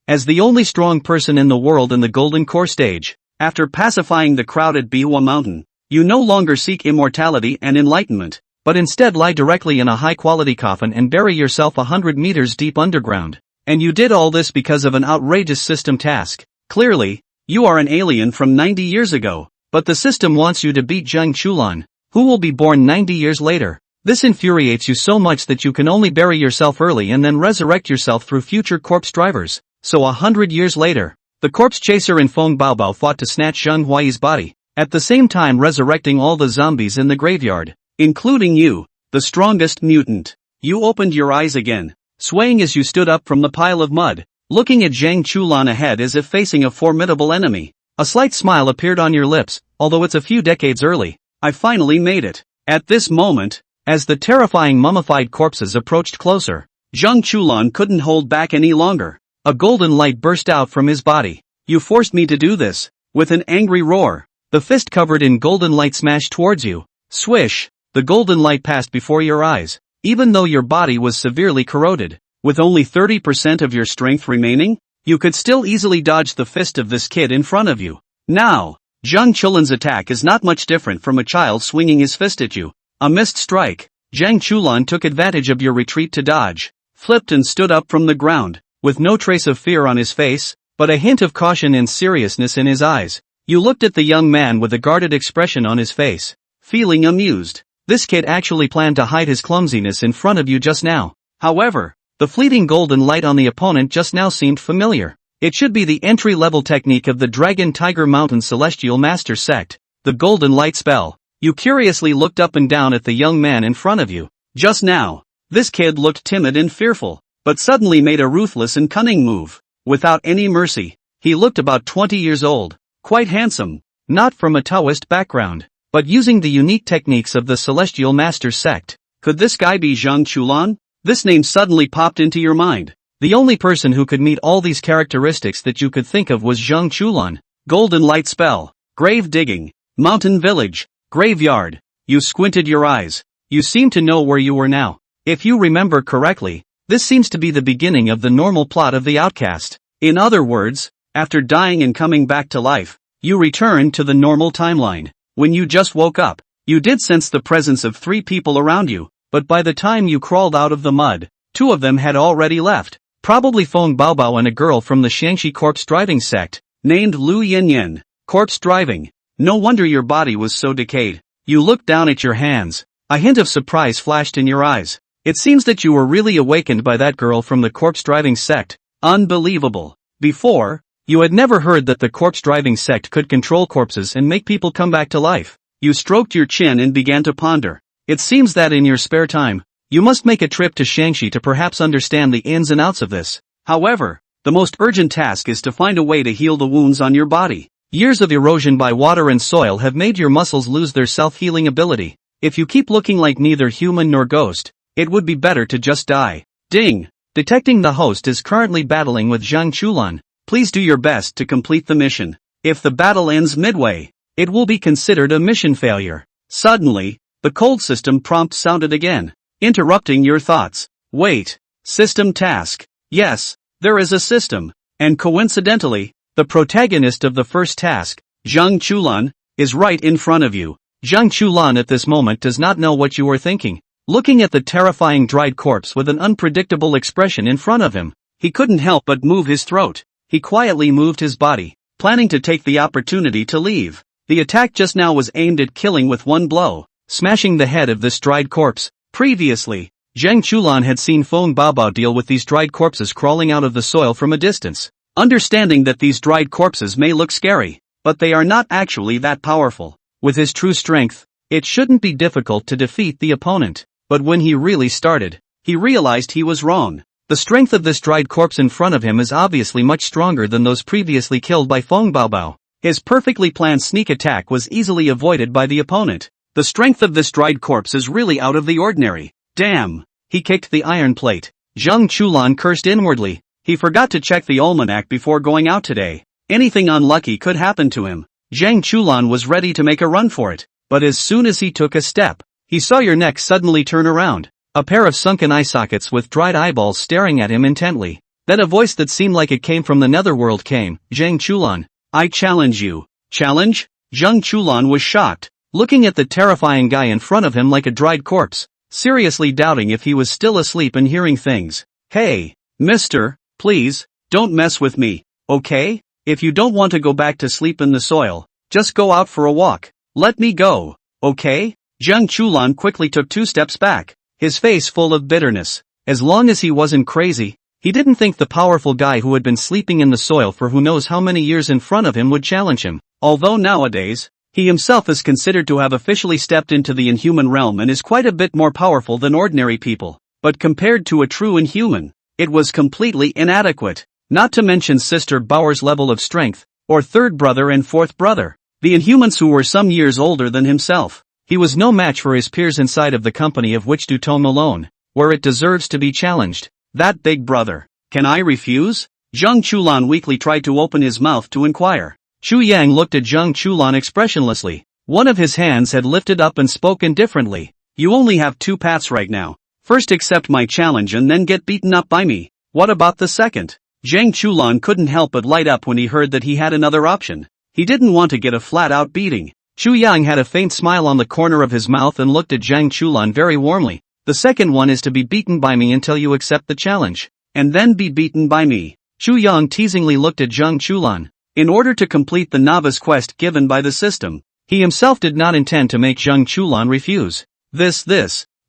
As the only strong person in the world in the Golden Core stage, after pacifying the crowd at Biwa Mountain, you no longer seek immortality and enlightenment, but instead lie directly in a high-quality coffin and bury yourself 100 meters deep underground. And you did all this because of an outrageous system task. Clearly, you are an alien from 90 years ago, but the system wants you to beat Zhang Chulan, who will be born 90 years later. This infuriates you so much that you can only bury yourself early and then resurrect yourself through future corpse drivers. So 100 years later, the corpse chaser and Feng Baobao fought to snatch Zhang Huai's body, at the same time resurrecting all the zombies in the graveyard, including you, the strongest mutant. You opened your eyes again, swaying as you stood up from the pile of mud, looking at Zhang Chulan ahead as if facing a formidable enemy. A slight smile appeared on your lips, although it's a few decades early. I finally made it. At this moment, as the terrifying mummified corpses approached closer, Zhang Chulan couldn't hold back any longer. A golden light burst out from his body. You forced me to do this. With an angry roar, the fist covered in golden light smashed towards you. Swish! The golden light passed before your eyes, even though your body was severely corroded. With only 30% of your strength remaining, you could still easily dodge the fist of this kid in front of you. Now, Zhang Chulan's attack is not much different from a child swinging his fist at you. A missed strike. Zhang Chulan took advantage of your retreat to dodge, flipped and stood up from the ground, with no trace of fear on his face, but a hint of caution and seriousness in his eyes. You looked at the young man with a guarded expression on his face, feeling amused. This kid actually planned to hide his clumsiness in front of you just now. However, the fleeting golden light on the opponent just now seemed familiar. It should be the entry-level technique of the Dragon Tiger Mountain Celestial Master Sect, the Golden Light Spell. You curiously looked up and down at the young man in front of you. Just now, this kid looked timid and fearful, but suddenly made a ruthless and cunning move. Without any mercy, he looked about 20 years old, quite handsome, not from a Taoist background, but using the unique techniques of the Celestial Master Sect. Could this guy be Zhang Chulan? This name suddenly popped into your mind. The only person who could meet all these characteristics that you could think of was Zhang Chulan. Golden light spell, grave digging, mountain village, graveyard. You squinted your eyes. You seem to know where you were now. If you remember correctly, this seems to be the beginning of the normal plot of the Outcast. In other words, after dying and coming back to life, you returned to the normal timeline. When you just woke up, you did sense the presence of 3 people around you, but by the time you crawled out of the mud, 2 of them had already left. Probably Feng Baobao and a girl from the Xiangxi corpse driving sect, named Lu Yanyan. Corpse driving. No wonder your body was so decayed. You looked down at your hands. A hint of surprise flashed in your eyes. It seems that you were really awakened by that girl from the corpse driving sect. Unbelievable. Before, you had never heard that the corpse driving sect could control corpses and make people come back to life. You stroked your chin and began to ponder. It seems that in your spare time, you must make a trip to Xiangxi to perhaps understand the ins and outs of this. However, the most urgent task is to find a way to heal the wounds on your body. Years of erosion by water and soil have made your muscles lose their self-healing ability. If you keep looking like neither human nor ghost, it would be better to just die. Ding! Detecting the host is currently battling with Zhang Chulan. Please do your best to complete the mission. If the battle ends midway, it will be considered a mission failure. Suddenly, the cold system prompt sounded again, interrupting your thoughts. Wait. System task. Yes, there is a system. And coincidentally, the protagonist of the first task, Zhang Chulan, is right in front of you. Zhang Chulan at this moment does not know what you are thinking. Looking at the terrifying dried corpse with an unpredictable expression in front of him, he couldn't help but move his throat. He quietly moved his body, planning to take the opportunity to leave. The attack just now was aimed at killing with one blow, smashing the head of this dried corpse. Previously, Zhang Chulan had seen Feng Baobao deal with these dried corpses crawling out of the soil from a distance. Understanding that these dried corpses may look scary, but they are not actually that powerful. With his true strength, it shouldn't be difficult to defeat the opponent. But when he really started, he realized he was wrong. The strength of this dried corpse in front of him is obviously much stronger than those previously killed by Feng Baobao. His perfectly planned sneak attack was easily avoided by the opponent. The strength of this dried corpse is really out of the ordinary. Damn! He kicked the iron plate. Zhang Chulan cursed inwardly. He forgot to check the almanac before going out today. Anything unlucky could happen to him. Zhang Chulan was ready to make a run for it, but as soon as he took a step, he saw your neck suddenly turn around. A pair of sunken eye sockets with dried eyeballs staring at him intently. Then a voice that seemed like it came from the netherworld came, Zhang Chulan. I challenge you. Challenge? Zhang Chulan was shocked, looking at the terrifying guy in front of him like a dried corpse, seriously doubting if he was still asleep and hearing things. Hey, mister, please, don't mess with me, okay? If you don't want to go back to sleep in the soil, just go out for a walk. Let me go, okay? Zhang Chulan quickly took 2 steps back, his face full of bitterness. As long as he wasn't crazy, he didn't think the powerful guy who had been sleeping in the soil for who knows how many years in front of him would challenge him. Although nowadays, he himself is considered to have officially stepped into the inhuman realm and is quite a bit more powerful than ordinary people. But compared to a true inhuman, it was completely inadequate. Not to mention Sister Bauer's level of strength, or third brother and fourth brother, the inhumans who were some years older than himself. He was no match for his peers inside of the company of which Dutong alone, where it deserves to be challenged. That big brother. Can I refuse? Zhang Chulan weakly tried to open his mouth to inquire. Chu Yang looked at Zhang Chulan expressionlessly. One of his hands had lifted up and spoke indifferently. You only have 2 paths right now. First accept my challenge and then get beaten up by me. What about the second? Zhang Chulan couldn't help but light up when he heard that he had another option. He didn't want to get a flat-out beating. Chu Yang had a faint smile on the corner of his mouth and looked at Zhang Chulan very warmly. The second one is to be beaten by me until you accept the challenge, and then be beaten by me. Chu Yang teasingly looked at Zhang Chulan. In order to complete the novice quest given by the system, he himself did not intend to make Zhang Chulan refuse.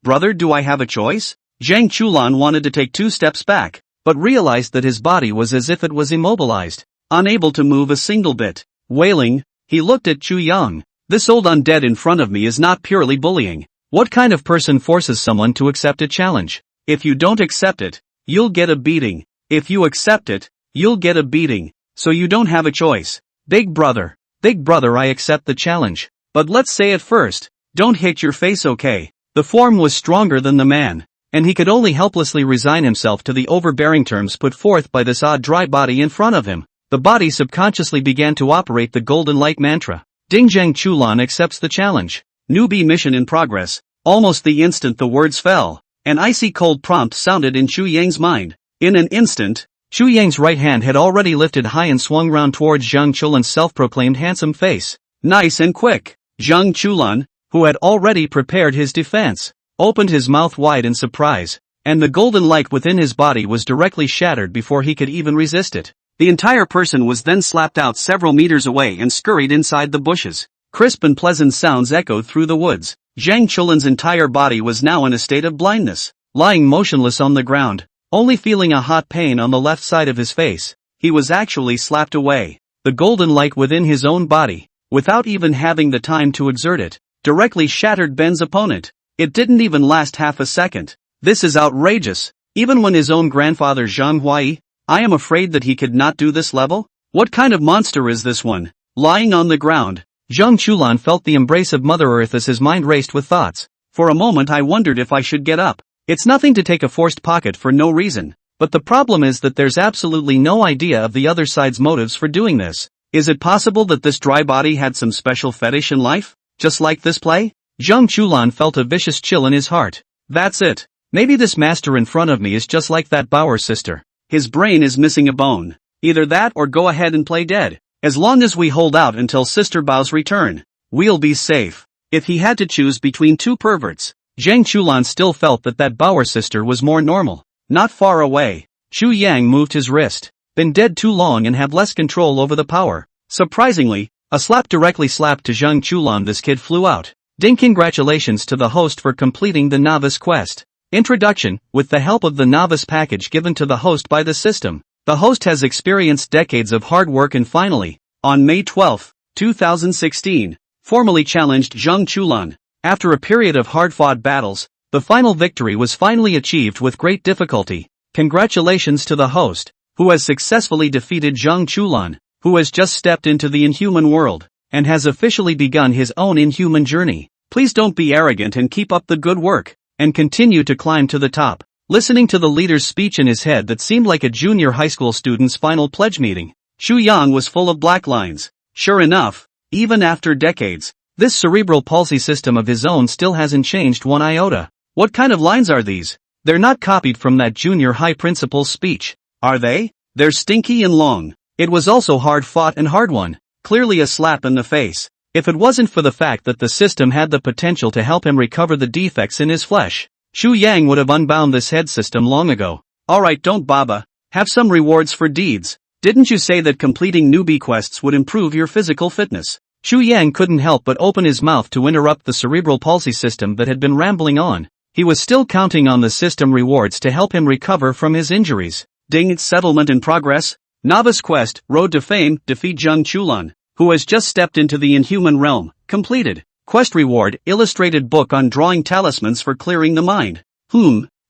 Brother, do I have a choice? Zhang Chulan wanted to take 2 steps back, but realized that his body was as if it was immobilized, unable to move a single bit. Wailing, he looked at Chu Yang. This old undead in front of me is not purely bullying. What kind of person forces someone to accept a challenge? If you don't accept it, you'll get a beating. If you accept it, you'll get a beating. So you don't have a choice. Big brother, I accept the challenge. But let's say it first. Don't hit your face, okay? The form was stronger than the man, and he could only helplessly resign himself to the overbearing terms put forth by this odd dry body in front of him. The body subconsciously began to operate the golden light mantra. Ding Zhang Chulan accepts the challenge. Newbie mission in progress. Almost the instant the words fell, an icy cold prompt sounded in Chu Yang's mind. In an instant, Chu Yang's right hand had already lifted high and swung round towards Zhang Chulan's self-proclaimed handsome face. Nice and quick. Zhang Chulan, who had already prepared his defense, opened his mouth wide in surprise, and the golden light within his body was directly shattered before he could even resist it. The entire person was then slapped out several meters away and scurried inside the bushes. Crisp and pleasant sounds echoed through the woods. Zhang Chulan's entire body was now in a state of blindness, lying motionless on the ground, only feeling a hot pain on the left side of his face. He was actually slapped away. The golden light within his own body, without even having the time to exert it, directly shattered Ben's opponent. It didn't even last half a second. This is outrageous. Even when his own grandfather Zhang Huai, I am afraid that he could not do this level? What kind of monster is this one? Lying on the ground, Zhang Chulan felt the embrace of Mother Earth as his mind raced with thoughts. For a moment I wondered if I should get up. It's nothing to take a forced pocket for no reason, but the problem is that there's absolutely no idea of the other side's motives for doing this. Is it possible that this dry body had some special fetish in life? Just like this play? Zhang Chulan felt a vicious chill in his heart. That's it. Maybe this master in front of me is just like that Bauer sister. His brain is missing a bone. Either that or go ahead and play dead. As long as we hold out until Sister Bao's return, we'll be safe. If he had to choose between 2 perverts, Zhang Chulan still felt that Bauer sister was more normal. Not far away, Chu Yang moved his wrist. Been dead too long and have less control over the power. Surprisingly, a slap directly slapped to Zhang Chulan. This kid flew out. Ding, congratulations to the host for completing the novice quest. Introduction. With the help of the novice package given to the host by the system, the host has experienced decades of hard work and finally, on May 12, 2016, formally challenged Zhang Chulan. After a period of hard-fought battles, the final victory was finally achieved with great difficulty. Congratulations to the host, who has successfully defeated Zhang Chulan, who has just stepped into the inhuman world, and has officially begun his own inhuman journey. Please don't be arrogant and keep up the good work, and continue to climb to the top. Listening to the leader's speech in his head that seemed like a junior high school student's final pledge meeting, Chu Yang was full of black lines. Sure enough, even after decades, this cerebral palsy system of his own still hasn't changed one iota. What kind of lines are these? They're not copied from that junior high principal's speech. Are they? They're stinky and long. It was also hard-fought and hard-won. Clearly a slap in the face. If it wasn't for the fact that the system had the potential to help him recover the defects in his flesh, Xu Yang would have unbound this head system long ago. Alright, don't baba. Have some rewards for deeds. Didn't you say that completing newbie quests would improve your physical fitness? Xu Yang couldn't help but open his mouth to interrupt the cerebral palsy system that had been rambling on. He was still counting on the system rewards to help him recover from his injuries. Ding, settlement in progress. Novice quest, Road to Fame, defeat Zheng Chulan, who has just stepped into the inhuman realm. Completed. Quest reward, illustrated book on drawing talismans for clearing the mind.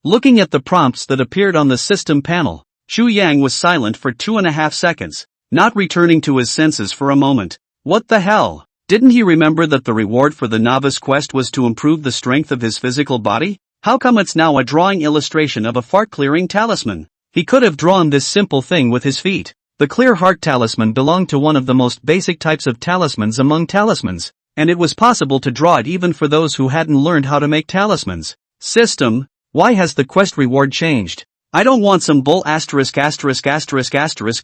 Looking at the prompts that appeared on the system panel, Xu Yang was silent for 2.5 seconds, not returning to his senses for a moment. What the hell? Didn't he remember that the reward for the novice quest was to improve the strength of his physical body? How come it's now a drawing illustration of a fart-clearing talisman? He could have drawn this simple thing with his feet. The clear heart talisman belonged to one of the most basic types of talismans among talismans, and it was possible to draw it even for those who hadn't learned how to make talismans. System, why has the quest reward changed? I don't want some bull ******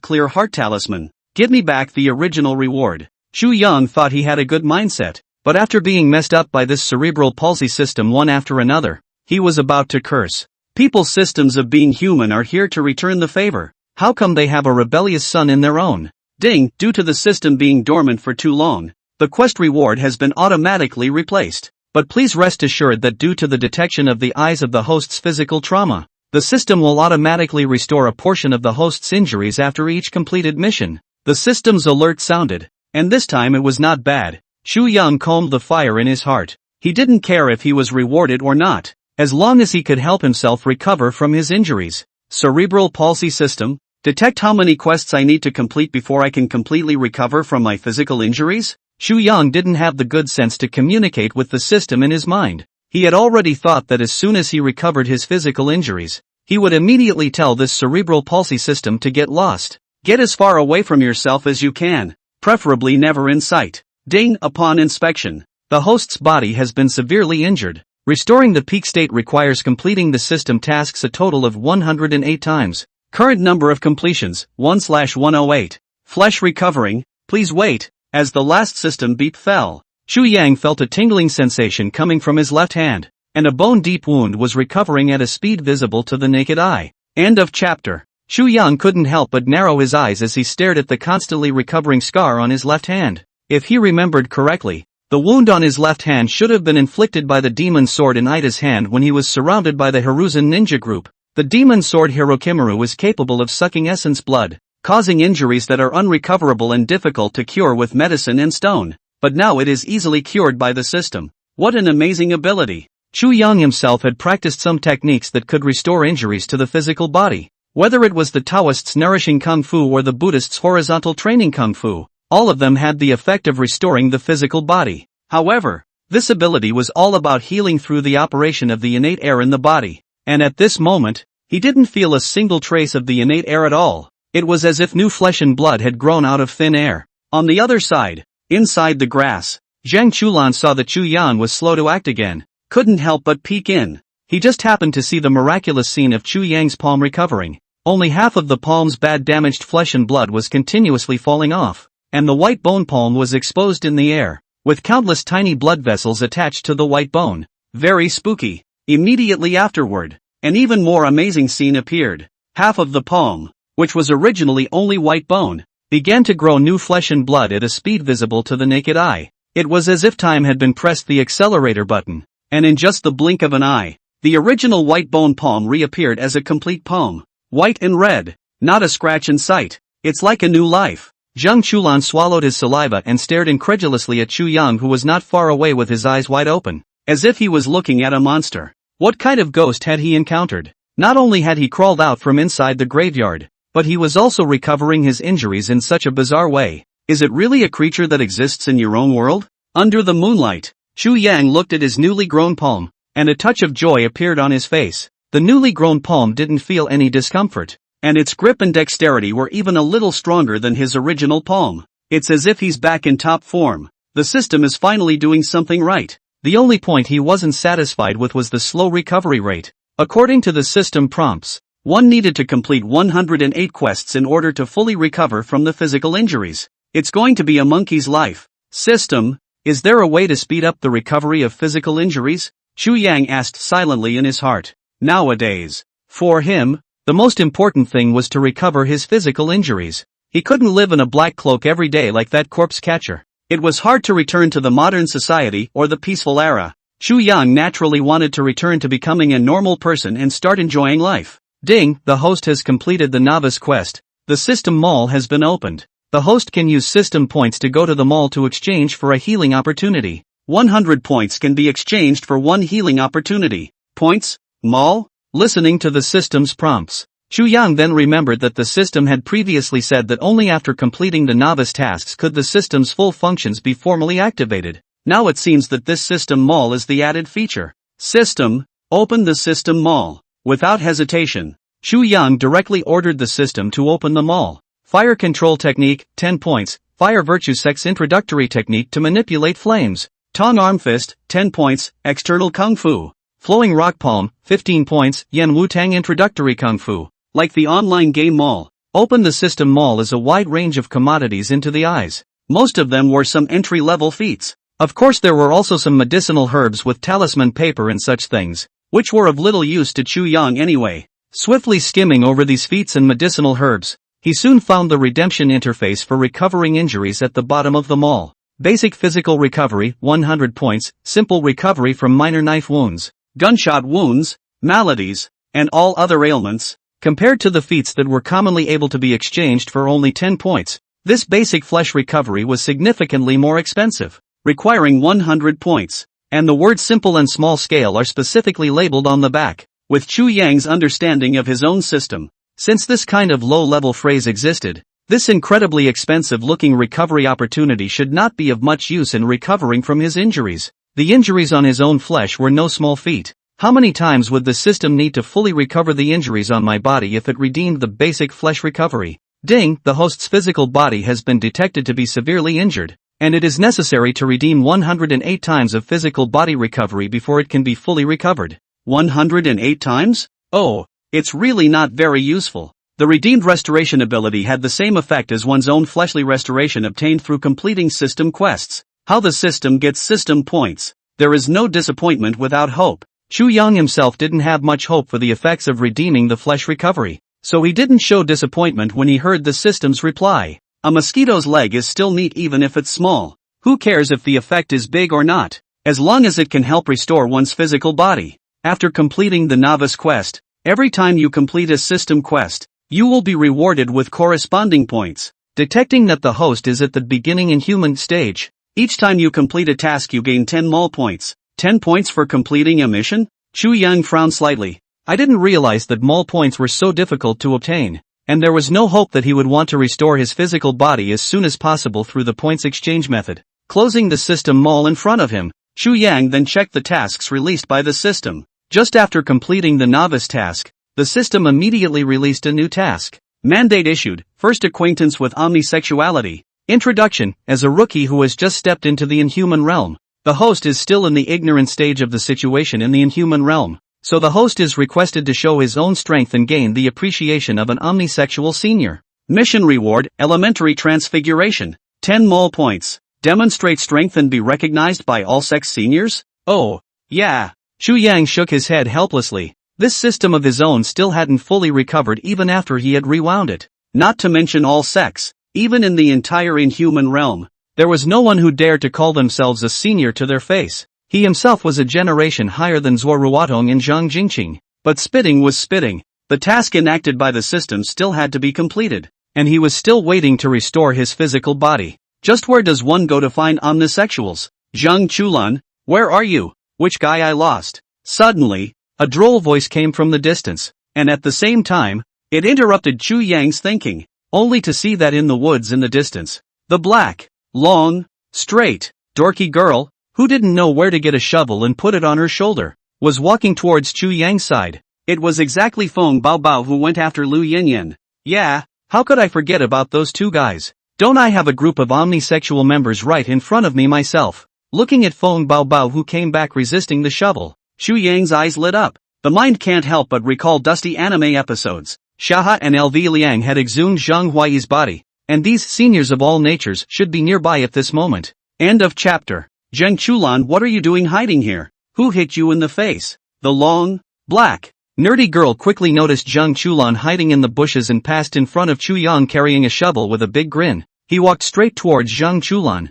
clear heart talisman. Give me back the original reward. Xu Yang thought he had a good mindset, but after being messed up by this cerebral palsy system one after another, he was about to curse. People's systems of being human are here to return the favor. How come they have a rebellious son in their own? Ding, due to the system being dormant for too long, the quest reward has been automatically replaced. But please rest assured that due to the detection of the eyes of the host's physical trauma, the system will automatically restore a portion of the host's injuries after each completed mission. The system's alert sounded, and this time it was not bad. Xu Yang calmed the fire in his heart. He didn't care if he was rewarded or not, as long as he could help himself recover from his injuries. Cerebral palsy system, detect how many quests I need to complete before I can completely recover from my physical injuries? Xu Yang didn't have the good sense to communicate with the system in his mind. He had already thought that as soon as he recovered his physical injuries, he would immediately tell this cerebral palsy system to get lost. Get as far away from yourself as you can, preferably never in sight. Ding, upon inspection, the host's body has been severely injured. Restoring the peak state requires completing the system tasks a total of 108 times. Current number of completions, 1/108. Flesh recovering, please wait. As the last system beep fell, Xu Yang felt a tingling sensation coming from his left hand, and a bone-deep wound was recovering at a speed visible to the naked eye. End of chapter. Xu Yang couldn't help but narrow his eyes as he stared at the constantly recovering scar on his left hand. If he remembered correctly, the wound on his left hand should have been inflicted by the demon sword in Ida's hand when he was surrounded by the Hiruzen ninja group. The demon sword Hirokimaru is capable of sucking essence blood, causing injuries that are unrecoverable and difficult to cure with medicine and stone. But now it is easily cured by the system. What an amazing ability! Xu Yang himself had practiced some techniques that could restore injuries to the physical body. Whether it was the Taoists' nourishing kung fu or the Buddhists' horizontal training kung fu, all of them had the effect of restoring the physical body. However, this ability was all about healing through the operation of the innate air in the body. And at this moment, he didn't feel a single trace of the innate air at all. It was as if new flesh and blood had grown out of thin air. On the other side, inside the grass, Zheng Chulan saw that Xu Yan was slow to act again. Couldn't help but peek in. He just happened to see the miraculous scene of Xu Yang's palm recovering. Only half of the palm's bad damaged flesh and blood was continuously falling off, and the white bone palm was exposed in the air, with countless tiny blood vessels attached to the white bone. Very spooky. Immediately afterward, an even more amazing scene appeared. Half of the palm, which was originally only white bone, began to grow new flesh and blood at a speed visible to the naked eye. It was as if time had been pressed the accelerator button, and in just the blink of an eye, the original white bone palm reappeared as a complete palm. White and red, not a scratch in sight. It's like a new life. Zheng Chulan swallowed his saliva and stared incredulously at Xu Yang, who was not far away with his eyes wide open, as if he was looking at a monster. What kind of ghost had he encountered? Not only had he crawled out from inside the graveyard, but he was also recovering his injuries in such a bizarre way. Is it really a creature that exists in your own world? Under the moonlight, Xu Yang looked at his newly grown palm, and a touch of joy appeared on his face. The newly grown palm didn't feel any discomfort, and its grip and dexterity were even a little stronger than his original palm. It's as if he's back in top form. The system is finally doing something right. The only point he wasn't satisfied with was the slow recovery rate. According to the system prompts, One needed to complete 108 quests in order to fully recover from the physical injuries. It's going to be a monkey's life. System, is there a way to speed up the recovery of physical injuries? Chu Yang asked silently in his heart. Nowadays, for him, the most important thing was to recover his physical injuries. He couldn't live in a black cloak every day like that corpse catcher. It was hard to return to the modern society or the peaceful era. Chu Yang naturally wanted to return to becoming a normal person and start enjoying life. Ding, the host has completed the novice quest. The system mall has been opened. The host can use system points to go to the mall to exchange for a healing opportunity. 100 points can be exchanged for one healing opportunity. Points? Mall? Listening to the system's prompts, Chu Yang then remembered that the system had previously said that only after completing the novice tasks could the system's full functions be formally activated. Now it seems that this system mall is the added feature. System, open the system mall. Without hesitation, Chu Yang directly ordered the system to open the mall. Fire control technique, 10 points. Fire virtue sex introductory technique to manipulate flames. Tong arm fist, 10 points. External kung fu. Flowing rock palm, 15 points. Yen Wu Tang introductory kung fu. Like the online game mall, open the system mall is a wide range of commodities into the eyes. Most of them were some entry-level feats. Of course there were also some medicinal herbs with talisman paper and such things, which were of little use to Chu Yang anyway. Swiftly skimming over these feats and medicinal herbs, he soon found the redemption interface for recovering injuries at the bottom of the mall. Basic physical recovery, 100 points, simple recovery from minor knife wounds, gunshot wounds, maladies, and all other ailments. Compared to the feats that were commonly able to be exchanged for only 10 points, this basic flesh recovery was significantly more expensive, requiring 100 points, and the words simple and small scale are specifically labeled on the back. With Chu Yang's understanding of his own system, since this kind of low-level phrase existed, this incredibly expensive-looking recovery opportunity should not be of much use in recovering from his injuries. The injuries on his own flesh were no small feat. How many times would the system need to fully recover the injuries on my body if it redeemed the basic flesh recovery? Ding, the host's physical body has been detected to be severely injured, and it is necessary to redeem 108 times of physical body recovery before it can be fully recovered. 108 times? Oh, it's really not very useful. The redeemed restoration ability had the same effect as one's own fleshly restoration obtained through completing system quests. How the system gets system points. There is no disappointment without hope. Chu Yang himself didn't have much hope for the effects of redeeming the flesh recovery, so he didn't show disappointment when he heard the system's reply. A mosquito's leg is still neat even if it's small. Who cares if the effect is big or not, as long as it can help restore one's physical body. After completing the novice quest, every time you complete a system quest, you will be rewarded with corresponding points. Detecting that the host is at the beginning in human stage, each time you complete a task you gain 10 mall points. 10 points for completing a mission? Chu Yang frowned slightly. I didn't realize that mall points were so difficult to obtain, and there was no hope that he would want to restore his physical body as soon as possible through the points exchange method. Closing the system mall in front of him, Chu Yang then checked the tasks released by the system. Just after completing the novice task, the system immediately released a new task. Mandate issued, first acquaintance with omnisexuality. Introduction, as a rookie who has just stepped into the inhuman realm. The host is still in the ignorant stage of the situation in the inhuman realm, so the host is requested to show his own strength and gain the appreciation of an omnisexual senior. Mission reward, elementary transfiguration. 10 mall points. Demonstrate strength and be recognized by all sex seniors? Oh, yeah. Chu Yang shook his head helplessly. This system of his own still hadn't fully recovered even after he had rewound it. Not to mention all sex, even in the entire inhuman realm. There was no one who dared to call themselves a senior to their face. He himself was a generation higher than Zuo Ruotong and Zhang Jingqing. But spitting was spitting. The task enacted by the system still had to be completed, and he was still waiting to restore his physical body. Just where does one go to find omnisexuals? Zhang Chulan, where are you? Which guy I lost? Suddenly, a droll voice came from the distance, and at the same time, it interrupted Chu Yang's thinking, only to see that in the woods in the distance, the black, long, straight, dorky girl, who didn't know where to get a shovel and put it on her shoulder, was walking towards Chu Yang's side. It was exactly Feng Baobao who went after Lu Yinyan. Yeah, how could I forget about those two guys? Don't I have a group of omnisexual members right in front of me myself? Looking at Feng Baobao who came back resisting the shovel, Chu Yang's eyes lit up. The mind can't help but recall dusty anime episodes. Shaha and LV Liang had exhumed Zhang Huai's body, and these seniors of all natures should be nearby at this moment. End of chapter. Zheng Chulan, what are you doing hiding here? Who hit you in the face? The long, black, nerdy girl quickly noticed Zheng Chulan hiding in the bushes and passed in front of Chu Yang carrying a shovel with a big grin. He walked straight towards Zheng Chulan.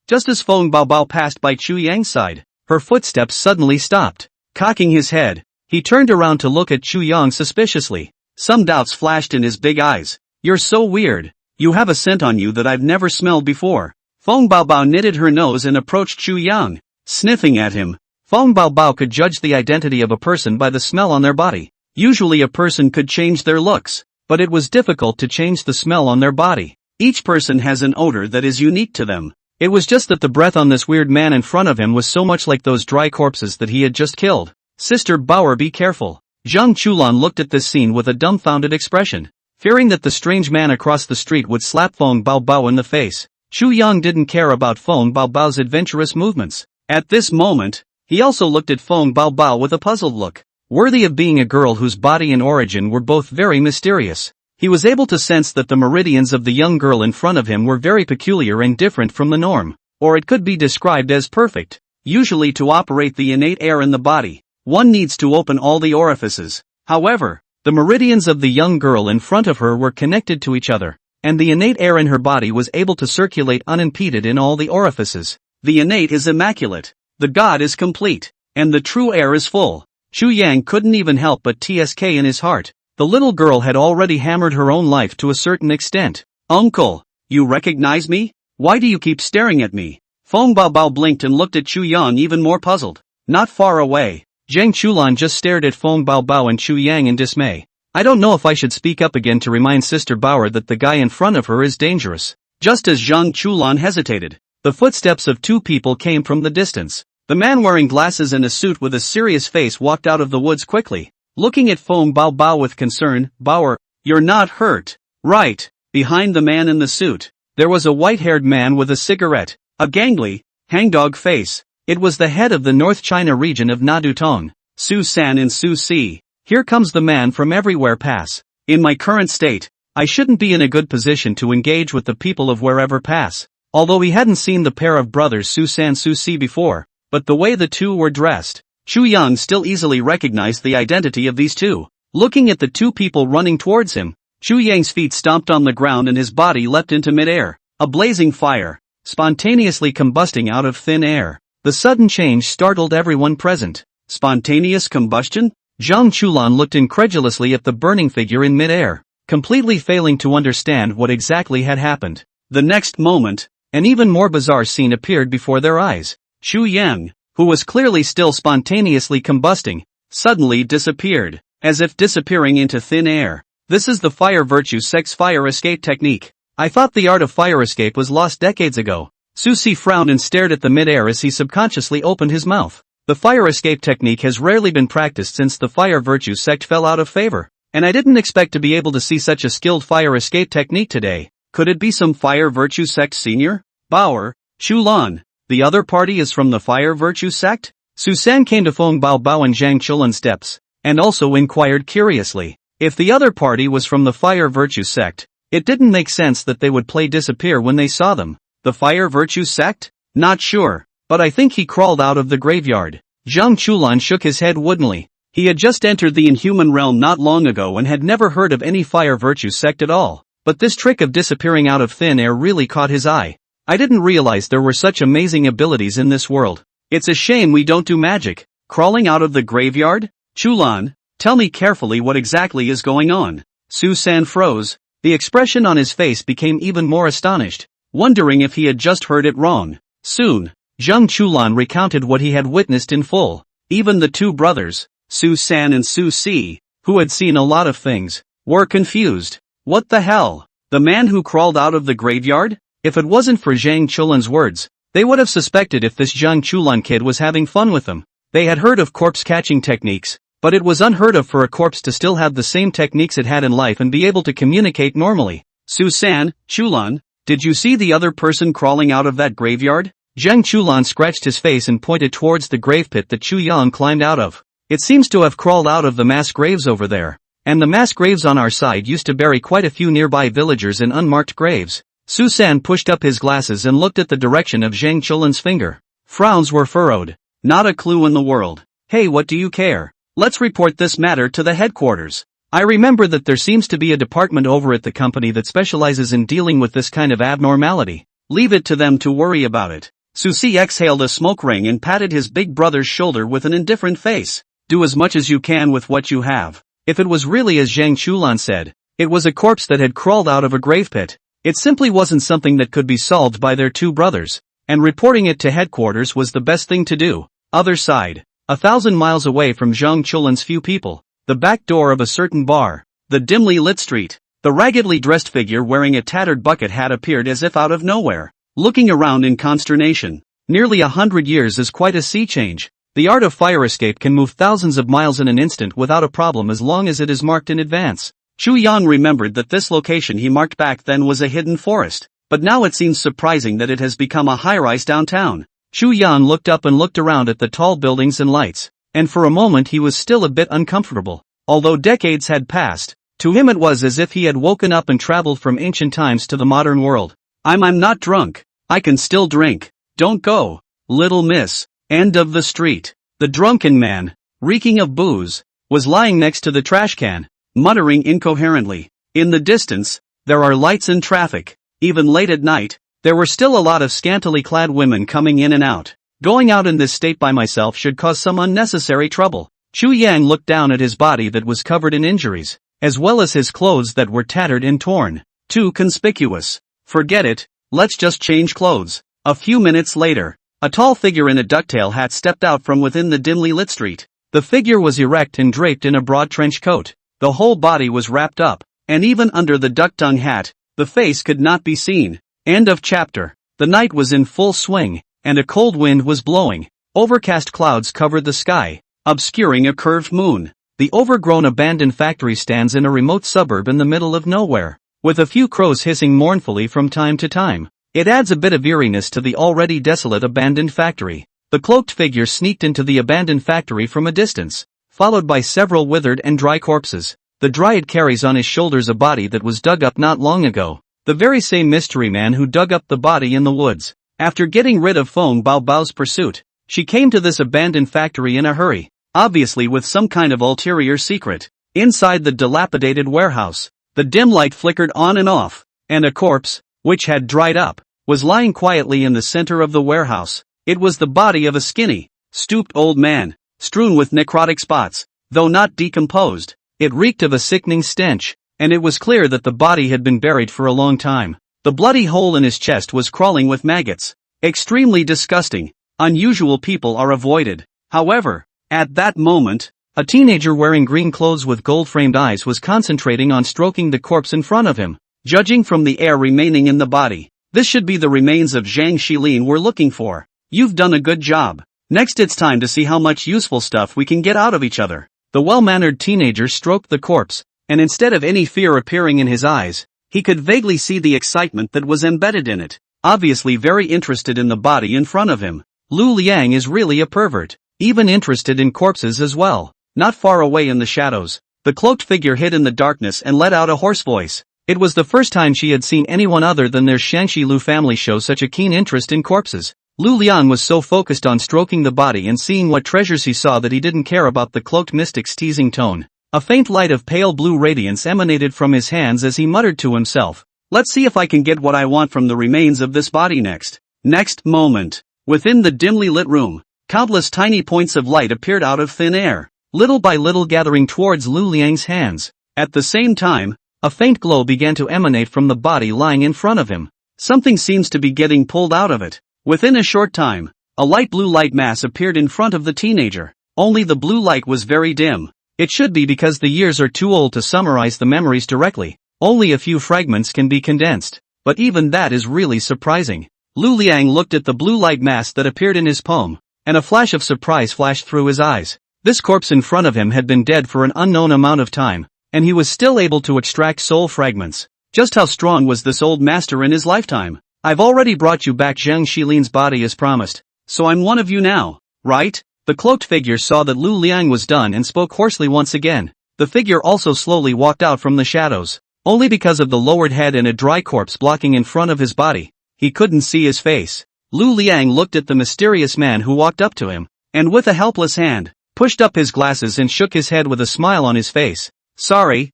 Just as Feng Baobao passed by Chu Yang's side, her footsteps suddenly stopped. Cocking his head, he turned around to look at Chu Yang suspiciously. Some doubts flashed in his big eyes. You're so weird. You have a scent on you that I've never smelled before. Feng Baobao knitted her nose and approached Chu Yang, sniffing at him. Feng Baobao could judge the identity of a person by the smell on their body. Usually a person could change their looks, but it was difficult to change the smell on their body. Each person has an odor that is unique to them. It was just that the breath on this weird man in front of him was so much like those dry corpses that he had just killed. Sister Bauer, be careful. Zhang Chulan looked at this scene with a dumbfounded expression, fearing that the strange man across the street would slap Feng Baobao in the face. Chu Yang didn't care about Feng Baobao's adventurous movements. At this moment, he also looked at Feng Baobao with a puzzled look, worthy of being a girl whose body and origin were both very mysterious. He was able to sense that the meridians of the young girl in front of him were very peculiar and different from the norm, or it could be described as perfect. Usually to operate the innate air in the body, one needs to open all the orifices. However, the meridians of the young girl in front of her were connected to each other, and the innate air in her body was able to circulate unimpeded in all the orifices. The innate is immaculate, the god is complete, and the true air is full. Chu Yang couldn't even help but TSK in his heart. The little girl had already hammered her own life to a certain extent. Uncle, you recognize me? Why do you keep staring at me? Feng Baobao blinked and looked at Chu Yang even more puzzled. Not far away, Zheng Chulan just stared at Feng Baobao and Chu Yang in dismay. I don't know if I should speak up again to remind Sister Bauer that the guy in front of her is dangerous. Just as Zheng Chulan hesitated, the footsteps of two people came from the distance. The man wearing glasses and a suit with a serious face walked out of the woods quickly, looking at Feng Baobao with concern. Bauer, you're not hurt, right? Behind the man in the suit, there was a white-haired man with a cigarette, a gangly, hangdog face. It was the head of the North China region of Nadutong, Su San and Su Si. Here comes the man from everywhere pass. In my current state, I shouldn't be in a good position to engage with the people of wherever pass. Although he hadn't seen the pair of brothers Su San Su Si before, but the way the two were dressed, Chu Yang still easily recognized the identity of these two. Looking at the two people running towards him, Chu Yang's feet stomped on the ground and his body leapt into midair, a blazing fire, spontaneously combusting out of thin air. The sudden change startled everyone present. Spontaneous combustion? Zhang Chulan looked incredulously at the burning figure in midair, completely failing to understand what exactly had happened. The next moment, an even more bizarre scene appeared before their eyes. Chu Yang, who was clearly still spontaneously combusting, suddenly disappeared, as if disappearing into thin air. This is the fire virtue sex fire escape technique. I thought the art of fire escape was lost decades ago. Su Si frowned and stared at the mid-air as he subconsciously opened his mouth. The fire escape technique has rarely been practiced since the fire virtue sect fell out of favor, and I didn't expect to be able to see such a skilled fire escape technique today. Could it be some fire virtue sect senior? Bauer, Chulan. The other party is from the fire virtue sect? Susan came to Feng Baobao and Zhang Chulan's steps, and also inquired curiously. If the other party was from the fire virtue sect, it didn't make sense that they would play disappear when they saw them. The fire virtue sect? Not sure, but I think he crawled out of the graveyard. Zhang Chulan shook his head woodenly. He had just entered the inhuman realm not long ago and had never heard of any fire virtue sect at all. But this trick of disappearing out of thin air really caught his eye. I didn't realize there were such amazing abilities in this world. It's a shame we don't do magic. Crawling out of the graveyard? Chulan, tell me carefully what exactly is going on. Su San froze. The expression on his face became even more astonished, wondering if he had just heard it wrong. Soon, Zheng Chulan recounted what he had witnessed in full. Even the two brothers, Su San and Su Si, who had seen a lot of things, were confused. What the hell? The man who crawled out of the graveyard? If it wasn't for Zhang Chulan's words, they would have suspected if this Zhang Chulan kid was having fun with them. They had heard of corpse catching techniques, but it was unheard of for a corpse to still have the same techniques it had in life and be able to communicate normally. Su San, Chulan, did you see the other person crawling out of that graveyard? Zhang Chulan scratched his face and pointed towards the grave pit that Chu Yang climbed out of. It seems to have crawled out of the mass graves over there. And the mass graves on our side used to bury quite a few nearby villagers in unmarked graves. Susan pushed up his glasses and looked at the direction of Zhang Chulin's finger. Frowns were furrowed. Not a clue in the world. Hey, what do you care? Let's report this matter to the headquarters. I remember that there seems to be a department over at the company that specializes in dealing with this kind of abnormality. Leave it to them to worry about it. Susi exhaled a smoke ring and patted his big brother's shoulder with an indifferent face. Do as much as you can with what you have. If it was really as Zhang Chulan said, it was a corpse that had crawled out of a grave pit. It simply wasn't something that could be solved by their two brothers, and reporting it to headquarters was the best thing to do. Other side, 1,000 miles away from Zhang Chulin's few people, the back door of a certain bar, the dimly lit street, the raggedly dressed figure wearing a tattered bucket hat appeared as if out of nowhere, looking around in consternation. Nearly 100 years is quite a sea change. The art of fire escape can move thousands of miles in an instant without a problem as long as it is marked in advance. Chu Yang remembered that this location he marked back then was a hidden forest, but now it seems surprising that it has become a high-rise downtown. Chu Yan looked up and looked around at the tall buildings and lights, and for a moment he was still a bit uncomfortable. Although decades had passed, to him it was as if he had woken up and traveled from ancient times to the modern world. I'm not drunk. I can still drink. Don't go, little miss. End of the street. The drunken man, reeking of booze, was lying next to the trash can, muttering incoherently. In the distance, there are lights and traffic. Even late at night, there were still a lot of scantily clad women coming in and out. Going out in this state by myself should cause some unnecessary trouble. Chu Yang looked down at his body that was covered in injuries, as well as his clothes that were tattered and torn. Too conspicuous. Forget it, let's just change clothes. A few minutes later, a tall figure in a ducktail hat stepped out from within the dimly lit street. The figure was erect and draped in a broad trench coat. The whole body was wrapped up, and even under the duck-tongue hat, the face could not be seen. End of chapter. The night was in full swing, and a cold wind was blowing. Overcast clouds covered the sky, obscuring a curved moon. The overgrown abandoned factory stands in a remote suburb in the middle of nowhere, with a few crows hissing mournfully from time to time. It adds a bit of eeriness to the already desolate abandoned factory. The cloaked figure sneaked into the abandoned factory from a distance, followed by several withered and dry corpses. The dryad carries on his shoulders a body that was dug up not long ago. The very same mystery man who dug up the body in the woods. After getting rid of Feng Bao Bao's pursuit, she came to this abandoned factory in a hurry, obviously with some kind of ulterior secret. Inside the dilapidated warehouse, the dim light flickered on and off, and a corpse, which had dried up, was lying quietly in the center of the warehouse. It was the body of a skinny, stooped old man, strewn with necrotic spots, though not decomposed. It reeked of a sickening stench, and it was clear that the body had been buried for a long time. The bloody hole in his chest was crawling with maggots. Extremely disgusting. Unusual people are avoided. However, at that moment, a teenager wearing green clothes with gold-framed eyes was concentrating on stroking the corpse in front of him. Judging from the air remaining in the body, this should be the remains of Zhang Shilin we're looking for. You've done a good job. Next it's time to see how much useful stuff we can get out of each other. The well-mannered teenager stroked the corpse, and instead of any fear appearing in his eyes, he could vaguely see the excitement that was embedded in it. Obviously very interested in the body in front of him. Lu Liang is really a pervert, even interested in corpses as well. Not far away in the shadows, the cloaked figure hid in the darkness and let out a hoarse voice. It was the first time she had seen anyone other than their Shangxi Lu family show such a keen interest in corpses. Lu Liang was so focused on stroking the body and seeing what treasures he saw that he didn't care about the cloaked mystic's teasing tone. A faint light of pale blue radiance emanated from his hands as he muttered to himself, "Let's see if I can get what I want from the remains of this body next." Next moment, within the dimly lit room, countless tiny points of light appeared out of thin air, little by little gathering towards Lu Liang's hands. At the same time, a faint glow began to emanate from the body lying in front of him. Something seems to be getting pulled out of it. Within a short time, a light blue light mass appeared in front of the teenager. Only the blue light was very dim. It should be because the years are too old to summarize the memories directly. Only a few fragments can be condensed. But even that is really surprising. Lu Liang looked at the blue light mass that appeared in his palm, and a flash of surprise flashed through his eyes. This corpse in front of him had been dead for an unknown amount of time, and he was still able to extract soul fragments. Just how strong was this old master in his lifetime? "I've already brought you back Zhang Shilin's body as promised, so I'm one of you now, right?" The cloaked figure saw that Lu Liang was done and spoke hoarsely once again. The figure also slowly walked out from the shadows. Only because of the lowered head and a dry corpse blocking in front of his body, he couldn't see his face. Lu Liang looked at the mysterious man who walked up to him, and with a helpless hand, pushed up his glasses and shook his head with a smile on his face. Sorry,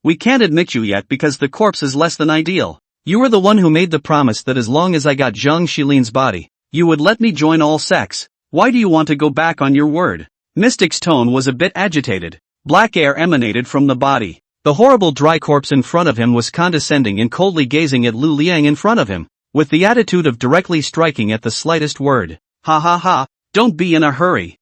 we can't admit you yet because the corpse is less than ideal. You were the one who made the promise that as long as I got Zhang Xilin's body, you would let me join all sects. Why do you want to go back on your word? Mystic's tone was a bit agitated. Black air emanated from the body. The horrible dry corpse in front of him was condescending and coldly gazing at Lu Liang in front of him, with the attitude of directly striking at the slightest word. Ha ha ha, don't be in a hurry.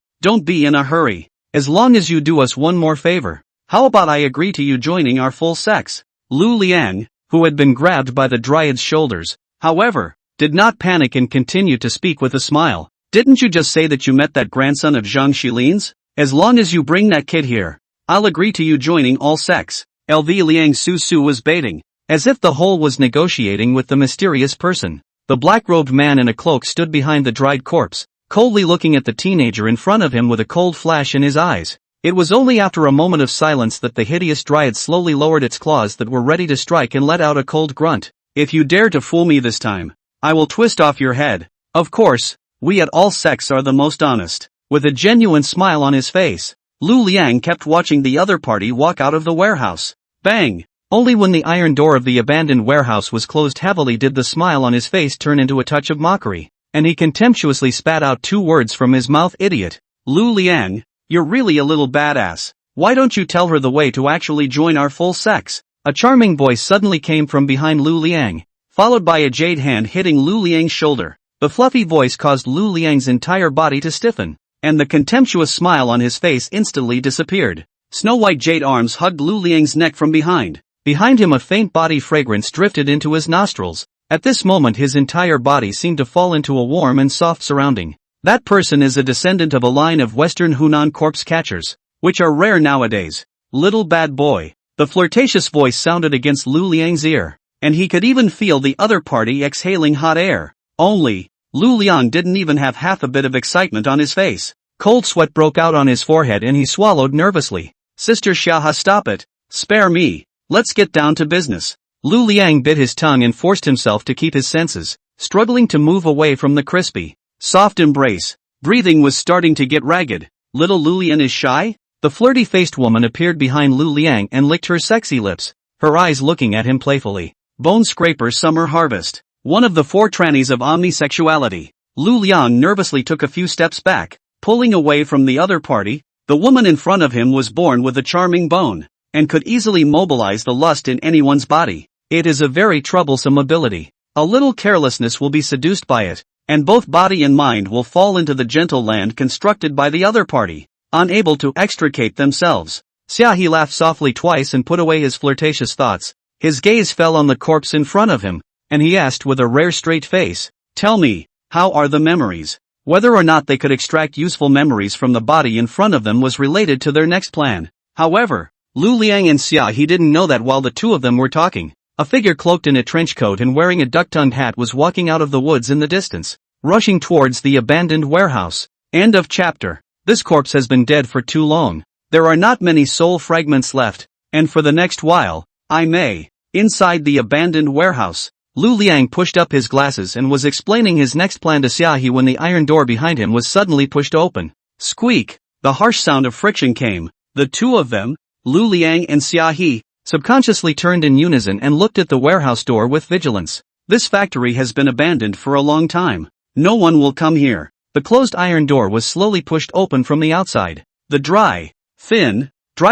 As long as you do us one more favor. How about I agree to you joining our full sects? Lu Liang, who had been grabbed by the dryad's shoulders, however, did not panic and continued to speak with a smile. Didn't you just say that you met that grandson of Zhang Xilin's? As long as you bring that kid here, I'll agree to you joining all sects. LV Liang Su was baiting, as if the whole was negotiating with the mysterious person. The black-robed man in a cloak stood behind the dried corpse, coldly looking at the teenager in front of him with a cold flash in his eyes. It was only after a moment of silence that the hideous dryad slowly lowered its claws that were ready to strike and let out a cold grunt. If you dare to fool me this time, I will twist off your head. Of course, we at all sects are the most honest. With a genuine smile on his face, Lu Liang kept watching the other party walk out of the warehouse. Bang! Only when the iron door of the abandoned warehouse was closed heavily did the smile on his face turn into a touch of mockery, and he contemptuously spat out 2 words from his mouth. Idiot. Lu Liang, you're really a little badass. Why don't you tell her the way to actually join our full sects? A charming voice suddenly came from behind Lu Liang, followed by a jade hand hitting Lu Liang's shoulder. The fluffy voice caused Lu Liang's entire body to stiffen, and the contemptuous smile on his face instantly disappeared. Snow-white jade arms hugged Lu Liang's neck from behind. Behind him a faint body fragrance drifted into his nostrils. At this moment his entire body seemed to fall into a warm and soft surrounding. That person is a descendant of a line of Western Hunan corpse catchers, which are rare nowadays. Little bad boy. The flirtatious voice sounded against Lu Liang's ear, and he could even feel the other party exhaling hot air. Only, Lu Liang didn't even have half a bit of excitement on his face. Cold sweat broke out on his forehead and he swallowed nervously. Sister Xiaohe, stop it. Spare me. Let's get down to business. Lu Liang bit his tongue and forced himself to keep his senses, struggling to move away from the crispy, soft embrace. Breathing was starting to get ragged. Little Lu Liang is shy? The flirty-faced woman appeared behind Lu Liang and licked her sexy lips, her eyes looking at him playfully. Bone Scraper Summer Harvest. One of the 4 trannies of omnisexuality. Lu Liang nervously took a few steps back, pulling away from the other party. The woman in front of him was born with a charming bone, and could easily mobilize the lust in anyone's body. It is a very troublesome ability. A little carelessness will be seduced by it, and both body and mind will fall into the gentle land constructed by the other party, unable to extricate themselves. Xiaohe laughed softly twice and put away his flirtatious thoughts. His gaze fell on the corpse in front of him, and he asked with a rare straight face, "Tell me, how are the memories?" Whether or not they could extract useful memories from the body in front of them was related to their next plan. However, Lu Liang and Xiaohe didn't know that while the two of them were talking, a figure cloaked in a trench coat and wearing a duck-tongued hat was walking out of the woods in the distance, rushing towards the abandoned warehouse. End of chapter. This corpse has been dead for too long. There are not many soul fragments left, and for the next while, I may. Inside the abandoned warehouse, Lu Liang pushed up his glasses and was explaining his next plan to Xiaohe when the iron door behind him was suddenly pushed open. Squeak! The harsh sound of friction came. The two of them, Lu Liang and Xiaohe, subconsciously turned in unison and looked at the warehouse door with vigilance. This factory has been abandoned for a long time. No one will come here. The closed iron door was slowly pushed open from the outside. The dry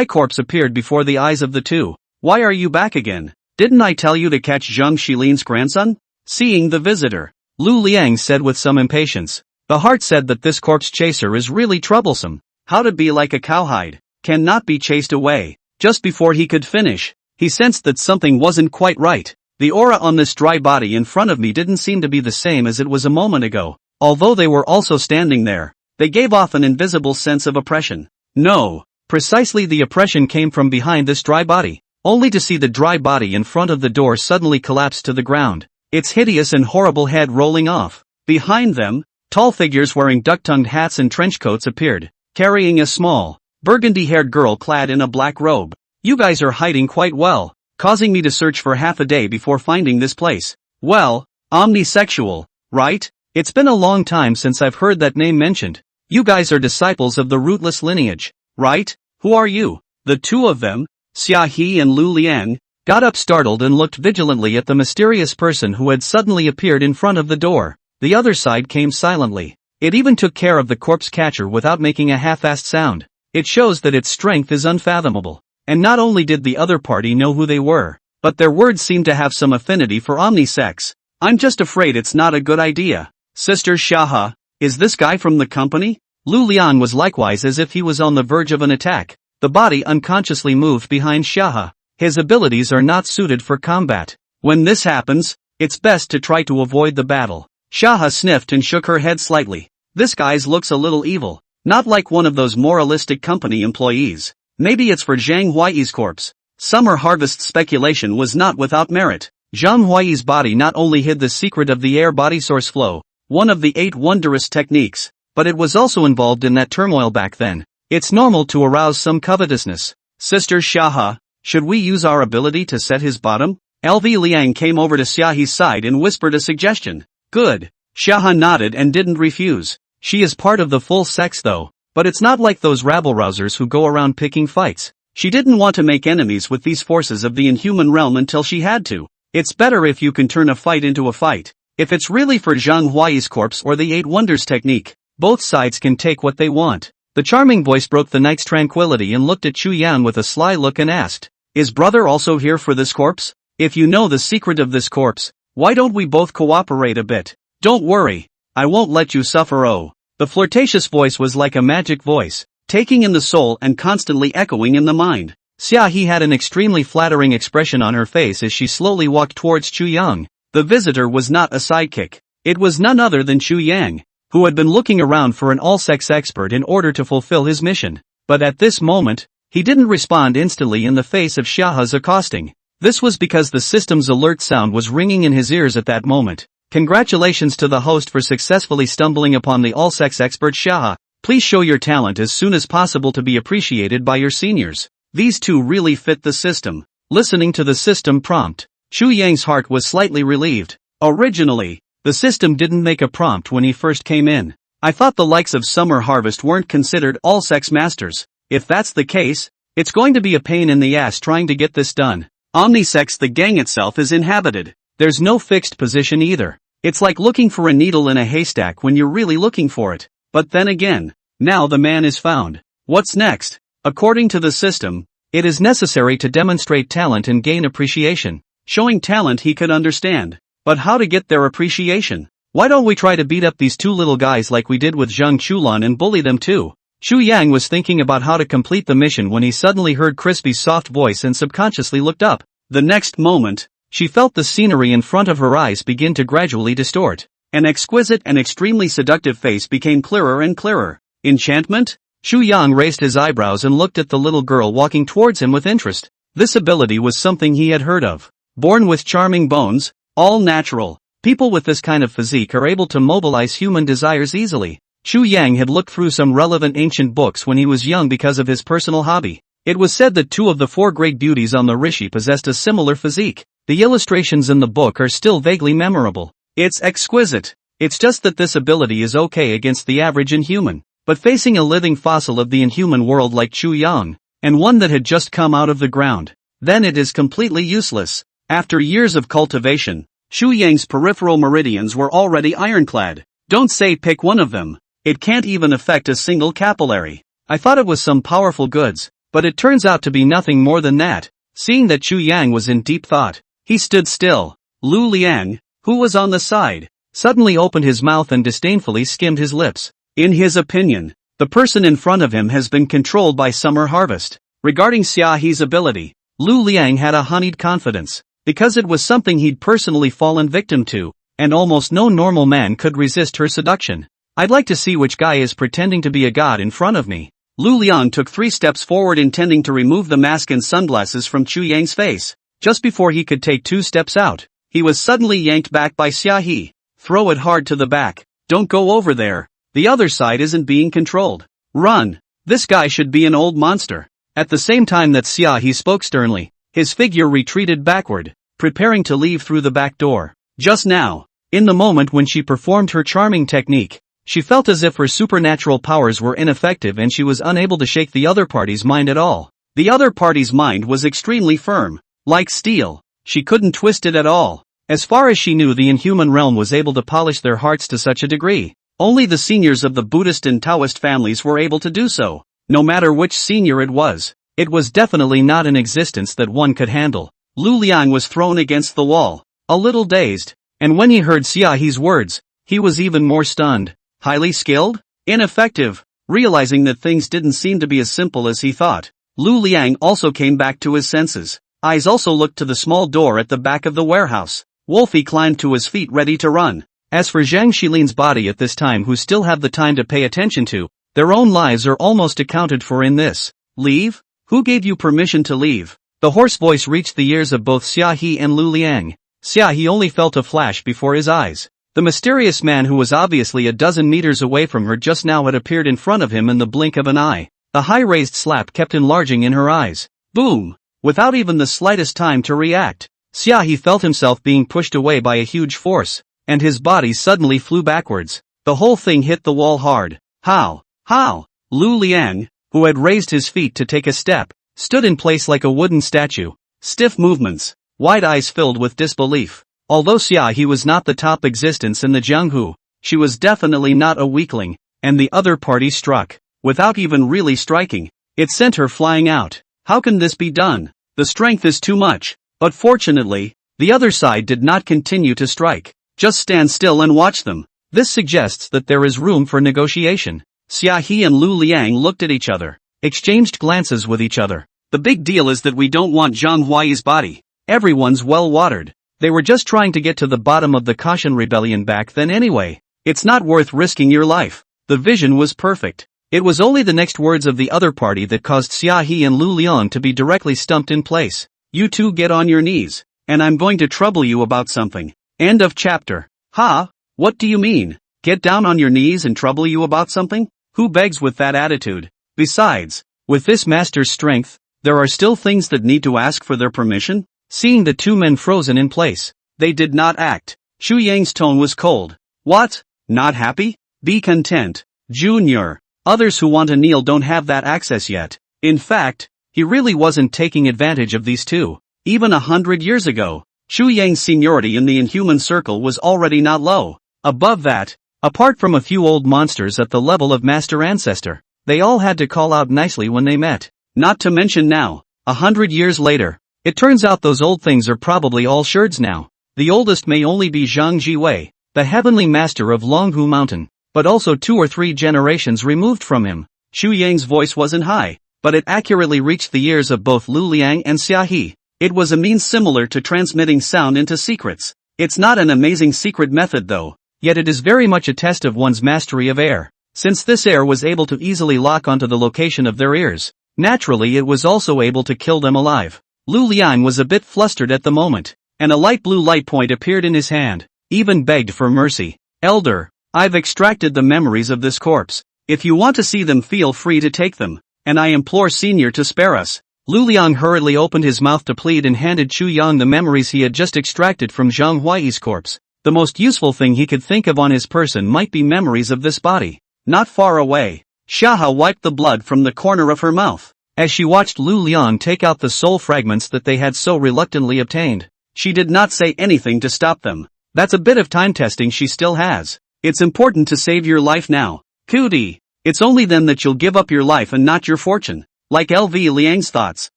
corpse appeared before the eyes of the two. Why are you back again? Didn't I tell you to catch Zhang Xilin's grandson? Seeing the visitor, Lu Liang said with some impatience. The heart said that this corpse chaser is really troublesome. How to be like a cowhide, cannot be chased away. Just before he could finish, he sensed that something wasn't quite right. The aura on this dry body in front of me didn't seem to be the same as it was a moment ago. Although they were also standing there, they gave off an invisible sense of oppression. No, precisely the oppression came from behind this dry body. Only to see the dry body in front of the door suddenly collapse to the ground, its hideous and horrible head rolling off. Behind them, Tall figures wearing duck-tongued hats and trench coats appeared, carrying a small, burgundy-haired girl clad in a black robe. You guys are hiding quite well, causing me to search for half a day before finding this place. Well, omnisexual, right? It's been a long time since I've heard that name mentioned. You guys are disciples of the rootless lineage, right? Who are you? The two of them, Xia He and Lu Liang, got up startled and looked vigilantly at the mysterious person who had suddenly appeared in front of the door. The other side came silently. It even took care of the corpse catcher without making a half-assed sound. It shows that its strength is unfathomable. And not only did the other party know who they were, but their words seemed to have some affinity for omnisex. I'm just afraid it's not a good idea. Sister Shaha, is this guy from the company? Lu Liang was likewise as if he was on the verge of an attack. The body unconsciously moved behind Shaha. His abilities are not suited for combat. When this happens, it's best to try to avoid the battle. Shaha sniffed and shook her head slightly. This guy's looks a little evil. Not like one of those moralistic company employees. Maybe it's for Zhang Huai's corpse. Summer Harvest's speculation was not without merit. Zhang Huai's body not only hid the secret of the air body source flow, one of the 8 wondrous techniques, but it was also involved in that turmoil back then. It's normal to arouse some covetousness. Sister Shaha, should we use our ability to set his bottom? LV Liang came over to Xiahi's side and whispered a suggestion. Good. Shaha nodded and didn't refuse. She is part of the full sex though, but it's not like those rabble-rousers who go around picking fights. She didn't want to make enemies with these forces of the inhuman realm until she had to. It's better if you can turn a fight into a fight. If it's really for Zhang Huai's corpse or the 8 wonders technique, both sides can take what they want. The charming voice broke the night's tranquility and looked at Chu Yan with a sly look and asked, is brother also here for this corpse? If you know the secret of this corpse, why don't we both cooperate a bit? Don't worry, I won't let you suffer. Oh. The flirtatious voice was like a magic voice, taking in the soul and constantly echoing in the mind. Xia He had an extremely flattering expression on her face as she slowly walked towards Chu Yang. The visitor was not a sidekick. It was none other than Chu Yang, who had been looking around for an all-sex expert in order to fulfill his mission. But at this moment, he didn't respond instantly in the face of Xiaha's accosting. This was because the system's alert sound was ringing in his ears at that moment. Congratulations to the host for successfully stumbling upon the all-sex expert Shaha. Please show your talent as soon as possible to be appreciated by your seniors. These two really fit the system. Listening to the system prompt, Chu Yang's heart was slightly relieved. Originally, the system didn't make a prompt when he first came in. I thought the likes of Summer Harvest weren't considered all-sex masters. If that's the case, it's going to be a pain in the ass trying to get this done. Omnisex, the gang itself is inhabited. There's no fixed position either. It's like looking for a needle in a haystack when you're really looking for it. But then again, now the man is found. What's next? According to the system, it is necessary to demonstrate talent and gain appreciation. Showing talent he could understand. But how to get their appreciation? Why don't we try to beat up these two little guys like we did with Zhang Chulan and bully them too? Chu Yang was thinking about how to complete the mission when he suddenly heard Crispy's soft voice and subconsciously looked up. The next moment, she felt the scenery in front of her eyes begin to gradually distort. An exquisite and extremely seductive face became clearer and clearer. Enchantment? Chu Yang raised his eyebrows and looked at the little girl walking towards him with interest. This ability was something he had heard of. Born with charming bones, all natural. People with this kind of physique are able to mobilize human desires easily. Chu Yang had looked through some relevant ancient books when he was young because of his personal hobby. It was said that 2 of the 4 great beauties on the Rishi possessed a similar physique. The illustrations in the book are still vaguely memorable. It's exquisite. It's just that this ability is okay against the average inhuman. But facing a living fossil of the inhuman world like Chu Yang, and one that had just come out of the ground, then it is completely useless. After years of cultivation, Chu Yang's peripheral meridians were already ironclad. Don't say pick one of them. It can't even affect a single capillary. I thought it was some powerful goods, but it turns out to be nothing more than that. Seeing that Chu Yang was in deep thought, he stood still. Lu Liang, who was on the side, suddenly opened his mouth and disdainfully skimmed his lips. In his opinion, the person in front of him has been controlled by Summer Harvest. Regarding Xia He's ability, Lu Liang had a honeyed confidence, because it was something he'd personally fallen victim to, and almost no normal man could resist her seduction. I'd like to see which guy is pretending to be a god in front of me. Lu Liang took 3 steps forward intending to remove the mask and sunglasses from Chu Yang's face. Just before he could take 2 steps out, he was suddenly yanked back by Xia He. Throw it hard to the back. don't go over there. The other side isn't being controlled. Run. This guy should be an old monster. At the same time that Xiaohe spoke sternly, his figure retreated backward, preparing to leave through the back door. Just now, in the moment when she performed her charming technique, she felt as if her supernatural powers were ineffective and she was unable to shake the other party's mind at all. The other party's mind was extremely firm, like steel. She couldn't twist it at all. As far as she knew, the inhuman realm was able to polish their hearts to such a degree. Only the seniors of the Buddhist and Taoist families were able to do so. No matter which senior it was definitely not an existence that one could handle. Lu Liang was thrown against the wall, a little dazed, and when he heard Xiaohe's words, he was even more stunned. Highly skilled? Ineffective? Realizing that things didn't seem to be as simple as he thought, Lu Liang also came back to his senses. Eyes also looked to the small door at the back of the warehouse. Wolfie climbed to his feet ready to run. As for Zhang Xilin's body at this time, who still have the time to pay attention to, their own lives are almost accounted for in this. Leave? Who gave you permission to leave? The hoarse voice reached the ears of both Xiaohe and Lu Liang. Xiaohe only felt a flash before his eyes. The mysterious man who was obviously a dozen meters away from her just now had appeared in front of him in the blink of an eye. The high-raised slap kept enlarging in her eyes. Boom! Without even the slightest time to react, Xiaohe felt himself being pushed away by a huge force, and his body suddenly flew backwards. The whole thing hit the wall hard. How? How? Lu Liang, who had raised his feet to take a step, stood in place like a wooden statue. Stiff movements, wide eyes filled with disbelief. Although Xiaohe was not the top existence in the Jianghu, she was definitely not a weakling, and the other party struck. Without even really striking, it sent her flying out. How can this be done? The strength is too much. But fortunately, the other side did not continue to strike. Just stand still and watch them. This suggests that there is room for negotiation. Xiaohe and Lu Liang looked at each other, exchanged glances with each other. The big deal is that we don't want Zhang Huai's body. Everyone's well watered. They were just trying to get to the bottom of the Caution Rebellion back then anyway. It's not worth risking your life. The vision was perfect. It was only the next words of the other party that caused Xiaohe and Lu Liang to be directly stumped in place. You two get on your knees, and I'm going to trouble you about something. End of chapter. Ha? What do you mean? Get down on your knees and trouble you about something? Who begs with that attitude? Besides, with this master's strength, there are still things that need to ask for their permission? Seeing the two men frozen in place, they did not act. Chu Yang's tone was cold. What? Not happy? Be content, Junior. Others who want to kneel don't have that access yet. In fact, he really wasn't taking advantage of these two. Even 100 years ago, Chu Yang's seniority in the Inhuman Circle was already not low. Above that, apart from a few old monsters at the level of Master Ancestor, they all had to call out nicely when they met. Not to mention now, 100 years later, it turns out those old things are probably all sherds now. The oldest may only be Zhang Jiwei, the heavenly master of Longhu Mountain, but also 2 or 3 generations removed from him. Chu Yang's voice wasn't high, but it accurately reached the ears of both Lu Liang and Xiaohe. It was a means similar to transmitting sound into secrets. It's not an amazing secret method though, yet it is very much a test of one's mastery of air. Since this air was able to easily lock onto the location of their ears, naturally it was also able to kill them alive. Lu Liang was a bit flustered at the moment, and a light blue light point appeared in his hand, even begged for mercy. Elder, I've extracted the memories of this corpse. If you want to see them, feel free to take them, and I implore Senior to spare us. Lu Liang hurriedly opened his mouth to plead and handed Chu Yang the memories he had just extracted from Zhang Huai's corpse. The most useful thing he could think of on his person might be memories of this body. Not far away, Xiaohe wiped the blood from the corner of her mouth, as she watched Lu Liang take out the soul fragments that they had so reluctantly obtained. She did not say anything to stop them. That's a bit of time testing she still has. It's important to save your life now. Cootie. It's only then that you'll give up your life and not your fortune. Like L.V. Liang's thoughts,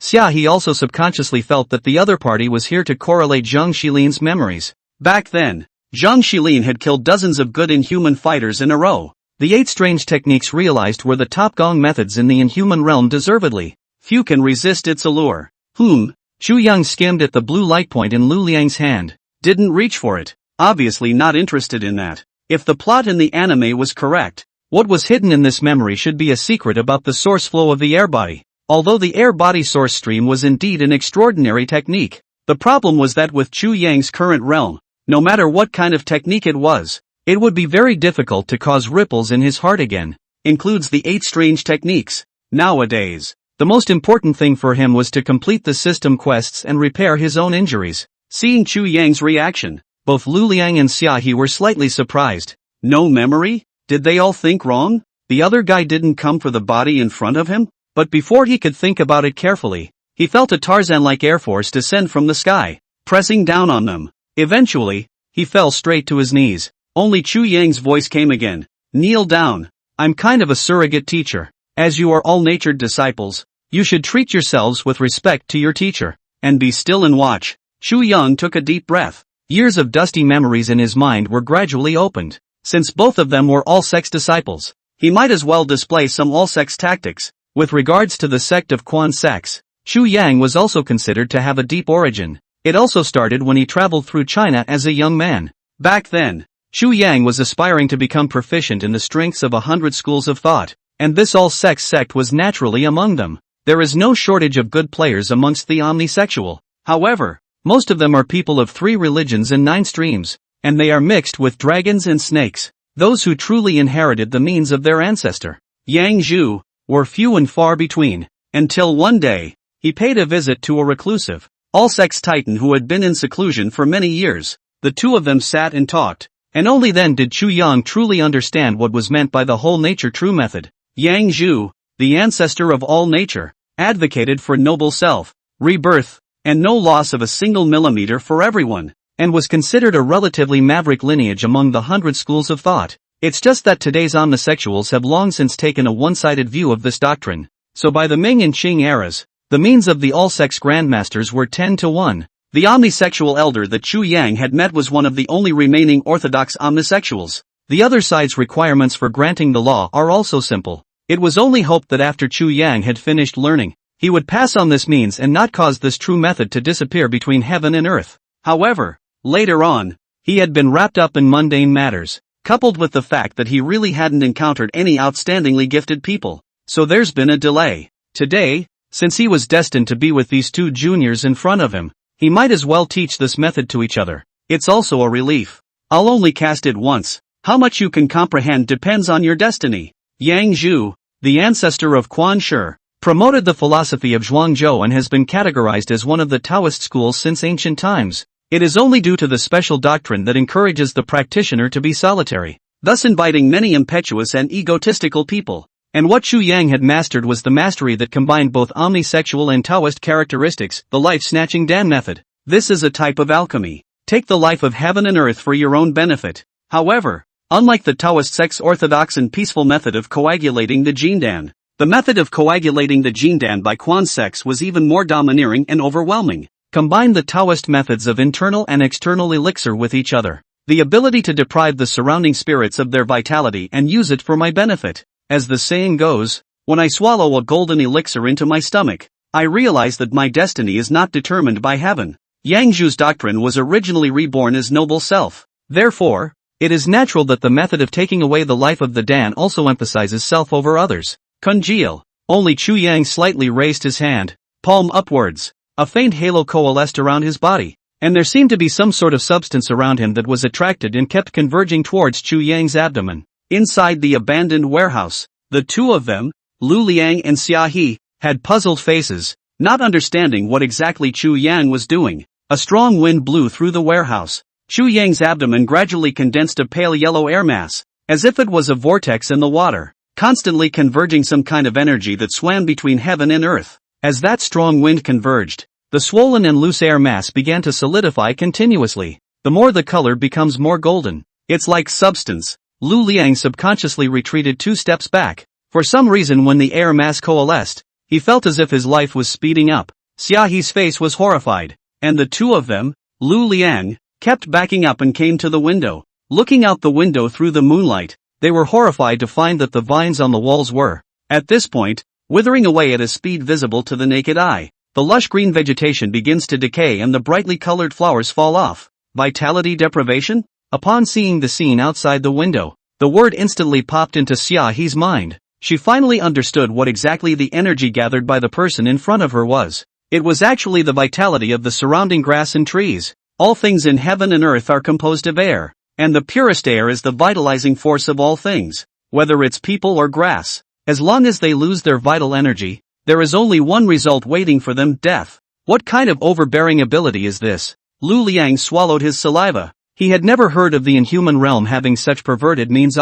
Xiaohe also subconsciously felt that the other party was here to correlate Zhang Xilin's memories. Back then, Zhang Xilin had killed dozens of good Inhuman fighters in a row. The 8 strange techniques realized were the top gong methods in the Inhuman realm. Deservedly, few can resist its allure. Chu Yang skimmed at the blue light point in Lu Liang's hand. Didn't reach for it. Obviously not interested in that. If the plot in the anime was correct, what was hidden in this memory should be a secret about the source flow of the air body. Although the air body source stream was indeed an extraordinary technique, the problem was that with Chu Yang's current realm, no matter what kind of technique it was, It would be very difficult to cause ripples in his heart again. Includes the 8 strange techniques. Nowadays, the most important thing for him was to complete the system quests and repair his own injuries. Seeing Chu Yang's reaction, both Lu Liang and Xia He were slightly surprised. No memory? Did they all think wrong? The other guy didn't come for the body in front of him? But before he could think about it carefully, he felt a Tarzan-like air force descend from the sky, pressing down on them. Eventually, he fell straight to his knees. Only Chu Yang's voice came again. Kneel down. I'm kind of a surrogate teacher. As you are all natured disciples, you should treat yourselves with respect to your teacher, and be still and watch. Chu Yang took a deep breath. Years of dusty memories in his mind were gradually opened. Since both of them were all-sex disciples, he might as well display some all-sex tactics. With regards to the sect of Quan sex, Chu Yang was also considered to have a deep origin. It also started when he traveled through China as a young man. Back then, Chu Yang was aspiring to become proficient in the strengths of 100 schools of thought, and this all-sex sect was naturally among them. There is no shortage of good players amongst the omnisexual. However, most of them are people of 3 religions and 9 streams, and they are mixed with dragons and snakes, those who truly inherited the means of their ancestor, Yang Zhu, were few and far between, until one day, he paid a visit to a reclusive, all-sex titan who had been in seclusion for many years. The two of them sat and talked, and only then did Chu Yang truly understand what was meant by the whole nature true method. Yang Zhu, the ancestor of all nature, advocated for noble self, rebirth, and no loss of a single millimeter for everyone, and was considered a relatively maverick lineage among the 100 schools of thought. It's just that today's omnisexuals have long since taken a one-sided view of this doctrine. So by the Ming and Qing eras, the means of the all-sex grandmasters were 10 to 1. The omnisexual elder that Chu Yang had met was one of the only remaining orthodox omnisexuals. The other side's requirements for granting the law are also simple. It was only hoped that after Chu Yang had finished learning, he would pass on this means and not cause this true method to disappear between heaven and earth. However, later on, he had been wrapped up in mundane matters, coupled with the fact that he really hadn't encountered any outstandingly gifted people. So there's been a delay. Today, since he was destined to be with these 2 juniors in front of him, he might as well teach this method to each other. It's also a relief. I'll only cast it once. How much you can comprehend depends on your destiny. Yang Zhu, the ancestor of Quan Shi, promoted the philosophy of Zhuangzhou and has been categorized as one of the Taoist schools since ancient times. It is only due to the special doctrine that encourages the practitioner to be solitary, thus inviting many impetuous and egotistical people. And what Chu Yang had mastered was the mastery that combined both omnisexual and Taoist characteristics, the life-snatching Dan method. This is a type of alchemy. Take the life of heaven and earth for your own benefit. However, unlike the Taoist sect's orthodox and peaceful method of coagulating the Jindan, the method of coagulating the Jindan by Quan sex was even more domineering and overwhelming. Combine the Taoist methods of internal and external elixir with each other. The ability to deprive the surrounding spirits of their vitality and use it for my benefit. As the saying goes, when I swallow a golden elixir into my stomach, I realize that my destiny is not determined by heaven. Yang Zhu's doctrine was originally reborn as noble self. Therefore, it is natural that the method of taking away the life of the Dan also emphasizes self over others. Congeal. Only Chu Yang slightly raised his hand, palm upwards. A faint halo coalesced around his body, and there seemed to be some sort of substance around him that was attracted and kept converging towards Chu Yang's abdomen. Inside the abandoned warehouse, the two of them, Lu Liang and Xia He, had puzzled faces, not understanding what exactly Chu Yang was doing. A strong wind blew through the warehouse. Chu Yang's abdomen gradually condensed a pale yellow air mass, as if it was a vortex in the water, constantly converging some kind of energy that swam between heaven and earth. As that strong wind converged, the swollen and loose air mass began to solidify continuously. The more the color becomes more golden. It's like substance. Lu Liang subconsciously retreated 2 steps back. For some reason when the air mass coalesced, he felt as if his life was speeding up. Xia He's face was horrified, and the two of them, Lu Liang, kept backing up and came to the window. Looking out the window through the moonlight, they were horrified to find that the vines on the walls were, at this point, withering away at a speed visible to the naked eye. The lush green vegetation begins to decay and the brightly colored flowers fall off. Vitality deprivation? Upon seeing the scene outside the window, the word instantly popped into Xia He's mind. She finally understood what exactly the energy gathered by the person in front of her was. It was actually the vitality of the surrounding grass and trees. All things in heaven and earth are composed of air. And the purest air is the vitalizing force of all things, whether it's people or grass. As long as they lose their vital energy, there is only one result waiting for them: death. What kind of overbearing ability is this? Lu Liang swallowed his saliva. He had never heard of the inhuman realm having such perverted means.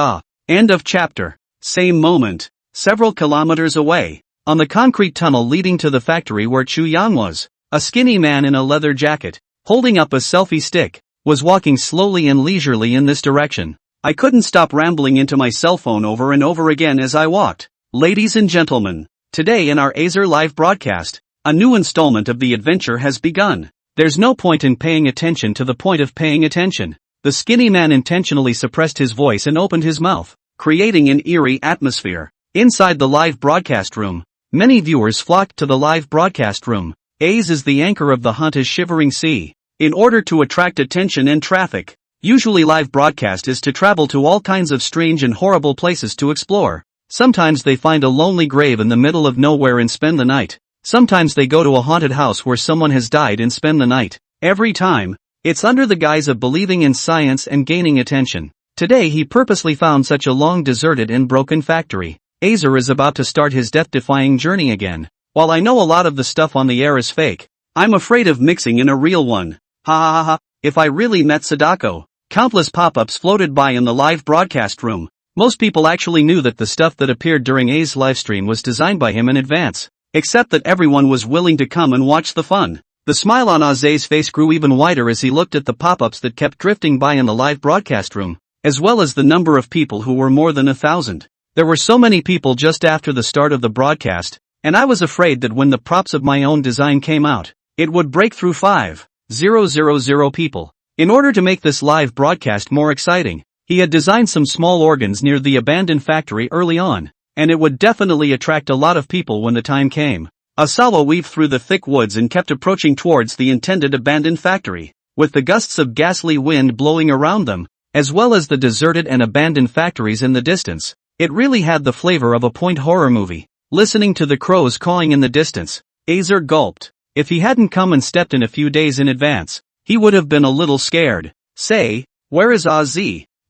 End of chapter. Same moment. Several kilometers away, on the concrete tunnel leading to the factory where Chu Yang was, a skinny man in a leather jacket, holding up a selfie stick, was walking slowly and leisurely in this direction. I couldn't stop rambling into my cell phone over and over again as I walked. Ladies and gentlemen, today in our Azer live broadcast, a new installment of the adventure has begun. There's no point in paying attention to the point of paying attention. The skinny man intentionally suppressed his voice and opened his mouth, creating an eerie atmosphere. Inside the live broadcast room, many viewers flocked to the live broadcast room. Aze is the anchor of the haunted shivering sea. In order to attract attention and traffic, usually live broadcast is to travel to all kinds of strange and horrible places to explore. Sometimes they find a lonely grave in the middle of nowhere and spend the night. Sometimes they go to a haunted house where someone has died and spend the night. Every time, it's under the guise of believing in science and gaining attention. Today he purposely found such a long deserted and broken factory. Azer is about to start his death-defying journey again. While I know a lot of the stuff on the air is fake, I'm afraid of mixing in a real one. Ha ha ha ha. If I really met Sadako. Countless pop-ups floated by in the live broadcast room. Most people actually knew that the stuff that appeared during A's livestream was designed by him in advance. Except that everyone was willing to come and watch the fun. The smile on Aze's face grew even wider as he looked at the pop-ups that kept drifting by in the live broadcast room, as well as the number of people who were more than 1,000. There were so many people just after the start of the broadcast, and I was afraid that when the props of my own design came out, it would break through 5,000 people. In order to make this live broadcast more exciting, he had designed some small organs near the abandoned factory early on, and it would definitely attract a lot of people when the time came. Asawa weaved through the thick woods and kept approaching towards the intended abandoned factory, with the gusts of ghastly wind blowing around them, as well as the deserted and abandoned factories in the distance. It really had the flavor of a point horror movie. Listening to the crows cawing in the distance, Azer gulped. If he hadn't come and stepped in a few days in advance, he would have been a little scared. Say, where is Az?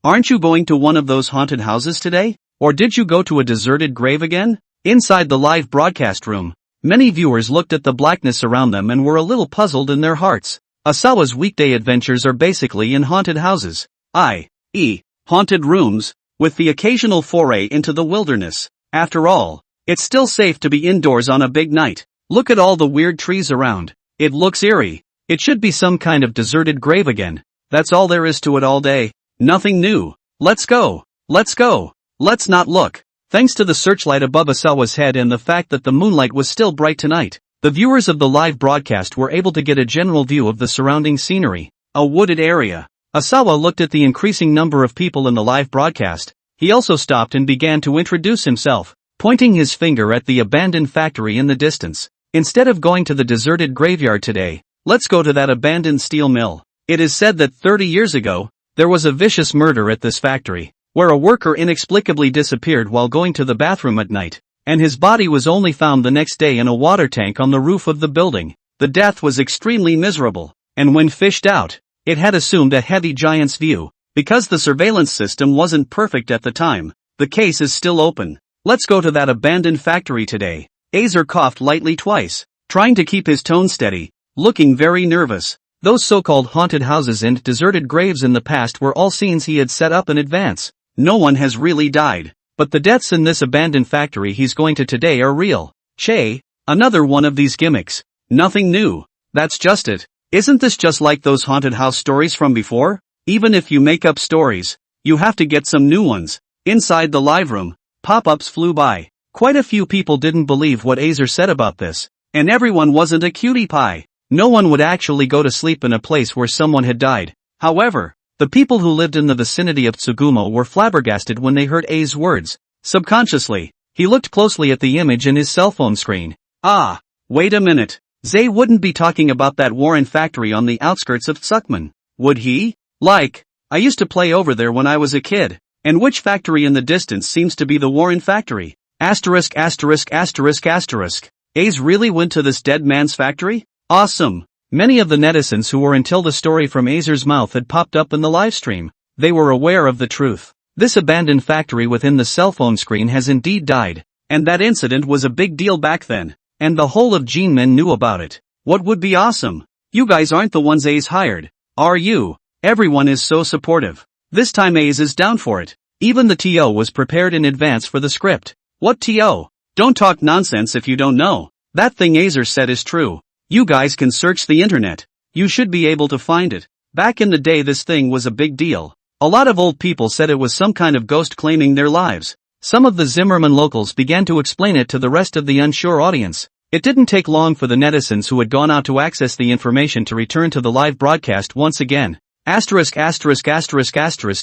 Aren't you going to one of those haunted houses today? Or did you go to a deserted grave again? Inside the live broadcast room, many viewers looked at the blackness around them and were a little puzzled in their hearts. Asawa's weekday adventures are basically in haunted houses, i.e., haunted rooms, with the occasional foray into the wilderness. After all, it's still safe to be indoors on a big night. Look at all the weird trees around. It looks eerie. It should be some kind of deserted grave again. That's all there is to it all day. Nothing new. Let's go. Let's go. Let's not look. Thanks to the searchlight above Asawa's head and the fact that the moonlight was still bright tonight, the viewers of the live broadcast were able to get a general view of the surrounding scenery. A wooded area. Asawa looked at the increasing number of people in the live broadcast. He also stopped and began to introduce himself, pointing his finger at the abandoned factory in the distance. Instead of going to the deserted graveyard today, let's go to that abandoned steel mill. It is said that 30 years ago, there was a vicious murder at this factory, where a worker inexplicably disappeared while going to the bathroom at night, and his body was only found the next day in a water tank on the roof of the building. The death was extremely miserable, and when fished out, it had assumed a heavy giant's view. Because the surveillance system wasn't perfect at the time, the case is still open. Let's go to that abandoned factory today. Azer coughed lightly twice, trying to keep his tone steady, looking very nervous. Those so-called haunted houses and deserted graves in the past were all scenes he had set up in advance. No one has really died, but the deaths in this abandoned factory he's going to today are real. Che, another one of these gimmicks. Nothing new. That's just it. Isn't this just like those haunted house stories from before? Even if you make up stories, you have to get some new ones. Inside the live room, pop-ups flew by. Quite a few people didn't believe what Azer said about this, and everyone wasn't a cutie pie. No one would actually go to sleep in a place where someone had died. However, the people who lived in the vicinity of Tsugumo were flabbergasted when they heard A's words. Subconsciously, he looked closely at the image in his cell phone screen. Ah, wait a minute. Zay wouldn't be talking about that Warren factory on the outskirts of Tsukman, would he? Like, I used to play over there when I was a kid. And which factory in the distance seems to be the Warren factory? Asterisk asterisk asterisk asterisk. A's really went to this dead man's factory? Awesome. Many of the netizens who were until the story from Azer's mouth had popped up in the livestream, they were aware of the truth. This abandoned factory within the cell phone screen has indeed died. And that incident was a big deal back then. And the whole of Genemen knew about it. What would be awesome? You guys aren't the ones Ace hired, are you? Everyone is so supportive. This time Ace is down for it. Even the TO was prepared in advance for the script. What TO? Don't talk nonsense if you don't know. That thing Azer said is true. You guys can search the internet. You should be able to find it. Back in the day this thing was a big deal. A lot of old people said it was some kind of ghost claiming their lives. Some of the Zimmerman locals began to explain it to the rest of the unsure audience. It didn't take long for the netizens who had gone out to access the information to return to the live broadcast once again.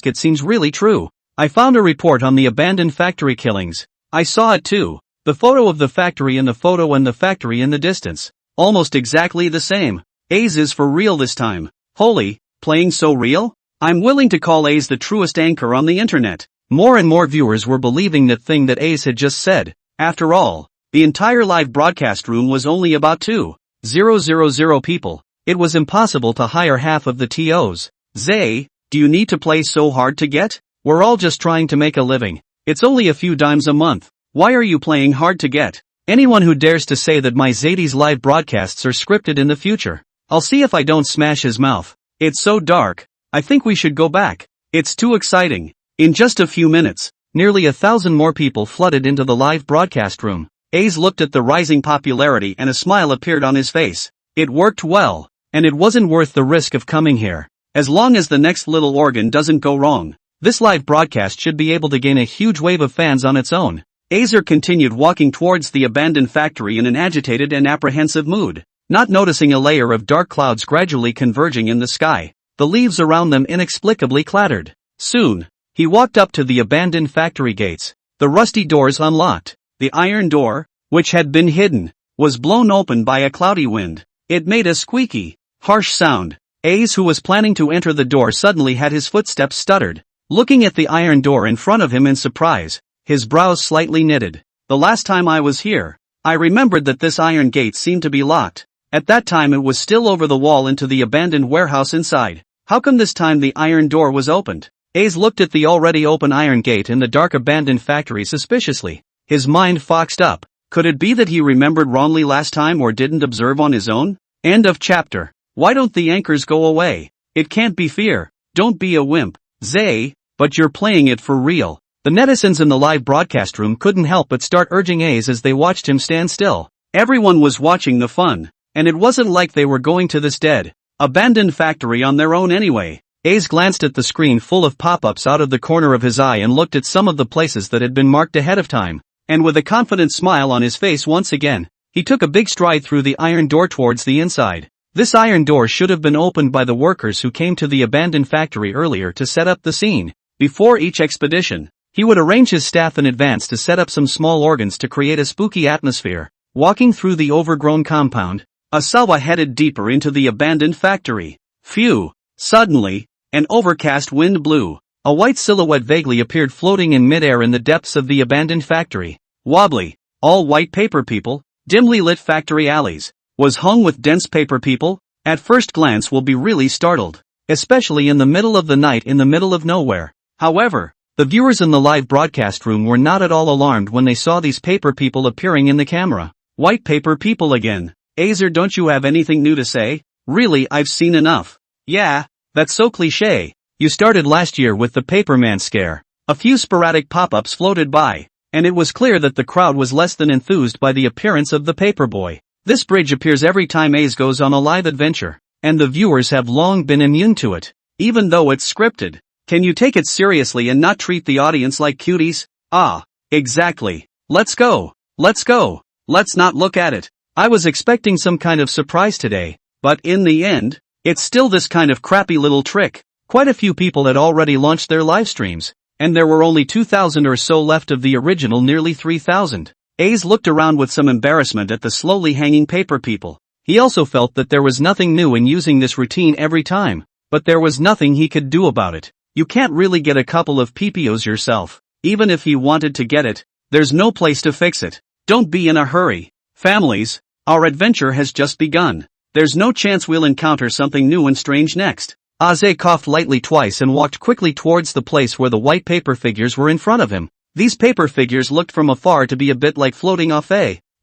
It seems really true. I found a report on the abandoned factory killings. I saw it too. The photo of the factory in the photo and the factory in the distance. Almost exactly the same. Ace is for real this time. Holy, playing so real? I'm willing to call Ace the truest anchor on the internet. More and more viewers were believing that thing that Ace had just said. After all, the entire live broadcast room was only about 2,000 people. It was impossible to hire half of the TOs. Zay, do you need to play so hard to get? We're all just trying to make a living. It's only a few dimes a month. Why are you playing hard to get? Anyone who dares to say that my Zadie's live broadcasts are scripted in the future, I'll see if I don't smash his mouth. It's so dark. I think we should go back. It's too exciting. In just a few minutes, nearly 1,000 more people flooded into the live broadcast room. Ace looked at the rising popularity and a smile appeared on his face. It worked well, and it wasn't worth the risk of coming here. As long as the next little organ doesn't go wrong, this live broadcast should be able to gain a huge wave of fans on its own. Azer continued walking towards the abandoned factory in an agitated and apprehensive mood, not noticing a layer of dark clouds gradually converging in the sky. The leaves around them inexplicably clattered. Soon, he walked up to the abandoned factory gates. The rusty doors unlocked. The iron door, which had been hidden, was blown open by a cloudy wind. It made a squeaky, harsh sound. Ace, who was planning to enter the door, suddenly had his footsteps stuttered. Looking at the iron door in front of him in surprise, his brows slightly knitted. The last time I was here, I remembered that this iron gate seemed to be locked. At that time it was still over the wall into the abandoned warehouse inside. How come this time the iron door was opened? Ace looked at the already open iron gate in the dark abandoned factory suspiciously. His mind foxed up. Could it be that he remembered wrongly last time or didn't observe on his own? End of chapter. Why don't the anchors go away? It can't be fear. Don't be a wimp, Zay, but you're playing it for real. The netizens in the live broadcast room couldn't help but start urging Ace as they watched him stand still. Everyone was watching the fun, and it wasn't like they were going to this dead, abandoned factory on their own anyway. Ace glanced at the screen full of pop-ups out of the corner of his eye and looked at some of the places that had been marked ahead of time. And with a confident smile on his face once again, he took a big stride through the iron door towards the inside. This iron door should have been opened by the workers who came to the abandoned factory earlier to set up the scene. Before each expedition, he would arrange his staff in advance to set up some small organs to create a spooky atmosphere. Walking through the overgrown compound, Asawa headed deeper into the abandoned factory. Phew! Suddenly, an overcast wind blew. A white silhouette vaguely appeared floating in midair in the depths of the abandoned factory. Wobbly, all white paper people, dimly lit factory alleys, was hung with dense paper people. At first glance will be really startled, especially in the middle of the night in the middle of nowhere. However, the viewers in the live broadcast room were not at all alarmed when they saw these paper people appearing in the camera. White paper people again. Azer, don't you have anything new to say? Really, I've seen enough. Yeah, that's so cliché. You started last year with the Paperman scare. A few sporadic pop-ups floated by, and it was clear that the crowd was less than enthused by the appearance of the Paperboy. This bridge appears every time Ace goes on a live adventure, and the viewers have long been immune to it, even though it's scripted. Can you take it seriously and not treat the audience like cuties? Ah, exactly. Let's go. Let's go. Let's not look at it. I was expecting some kind of surprise today, but in the end, it's still this kind of crappy little trick. Quite a few people had already launched their live streams, and there were only 2,000 or so left of the original nearly 3,000. Ace looked around with some embarrassment at the slowly hanging paper people. He also felt that there was nothing new in using this routine every time, but there was nothing he could do about it. You can't really get a couple of PPOs yourself. Even if he wanted to get it, there's no place to fix it. Don't be in a hurry. Families, our adventure has just begun. There's no chance we'll encounter something new and strange next. Aze coughed lightly twice and walked quickly towards the place where the white paper figures were in front of him. These paper figures looked from afar to be a bit like floating off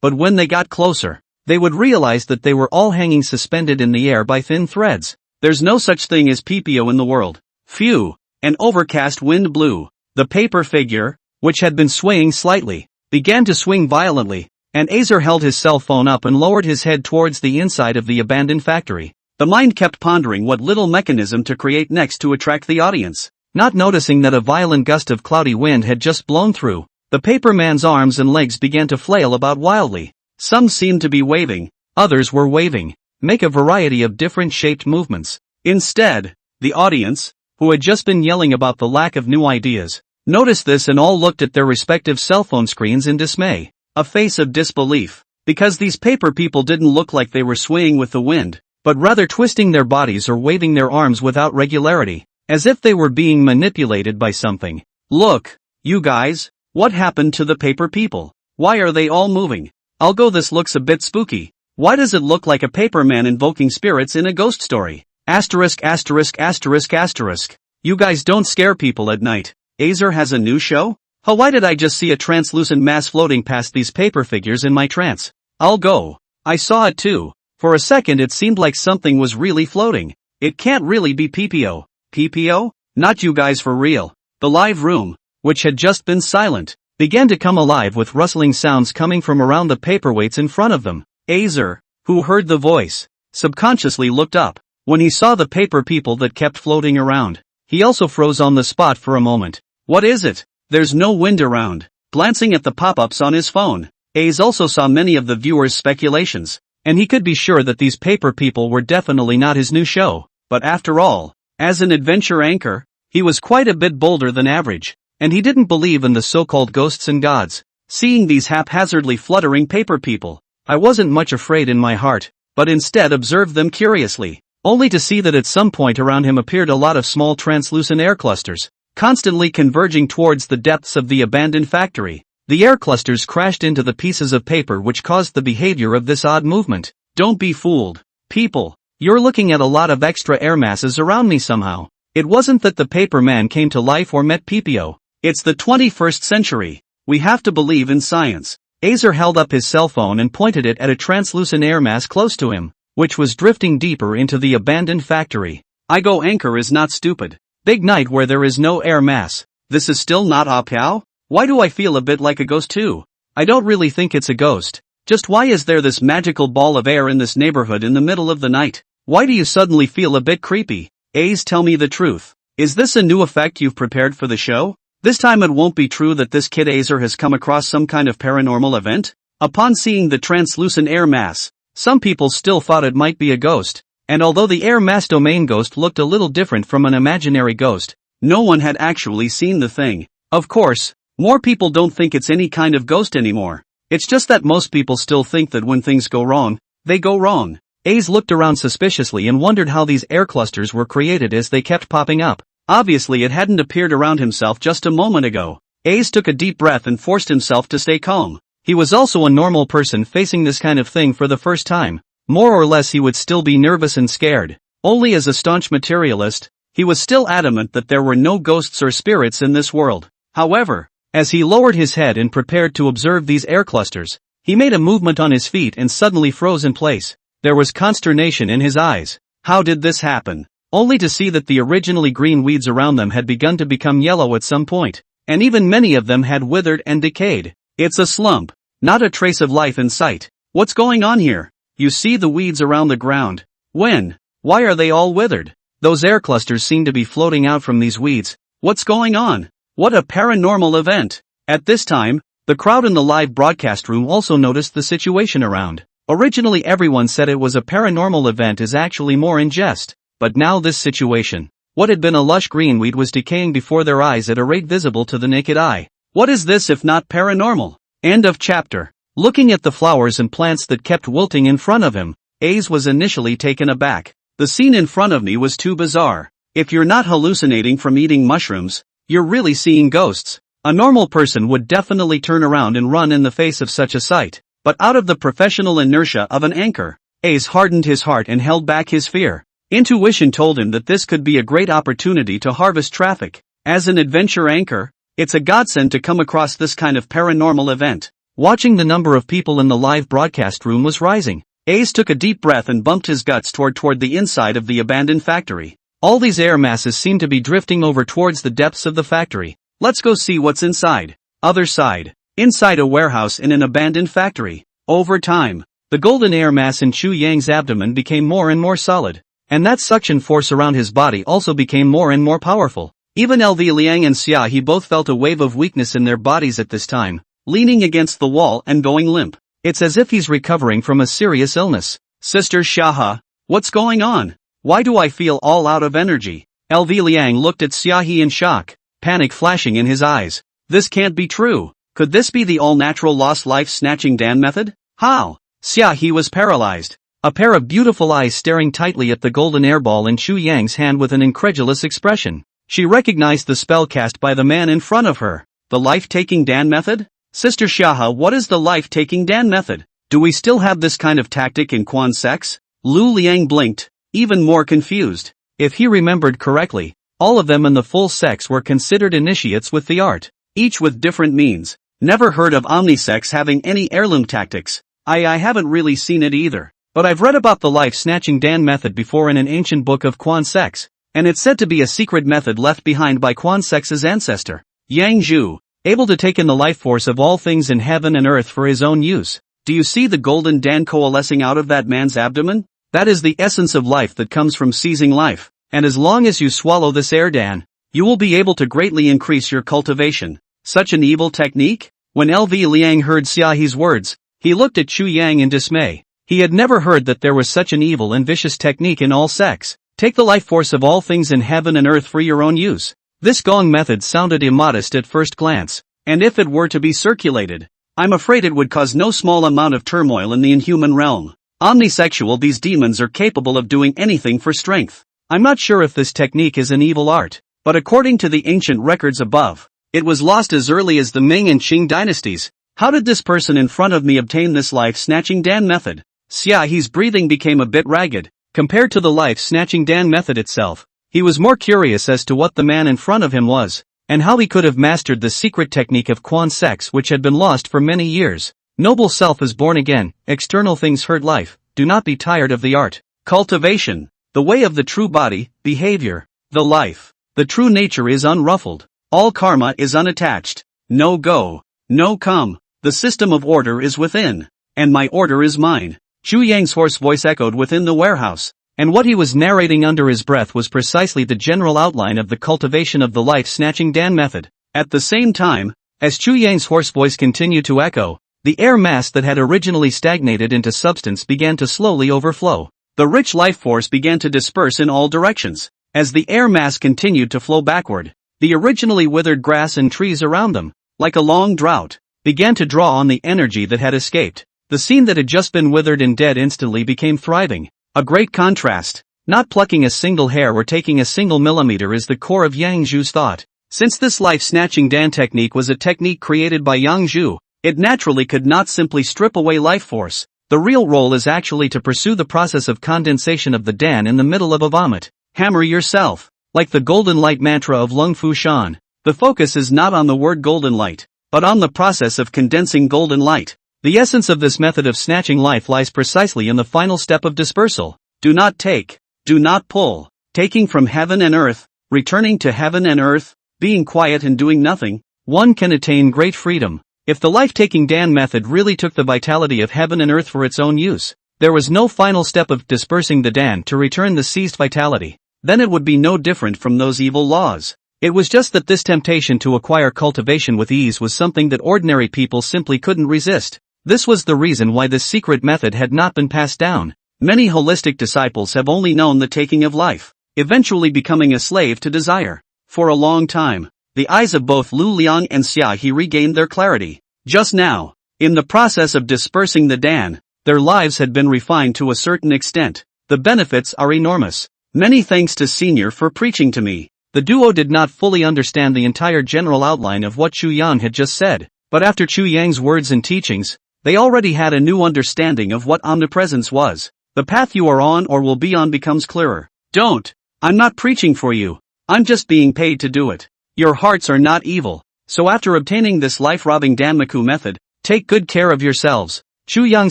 but when they got closer, they would realize that they were all hanging suspended in the air by thin threads. There's no such thing as PPO in the world. Phew. An overcast wind blew. The paper figure, which had been swaying slightly, began to swing violently, and Azer held his cell phone up and lowered his head towards the inside of the abandoned factory. The mind kept pondering what little mechanism to create next to attract the audience. Not noticing that a violent gust of cloudy wind had just blown through, the paper man's arms and legs began to flail about wildly. Some seemed to be waving, others were waving, make a variety of different shaped movements. Instead, the audience, who had just been yelling about the lack of new ideas, noticed this and all looked at their respective cell phone screens in dismay, a face of disbelief, because these paper people didn't look like they were swaying with the wind, but rather twisting their bodies or waving their arms without regularity, as if they were being manipulated by something. Look, you guys, what happened to the paper people? Why are they all moving? This looks a bit spooky. Why does it look like a paper man invoking spirits in a ghost story? Asterisk asterisk asterisk asterisk. You guys don't scare people at night. Azer has a new show? Why did I just see a translucent mass floating past these paper figures in my trance? I saw it too. For a second it seemed like something was really floating. It can't really be PPO. PPO? Not you guys for real. The live room, which had just been silent, began to come alive with rustling sounds coming from around the paperweights in front of them. Azer, who heard the voice, subconsciously looked up. When he saw the paper people that kept floating around, he also froze on the spot for a moment. What is it? There's no wind around. Glancing at the pop-ups on his phone, Aze also saw many of the viewers' speculations, and he could be sure that these paper people were definitely not his new show. But after all, as an adventure anchor, he was quite a bit bolder than average, and he didn't believe in the so-called ghosts and gods. Seeing these haphazardly fluttering paper people, I wasn't much afraid in my heart, but instead observed them curiously, only to see that at some point around him appeared a lot of small translucent air clusters, constantly converging towards the depths of the abandoned factory. The air clusters crashed into the pieces of paper which caused the behavior of this odd movement. Don't be fooled, people. You're looking at a lot of extra air masses around me somehow. It wasn't that the paper man came to life or met PPO. It's the 21st century. We have to believe in science. Azer held up his cell phone and pointed it at a translucent air mass close to him, which was drifting deeper into the abandoned factory. Anchor is not stupid. Big night where there is no air mass. This is still not Apao? Why do I feel a bit like a ghost too? I don't really think it's a ghost. Just why is there this magical ball of air in this neighborhood in the middle of the night? Why do you suddenly feel a bit creepy? Aze, tell me the truth. Is this a new effect you've prepared for the show? This time it won't be true that this kid Azer has come across some kind of paranormal event? Upon seeing the translucent air mass, some people still thought it might be a ghost, and although the air mass domain ghost looked a little different from an imaginary ghost, no one had actually seen the thing. Of course, more people don't think it's any kind of ghost anymore. It's just that most people still think that when things go wrong, they go wrong. Aze looked around suspiciously and wondered how these air clusters were created as they kept popping up. Obviously it hadn't appeared around himself just a moment ago. Aze took a deep breath and forced himself to stay calm. He was also a normal person facing this kind of thing for the first time. More or less he would still be nervous and scared. Only as a staunch materialist, he was still adamant that there were no ghosts or spirits in this world. However, as he lowered his head and prepared to observe these air clusters, he made a movement on his feet and suddenly froze in place. There was consternation in his eyes. How did this happen? Only to see that the originally green weeds around them had begun to become yellow at some point, and even many of them had withered and decayed. It's a slump, not a trace of life in sight. What's going on here? You see the weeds around the ground. Why are they all withered? Those air clusters seem to be floating out from these weeds. What's going on? What a paranormal event! At this time, the crowd in the live broadcast room also noticed the situation around. Originally everyone said it was a paranormal event is actually more in jest, but now this situation. What had been a lush greenweed was decaying before their eyes at a rate visible to the naked eye. What is this if not paranormal? End of chapter. Looking at the flowers and plants that kept wilting in front of him, Aze was initially taken aback. The scene in front of me was too bizarre. If you're not hallucinating from eating mushrooms, you're really seeing ghosts. A normal person would definitely turn around and run in the face of such a sight. But out of the professional inertia of an anchor, Aze hardened his heart and held back his fear. Intuition told him that this could be a great opportunity to harvest traffic. As an adventure anchor, it's a godsend to come across this kind of paranormal event. Watching the number of people in the live broadcast room was rising. Ace took a deep breath and bumped his guts toward the inside of the abandoned factory. All these air masses seemed to be drifting over towards the depths of the factory. Let's go see what's inside. Other side. Inside a warehouse in an abandoned factory. Over time, the golden air mass in Chu Yang's abdomen became more and more solid. And that suction force around his body also became more and more powerful. Even LV Liang and Xia He both felt a wave of weakness in their bodies at this time, leaning against the wall and going limp. It's as if he's recovering from a serious illness. Sister Xia, what's going on? Why do I feel all out of energy? LV Liang looked at Xia He in shock, panic flashing in his eyes. This can't be true. Could this be the all-natural lost life-snatching Dan method? How? Xia He was paralyzed. A pair of beautiful eyes staring tightly at the golden airball in Chu Yang's hand with an incredulous expression. She recognized the spell cast by the man in front of her. The life-taking Dan method? Sister Xia, what is the life-taking Dan method? Do we still have this kind of tactic in Quan sects? Lu Liang blinked, even more confused. If he remembered correctly, all of them in the full sects were considered initiates with the art, each with different means. Never heard of omnisects having any heirloom tactics. I haven't really seen it either. But I've read about the life-snatching Dan method before in an ancient book of Quan sects, and it's said to be a secret method left behind by Quan sects' ancestor, Yang Zhu, able to take in the life force of all things in heaven and earth for his own use. Do you see the golden Dan coalescing out of that man's abdomen? That is the essence of life that comes from seizing life, and as long as you swallow this air Dan, you will be able to greatly increase your cultivation. Such an evil technique? When LV Liang heard Xia He's words, he looked at Chu Yang in dismay. He had never heard that there was such an evil and vicious technique in all sects. Take the life force of all things in heaven and earth for your own use. This gong method sounded immodest at first glance, and if it were to be circulated, I'm afraid it would cause no small amount of turmoil in the inhuman realm. Omnisexual, these demons are capable of doing anything for strength. I'm not sure if this technique is an evil art, but according to the ancient records above, it was lost as early as the Ming and Qing dynasties. How did this person in front of me obtain this life-snatching Dan method? Xia He's breathing became a bit ragged. Compared to the life-snatching Dan method itself, he was more curious as to what the man in front of him was, and how he could have mastered the secret technique of Quan sects which had been lost for many years. Noble self is born again, external things hurt life, do not be tired of the art. Cultivation, the way of the true body, behavior, the life, the true nature is unruffled. All karma is unattached. No go, no come, the system of order is within, and my order is mine. Chu Yang's hoarse voice echoed within the warehouse, and what he was narrating under his breath was precisely the general outline of the cultivation of the life-snatching Dan method. At the same time, as Chu Yang's hoarse voice continued to echo, the air mass that had originally stagnated into substance began to slowly overflow. The rich life force began to disperse in all directions. As the air mass continued to flow backward, the originally withered grass and trees around them, like a long drought, began to draw on the energy that had escaped. The scene that had just been withered and dead instantly became thriving. A great contrast. Not plucking a single hair or taking a single millimeter is the core of Yang Zhu's thought. Since this life-snatching Dan technique was a technique created by Yang Zhu, it naturally could not simply strip away life force. The real role is actually to pursue the process of condensation of the Dan in the middle of a vomit. Hammer yourself. Like the golden light mantra of Lung Fu Shan, the focus is not on the word golden light, but on the process of condensing golden light. The essence of this method of snatching life lies precisely in the final step of dispersal. Do not take, do not pull, taking from heaven and earth, returning to heaven and earth, being quiet and doing nothing, one can attain great freedom. If the life-taking Dan method really took the vitality of heaven and earth for its own use, there was no final step of dispersing the Dan to return the seized vitality, then it would be no different from those evil laws. It was just that this temptation to acquire cultivation with ease was something that ordinary people simply couldn't resist. This was the reason why this secret method had not been passed down. Many holistic disciples have only known the taking of life, eventually becoming a slave to desire. For a long time, the eyes of both Lu Liang and Xia He regained their clarity. Just now, in the process of dispersing the Dan, their lives had been refined to a certain extent. The benefits are enormous. Many thanks to Senior for preaching to me. The duo did not fully understand the entire general outline of what Chu Yang had just said, but after Chu Yang's words and teachings, they already had a new understanding of what omnipresence was. The path you are on or will be on becomes clearer. Don't. I'm not preaching for you. I'm just being paid to do it. Your hearts are not evil. So after obtaining this life-robbing Danmaku method, take good care of yourselves. Chu Yang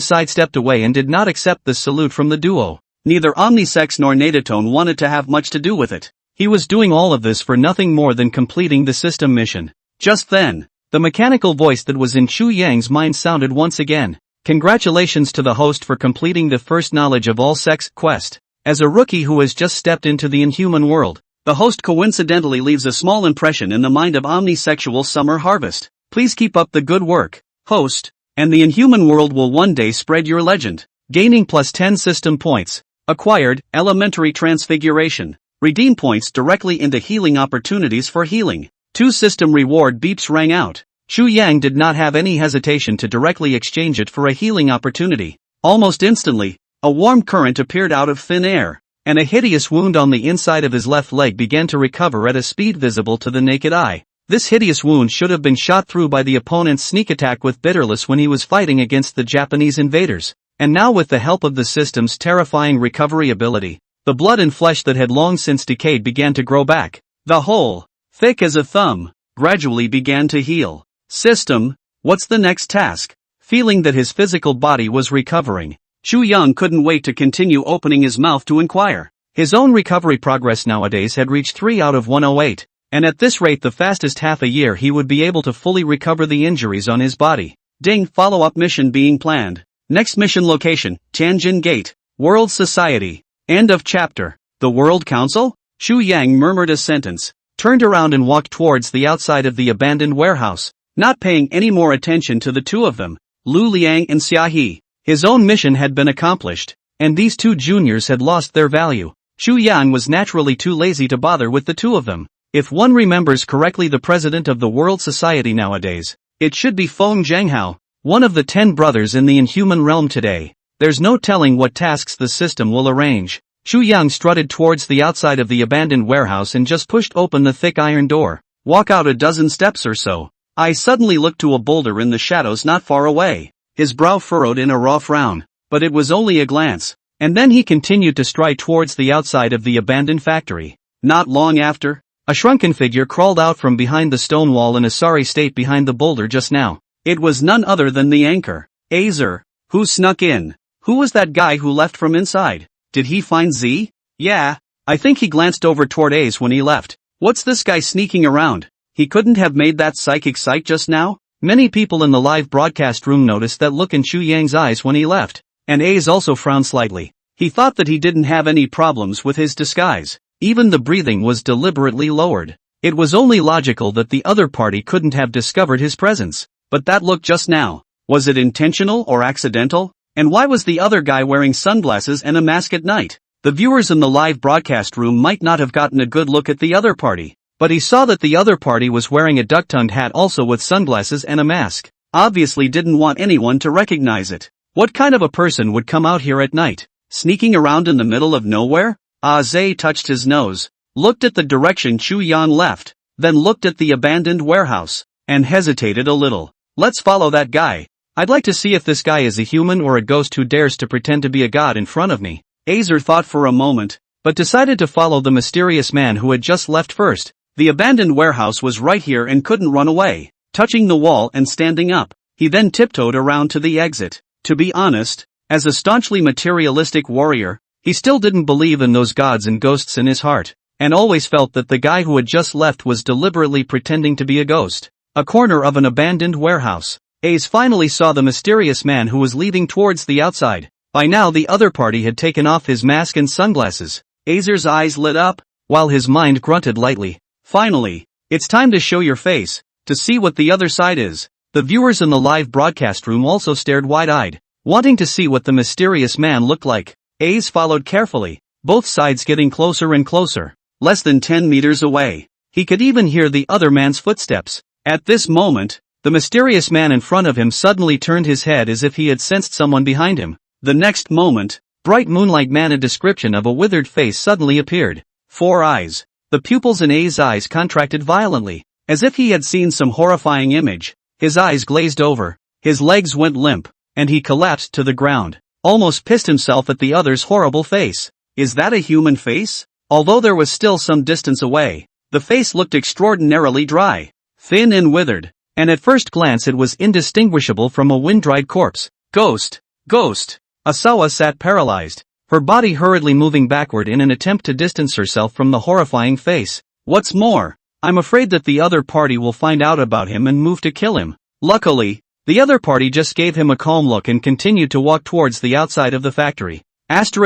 sidestepped away and did not accept this salute from the duo. Neither Omnisex nor Nadatone wanted to have much to do with it. He was doing all of this for nothing more than completing the system mission. Just then, the mechanical voice that was in Chu Yang's mind sounded once again. Congratulations to the host for completing the first knowledge of all sex quest. As a rookie who has just stepped into the inhuman world, the host coincidentally leaves a small impression in the mind of omnisexual Summer Harvest. Please keep up the good work, host, and the inhuman world will one day spread your legend. Gaining plus 10 system points. Acquired, elementary transfiguration. Redeem points directly into healing opportunities for healing. 2 system reward beeps rang out. Chu Yang did not have any hesitation to directly exchange it for a healing opportunity. Almost instantly, a warm current appeared out of thin air, and a hideous wound on the inside of his left leg began to recover at a speed visible to the naked eye. This hideous wound should have been shot through by the opponent's sneak attack with Bitterless when he was fighting against the Japanese invaders. And now with the help of the system's terrifying recovery ability, the blood and flesh that had long since decayed began to grow back. The hole, thick as a thumb, gradually began to heal. System, what's the next task? Feeling that his physical body was recovering, Chu Yang couldn't wait to continue opening his mouth to inquire. His own recovery progress nowadays had reached 3 out of 108, and at this rate the fastest half a year he would be able to fully recover the injuries on his body. Ding, follow-up mission being planned. Next mission location, Tianjin Gate, World Society. End of chapter. The World Council? Chu Yang murmured a sentence, turned around and walked towards the outside of the abandoned warehouse, not paying any more attention to the two of them, Lu Liang and Xia He. His own mission had been accomplished, and these 2 juniors had lost their value. Chu Yang was naturally too lazy to bother with the 2 of them. If one remembers correctly the president of the World Society nowadays, it should be Feng Zhanghao, one of the 10 brothers in the inhuman realm today. There's no telling what tasks the system will arrange. Chu Yang strutted towards the outside of the abandoned warehouse and just pushed open the thick iron door. Walk out a dozen steps or so. I suddenly looked to a boulder in the shadows not far away. His brow furrowed in a raw frown, but it was only a glance. And then he continued to stride towards the outside of the abandoned factory. Not long after, a shrunken figure crawled out from behind the stone wall in a sorry state behind the boulder just now. It was none other than the anchor, Azer, who snuck in. Who was that guy who left from inside? Did he find Z? Yeah, I think he glanced over toward Aze when he left. What's this guy sneaking around? He couldn't have made that psychic sight just now? Many people in the live broadcast room noticed that look in Chu Yang's eyes when he left, and Aze also frowned slightly. He thought that he didn't have any problems with his disguise. Even the breathing was deliberately lowered. It was only logical that the other party couldn't have discovered his presence. But that look just now, was it intentional or accidental? And why was the other guy wearing sunglasses and a mask at night? The viewers in the live broadcast room might not have gotten a good look at the other party, but he saw that the other party was wearing a duck-tongued hat also with sunglasses and a mask. Obviously didn't want anyone to recognize it. What kind of a person would come out here at night, sneaking around in the middle of nowhere? Zay touched his nose, looked at the direction Chu Yang left, then looked at the abandoned warehouse, and hesitated a little. Let's follow that guy. I'd like to see if this guy is a human or a ghost who dares to pretend to be a god in front of me. Azer thought for a moment, but decided to follow the mysterious man who had just left first. The abandoned warehouse was right here and couldn't run away. Touching the wall and standing up, he then tiptoed around to the exit. To be honest, as a staunchly materialistic warrior, he still didn't believe in those gods and ghosts in his heart, and always felt that the guy who had just left was deliberately pretending to be a ghost. A corner of an abandoned warehouse. Aze finally saw the mysterious man who was leading towards the outside. By now the other party had taken off his mask and sunglasses. Azer's eyes lit up, while his mind grunted lightly. Finally, it's time to show your face, to see what the other side is. The viewers in the live broadcast room also stared wide-eyed, wanting to see what the mysterious man looked like. Aze followed carefully, both sides getting closer and closer. Less than 10 meters away, he could even hear the other man's footsteps. At this moment, the mysterious man in front of him suddenly turned his head as if he had sensed someone behind him. The next moment, bright moonlight mana description of a withered face suddenly appeared. 4 eyes. The pupils in A's eyes contracted violently, as if he had seen some horrifying image. His eyes glazed over, his legs went limp, and he collapsed to the ground, almost pissed himself at the other's horrible face. Is that a human face? Although there was still some distance away, the face looked extraordinarily dry, thin and withered, and at first glance it was indistinguishable from a wind-dried corpse. Ghost! Ghost! Asawa sat paralyzed, her body hurriedly moving backward in an attempt to distance herself from the horrifying face. What's more, I'm afraid that the other party will find out about him and move to kill him. Luckily, the other party just gave him a calm look and continued to walk towards the outside of the factory. Did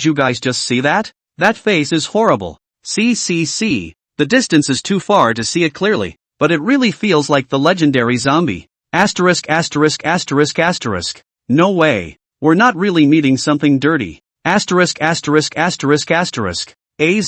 you guys just see that? That face is horrible. See. The distance is too far to see it clearly, but it really feels like the legendary zombie. No way. We're not really meeting something dirty. A's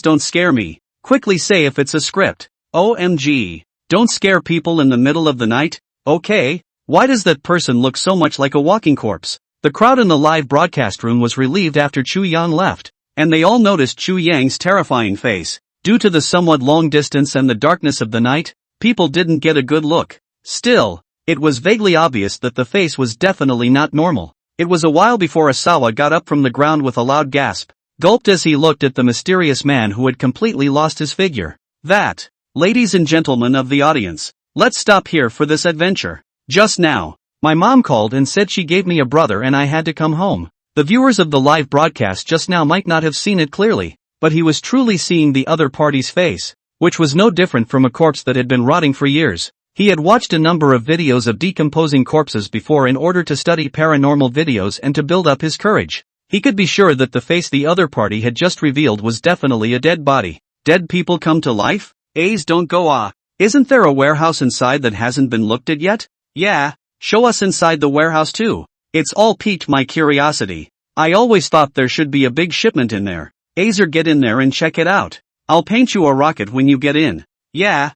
don't scare me. Quickly say if it's a script. OMG. Don't scare people in the middle of the night. Okay. Why does that person look so much like a walking corpse? The crowd in the live broadcast room was relieved after Chu Yang left, and they all noticed Chu Yang's terrifying face. Due to the somewhat long distance and the darkness of the night, people didn't get a good look. Still, it was vaguely obvious that the face was definitely not normal. It was a while before Asawa got up from the ground with a loud gasp, gulped as he looked at the mysterious man who had completely lost his figure. That, ladies and gentlemen of the audience, let's stop here for this adventure. Just now, my mom called and said she gave me a brother and I had to come home. The viewers of the live broadcast just now might not have seen it clearly, but he was truly seeing the other party's face, which was no different from a corpse that had been rotting for years. He had watched a number of videos of decomposing corpses before in order to study paranormal videos and to build up his courage. He could be sure that the face the other party had just revealed was definitely a dead body. Dead people come to life? A's don't go ah. Isn't there a warehouse inside that hasn't been looked at yet? Yeah, show us inside the warehouse too. It's all piqued my curiosity. I always thought there should be a big shipment in there. Azer, get in there and check it out. I'll paint you a rocket when you get in. Yeah.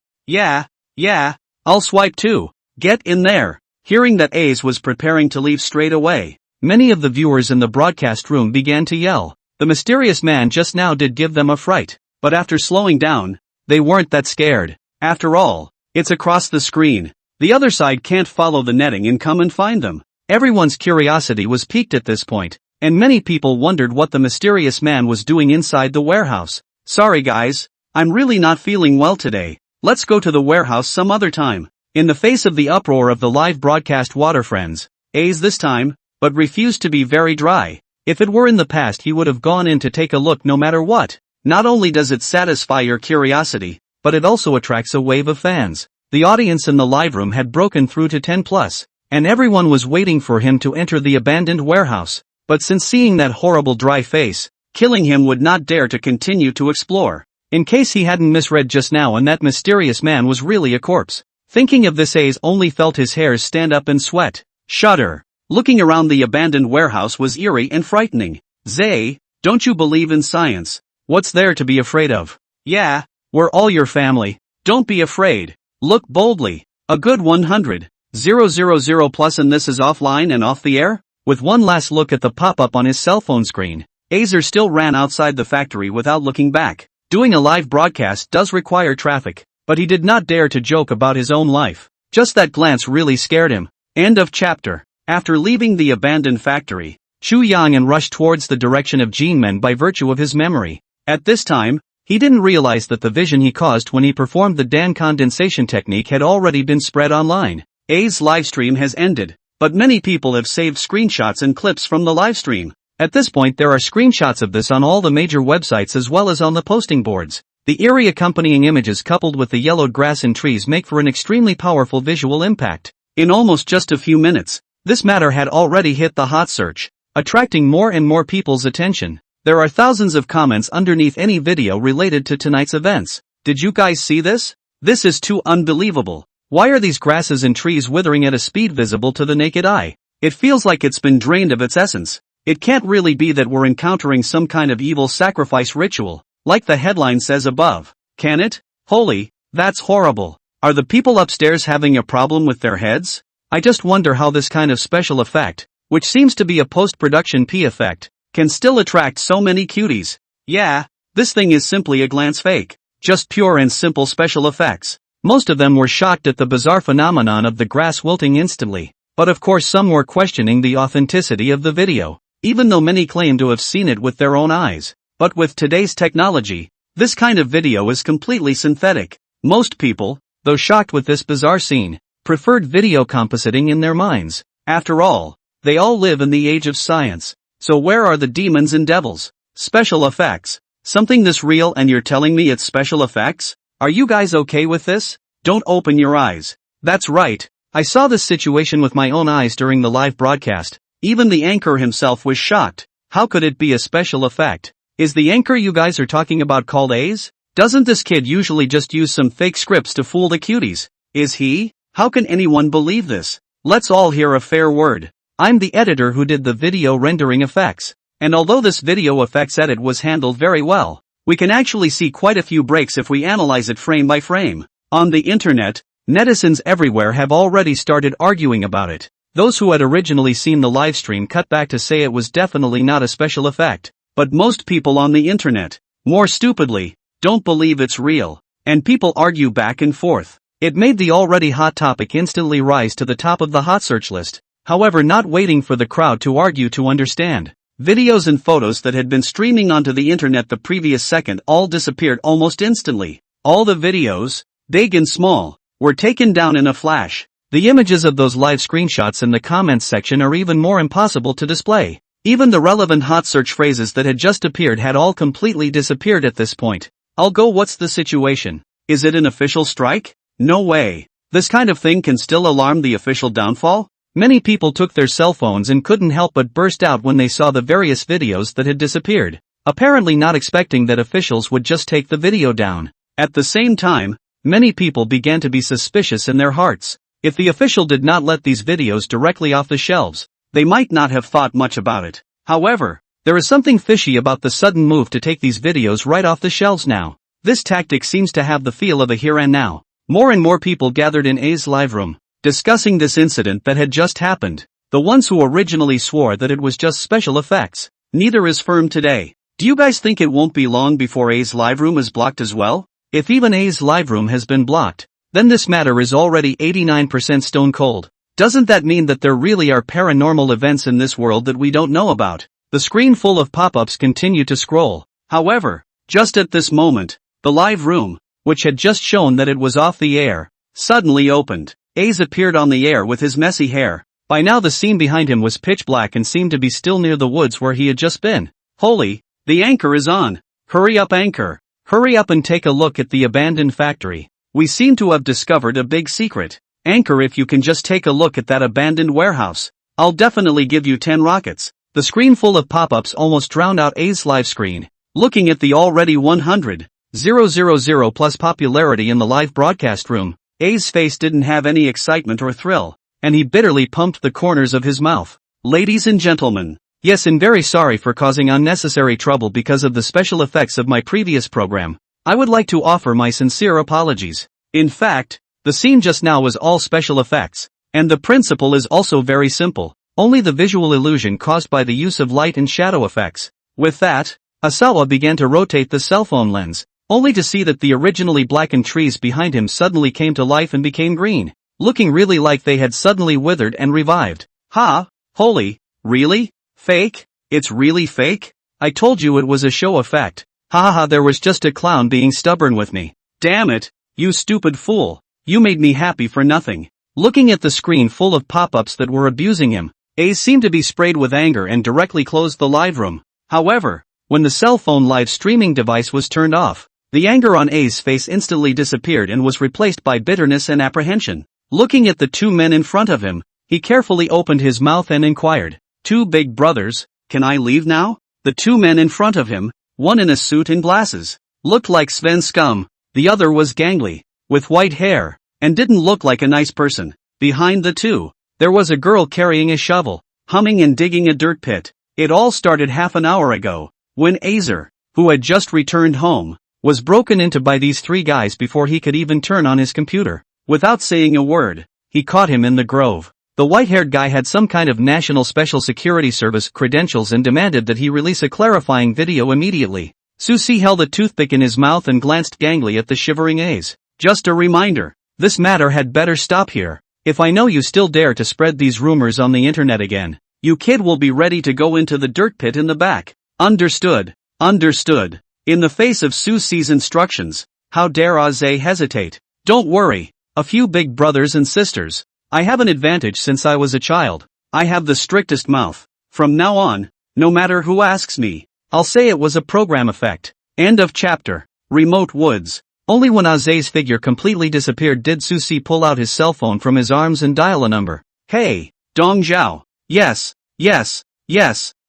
I'll swipe too. Get in there. Hearing that Ace was preparing to leave straight away, many of the viewers in the broadcast room began to yell. The mysterious man just now did give them a fright, but after slowing down, they weren't that scared. After all, it's across the screen. The other side can't follow the netting and come and find them. Everyone's curiosity was piqued at this point, and many people wondered what the mysterious man was doing inside the warehouse. Sorry guys, I'm really not feeling well today. Let's go to the warehouse some other time. In the face of the uproar of the live broadcast water friends, A's this time, but refused to be very dry. If it were in the past he would have gone in to take a look no matter what. Not only does it satisfy your curiosity, but it also attracts a wave of fans. The audience in the live room had broken through to 10+, and everyone was waiting for him to enter the abandoned warehouse. But since seeing that horrible dry face, killing him would not dare to continue to explore. In case he hadn't misread just now and that mysterious man was really a corpse. Thinking of this, Ace only felt his hairs stand up and sweat. Shudder. Looking around the abandoned warehouse was eerie and frightening. Zay, don't you believe in science? What's there to be afraid of? Yeah, we're all your family. Don't be afraid. Look boldly. A good 100,000 plus and this is offline and off the air? With one last look at the pop-up on his cell phone screen, Azer still ran outside the factory without looking back. Doing a live broadcast does require traffic, but he did not dare to joke about his own life. Just that glance really scared him. End of chapter. After leaving the abandoned factory, Chu Yang rushed towards the direction of Jinmen by virtue of his memory. At this time, he didn't realize that the vision he caused when he performed the Dan condensation technique had already been spread online. A's livestream has ended, but many people have saved screenshots and clips from the livestream. At this point there are screenshots of this on all the major websites as well as on the posting boards. The eerie accompanying images coupled with the yellowed grass and trees make for an extremely powerful visual impact. In almost just a few minutes, this matter had already hit the hot search, attracting more and more people's attention. There are thousands of comments underneath any video related to tonight's events. Did you guys see this? This is too unbelievable. Why are these grasses and trees withering at a speed visible to the naked eye? It feels like it's been drained of its essence. It can't really be that we're encountering some kind of evil sacrifice ritual, like the headline says above, can it? Holy, that's horrible. Are the people upstairs having a problem with their heads? I just wonder how this kind of special effect, which seems to be a post-production P effect, can still attract so many cuties. Yeah, this thing is simply a glance fake. Just pure and simple special effects. Most of them were shocked at the bizarre phenomenon of the grass wilting instantly, but of course some were questioning the authenticity of the video. even though many claim to have seen it with their own eyes. But with today's technology, this kind of video is completely synthetic. Most people, though shocked with this bizarre scene, preferred video compositing in their minds. After all, they all live in the age of science. So where are the demons and devils? Special effects. Something this real and you're telling me it's special effects? Are you guys okay with this? Don't open your eyes. That's right. I saw this situation with my own eyes during the live broadcast. Even the anchor himself was shocked. How could it be a special effect? Is the anchor you guys are talking about called Ace? Doesn't this kid usually just use some fake scripts to fool the cuties? Is he? How can anyone believe this? Let's all hear a fair word. I'm the editor who did the video rendering effects. And although this video effects edit was handled very well, we can actually see quite a few breaks if we analyze it frame by frame. On the internet, netizens everywhere have already started arguing about it. Those who had originally seen the livestream cut back to say it was definitely not a special effect. But most people on the internet, more stupidly, don't believe it's real. And people argue back and forth. It made the already hot topic instantly rise to the top of the hot search list. However, not waiting for the crowd to argue to understand. Videos and photos that had been streaming onto the internet the previous second all disappeared almost instantly. All the videos, big and small, were taken down in a flash. The images of those live screenshots in the comments section are even more impossible to display. Even the relevant hot search phrases that had just appeared had all completely disappeared at this point. I'll go, what's the situation? Is it an official strike? No way. This kind of thing can still alarm the official downfall? Many people took their cell phones and couldn't help but burst out when they saw the various videos that had disappeared, apparently not expecting that officials would just take the video down. At the same time, many people began to be suspicious in their hearts. If the official did not let these videos directly off the shelves, they might not have thought much about it. However, there is something fishy about the sudden move to take these videos right off the shelves now. This tactic seems to have the feel of a here and now. More and more people gathered in A's live room, discussing this incident that had just happened. The ones who originally swore that it was just special effects. Neither is firm today. Do you guys think it won't be long before A's live room is blocked as well? If even A's live room has been blocked, then this matter is already 89% stone cold. Doesn't that mean that there really are paranormal events in this world that we don't know about? The screen full of pop-ups continue to scroll. However, just at this moment, the live room, which had just shown that it was off the air, suddenly opened. Ace appeared on the air with his messy hair. By now the scene behind him was pitch black and seemed to be still near the woods where he had just been. Holy, the anchor is on. Hurry up, anchor. Hurry up and take a look at the abandoned factory. We seem to have discovered a big secret. Anchor, if you can just take a look at that abandoned warehouse, I'll definitely give you 10 rockets. The screen full of pop-ups almost drowned out A's live screen. Looking at the already 100,000 plus popularity in the live broadcast room, A's face didn't have any excitement or thrill, and he bitterly pumped the corners of his mouth. Ladies and gentlemen, yes, and very sorry for causing unnecessary trouble because of the special effects of my previous program. I would like to offer my sincere apologies. In fact, the scene just now was all special effects, and the principle is also very simple, only the visual illusion caused by the use of light and shadow effects. With that, Asawa began to rotate the cell phone lens, only to see that the originally blackened trees behind him suddenly came to life and became green, looking really like they had suddenly withered and revived. Ha! Holy, really? Fake? It's really fake? I told you it was a show effect. Ha ha ha, there was just a clown being stubborn with me. Damn it, you stupid fool. You made me happy for nothing. Looking at the screen full of pop-ups that were abusing him, Ace seemed to be sprayed with anger and directly closed the live room. However, when the cell phone live streaming device was turned off, the anger on A's face instantly disappeared and was replaced by bitterness and apprehension. Looking at the two men in front of him, he carefully opened his mouth and inquired, "Two big brothers, can I leave now?" The two men in front of him, one in a suit and glasses, looked like Sven Scum. The other was gangly, with white hair, and didn't look like a nice person. Behind the two, there was a girl carrying a shovel, humming and digging a dirt pit. It all started half an hour ago, when Azer, who had just returned home, was broken into by these three guys before he could even turn on his computer. Without saying a word, he caught him in the grove. The white-haired guy had some kind of National Special Security Service credentials and demanded that he release a clarifying video immediately. Susie held a toothpick in his mouth and glanced gangly at the shivering A's. Just a reminder, this matter had better stop here. If I know you still dare to spread these rumors on the internet again, You kid will be ready to go into the dirt pit in the back. Understood. Understood. In the face of Su Si's instructions, how dare Aze hesitate? Don't worry. A few big brothers and sisters. I have an advantage since I was a child. I have the strictest mouth. From now on, no matter who asks me, I'll say it was a program effect. End of chapter. Remote woods. Only when Aze's figure completely disappeared did Su Si pull out his cell phone from his arms and dial a number. Hey, Dong Zhao. Yes,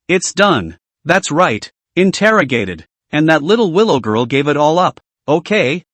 it's done. That's right. Interrogated. And that little willow girl gave it all up. Okay.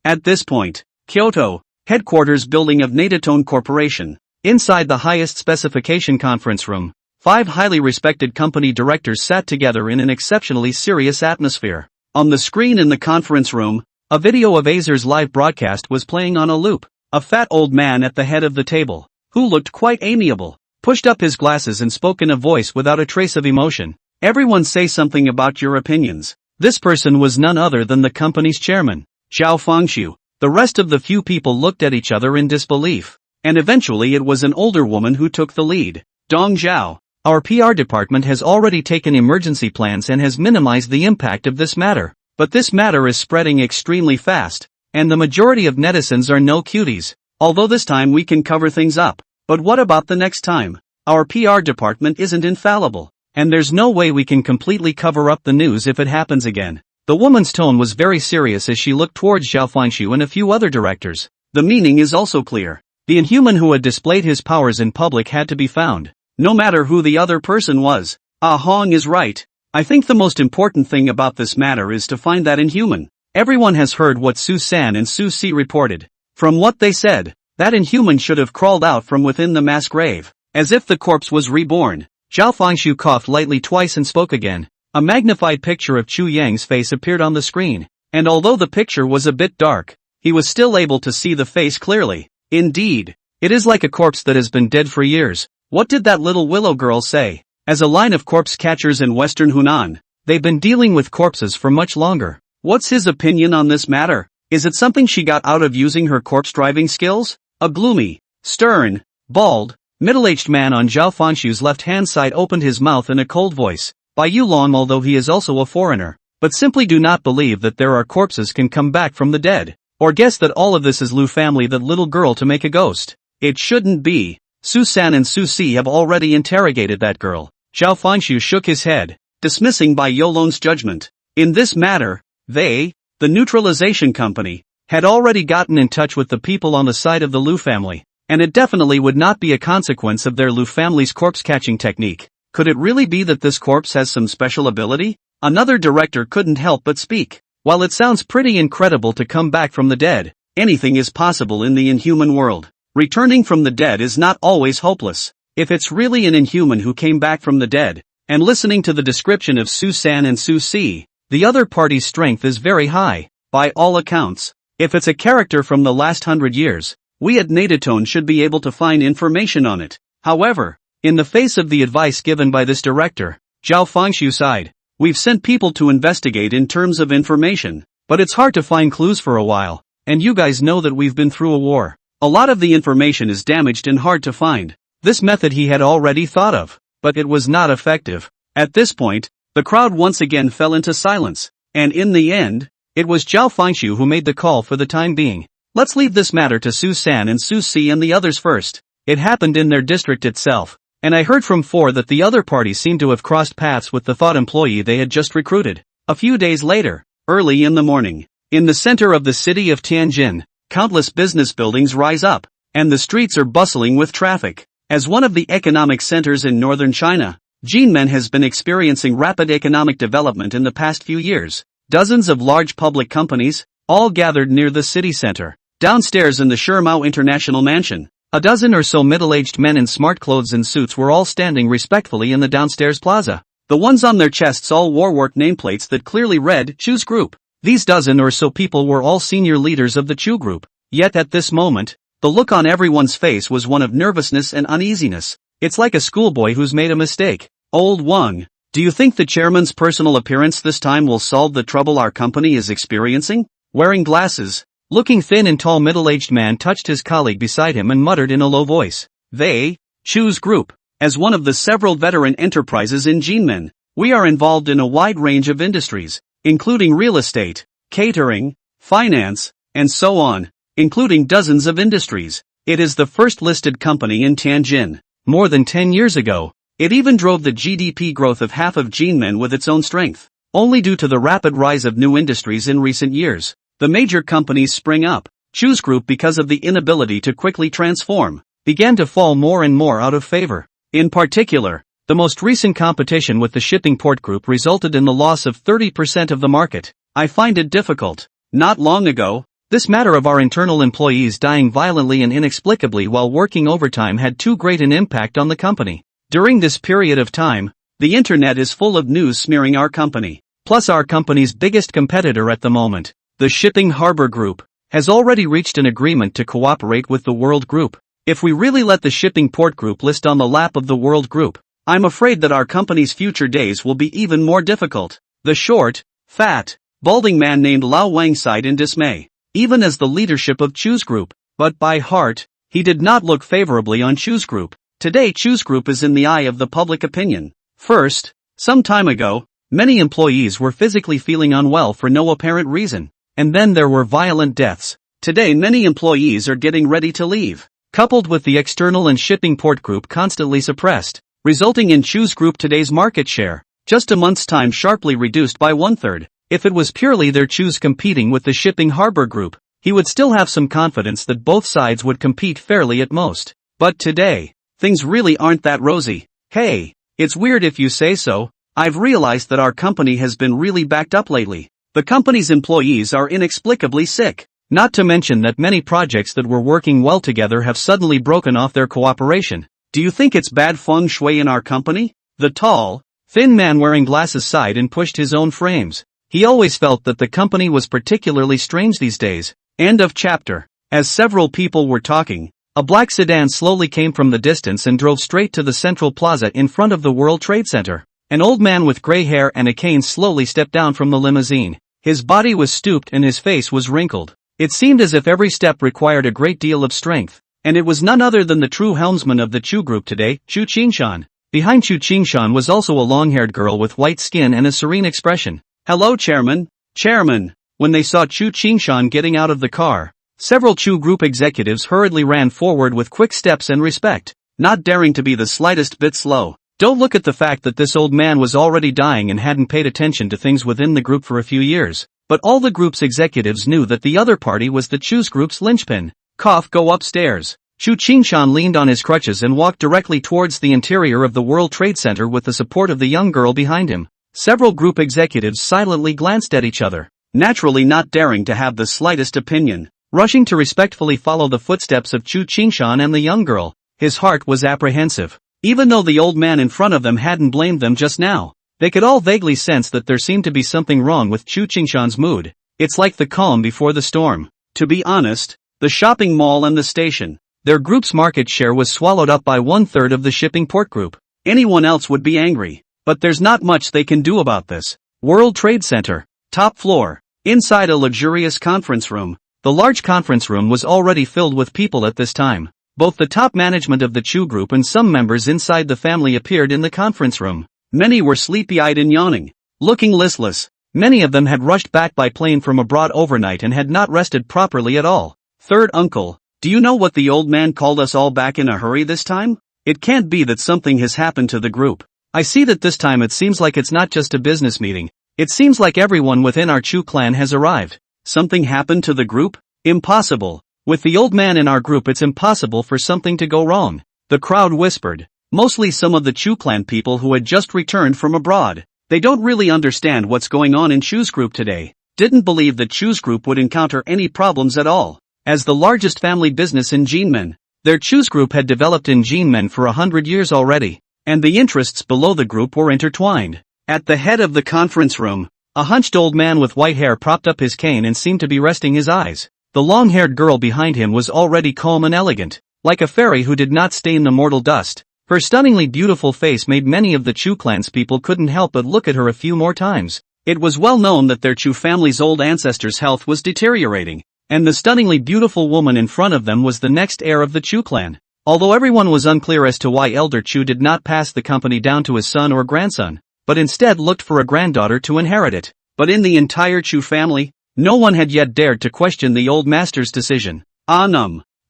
At this point, Kyoto, headquarters building of Natatone Corporation. Inside the highest specification conference room, 5 highly respected company directors sat together in an exceptionally serious atmosphere. On the screen in the conference room, a video of Azer's live broadcast was playing on a loop. A fat old man at the head of the table, who looked quite amiable, pushed up his glasses and spoke in a voice without a trace of emotion. Everyone say something about your opinions. This person was none other than the company's chairman, Zhao Fengshu. The rest of the few people looked at each other in disbelief. And eventually it was an older woman who took the lead. Dong Zhao, our PR department has already taken emergency plans and has minimized the impact of this matter. But this matter is spreading extremely fast, and the majority of netizens are no cuties. Although this time we can cover things up. But what about the next time? Our PR department isn't infallible, and there's no way we can completely cover up the news if it happens again. The woman's tone was very serious as she looked towards Zhao Fengshu and a few other directors. The meaning is also clear. The inhuman who had displayed his powers in public had to be found, no matter who the other person was. Ah Hong is right. I think the most important thing about this matter is to find that inhuman. Everyone has heard what Su San and Su Si reported. From what they said, that inhuman should have crawled out from within the mass grave, as if the corpse was reborn. Zhao Fengshu coughed lightly twice and spoke again. A magnified picture of Chu Yang's face appeared on the screen, and although the picture was a bit dark, he was still able to see the face clearly. Indeed, it is like a corpse that has been dead for years. What did that little willow girl say? As a line of corpse catchers in western Hunan, they've been dealing with corpses for much longer. What's his opinion on this matter? Is it something she got out of using her corpse driving skills? A gloomy, stern, bald, middle-aged man on Zhao Fengshu's left-hand side opened his mouth in a cold voice. Bai Yulong, although he is also a foreigner, but simply do not believe that there are corpses can come back from the dead. Or guess that all of this is Lu family, that little girl to make a ghost. It shouldn't be. Su San and Su Si have already interrogated that girl. Zhao Fengshu shook his head, dismissing Bai Yulong's judgment. In this matter, they, the neutralization company, had already gotten in touch with the people on the side of the Lu family, and it definitely would not be a consequence of their Lu family's corpse-catching technique. Could it really be that this corpse has some special ability? Another director couldn't help but speak. While it sounds pretty incredible to come back from the dead, anything is possible in the inhuman world. Returning from the dead is not always hopeless. If it's really an inhuman who came back from the dead, and listening to the description of Su San and Su Si, the other party's strength is very high, by all accounts. If it's a character from the last 100 years, we at Natatone should be able to find information on it. However, in the face of the advice given by this director, Zhao Fengshu sighed. We've sent people to investigate in terms of information, but it's hard to find clues for a while, and you guys know that we've been through a war. A lot of the information is damaged and hard to find. This method he had already thought of, but it was not effective. At this point, the crowd once again fell into silence, and in the end, it was Zhao Fengshu who made the call for the time being. Let's leave this matter to Su San and Su Si and the others first. It happened in their district itself. And I heard from 4 that the other party seemed to have crossed paths with the thought employee they had just recruited. A few days later, early in the morning, in the center of the city of Tianjin, countless business buildings rise up, and the streets are bustling with traffic. As one of the economic centers in northern China, Jinmen has been experiencing rapid economic development in the past few years. Dozens of large public companies, all gathered near the city center. Downstairs in the Shermao International Mansion, a dozen or so middle-aged men in smart clothes and suits were all standing respectfully in the downstairs plaza. The ones on their chests all wore work nameplates that clearly read, Chu's Group. These dozen or so people were all senior leaders of the Chu Group. Yet at this moment, the look on everyone's face was one of nervousness and uneasiness. It's like a schoolboy who's made a mistake. Old Wang, do you think the chairman's personal appearance this time will solve the trouble our company is experiencing? Wearing glasses, looking thin and tall middle-aged man touched his colleague beside him and muttered in a low voice. They, Chu's Group, As one of the several veteran enterprises in Jinmen, we are involved in a wide range of industries, including real estate, catering, finance, and so on, including dozens of industries. It is the first listed company in Tianjin. More than 10 years ago, it even drove the GDP growth of half of Jinmen with its own strength. Only due to the rapid rise of new industries in recent years, the major companies spring up. Choose Group, because of the inability to quickly transform, began to fall more and more out of favor. In particular, the most recent competition with the Shipping Port Group resulted in the loss of 30% of the market. I find it difficult. Not long ago, this matter of our internal employees dying violently and inexplicably while working overtime had too great an impact on the company. During this period of time, the internet is full of news smearing our company. Plus, our company's biggest competitor at the moment, the Shipping Harbor Group, has already reached an agreement to cooperate with the World Group. If we really let the Shipping Port Group list on the lap of the World Group, I'm afraid that our company's future days will be even more difficult. The short, fat, balding man named Lao Wang sighed in dismay, even as the leadership of Choose Group, but by heart, he did not look favorably on Choose Group. Today Choose Group is in the eye of the public opinion. First, some time ago, many employees were physically feeling unwell for no apparent reason. And then there were violent deaths. Today many employees are getting ready to leave, coupled with the external and Shipping Port Group constantly suppressed, resulting in Choose Group today's market share, just a month's time sharply reduced by 1/3. If it was purely their Choose competing with the Shipping Harbor Group, he would still have some confidence that both sides would compete fairly at most. But today, things really aren't that rosy. Hey, it's weird if you say so. I've realized that our company has been really backed up lately. The company's employees are inexplicably sick. Not to mention that many projects that were working well together have suddenly broken off their cooperation. Do you think it's bad feng shui in our company? The tall, thin man wearing glasses sighed and pushed his own frames. He always felt that the company was particularly strange these days. End of chapter. As several people were talking, a black sedan slowly came from the distance and drove straight to the central plaza in front of the World Trade Center. An old man with gray hair and a cane slowly stepped down from the limousine. His body was stooped and his face was wrinkled. It seemed as if every step required a great deal of strength, and it was none other than the true helmsman of the Chu Group today, Chu Qingshan. Behind Chu Qingshan was also a long-haired girl with white skin and a serene expression. Hello, Chairman. Chairman. When they saw Chu Qingshan getting out of the car, several Chu Group executives hurriedly ran forward with quick steps and respect, not daring to be the slightest bit slow. Don't look at the fact that this old man was already dying and hadn't paid attention to things within the group for a few years, but all the group's executives knew that the other party was the Choose Group's linchpin. Cough, go upstairs. Chu Qingshan leaned on his crutches and walked directly towards the interior of the World Trade Center with the support of the young girl behind him. Several group executives silently glanced at each other, naturally not daring to have the slightest opinion, rushing to respectfully follow the footsteps of Chu Qingshan and the young girl. His heart was apprehensive. Even though the old man in front of them hadn't blamed them just now, they could all vaguely sense that there seemed to be something wrong with Chu Qingshan's mood. It's like the calm before the storm. To be honest, the shopping mall and the station, their group's market share was swallowed up by 1/3 of the Shipping Port Group. Anyone else would be angry, but there's not much they can do about this. World Trade Center, top floor, inside a luxurious conference room. The large conference room was already filled with people at this time. Both the top management of the Chu Group and some members inside the family appeared in the conference room. Many were sleepy-eyed and yawning, looking listless. Many of them had rushed back by plane from abroad overnight and had not rested properly at all. Third uncle, do you know what the old man called us all back in a hurry this time? It can't be that something has happened to the group. I see that this time it seems like it's not just a business meeting. It seems like everyone within our Chu clan has arrived. Something happened to the group? Impossible. With the old man in our group it's impossible for something to go wrong. The crowd whispered. Mostly some of the Chu clan people who had just returned from abroad. They don't really understand what's going on in Chu's group today. Didn't believe that Chu's group would encounter any problems at all. As the largest family business in Jinmen, their Chu's group had developed in Jinmen for 100 years already, and the interests below the group were intertwined. At the head of the conference room, a hunched old man with white hair propped up his cane and seemed to be resting his eyes. The long-haired girl behind him was already calm and elegant, like a fairy who did not stain the mortal dust. Her stunningly beautiful face made many of the Chu clan's people couldn't help but look at her a few more times. It was well known that their Chu family's old ancestors' health was deteriorating, and the stunningly beautiful woman in front of them was the next heir of the Chu clan. Although everyone was unclear as to why Elder Chu did not pass the company down to his son or grandson, but instead looked for a granddaughter to inherit it. But in the entire Chu family, no one had yet dared to question the old master's decision.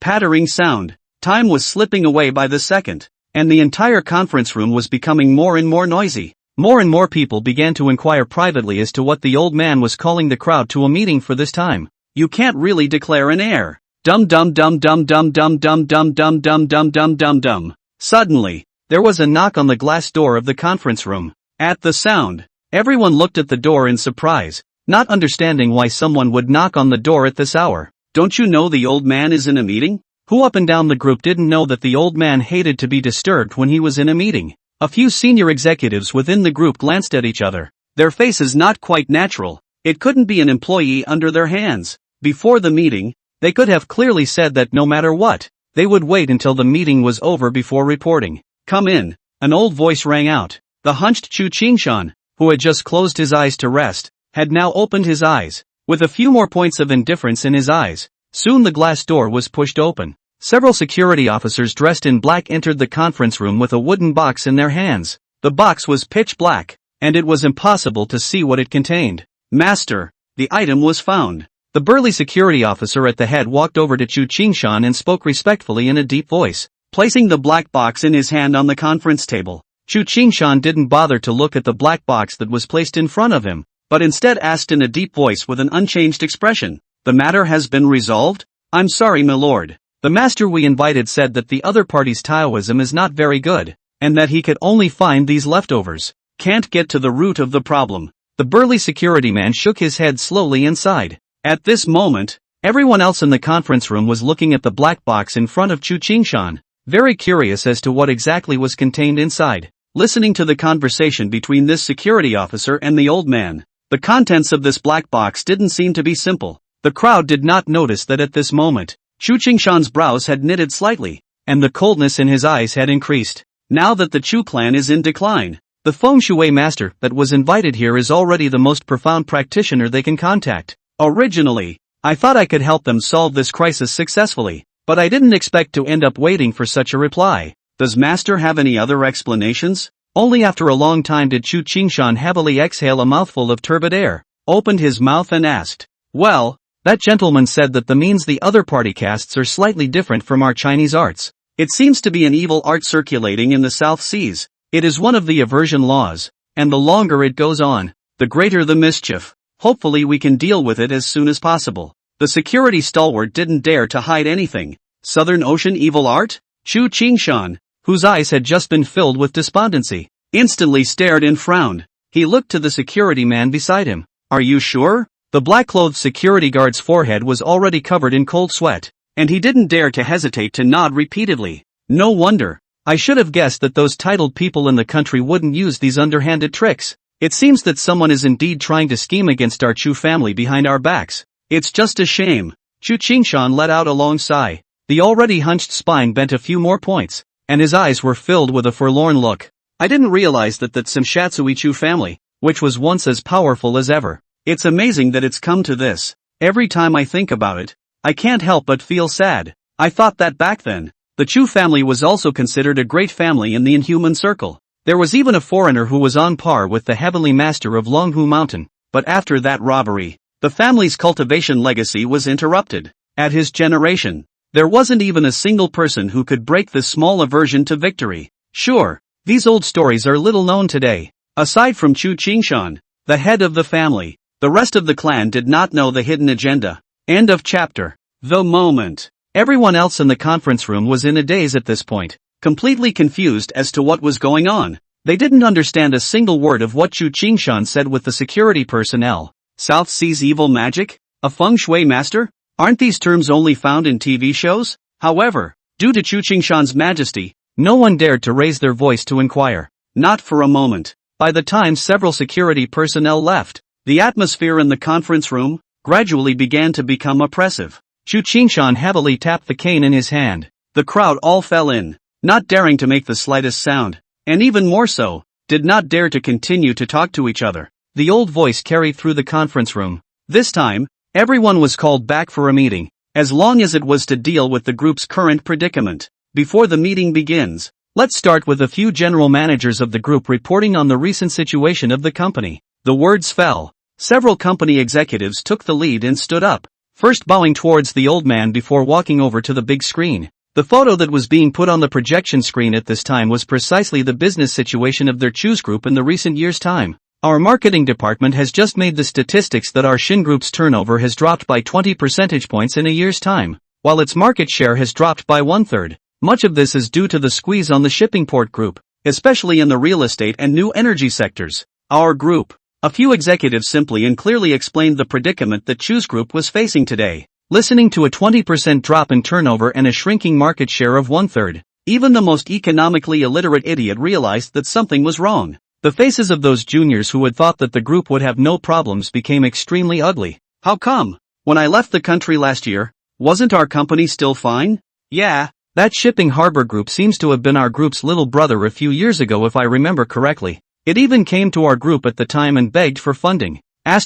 Pattering sound. Time was slipping away by the second, and the entire conference room was becoming more and more noisy. More and more people began to inquire privately as to what the old man was calling the crowd to a meeting for this time. You can't really declare an heir. Dum dum dum dum dum dum dum dum dum dum dum dum dum dum. Suddenly, there was a knock on the glass door of the conference room. At the sound, everyone looked at the door in surprise, not understanding why someone would knock on the door at this hour. Don't you know the old man is in a meeting? Who up and down the group didn't know that the old man hated to be disturbed when he was in a meeting? A few senior executives within the group glanced at each other. Their faces not quite natural. It couldn't be an employee under their hands. Before the meeting, they could have clearly said that no matter what, they would wait until the meeting was over before reporting. Come in, an old voice rang out. The hunched Chu Qingshan, who had just closed his eyes to rest, had now opened his eyes, with a few more points of indifference in his eyes. Soon the glass door was pushed open. Several security officers dressed in black entered the conference room with a wooden box in their hands. The box was pitch black, and it was impossible to see what it contained. Master, the item was found. The burly security officer at the head walked over to Chu Qingshan and spoke respectfully in a deep voice, placing the black box in his hand on the conference table. Chu Qingshan didn't bother to look at the black box that was placed in front of him, but instead asked in a deep voice with an unchanged expression, "The matter has been resolved? I'm sorry, my lord. The master we invited said that the other party's Taoism is not very good, and that he could only find these leftovers. Can't get to the root of the problem." The burly security man shook his head slowly and sighed. At this moment, everyone else in the conference room was looking at the black box in front of Chu Qingshan, very curious as to what exactly was contained inside. Listening to the conversation between this security officer and the old man, the contents of this black box didn't seem to be simple. The crowd did not notice that at this moment, Chu Qingshan's brows had knitted slightly, and the coldness in his eyes had increased. Now that the Chu clan is in decline, the feng shui master that was invited here is already the most profound practitioner they can contact. Originally, I thought I could help them solve this crisis successfully, but I didn't expect to end up waiting for such a reply. Does master have any other explanations? Only after a long time did Chu Qingshan heavily exhale a mouthful of turbid air, opened his mouth and asked, "Well, that gentleman said that the means the other party casts are slightly different from our Chinese arts. It seems to be an evil art circulating in the South Seas. It is one of the aversion laws, and the longer it goes on, the greater the mischief. Hopefully we can deal with it as soon as possible." The security stalwart didn't dare to hide anything. Southern Ocean evil art? Chu Qingshan, whose eyes had just been filled with despondency, instantly stared and frowned. He looked to the security man beside him. "Are you sure?" The black-clothed security guard's forehead was already covered in cold sweat, and he didn't dare to hesitate to nod repeatedly. "No wonder. I should have guessed that those titled people in the country wouldn't use these underhanded tricks. It seems that someone is indeed trying to scheme against our Chu family behind our backs. It's just a shame." Chu Qingshan let out a long sigh. The already hunched spine bent a few more points, and his eyes were filled with a forlorn look. "I didn't realize that Simshatsui Chu family, which was once as powerful as ever. It's amazing that it's come to this. Every time I think about it, I can't help but feel sad. I thought that back then, the Chu family was also considered a great family in the inhuman circle. There was even a foreigner who was on par with the heavenly master of Longhu Mountain, but after that robbery, the family's cultivation legacy was interrupted. At his generation, there wasn't even a single person who could break this small aversion to victory. Sure, these old stories are little known today. Aside from Chu Qingshan, the head of the family, the rest of the clan did not know the hidden agenda." End of chapter. The moment. Everyone else in the conference room was in a daze at this point, completely confused as to what was going on. They didn't understand a single word of what Chu Qingshan said with the security personnel. South Seas evil magic? A feng shui master? Aren't these terms only found in TV shows? However, due to Chu Qingshan's majesty, no one dared to raise their voice to inquire. Not for a moment. By the time several security personnel left, the atmosphere in the conference room gradually began to become oppressive. Chu Qingshan heavily tapped the cane in his hand. The crowd all fell in, not daring to make the slightest sound, and even more so, did not dare to continue to talk to each other. The old voice carried through the conference room. This time, everyone was called back for a meeting, as long as it was to deal with the group's current predicament. Before the meeting begins, let's start with a few general managers of the group reporting on the recent situation of the company. The words fell. Several company executives took the lead and stood up, first bowing towards the old man before walking over to the big screen. The photo that was being put on the projection screen at this time was precisely the business situation of their Choose Group in the recent years' time. Our marketing department has just made the statistics that our Shin Group's turnover has dropped by 20 percentage points in a year's time, while its market share has dropped by 1/3. Much of this is due to the squeeze on the shipping port group, especially in the real estate and new energy sectors. Our group. A few executives simply and clearly explained the predicament that Choose Group was facing today. Listening to a 20% drop in turnover and a shrinking market share of 1/3, even the most economically illiterate idiot realized that something was wrong. The faces of those juniors who had thought that the group would have no problems became extremely ugly. How come? When I left the country last year, wasn't our company still fine? Yeah, that shipping harbor group seems to have been our group's little brother a few years ago if I remember correctly. It even came to our group at the time and begged for funding. I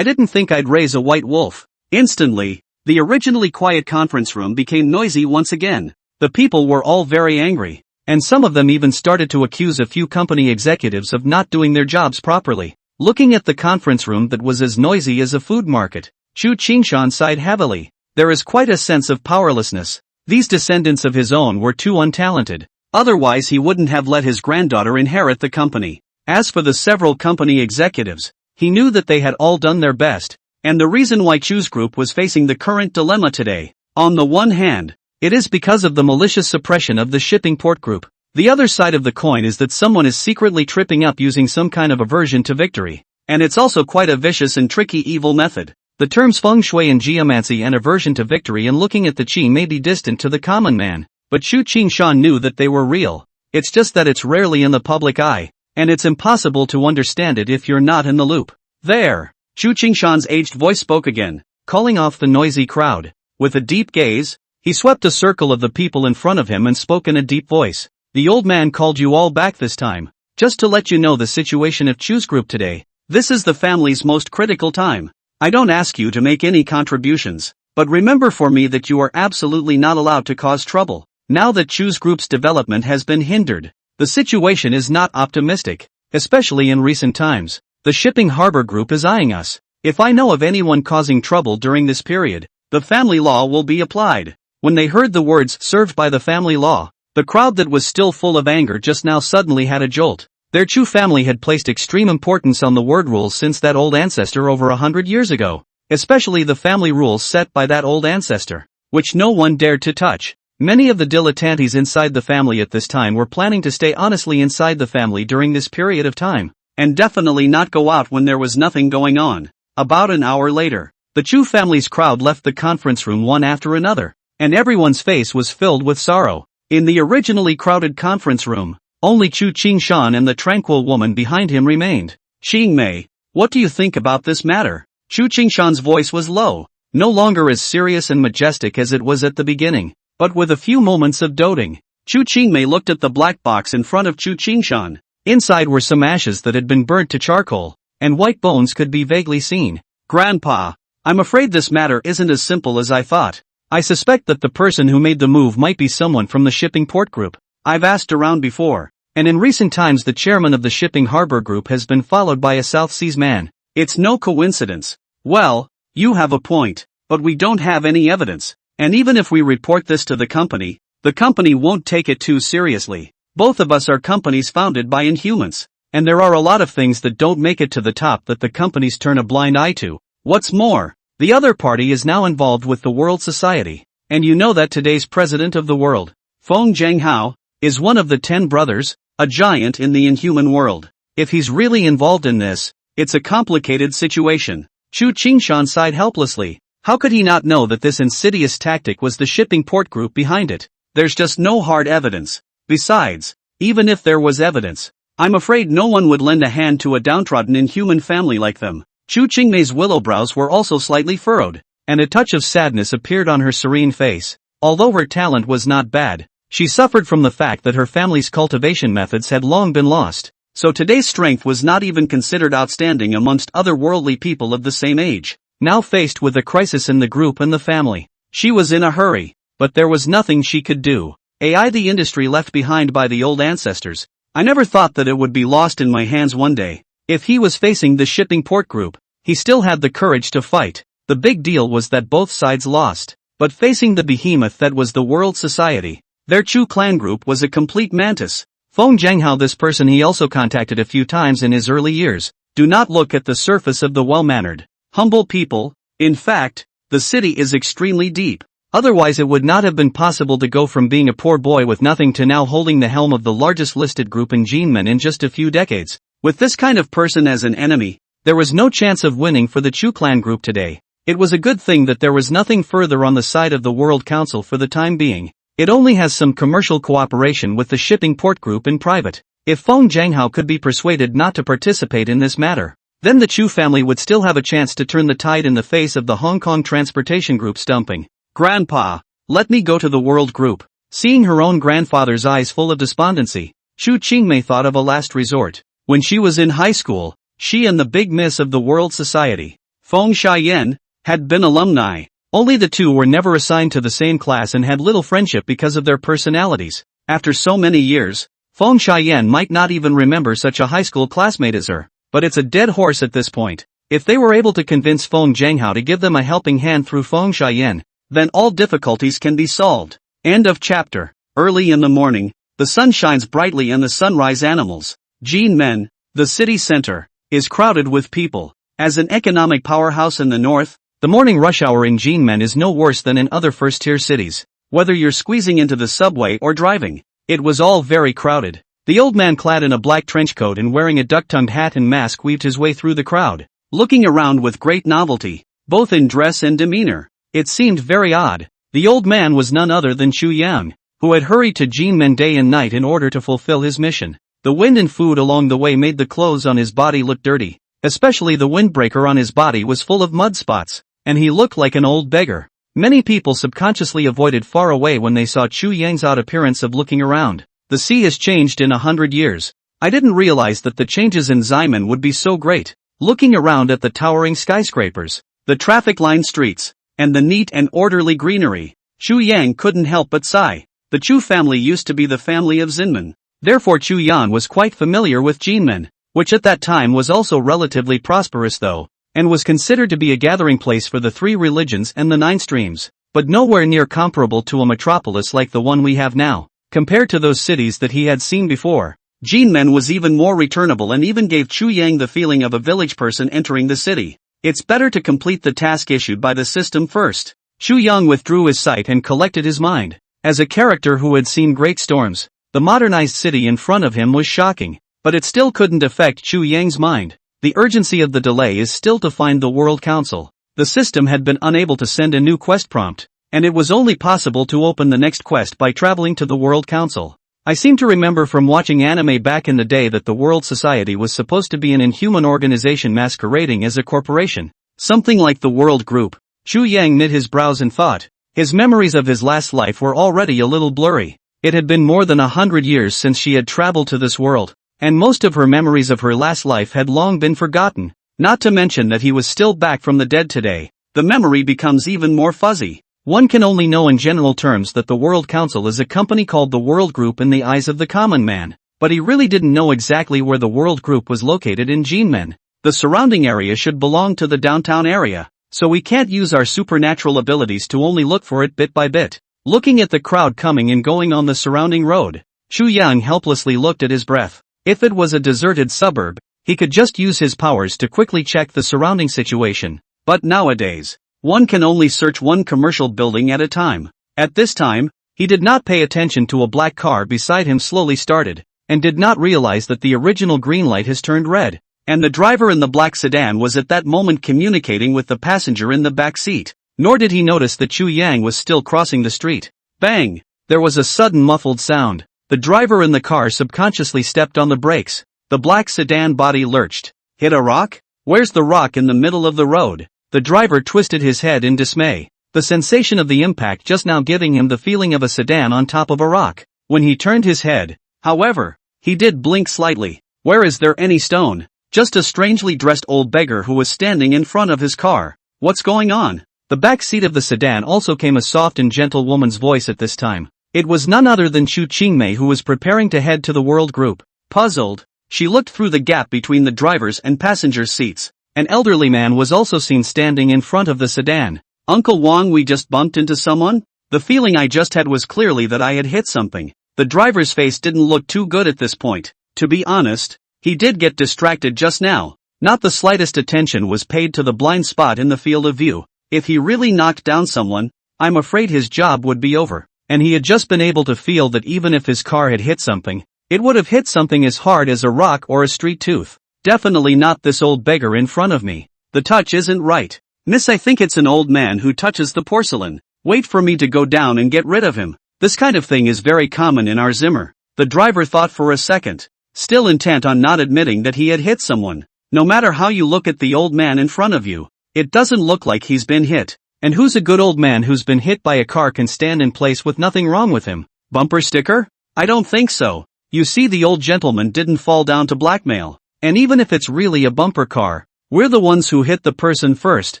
didn't think I'd raise a white wolf. Instantly, the originally quiet conference room became noisy once again. The people were all very angry, and some of them even started to accuse a few company executives of not doing their jobs properly. Looking at the conference room that was as noisy as a food market, Chu Qingshan sighed heavily. There is quite a sense of powerlessness. These descendants of his own were too untalented. Otherwise he wouldn't have let his granddaughter inherit the company. As for the several company executives, he knew that they had all done their best, and the reason why Choose Group was facing the current dilemma today. On the one hand, it is because of the malicious suppression of the shipping port group. The other side of the coin is that someone is secretly tripping up using some kind of aversion to victory. And it's also quite a vicious and tricky evil method. The terms feng shui and geomancy and aversion to victory and looking at the qi may be distant to the common man, but Chu Qingshan knew that they were real. It's just that it's rarely in the public eye, and it's impossible to understand it if you're not in the loop. There! Chu Qingshan's aged voice spoke again, calling off the noisy crowd. With a deep gaze, he swept a circle of the people in front of him and spoke in a deep voice. The old man called you all back this time, just to let you know the situation of Choose Group today. This is the family's most critical time. I don't ask you to make any contributions, but remember for me that you are absolutely not allowed to cause trouble. Now that Choose Group's development has been hindered, the situation is not optimistic, especially in recent times. The shipping harbor group is eyeing us. If I know of anyone causing trouble during this period, the family law will be applied. When they heard the words served by the family law, the crowd that was still full of anger just now suddenly had a jolt. Their Chu family had placed extreme importance on the word rules since that old ancestor over 100 years ago, especially the family rules set by that old ancestor, which no one dared to touch. Many of the dilettantes inside the family at this time were planning to stay honestly inside the family during this period of time, and definitely not go out when there was nothing going on. About an hour later, the Chu family's crowd left the conference room one after another, and everyone's face was filled with sorrow. In the originally crowded conference room, only Chu Qingshan and the tranquil woman behind him remained. Xingmei, what do you think about this matter? Chu Qingshan's voice was low, no longer as serious and majestic as it was at the beginning, but with a few moments of doting. Chu Qingmei looked at the black box in front of Chu Qingshan. Inside were some ashes that had been burnt to charcoal, and white bones could be vaguely seen. Grandpa, I'm afraid this matter isn't as simple as I thought. I suspect that the person who made the move might be someone from the shipping port group. I've asked around before, and in recent times the chairman of the shipping harbor group has been followed by a South Seas man. It's no coincidence. Well, you have a point, but we don't have any evidence, and even if we report this to the company won't take it too seriously. Both of us are companies founded by Inhumans, and there are a lot of things that don't make it to the top that the companies turn a blind eye to. What's more, the other party is now involved with the world society, and you know that today's president of the world, Feng Zhenghao, is one of the 10 brothers, a giant in the Inhuman world. If he's really involved in this, it's a complicated situation. Chu Qingshan sighed helplessly. How could he not know that this insidious tactic was the shipping port group behind it? There's just no hard evidence. Besides, even if there was evidence, I'm afraid no one would lend a hand to a downtrodden Inhuman family like them. Chu Qingmei's willow brows were also slightly furrowed, and a touch of sadness appeared on her serene face. Although her talent was not bad, she suffered from the fact that her family's cultivation methods had long been lost, so today's strength was not even considered outstanding amongst otherworldly people of the same age. Now faced with a crisis in the group and the family, she was in a hurry. but there was nothing she could do. The industry left behind by the old ancestors. I never thought that it would be lost in my hands one day. If he was facing the shipping port group, he still had the courage to fight. The big deal was that both sides lost. But facing the behemoth that was the world society, their Chu clan group was a complete mantis. Feng Zhanghao, this person he also contacted a few times in his early years. Do not look at the surface of the well-mannered, humble people. In fact, the city is extremely deep. Otherwise it would not have been possible to go from being a poor boy with nothing to now holding the helm of the largest listed group in Jinmen in just a few decades. With this kind of person as an enemy, there was no chance of winning for the Chu clan group today. It was a good thing that there was nothing further on the side of the World Council for the time being. It only has some commercial cooperation with the shipping port group in private. If Feng Zhanghao could be persuaded not to participate in this matter, then the Chu family would still have a chance to turn the tide in the face of the Hong Kong Transportation Group stumping. Grandpa, let me go to the World Group. Seeing her own grandfather's eyes full of despondency, Xu Qingmei thought of a last resort. When she was in high school, she and the big miss of the World Society, Feng Xiaoyan, had been alumni. Only the two were never assigned to the same class and had little friendship because of their personalities. After so many years, Feng Xiaoyan might not even remember such a high school classmate as her, but it's a dead horse at this point. If they were able to convince Feng Zhanghao to give them a helping hand through Feng Xiaoyan, then all difficulties can be solved. End of chapter. Early in the morning, the sun shines brightly and the sunrise animals. Jinmen, the city center, is crowded with people. As an economic powerhouse in the north, the morning rush hour in Jinmen is no worse than in other first-tier cities. Whether you're squeezing into the subway or driving, it was all very crowded. The old man clad in a black trench coat and wearing a duck-tongued hat and mask weaved his way through the crowd, looking around with great novelty, both in dress and demeanor. It seemed very odd. The old man was none other than Chu Yang, who had hurried to Jinmen day and night in order to fulfill his mission. The wind and food along the way made the clothes on his body look dirty, especially the windbreaker on his body was full of mud spots, and he looked like an old beggar. Many people subconsciously avoided far away when they saw Chu Yang's odd appearance of looking around. The sea has changed in 100 years. I didn't realize that the changes in Ximen would be so great. Looking around at the towering skyscrapers, the traffic-lined streets, and the neat and orderly greenery, Chu Yang couldn't help but sigh. The Chu family used to be the family of Zinmen. Therefore Chu Yan was quite familiar with Jinmen, which at that time was also relatively prosperous though, and was considered to be a gathering place for the 3 religions and the 9 streams, but nowhere near comparable to a metropolis like the one we have now. Compared to those cities that he had seen before, Jinmen was even more returnable and even gave Chu Yang the feeling of a village person entering the city. It's better to complete the task issued by the system first. Chu Yang withdrew his sight and collected his mind. As a character who had seen great storms, the modernized city in front of him was shocking, but it still couldn't affect Chu Yang's mind. The urgency of the delay is still to find the World Council. The system had been unable to send a new quest prompt, and it was only possible to open the next quest by traveling to the World Council. I seem to remember from watching anime back in the day that the World Society was supposed to be an inhuman organization masquerading as a corporation. Something like the World Group. Chu Yang knit his brows and thought. His memories of his last life were already a little blurry. It had been more than 100 years since she had traveled to this world, and most of her memories of her last life had long been forgotten. Not to mention that he was still back from the dead today. The memory becomes even more fuzzy. One can only know in general terms that the World Council is a company called the World Group in the eyes of the common man, but he really didn't know exactly where the World Group was located in Jinmen. The surrounding area should belong to the downtown area, so we can't use our supernatural abilities to only look for it bit by bit. Looking at the crowd coming and going on the surrounding road, Chu Yang helplessly looked at his breath. If it was a deserted suburb, he could just use his powers to quickly check the surrounding situation. But nowadays, one can only search one commercial building at a time. At this time, he did not pay attention to a black car beside him slowly started, and did not realize that the original green light has turned red, and the driver in the black sedan was at that moment communicating with the passenger in the back seat. Nor did he notice that Chu Yang was still crossing the street. Bang! There was a sudden muffled sound. The driver in the car subconsciously stepped on the brakes. The black sedan body lurched. Hit a rock? Where's the rock in the middle of the road? The driver twisted his head in dismay, the sensation of the impact just now giving him the feeling of a sedan on top of a rock. When he turned his head, however, he did blink slightly. Where is there any stone? Just a strangely dressed old beggar who was standing in front of his car. What's going on? The back seat of the sedan also came a soft and gentle woman's voice at this time. It was none other than Chu Qingmei, who was preparing to head to the world group. Puzzled, she looked through the gap between the driver's and passenger's seats. An elderly man was also seen standing in front of the sedan. Uncle Wang, we just bumped into someone? The feeling I just had was clearly that I had hit something. The driver's face didn't look too good at this point. To be honest, he did get distracted just now. Not the slightest attention was paid to the blind spot in the field of view. If he really knocked down someone, I'm afraid his job would be over. And he had just been able to feel that even if his car had hit something, it would have hit something as hard as a rock or a street tooth. Definitely not this old beggar in front of me. The touch isn't right. Miss, I think it's an old man who touches the porcelain. Wait for me to go down and get rid of him. This kind of thing is very common in our Zimmer. The driver thought for a second, still intent on not admitting that he had hit someone. No matter how you look at the old man in front of you, it doesn't look like he's been hit. And who's a good old man who's been hit by a car can stand in place with nothing wrong with him? Bumper sticker? I don't think so. You see, the old gentleman didn't fall down to blackmail. And even if it's really a bumper car, we're the ones who hit the person first,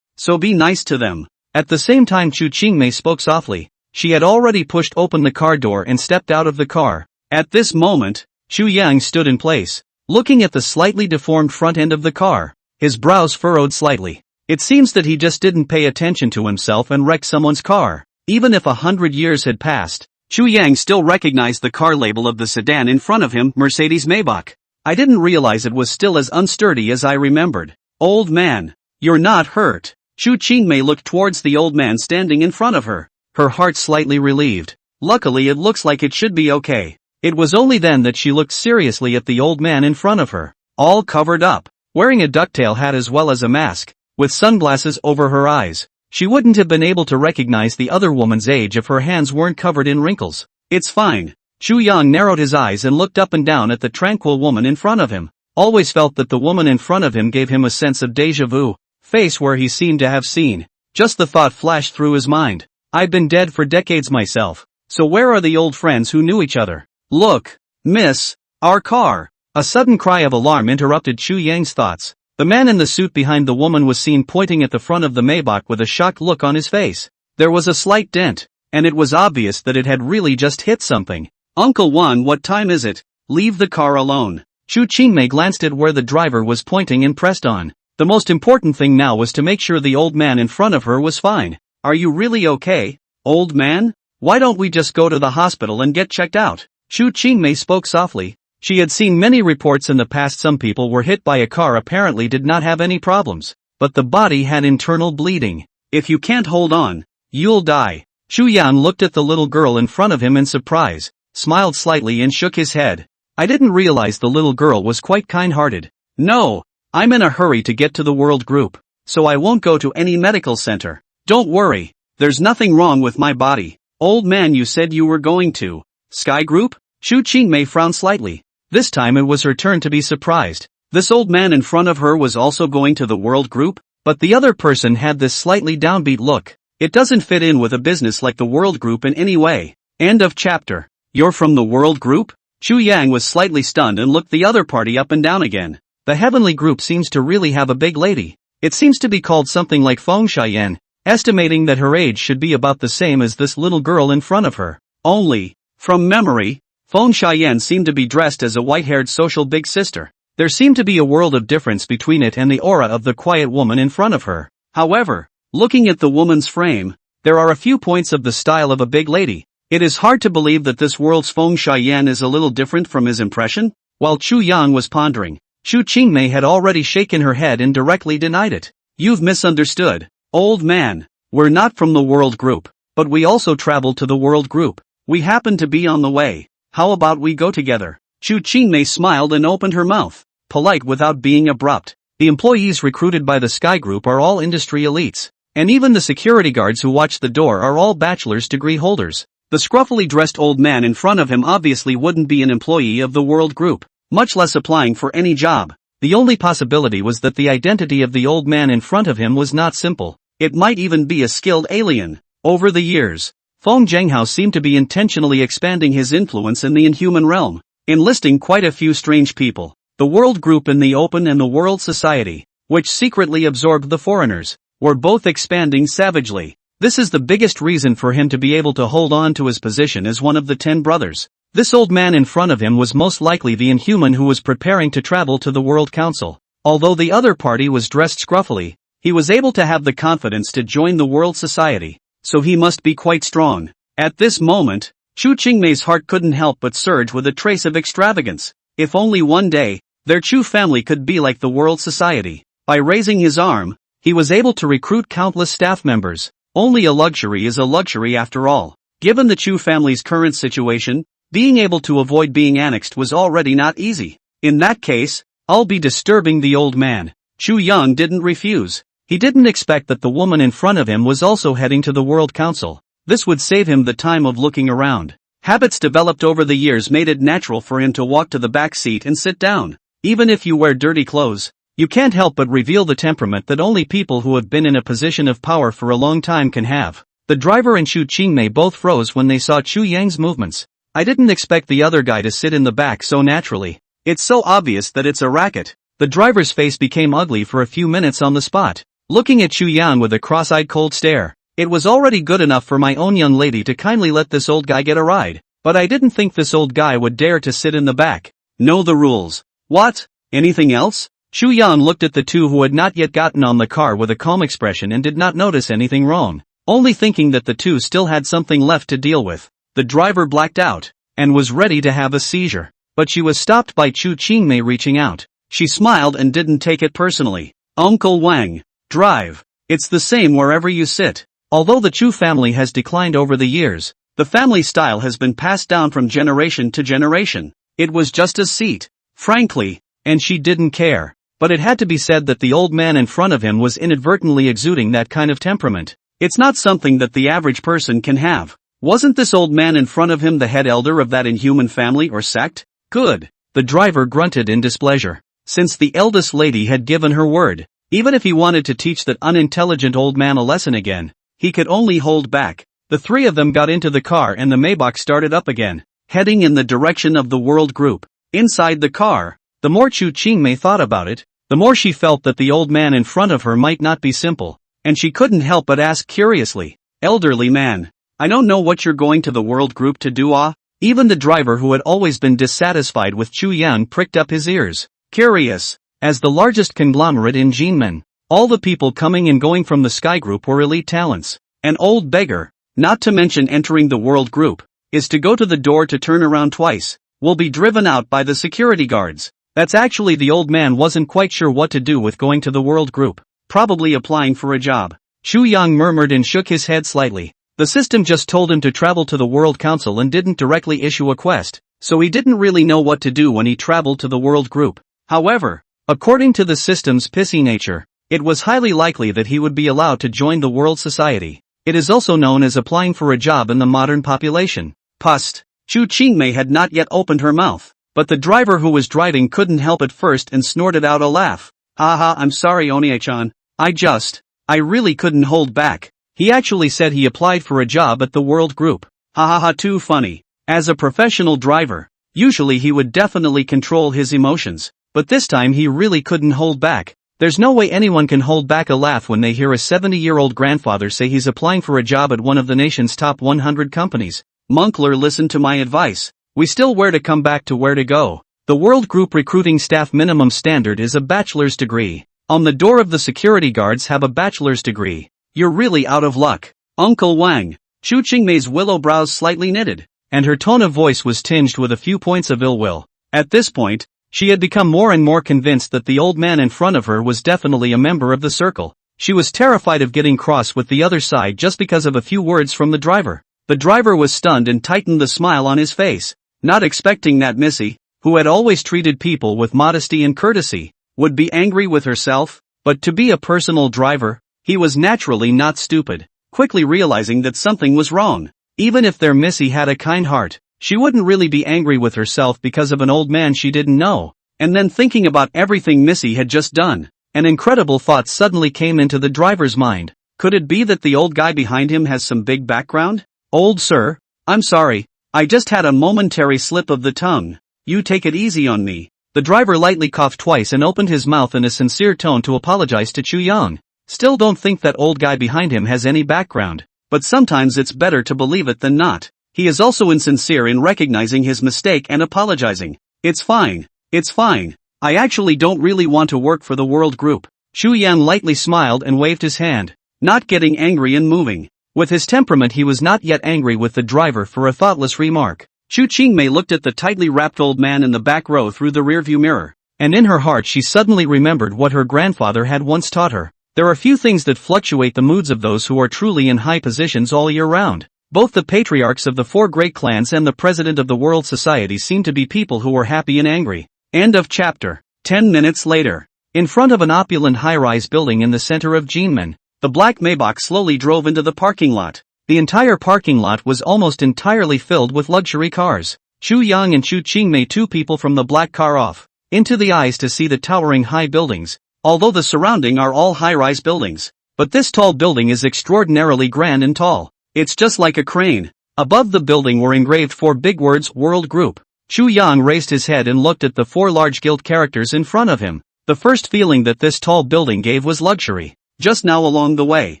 so be nice to them. At the same time, Chu Qingmei spoke softly. She had already pushed open the car door and stepped out of the car. At this moment, Chu Yang stood in place, looking at the slightly deformed front end of the car. His brows furrowed slightly. It seems that he just didn't pay attention to himself and wrecked someone's car. Even if 100 years had passed, Chu Yang still recognized the car label of the sedan in front of him, Mercedes-Maybach. I didn't realize it was still as unsturdy as I remembered. Old man, you're not hurt. Chu Qingmei looked towards the old man standing in front of her, her heart slightly relieved. Luckily, it looks like it should be okay. It was only then that she looked seriously at the old man in front of her, all covered up, wearing a ducktail hat as well as a mask, with sunglasses over her eyes. She wouldn't have been able to recognize the other woman's age if her hands weren't covered in wrinkles. It's fine. Chu Yang narrowed his eyes and looked up and down at the tranquil woman in front of him. Always felt that the woman in front of him gave him a sense of déjà vu, face where he seemed to have seen. Just the thought flashed through his mind. I've been dead for decades myself, so where are the old friends who knew each other? Look, miss, our car. A sudden cry of alarm interrupted Chu Yang's thoughts. The man in the suit behind the woman was seen pointing at the front of the Maybach with a shocked look on his face. There was a slight dent, and it was obvious that it had really just hit something. Uncle Wan, what time is it? Leave the car alone. Chu Qingmei glanced at where the driver was pointing and pressed on. The most important thing now was to make sure the old man in front of her was fine. Are you really okay, old man? Why don't we just go to the hospital and get checked out? Chu Qingmei spoke softly. She had seen many reports in the past. Some people were hit by a car apparently did not have any problems, but the body had internal bleeding. If you can't hold on, you'll die. Chu Yan looked at the little girl in front of him in surprise, smiled slightly and shook his head. I didn't realize the little girl was quite kind-hearted. No, I'm in a hurry to get to the world group, so I won't go to any medical center. Don't worry, there's nothing wrong with my body. Old man, you said you were going to Sky Group? Chu Qingmei frowned slightly. This time it was her turn to be surprised. This old man in front of her was also going to the world group, but the other person had this slightly downbeat look. It doesn't fit in with a business like the world group in any way. End of chapter. You're from the world group? Chu Yang was slightly stunned and looked the other party up and down again. The heavenly group seems to really have a big lady. It seems to be called something like Feng Xian, estimating that her age should be about the same as this little girl in front of her. Only, from memory, Feng Xian seemed to be dressed as a white-haired social big sister. There seemed to be a world of difference between it and the aura of the quiet woman in front of her. However, looking at the woman's frame, there are a few points of the style of a big lady. It is hard to believe that this world's Feng Xian is a little different from his impression. While Chu Yang was pondering, Chu Qingmei had already shaken her head and directly denied it. You've misunderstood, old man. We're not from the world group, but we also traveled to the world group. We happen to be on the way. How about we go together? Chu Qingmei smiled and opened her mouth, polite without being abrupt. The employees recruited by the Sky Group are all industry elites, and even the security guards who watch the door are all bachelor's degree holders. The scruffily dressed old man in front of him obviously wouldn't be an employee of the world group, much less applying for any job. The only possibility was that the identity of the old man in front of him was not simple. It might even be a skilled alien. Over the years, Feng Zhenghao seemed to be intentionally expanding his influence in the inhuman realm, enlisting quite a few strange people. The world group in the open and the world society, which secretly absorbed the foreigners. were both expanding savagely. This is the biggest reason for him to be able to hold on to his position as one of the 10 brothers. This old man in front of him was most likely the inhuman who was preparing to travel to the World Council. Although the other party was dressed scruffily, he was able to have the confidence to join the World Society, so he must be quite strong. At this moment, Chu Qingmei's heart couldn't help but surge with a trace of extravagance. If only one day, their Chu family could be like the World Society. By raising his arm, he was able to recruit countless staff members. Only a luxury is a luxury after all. Given the Chu family's current situation, being able to avoid being annexed was already not easy. In that case, I'll be disturbing the old man. Chu Yang didn't refuse. He didn't expect that the woman in front of him was also heading to the World Council. This would save him the time of looking around. Habits developed over the years made it natural for him to walk to the back seat and sit down. Even if you wear dirty clothes, you can't help but reveal the temperament that only people who have been in a position of power for a long time can have. The driver and Chu Qingmei both froze when they saw Chu Yang's movements. I didn't expect the other guy to sit in the back so naturally. It's so obvious that it's a racket. The driver's face became ugly for a few minutes on the spot, looking at Chu Yang with a cross-eyed cold stare. It was already good enough for my own young lady to kindly let this old guy get a ride, but I didn't think this old guy would dare to sit in the back. Know the rules. What? Anything else? Chu Yang looked at the two who had not yet gotten on the car with a calm expression and did not notice anything wrong, only thinking that the two still had something left to deal with. The driver blacked out, and was ready to have a seizure, but she was stopped by Chu Qingmei reaching out. She smiled and didn't take it personally. Uncle Wang, drive. It's the same wherever you sit. Although the Chu family has declined over the years, the family style has been passed down from generation to generation. It was just a seat, frankly, and she didn't care. But it had to be said that the old man in front of him was inadvertently exuding that kind of temperament. It's not something that the average person can have. Wasn't this old man in front of him the head elder of that inhuman family or sect? Good. The driver grunted in displeasure. Since the eldest lady had given her word, even if he wanted to teach that unintelligent old man a lesson again, he could only hold back. The three of them got into the car and the Maybach started up again, heading in the direction of the World Group. Inside the car, the more Chu Qingmei thought about it, the more she felt that the old man in front of her might not be simple, and she couldn't help but ask curiously, "Elderly man, I don't know what you're going to the World Group to do, ah?" Even the driver who had always been dissatisfied with Chu Yang pricked up his ears. Curious. As the largest conglomerate in Jinmen, all the people coming and going from the Sky Group were elite talents. An old beggar, not to mention entering the World Group, is to go to the door to turn around twice, will be driven out by the security guards. That's actually the old man wasn't quite sure what to do with going to the World Group, probably applying for a job. Chu Yang murmured and shook his head slightly. The system just told him to travel to the World Council and didn't directly issue a quest, so he didn't really know what to do when he traveled to the World Group. However, according to the system's pissy nature, it was highly likely that he would be allowed to join the World Society. It is also known as applying for a job in the modern population. Pust. Chu Qingmei had not yet opened her mouth, but the driver who was driving couldn't help it first and snorted out a laugh. Haha, I'm sorry Onie-chan. I really couldn't hold back. He actually said he applied for a job at the World Group. Hahaha, too funny. As a professional driver, usually he would definitely control his emotions, but this time he really couldn't hold back. There's no way anyone can hold back a laugh when they hear a 70-year-old grandfather say he's applying for a job at one of the nation's top 100 companies. Munkler, listen to my advice. We still where to come back to where to go. The World Group recruiting staff minimum standard is a bachelor's degree. On the door of the security guards have a bachelor's degree. You're really out of luck. Uncle Wang. Chu Qingmei's willow brows slightly knitted, and her tone of voice was tinged with a few points of ill will. At this point, she had become more and more convinced that the old man in front of her was definitely a member of the circle. She was terrified of getting cross with the other side just because of a few words from the driver. The driver was stunned and tightened the smile on his face, not expecting that Missy, who had always treated people with modesty and courtesy, would be angry with herself. But to be a personal driver, he was naturally not stupid. Quickly realizing that something was wrong. Even if their Missy had a kind heart, she wouldn't really be angry with herself because of an old man she didn't know. And then thinking about everything Missy had just done, an incredible thought suddenly came into the driver's mind. Could it be that the old guy behind him has some big background? Old sir, I'm sorry, I just had a momentary slip of the tongue. You take it easy on me. The driver lightly coughed twice and opened his mouth in a sincere tone to apologize to Chu Yang. Still don't think that old guy behind him has any background, but sometimes it's better to believe it than not. He is also insincere in recognizing his mistake and apologizing. It's fine. It's fine. I actually don't really want to work for the World Group. Chu Yang lightly smiled and waved his hand, not getting angry and moving. With his temperament he was not yet angry with the driver for a thoughtless remark. Chu Qingmei looked at the tightly wrapped old man in the back row through the rearview mirror, and in her heart she suddenly remembered what her grandfather had once taught her. There are few things that fluctuate the moods of those who are truly in high positions all year round. Both the patriarchs of the 4 great clans and the president of the World Society seem to be people who are happy and angry. End of chapter. 10 minutes later. In front of an opulent high-rise building in the center of Jinmen, the black Maybach slowly drove into the parking lot. The entire parking lot was almost entirely filled with luxury cars. Chu Yang and Chu Qingmei, 2 people from the black car, off into the eyes to see the towering high buildings, although the surrounding are all high-rise buildings. But this tall building is extraordinarily grand and tall. It's just like a crane. Above the building were engraved 4 big words, World Group. Chu Yang raised his head and looked at the 4 large gilt characters in front of him. The first feeling that this tall building gave was luxury. Just now along the way,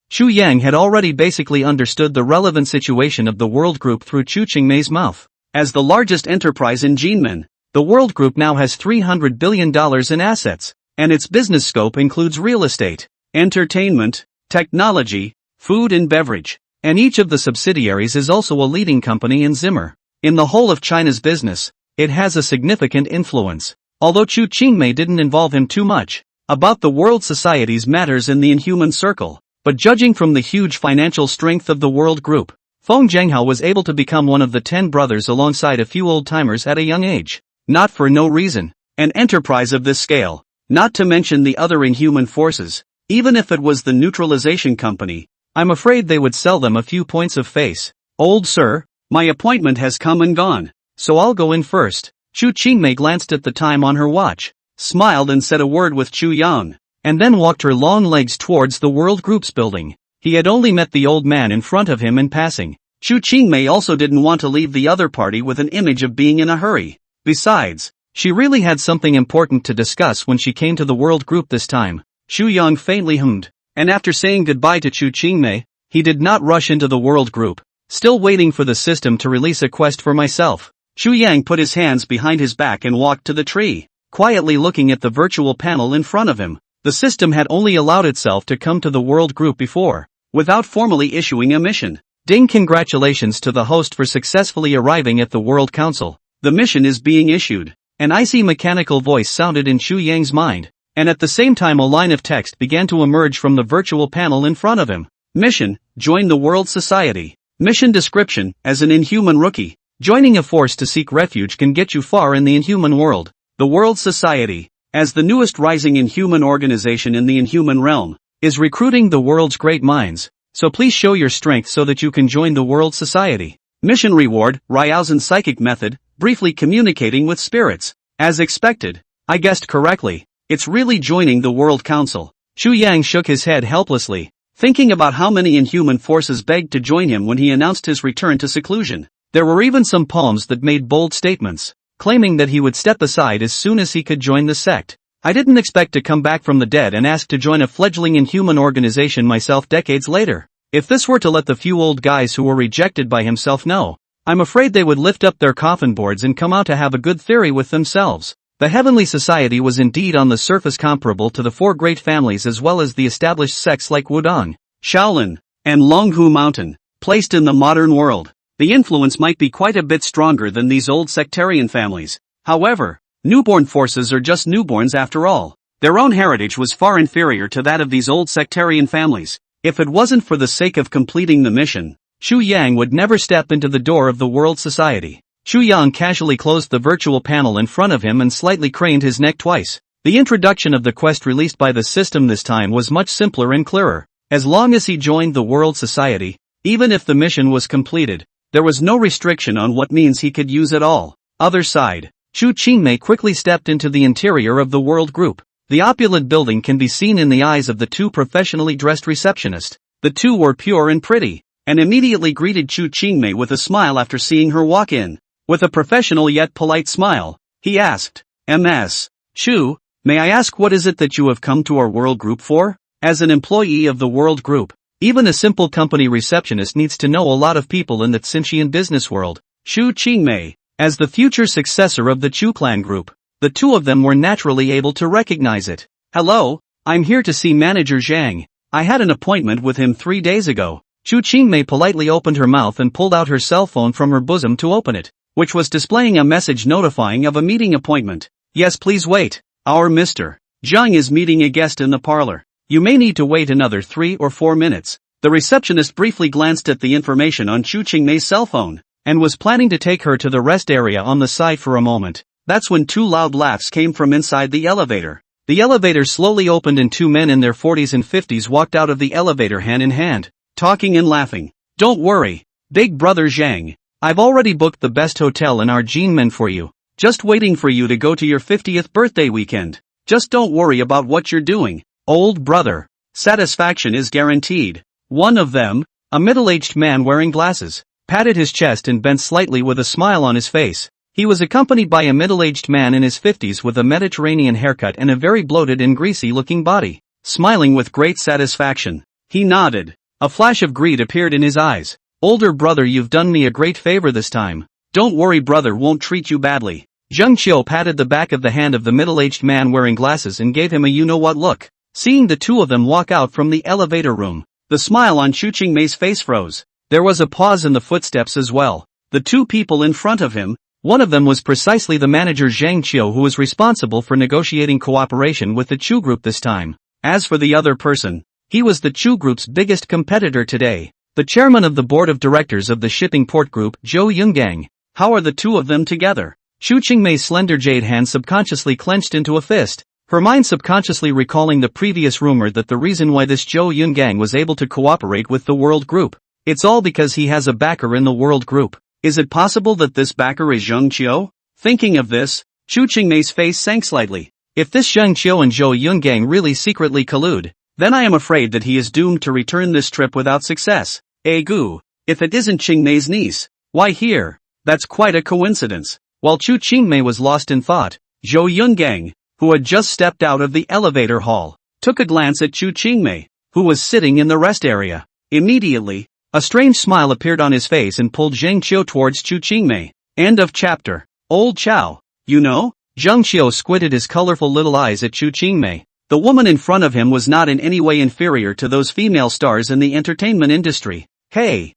Chu Yang had already basically understood the relevant situation of the World Group through Chu Qingmei's mouth. As the largest enterprise in Jinmen, the World Group now has $300 billion in assets, and its business scope includes real estate, entertainment, technology, food and beverage. And each of the subsidiaries is also a leading company in Zimmer. In the whole of China's business, it has a significant influence. Although Chu Qingmei didn't involve him too much about the World Society's matters in the Inhuman Circle, but judging from the huge financial strength of the World Group, Feng Zhenghao was able to become one of the 10 brothers alongside a few old-timers at a young age. Not for no reason. An enterprise of this scale, not to mention the other Inhuman forces, even if it was the neutralization company, I'm afraid they would sell them a few points of face. Old sir, my appointment has come and gone, so I'll go in first. Chu Qingmei glanced at the time on her watch, smiled and said a word with Chu Yang, and then walked her long legs towards the World Group's building. He had only met the old man in front of him in passing. Chu Qingmei also didn't want to leave the other party with an image of being in a hurry. Besides, she really had something important to discuss when she came to the World Group this time. Chu Yang faintly hummed, and after saying goodbye to Chu Qingmei, he did not rush into the World Group. Still waiting for the system to release a quest for myself. Chu Yang put his hands behind his back and walked to the tree, quietly looking at the virtual panel in front of him. The system had only allowed itself to come to the World Group before, without formally issuing a mission. Ding! Congratulations to the host for successfully arriving at the World Council. The mission is being issued. An icy mechanical voice sounded in Chu Yang's mind, and at the same time a line of text began to emerge from the virtual panel in front of him. Mission: join the World Society. Mission description: as an Inhuman rookie, joining a force to seek refuge can get you far in the Inhuman world. The World Society, as the newest rising Inhuman organization in the Inhuman realm, is recruiting the world's great minds, so please show your strength so that you can join the World Society. Mission reward: Ryauzen's psychic method, briefly communicating with spirits. As expected, I guessed correctly. It's really joining the World Council. Chu Yang shook his head helplessly, thinking about how many Inhuman forces begged to join him when he announced his return to seclusion. There were even some palms that made bold statements, claiming that he would step aside as soon as he could join the sect. I didn't expect to come back from the dead and ask to join a fledgling Inhuman organization myself decades later. If this were to let the few old guys who were rejected by himself know, I'm afraid they would lift up their coffin boards and come out to have a good theory with themselves. The Heavenly Society was indeed on the surface comparable to the 4 great families as well as the established sects like Wudong, Shaolin, and Longhu Mountain. Placed in the modern world, the influence might be quite a bit stronger than these old sectarian families. However, newborn forces are just newborns after all. Their own heritage was far inferior to that of these old sectarian families. If it wasn't for the sake of completing the mission, Chu Yang would never step into the door of the World Society. Chu Yang casually closed the virtual panel in front of him and slightly craned his neck twice. The introduction of the quest released by the system this time was much simpler and clearer. As long as he joined the World Society, even if the mission was completed, there was no restriction on what means he could use at all. Other side, Chu Qingmei quickly stepped into the interior of the World Group. The opulent building can be seen in the eyes of the 2 professionally dressed receptionists. The 2 were pure and pretty, and immediately greeted Chu Qingmei with a smile after seeing her walk in. With a professional yet polite smile, he asked, "Ms. Chu, may I ask what is it that you have come to our World Group for?" As an employee of the World Group, even a simple company receptionist needs to know a lot of people in the Tsinshian business world. Chu Qingmei, as the future successor of the Chu clan group, the two of them were naturally able to recognize it. Hello, I'm here to see Manager Zhang. I had an appointment with him 3 days ago. Chu Qingmei politely opened her mouth and pulled out her cell phone from her bosom to open it, which was displaying a message notifying of a meeting appointment. Yes, please wait. Our Mr. Zhang is meeting a guest in the parlor. You may need to wait another 3 or 4 minutes. The receptionist briefly glanced at the information on Chu Qingmei's cell phone, and was planning to take her to the rest area on the side for a moment. That's when 2 loud laughs came from inside the elevator. The elevator slowly opened and 2 men in their 40s and 50s walked out of the elevator hand in hand, talking and laughing. Don't worry, Big Brother Zhang. I've already booked the best hotel in our Jinmen for you. Just waiting for you to go to your 50th birthday weekend. Just don't worry about what you're doing, old brother. Satisfaction is guaranteed. One of them, a middle-aged man wearing glasses, patted his chest and bent slightly with a smile on his face. He was accompanied by a middle-aged man in his 50s with a Mediterranean haircut and a very bloated and greasy-looking body. Smiling with great satisfaction, he nodded. A flash of greed appeared in his eyes. Older brother, you've done me a great favor this time. Don't worry, brother won't treat you badly. Zheng Qiu patted the back of the hand of the middle-aged man wearing glasses and gave him a you-know-what look. Seeing the two of them walk out from the elevator room, the smile on Chu Qingmei's face froze. There was a pause in the footsteps as well. The two people in front of him, one of them was precisely the manager Zhang Qiu, who was responsible for negotiating cooperation with the Chu Group this time. As for the other person, he was the Chu Group's biggest competitor today, the chairman of the board of directors of the shipping port group, Zhou Yungang. How are the two of them together? Chu Qingmei's slender jade hand subconsciously clenched into a fist, her mind subconsciously recalling the previous rumor that the reason why this Zhou Yungang was able to cooperate with the World Group, it's all because he has a backer in the World Group. Is it possible that this backer is Zheng Qiu? Thinking of this, Chu Qingmei's face sank slightly. If this Zheng Qiu and Zhou Yungang really secretly collude, then I am afraid that he is doomed to return this trip without success. Gu, if it isn't Qingmei's niece, why here? That's quite a coincidence. While Chu Qingmei was lost in thought, Zhou Yungang, who had just stepped out of the elevator hall, took a glance at Chu Qingmei, who was sitting in the rest area. Immediately, a strange smile appeared on his face and pulled Zheng Qiu towards Chu Qingmei. End of chapter. Old Chow, you know? Zheng Qiu squinted his colorful little eyes at Chu Qingmei. The woman in front of him was not in any way inferior to those female stars in the entertainment industry. Hey,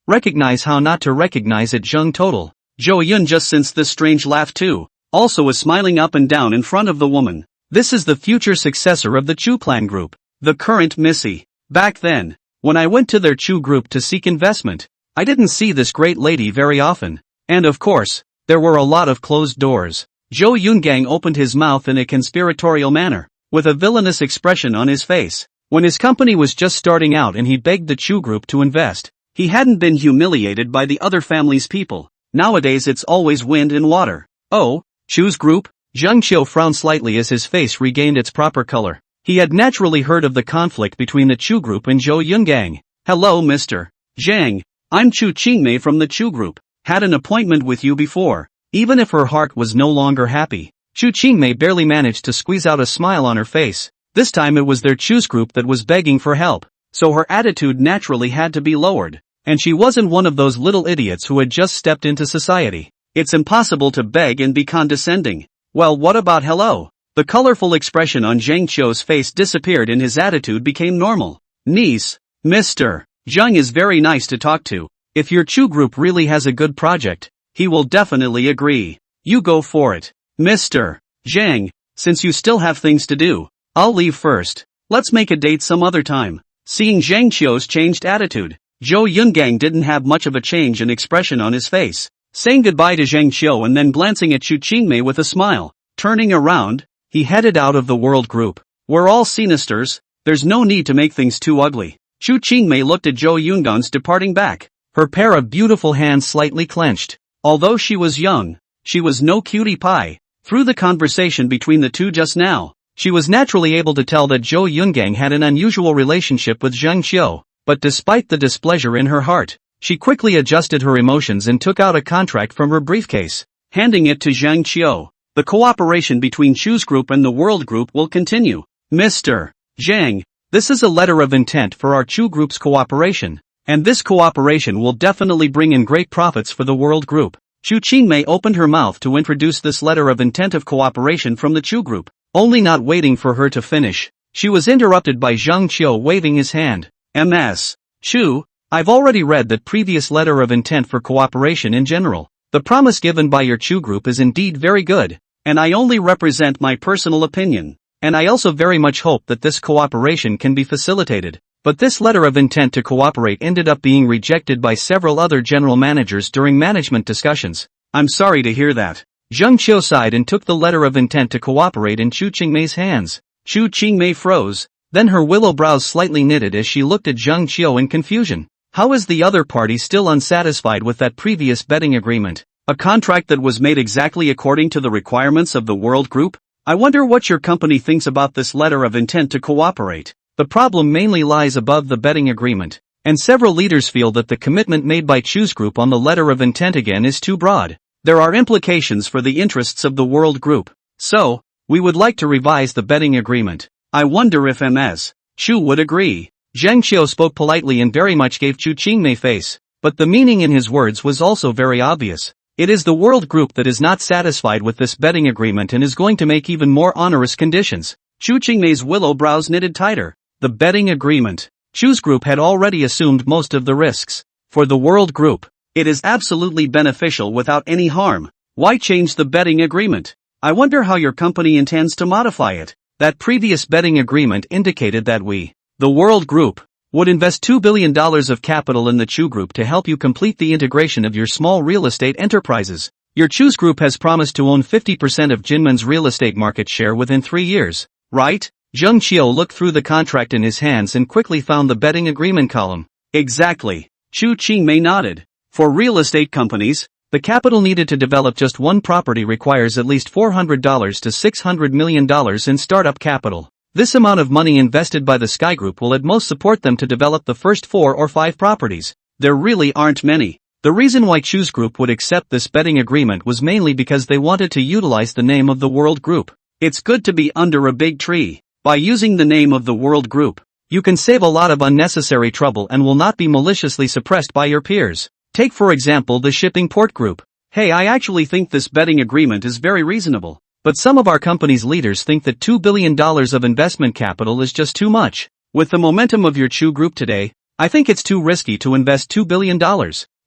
recognize how not to recognize it, Zheng Total. Zhou Yun just sensed this strange laugh too, also was smiling up and down in front of the woman. This is the future successor of the Chu clan group, the current Missy. Back then, when I went to their Chu group to seek investment, I didn't see this great lady very often. And of course, there were a lot of closed doors. Zhou Yungang opened his mouth in a conspiratorial manner, with a villainous expression on his face. When his company was just starting out and he begged the Chu group to invest, he hadn't been humiliated by the other family's people. Nowadays it's always wind and water. Oh, Chu's group? Zheng Qiu frowned slightly as his face regained its proper color. He had naturally heard of the conflict between the Chu group and Zhou Yungang. Hello, Mr. Zhang. I'm Chu Qingmei from the Chu group. Had an appointment with you before. Even if her heart was no longer happy, Chu Qingmei barely managed to squeeze out a smile on her face. This time it was their Chu's group that was begging for help, so her attitude naturally had to be lowered. And she wasn't one of those little idiots who had just stepped into society. It's impossible to beg and be condescending. Well, what about hello? The colorful expression on Zheng Qiu's face disappeared and his attitude became normal. Niece, Mr. Zheng is very nice to talk to. If your Chu group really has a good project, he will definitely agree. You go for it. Mr. Zhang, since you still have things to do, I'll leave first. Let's make a date some other time. Seeing Zheng Qiu's changed attitude, Zhou Yungang didn't have much of a change in expression on his face. Saying goodbye to Zheng Qiu and then glancing at Chu Qingmei with a smile, turning around, he headed out of the World Group. We're all sinisters, there's no need to make things too ugly. Chu Qingmei looked at Zhou Yungan's departing back, her pair of beautiful hands slightly clenched. Although she was young, she was no cutie pie. Through the conversation between the two just now, she was naturally able to tell that Zhou Yungang had an unusual relationship with Zheng Qiu, but despite the displeasure in her heart, she quickly adjusted her emotions and took out a contract from her briefcase, handing it to Zheng Qiu. The cooperation between Chu's group and the World Group will continue. Mr. Zhang, This is a letter of intent for our Chu Group's cooperation, and this cooperation will definitely bring in great profits for the World Group. Chu Qingmei opened her mouth to introduce this letter of intent of cooperation from the Chu Group, only not waiting for her to finish. She was interrupted by Zhang Qiu waving his hand. Ms. Chu, I've already read that previous letter of intent for cooperation in general. The promise given by your Chu Group is indeed very good, and I only represent my personal opinion. And I also very much hope that this cooperation can be facilitated. But this letter of intent to cooperate ended up being rejected by several other general managers during management discussions. I'm sorry to hear that. Zhang Qiu sighed and took the letter of intent to cooperate in Chu Qingmei's hands. Chu Qingmei froze, then her willow brows slightly knitted as she looked at Zhang Qiu in confusion. How is the other party still unsatisfied with that previous betting agreement? A contract that was made exactly according to the requirements of the World Group? I wonder what your company thinks about this letter of intent to cooperate. The problem mainly lies above the betting agreement, and several leaders feel that the commitment made by Chu's Group on the letter of intent again is too broad. There are implications for the interests of the World Group. So, we would like to revise the betting agreement. I wonder if Ms. Chu would agree. Zhang Qiu spoke politely and very much gave Chu Qingmei face, but the meaning in his words was also very obvious. It is the World Group that is not satisfied with this betting agreement and is going to make even more onerous conditions. Chu Qingmei's willow brows knitted tighter. The betting agreement. Chu's Group had already assumed most of the risks. For the World Group, it is absolutely beneficial without any harm. Why change the betting agreement? I wonder how your company intends to modify it. That previous betting agreement indicated that we, the World Group, would invest $2 billion of capital in the Chu Group to help you complete the integration of your small real estate enterprises. Your Chu's Group has promised to own 50% of Jinmen's real estate market share within 3 years, right? Zhang Qiu looked through the contract in his hands and quickly found the betting agreement column. Exactly. Chu Qingmei nodded. For real estate companies, the capital needed to develop just one property requires at least $400 to $600 million in startup capital. This amount of money invested by the Sky Group will at most support them to develop the first 4 or 5 properties. There really aren't many. The reason why Chu's Group would accept this betting agreement was mainly because they wanted to utilize the name of the World Group. It's good to be under a big tree. By using the name of the World Group, you can save a lot of unnecessary trouble and will not be maliciously suppressed by your peers. Take for example the Shipping Port Group. Hey, I actually think this betting agreement is very reasonable. But some of our company's leaders think that $2 billion of investment capital is just too much. With the momentum of your Chu Group today, I think it's too risky to invest $2 billion.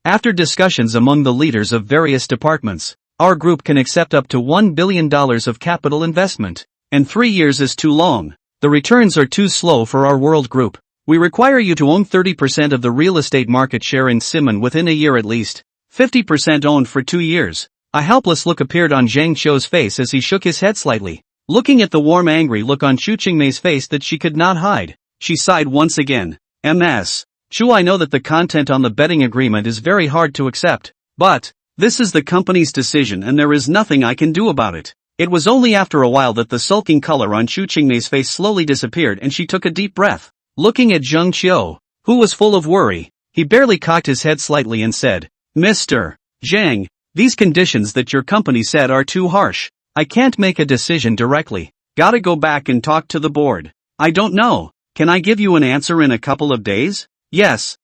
After discussions among the leaders of various departments, our group can accept up to $1 billion of capital investment. And 3 years is too long. The returns are too slow for our World Group. We require you to own 30% of the real estate market share in Simmon within a year at least. 50% owned for 2 years. A helpless look appeared on Zhang Qiu's face as he shook his head slightly, looking at the warm angry look on Chu Qingmei's face that she could not hide. She sighed once again. Ms. Chu, I know that the content on the betting agreement is very hard to accept, but this is the company's decision and there is nothing I can do about it. It was only after a while that the sulking color on Chu Qingmei's face slowly disappeared and she took a deep breath. Looking at Zhang Qiu, who was full of worry, he barely cocked his head slightly and said, Mr. Zhang, these conditions that your company said are too harsh. I can't make a decision directly. Gotta go back and talk to the board. I don't know. Can I give you an answer in a couple of days? Yes,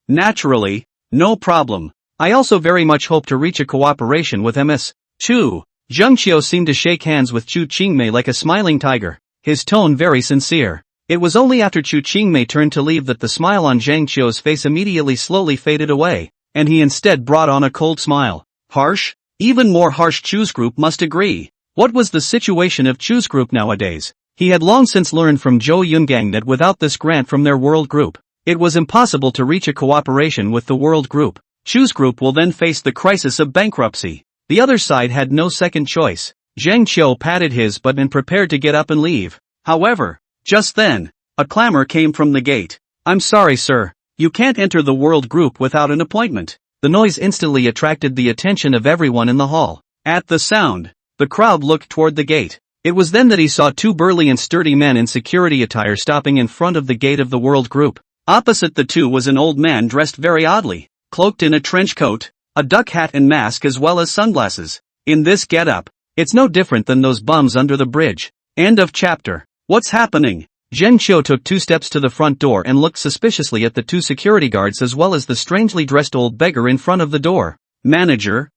naturally, no problem. I also very much hope to reach a cooperation with Ms. Chu. Zhang Qiu seemed to shake hands with Chu Qingmei like a smiling tiger, his tone very sincere. It was only after Chu Qingmei turned to leave that the smile on Zhang Qiu's face immediately slowly faded away, and he instead brought on a cold smile. Harsh? Even more harsh. Chu's Group must agree. What was the situation of Chu's Group nowadays? He had long since learned from Zhou Yungang that without this grant from their World Group, it was impossible to reach a cooperation with the World Group. Chu's Group will then face the crisis of bankruptcy. The other side had no second choice. Zhang Qiu patted his butt and prepared to get up and leave. However, just then, a clamor came from the gate. I'm sorry, sir. You can't enter the World Group without an appointment. The noise instantly attracted the attention of everyone in the hall. At the sound, the crowd looked toward the gate. It was then that he saw 2 burly and sturdy men in security attire stopping in front of the gate of the World Group. Opposite the two was an old man dressed very oddly, cloaked in a trench coat, a duck hat and mask as well as sunglasses. In this getup, it's no different than those bums under the bridge. End of chapter. What's happening? Zheng Qiu took 2 steps to the front door and looked suspiciously at the 2 security guards as well as the strangely dressed old beggar in front of the door. Manager,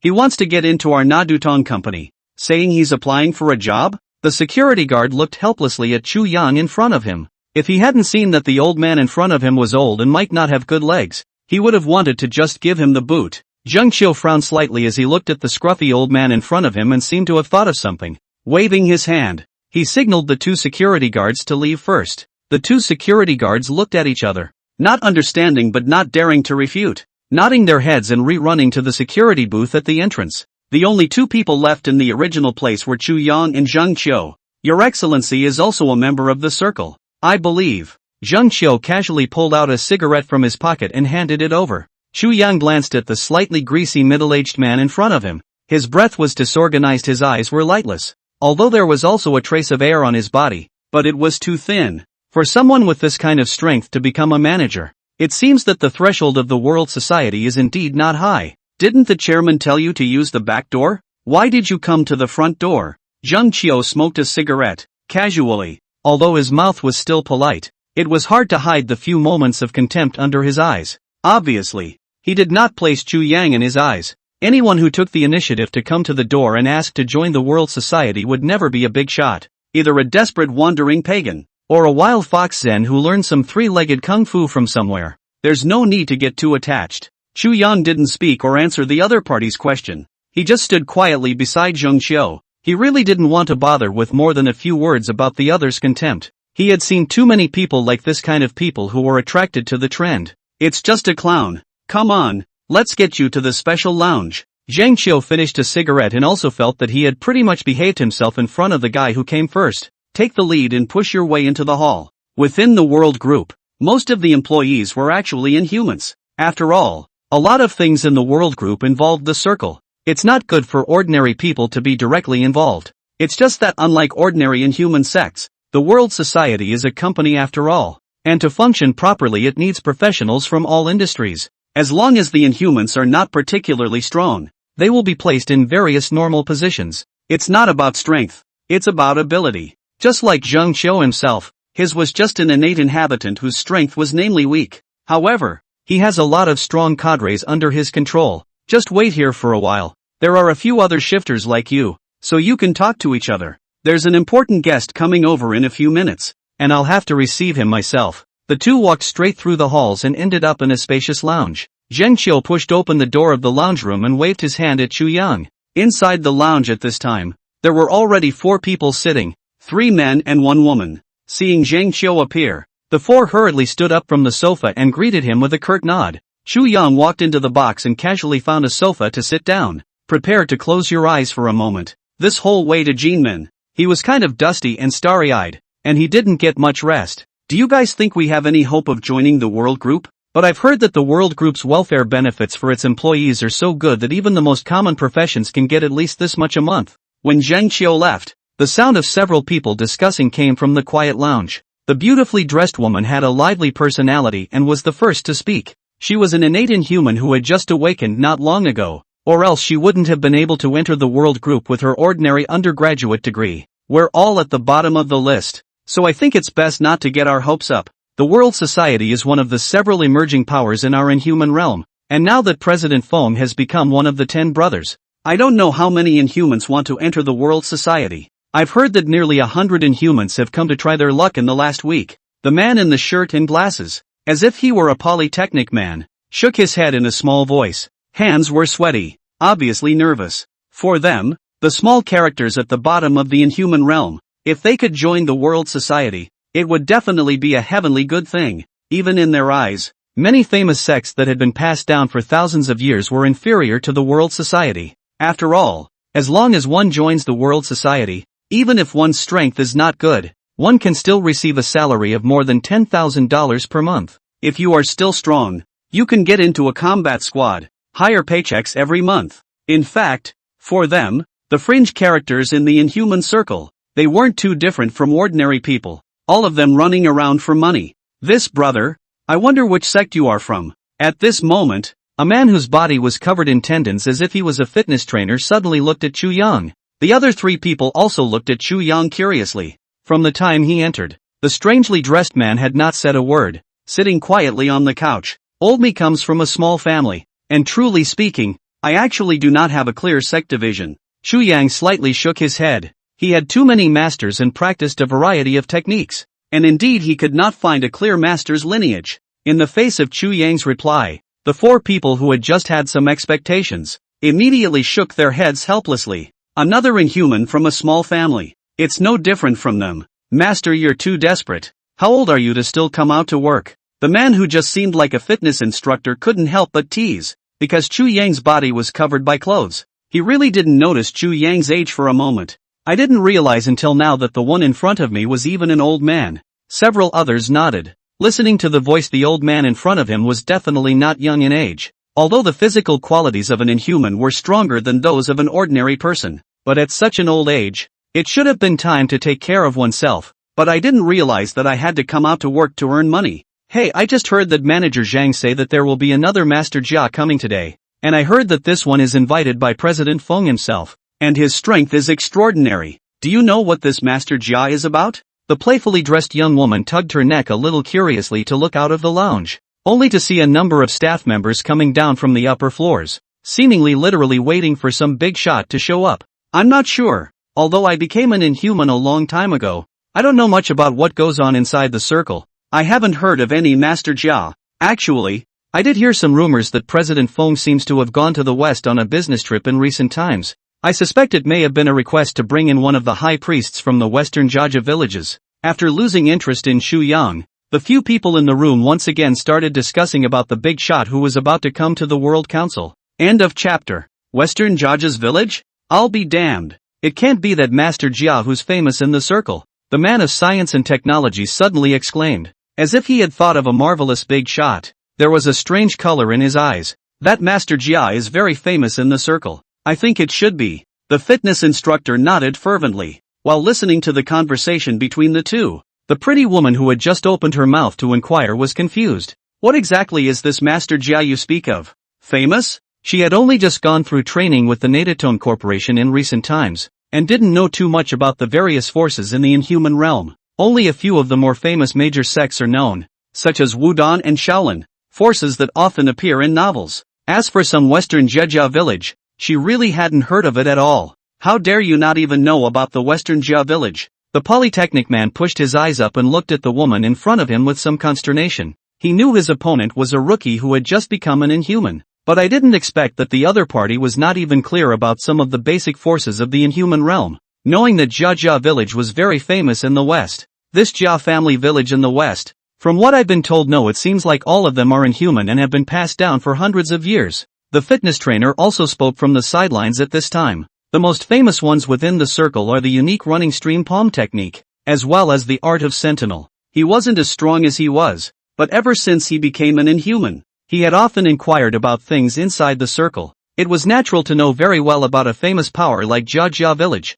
he wants to get into our Nadutong company, saying he's applying for a job? The security guard looked helplessly at Chu Yang in front of him. If he hadn't seen that the old man in front of him was old and might not have good legs, he would have wanted to just give him the boot. Zheng Qiu frowned slightly as he looked at the scruffy old man in front of him and seemed to have thought of something. Waving his hand, he signaled the 2 security guards to leave first. The 2 security guards looked at each other, not understanding but not daring to refute, nodding their heads and running to the security booth at the entrance. The only 2 people left in the original place were Chu Yang and Zheng Qiu. Your Excellency is also a member of the circle, I believe. Zheng Qiu casually pulled out a cigarette from his pocket and handed it over. Chu Yang glanced at the slightly greasy middle-aged man in front of him. His breath was disorganized, his eyes were lightless, although there was also a trace of air on his body, but it was too thin for someone with this kind of strength to become a manager. It seems that the threshold of the world society is indeed not high. Didn't the chairman tell you to use the back door? Why did you come to the front door? Zheng Qiu smoked a cigarette, casually. Although his mouth was still polite, it was hard to hide the few moments of contempt under his eyes. Obviously, he did not place Chu Yang in his eyes. Anyone who took the initiative to come to the door and ask to join the world society would never be a big shot. Either a desperate wandering pagan, or a wild fox Zen who learned some 3-legged kung fu from somewhere. There's no need to get too attached. Chu Yang didn't speak or answer the other party's question. He just stood quietly beside Zheng Qiu. He really didn't want to bother with more than a few words about the other's contempt. He had seen too many people like this kind of people who were attracted to the trend. It's just a clown. Come on, let's get you to the special lounge. Zheng Qiu finished a cigarette and also felt that he had pretty much behaved himself in front of the guy who came first. Take the lead and push your way into the hall. Within the world group, most of the employees were actually Inhumans. After all, a lot of things in the world group involved the circle. It's not good for ordinary people to be directly involved. It's just that unlike ordinary Inhuman sects, the world society is a company after all. And to function properly it needs professionals from all industries. As long as the Inhumans are not particularly strong, they will be placed in various normal positions. It's not about strength, it's about ability. Just like Zheng Qiu himself, his was just an innate inhabitant whose strength was namely weak. However, he has a lot of strong cadres under his control. Just wait here for a while. There are a few other shifters like you, so you can talk to each other. There's an important guest coming over in a few minutes, and I'll have to receive him myself. The 2 walked straight through the halls and ended up in a spacious lounge. Zheng Qiu pushed open the door of the lounge room and waved his hand at Chu Yang. Inside the lounge at this time, there were already 4 people sitting, 3 men and 1 woman. Seeing Zheng Qiu appear, the 4 hurriedly stood up from the sofa and greeted him with a curt nod. Chu Yang walked into the box and casually found a sofa to sit down. Prepare to close your eyes for a moment. This whole way to Jinmin. He was kind of dusty and starry-eyed, and he didn't get much rest. Do you guys think we have any hope of joining the world group? But I've heard that the world group's welfare benefits for its employees are so good that even the most common professions can get at least this much a month. When Zheng Qiu left, the sound of several people discussing came from the quiet lounge. The beautifully dressed woman had a lively personality and was the first to speak. She was an innate Inhuman who had just awakened not long ago, or else she wouldn't have been able to enter the world group with her ordinary undergraduate degree. We're all at the bottom of the list, so I think it's best not to get our hopes up. The world society is one of the several emerging powers in our Inhuman realm, and now that President Feng has become one of the 10 brothers, I don't know how many Inhumans want to enter the world society. I've heard that nearly 100 Inhumans have come to try their luck in the last week. The man in the shirt and glasses, as if he were a polytechnic man, shook his head in a small voice. Hands were sweaty, obviously nervous. For them, the small characters at the bottom of the Inhuman realm, if they could join the world society, it would definitely be a heavenly good thing. Even in their eyes, many famous sects that had been passed down for thousands of years were inferior to the world society. After all, as long as one joins the world society, even if one's strength is not good, one can still receive a salary of more than $10,000 per month. If you are still strong, you can get into a combat squad, higher paychecks every month. In fact, for them, the fringe characters in the Inhuman circle, they weren't too different from ordinary people, all of them running around for money. This brother, I wonder which sect you are from. At this moment, a man whose body was covered in tendons as if he was a fitness trainer suddenly looked at Chu Yang. The other 3 people also looked at Chu Yang curiously. From the time he entered, The strangely dressed man had not said a word, sitting quietly on the couch. Old me comes from a small family, and truly speaking, I actually do not have a clear sect division. Chu Yang slightly shook his head. He had too many masters and practiced a variety of techniques, and indeed he could not find a clear master's lineage. In the face of Chu Yang's reply, the four people who had just had some expectations immediately shook their heads helplessly. Another inhuman from a small family. It's no different from them. Master, you're too desperate. How old are you to still come out to work? The man who just seemed like a fitness instructor couldn't help but tease, because Chu Yang's body was covered by clothes. He really didn't notice Chu Yang's age for a moment. I didn't realize until now that the one in front of me was even an old man. Several others nodded. Listening to the voice, the old man in front of him was definitely not young in age, although the physical qualities of an inhuman were stronger than those of an ordinary person. But at such an old age, it should have been time to take care of oneself, but I didn't realize that I had to come out to work to earn money. Hey, I just heard that manager Zhang say that there will be another Master Jia coming today, and I heard that this one is invited by President Feng himself, and his strength is extraordinary. Do you know what this Master Jia is about? The playfully dressed young woman tugged her neck a little curiously to look out of the lounge, only to see a number of staff members coming down from the upper floors, seemingly literally waiting for some big shot to show up. I'm not sure. Although I became an inhuman a long time ago, I don't know much about what goes on inside the circle. I haven't heard of any Master Jia. Actually, I did hear some rumors that President Feng seems to have gone to the west on a business trip in recent times. I suspect it may have been a request to bring in one of the high priests from the western Jiajia villages. After losing interest in Xu Yang, the few people in the room once again started discussing about the big shot who was about to come to the World Council. End of chapter. Western Jiajia's village? I'll be damned. It can't be that Master Jia who's famous in the circle. The man of science and technology suddenly exclaimed, as if he had thought of a marvelous big shot. There was a strange color in his eyes. That Master Jia is very famous in the circle. I think it should be. The fitness instructor nodded fervently, while listening to the conversation between the two. The pretty woman who had just opened her mouth to inquire was confused. What exactly is this Master Jia you speak of? Famous? She had only just gone through training with the Nadatone Corporation in recent times, and didn't know too much about the various forces in the inhuman realm. Only a few of the more famous major sects are known, such as Wudong and Shaolin, forces that often appear in novels. As for some western Jiajia village, she really hadn't heard of it at all. How dare you not even know about the western Jia village? The Polytechnic man pushed his eyes up and looked at the woman in front of him with some consternation. He knew his opponent was a rookie who had just become an inhuman. But I didn't expect that the other party was not even clear about some of the basic forces of the inhuman realm. Knowing that Jiajia village was very famous in the west. This Jia family village in the west, from what I've been told, no, it seems like all of them are inhuman and have been passed down for hundreds of years. The fitness trainer also spoke from the sidelines at this time. The most famous ones within the circle are the unique running stream palm technique, as well as the art of sentinel. He wasn't as strong as he was, but ever since he became an inhuman, he had often inquired about things inside the circle. It was natural to know very well about a famous power like Jiajia village.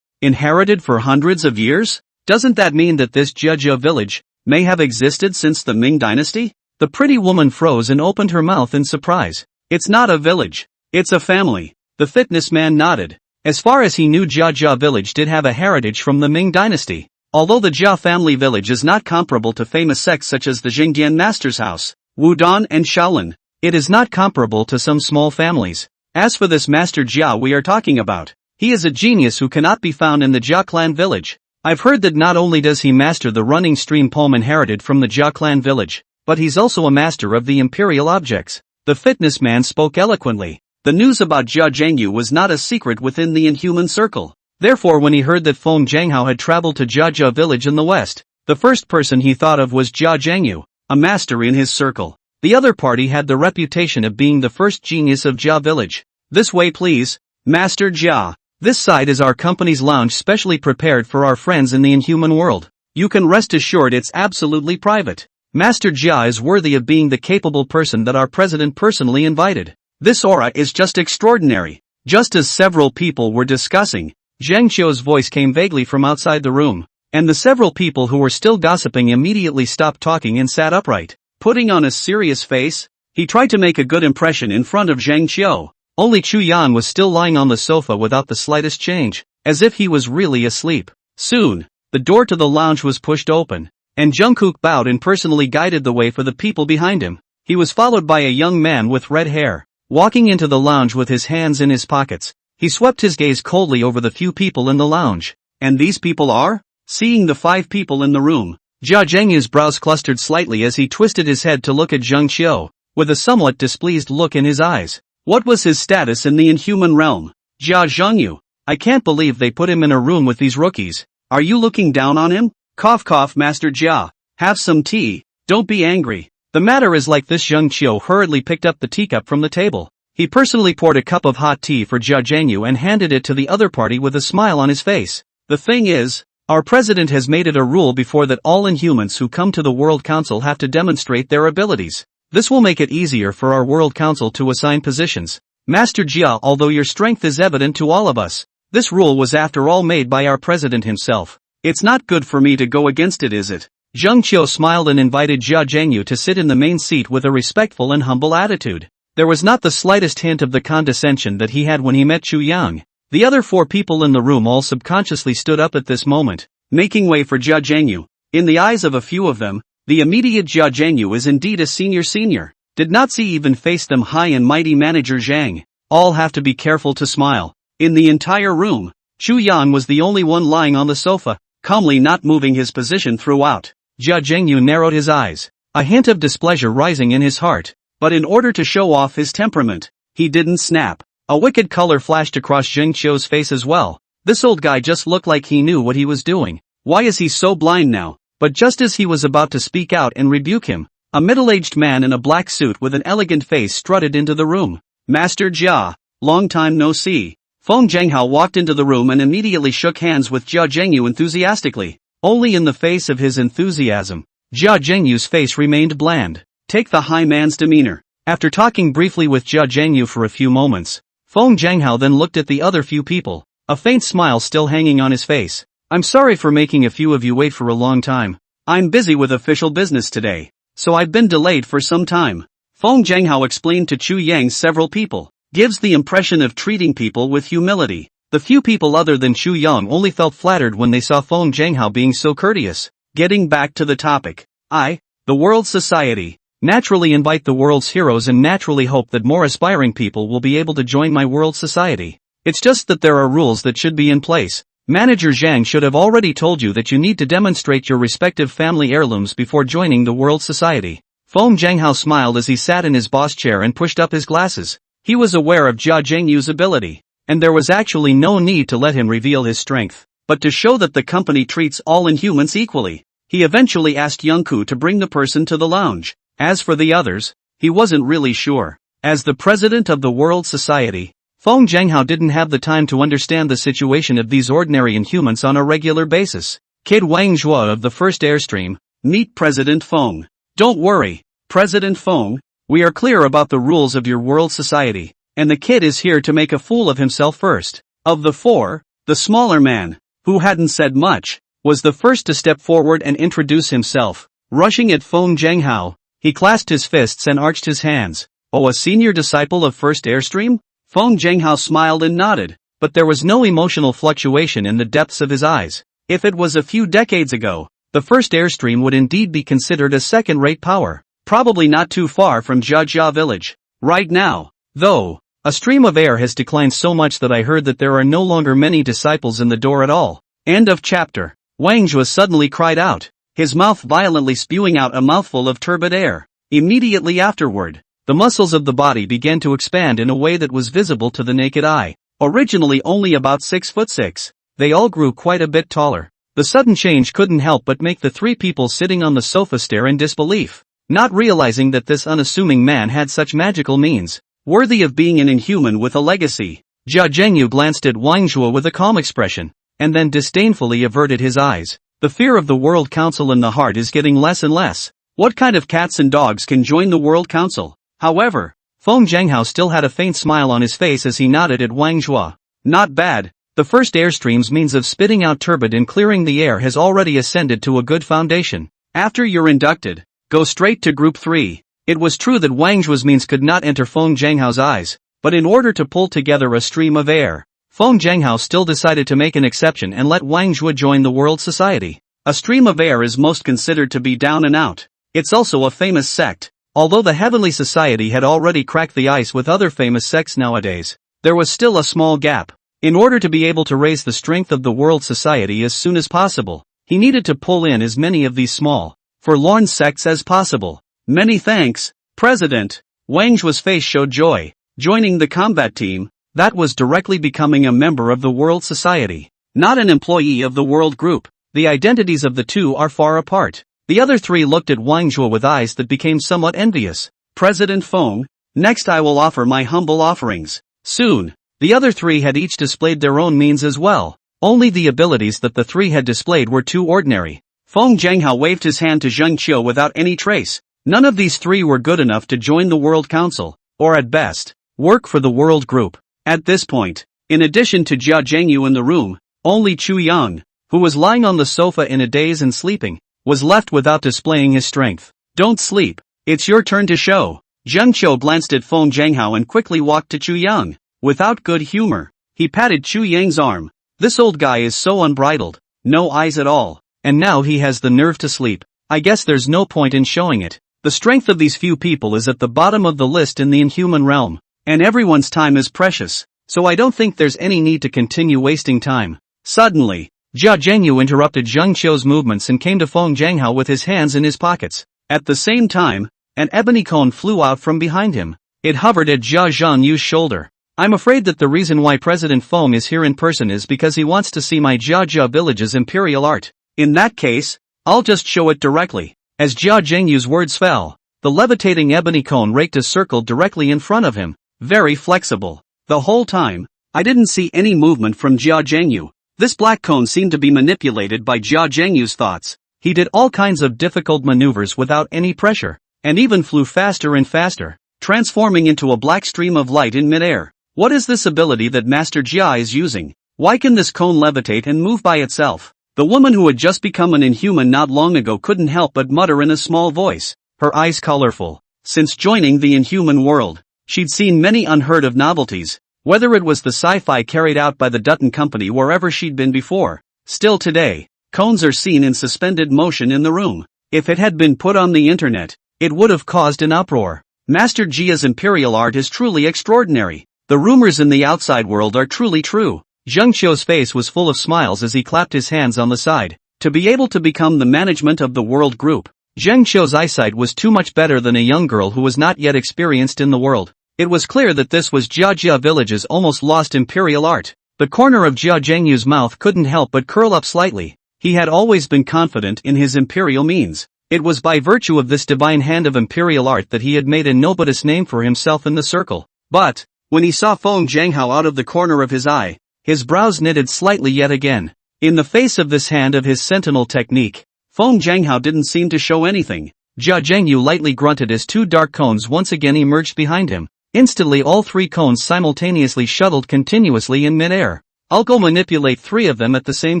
Inherited for hundreds of years? Doesn't that mean that this Jiajia village may have existed since the Ming dynasty? The pretty woman froze and opened her mouth in surprise. It's not a village. It's a family. The fitness man nodded. As far as he knew, Jiajia village did have a heritage from the Ming dynasty. Although the Jia family village is not comparable to famous sects such as the Jingdian Master's House, Wudong and Shaolin, it is not comparable to some small families. As for this Master Jia we are talking about, he is a genius who cannot be found in the Jia clan village. I've heard that not only does he master the running stream palm inherited from the Jia clan village, but he's also a master of the imperial objects. The fitness man spoke eloquently. The news about Jia Zhengyu was not a secret within the inhuman circle. Therefore, when he heard that Feng Zhanghao had traveled to Jiajia village in the west, the first person he thought of was Jia Zhengyu, a master in his circle. The other party had the reputation of being the first genius of Jia village. This way please, Master Jia. This side is our company's lounge specially prepared for our friends in the inhuman world. You can rest assured it's absolutely private. Master Jia is worthy of being the capable person that our president personally invited. This aura is just extraordinary. Just as several people were discussing, Zhang Qiu's voice came vaguely from outside the room, and the several people who were still gossiping immediately stopped talking and sat upright. Putting on a serious face, he tried to make a good impression in front of Zhang Qiu. Only Chu Yan was still lying on the sofa without the slightest change, as if he was really asleep. Soon, the door to the lounge was pushed open, and Jungkook bowed and personally guided the way for the people behind him. He was followed by a young man with red hair. Walking into the lounge with his hands in his pockets, he swept his gaze coldly over the few people in the lounge. And these people are? Seeing the 5 people in the room, Jia Zhengyu's brows clustered slightly as he twisted his head to look at Zheng Qiu, with a somewhat displeased look in his eyes. What was his status in the inhuman realm? Jia Zhengyu, I can't believe they put him in a room with these rookies. Are you looking down on him? Cough cough, Master Jia. Have some tea, don't be angry. The matter is like this. Zheng Qiu hurriedly picked up the teacup from the table. He personally poured a cup of hot tea for Jia Zhengyu and handed it to the other party with a smile on his face. The thing is, our president has made it a rule before that all Inhumans who come to the World Council have to demonstrate their abilities. This will make it easier for our World Council to assign positions. Master Jia, although your strength is evident to all of us, this rule was after all made by our president himself. It's not good for me to go against it, is it? Zheng Qiu smiled and invited Jia Zhengyu to sit in the main seat with a respectful and humble attitude. There was not the slightest hint of the condescension that he had when he met Chu Yang. The other 4 people in the room all subconsciously stood up at this moment, making way for Jia Zhengyu. In the eyes of a few of them, the immediate Jia Zhengyu is indeed a senior. Did not see even face them high and mighty manager Zhang. All have to be careful to smile. In the entire room, Chu Yang was the only one lying on the sofa, calmly not moving his position throughout. Jia Zhengyu narrowed his eyes, a hint of displeasure rising in his heart. But in order to show off his temperament, he didn't snap. A wicked color flashed across Zheng Qiu's face as well. This old guy just looked like he knew what he was doing. Why is he so blind now? But just as he was about to speak out and rebuke him, a middle-aged man in a black suit with an elegant face strutted into the room. Master Jia, long time no see. Feng Zhenghao walked into the room and immediately shook hands with Jia Zhengyu enthusiastically. Only in the face of his enthusiasm, Jia Zhengyu's face remained bland. Take the high man's demeanor. After talking briefly with Jia Zhengyu for a few moments, Feng Zhenghao then looked at the other few people, a faint smile still hanging on his face. I'm sorry for making a few of you wait for a long time. I'm busy with official business today, so I've been delayed for some time. Feng Zhenghao explained to Chu Yang. Several people gives the impression of treating people with humility. The few people other than Chu Yang only felt flattered when they saw Feng Zhenghao being so courteous. Getting back to the topic, the world society, naturally invite the world's heroes and naturally hope that more aspiring people will be able to join my world society. It's just that there are rules that should be in place. Manager Zhang should have already told you that you need to demonstrate your respective family heirlooms before joining the world society. Feng Zhenghao smiled as he sat in his boss chair and pushed up his glasses. He was aware of Jia Zhengyu's ability, and there was actually no need to let him reveal his strength. But to show that the company treats all Inhumans equally, he eventually asked Yunku to bring the person to the lounge. As for the others, he wasn't really sure. As the president of the World Society, Feng Zhenghao didn't have the time to understand the situation of these ordinary Inhumans on a regular basis. Kid Wang Zhuo of the first Airstream, meet President Feng. Don't worry, President Feng, we are clear about the rules of your World Society, and the kid is here to make a fool of himself first. Of the 4, the smaller man, who hadn't said much, was the first to step forward and introduce himself. Rushing at Feng Zhenghao, he clasped his fists and arched his hands. Oh, a senior disciple of first Airstream? Feng Zhenghao smiled and nodded, but there was no emotional fluctuation in the depths of his eyes. If it was a few decades ago, the first Airstream would indeed be considered a second-rate power, probably not too far from Jiajia village. Right now, though, a stream of air has declined so much that I heard that there are no longer many disciples in the door at all. End of chapter. Wang Zhuo suddenly cried out, his mouth violently spewing out a mouthful of turbid air. Immediately afterward, the muscles of the body began to expand in a way that was visible to the naked eye. Originally only about 6'6", they all grew quite a bit taller. The sudden change couldn't help but make the 3 people sitting on the sofa stare in disbelief, not realizing that this unassuming man had such magical means, worthy of being an Inhuman with a legacy. Jia Zhengyu glanced at Wang Zhuo with a calm expression, and then disdainfully averted his eyes. The fear of the World Council in the heart is getting less and less. What kind of cats and dogs can join the World Council? However, Feng Zhenghao still had a faint smile on his face as he nodded at Wang Zhuo. Not bad. The first Airstream's means of spitting out turbid and clearing the air has already ascended to a good foundation. After you're inducted, go straight to Group 3. It was true that Wang Zhuo's means could not enter Feng Zhenghao's eyes, but in order to pull together a stream of air, Feng Jianghao still decided to make an exception and let Wang Zhuo join the World Society. A stream of air is most considered to be down and out. It's also a famous sect. Although the Heavenly Society had already cracked the ice with other famous sects nowadays, there was still a small gap. In order to be able to raise the strength of the World Society as soon as possible, he needed to pull in as many of these small, forlorn sects as possible. Many thanks, President. Wang Zhuo's face showed joy. Joining the combat team, that was directly becoming a member of the World Society, not an employee of the World Group. The identities of the two are far apart. The other three looked at Wang Zhuo with eyes that became somewhat envious. President Feng, next I will offer my humble offerings. Soon, the other three had each displayed their own means as well. Only the abilities that the three had displayed were too ordinary. Feng Jianghao waved his hand to Zheng Qiu without any trace. None of these three were good enough to join the World Council, or at best, work for the World Group. At this point, in addition to Jia Zhengyu in the room, only Chu Yang, who was lying on the sofa in a daze and sleeping, was left without displaying his strength. Don't sleep. It's your turn to show. Zheng Qiu glanced at Feng Jianghao and quickly walked to Chu Yang. Without good humor, he patted Chu Yang's arm. This old guy is so unbridled. No eyes at all. And now he has the nerve to sleep. I guess there's no point in showing it. The strength of these few people is at the bottom of the list in the inhuman realm. And everyone's time is precious. So I don't think there's any need to continue wasting time. Suddenly, Jia Zhengyu interrupted Zheng Qiu's movements and came to Feng Jianghao with his hands in his pockets. At the same time, an ebony cone flew out from behind him. It hovered at Jia Zhengyu's shoulder. I'm afraid that the reason why President Feng is here in person is because he wants to see my Jia village's imperial art. In that case, I'll just show it directly. As Jia Zhengyu's words fell, the levitating ebony cone raked a circle directly in front of him. Very flexible. The whole time, I didn't see any movement from Jia Zhengyu. This black cone seemed to be manipulated by Jia Zhengyu's thoughts. He did all kinds of difficult maneuvers without any pressure, and even flew faster and faster, transforming into a black stream of light in midair. What is this ability that Master Jia is using? Why can this cone levitate and move by itself? The woman who had just become an inhuman not long ago couldn't help but mutter in a small voice, her eyes colorful. Since joining the inhuman world, she'd seen many unheard of novelties, whether it was the sci-fi carried out by the Dutton Company wherever she'd been before. Still today, cones are seen in suspended motion in the room. If it had been put on the internet, it would have caused an uproar. Master Jia's imperial art is truly extraordinary. The rumors in the outside world are truly true. Zheng Qiu's face was full of smiles as he clapped his hands on the side. To be able to become the management of the world group, Zheng Qiu's eyesight was too much better than a young girl who was not yet experienced in the world. It was clear that this was Jia village's almost lost imperial art. The corner of Jia Zhengyu's mouth couldn't help but curl up slightly. He had always been confident in his imperial means. It was by virtue of this divine hand of imperial art that he had made a nobilis name for himself in the circle. But, when he saw Feng Jianghao out of the corner of his eye, his brows knitted slightly yet again. In the face of this hand of his sentinel technique, Feng Jianghao didn't seem to show anything. Jia Zhengyu lightly grunted as two dark cones once again emerged behind him. Instantly all three cones simultaneously shuttled continuously in midair. I'll go manipulate three of them at the same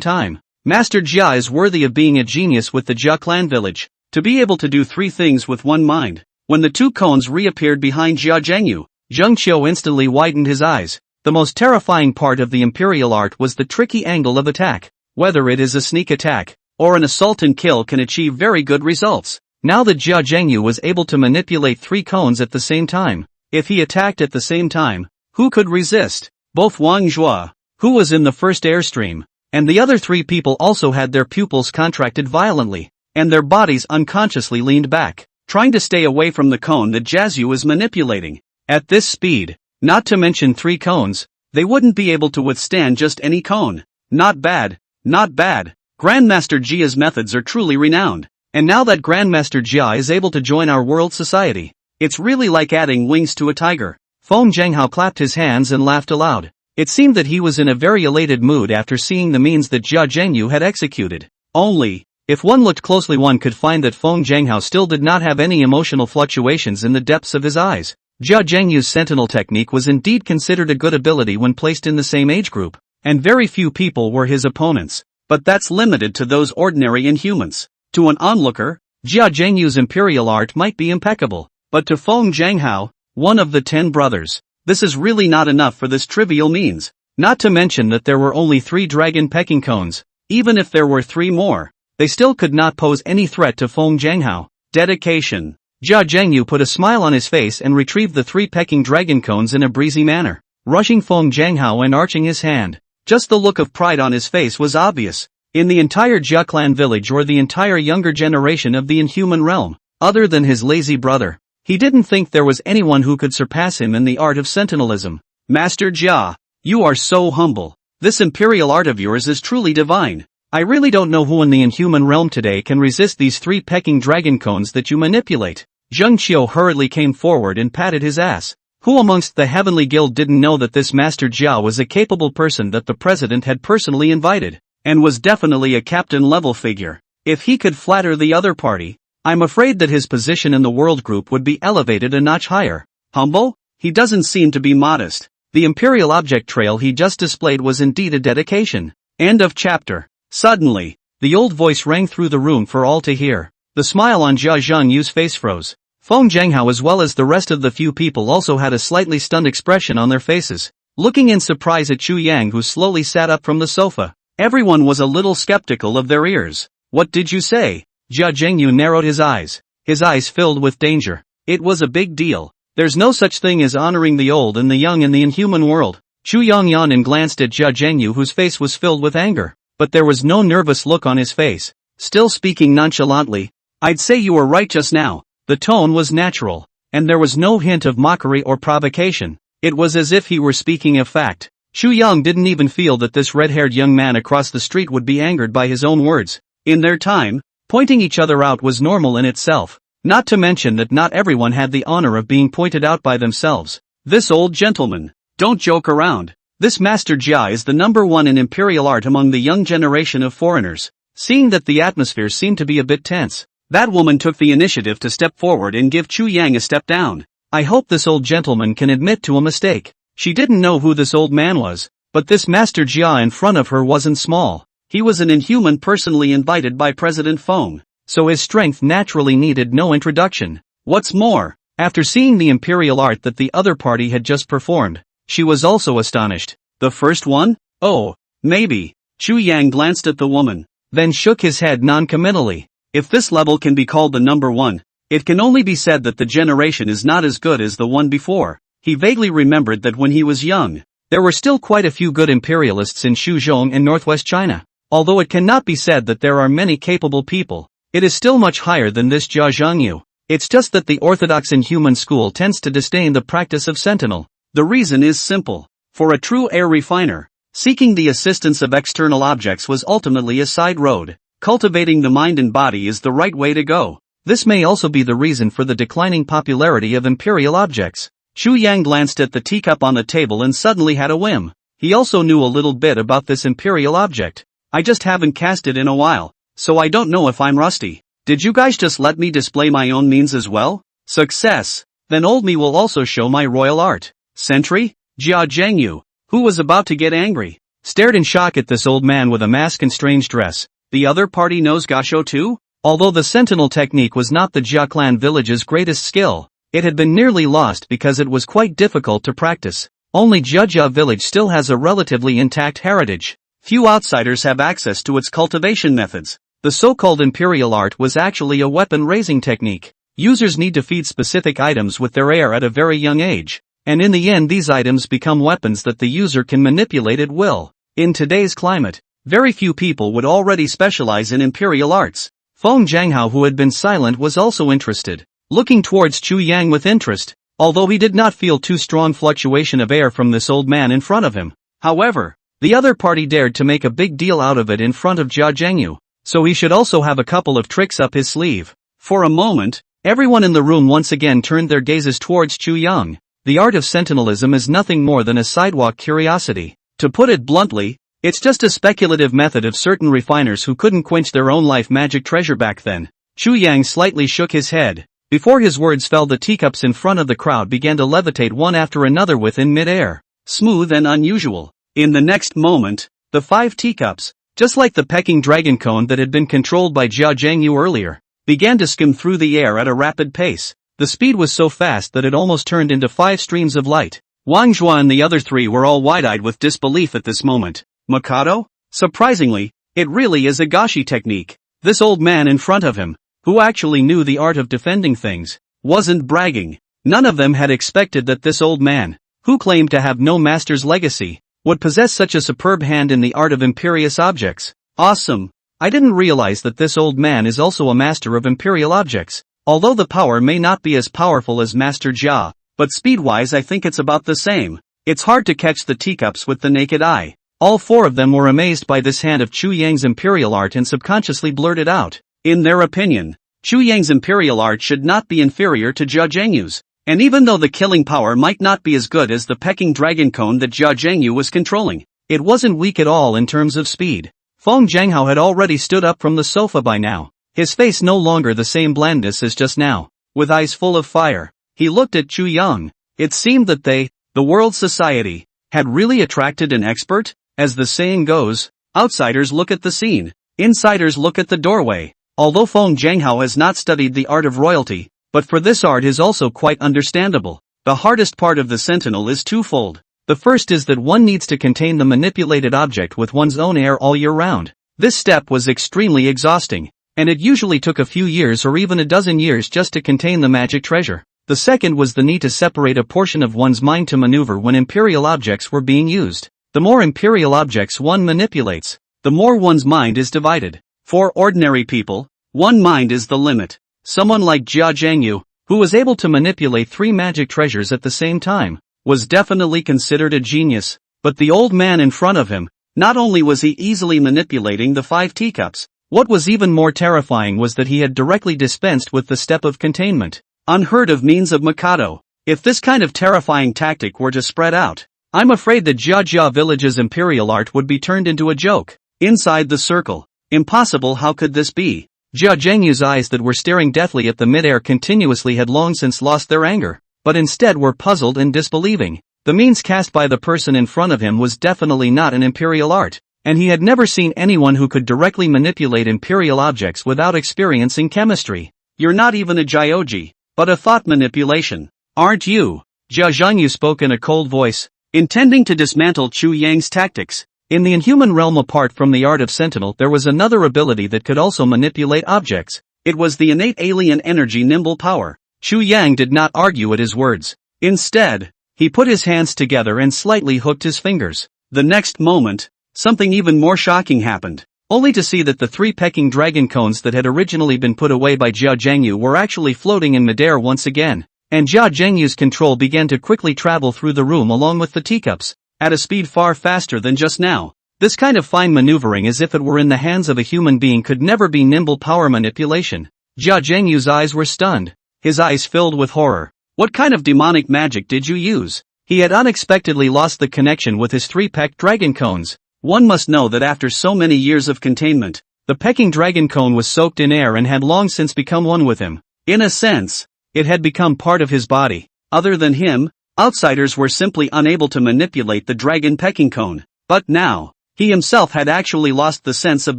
time. Master Jia is worthy of being a genius with the Jia clan village, to be able to do three things with one mind. When the two cones reappeared behind Jia Zhengyu, Zheng Qiu instantly widened his eyes. The most terrifying part of the imperial art was the tricky angle of attack. Whether it is a sneak attack, or an assault and kill can achieve very good results. Now that Jia Zhengyu was able to manipulate three cones at the same time, if he attacked at the same time, who could resist? Both Wang Zhuo, who was in the first airstream, and the other three people also had their pupils contracted violently, and their bodies unconsciously leaned back, trying to stay away from the cone that Jiazhu was manipulating. At this speed, not to mention three cones, they wouldn't be able to withstand just any cone. Not bad, not bad. Grandmaster Jia's methods are truly renowned. And now that Grandmaster Jia is able to join our world society, it's really like adding wings to a tiger. Feng Jianghao clapped his hands and laughed aloud. It seemed that he was in a very elated mood after seeing the means that Jia Zhengyu had executed. Only, if one looked closely one could find that Feng Jianghao still did not have any emotional fluctuations in the depths of his eyes. Jia Zhengyu's sentinel technique was indeed considered a good ability when placed in the same age group, and very few people were his opponents. But that's limited to those ordinary inhumans. To an onlooker, Jia Zhengyu's imperial art might be impeccable, but to Feng Jianghao, one of the 10 brothers, this is really not enough for this trivial means. Not to mention that there were only 3 dragon pecking cones. Even if there were 3 more, they still could not pose any threat to Feng Zhanghao. Dedication. Jia Zhengyu put a smile on his face and retrieved the 3 pecking dragon cones in a breezy manner, rushing Feng Zhanghao and arching his hand. Just the look of pride on his face was obvious. In the entire Jia clan village or the entire younger generation of the inhuman realm, other than his lazy brother, he didn't think there was anyone who could surpass him in the art of sentinelism. Master Jia, you are so humble. This imperial art of yours is truly divine. I really don't know who in the inhuman realm today can resist these 3 pecking dragon cones that you manipulate. Zheng Qiu hurriedly came forward and patted his ass. Who amongst the Heavenly Guild didn't know that this Master Jia was a capable person that the president had personally invited, and was definitely a captain-level figure? If he could flatter the other party, I'm afraid that his position in the world group would be elevated a notch higher. Humble? He doesn't seem to be modest. The imperial object trail he just displayed was indeed a dedication. End of chapter. Suddenly, the old voice rang through the room for all to hear. The smile on Jia Zhengyu's face froze. Feng Zhanghao as well as the rest of the few people also had a slightly stunned expression on their faces, looking in surprise at Chu Yang who slowly sat up from the sofa. Everyone was a little skeptical of their ears. What did you say? Jia Zhengyu narrowed his eyes filled with danger. It was a big deal. There's no such thing as honoring the old and the young in the inhuman world. Chu Yang yawned and glanced at Jia Zhengyu whose face was filled with anger, but there was no nervous look on his face. Still speaking nonchalantly, I'd say you were right just now. The tone was natural, and there was no hint of mockery or provocation. It was as if he were speaking a fact. Chu Yang didn't even feel that this red-haired young man across the street would be angered by his own words. In their time, pointing each other out was normal in itself. Not to mention that not everyone had the honor of being pointed out by themselves. This old gentleman. Don't joke around. This Master Jia is the #1 in imperial art among the young generation of foreigners. Seeing that the atmosphere seemed to be a bit tense, that woman took the initiative to step forward and give Chu Yang a step down. I hope this old gentleman can admit to a mistake. She didn't know who this old man was, but this Master Jia in front of her wasn't small. He was an inhuman personally invited by President Feng, so his strength naturally needed no introduction. What's more, after seeing the imperial art that the other party had just performed, she was also astonished. The first one? Oh, maybe. Chu Yang glanced at the woman, then shook his head non-committally. If this level can be called the #1, it can only be said that the generation is not as good as the one before. He vaguely remembered that when he was young, there were still quite a few good imperialists in Shuzhong and northwest China. Although it cannot be said that there are many capable people, it is still much higher than this Jia Zhengyu. It's just that the orthodox inhuman school tends to disdain the practice of sentinel. The reason is simple. For a true air refiner, seeking the assistance of external objects was ultimately a side road. Cultivating the mind and body is the right way to go. This may also be the reason for the declining popularity of imperial objects. Chu Yang glanced at the teacup on the table and suddenly had a whim. He also knew a little bit about this imperial object. I just haven't cast it in a while, so I don't know if I'm rusty. Did you guys just let me display my own means as well? Success. Then old me will also show my royal art. Sentry? Jia Zhengyu, who was about to get angry, stared in shock at this old man with a mask and strange dress. The other party knows Gasho too? Although the sentinel technique was not the Jia clan village's greatest skill, it had been nearly lost because it was quite difficult to practice. Only Jia village still has a relatively intact heritage. Few outsiders have access to its cultivation methods. The so-called imperial art was actually a weapon-raising technique. Users need to feed specific items with their air at a very young age, and in the end these items become weapons that the user can manipulate at will. In today's climate, very few people would already specialize in imperial arts. Feng Zhanghao, who had been silent, was also interested, looking towards Chu Yang with interest, although he did not feel too strong fluctuation of air from this old man in front of him. However, the other party dared to make a big deal out of it in front of Jia Zhengyu, so he should also have a couple of tricks up his sleeve. For a moment, everyone in the room once again turned their gazes towards Chu Yang. The art of sentinelism is nothing more than a sidewalk curiosity. To put it bluntly, it's just a speculative method of certain refiners who couldn't quench their own life magic treasure back then. Chu Yang slightly shook his head. Before his words fell, the teacups in front of the crowd began to levitate one after another within mid-air. Smooth and unusual. In the next moment, the 5 teacups, just like the pecking dragon cone that had been controlled by Jia Zhengyu earlier, began to skim through the air at a rapid pace. The speed was so fast that it almost turned into 5 streams of light. Wang Zhua and the other three were all wide-eyed with disbelief at this moment. Mikado? Surprisingly, it really is a gashi technique. This old man in front of him, who actually knew the art of defending things, wasn't bragging. None of them had expected that this old man, who claimed to have no master's legacy, would possess such a superb hand in the art of imperious objects. Awesome. I didn't realize that this old man is also a master of imperial objects. Although the power may not be as powerful as Master Jia, but speed-wise I think it's about the same. It's hard to catch the teacups with the naked eye. All four of them were amazed by this hand of Chu Yang's imperial art and subconsciously blurted out. In their opinion, Chu Yang's imperial art should not be inferior to Jia Zhengyu's. And even though the killing power might not be as good as the pecking dragon cone that Jia Zhengyu was controlling, it wasn't weak at all in terms of speed. Feng Zhanghao had already stood up from the sofa by now, his face no longer the same blandness as just now. With eyes full of fire, he looked at Chu Yang. It seemed that they, the world society, had really attracted an expert. As the saying goes, outsiders look at the scene, insiders look at the doorway. Although Feng Zhanghao has not studied the art of royalty, but for this art is also quite understandable. The hardest part of the sentinel is twofold. The first is that one needs to contain the manipulated object with one's own air all year round. This step was extremely exhausting, and it usually took a few years or even a dozen years just to contain the magic treasure. The second was the need to separate a portion of one's mind to maneuver when imperial objects were being used. The more imperial objects one manipulates, the more one's mind is divided. For ordinary people, one mind is the limit. Someone like Jia Zhengyu, who was able to manipulate 3 magic treasures at the same time, was definitely considered a genius. But the old man in front of him, not only was he easily manipulating the 5 teacups, what was even more terrifying was that he had directly dispensed with the step of containment. Unheard of means of Mikado. If this kind of terrifying tactic were to spread out, I'm afraid that Jia village's imperial art would be turned into a joke. Inside the circle. Impossible, how could this be? Jia Zhengyu's eyes that were staring deathly at the midair continuously had long since lost their anger, but instead were puzzled and disbelieving. The means cast by the person in front of him was definitely not an imperial art, and he had never seen anyone who could directly manipulate imperial objects without experiencing chemistry. You're not even a Jioji, but a thought manipulation, aren't you? Jia Zhengyu spoke in a cold voice, intending to dismantle Chu Yang's tactics. In the inhuman realm apart from the art of sentinel there was another ability that could also manipulate objects. It was the innate alien energy nimble power. Chu Yang did not argue at his words. Instead, he put his hands together and slightly hooked his fingers. The next moment, something even more shocking happened. Only to see that the 3 pecking dragon cones that had originally been put away by Jia Zhengyu were actually floating in midair once again. And Jia Zhengyu's control began to quickly travel through the room along with the teacups, at a speed far faster than just now. This kind of fine maneuvering as if it were in the hands of a human being could never be nimble power manipulation. Jia Zhengyu's eyes were stunned, his eyes filled with horror. What kind of demonic magic did you use? He had unexpectedly lost the connection with his 3-pecked dragon cones. One must know that after so many years of containment, the pecking dragon cone was soaked in air and had long since become one with him. In a sense, it had become part of his body. Other than him, outsiders were simply unable to manipulate the dragon pecking cone. But now, he himself had actually lost the sense of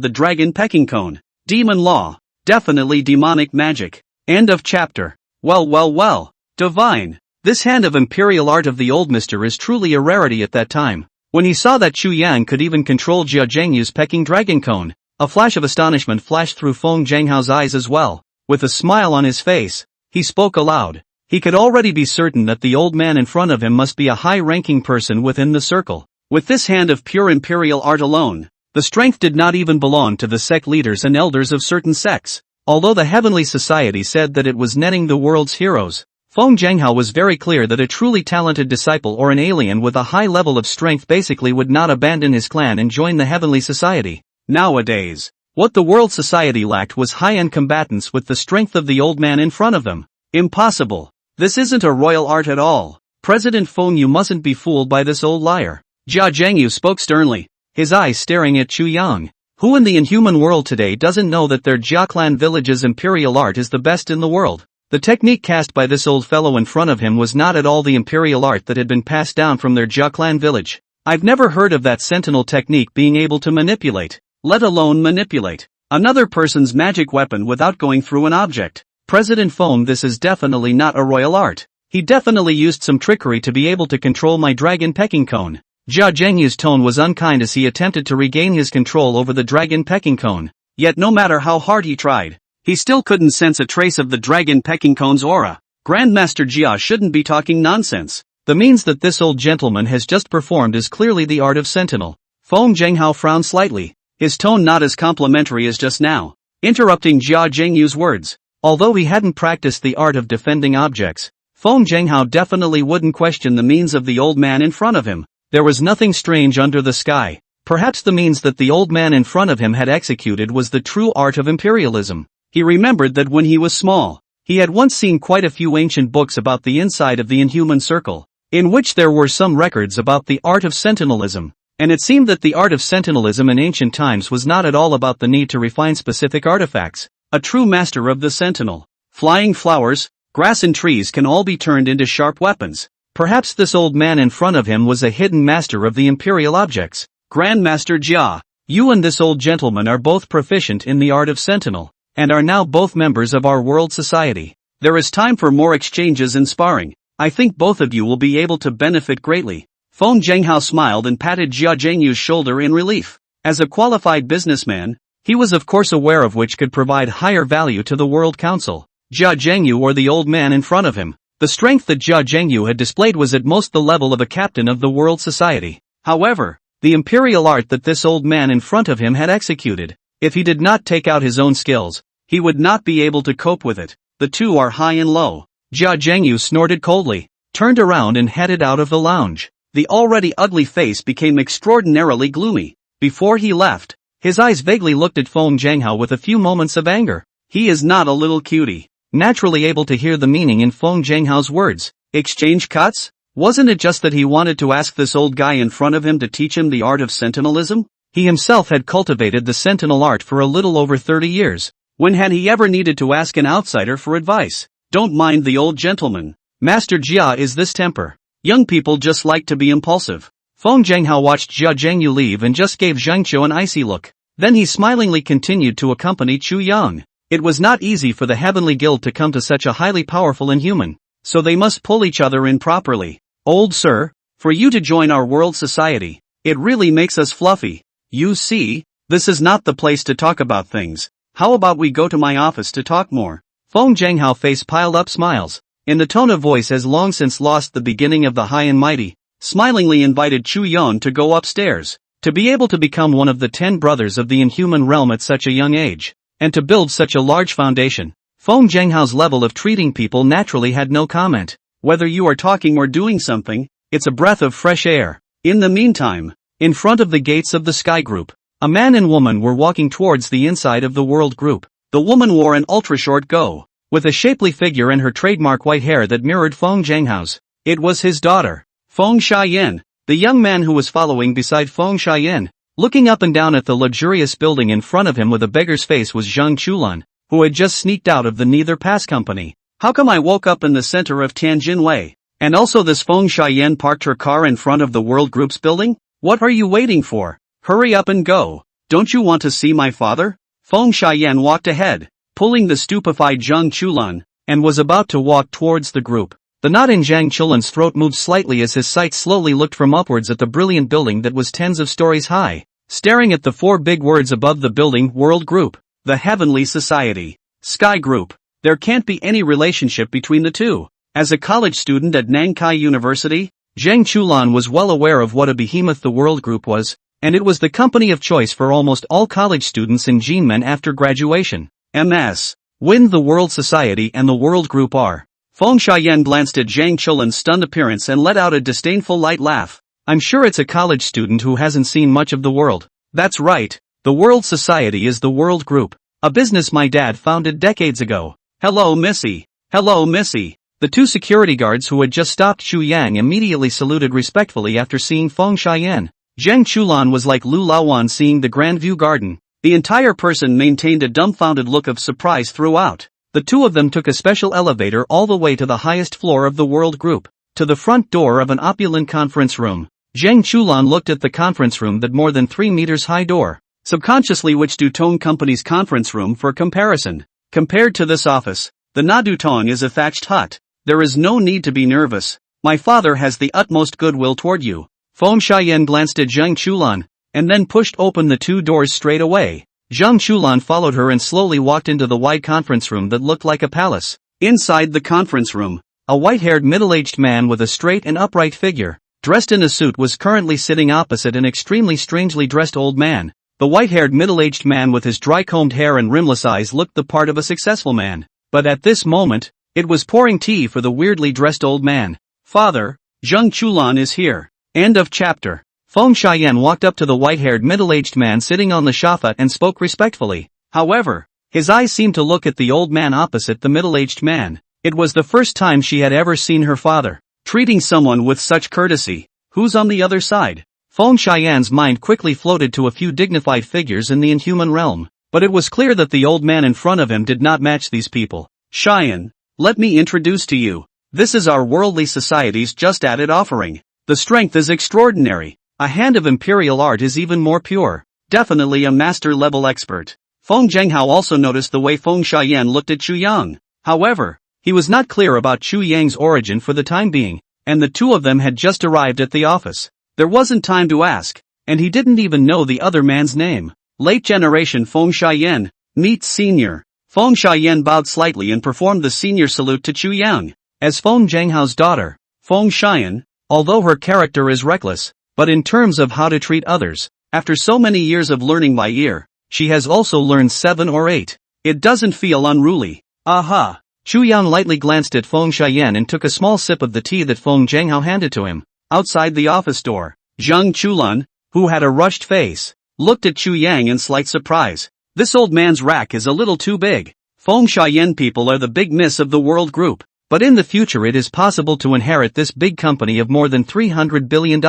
the dragon pecking cone. Demon law. Definitely demonic magic. End of chapter. Well. Divine. This hand of imperial art of the old mister is truly a rarity at that time. When he saw that Chu Yang could even control Jia Zhengyu's pecking dragon cone, a flash of astonishment flashed through Feng Zhanghao's eyes as well. With a smile on his face, he spoke aloud. He could already be certain that the old man in front of him must be a high-ranking person within the circle. With this hand of pure imperial art alone, the strength did not even belong to the sect leaders and elders of certain sects. Although the heavenly society said that it was netting the world's heroes, Feng Zhanghao was very clear that a truly talented disciple or an alien with a high level of strength basically would not abandon his clan and join the heavenly society. Nowadays, what the world society lacked was high-end combatants with the strength of the old man in front of them. Impossible. This isn't a royal art at all. President Feng, you mustn't be fooled by this old liar. Jia Zhengyu spoke sternly, his eyes staring at Chu Yang. Who in the inhuman world today doesn't know that their Jia clan village's imperial art is the best in the world? The technique cast by this old fellow in front of him was not at all the imperial art that had been passed down from their Jia clan village. I've never heard of that sentinel technique being able to manipulate, let alone manipulate, another person's magic weapon without going through an object. President Feng, this is definitely not a royal art. He definitely used some trickery to be able to control my dragon pecking cone. Jia Zhengyu's tone was unkind as he attempted to regain his control over the dragon pecking cone. Yet no matter how hard he tried, he still couldn't sense a trace of the dragon pecking cone's aura. Grandmaster Jia shouldn't be talking nonsense. The means that this old gentleman has just performed is clearly the art of sentinel. Feng Zhenghao frowned slightly, his tone not as complimentary as just now, interrupting Jia Zhengyu's words. Although he hadn't practiced the art of defending objects, Feng Zhenghao definitely wouldn't question the means of the old man in front of him. There was nothing strange under the sky. Perhaps the means that the old man in front of him had executed was the true art of imperialism. He remembered that when he was small, he had once seen quite a few ancient books about the inside of the Inhuman Circle, in which there were some records about the art of sentinelism, and it seemed that the art of sentinelism in ancient times was not at all about the need to refine specific artifacts. A true master of the sentinel, flying flowers, grass and trees can all be turned into sharp weapons. Perhaps this old man in front of him was a hidden master of the imperial objects. Grandmaster Jia, you and this old gentleman are both proficient in the art of sentinel, and are now both members of our world society. There is time for more exchanges and sparring. I think both of you will be able to benefit greatly. Feng Zhenghao smiled and patted Jia Zhengyu's shoulder in relief. As a qualified businessman, he was of course aware of which could provide higher value to the World Council, Jia Zhengyu or the old man in front of him. The strength that Jia Zhengyu had displayed was at most the level of a captain of the world society. However, the imperial art that this old man in front of him had executed, if he did not take out his own skills, he would not be able to cope with it. The two are high and low. Jia Zhengyu snorted coldly, turned around and headed out of the lounge. The already ugly face became extraordinarily gloomy. Before he left, his eyes vaguely looked at Feng Zhenghao with a few moments of anger. He is not a little cutie. Naturally able to hear the meaning in Feng Zhenghao's words. Exchange cuts? Wasn't it just that he wanted to ask this old guy in front of him to teach him the art of sentinelism? He himself had cultivated the sentinel art for a little over 30 years. When had he ever needed to ask an outsider for advice? Don't mind the old gentleman. Master Jia is this temper. Young people just like to be impulsive. Feng Zhenghao watched Jia Zhengyu leave and just gave Zhang Qiu an icy look. Then he smilingly continued to accompany Chu Yang. It was not easy for the Heavenly Guild to come to such a highly powerful inhuman, so they must pull each other in properly. Old sir, for you to join our world society, it really makes us fluffy. You see, this is not the place to talk about things. How about we go to my office to talk more? Feng Zhenghao face piled up smiles, in the tone of voice has long since lost the beginning of the high and mighty, smilingly invited Chu Yan to go upstairs, to be able to become one of the 10 brothers of the inhuman realm at such a young age, and to build such a large foundation. Feng Zhenghao's level of treating people naturally had no comment. Whether you are talking or doing something, it's a breath of fresh air. In the meantime, in front of the gates of the Sky Group, a man and woman were walking towards the inside of the World Group. The woman wore an ultra-short go, with a shapely figure and her trademark white hair that mirrored Feng Zhenghao's. It was his daughter, Feng Xiaoyan. The young man who was following beside Feng Xiaoyan, looking up and down at the luxurious building in front of him with a beggar's face, was Zhang Chulan, who had just sneaked out of the Neither Pass Company. How come I woke up in the center of Tianjin Wei? And also this Feng Xiaoyan parked her car in front of the World Group's building? What are you waiting for? Hurry up and go. Don't you want to see my father? Feng Xiaoyan walked ahead, pulling the stupefied Zhang Chulan, and was about to walk towards the group. The knot in Zhang Chulan's throat moved slightly as his sight slowly looked from upwards at the brilliant building that was tens of stories high, staring at the 4 big words above the building: World Group, the Heavenly Society, Sky Group. There can't be any relationship between the two. As a college student at Nankai University, Zhang Chulan was well aware of what a behemoth the World Group was, and it was the company of choice for almost all college students in Jinmen after graduation. MS. Win the World Society and the World Group are. Feng Xiaoyan glanced at Zhang Chulan's stunned appearance and let out a disdainful light laugh. I'm sure it's a college student who hasn't seen much of the world. That's right, the World Society is the World Group, a business my dad founded decades ago. Hello Missy. Hello Missy. The 2 security guards who had just stopped Chu Yang immediately saluted respectfully after seeing Feng Xiaoyan. Zhang Chulan was like Lu Laowan seeing the Grand View Garden. The entire person maintained a dumbfounded look of surprise throughout. The 2 of them took a special elevator all the way to the highest floor of the World Group, to the front door of an opulent conference room. Zhang Chulan looked at the conference room, that more than 3 meters high door, subconsciously which Dutong Company's conference room for comparison. Compared to this office, the Na Dutong is a thatched hut. There is no need to be nervous. My father has the utmost goodwill toward you. Feng Xiaoyan glanced at Zhang Chulan, and then pushed open the 2 doors straight away. Zhang Chulan followed her and slowly walked into the wide conference room that looked like a palace. Inside the conference room, a white-haired middle-aged man with a straight and upright figure, dressed in a suit, was currently sitting opposite an extremely strangely dressed old man. The white-haired middle-aged man with his dry-combed hair and rimless eyes looked the part of a successful man. But at this moment, it was pouring tea for the weirdly dressed old man. Father, Zhang Chulan is here. End of chapter. Feng Xiaoyan walked up to the white-haired middle-aged man sitting on the sofa and spoke respectfully. However, his eyes seemed to look at the old man opposite the middle-aged man. It was the first time she had ever seen her father treating someone with such courtesy. Who's on the other side? Feng Xiaoyan's mind quickly floated to a few dignified figures in the inhuman realm, but it was clear that the old man in front of him did not match these people. Xiaoyan, let me introduce to you. This is our worldly society's just added offering. The strength is extraordinary. A hand of imperial art is even more pure. Definitely a master-level expert. Feng Zhenghao also noticed the way Feng Xiaoyan looked at Chu Yang. However, he was not clear about Chu Yang's origin for the time being, and the two of them had just arrived at the office. There wasn't time to ask, and he didn't even know the other man's name. Late generation Feng Xiaoyan, meet senior. Feng Xiaoyan bowed slightly and performed the senior salute to Chu Yang. As Feng Zhenghao's daughter, Feng Xiaoyan, although her character is reckless, but in terms of how to treat others, after so many years of learning by ear, she has also learned 7 or 8. It doesn't feel unruly. Aha! Chu Yang lightly glanced at Feng Xiaoyan and took a small sip of the tea that Feng Zhenghao handed to him. Outside the office door, Zhang Chulan, who had a rushed face, looked at Chu Yang in slight surprise. This old man's rack is a little too big. Feng Xiaoyan people are the big miss of the world group, but in the future it is possible to inherit this big company of more than $300 billion.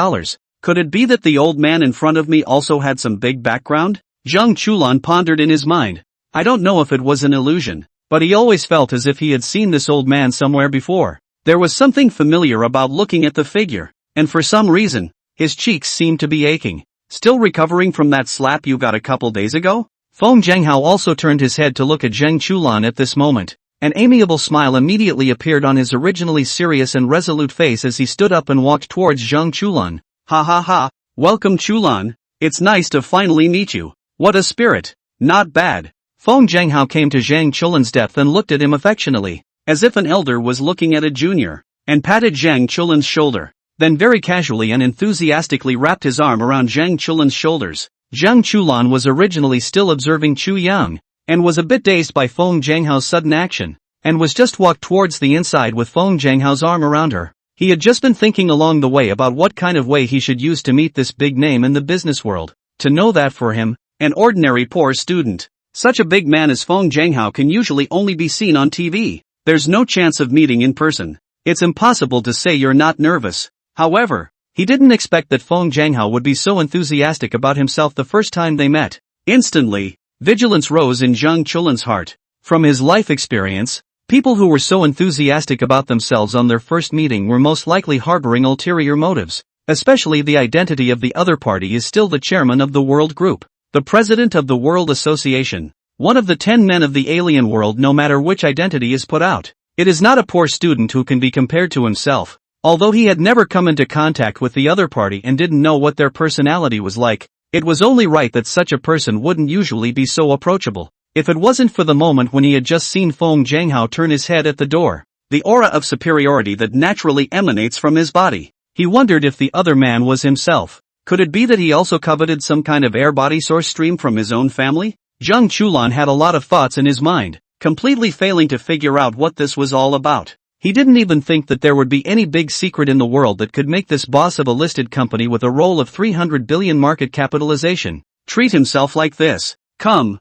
Could it be that the old man in front of me also had some big background? Zhang Chulan pondered in his mind. I don't know if it was an illusion, but he always felt as if he had seen this old man somewhere before. There was something familiar about looking at the figure, and for some reason, his cheeks seemed to be aching. Still recovering from that slap you got a couple days ago? Feng Zhenghao also turned his head to look at Zhang Chulan at this moment. An amiable smile immediately appeared on his originally serious and resolute face as he stood up and walked towards Zhang Chulan. Ha ha ha, welcome Chulan, it's nice to finally meet you. What a spirit. Not bad. Feng Zhenghao came to Zhang Chulan's depth and looked at him affectionately, as if an elder was looking at a junior, and patted Zhang Chulan's shoulder, then very casually and enthusiastically wrapped his arm around Zhang Chulan's shoulders. Zhang Chulan was originally still observing Chu Yang, and was a bit dazed by Feng Zhenghao's sudden action, and was just walked towards the inside with Feng Zhenghao's arm around her. He had just been thinking along the way about what kind of way he should use to meet this big name in the business world. To know that for him, an ordinary poor student, such a big man as Feng Zhenghao can usually only be seen on TV. There's no chance of meeting in person. It's impossible to say you're not nervous. However, he didn't expect that Feng Zhenghao would be so enthusiastic about himself the first time they met. Instantly, vigilance rose in Zhang Chulan's heart. From his life experience, people who were so enthusiastic about themselves on their first meeting were most likely harboring ulterior motives, especially the identity of the other party is still the chairman of the world group, the president of the World Association, one of the 10 men of the alien world no matter which identity is put out. It is not a poor student who can be compared to himself, although he had never come into contact with the other party and didn't know what their personality was like. It was only right that such a person wouldn't usually be so approachable. If it wasn't for the moment when he had just seen Feng Zhenghao turn his head at the door, the aura of superiority that naturally emanates from his body, he wondered if the other man was himself. Could it be that he also coveted some kind of air-body source stream from his own family? Zhang Chulan had a lot of thoughts in his mind, completely failing to figure out what this was all about. He didn't even think that there would be any big secret in the world that could make this boss of a listed company with a roll of 300 billion market capitalization treat himself like this. Come,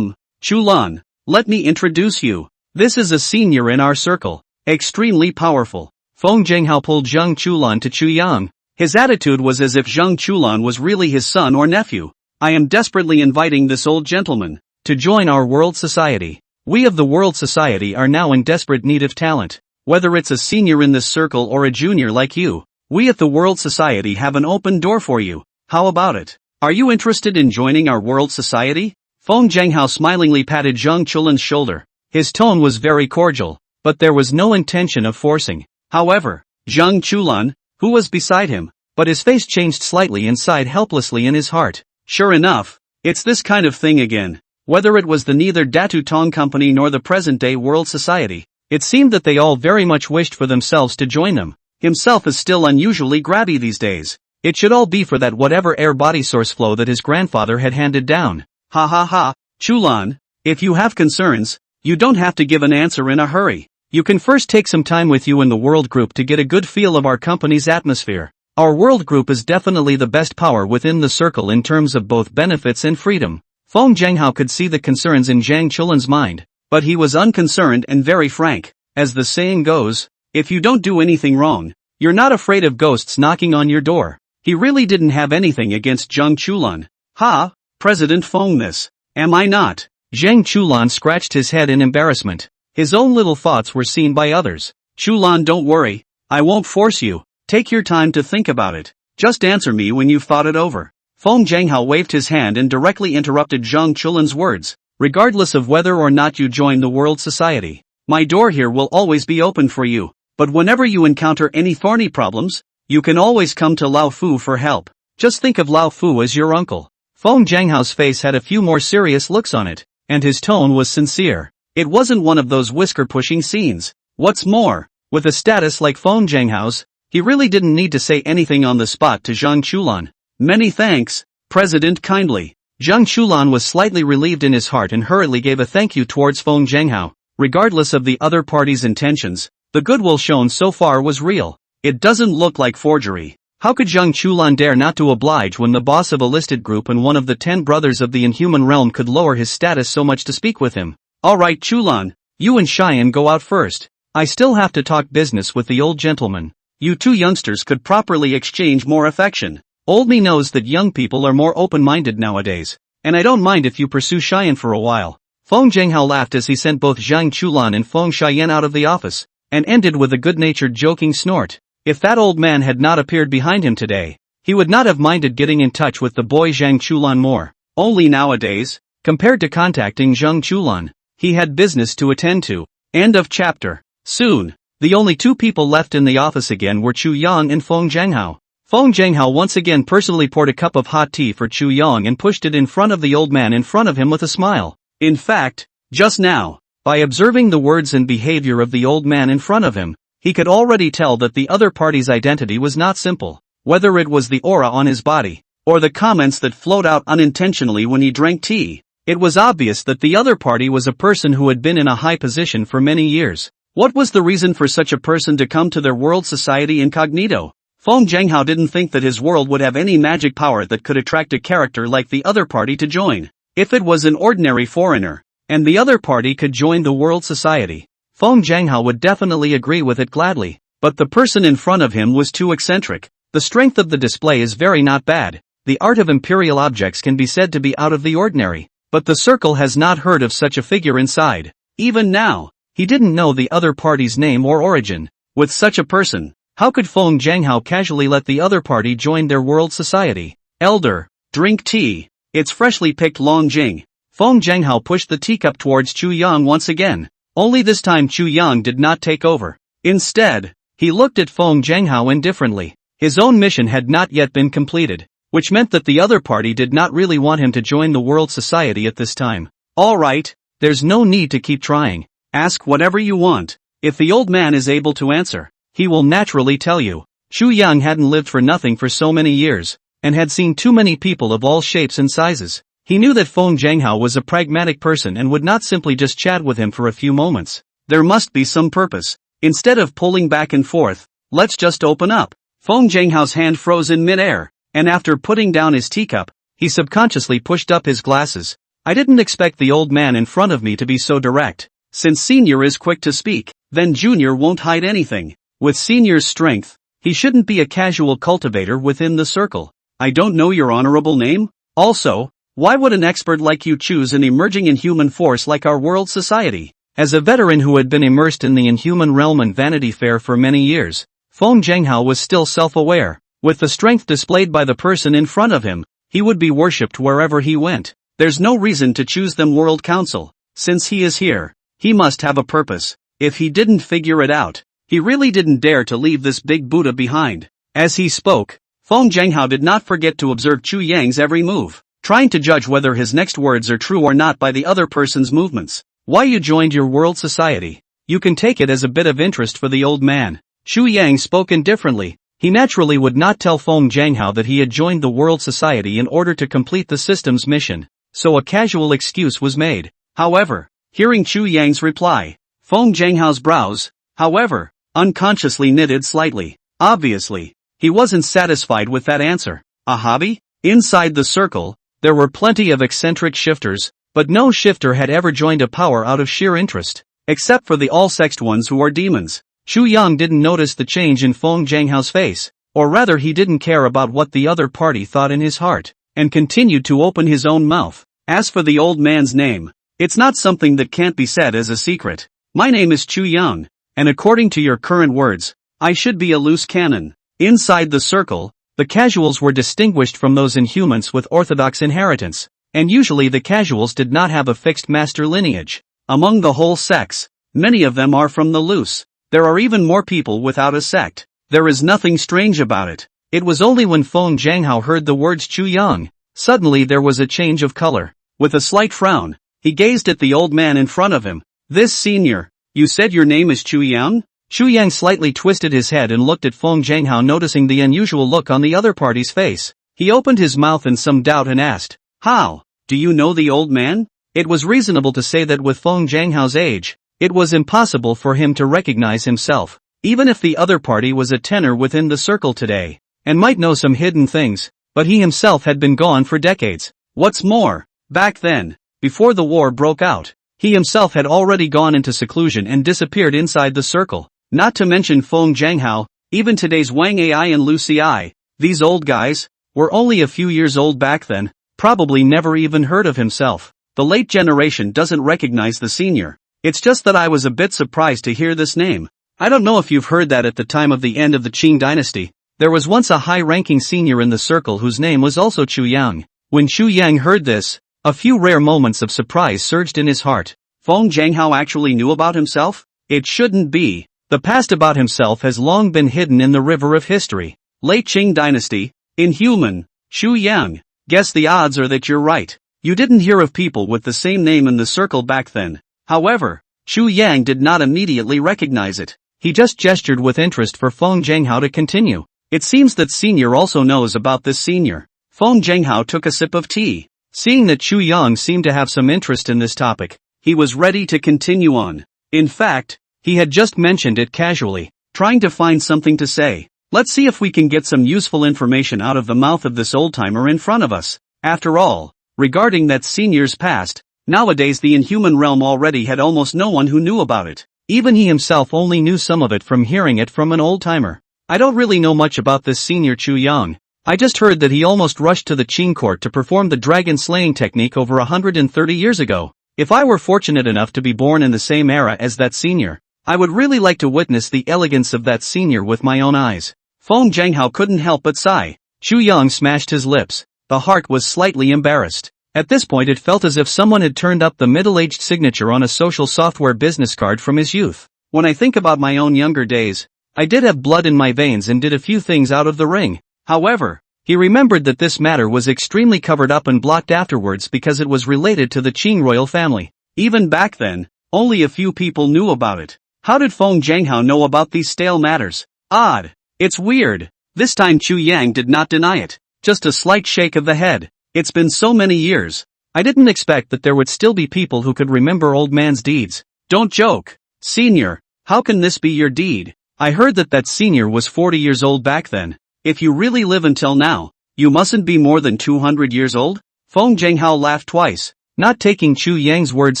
Chulan, let me introduce you. This is a senior in our circle, extremely powerful. Feng Zhenghao pulled Zhang Chulan to Chu Yang. His attitude was as if Zhang Chulan was really his son or nephew. I am desperately inviting this old gentleman to join our world society. We of the world society are now in desperate need of talent. Whether it's a senior in this circle or a junior like you, we at the world society have an open door for you. How about it? Are you interested in joining our world society? Feng Zhenghao smilingly patted Zhang Chulan's shoulder. His tone was very cordial. but there was no intention of forcing. However, Zhang Chulan, who was beside him, but his face changed slightly and sighed helplessly in his heart. Sure enough, it's this kind of thing again. Whether it was the neither Datu Tong Company nor the present-day World Society, it seemed that they all very much wished for themselves to join them. Himself is still unusually grabby these days. It should all be for that whatever air body source flow that his grandfather had handed down. Ha ha ha, Chulan, if you have concerns, you don't have to give an answer in a hurry. You can first take some time with you in the world group to get a good feel of our company's atmosphere. Our world group is definitely the best power within the circle in terms of both benefits and freedom. Feng Zhenghao could see the concerns in Zhang Chulan's mind, but he was unconcerned and very frank. As the saying goes, if you don't do anything wrong, you're not afraid of ghosts knocking on your door. He really didn't have anything against Zhang Chulan. Ha, President Feng this. Am I not? Zhang Chulan scratched his head in embarrassment. His own little thoughts were seen by others. Chulan, don't worry. I won't force you. Take your time to think about it. Just answer me when you've thought it over. Feng Zhenghao waved his hand and directly interrupted Zhang Chulan's words. Regardless of whether or not you join the World Society, my door here will always be open for you. But whenever you encounter any thorny problems, you can always come to Lao Fu for help. Just think of Lao Fu as your uncle. Feng Zhenghao's face had a few more serious looks on it, and his tone was sincere. It wasn't one of those whisker-pushing scenes. What's more, with a status like Feng Zhenghao's, he really didn't need to say anything on the spot to Zhang Chulan. Many thanks, President, kindly. Zhang Chulan was slightly relieved in his heart and hurriedly gave a thank you towards Feng Zhenghao. Regardless of the other party's intentions, the goodwill shown so far was real. It doesn't look like forgery. How could Zhang Chulan dare not to oblige when the boss of a listed group and one of the 10 brothers of the inhuman realm could lower his status so much to speak with him? Alright Chulan, you and Cheyenne go out first. I still have to talk business with the old gentleman. You two youngsters could properly exchange more affection. Old me knows that young people are more open-minded nowadays, and I don't mind if you pursue Cheyenne for a while. Feng Zhenghao laughed as he sent both Zhang Chulan and Feng Cheyenne out of the office, and ended with a good-natured joking snort. If that old man had not appeared behind him today, he would not have minded getting in touch with the boy Zhang Chulan more. Only nowadays, compared to contacting Zhang Chulan, he had business to attend to. End of chapter. Soon, the only two people left in the office again were Chu Yang and Feng Zhenghao. Feng Zhenghao once again personally poured a cup of hot tea for Chu Yang and pushed it in front of the old man in front of him with a smile. In fact, just now, by observing the words and behavior of the old man in front of him, he could already tell that the other party's identity was not simple. Whether it was the aura on his body, or the comments that flowed out unintentionally when he drank tea, it was obvious that the other party was a person who had been in a high position for many years. What was the reason for such a person to come to their world society incognito? Feng Zhenghao didn't think that his world would have any magic power that could attract a character like the other party to join. If it was an ordinary foreigner, and the other party could join the world society, Feng Zhenghao would definitely agree with it gladly. But the person in front of him was too eccentric. The strength of the display is very not bad. The art of imperial objects can be said to be out of the ordinary. But the circle has not heard of such a figure inside. Even now, he didn't know the other party's name or origin. With such a person, how could Feng Zhenghao casually let the other party join their world society? Elder, drink tea. It's freshly picked Longjing. Feng Zhenghao pushed the teacup towards Chu Yang once again. Only this time Chu Yang did not take over. Instead, he looked at Feng Zhenghao indifferently. His own mission had not yet been completed, which meant that the other party did not really want him to join the world society at this time. Alright, there's no need to keep trying. Ask whatever you want. If the old man is able to answer, he will naturally tell you. Chu Yang hadn't lived for nothing for so many years, and had seen too many people of all shapes and sizes. He knew that Feng Zhenghao was a pragmatic person and would not simply just chat with him for a few moments. There must be some purpose. Instead of pulling back and forth, let's just open up. Feng Zhenghao's hand froze in midair, and after putting down his teacup, he subconsciously pushed up his glasses. I didn't expect the old man in front of me to be so direct. Since Senior is quick to speak, then Junior won't hide anything. With Senior's strength, he shouldn't be a casual cultivator within the circle. I don't know your honorable name? Also, why would an expert like you choose an emerging inhuman force like our world society? As a veteran who had been immersed in the inhuman realm and Vanity Fair for many years, Feng Zhenghao was still self-aware. With the strength displayed by the person in front of him, he would be worshipped wherever he went. There's no reason to choose them World Council. Since he is here, he must have a purpose. if he didn't figure it out. He really didn't dare to leave this big Buddha behind. As he spoke, Feng Zhenghao did not forget to observe Chu Yang's every move, trying to judge whether his next words are true or not by the other person's movements. Why you joined your world society? You can take it as a bit of interest for the old man. Chu Yang spoke indifferently. He naturally would not tell Feng Zhenghao that he had joined the world society in order to complete the system's mission, so a casual excuse was made. However, hearing Chu Yang's reply, Feng Zhenghao's brows, however, unconsciously knitted slightly. Obviously, he wasn't satisfied with that answer. A hobby? Inside the circle, there were plenty of eccentric shifters, but no shifter had ever joined a power out of sheer interest, except for the all-sexed ones who are demons. Chu Yang didn't notice the change in Feng Zhenghao's face, or rather he didn't care about what the other party thought in his heart, and continued to open his own mouth. As for the old man's name, it's not something that can't be said as a secret. My name is Chu Yang, and according to your current words, I should be a loose cannon. Inside the circle, the casuals were distinguished from those inhumans with orthodox inheritance, and usually the casuals did not have a fixed master lineage. Among the whole sex, many of them are from the loose. There are even more people without a sect. There is nothing strange about it. It was only when Feng Zhenghao heard the words Chu Yang, suddenly there was a change of color. With a slight frown, he gazed at the old man in front of him. This senior, you said your name is Chu Yang? Chu Yang slightly twisted his head and looked at Feng Zhenghao, noticing the unusual look on the other party's face. He opened his mouth in some doubt and asked, "How? Do you know the old man?" It was reasonable to say that with Feng Zhenghao's age, it was impossible for him to recognize himself, even if the other party was a tenor within the circle today, and might know some hidden things, but he himself had been gone for decades. What's more, back then, before the war broke out, he himself had already gone into seclusion and disappeared inside the circle. Not to mention Feng Zhenghao, even today's Wang Ai and Lu Ci, these old guys, were only a few years old back then, probably never even heard of himself. The late generation doesn't recognize the senior. It's just that I was a bit surprised to hear this name. I don't know if you've heard that at the time of the end of the Qing dynasty, there was once a high-ranking senior in the circle whose name was also Chu Yang. When Chu Yang heard this, a few rare moments of surprise surged in his heart. Feng Zhenghao actually knew about himself? It shouldn't be. The past about himself has long been hidden in the river of history. Late Qing dynasty, inhuman, Chu Yang. Guess the odds are that you're right. You didn't hear of people with the same name in the circle back then. However, Chu Yang did not immediately recognize it. He just gestured with interest for Feng Zhenghao to continue. It seems that senior also knows about this senior. Feng Zhenghao took a sip of tea. Seeing that Chu Yang seemed to have some interest in this topic, he was ready to continue on. In fact, he had just mentioned it casually, trying to find something to say. Let's see if we can get some useful information out of the mouth of this old-timer in front of us. After all, regarding that senior's past, nowadays the inhuman realm already had almost no one who knew about it. Even he himself only knew some of it from hearing it from an old-timer. I don't really know much about this senior Chu Yang. I just heard that he almost rushed to the Qing court to perform the dragon-slaying technique over 130 years ago. If I were fortunate enough to be born in the same era as that senior, I would really like to witness the elegance of that senior with my own eyes. Feng Zhenghao couldn't help but sigh. Chu Yang smashed his lips. The heart was slightly embarrassed. At this point it felt as if someone had turned up the middle-aged signature on a social software business card from his youth. When I think about my own younger days, I did have blood in my veins and did a few things out of the ring. However, he remembered that this matter was extremely covered up and blocked afterwards because it was related to the Qing royal family. Even back then, only a few people knew about it. How did Feng Zhenghao know about these stale matters? Odd. It's weird. This time Chu Yang did not deny it. Just a slight shake of the head. It's been so many years. I didn't expect that there would still be people who could remember old man's deeds. Don't joke. Senior, how can this be your deed? I heard that senior was 40 years old back then. If you really live until now, you mustn't be more than 200 years old? Feng Zhenghao laughed twice, not taking Chu Yang's words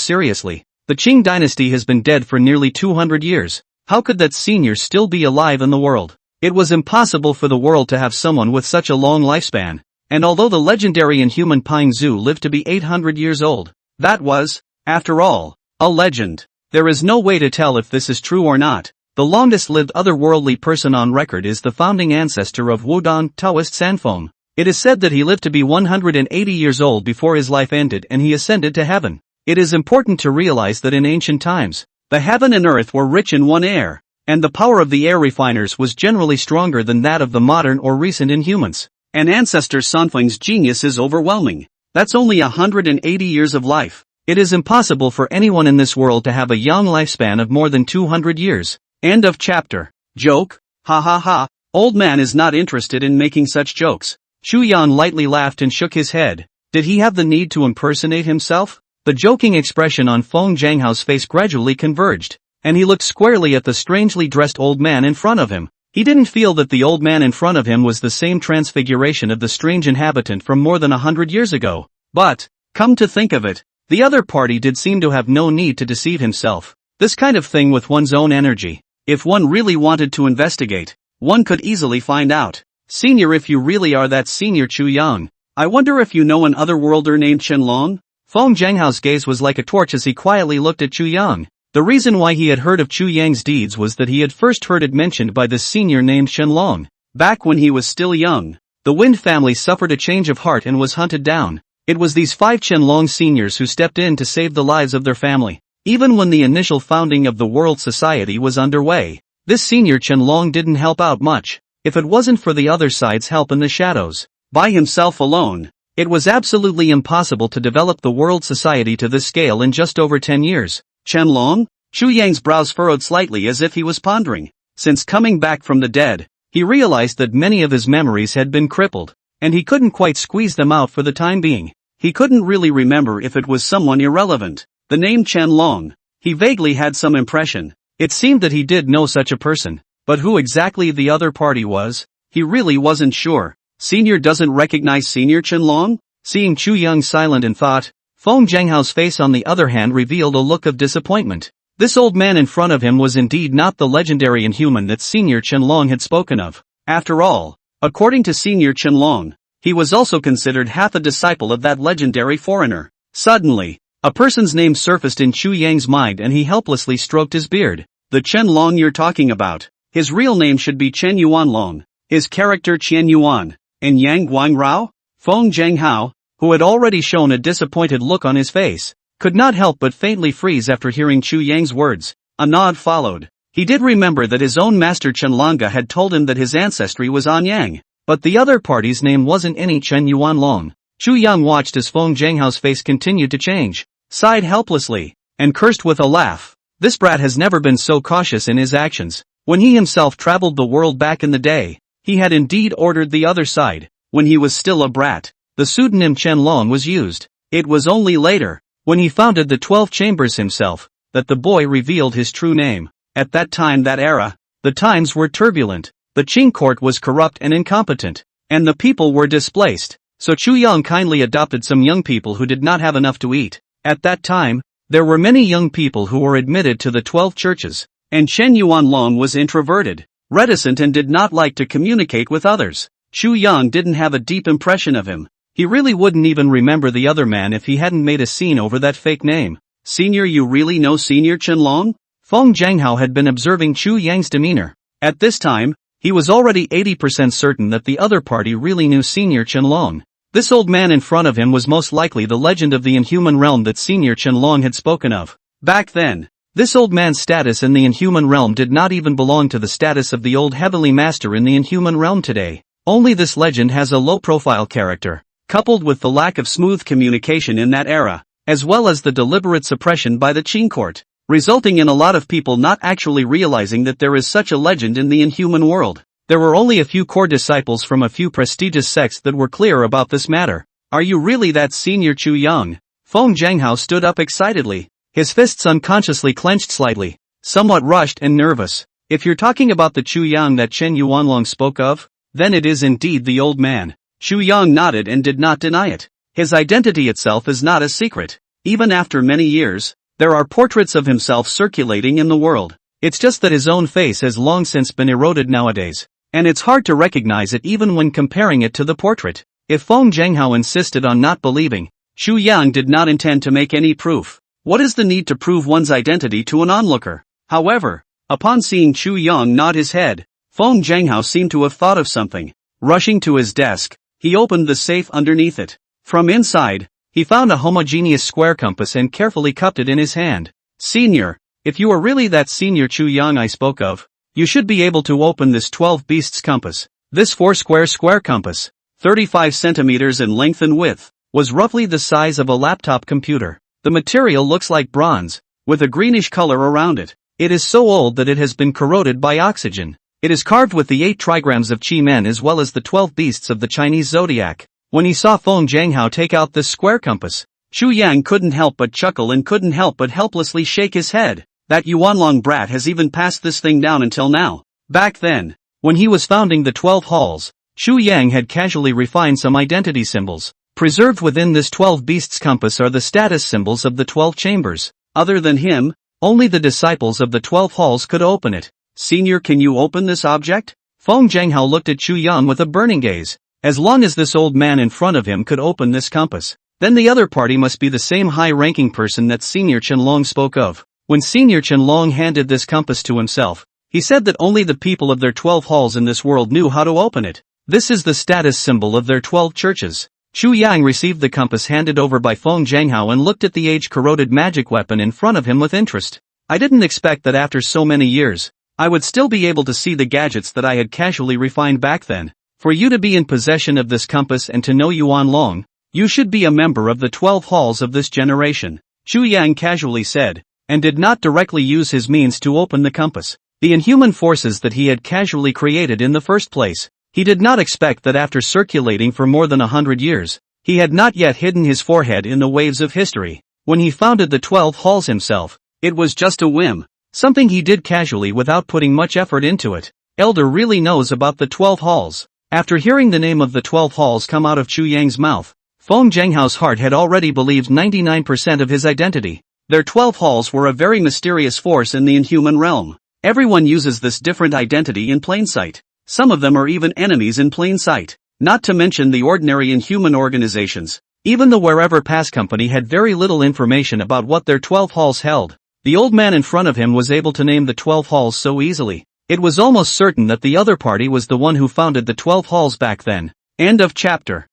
seriously. The Qing dynasty has been dead for nearly 200 years. How could that senior still be alive in the world? It was impossible for the world to have someone with such a long lifespan. And although the legendary inhuman Pine Zhu lived to be 800 years old, that was, after all, a legend. There is no way to tell if this is true or not. The longest-lived otherworldly person on record is the founding ancestor of Wudong Taoist Sanfeng. It is said that he lived to be 180 years old before his life ended and he ascended to heaven. It is important to realize that in ancient times, The heaven and earth were rich in one air, and the power of the air refiners was generally stronger than that of the modern or recent Inhumans. An ancestor Sanfeng's genius is overwhelming. That's only 180 years of life. It is impossible for anyone in this world to have a young lifespan of more than 200 years. End of chapter. Joke? Ha ha ha. Old man is not interested in making such jokes. Chu Yan lightly laughed and shook his head. Did he have the need to impersonate himself? The joking expression on Feng Zhanghao's face gradually converged, and he looked squarely at the strangely dressed old man in front of him. He didn't feel that the old man in front of him was the same transfiguration of the strange inhabitant from more than 100 years ago. But, come to think of it, the other party did seem to have no need to deceive himself. This kind of thing with one's own energy. If one really wanted to investigate, one could easily find out. Senior, if you really are that senior Chu Yang, I wonder if you know an otherworlder named Qianlong? Feng Zhanghao's gaze was like a torch as he quietly looked at Chu Yang. The reason why he had heard of Chu Yang's deeds was that he had first heard it mentioned by this senior named Qianlong. Back when he was still young, the Wind family suffered a change of heart and was hunted down. It was these 5 Qianlong seniors who stepped in to save the lives of their family. Even when the initial founding of the World Society was underway, this senior Qianlong didn't help out much. If it wasn't for the other side's help in the shadows, by himself alone, it was absolutely impossible to develop the World Society to this scale in just over 10 years. Qianlong? Chu Yang's brows furrowed slightly as if he was pondering. Since coming back from the dead, he realized that many of his memories had been crippled, and he couldn't quite squeeze them out for the time being. He couldn't really remember if it was someone irrelevant. The name Qianlong, he vaguely had some impression. It seemed that he did know such a person, but who exactly the other party was, he really wasn't sure. Senior doesn't recognize Senior Qianlong? Seeing Chu Yang silent in thought, Feng Zhanghao's face on the other hand revealed a look of disappointment. This old man in front of him was indeed not the legendary Inhuman that Senior Qianlong had spoken of. After all, according to Senior Qianlong, he was also considered half a disciple of that legendary foreigner. Suddenly, a person's name surfaced in Chu Yang's mind and he helplessly stroked his beard. The Qianlong you're talking about. His real name should be Chen Yuanlong. His character Qian Yuan. And Yang Guangrao? Feng Zhanghao, who had already shown a disappointed look on his face, could not help but faintly freeze after hearing Chu Yang's words. A nod followed. He did remember that his own master Qianlonga had told him that his ancestry was Anyang, but the other party's name wasn't any Chen Yuanlong. Chu Yang watched as Feng Zhanghao's face continued to change, sighed helplessly, and cursed with a laugh. This brat has never been so cautious in his actions. When he himself traveled the world back in the day, he had indeed ordered the other side. When he was still a brat, the pseudonym Qianlong was used. It was only later, when he founded the 12 Chambers himself, that the boy revealed his true name. At that time, that era, the times were turbulent, the Qing court was corrupt and incompetent, and the people were displaced, so Chu Yang kindly adopted some young people who did not have enough to eat. At that time, there were many young people who were admitted to the 12 churches, and Chen Yuanlong was introverted, reticent and did not like to communicate with others. Chu Yang didn't have a deep impression of him. He really wouldn't even remember the other man if he hadn't made a scene over that fake name. Senior, you really know Senior Qianlong? Feng Zhanghao had been observing Chu Yang's demeanor. At this time, he was already 80% certain that the other party really knew Senior Qianlong. This old man in front of him was most likely the legend of the Inhuman realm that Senior Qianlong had spoken of. Back then, this old man's status in the Inhuman realm did not even belong to the status of the old Heavenly Master in the Inhuman realm today. Only this legend has a low-profile character, coupled with the lack of smooth communication in that era, as well as the deliberate suppression by the Qing court, resulting in a lot of people not actually realizing that there is such a legend in the Inhuman world. There were only a few core disciples from a few prestigious sects that were clear about this matter. Are you really that Senior Chu Yang? Feng Zhanghao stood up excitedly, his fists unconsciously clenched slightly, somewhat rushed and nervous. If you're talking about the Chu Yang that Chen Yuanlong spoke of, then it is indeed the old man. Chu Yang nodded and did not deny it. His identity itself is not a secret. Even after many years, there are portraits of himself circulating in the world. It's just that his own face has long since been eroded nowadays, and it's hard to recognize it even when comparing it to the portrait. If Feng Zhanghao insisted on not believing, Chu Yang did not intend to make any proof. What is the need to prove one's identity to an onlooker? However, upon seeing Chu Yang nod his head, Feng Zhanghao seemed to have thought of something. Rushing to his desk, he opened the safe underneath it. From inside, he found a homogeneous square compass and carefully cupped it in his hand. Senior, If you are really that senior Chu Yang I spoke of, you should be able to open this 12 beasts compass. This 4 square compass, 35 centimeters in length and width, was roughly the size of a laptop computer. The material looks like bronze, with a greenish color around it. It is so old that it has been corroded by oxygen. It is carved with the 8 trigrams of Qi Men as well as the 12 beasts of the Chinese zodiac. When he saw Feng Zhanghao take out this square compass, Chu Yang couldn't help but chuckle and couldn't help but helplessly shake his head. That Yuanlong brat has even passed this thing down until now. Back then, when he was founding the 12 halls, Chu Yang had casually refined some identity symbols. Preserved within this 12 beasts compass are the status symbols of the 12 chambers. Other than him, only the disciples of the 12 halls could open it. Senior, can you open this object? Feng Zhanghao looked at Chu Yang with a burning gaze. As long as this old man in front of him could open this compass, then the other party must be the same high-ranking person that Senior Qianlong spoke of. When Senior Qianlong handed this compass to himself, he said that only the people of their 12 halls in this world knew how to open it. This is the status symbol of their 12 churches. Chu Yang received the compass handed over by Feng Zhanghao and looked at the age-corroded magic weapon in front of him with interest. I didn't expect that after so many years, I would still be able to see the gadgets that I had casually refined back then. For you to be in possession of this compass and to know Yuanlong, you should be a member of the 12 halls of this generation, Chu Yang casually said, and did not directly use his means to open the compass. The inhuman forces that he had casually created in the first place. He did not expect that after circulating for more than 100 years, he had not yet hidden his forehead in the waves of history. When he founded the 12 halls himself, it was just a whim, something he did casually without putting much effort into it. Elder really knows about the 12 halls. After hearing the name of the 12 halls come out of Chu Yang's mouth, Feng Zhanghao's heart had already believed 99% of his identity. Their 12 halls were a very mysterious force in the inhuman realm. Everyone uses this different identity in plain sight. Some of them are even enemies in plain sight. Not to mention the ordinary inhuman organizations. Even the Wherever Pass company had very little information about what their 12 halls held. The old man in front of him was able to name the 12 halls so easily. It was almost certain that the other party was the one who founded the 12 halls back then. End of chapter.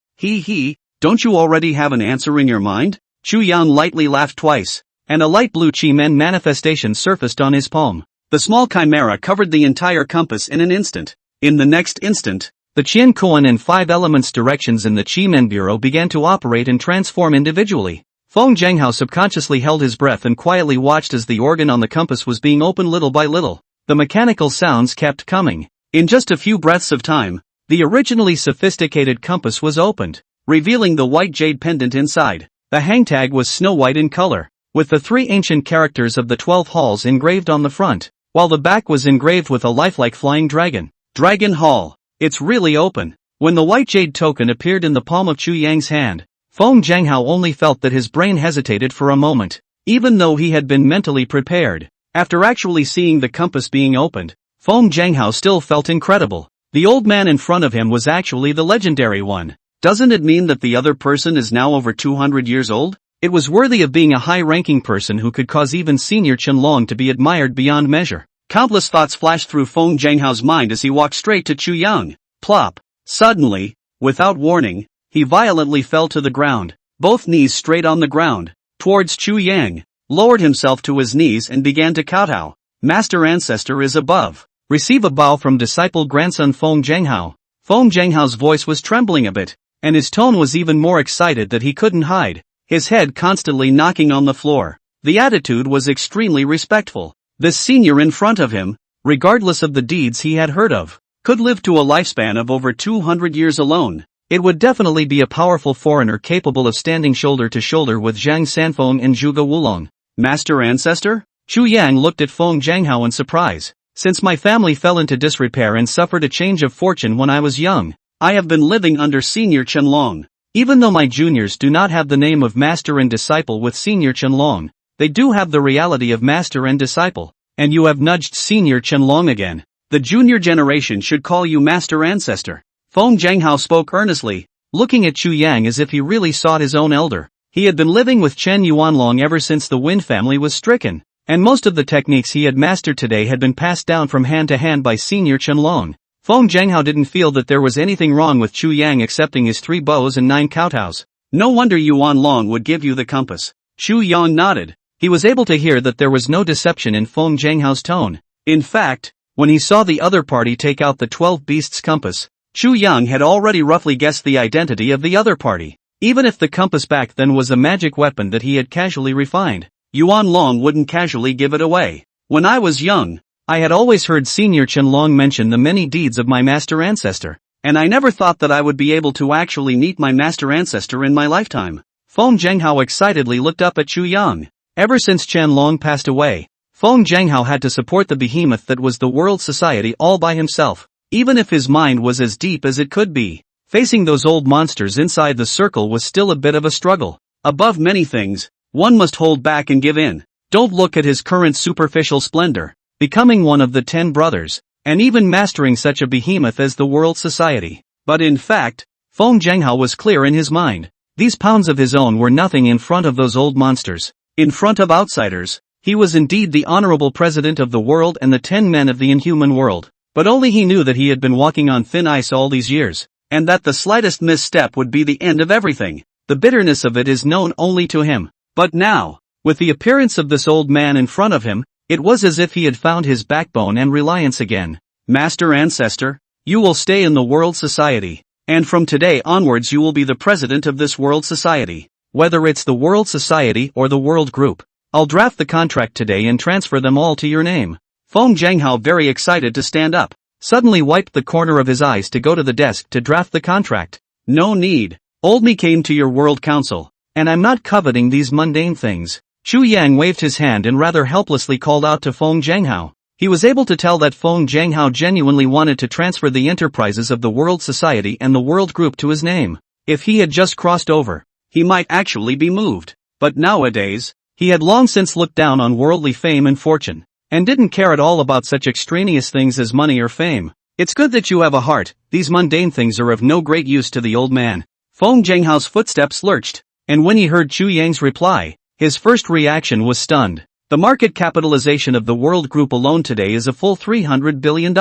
Don't you already have an answer in your mind? Chu Yang lightly laughed twice, and a light blue Qi Men manifestation surfaced on his palm. The small chimera covered the entire compass in an instant. In the next instant, the Qian Koan and 5 elements directions in the Qi Men Bureau began to operate and transform individually. Feng Zhanghao subconsciously held his breath and quietly watched as the organ on the compass was being opened little by little. The mechanical sounds kept coming. In just a few breaths of time, the originally sophisticated compass was opened, revealing the white jade pendant inside. The hangtag was snow white in color, with the 3 ancient characters of the 12 halls engraved on the front, while the back was engraved with a lifelike flying dragon. Dragon Hall. It's really open. When the white jade token appeared in the palm of Chu Yang's hand, Feng Zhanghao only felt that his brain hesitated for a moment, even though he had been mentally prepared. After actually seeing the compass being opened, Feng Zhanghao still felt incredible. The old man in front of him was actually the legendary one. Doesn't it mean that the other person is now over 200 years old? It was worthy of being a high-ranking person who could cause even Senior Qianlong to be admired beyond measure. Countless thoughts flashed through Feng Zhanghao's mind as he walked straight to Chu Yang. Plop. Suddenly, without warning, he violently fell to the ground, both knees straight on the ground, towards Chu Yang, lowered himself to his knees and began to kowtow. Master Ancestor is above. Receive a bow from disciple grandson Feng Zhanghao. Feng Zhanghao's voice was trembling a bit, and his tone was even more excited that he couldn't hide, his head constantly knocking on the floor. The attitude was extremely respectful. This senior in front of him, regardless of the deeds he had heard of, could live to a lifespan of over 200 years alone. It would definitely be a powerful foreigner capable of standing shoulder to shoulder with Zhang Sanfeng and Zhuge Wulong. Master Ancestor? Chu Yang looked at Feng Zhanghao in surprise. Since my family fell into disrepair and suffered a change of fortune when I was young, I have been living under Senior Qianlong. Even though my juniors do not have the name of Master and Disciple with Senior Qianlong, they do have the reality of Master and Disciple. And you have nudged Senior Qianlong again. The junior generation should call you Master Ancestor. Feng Zhanghao spoke earnestly, looking at Chu Yang as if he really sought his own elder. He had been living with Chen Yuanlong ever since the Wind family was stricken, and most of the techniques he had mastered today had been passed down from hand to hand by Senior Qianlong. Feng Zhanghao didn't feel that there was anything wrong with Chu Yang accepting his 3 bows and 9 kowtows. No wonder Yuanlong would give you the compass. Chu Yang nodded. he was able to hear that there was no deception in Feng Zhenghao's tone. In fact, when he saw the other party take out the 12 beasts compass, Chu Yang had already roughly guessed the identity of the other party. Even if the compass back then was a magic weapon that he had casually refined, Yuan Long wouldn't casually give it away. When I was young, I had always heard Senior Chen Long mention the many deeds of my master ancestor, and I never thought that I would be able to actually meet my master ancestor in my lifetime. Feng Zhenghao excitedly looked up at Chu Yang. Ever since Chen Long passed away, Feng Zhenghao had to support the behemoth that was the world society all by himself, even if his mind was as deep as it could be. Facing those old monsters inside the circle was still a bit of a struggle. Above many things, one must hold back and give in. Don't look at his current superficial splendor, becoming one of the 10 brothers, and even mastering such a behemoth as the world society. But in fact, Feng Zhenghao was clear in his mind. These pounds of his own were nothing in front of those old monsters. In front of outsiders, he was indeed the honorable president of the world and the 10 men of the inhuman world. But only he knew that he had been walking on thin ice all these years, and that the slightest misstep would be the end of everything. The bitterness of it is known only to him. But now, with the appearance of this old man in front of him, it was as if he had found his backbone and reliance again. Master Ancestor, you will stay in the world society, and from today onwards you will be the president of this world society. Whether it's the world society or the world group, I'll draft the contract today and transfer them all to your name. Feng Zhenghao, very excited to stand up, suddenly wiped the corner of his eyes to go to the desk to draft the contract. No need. Old me came to your world council, and I'm not coveting these mundane things. Chu Yang waved his hand and rather helplessly called out to Feng Zhenghao. He was able to tell that Feng Zhenghao genuinely wanted to transfer the enterprises of the world society and the world group to his name. If he had just crossed over, he might actually be moved. But nowadays, he had long since looked down on worldly fame and fortune, and didn't care at all about such extraneous things as money or fame. It's good that you have a heart. These mundane things are of no great use to the old man. Feng Zhenghao's footsteps lurched, and when he heard Chu Yang's reply, his first reaction was stunned. The market capitalization of the world group alone today is a full $300 billion.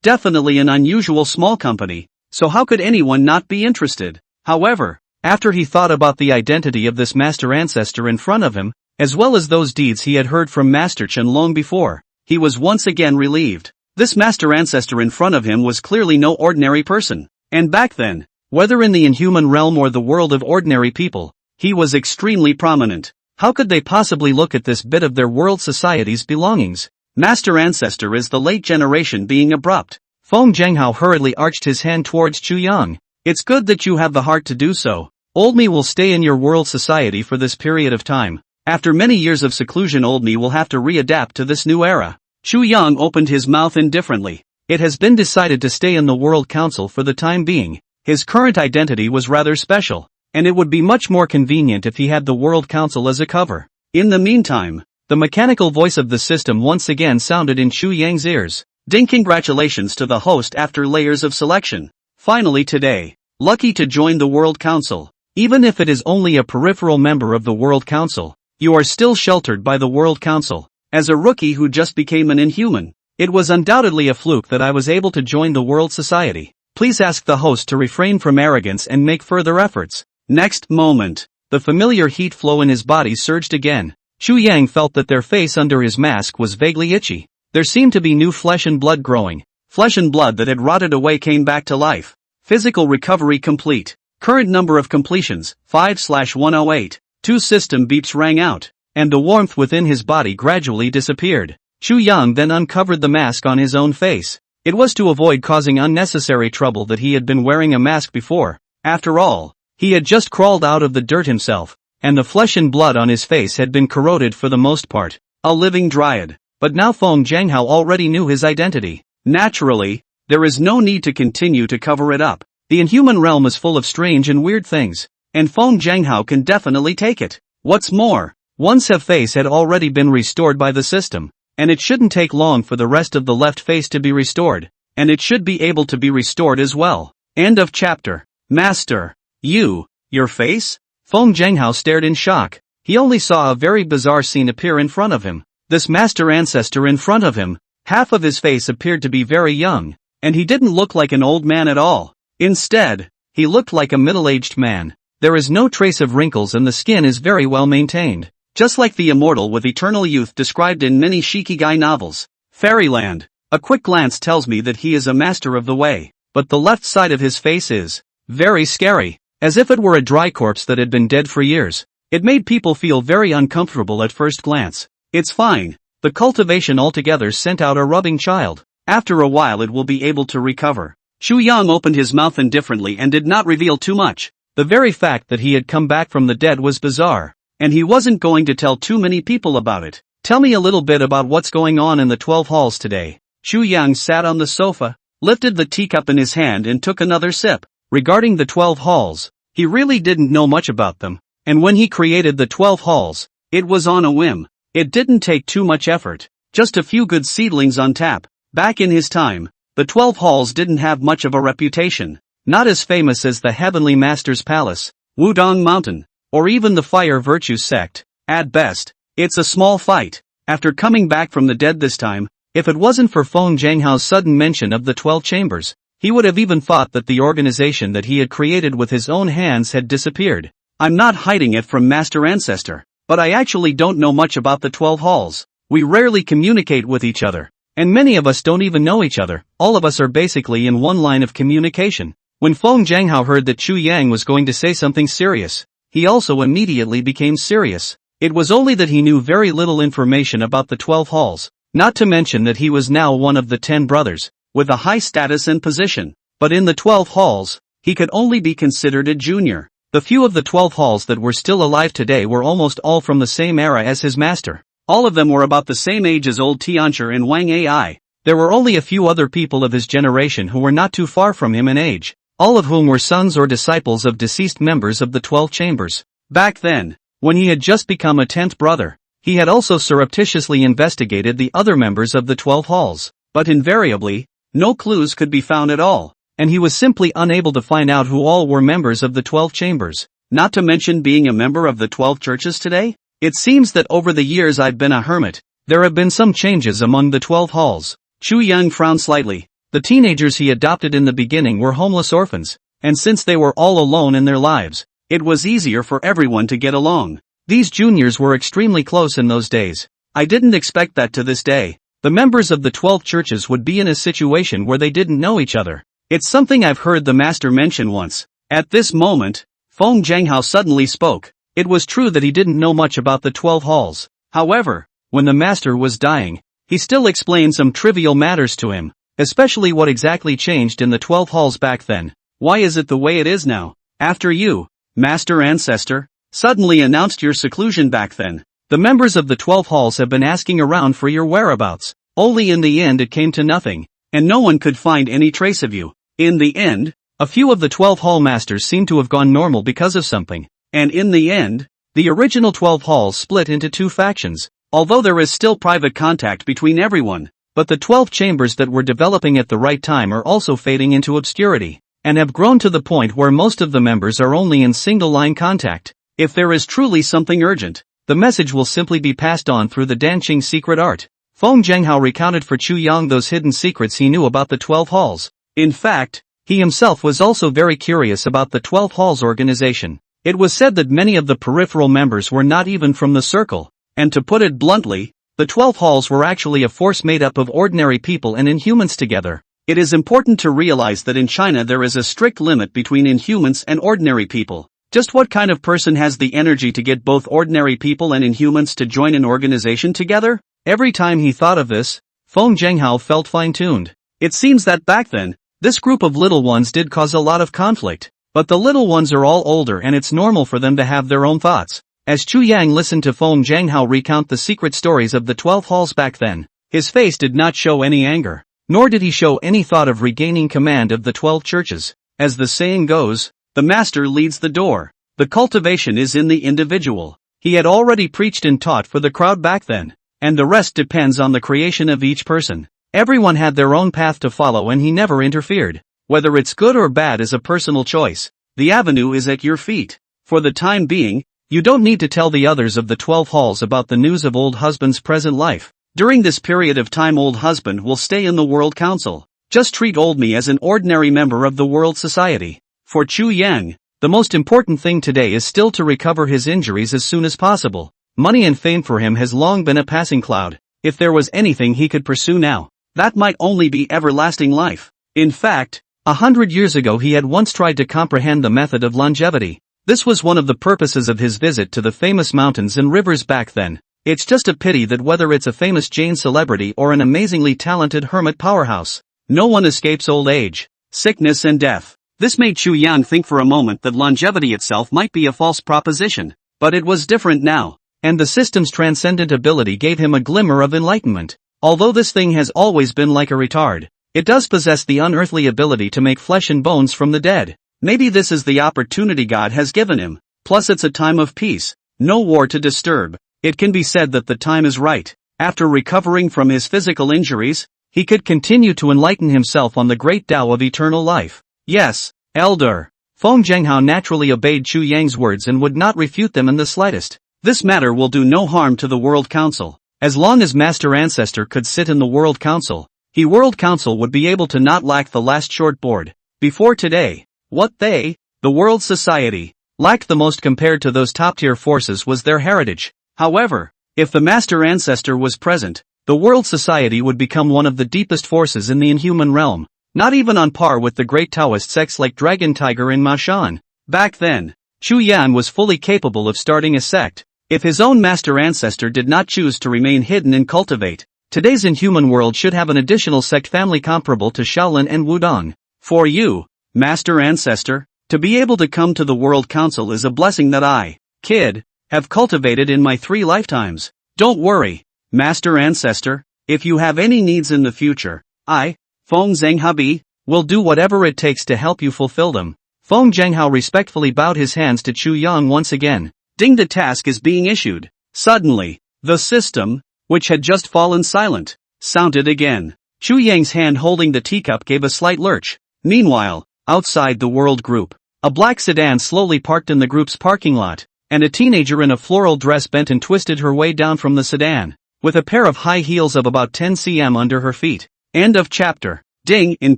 Definitely an unusual small company, so how could anyone not be interested? However, after he thought about the identity of this master ancestor in front of him, as well as those deeds he had heard from Master Chen long before, he was once again relieved. This master ancestor in front of him was clearly no ordinary person, and back then, whether in the inhuman realm or the world of ordinary people, he was extremely prominent. How could they possibly look at this bit of their world society's belongings? Master ancestor is the late generation being abrupt. Feng Zhenghao hurriedly arched his hand towards Chu Yang. It's good that you have the heart to do so. Old me will stay in your world society for this period of time. After many years of seclusion, old me will have to readapt to this new era. Chu Yang opened his mouth indifferently. It has been decided to stay in the World Council for the time being. His current identity was rather special, and it would be much more convenient if he had the World Council as a cover. In the meantime, the mechanical voice of the system once again sounded in Chu Yang's ears. Ding, congratulations to the host after layers of selection. Finally today, lucky to join the World Council. Even if it is only a peripheral member of the World Council, you are still sheltered by the World Council. As a rookie who just became an inhuman, it was undoubtedly a fluke that I was able to join the World Society. Please ask the host to refrain from arrogance and make further efforts. Next moment, the familiar heat flow in his body surged again. Chu Yang felt that their face under his mask was vaguely itchy. There seemed to be new flesh and blood growing. Flesh and blood that had rotted away came back to life. Physical recovery complete. Current number of completions, 5/108. 2 system beeps rang out, and the warmth within his body gradually disappeared. Chu Yang then uncovered the mask on his own face. It was to avoid causing unnecessary trouble that he had been wearing a mask before. After all, he had just crawled out of the dirt himself, and the flesh and blood on his face had been corroded for the most part. A living dryad. But now Feng Zhenghao already knew his identity. Naturally, there is no need to continue to cover it up. The inhuman realm is full of strange and weird things, and Feng Zhenghao can definitely take it. What's more, one's face had already been restored by the system, and it shouldn't take long for the rest of the left face to be restored, and it should be able to be restored as well. End of chapter. Master, your face? Feng Zhenghao stared in shock. He only saw a very bizarre scene appear in front of him. This master ancestor in front of him, half of his face appeared to be very young, and he didn't look like an old man at all. Instead, he looked like a middle-aged man. There is no trace of wrinkles and the skin is very well maintained. just like the immortal with eternal youth described in many shikigai novels. Fairyland. A quick glance tells me that he is a master of the way, but the left side of his face is very scary, as if it were a dry corpse that had been dead for years. It made people feel very uncomfortable at first glance. It's fine. The cultivation altogether sent out a rubbing child. After a while it will be able to recover. Chu Yang opened his mouth indifferently and did not reveal too much. The very fact that he had come back from the dead was bizarre, and he wasn't going to tell too many people about it. Tell me a little bit about what's going on in the 12 halls today. Chu Yang sat on the sofa, lifted the teacup in his hand and took another sip. Regarding the 12 halls, he really didn't know much about them, and when he created the 12 halls, it was on a whim. It didn't take too much effort, just a few good seedlings on tap. Back in his time, the 12 halls didn't have much of a reputation, not as famous as the Heavenly Master's Palace, Wudong Mountain, or even the Fire Virtue Sect. At best, it's a small fight. After coming back from the dead this time, if it wasn't for Feng Zhanghao's sudden mention of the 12 chambers, he would have even thought that the organization that he had created with his own hands had disappeared. I'm not hiding it from Master Ancestor, but I actually don't know much about the 12 halls. We rarely communicate with each other, and many of us don't even know each other. All of us are basically in one line of communication. When Feng Zhanghao heard that Chu Yang was going to say something serious, he also immediately became serious. It was only that he knew very little information about the 12 halls, not to mention that he was now one of the 10 brothers, with a high status and position. But in the 12 halls, he could only be considered a junior. The few of the 12 halls that were still alive today were almost all from the same era as his master. All of them were about the same age as old Tianchi and Wang Ai. There were only a few other people of his generation who were not too far from him in age, all of whom were sons or disciples of deceased members of the 12 chambers. Back then, when he had just become a 10th brother, he had also surreptitiously investigated the other members of the 12 halls, but invariably, no clues could be found at all, and he was simply unable to find out who all were members of the 12 chambers, not to mention being a member of the 12 churches today. It seems that over the years I've been a hermit, there have been some changes among the 12 halls. Chu Yang frowned slightly. The teenagers he adopted in the beginning were homeless orphans, and since they were all alone in their lives, it was easier for everyone to get along. These juniors were extremely close in those days. I didn't expect that to this day. The members of the 12 churches would be in a situation where they didn't know each other. It's something I've heard the master mention once. At this moment, Feng Zhanghao suddenly spoke. It was true that he didn't know much about the 12 halls. However, when the master was dying, he still explained some trivial matters to him, especially what exactly changed in the 12 halls back then. Why is it the way it is now? After you, Master Ancestor, suddenly announced your seclusion back then, the members of the 12 halls have been asking around for your whereabouts. Only in the end it came to nothing, and no one could find any trace of you. In the end, a few of the 12 hall masters seem to have gone normal because of something, and in the end, the original 12 halls split into 2 factions, although there is still private contact between everyone. But the 12 chambers that were developing at the right time are also fading into obscurity, and have grown to the point where most of the members are only in single-line contact. If there is truly something urgent, the message will simply be passed on through the Danqing secret art. Feng Zhanghao recounted for Chu Yang those hidden secrets he knew about the 12 halls. In fact, he himself was also very curious about the 12 halls organization. It was said that many of the peripheral members were not even from the circle, and to put it bluntly, the 12 halls were actually a force made up of ordinary people and inhumans together. It is important to realize that in China there is a strict limit between inhumans and ordinary people. Just what kind of person has the energy to get both ordinary people and inhumans to join an organization together? Every time he thought of this, Feng Zhanghao felt fine-tuned. It seems that back then, this group of little ones did cause a lot of conflict, but the little ones are all older and it's normal for them to have their own thoughts. As Chu Yang listened to Feng Zhanghao recount the secret stories of the 12 halls back then, his face did not show any anger, nor did he show any thought of regaining command of the 12 churches. As the saying goes, the master leads the door. The cultivation is in the individual. He had already preached and taught for the crowd back then, and the rest depends on the creation of each person. Everyone had their own path to follow and he never interfered. Whether it's good or bad is a personal choice. The avenue is at your feet. For the time being, you don't need to tell the others of the 12 halls about the news of old husband's present life. During this period of time old husband will stay in the World Council. Just treat old me as an ordinary member of the world society. For Chu Yang, the most important thing today is still to recover his injuries as soon as possible. Money and fame for him has long been a passing cloud. If there was anything he could pursue now, that might only be everlasting life. In fact, 100 years ago he had once tried to comprehend the method of longevity. This was one of the purposes of his visit to the famous mountains and rivers back then. It's just a pity that whether it's a famous Jain celebrity or an amazingly talented hermit powerhouse, no one escapes old age, sickness and death. This made Chu Yan think for a moment that longevity itself might be a false proposition. But it was different now, and the system's transcendent ability gave him a glimmer of enlightenment. Although this thing has always been like a retard, it does possess the unearthly ability to make flesh and bones from the dead. Maybe this is the opportunity God has given him. Plus it's a time of peace, no war to disturb. It can be said that the time is right. After recovering from his physical injuries, he could continue to enlighten himself on the great Tao of eternal life. Yes, Elder. Feng Zhenghao naturally obeyed Chu Yang's words and would not refute them in the slightest. This matter will do no harm to the World Council. As long as Master Ancestor could sit in the World Council, World Council would be able to not lack the last short board. Before today, what the World Society, lacked the most compared to those top-tier forces was their heritage. However, if the Master Ancestor was present, the World Society would become one of the deepest forces in the inhuman realm. Not even on par with the great Taoist sects like Dragon Tiger and Ma Shan. Back then, Chu Yan was fully capable of starting a sect. If his own Master Ancestor did not choose to remain hidden and cultivate, today's inhuman world should have an additional sect family comparable to Shaolin and Wudong. For you, Master Ancestor, to be able to come to the World Council is a blessing that I, kid, have cultivated in my 3 lifetimes. Don't worry, Master Ancestor, if you have any needs in the future, I, Feng Zhenghao, will do whatever it takes to help you fulfill them. Feng Zhenghao respectfully bowed his hands to Chu Yang once again. Ding, the task is being issued. Suddenly, the system, which had just fallen silent, sounded again. Chu Yang's hand holding the teacup gave a slight lurch. Meanwhile, outside the World Group, a black sedan slowly parked in the group's parking lot, and a teenager in a floral dress bent and twisted her way down from the sedan, with a pair of high heels of about 10 cm under her feet. End of chapter. Ding, in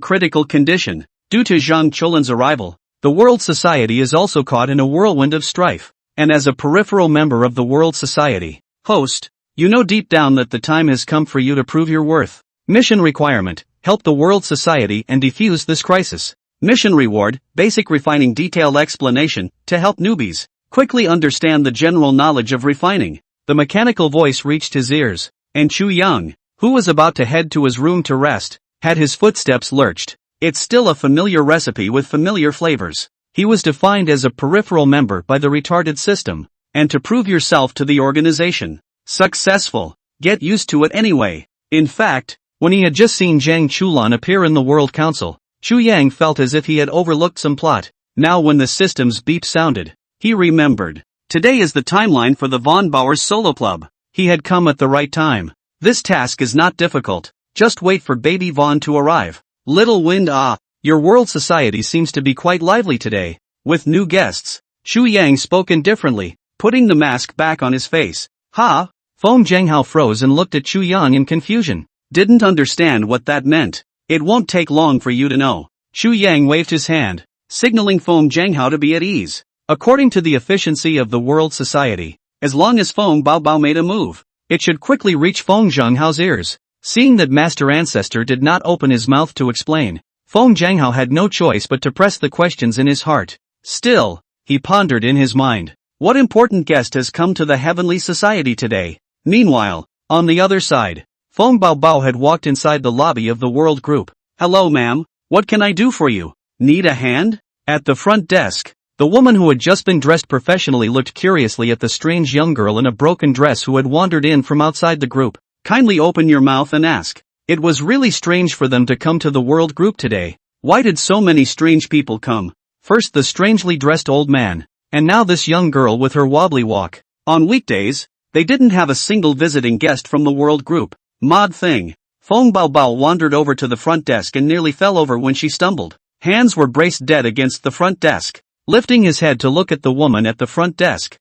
critical condition. Due to Zhang Chulin's arrival, the World Society is also caught in a whirlwind of strife, and as a peripheral member of the World Society, host, you know deep down that the time has come for you to prove your worth. Mission requirement, help the World Society and defuse this crisis. Mission reward, basic refining detailed explanation, to help newbies quickly understand the general knowledge of refining. The mechanical voice reached his ears, and Chu Yang, who was about to head to his room to rest, had his footsteps lurched. It's still a familiar recipe with familiar flavors. He was defined as a peripheral member by the retarded system, and to prove yourself to the organization. Successful. Get used to it anyway. In fact, when he had just seen Zhang Chulan appear in the World Council, Chu Yang felt as if he had overlooked some plot. Now when the system's beep sounded, he remembered. Today is the timeline for the Von Bauer's solo club. He had come at the right time. This task is not difficult, just wait for baby Vaughn to arrive. Little Wind, your World Society seems to be quite lively today, with new guests. Chu Yang spoke indifferently, putting the mask back on his face. Ha! Feng Zhenghao froze and looked at Chu Yang in confusion. Didn't understand what that meant. It won't take long for you to know. Chu Yang waved his hand, signaling Feng Zhenghao to be at ease. According to the efficiency of the World Society, as long as Feng Baobao made a move, it should quickly reach Feng Zhenghao's ears. Seeing that Master Ancestor did not open his mouth to explain, Feng Zhenghao had no choice but to press the questions in his heart. Still, he pondered in his mind, what important guest has come to the Heavenly Society today? Meanwhile, on the other side, Feng Baobao had walked inside the lobby of the World Group. Hello ma'am, what can I do for you? Need a hand? At the front desk, the woman who had just been dressed professionally looked curiously at the strange young girl in a broken dress who had wandered in from outside the group. Kindly open your mouth and ask. It was really strange for them to come to the World Group today. Why did so many strange people come? First the strangely dressed old man, and now this young girl with her wobbly walk. On weekdays, they didn't have a single visiting guest from the World Group. Mod thing. Feng Baobao wandered over to the front desk and nearly fell over when she stumbled. Hands were braced dead against the front desk. Lifting his head to look at the woman at the front desk.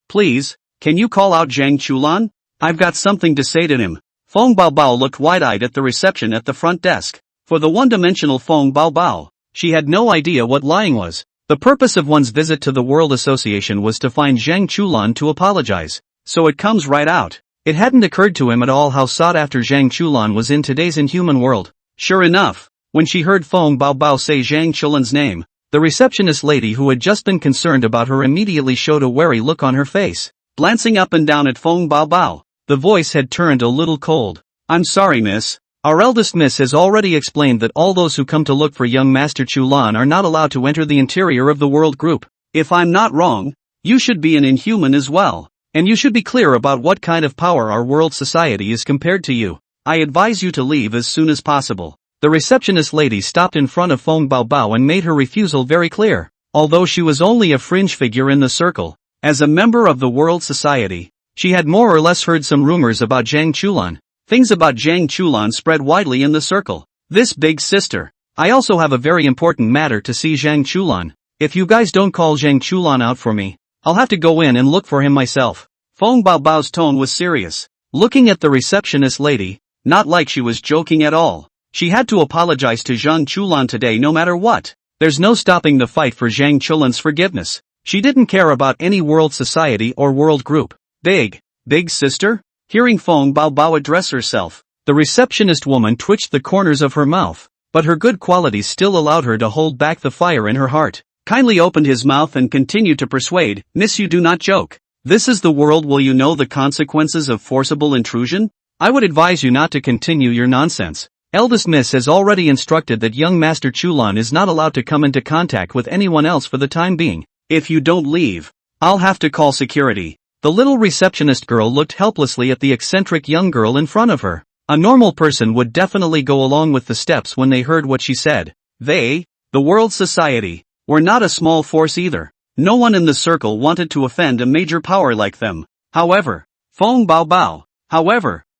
Please, can you call out Zhang Chulan? I've got something to say to him. Feng Baobao looked wide-eyed at the reception at the front desk. For the one-dimensional Feng Baobao, she had no idea what lying was. The purpose of one's visit to the World Association was to find Zhang Chulan to apologize. so it comes right out. It hadn't occurred to him at all how sought after Zhang Chulan was in today's inhuman world. Sure enough, when she heard Feng Baobao say Zhang Chulan's name, the receptionist lady who had just been concerned about her immediately showed a wary look on her face. Glancing up and down at Feng Baobao, the voice had turned a little cold. I'm sorry, miss. Our eldest miss has already explained that all those who come to look for young Master Chulan are not allowed to enter the interior of the world group. If I'm not wrong, you should be an inhuman as well. And you should be clear about what kind of power our world society is compared to you. I advise you to leave as soon as possible. The receptionist lady stopped in front of Feng Baobao and made her refusal very clear. Although she was only a fringe figure in the circle, as a member of the world society, she had more or less heard some rumors about Zhang Chulan. Things about Zhang Chulan spread widely in the circle. This big sister. I also have a very important matter to see Zhang Chulan. If you guys don't call Zhang Chulan out for me, I'll have to go in and look for him myself. Feng Baobao's tone was serious. Looking at the receptionist lady, not like she was joking at all. She had to apologize to Zhang Chulan today no matter what. There's no stopping the fight for Zhang Chulan's forgiveness. She didn't care about any world society or world group. Big sister? Hearing Feng Baobao address herself, the receptionist woman twitched the corners of her mouth, but her good qualities still allowed her to hold back the fire in her heart. Kindly opened his mouth and continued to persuade, Miss, you do not joke. This is the world. Will you know the consequences of forcible intrusion? I would advise you not to continue your nonsense. Eldest Miss has already instructed that young Master Chulan is not allowed to come into contact with anyone else for the time being. If you don't leave, I'll have to call security. The little receptionist girl looked helplessly at the eccentric young girl in front of her. A normal person would definitely go along with the steps when they heard what she said. They, the world society, were not a small force either. No one in the circle wanted to offend a major power like them. However, Feng Baobao,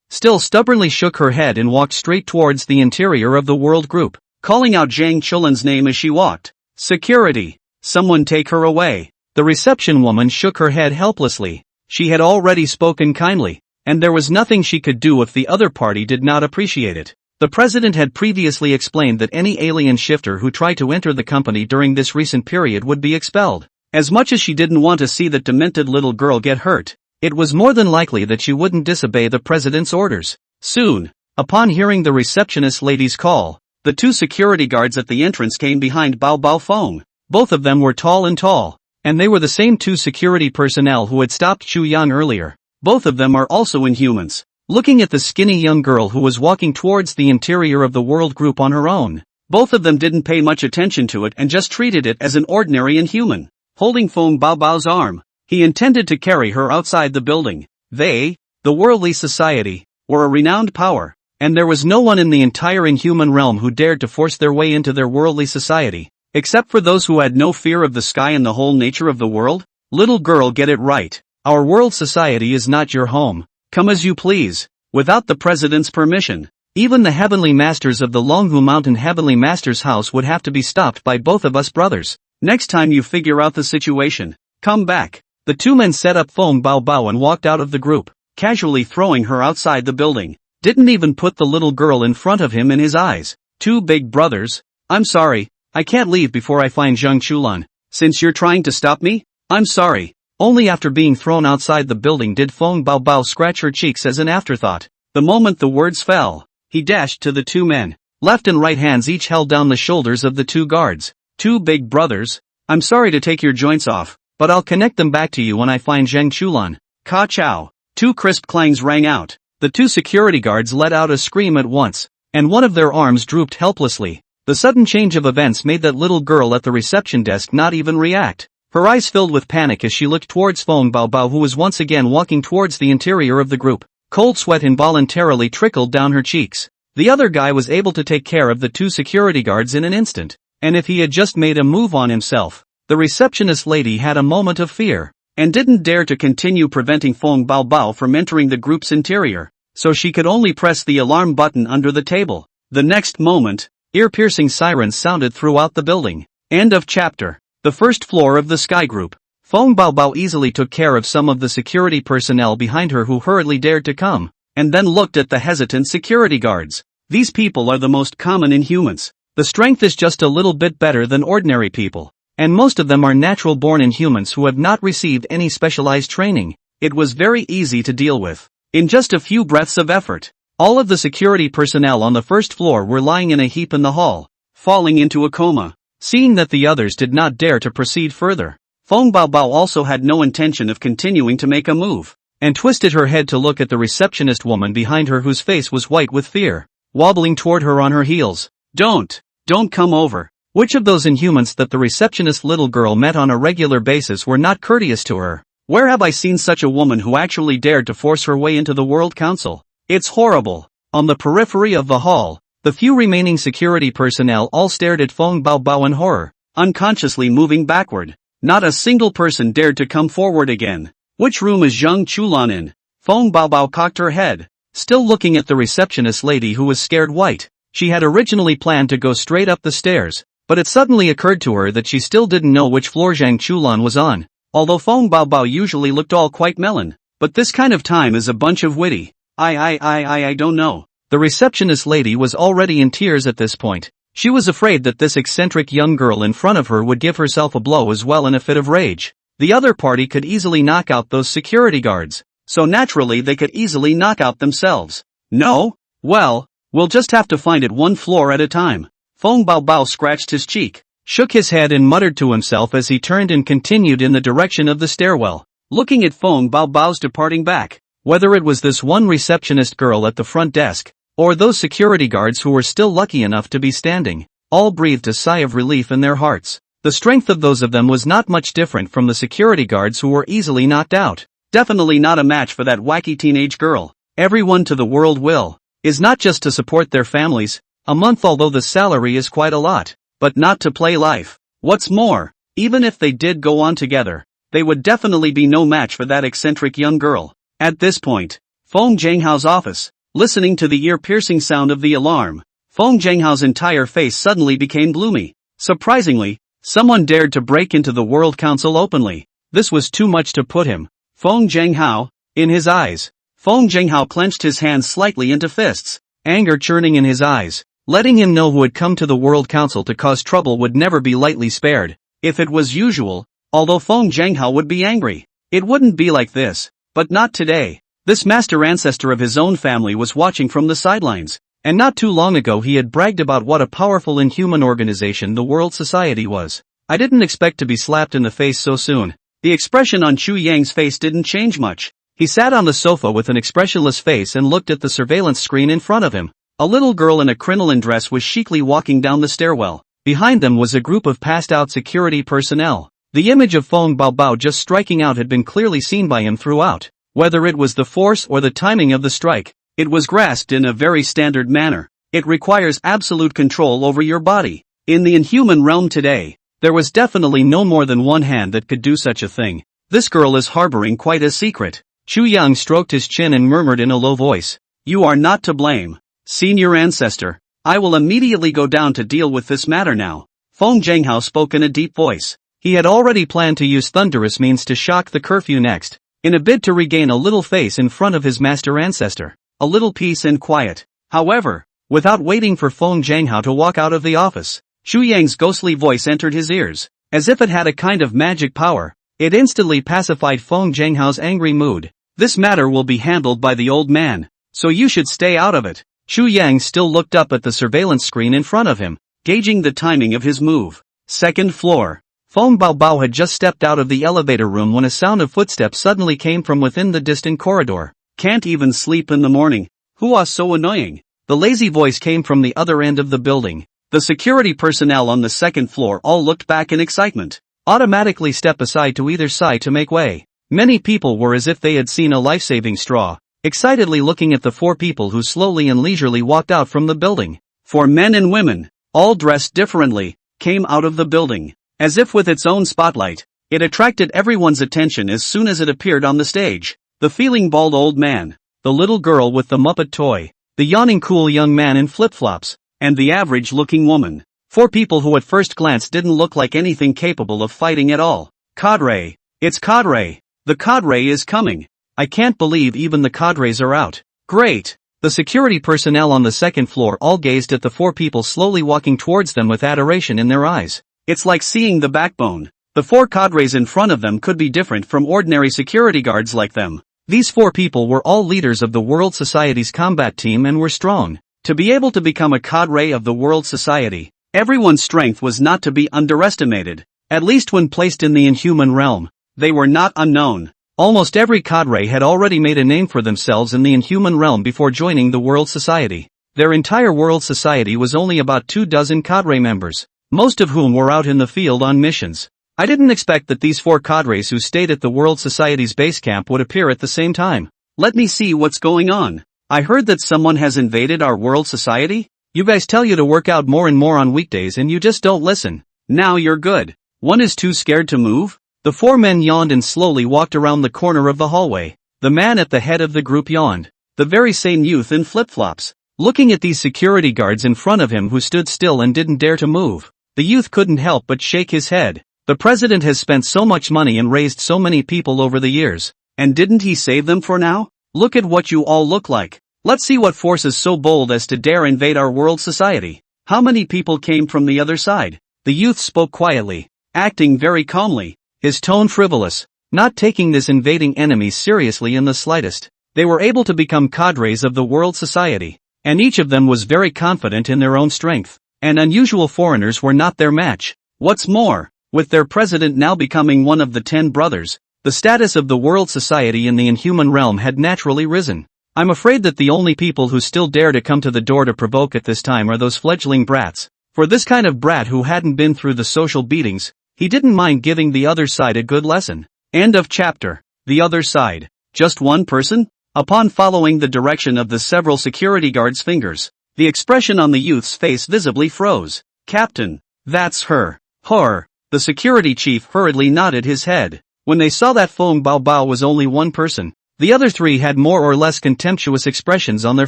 still stubbornly shook her head and walked straight towards the interior of the world group, calling out Zhang Chulan's name as she walked. Security! Someone take her away. The reception woman shook her head helplessly. She had already spoken kindly, and there was nothing she could do if the other party did not appreciate it. The president had previously explained that any alien shifter who tried to enter the company during this recent period would be expelled. As much as she didn't want to see that demented little girl get hurt, it was more than likely that she wouldn't disobey the president's orders. Soon, upon hearing the receptionist lady's call, the two security guards at the entrance came behind Baobao Feng. Both of them were tall, and they were the same two security personnel who had stopped Chu Yang earlier. Both of them are also inhumans. Looking at the skinny young girl who was walking towards the interior of the world group on her own, both of them didn't pay much attention to it and just treated it as an ordinary inhuman. Holding Feng Baobao's arm, he intended to carry her outside the building. They, the worldly society, were a renowned power, and there was no one in the entire inhuman realm who dared to force their way into their worldly society. Except for those who had no fear of the sky and the whole nature of the world? Little girl, get it right. Our world society is not your home. Come as you please, without the president's permission. Even the heavenly masters of the Longhu Mountain Heavenly Master's house would have to be stopped by both of us brothers. Next time you figure out the situation, come back. The two men set up Feng Baobao and walked out of the group, casually throwing her outside the building. Didn't even put the little girl in front of him in his eyes. Two big brothers. I'm sorry. I can't leave before I find Zhang Chulan. Since you're trying to stop me, I'm sorry. Only after being thrown outside the building did Feng Baobao scratch her cheeks as an afterthought. The moment the words fell, he dashed to the two men. Left and right hands each held down the shoulders of the two guards. Two big brothers. I'm sorry to take your joints off, but I'll connect them back to you when I find Zhang Chulan. Ka chow. Two crisp clangs rang out. The two security guards let out a scream at once, and one of their arms drooped helplessly. The sudden change of events made that little girl at the reception desk not even react. Her eyes filled with panic as she looked towards Feng Baobao, who was once again walking towards the interior of the group. Cold sweat involuntarily trickled down her cheeks. The other guy was able to take care of the two security guards in an instant, and if he had just made a move on himself, the receptionist lady had a moment of fear, and didn't dare to continue preventing Feng Baobao from entering the group's interior, so she could only press the alarm button under the table. The next moment, ear-piercing sirens sounded throughout the building. End of chapter. The first floor of the Sky Group. Feng Baobao easily took care of some of the security personnel behind her who hurriedly dared to come, and then looked at the hesitant security guards. These people are the most common inhumans. The strength is just a little bit better than ordinary people, and most of them are natural-born inhumans who have not received any specialized training. It was very easy to deal with. In just a few breaths of effort, all of the security personnel on the first floor were lying in a heap in the hall, falling into a coma. Seeing that the others did not dare to proceed further, Feng Baobao also had no intention of continuing to make a move, and twisted her head to look at the receptionist woman behind her whose face was white with fear, wobbling toward her on her heels. Don't come over. Which of those inhumans that the receptionist little girl met on a regular basis were not courteous to her? Where have I seen such a woman who actually dared to force her way into the World Council? It's horrible. On the periphery of the hall, the few remaining security personnel all stared at Feng Baobao in horror, unconsciously moving backward. Not a single person dared to come forward again. Which room is Zhang Chulan in? Feng Baobao cocked her head, still looking at the receptionist lady who was scared white. She had originally planned to go straight up the stairs, but it suddenly occurred to her that she still didn't know which floor Zhang Chulan was on, although Feng Baobao usually looked all quite melon. But this kind of time is a bunch of witty. I don't know. The receptionist lady was already in tears at this point. She was afraid that this eccentric young girl in front of her would give herself a blow as well in a fit of rage. The other party could easily knock out those security guards, so naturally they could easily knock out themselves. No? Well, we'll just have to find it one floor at a time. Feng Baobao scratched his cheek, shook his head and muttered to himself as he turned and continued in the direction of the stairwell, looking at Feng Baobao's departing back. Whether it was this one receptionist girl at the front desk, or those security guards who were still lucky enough to be standing, all breathed a sigh of relief in their hearts. The strength of those of them was not much different from the security guards who were easily knocked out. Definitely not a match for that wacky teenage girl. Everyone to the world will is not just to support their families, a month although the salary is quite a lot, but not to play life. What's more, even if they did go on together, they would definitely be no match for that eccentric young girl. At this point, Feng Zhenghao's office, listening to the ear-piercing sound of the alarm, Feng Zhenghao's entire face suddenly became gloomy. Surprisingly, someone dared to break into the World Council openly. This was too much to put him, Feng Zhenghao, in his eyes. Feng Zhenghao clenched his hands slightly into fists, anger churning in his eyes, letting him know who had come to the World Council to cause trouble would never be lightly spared. If it was usual, although Feng Zhenghao would be angry, it wouldn't be like this. But not today. This master ancestor of his own family was watching from the sidelines, and not too long ago he had bragged about what a powerful inhuman organization the World Society was. I didn't expect to be slapped in the face so soon. The expression on Chu Yang's face didn't change much. He sat on the sofa with an expressionless face and looked at the surveillance screen in front of him. A little girl in a crinoline dress was chicly walking down the stairwell. Behind them was a group of passed-out security personnel. The image of Feng Baobao just striking out had been clearly seen by him throughout. Whether it was the force or the timing of the strike, it was grasped in a very standard manner. It requires absolute control over your body. In the inhuman realm today, there was definitely no more than one hand that could do such a thing. This girl is harboring quite a secret. Chu Yang stroked his chin and murmured in a low voice, "You are not to blame, senior ancestor. I will immediately go down to deal with this matter now." Feng Zhenghao spoke in a deep voice. He had already planned to use thunderous means to shock the curfew next, in a bid to regain a little face in front of his master ancestor, a little peace and quiet. However, without waiting for Feng Zhenghao to walk out of the office, Chu Yang's ghostly voice entered his ears, as if it had a kind of magic power. It instantly pacified Feng Zhenghao's angry mood. "This matter will be handled by the old man, so you should stay out of it." Chu Yang still looked up at the surveillance screen in front of him, gauging the timing of his move. Second floor. Feng Baobao had just stepped out of the elevator room when a sound of footsteps suddenly came from within the distant corridor. "Can't even sleep in the morning. Who are so annoying?" The lazy voice came from the other end of the building. The security personnel on the second floor all looked back in excitement, automatically step aside to either side to make way. Many people were as if they had seen a life-saving straw, excitedly looking at the four people who slowly and leisurely walked out from the building. Four men and women, all dressed differently, came out of the building. As if with its own spotlight, it attracted everyone's attention as soon as it appeared on the stage. The feeling bald old man, the little girl with the Muppet toy, the yawning cool young man in flip-flops, and the average-looking woman. Four people who at first glance didn't look like anything capable of fighting at all. "Cadre. It's Cadre. The Cadre is coming. I can't believe even the Cadres are out. Great." The security personnel on the second floor all gazed at the four people slowly walking towards them with adoration in their eyes. "It's like seeing the backbone, The 4 cadres in front of them could be different from ordinary security guards like them. These 4 people were all leaders of the World Society's combat team and were strong. To be able to become a cadre of the World Society, everyone's strength was not to be underestimated, at least when placed in the inhuman realm. They were not unknown. Almost every cadre had already made a name for themselves in the inhuman realm before joining the World Society. Their entire World Society was only about 24 cadre members, most of whom were out in the field on missions. I didn't expect that these 4 cadres who stayed at the World Society's base camp would appear at the same time. Let me see what's going on. I heard that someone has invaded our World Society? You guys tell you to work out more and more on weekdays and you just don't listen. Now you're good. One is too scared to move? The 4 men yawned and slowly walked around the corner of the hallway. The man at the head of the group yawned. The very same youth in flip-flops. Looking at these security guards in front of him who stood still and didn't dare to move, the youth couldn't help but shake his head. The president has spent so much money and raised so many people over the years. And didn't he save them for now? Look at what you all look like. Let's see what force is so bold as to dare invade our World Society. How many people came from the other side? The youth spoke quietly, acting very calmly, his tone frivolous, not taking this invading enemy seriously in the slightest. They were able to become cadres of the World Society, and each of them was very confident in their own strength, and unusual foreigners were not their match. What's more, with their president now becoming one of the 10 brothers, the status of the World Society in the inhuman realm had naturally risen. I'm afraid that the only people who still dare to come to the door to provoke at this time are those fledgling brats. For this kind of brat who hadn't been through the social beatings, he didn't mind giving the other side a good lesson. End of chapter. The other side. Just one person? Upon following the direction of the several security guards' fingers, the expression on the youth's face visibly froze. Captain, that's her. Her. The security chief hurriedly nodded his head. When they saw that Feng Baobao was only one person, the other 3 had more or less contemptuous expressions on their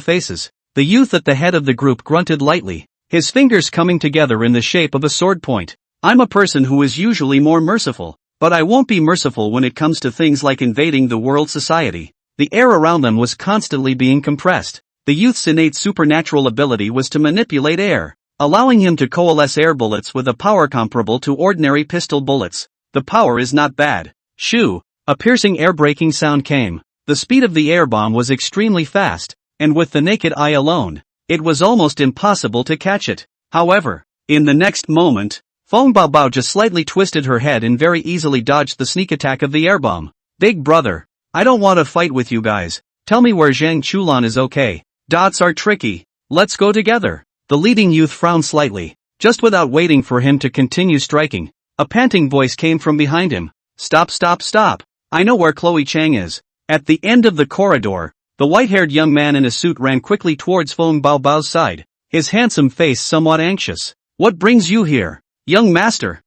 faces. The youth at the head of the group grunted lightly, his fingers coming together in the shape of a sword point. I'm a person who is usually more merciful, but I won't be merciful when it comes to things like invading the World Society. The air around them was constantly being compressed. The youth's innate supernatural ability was to manipulate air, allowing him to coalesce air bullets with a power comparable to ordinary pistol bullets. The power is not bad. Shoo! A piercing air-breaking sound came. The speed of the air bomb was extremely fast, and with the naked eye alone, it was almost impossible to catch it. However, in the next moment, Feng Baobao just slightly twisted her head and very easily dodged the sneak attack of the air bomb. Big brother, I don't want to fight with you guys. Tell me where Zhang Chulan is okay. Dots are tricky. Let's go together. The leading youth frowned slightly. Just without waiting for him to continue striking, a panting voice came from behind him. Stop, stop, stop. I know where Chloe Chang is. At the end of the corridor, the white-haired young man in a suit ran quickly towards Feng Baobao's side, his handsome face somewhat anxious. What brings you here? Young master,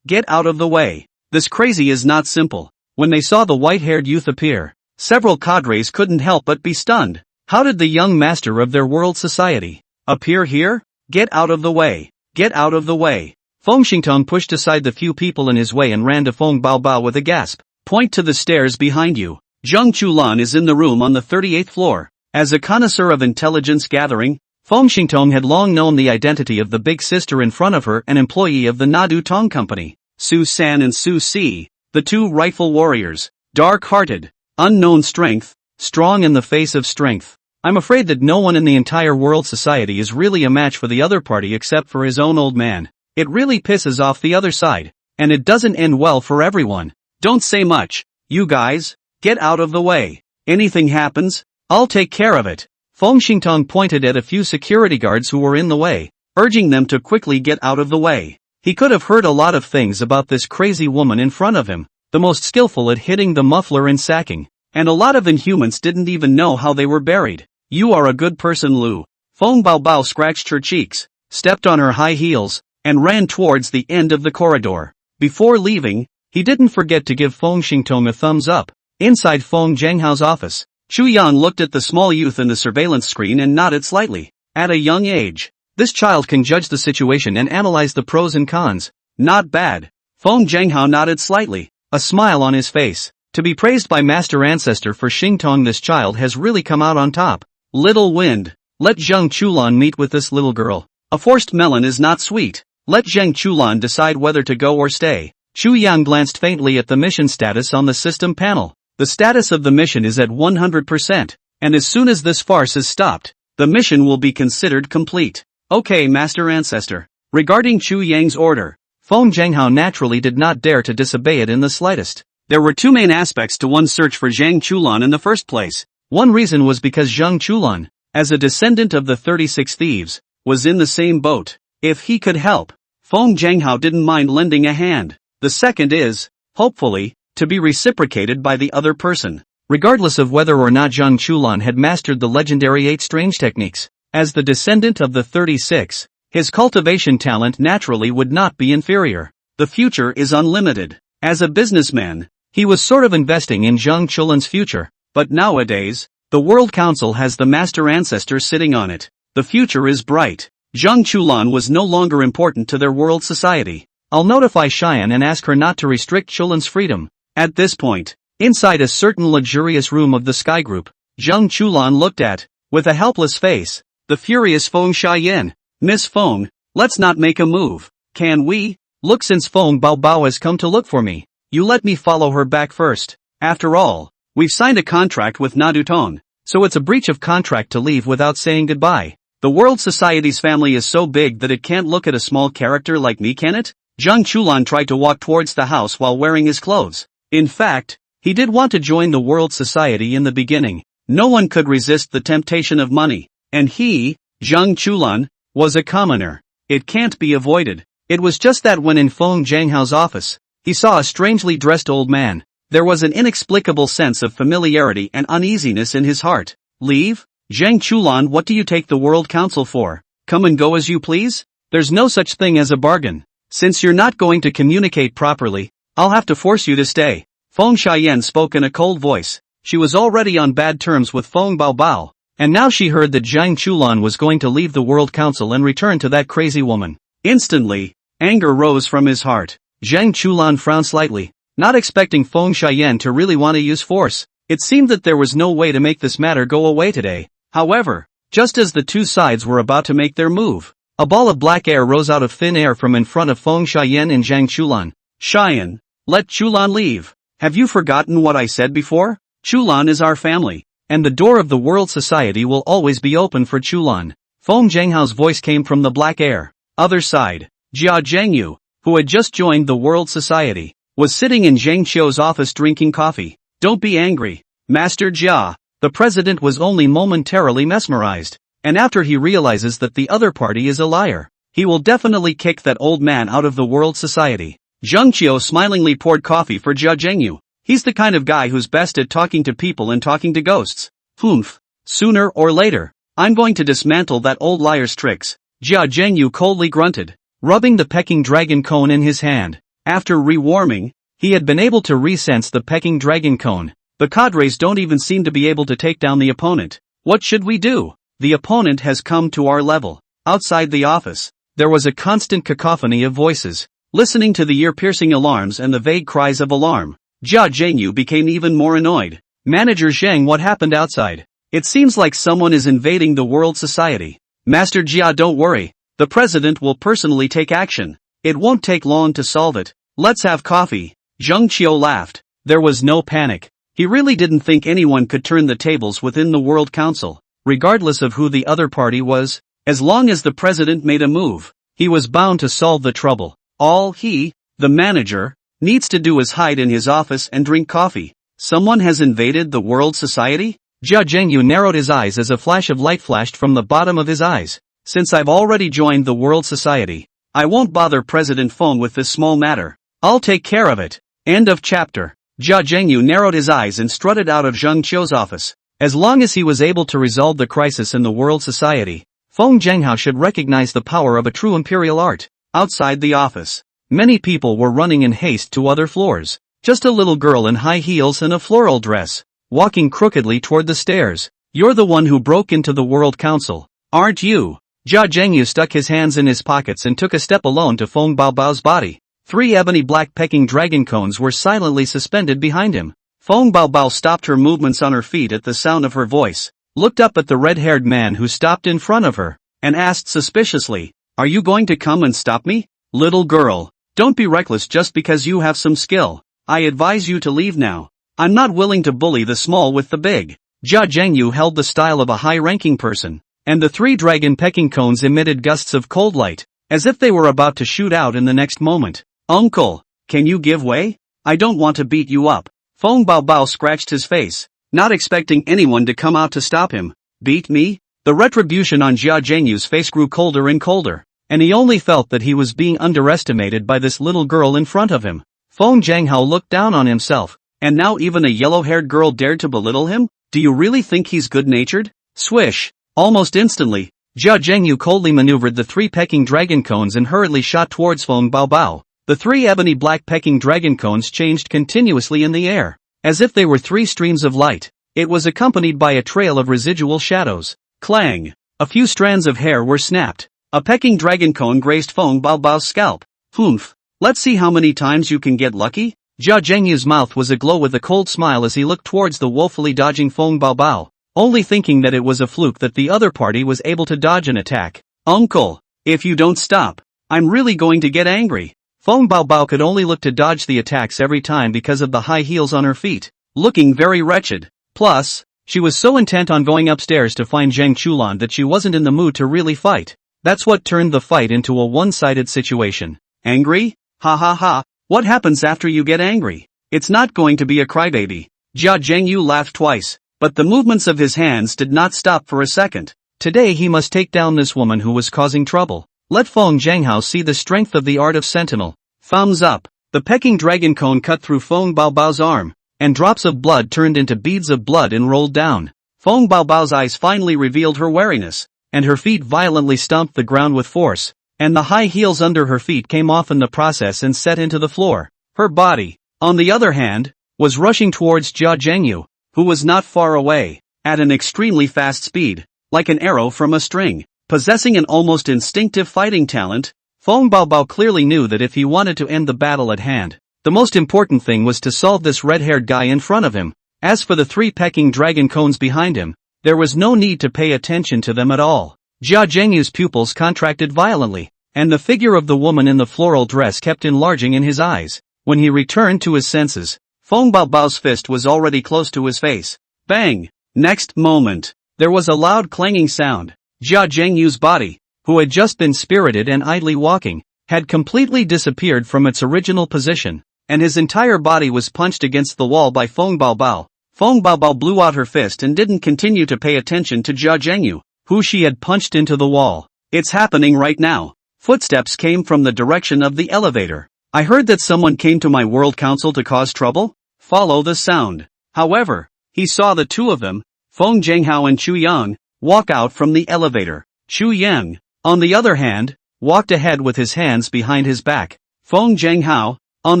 get out of the way. This crazy is not simple. When they saw the white-haired youth appear, several cadres couldn't help but be stunned. How did the young master of their World Society appear here? Get out of the way. Get out of the way. Feng Xingtong pushed aside the few people in his way and ran to Feng Baobao with a gasp. Point to the stairs behind you. Zhang Chulan is in the room on the 38th floor. As a connoisseur of intelligence gathering, Feng Xingtong had long known the identity of the big sister in front of her, an employee of the Nadu Tong Company. Su San and Su Si, the 2 rightful warriors. Dark-hearted, unknown strength, strong in the face of strength. I'm afraid that no one in the entire World Society is really a match for the other party except for his own old man. It really pisses off the other side, and it doesn't end well for everyone. Don't say much, you guys. Get out of the way. Anything happens, I'll take care of it. Feng Xingtong pointed at a few security guards who were in the way, urging them to quickly get out of the way. He could have heard a lot of things about this crazy woman in front of him, the most skillful at hitting the muffler and sacking, and a lot of inhumans didn't even know how they were buried. You are a good person, Lu. Feng Baobao scratched her cheeks, stepped on her high heels, and ran towards the end of the corridor. Before leaving, he didn't forget to give Feng Xingtong a thumbs up. Inside Feng Zhanghao's office, Chu Yan looked at the small youth in the surveillance screen and nodded slightly. At a young age, this child can judge the situation and analyze the pros and cons. Not bad. Feng Zhanghao nodded slightly, a smile on his face. To be praised by Master Ancestor for Xingtong, this child has really come out on top. Little wind, let Zhang Chulan meet with this little girl. A forced melon is not sweet. Let Zhang Chulan decide whether to go or stay. Chu Yang glanced faintly at the mission status on the system panel. The status of the mission is at 100%, and as soon as this farce is stopped, the mission will be considered complete. Okay, Master Ancestor. Regarding Chu Yang's order, Feng Zhenghao naturally did not dare to disobey it in the slightest. There were two main aspects to one's search for Zhang Chulan in the first place. One reason was because Zhang Chulan, as a descendant of the 36 thieves, was in the same boat. If he could help, Feng Zhenghao didn't mind lending a hand. The second is, hopefully, to be reciprocated by the other person. Regardless of whether or not Zhang Chulan had mastered the legendary 8 strange techniques, as the descendant of the 36, his cultivation talent naturally would not be inferior. The future is unlimited. As a businessman, he was sort of investing in Zhang Chulan's future, but nowadays, the World Council has the Master Ancestor sitting on it. The future is bright. Zhang Chulan was no longer important to their world society. I'll notify Cheyenne and ask her not to restrict Chulan's freedom. At this point, inside a certain luxurious room of the Sky Group, Zhang Chulan looked at, with a helpless face, the furious Feng Cheyenne. Miss Feng, let's not make a move. Can we? Look, since Feng Baobao has come to look for me, you let me follow her back first. After all, we've signed a contract with Nadutong, so it's a breach of contract to leave without saying goodbye. The World Society's family is so big that it can't look at a small character like me, can it? Zhang Chulan tried to walk towards the house while wearing his clothes. In fact, he did want to join the World Society in the beginning. No one could resist the temptation of money. And he, Zhang Chulan, was a commoner. It can't be avoided. It was just that when in Feng Zhenghao's office, he saw a strangely dressed old man. There was an inexplicable sense of familiarity and uneasiness in his heart. Leave? Zhang Chulan, what do you take the World Council for? Come and go as you please? There's no such thing as a bargain. Since you're not going to communicate properly, I'll have to force you to stay. Feng Cheyenne spoke in a cold voice. She was already on bad terms with Feng Baobao, and now she heard that Zhang Chulan was going to leave the World Council and return to that crazy woman. Instantly, anger rose from his heart. Zhang Chulan frowned slightly, not expecting Feng Cheyenne to really want to use force. It seemed that there was no way to make this matter go away today. However, just as the two sides were about to make their move, a ball of black air rose out of thin air from in front of Feng Cheyenne and Zhang Chulan. Cheyenne, let Chulan leave. Have you forgotten what I said before? Chulan is our family, and the door of the World Society will always be open for Chulan. Feng Zhenghao's voice came from the black air. Other side, Jia Zhengyu, who had just joined the World Society, was sitting in Zhang Qiu's office drinking coffee. Don't be angry, Master Jia. The president was only momentarily mesmerized. And after he realizes that the other party is a liar, he will definitely kick that old man out of the World Society. Zhang Qiu smilingly poured coffee for Jia Zhengyu. He's the kind of guy who's best at talking to people and talking to ghosts. Humph. Sooner or later, I'm going to dismantle that old liar's tricks. Jia Zhengyu coldly grunted, rubbing the Peking dragon cone in his hand. After rewarming, he had been able to resense the Peking dragon cone. The cadres don't even seem to be able to take down the opponent. What should we do? The opponent has come to our level. Outside the office, there was a constant cacophony of voices, listening to the ear-piercing alarms and the vague cries of alarm. Jia Zhengyu became even more annoyed. Manager Zheng, what happened outside? It seems like someone is invading the World Society. Master Jia, don't worry. The president will personally take action. It won't take long to solve it. Let's have coffee. Zhang Qiu laughed. There was no panic. He really didn't think anyone could turn the tables within the World Council. Regardless of who the other party was, as long as the president made a move, he was bound to solve the trouble. All he, the manager, needs to do is hide in his office and drink coffee. Someone has invaded the World Society? Jia Zhengyu narrowed his eyes as a flash of light flashed from the bottom of his eyes. Since I've already joined the World Society, I won't bother President Feng with this small matter. I'll take care of it. End of chapter. Jia Zhengyu narrowed his eyes and strutted out of Zhang Qiu's office. As long as he was able to resolve the crisis in the World Society, Feng Zhenghao should recognize the power of a true imperial art. Outside the office, many people were running in haste to other floors. Just a little girl in high heels and a floral dress, walking crookedly toward the stairs. You're the one who broke into the World Council, aren't you? Jia Zhengyu stuck his hands in his pockets and took a step alone to Feng Baobao's body. 3 ebony black Peking dragon cones were silently suspended behind him. Feng Baobao stopped her movements on her feet at the sound of her voice, looked up at the red-haired man who stopped in front of her, and asked suspiciously, "Are you going to come and stop me?" Little girl, don't be reckless just because you have some skill. I advise you to leave now. I'm not willing to bully the small with the big. Jia Zhengyu held the style of a high-ranking person, and the 3 dragon pecking cones emitted gusts of cold light, as if they were about to shoot out in the next moment. Uncle, can you give way? I don't want to beat you up. Feng Baobao scratched his face, not expecting anyone to come out to stop him. Beat me? The retribution on Jia Zhengyu's face grew colder and colder, and he only felt that he was being underestimated by this little girl in front of him. Feng Zhanghao looked down on himself, and now even a yellow-haired girl dared to belittle him? Do you really think he's good-natured? Swish! Almost instantly, Jia Zhengyu coldly maneuvered the 3 pecking dragon cones and hurriedly shot towards Feng Baobao. The 3 ebony-black pecking dragon cones changed continuously in the air, as if they were 3 streams of light. It was accompanied by a trail of residual shadows. Clang! A few strands of hair were snapped. A pecking dragon cone grazed Feng Baobao's scalp. Humph! Let's see how many times you can get lucky? Jia Zhengyu's mouth was aglow with a cold smile as he looked towards the woefully dodging Feng Baobao, only thinking that it was a fluke that the other party was able to dodge an attack. Uncle, if you don't stop, I'm really going to get angry. Feng Baobao could only look to dodge the attacks every time because of the high heels on her feet, looking very wretched. Plus, she was so intent on going upstairs to find Zhang Chulan that she wasn't in the mood to really fight. That's what turned the fight into a one-sided situation. Angry? Ha ha ha, what happens after you get angry? It's not going to be a crybaby. Jia Zhengyu laughed twice, but the movements of his hands did not stop for a second. Today he must take down this woman who was causing trouble. Let Feng Zhanghao see the strength of the art of sentinel. Thumbs up. The pecking dragon cone cut through Feng Baobao's arm, and drops of blood turned into beads of blood and rolled down. Feng Baobao's eyes finally revealed her wariness, and her feet violently stomped the ground with force, and the high heels under her feet came off in the process and set into the floor. Her body, on the other hand, was rushing towards Jia Zhengyu, who was not far away, at an extremely fast speed, like an arrow from a string. Possessing an almost instinctive fighting talent, Feng Baobao clearly knew that if he wanted to end the battle at hand, the most important thing was to solve this red-haired guy in front of him. As for the 3 pecking dragon cones behind him, there was no need to pay attention to them at all. Jia Zhengyu's pupils contracted violently, and the figure of the woman in the floral dress kept enlarging in his eyes. When he returned to his senses, Feng Baobao's fist was already close to his face. Bang! Next moment, there was a loud clanging sound. Jia Zhengyu's body, who had just been spirited and idly walking, had completely disappeared from its original position, and his entire body was punched against the wall by Feng Baobao. Feng Baobao blew out her fist and didn't continue to pay attention to Jia Zhengyu, who she had punched into the wall. It's happening right now. Footsteps came from the direction of the elevator. I heard that someone came to my World Council to cause trouble? Follow the sound. However, he saw the 2 of them, Feng Zhanghao and Chu Yang, walk out from the elevator. Chu Yang, on the other hand, walked ahead with his hands behind his back. Feng Zhanghao, on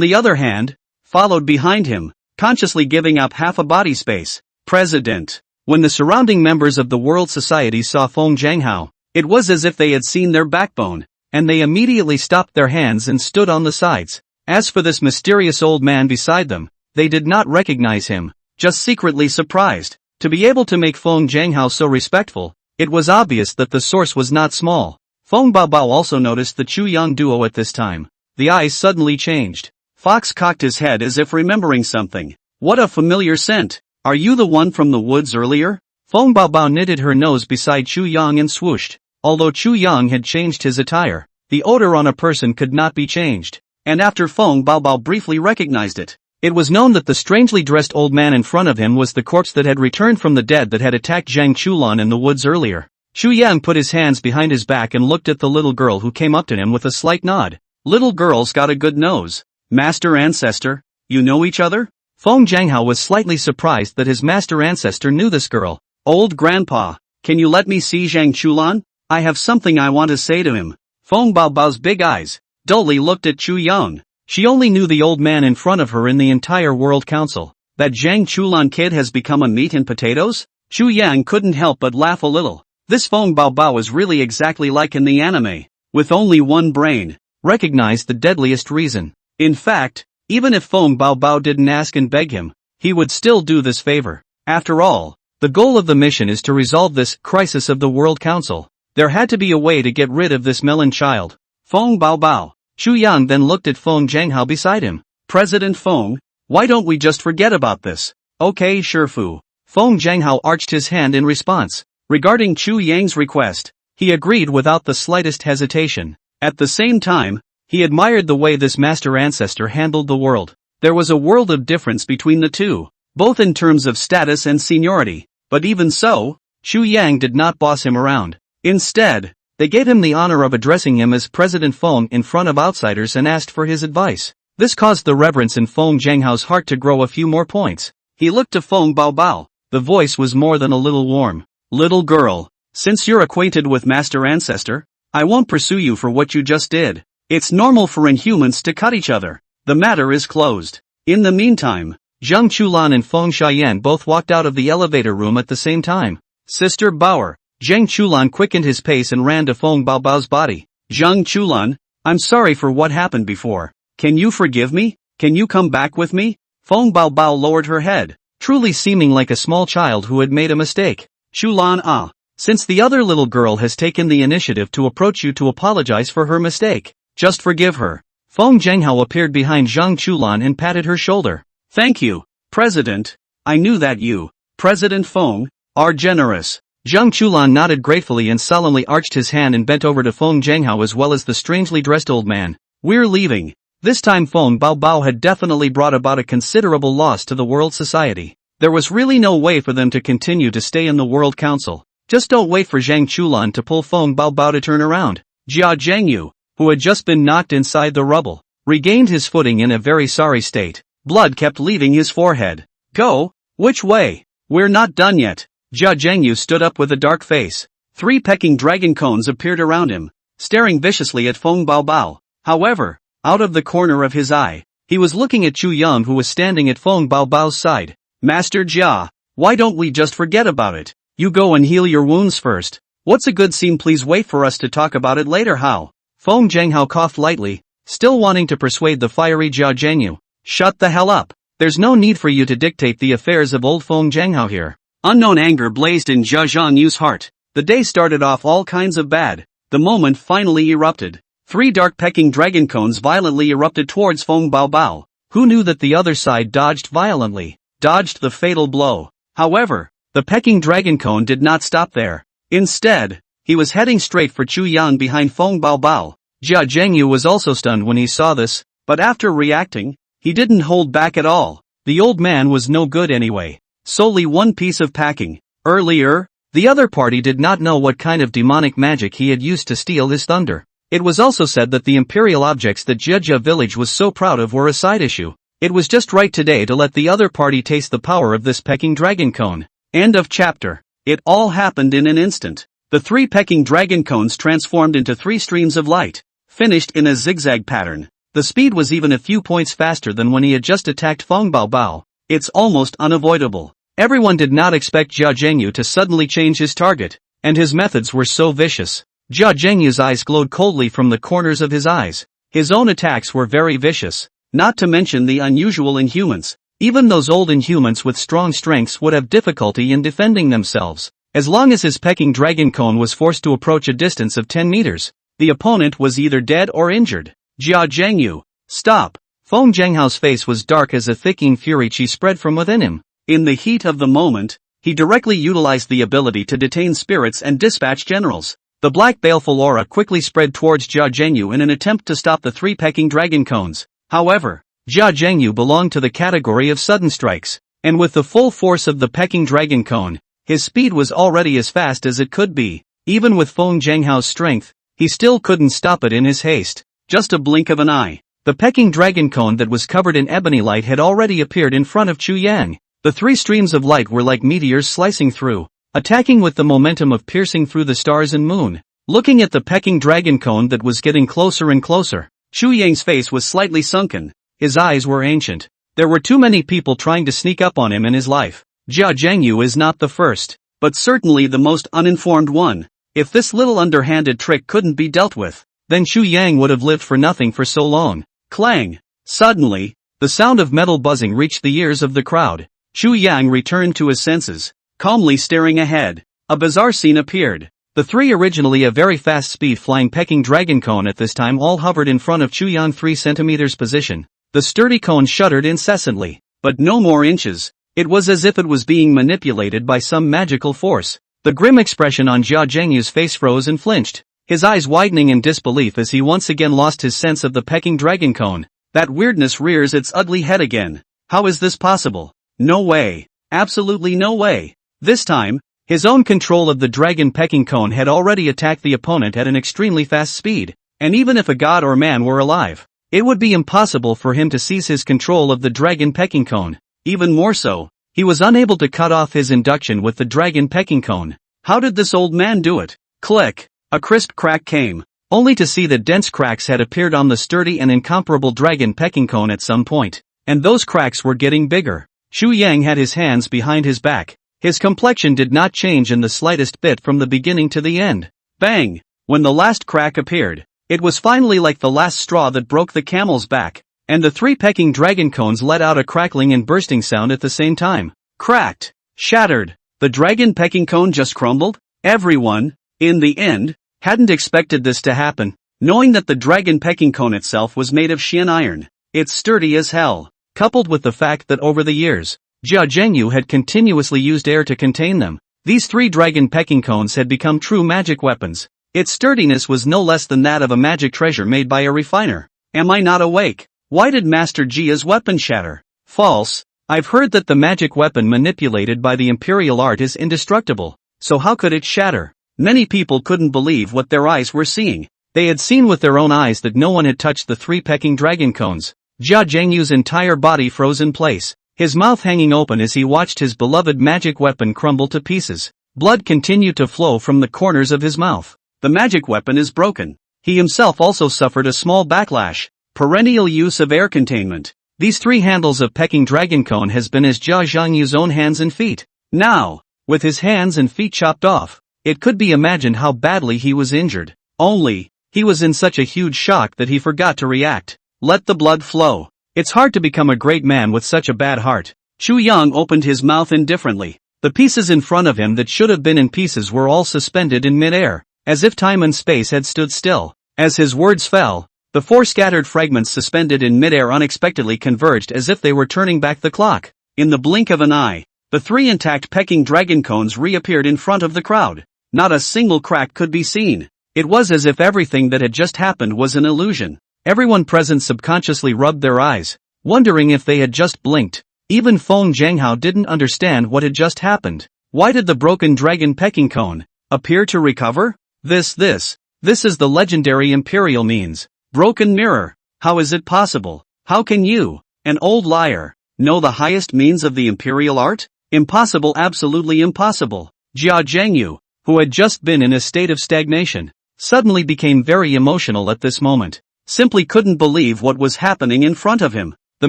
the other hand, followed behind him, consciously giving up half a body space. President. When the surrounding members of the World Society saw Feng Zhanghao, it was as if they had seen their backbone, and they immediately stopped their hands and stood on the sides. As for this mysterious old man beside them, they did not recognize him, just secretly surprised. To be able to make Feng Zhanghao so respectful, it was obvious that the source was not small. Feng Baobao also noticed the Chu Yang duo at this time. The eyes suddenly changed. Fox cocked his head as if remembering something. What a familiar scent! Are you the one from the woods earlier? Feng Baobao knitted her nose beside Chu Yang and swooshed. Although Chu Yang had changed his attire, the odor on a person could not be changed. And after Feng Baobao briefly recognized it, it was known that the strangely dressed old man in front of him was the corpse that had returned from the dead that had attacked Zhang Chulan in the woods earlier. Chu Yang put his hands behind his back and looked at the little girl who came up to him with a slight nod. Little girl's got a good nose. Master ancestor, you know each other? Feng Zhanghao was slightly surprised that his master ancestor knew this girl. Old grandpa, can you let me see Zhang Chulan? I have something I want to say to him. Feng Baobao's big eyes dully looked at Chu Yang. She only knew the old man in front of her in the entire World Council. That Zhang Chulan kid has become a meat and potatoes? Chu Yang couldn't help but laugh a little. This Feng Baobao is really exactly like in the anime, with only one brain. Recognized the deadliest reason. In fact, even if Feng Baobao didn't ask and beg him, he would still do this favor. After all, the goal of the mission is to resolve this crisis of the World Council. There had to be a way to get rid of this melon child. Feng Baobao, Chu Yang then looked at Feng Zhanghao beside him. President Feng, why don't we just forget about this? Okay, sure Fu. Feng Zhanghao arched his hand in response. Regarding Chu Yang's request, he agreed without the slightest hesitation. At the same time, he admired the way this master ancestor handled the world. There was a world of difference between the two, both in terms of status and seniority, but even so, Chu Yang did not boss him around. Instead, they gave him the honor of addressing him as President Feng in front of outsiders and asked for his advice. This caused the reverence in Feng Zhanghao's heart to grow a few more points. He looked to Feng Baobao. The voice was more than a little warm. Little girl, since you're acquainted with Master Ancestor, I won't pursue you for what you just did. It's normal for inhumans to cut each other. The matter is closed. In the meantime, Zhang Chulan and Feng Xiayan both walked out of the elevator room at the same time. Sister Bauer. Zhang Chulan quickened his pace and ran to Feng Baobao's body. Zhang Chulan, I'm sorry for what happened before. Can you forgive me? Can you come back with me? Feng Baobao lowered her head, truly seeming like a small child who had made a mistake. Chulan since the other little girl has taken the initiative to approach you to apologize for her mistake, just forgive her. Feng Zhanghao appeared behind Zhang Chulan and patted her shoulder. Thank you, President. I knew that you, President Feng, are generous. Zhang Chulan nodded gratefully and solemnly arched his hand and bent over to Feng Zhanghao as well as the strangely dressed old man. We're leaving. This time Feng Baobao had definitely brought about a considerable loss to the world society. There was really no way for them to continue to stay in the World Council. Just don't wait for Zhang Chulan to pull Feng Baobao to turn around. Jia Zhengyu, who had just been knocked inside the rubble, regained his footing in a very sorry state. Blood kept leaving his forehead. Go? Which way? We're not done yet. Jia Zhengyu stood up with a dark face. 3 pecking dragon cones appeared around him, staring viciously at Feng Baobao. However, out of the corner of his eye, he was looking at Chu Yang who was standing at Feng Baobao's side. Master Jia, why don't we just forget about it? You go and heal your wounds first. What's a good scene? Please wait for us to talk about it later. How? Feng Zhanghao coughed lightly, still wanting to persuade the fiery Jia Zhengyu. Shut the hell up. There's no need for you to dictate the affairs of old Feng Zhanghao here. Unknown anger blazed in Jia Zhengyu's heart. The day started off all kinds of bad. The moment finally erupted. 3 dark pecking dragon cones violently erupted towards Feng Baobao, who knew that the other side dodged the fatal blow. However, the pecking dragon cone did not stop there. Instead, he was heading straight for Chu Yan behind Feng Baobao. Jia Zhengyu was also stunned when he saw this, but after reacting, he didn't hold back at all. The old man was no good anyway. Solely one piece of packing. Earlier, the other party did not know what kind of demonic magic he had used to steal his thunder. It was also said that the imperial objects that Jia village was so proud of were a side issue. It was just right today to let the other party taste the power of this pecking dragon cone. End of chapter. It all happened in an instant. The 3 pecking dragon cones transformed into 3 streams of light, finished in a zigzag pattern. The speed was even a few points faster than when he had just attacked Feng Baobao. It's almost unavoidable. Everyone did not expect Jia Zhengyu to suddenly change his target, and his methods were so vicious. Jia Zhengyu's eyes glowed coldly from the corners of his eyes. His own attacks were very vicious, not to mention the unusual inhumans. Even those old inhumans with strong strengths would have difficulty in defending themselves. As long as his pecking dragon cone was forced to approach a distance of 10 meters, the opponent was either dead or injured. Jia Zhengyu, stop! Feng Zhanghao's face was dark as a thickening fury chi spread from within him. In the heat of the moment, he directly utilized the ability to detain spirits and dispatch generals. The black baleful aura quickly spread towards Jia Zhengyu in an attempt to stop the 3 pecking dragon cones. However, Jia Zhengyu belonged to the category of sudden strikes, and with the full force of the pecking dragon cone, his speed was already as fast as it could be. Even with Feng Zhanghao's strength, he still couldn't stop it in his haste. Just a blink of an eye. The pecking dragon cone that was covered in ebony light had already appeared in front of Chu Yang. The 3 streams of light were like meteors slicing through, attacking with the momentum of piercing through the stars and moon. Looking at the pecking dragon cone that was getting closer and closer, Chu Yang's face was slightly sunken. His eyes were ancient. There were too many people trying to sneak up on him in his life. Jia Zhengyu is not the first, but certainly the most uninformed one. If this little underhanded trick couldn't be dealt with, then Chu Yang would have lived for nothing for so long. Clang! Suddenly, the sound of metal buzzing reached the ears of the crowd. Chu Yang returned to his senses, calmly staring ahead. A bizarre scene appeared. The three, originally a very fast speed flying pecking dragon cone, at this time all hovered in front of Chu Yang 3 centimeters position. The sturdy cone shuddered incessantly, but no more inches. It was as if it was being manipulated by some magical force. The grim expression on Jia Zhengyu's face froze and flinched, his eyes widening in disbelief as he once again lost his sense of the pecking dragon cone. That weirdness rears its ugly head again. How is this possible? No way. Absolutely no way. This time, his own control of the dragon pecking cone had already attacked the opponent at an extremely fast speed, and even if a god or man were alive, it would be impossible for him to seize his control of the dragon pecking cone. Even more so, he was unable to cut off his induction with the dragon pecking cone. How did this old man do it? Click! A crisp crack came, only to see that dense cracks had appeared on the sturdy and incomparable dragon pecking cone at some point, and those cracks were getting bigger. Chu Yang had his hands behind his back. His complexion did not change in the slightest bit from the beginning to the end. Bang! When the last crack appeared, it was finally like the last straw that broke the camel's back, and the three pecking dragon cones let out a crackling and bursting sound at the same time. Cracked! Shattered! The dragon pecking cone just crumbled? Everyone, in the end, hadn't expected this to happen, knowing that the dragon pecking cone itself was made of Xian iron. It's sturdy as hell, coupled with the fact that over the years, Jia Zhengyu had continuously used air to contain them. These three dragon pecking cones had become true magic weapons. Its sturdiness was no less than that of a magic treasure made by a refiner. Am I not awake? Why did Master Jia's weapon shatter? False. I've heard that the magic weapon manipulated by the imperial art is indestructible, so how could it shatter? Many people couldn't believe what their eyes were seeing. They had seen with their own eyes that no one had touched the three pecking dragon cones. Jia Zhengyu's entire body froze in place, his mouth hanging open as he watched his beloved magic weapon crumble to pieces. Blood continued to flow from the corners of his mouth. The magic weapon is broken. He himself also suffered a small backlash. Perennial use of air containment. These three handles of pecking dragon cone has been as Jia Zhengyu's own hands and feet. Now, with his hands and feet chopped off, it could be imagined how badly he was injured. Only, he was in such a huge shock that he forgot to react. Let the blood flow. It's hard to become a great man with such a bad heart. Chu Yang opened his mouth indifferently. The pieces in front of him that should have been in pieces were all suspended in mid-air, as if time and space had stood still. As his words fell, the four scattered fragments suspended in mid-air unexpectedly converged as if they were turning back the clock. In the blink of an eye, the three intact pecking dragon cones reappeared in front of the crowd. Not a single crack could be seen. It was as if everything that had just happened was an illusion. Everyone present subconsciously rubbed their eyes, wondering if they had just blinked. Even Feng Zhanghao didn't understand what had just happened. Why did the broken dragon pecking cone appear to recover? This is the legendary imperial means. Broken mirror. How is it possible? How can you, an old liar, know the highest means of the imperial art? Impossible, absolutely impossible. Jia Zhengyu, who had just been in a state of stagnation, suddenly became very emotional at this moment. Simply couldn't believe what was happening in front of him. The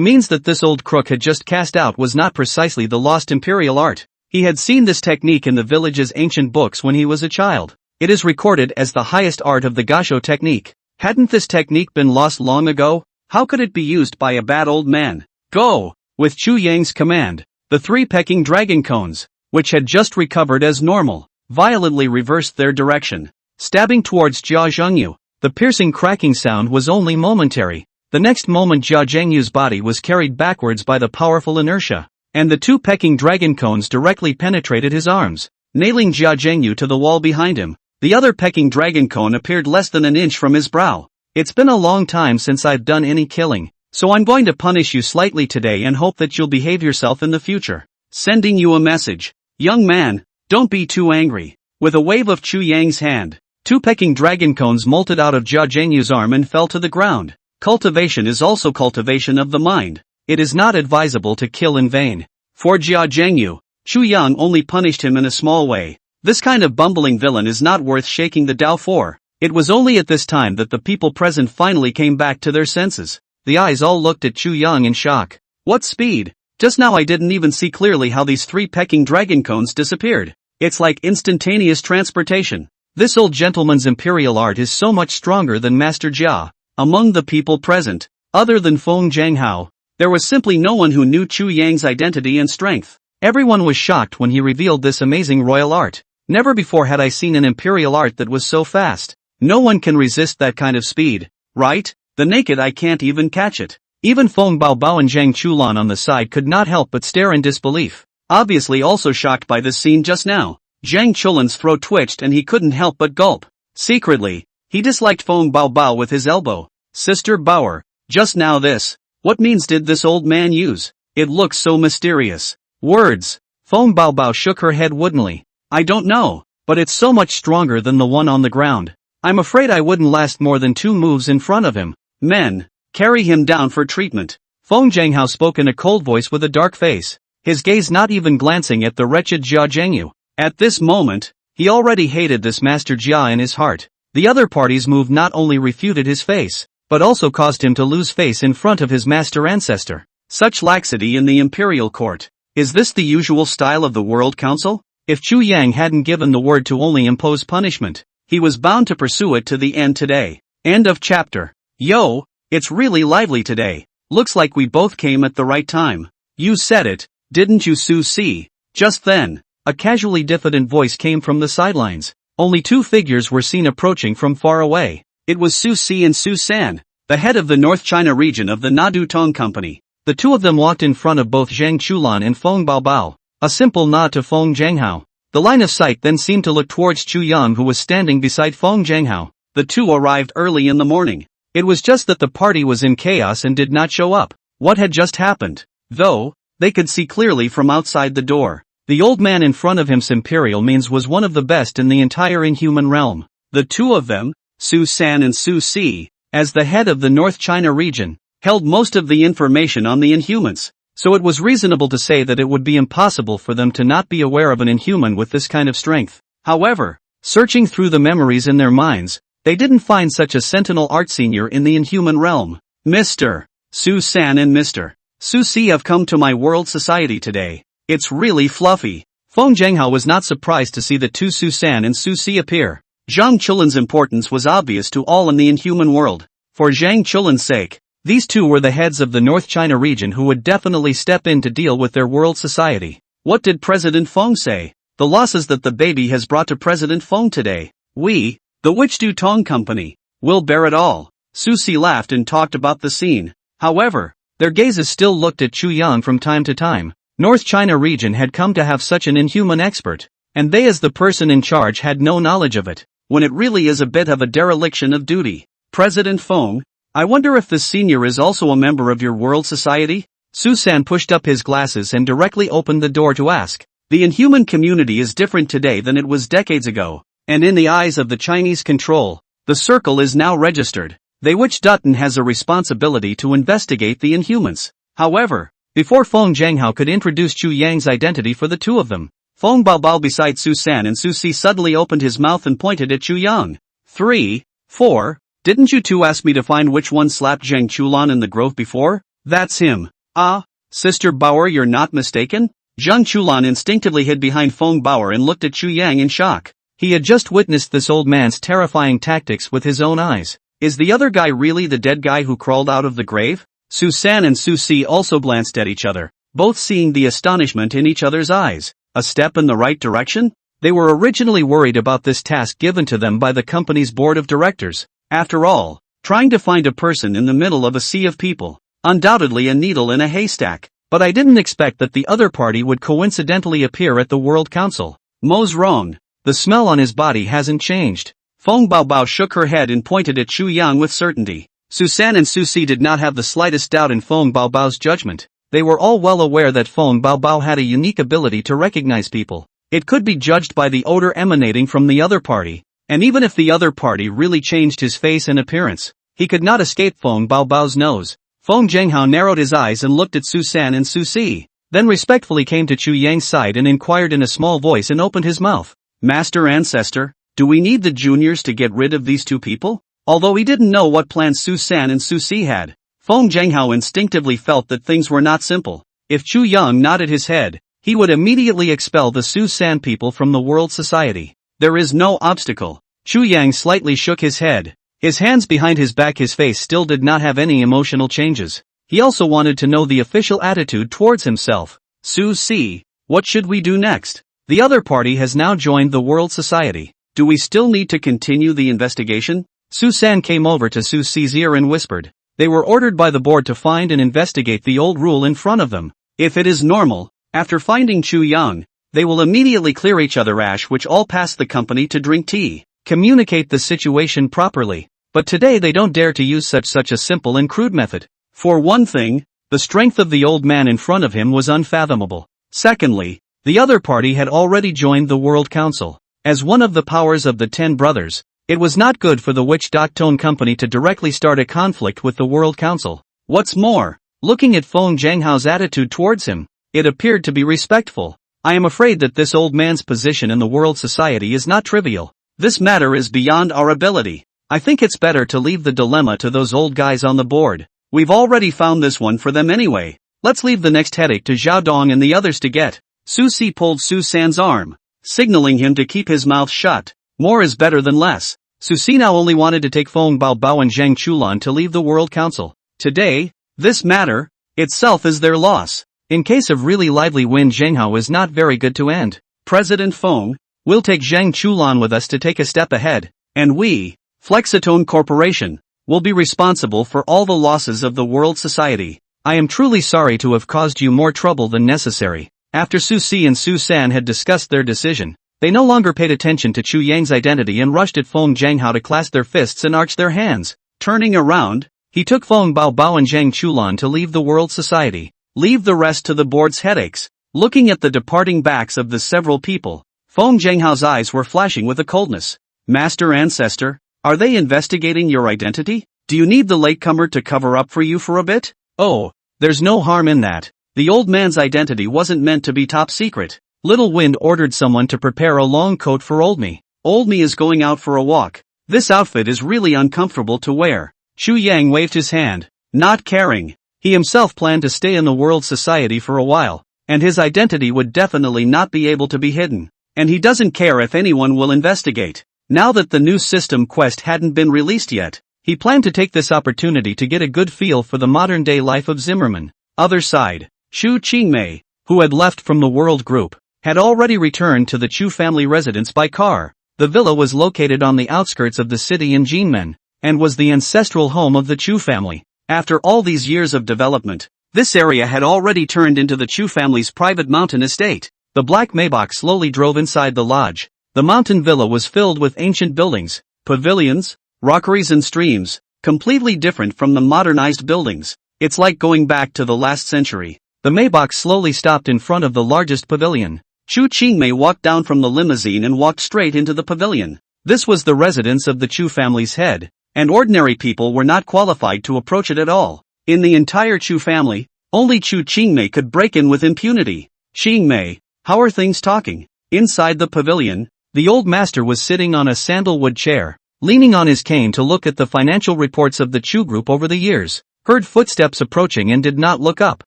means that this old crook had just cast out was not precisely the lost imperial art. He had seen this technique in the village's ancient books when he was a child. It is recorded as the highest art of the Gasho technique. Hadn't this technique been lost long ago? How could it be used by a bad old man? Go! With Chu Yang's command, the three pecking dragon cones, which had just recovered as normal, violently reversed their direction, stabbing towards Jia Zhengyu. The piercing cracking sound was only momentary. The next moment Jia Zhengyu's body was carried backwards by the powerful inertia, and the two pecking dragon cones directly penetrated his arms, nailing Jia Zhengyu to the wall behind him. The other pecking dragon cone appeared less than an inch from his brow. It's been a long time since I've done any killing, so I'm going to punish you slightly today and hope that you'll behave yourself in the future. Sending you a message. Young man, don't be too angry. With a wave of Chu Yang's hand, two pecking dragon cones molted out of Jia Zhengyu's arm and fell to the ground. Cultivation is also cultivation of the mind. It is not advisable to kill in vain. For Jia Zhengyu, Chu Yang only punished him in a small way. This kind of bumbling villain is not worth shaking the Dao for. It was only at this time that the people present finally came back to their senses. The eyes all looked at Chu Yang in shock. What speed! Just now I didn't even see clearly how these three pecking dragon cones disappeared. It's like instantaneous transportation. This old gentleman's imperial art is so much stronger than Master Jia. Among the people present, other than Feng Zhanghao, there was simply no one who knew Chu Yang's identity and strength. Everyone was shocked when he revealed this amazing royal art. Never before had I seen an imperial art that was so fast. No one can resist that kind of speed, right? The naked eye can't even catch it. Even Feng Baobao and Zhang Chulan on the side could not help but stare in disbelief, obviously also shocked by this scene just now. Zhang Chulan's throat twitched and he couldn't help but gulp. Secretly, he disliked Feng Baobao with his elbow. Sister Bauer, just now this. What means did this old man use? It looks so mysterious. Words. Feng Baobao shook her head woodenly. I don't know, but it's so much stronger than the one on the ground. I'm afraid I wouldn't last more than 2 moves in front of him. Men, carry him down for treatment. Feng Zhanghao spoke in a cold voice with a dark face, his gaze not even glancing at the wretched Jia Zhengyu. At this moment, he already hated this Master Jia in his heart. The other party's move not only refuted his face, but also caused him to lose face in front of his master ancestor. Such laxity in the imperial court. Is this the usual style of the World Council? If Chu Yang hadn't given the word to only impose punishment, he was bound to pursue it to the end today. End of chapter. Yo, it's really lively today. Looks like we both came at the right time. You said it, didn't you, Su Si? Just then, a casually diffident voice came from the sidelines. Only 2 figures were seen approaching from far away. It was Su Si and Su San, the head of the North China region of the Nadu Tong Company. The 2 of them walked in front of both Zhang Chulan and Feng Baobao. A simple nod to Feng Zhanghao. The line of sight then seemed to look towards Chu Yang, who was standing beside Feng Zhanghao. The 2 arrived early in the morning. It was just that the party was in chaos and did not show up. What had just happened? Though, they could see clearly from outside the door. The old man in front of him's imperial means was one of the best in the entire inhuman realm. The 2 of them, Su San and Su Si, as the head of the North China region, held most of the information on the Inhumans. So it was reasonable to say that it would be impossible for them to not be aware of an Inhuman with this kind of strength. However, searching through the memories in their minds, they didn't find such a sentinel art senior in the Inhuman realm. Mr. Su San and Mr. Su Si have come to my world society today. It's really fluffy. Feng Zhanghao was not surprised to see the 2 Su San and Su Si appear. Zhang Chulan's importance was obvious to all in the Inhuman world. For Zhang Chulan's sake, these 2 were the heads of the North China region who would definitely step in to deal with their world society. What did President Feng say? The losses that the baby has brought to President Feng today. We, the Witchdu Tong Company, will bear it all. Su Si laughed and talked about the scene. However, their gazes still looked at Chu Yang from time to time. North China region had come to have such an inhuman expert, and they as the person in charge had no knowledge of it, when it really is a bit of a dereliction of duty. President Feng, I wonder if this senior is also a member of your world society? Su San pushed up his glasses and directly opened the door to ask. The Inhuman community is different today than it was decades ago, and in the eyes of the Chinese control, the circle is now registered. The Witch Dutton has a responsibility to investigate the Inhumans. However, before Feng Zhanghao could introduce Chu Yang's identity for the 2 of them, Feng Baobao beside Su San and Su Si suddenly opened his mouth and pointed at Chu Yang. 3, 4, didn't you 2 ask me to find which one slapped Zhang Chulan in the grove before? That's him. Ah, Sister Bauer, you're not mistaken? Zhang Chulan instinctively hid behind Feng Bauer and looked at Chu Yang in shock. He had just witnessed this old man's terrifying tactics with his own eyes. Is the other guy really the dead guy who crawled out of the grave? Su San and Su Si also glanced at each other, both seeing the astonishment in each other's eyes. A step in the right direction? They were originally worried about this task given to them by the company's board of directors. After all, trying to find a person in the middle of a sea of people, undoubtedly a needle in a haystack. But I didn't expect that the other party would coincidentally appear at the World Council. Mo's wrong. The smell on his body hasn't changed. Feng Baobao shook her head and pointed at Chu Yang with certainty. Su San and Su Si did not have the slightest doubt in Feng Baobao's judgment. They were all well aware that Feng Baobao had a unique ability to recognize people. It could be judged by the odor emanating from the other party. And even if the other party really changed his face and appearance, he could not escape Feng Baobao's nose. Feng Zhanghao narrowed his eyes and looked at Su San and Su Si, then respectfully came to Chu Yang's side and inquired in a small voice and opened his mouth. Master Ancestor, do we need the juniors to get rid of these 2 people? Although he didn't know what plans Su San and Su Si had, Feng Zhanghao instinctively felt that things were not simple. If Chu Yang nodded his head, he would immediately expel the Su San people from the world society. There is no obstacle. Chu Yang slightly shook his head. His hands behind his back, his face still did not have any emotional changes. He also wanted to know the official attitude towards himself. Su Si, what should we do next? The other party has now joined the World Society. Do we still need to continue the investigation? Su-san came over to Su-Si's ear and whispered. They were ordered by the board to find and investigate the old rule in front of them. If it is normal, after finding Chu Yang, they will immediately clear each other which all pass the company to drink tea. Communicate the situation properly. But today they don't dare to use such a simple and crude method. For one thing, the strength of the old man in front of him was unfathomable. Secondly, the other party had already joined the World Council. As one of the powers of the 10 brothers, it was not good for the Witch.Tone company to directly start a conflict with the World Council. What's more, looking at Feng Zhanghao's attitude towards him, it appeared to be respectful. I am afraid that this old man's position in the world society is not trivial. This matter is beyond our ability. I think it's better to leave the dilemma to those old guys on the board. We've already found this one for them anyway. Let's leave the next headache to Zhao Dong and the others to get. Su-Si pulled Su-San's arm, signaling him to keep his mouth shut. More is better than less. Su-Si now only wanted to take Feng Baobao and Zhang Chulan to leave the World Council. Today, this matter itself is their loss. In case of really lively wind, Zhenghao is not very good to end. President Feng, we'll take Zhang Chulan with us to take a step ahead, and we, Flexitone Corporation, will be responsible for all the losses of the world society. I am truly sorry to have caused you more trouble than necessary. After Su-Si and Su-San had discussed their decision, they no longer paid attention to Chu Yang's identity and rushed at Feng Zhanghao to clasp their fists and arch their hands. Turning around, he took Feng Baobao and Zhang Chulan to leave the world society. Leave the rest to the board's headaches. Looking at the departing backs of the several people, Feng Zhanghao's eyes were flashing with a coldness. Master Ancestor, are they investigating your identity? Do you need the latecomer to cover up for you for a bit? Oh, there's no harm in that. The old man's identity wasn't meant to be top secret. Little Wind ordered someone to prepare a long coat for Old Me. Old Me is going out for a walk. This outfit is really uncomfortable to wear. Chu Yang waved his hand, not caring. He himself planned to stay in the world society for a while, and his identity would definitely not be able to be hidden. And he doesn't care if anyone will investigate. Now that the new system quest hadn't been released yet, he planned to take this opportunity to get a good feel for the modern-day life of Zimmerman. Other side, Xu Qingmei, who had left from the World Group, had already returned to the Chu family residence by car. The villa was located on the outskirts of the city in Jinmen, and was the ancestral home of the Chu family. After all these years of development, this area had already turned into the Chu family's private mountain estate. The black Maybach slowly drove inside the lodge. The mountain villa was filled with ancient buildings, pavilions, rockeries and streams, completely different from the modernized buildings. It's like going back to the last century. The Maybach slowly stopped in front of the largest pavilion. Chu Qingmei walked down from the limousine and walked straight into the pavilion. This was the residence of the Chu family's head, and ordinary people were not qualified to approach it at all. In the entire Chu family, only Chu Qingmei could break in with impunity. Qingmei, how are things talking? Inside the pavilion, the old master was sitting on a sandalwood chair, leaning on his cane to look at the financial reports of the Chu group over the years. Heard footsteps approaching and did not look up.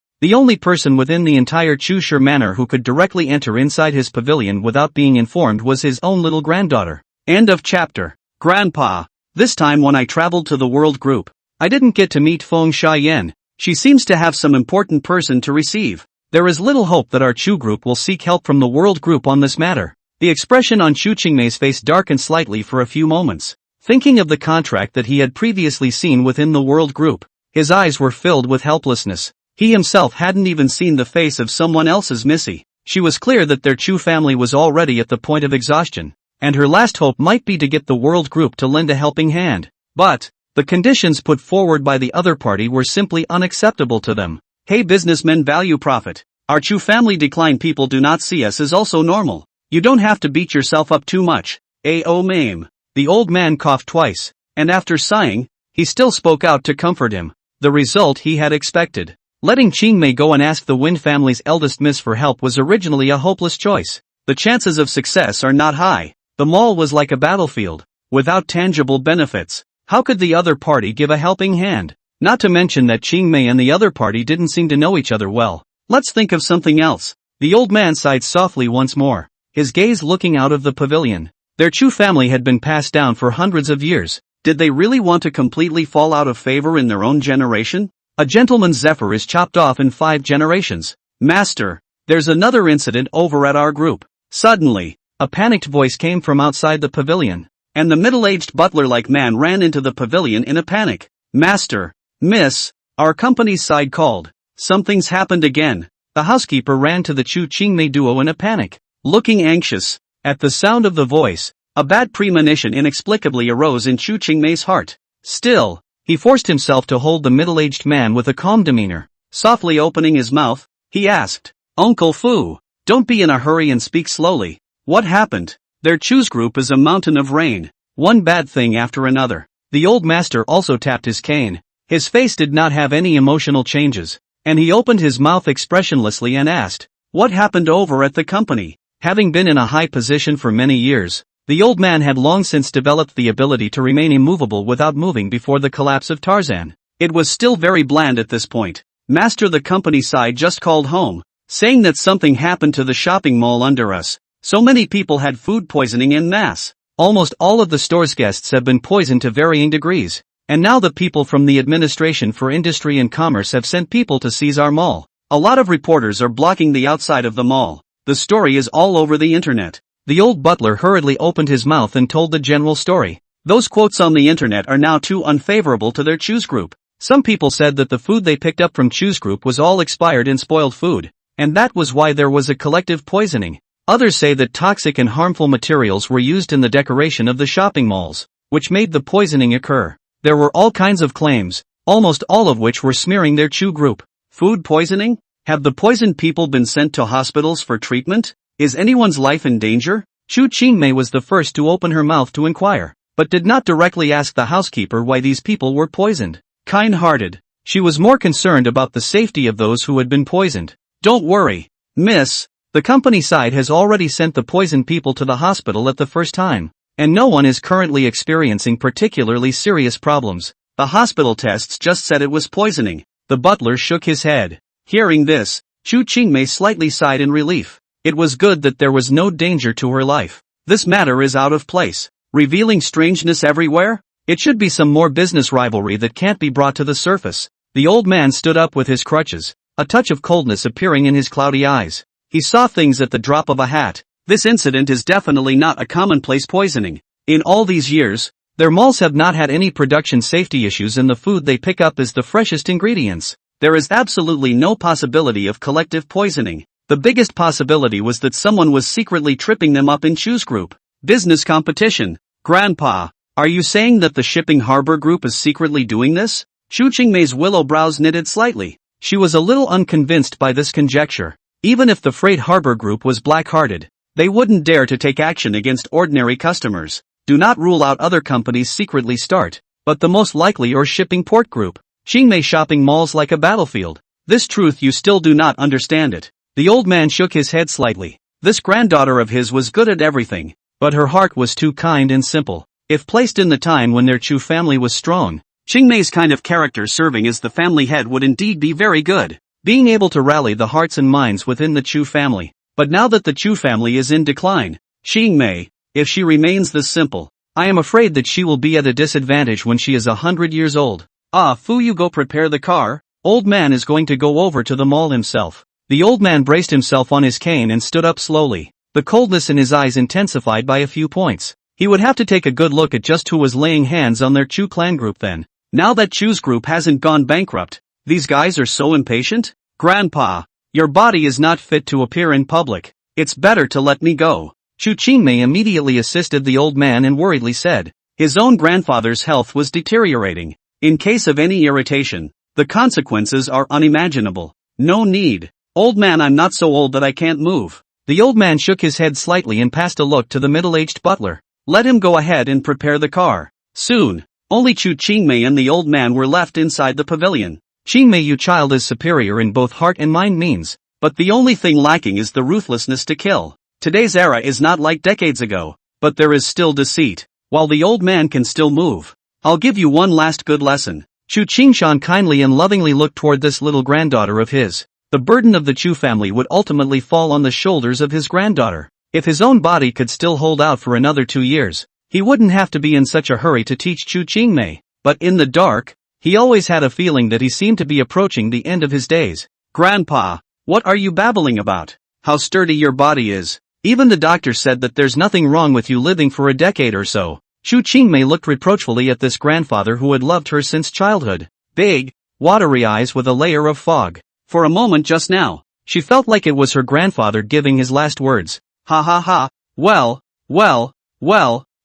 The only person within the entire Chu Shi manor who could directly enter inside his pavilion without being informed was his own little granddaughter. End of chapter. Grandpa, this time when I traveled to the World Group, I didn't get to meet Feng Xiaoyan. She seems to have some important person to receive. There is little hope that our Chu group will seek help from the World Group on this matter. The expression on Chu Qingmei's face darkened slightly for a few moments. Thinking of the contract that he had previously seen within the World Group, his eyes were filled with helplessness. He himself hadn't even seen the face of someone else's Missy. She was clear that their Chu family was already at the point of exhaustion, and her last hope might be to get the World Group to lend a helping hand. But the conditions put forward by the other party were simply unacceptable to them. Hey businessmen, value profit. Our Chu family decline people do not see us as also normal. You don't have to beat yourself up too much. Oh mame. The old man coughed twice, and after sighing, he still spoke out to comfort him. The result he had expected. Letting Qingmei go and ask the Wind family's eldest miss for help was originally a hopeless choice. The chances of success are not high. The mall was like a battlefield, without tangible benefits. How could the other party give a helping hand? Not to mention that Qingmei and the other party didn't seem to know each other well. Let's think of something else. The old man sighed softly once more, his gaze looking out of the pavilion. Their Chu family had been passed down for hundreds of years. Did they really want to completely fall out of favor in their own generation? A gentleman's zephyr is chopped off in 5 generations. Master, there's another incident over at our group. Suddenly, a panicked voice came from outside the pavilion, and the middle-aged butler-like man ran into the pavilion in a panic. Master, Miss, our company's side called. Something's happened again. The housekeeper ran to the Chu Qingmei duo in a panic, looking anxious. At the sound of the voice, a bad premonition inexplicably arose in Chu Qingmei's heart. Still, he forced himself to hold the middle-aged man with a calm demeanor. Softly opening his mouth, he asked, Uncle Fu, don't be in a hurry and speak slowly. What happened? Their Chu's group is a mountain of rain. One bad thing after another. The old master also tapped his cane. His face did not have any emotional changes, and he opened his mouth expressionlessly and asked, what happened over at the company? Having been in a high position for many years, the old man had long since developed the ability to remain immovable without moving before the collapse of Tarzan. It was still very bland at this point. Master, the company side just called home, saying that something happened to the shopping mall under us. So many people had food poisoning en masse. Almost all of the store's guests have been poisoned to varying degrees. And now the people from the Administration for Industry and Commerce have sent people to seize our mall. A lot of reporters are blocking the outside of the mall. The story is all over the internet. The old butler hurriedly opened his mouth and told the general story. Those quotes on the internet are now too unfavorable to their Chu's group. Some people said that the food they picked up from Chu's group was all expired and spoiled food, and that was why there was a collective poisoning. Others say that toxic and harmful materials were used in the decoration of the shopping malls, which made the poisoning occur. There were all kinds of claims, almost all of which were smearing their Chu group. Food poisoning? Have the poisoned people been sent to hospitals for treatment? Is anyone's life in danger? Chu Qingmei was the first to open her mouth to inquire, but did not directly ask the housekeeper why these people were poisoned. Kind-hearted, she was more concerned about the safety of those who had been poisoned. Don't worry, miss, the company side has already sent the poisoned people to the hospital at the first time, and no one is currently experiencing particularly serious problems. The hospital tests just said it was poisoning. The butler shook his head. Hearing this, Chu Qingmei slightly sighed in relief. It was good that there was no danger to her life. This matter is out of place, revealing strangeness everywhere. It should be some more business rivalry that can't be brought to the surface. The old man stood up with his crutches, a touch of coldness appearing in his cloudy eyes. He saw things at the drop of a hat. This incident is definitely not a commonplace poisoning. In all these years, their malls have not had any production safety issues and the food they pick up is the freshest ingredients. There is absolutely no possibility of collective poisoning. The biggest possibility was that someone was secretly tripping them up in Chu's group. Business competition. Grandpa, are you saying that the shipping harbor group is secretly doing this? Chu Qingmei's willow brows knitted slightly. She was a little unconvinced by this conjecture. Even if the freight harbor group was black-hearted, they wouldn't dare to take action against ordinary customers. Do not rule out other companies secretly start, but the most likely or shipping port group. Qingmei shopping malls like a battlefield. This truth you still do not understand it. The old man shook his head slightly. This granddaughter of his was good at everything, but her heart was too kind and simple. If placed in the time when their Chu family was strong, Qingmei's kind of character serving as the family head would indeed be very good, being able to rally the hearts and minds within the Chu family. But now that the Chu family is in decline, Qingmei, if she remains this simple, I am afraid that she will be at a disadvantage when she is 100 years old. Ah, Fu, you go prepare the car. Old man is going to go over to the mall himself. The old man braced himself on his cane and stood up slowly, the coldness in his eyes intensified by a few points. He would have to take a good look at just who was laying hands on their Chu clan group then. Now that Chu's group hasn't gone bankrupt, these guys are so impatient? Grandpa, your body is not fit to appear in public. It's better to let me go. Chu Qingmei immediately assisted the old man and worriedly said. His own grandfather's health was deteriorating. In case of any irritation, the consequences are unimaginable. No need. Old man, I'm not so old that I can't move. The old man shook his head slightly and passed a look to the middle-aged butler. Let him go ahead and prepare the car. Soon, only Chu Qingmei and the old man were left inside the pavilion. Qingmei, you child is superior in both heart and mind means, but the only thing lacking is the ruthlessness to kill. Today's era is not like decades ago, but there is still deceit, while the old man can still move. I'll give you one last good lesson. Chu Qingshan kindly and lovingly looked toward this little granddaughter of his. The burden of the Chu family would ultimately fall on the shoulders of his granddaughter. If his own body could still hold out for another 2 years, he wouldn't have to be in such a hurry to teach Chu Qingmei. But in the dark, he always had a feeling that he seemed to be approaching the end of his days. Grandpa, what are you babbling about? How sturdy your body is. Even the doctor said that there's nothing wrong with you living for a decade or so. Chu Qingmei looked reproachfully at this grandfather who had loved her since childhood. Big, watery eyes with a layer of fog. For a moment just now, she felt like it was her grandfather giving his last words. Ha ha ha, well,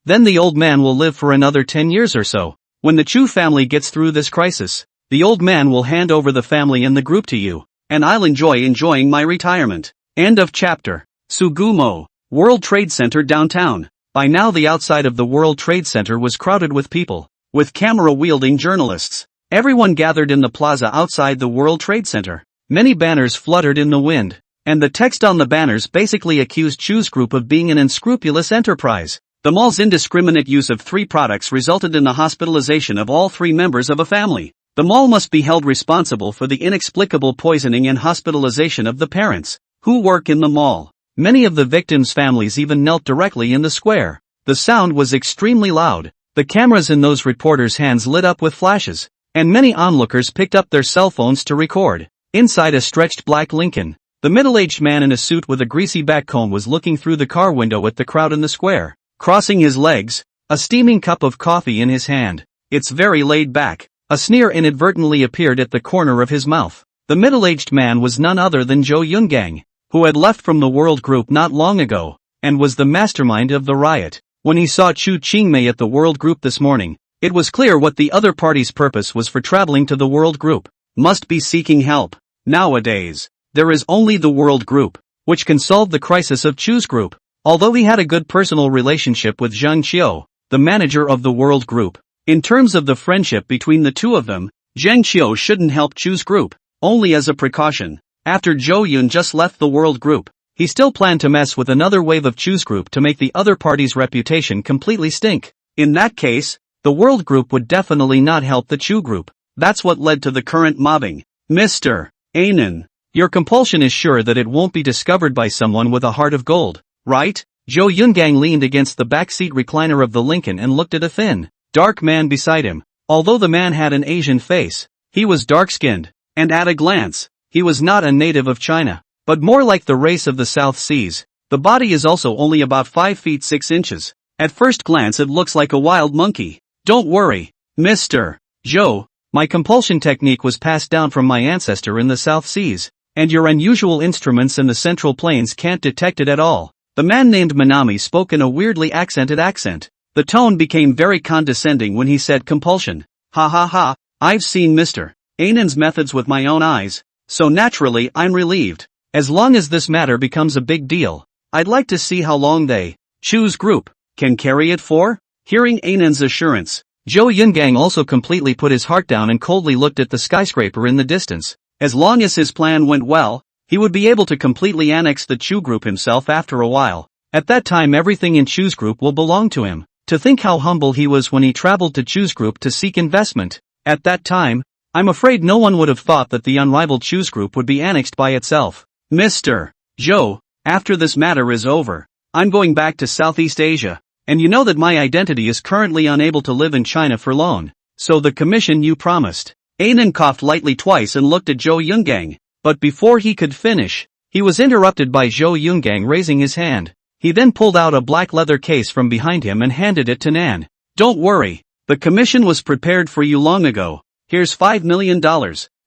then the old man will live for another 10 years or so. When the Chu family gets through this crisis, the old man will hand over the family and the group to you, and I'll enjoying my retirement. End of chapter. Sugumo, World Trade Center downtown. By now the outside of the World Trade Center was crowded with people, with camera-wielding journalists. Everyone gathered in the plaza outside the World Trade Center. Many banners fluttered in the wind, and the text on the banners basically accused Chu's group of being an unscrupulous enterprise. The mall's indiscriminate use of 3 products resulted in the hospitalization of all 3 members of a family. The mall must be held responsible for the inexplicable poisoning and hospitalization of the parents, who work in the mall. Many of the victims' families even knelt directly in the square. The sound was extremely loud. The cameras in those reporters' hands lit up with flashes, and many onlookers picked up their cell phones to record. Inside a stretched black Lincoln, the middle-aged man in a suit with a greasy backcomb was looking through the car window at the crowd in the square, crossing his legs, a steaming cup of coffee in his hand. It's very laid back. A sneer inadvertently appeared at the corner of his mouth. The middle-aged man was none other than Zhou Yungang, who had left from the World Group not long ago, and was the mastermind of the riot. When he saw Chu Qingmei at the World Group this morning, it was clear what the other party's purpose was for traveling to the World Group. Must be seeking help. Nowadays, there is only the World Group, which can solve the crisis of Chu's group. Although he had a good personal relationship with Zhang Qiu, the manager of the World Group, in terms of the friendship between the two of them, Zhang Qiu shouldn't help Chu's group, only as a precaution. After Zhou Yun just left the World Group, he still planned to mess with another wave of Chu's group to make the other party's reputation completely stink. In that case, the World Group would definitely not help the Chu group. That's what led to the current mobbing. Mr. Anan, your compulsion is sure that it won't be discovered by someone with a heart of gold, right? Zhou Yungang leaned against the backseat recliner of the Lincoln and looked at a thin, dark man beside him. Although the man had an Asian face, he was dark-skinned, and at a glance, he was not a native of China, but more like the race of the South Seas. The body is also only about 5 feet 6 inches. At first glance it looks like a wild monkey. Don't worry, Mr. Zhou, my compulsion technique was passed down from my ancestor in the South Seas, and your unusual instruments in the Central Plains can't detect it at all. The man named Manami spoke in a weirdly accented accent. The tone became very condescending when he said compulsion. Ha ha ha, I've seen Mr. Anan's methods with my own eyes, so naturally I'm relieved. As long as this matter becomes a big deal, I'd like to see how long they, Chu's group, can carry it for? Hearing Anan's assurance, Zhou Yungang also completely put his heart down and coldly looked at the skyscraper in the distance. As long as his plan went well, he would be able to completely annex the Chu group himself after a while. At that time everything in Chu's group will belong to him. To think how humble he was when he traveled to Chu's group to seek investment. At that time, I'm afraid no one would have thought that the unrivaled Chu's group would be annexed by itself. Mr. Zhou, after this matter is over, I'm going back to Southeast Asia, and you know that my identity is currently unable to live in China for long, so the commission you promised. Anan coughed lightly twice and looked at Zhou Yungang, but before he could finish, he was interrupted by Zhou Yungang raising his hand. He then pulled out a black leather case from behind him and handed it to Nan. Don't worry, the commission was prepared for you long ago. Here's $5 million.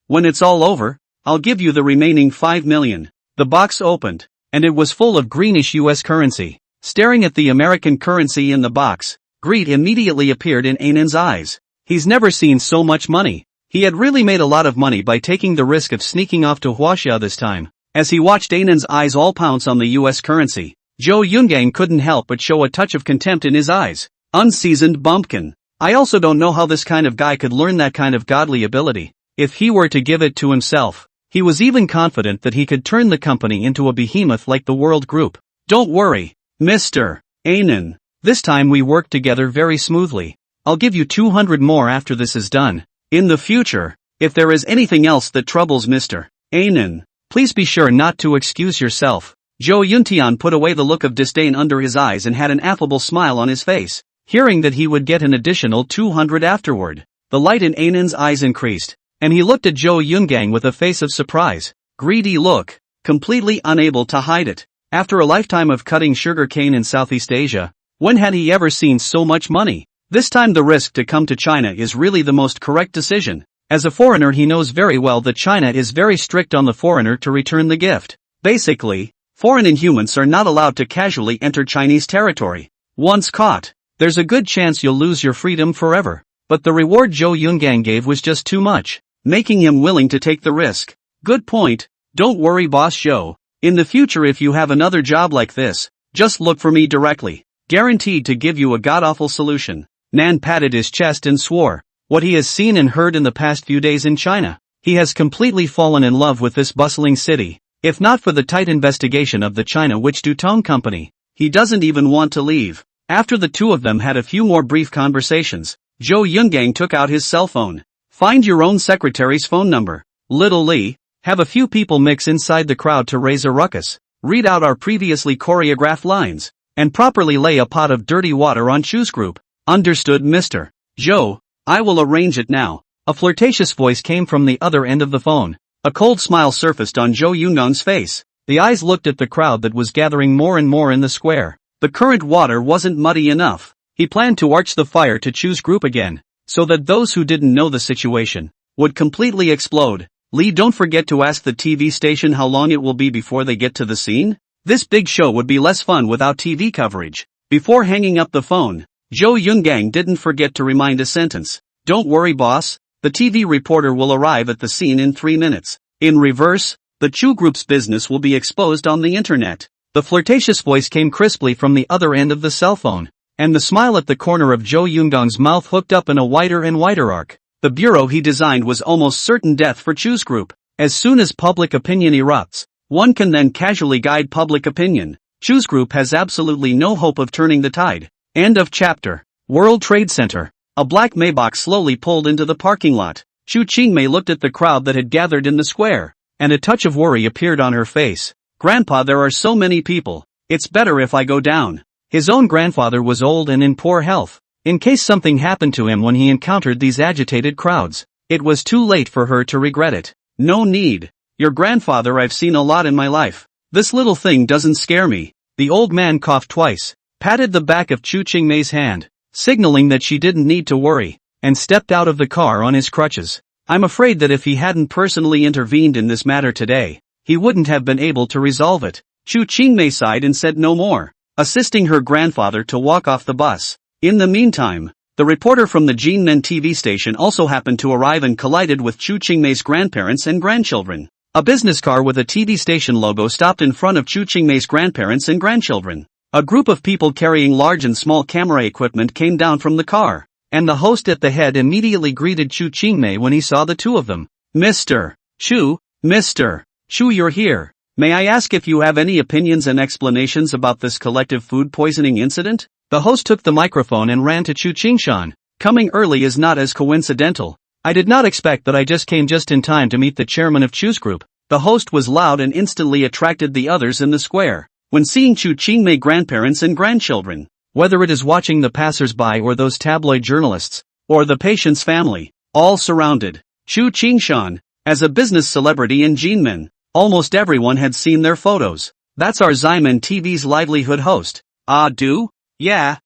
When it's all over, I'll give you the remaining $5 million. The box opened, and it was full of greenish US currency. Staring at the American currency in the box, greed immediately appeared in Anan's eyes. He's never seen so much money. He had really made a lot of money by taking the risk of sneaking off to Huaxia this time. As he watched Anan's eyes all pounce on the US currency, Zhou Yungang couldn't help but show a touch of contempt in his eyes. Unseasoned bumpkin. I also don't know how this kind of guy could learn that kind of godly ability. If he were to give it to himself, he was even confident that he could turn the company into a behemoth like the World Group. Don't worry, Mr. Anan. This time we worked together very smoothly. I'll give you 200 more after this is done. In the future, if there is anything else that troubles Mr. Anan, please be sure not to excuse yourself. Zhou Yuntian put away the look of disdain under his eyes and had an affable smile on his face. Hearing that he would get an additional 200 afterward, the light in Anan's eyes increased, and he looked at Zhou Yungang with a face of surprise. Greedy look, completely unable to hide it. After a lifetime of cutting sugarcane in Southeast Asia, when had he ever seen so much money? This time the risk to come to China is really the most correct decision. As a foreigner he knows very well that China is very strict on the foreigner to return the gift. Basically, foreign inhumans are not allowed to casually enter Chinese territory. Once caught, there's a good chance you'll lose your freedom forever. But the reward Zhou Yungang gave was just too much, making him willing to take the risk. Good point. Don't worry, boss Zhou. In the future if you have another job like this, just look for me directly. Guaranteed to give you a god-awful solution. Nan patted his chest and swore. What he has seen and heard in the past few days in China, he has completely fallen in love with this bustling city. If not for the tight investigation of the China Witch Dutong Company, he doesn't even want to leave. After the two of them had a few more brief conversations, Zhou Yungang took out his cell phone. Find your own secretary's phone number. Little Li, have a few people mix inside the crowd to raise a ruckus, read out our previously choreographed lines, and properly lay a pot of dirty water on Chu's group. Understood, Mr. Zhou, I will arrange it now. A flirtatious voice came from the other end of the phone. A cold smile surfaced on Zhou Yunang's face. The eyes looked at the crowd that was gathering more and more in the square. The current water wasn't muddy enough. He planned to arch the fire to Chu's group again, so that those who didn't know the situation would completely explode. Lee, don't forget to ask the TV station how long it will be before they get to the scene. This big show would be less fun without TV coverage. Before hanging up the phone, Zhou Yungang didn't forget to remind a sentence. Don't worry, boss. The TV reporter will arrive at the scene in 3 minutes. In reverse, the Chu Group's business will be exposed on the internet. The flirtatious voice came crisply from the other end of the cell phone, and the smile at the corner of Zhou Yunggang's mouth hooked up in a wider and wider arc. The bureau he designed was almost certain death for Chu's group. As soon as public opinion erupts, one can then casually guide public opinion. Chu's group has absolutely no hope of turning the tide. End of chapter. World Trade Center. A black Maybach slowly pulled into the parking lot. Chu Qingmei looked at the crowd that had gathered in the square, and a touch of worry appeared on her face. Grandpa, there are so many people. It's better if I go down. His own grandfather was old and in poor health. In case something happened to him when he encountered these agitated crowds, it was too late for her to regret it. No need. Your grandfather I've seen a lot in my life. This little thing doesn't scare me. The old man coughed twice, patted the back of Chu Qingmei's hand, signaling that she didn't need to worry, and stepped out of the car on his crutches. I'm afraid that if he hadn't personally intervened in this matter today, he wouldn't have been able to resolve it. Chu Qingmei sighed and said no more, assisting her grandfather to walk off the bus. In the meantime, the reporter from the Jinmen TV station also happened to arrive and collided with Chu Qingmei's grandparents and grandchildren. A business car with a TV station logo stopped in front of Chu Qingmei's grandparents and grandchildren. A group of people carrying large and small camera equipment came down from the car, and the host at the head immediately greeted Chu Qingmei when he saw the two of them. Mr. Chu, you're here. May I ask if you have any opinions and explanations about this collective food poisoning incident? The host took the microphone and ran to Chu Qingshan. Coming early is not as coincidental. I did not expect that I just came just in time to meet the chairman of Chu's group. The host was loud and instantly attracted the others in the square. When seeing Chu Qingmei grandparents and grandchildren, whether it is watching the passers-by or those tabloid journalists, or the patient's family, all surrounded Chu Qingshan. As a business celebrity in Jinmen, almost everyone had seen their photos. That's our Ximen TV's livelihood host. Ah, do? Yeah,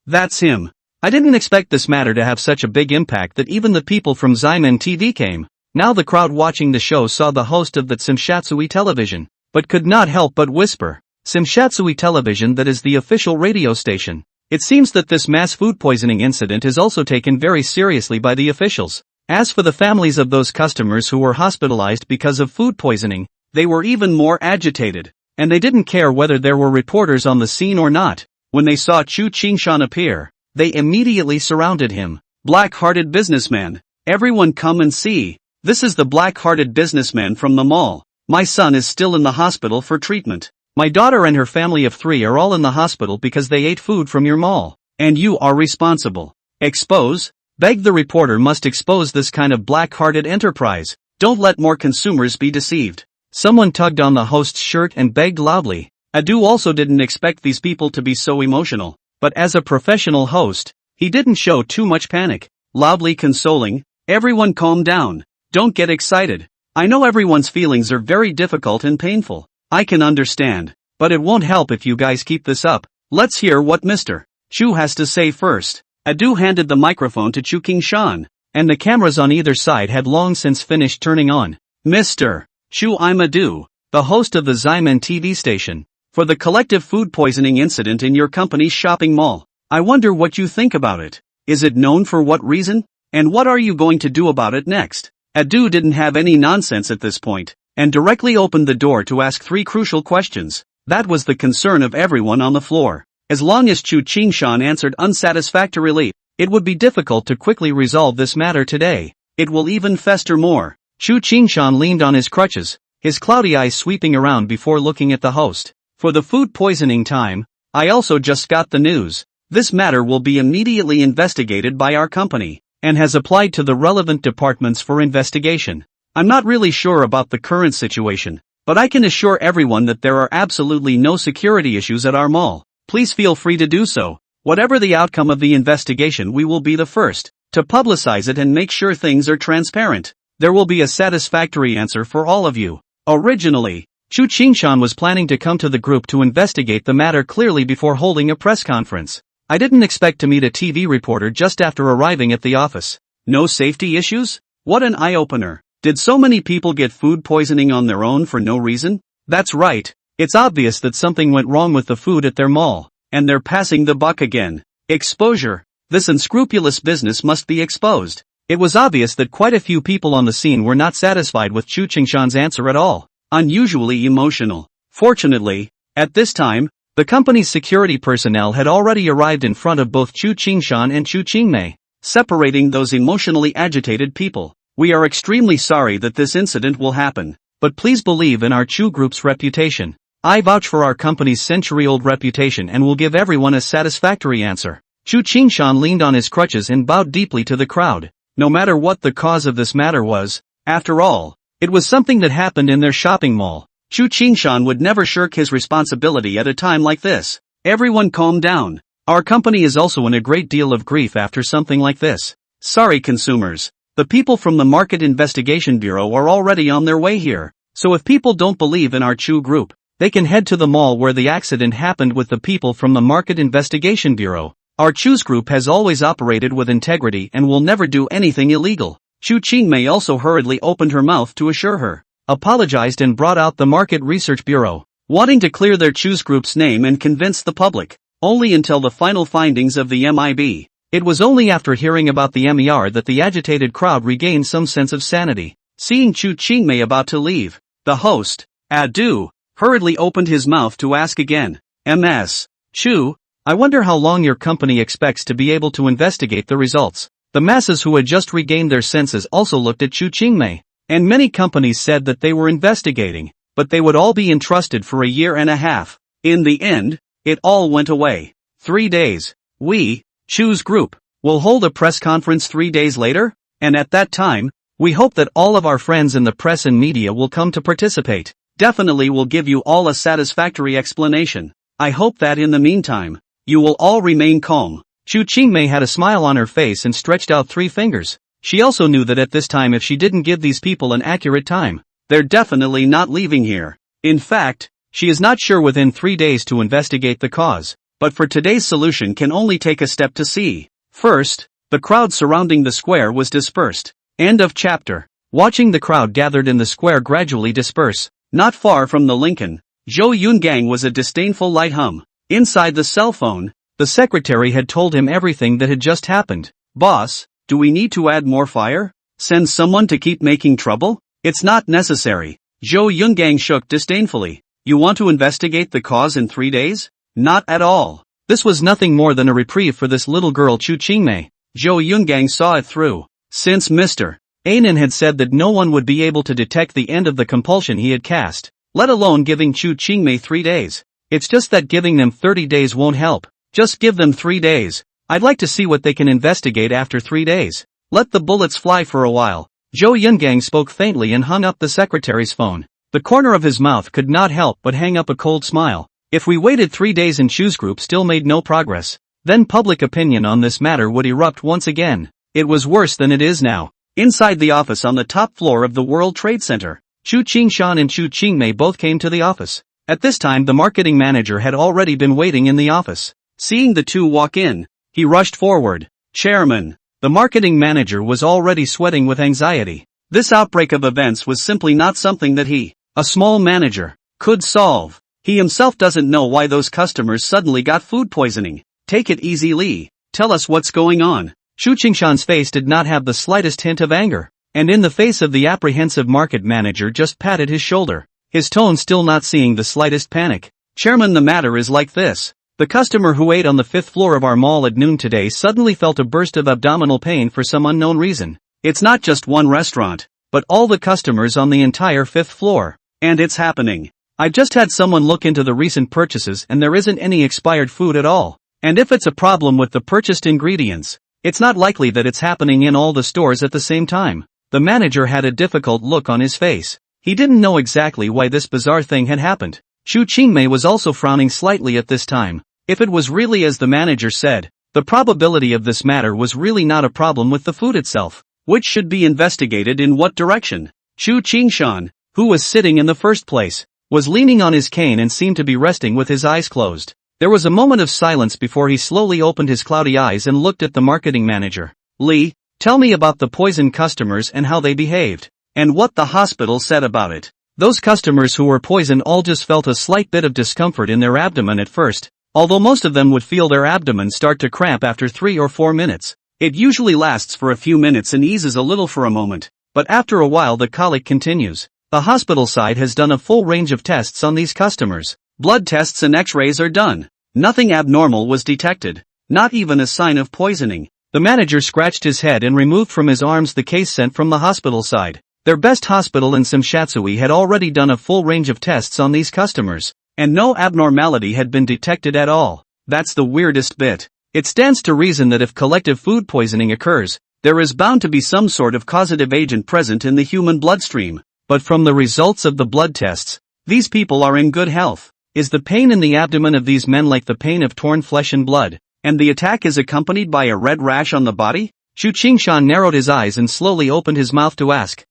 that's him. I didn't expect this matter to have such a big impact that even the people from Ximen TV came. Now the crowd watching the show saw the host of the Tsimshatsui television, but could not help but whisper, Tsimshatsui television, that is the official radio station. It seems that this mass food poisoning incident is also taken very seriously by the officials. As for the families of those customers who were hospitalized because of food poisoning, they were even more agitated, and they didn't care whether there were reporters on the scene or not. When they saw Chu Qingshan appear, they immediately surrounded him. Black-hearted businessman. Everyone come and see. This is the black-hearted businessman from the mall. My son is still in the hospital for treatment. My daughter and her family of 3 are all in the hospital because they ate food from your mall. And you are responsible. Expose? Beg. The reporter must expose this kind of black-hearted enterprise. Don't let more consumers be deceived. Someone tugged on the host's shirt and begged loudly. Adu also didn't expect these people to be so emotional, but as a professional host, he didn't show too much panic. Loudly consoling, everyone calm down. Don't get excited. I know everyone's feelings are very difficult and painful. I can understand. but it won't help if you guys keep this up. Let's hear what Mr. Chu has to say first. Adu handed the microphone to Chu Qingshan, and the cameras on either side had long since finished turning on. Mr. Chu, I'm Adu, the host of the Ximen TV station. For the collective food poisoning incident in your company's shopping mall, I wonder what you think about it. Is it known for what reason? And what are you going to do about it next? Adu didn't have any nonsense at this point, and directly opened the door to ask 3 crucial questions. That was the concern of everyone on the floor. As long as Chu Qingshan answered unsatisfactorily, it would be difficult to quickly resolve this matter today. It will even fester more. Chu Qingshan leaned on his crutches, his cloudy eyes sweeping around before looking at the host. For the food poisoning time, I also just got the news. This matter will be immediately investigated by our company, and has applied to the relevant departments for investigation. I'm not really sure about the current situation, but I can assure everyone that there are absolutely no security issues at our mall. Please feel free to do so. Whatever the outcome of the investigation, we will be the first to publicize it and make sure things are transparent. There will be a satisfactory answer for all of you. Originally, Chu Qingshan was planning to come to the group to investigate the matter clearly before holding a press conference. I didn't expect to meet a TV reporter just after arriving at the office. No safety issues? What an eye-opener. Did so many people get food poisoning on their own for no reason? That's right. It's obvious that something went wrong with the food at their mall, and they're passing the buck again. Exposure. This unscrupulous business must be exposed. It was obvious that quite a few people on the scene were not satisfied with Chu Qingshan's answer at all. Unusually emotional. Fortunately, at this time, the company's security personnel had already arrived in front of both Chu Qingshan and Chu Qingmei, separating those emotionally agitated people. We are extremely sorry that this incident will happen, but please believe in our Chu Group's reputation. I vouch for our company's century-old reputation and will give everyone a satisfactory answer. Chu Qingshan leaned on his crutches and bowed deeply to the crowd. No matter what the cause of this matter was, after all, it was something that happened in their shopping mall. Chu Qingshan would never shirk his responsibility at a time like this. Everyone calm down. Our company is also in a great deal of grief after something like this. Sorry consumers. The people from the Market Investigation Bureau are already on their way here. So if people don't believe in our Chu Group, they can head to the mall where the accident happened with the people from the Market Investigation Bureau. Our Chu's Group has always operated with integrity and will never do anything illegal. Chu Qingmei also hurriedly opened her mouth to assure her, apologized and brought out the Market Research Bureau, wanting to clear their Chu's Group's name and convince the public, only until the final findings of the MIB. It was only after hearing about the MER that the agitated crowd regained some sense of sanity. Seeing Chu Qingmei about to leave, the host, Adu, hurriedly opened his mouth to ask again, Ms. Chu, I wonder how long your company expects to be able to investigate the results. The masses who had just regained their senses also looked at Chu Qingmei, and many companies said that they were investigating, but they would all be entrusted for a year and a half. In the end, it all went away. 3 days. We, Chu's Group, will hold a press conference 3 days later, and at that time, we hope that all of our friends in the press and media will come to participate. Definitely will give you all a satisfactory explanation. I hope that in the meantime, you will all remain calm. Chu Qingmei had a smile on her face and stretched out 3 fingers. She also knew that at this time if she didn't give these people an accurate time, they're definitely not leaving here. In fact, she is not sure within 3 days to investigate the cause, but for today's solution can only take a step to see. First, the crowd surrounding the square was dispersed. End of chapter. Watching the crowd gathered in the square gradually disperse, not far from the Lincoln, Zhou Yungang was a disdainful light hum. Inside the cell phone, the secretary had told him everything that had just happened. Boss, do we need to add more fire? Send someone to keep making trouble? It's not necessary. Zhou Yungang shook disdainfully. You want to investigate the cause in 3 days? Not at all. This was nothing more than a reprieve for this little girl Chu Qingmei. Zhou Yungang saw it through. Since Mr. Anan had said that no one would be able to detect the end of the compulsion he had cast, let alone giving Chu Qingmei 3 days. It's just that giving them 30 days won't help. Just give them 3 days. I'd like to see what they can investigate after 3 days. Let the bullets fly for a while. Zhou Yungang spoke faintly and hung up the secretary's phone. The corner of his mouth could not help but hang up a cold smile. If we waited 3 days and Chu's Group still made no progress, then public opinion on this matter would erupt once again. It was worse than it is now. Inside the office on the top floor of the World Trade Center, Chu Qingshan and Chu Qingmei both came to the office. At this time the marketing manager had already been waiting in the office. Seeing the two walk in, he rushed forward. Chairman. The marketing manager was already sweating with anxiety. This outbreak of events was simply not something that he, a small manager, could solve. He himself doesn't know why those customers suddenly got food poisoning. Take it easy, Lee. Tell us what's going on. Shu Qingshan's face did not have the slightest hint of anger, and in the face of the apprehensive market manager just patted his shoulder, his tone still not seeing the slightest panic. Chairman, the matter is like this. The customer who ate on the 5th floor of our mall at noon today suddenly felt a burst of abdominal pain for some unknown reason. It's not just one restaurant, but all the customers on the entire 5th floor. And it's happening. I just had someone look into the recent purchases and there isn't any expired food at all. And if it's a problem with the purchased ingredients, it's not likely that it's happening in all the stores at the same time. The manager had a difficult look on his face. He didn't know exactly why this bizarre thing had happened. Shu Qingmei was also frowning slightly at this time. If it was really as the manager said, the probability of this matter was really not a problem with the food itself, which should be investigated in what direction. Shu Qingshan, who was sitting in the first place, was leaning on his cane and seemed to be resting with his eyes closed. There was a moment of silence before he slowly opened his cloudy eyes and looked at the marketing manager. Lee, tell me about the poisoned customers and how they behaved, and what the hospital said about it. Those customers who were poisoned all just felt a slight bit of discomfort in their abdomen at first, although most of them would feel their abdomen start to cramp after 3 or 4 minutes. It usually lasts for a few minutes and eases a little for a moment, but after a while the colic continues. The hospital side has done a full range of tests on these customers. Blood tests and x-rays are done. Nothing abnormal was detected, not even a sign of poisoning. The manager scratched his head and removed from his arms the case sent from the hospital side. Their best hospital in Simshatsui had already done a full range of tests on these customers, and no abnormality had been detected at all. That's the weirdest bit. It stands to reason that if collective food poisoning occurs, there is bound to be some sort of causative agent present in the human bloodstream. But from the results of the blood tests, these people are in good health. Is the pain in the abdomen of these men like the pain of torn flesh and blood, and the attack is accompanied by a red rash on the body? Shu Qingshan narrowed his eyes and slowly opened his mouth to ask.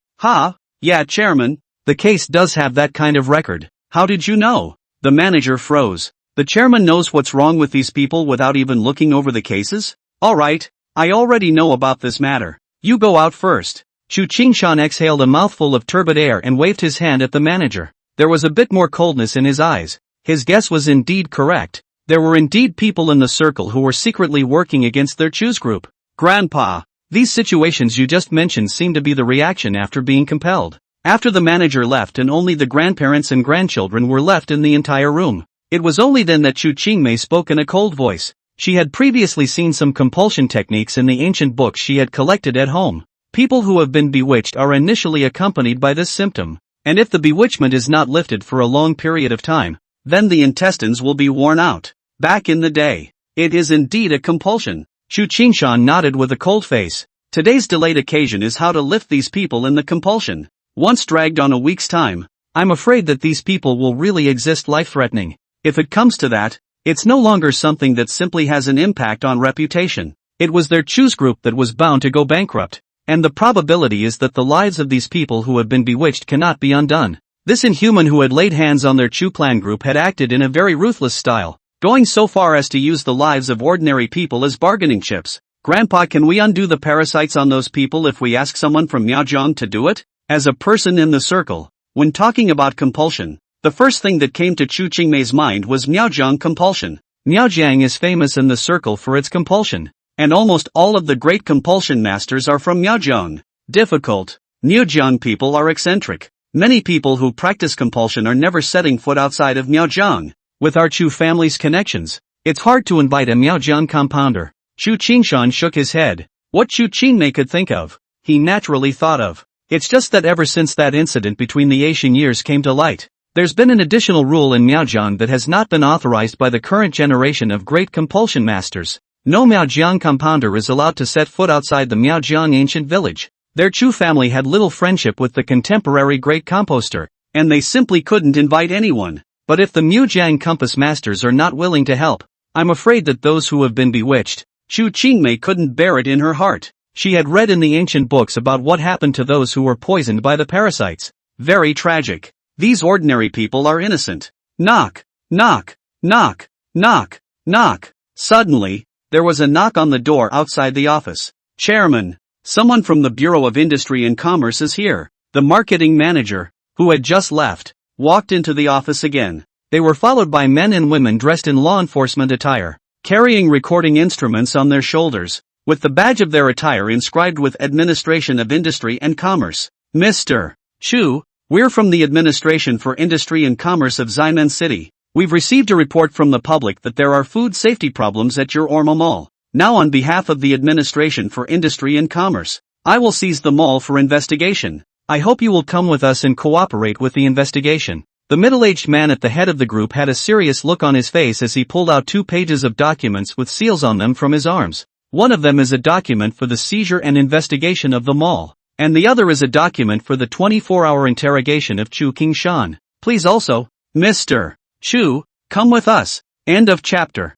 Yeah, Chairman. The case does have that kind of record. How did you know? The manager froze. The chairman knows what's wrong with these people without even looking over the cases? Alright, I already know about this matter. You go out first. Shu Qingshan exhaled a mouthful of turbid air and waved his hand at the manager. There was a bit more coldness in his eyes. His guess was indeed correct. There were indeed people in the circle who were secretly working against their choose group. Grandpa, these situations you just mentioned seem to be the reaction after being compelled. After the manager left and only the grandparents and grandchildren were left in the entire room, it was only then that Shu Qingmei spoke in a cold voice. She had previously seen some compulsion techniques in the ancient books she had collected at home. People who have been bewitched are initially accompanied by this symptom, and if the bewitchment is not lifted for a long period of time, then the intestines will be worn out. Back in the day, it is indeed a compulsion. Shu Qingshan nodded with a cold face. Today's delayed occasion is how to lift these people in the compulsion. Once dragged on a week's time, I'm afraid that these people will really exist life-threatening. If it comes to that, it's no longer something that simply has an impact on reputation. It was their choose group that was bound to go bankrupt. And the probability is that the lives of these people who have been bewitched cannot be undone. This inhuman who had laid hands on their Chu clan group had acted in a very ruthless style, going so far as to use the lives of ordinary people as bargaining chips. Grandpa, can we undo the parasites on those people if we ask someone from Miaojiang to do it? As a person in the circle, when talking about compulsion, the first thing that came to Chu Qingmei's mind was Miaojiang compulsion. Miaojiang is famous in the circle for its compulsion. And almost all of the great compulsion masters are from Miaojiang. Difficult. Miaojiang people are eccentric. Many people who practice compulsion are never setting foot outside of Miaojiang. With our Chu family's connections, it's hard to invite a Miaojiang compounder. Shu Qingshan shook his head. What Chu Qingmei could think of, he naturally thought of. It's just that ever since that incident between the Ancient years came to light, there's been an additional rule in Miaojiang that has not been authorized by the current generation of great compulsion masters. No Miaojiang compounder is allowed to set foot outside the Miaojiang ancient village. Their Chu family had little friendship with the contemporary great composter, and they simply couldn't invite anyone. But if the Miaojiang compass masters are not willing to help, I'm afraid that those who have been bewitched, Shu Qingmei couldn't bear it in her heart. She had read in the ancient books about what happened to those who were poisoned by the parasites. Very tragic. These ordinary people are innocent. Knock, knock, knock, knock, knock. Suddenly, there was a knock on the door outside the office. Chairman, someone from the Bureau of Industry and Commerce is here. The marketing manager, who had just left, walked into the office again. They were followed by men and women dressed in law enforcement attire, carrying recording instruments on their shoulders, with the badge of their attire inscribed with Administration of Industry and Commerce. Mr. Chu, we're from the Administration for Industry and Commerce of Ximen City. We've received a report from the public that there are food safety problems at your Orma Mall. Now on behalf of the Administration for Industry and Commerce, I will seize the mall for investigation. I hope you will come with us and cooperate with the investigation. The middle-aged man at the head of the group had a serious look on his face as he pulled out 2 pages of documents with seals on them from his arms. One of them is a document for the seizure and investigation of the mall, and the other is a document for the 24-hour interrogation of Chu Qingshan. Please also, Mr. Chu, come with us. End of chapter.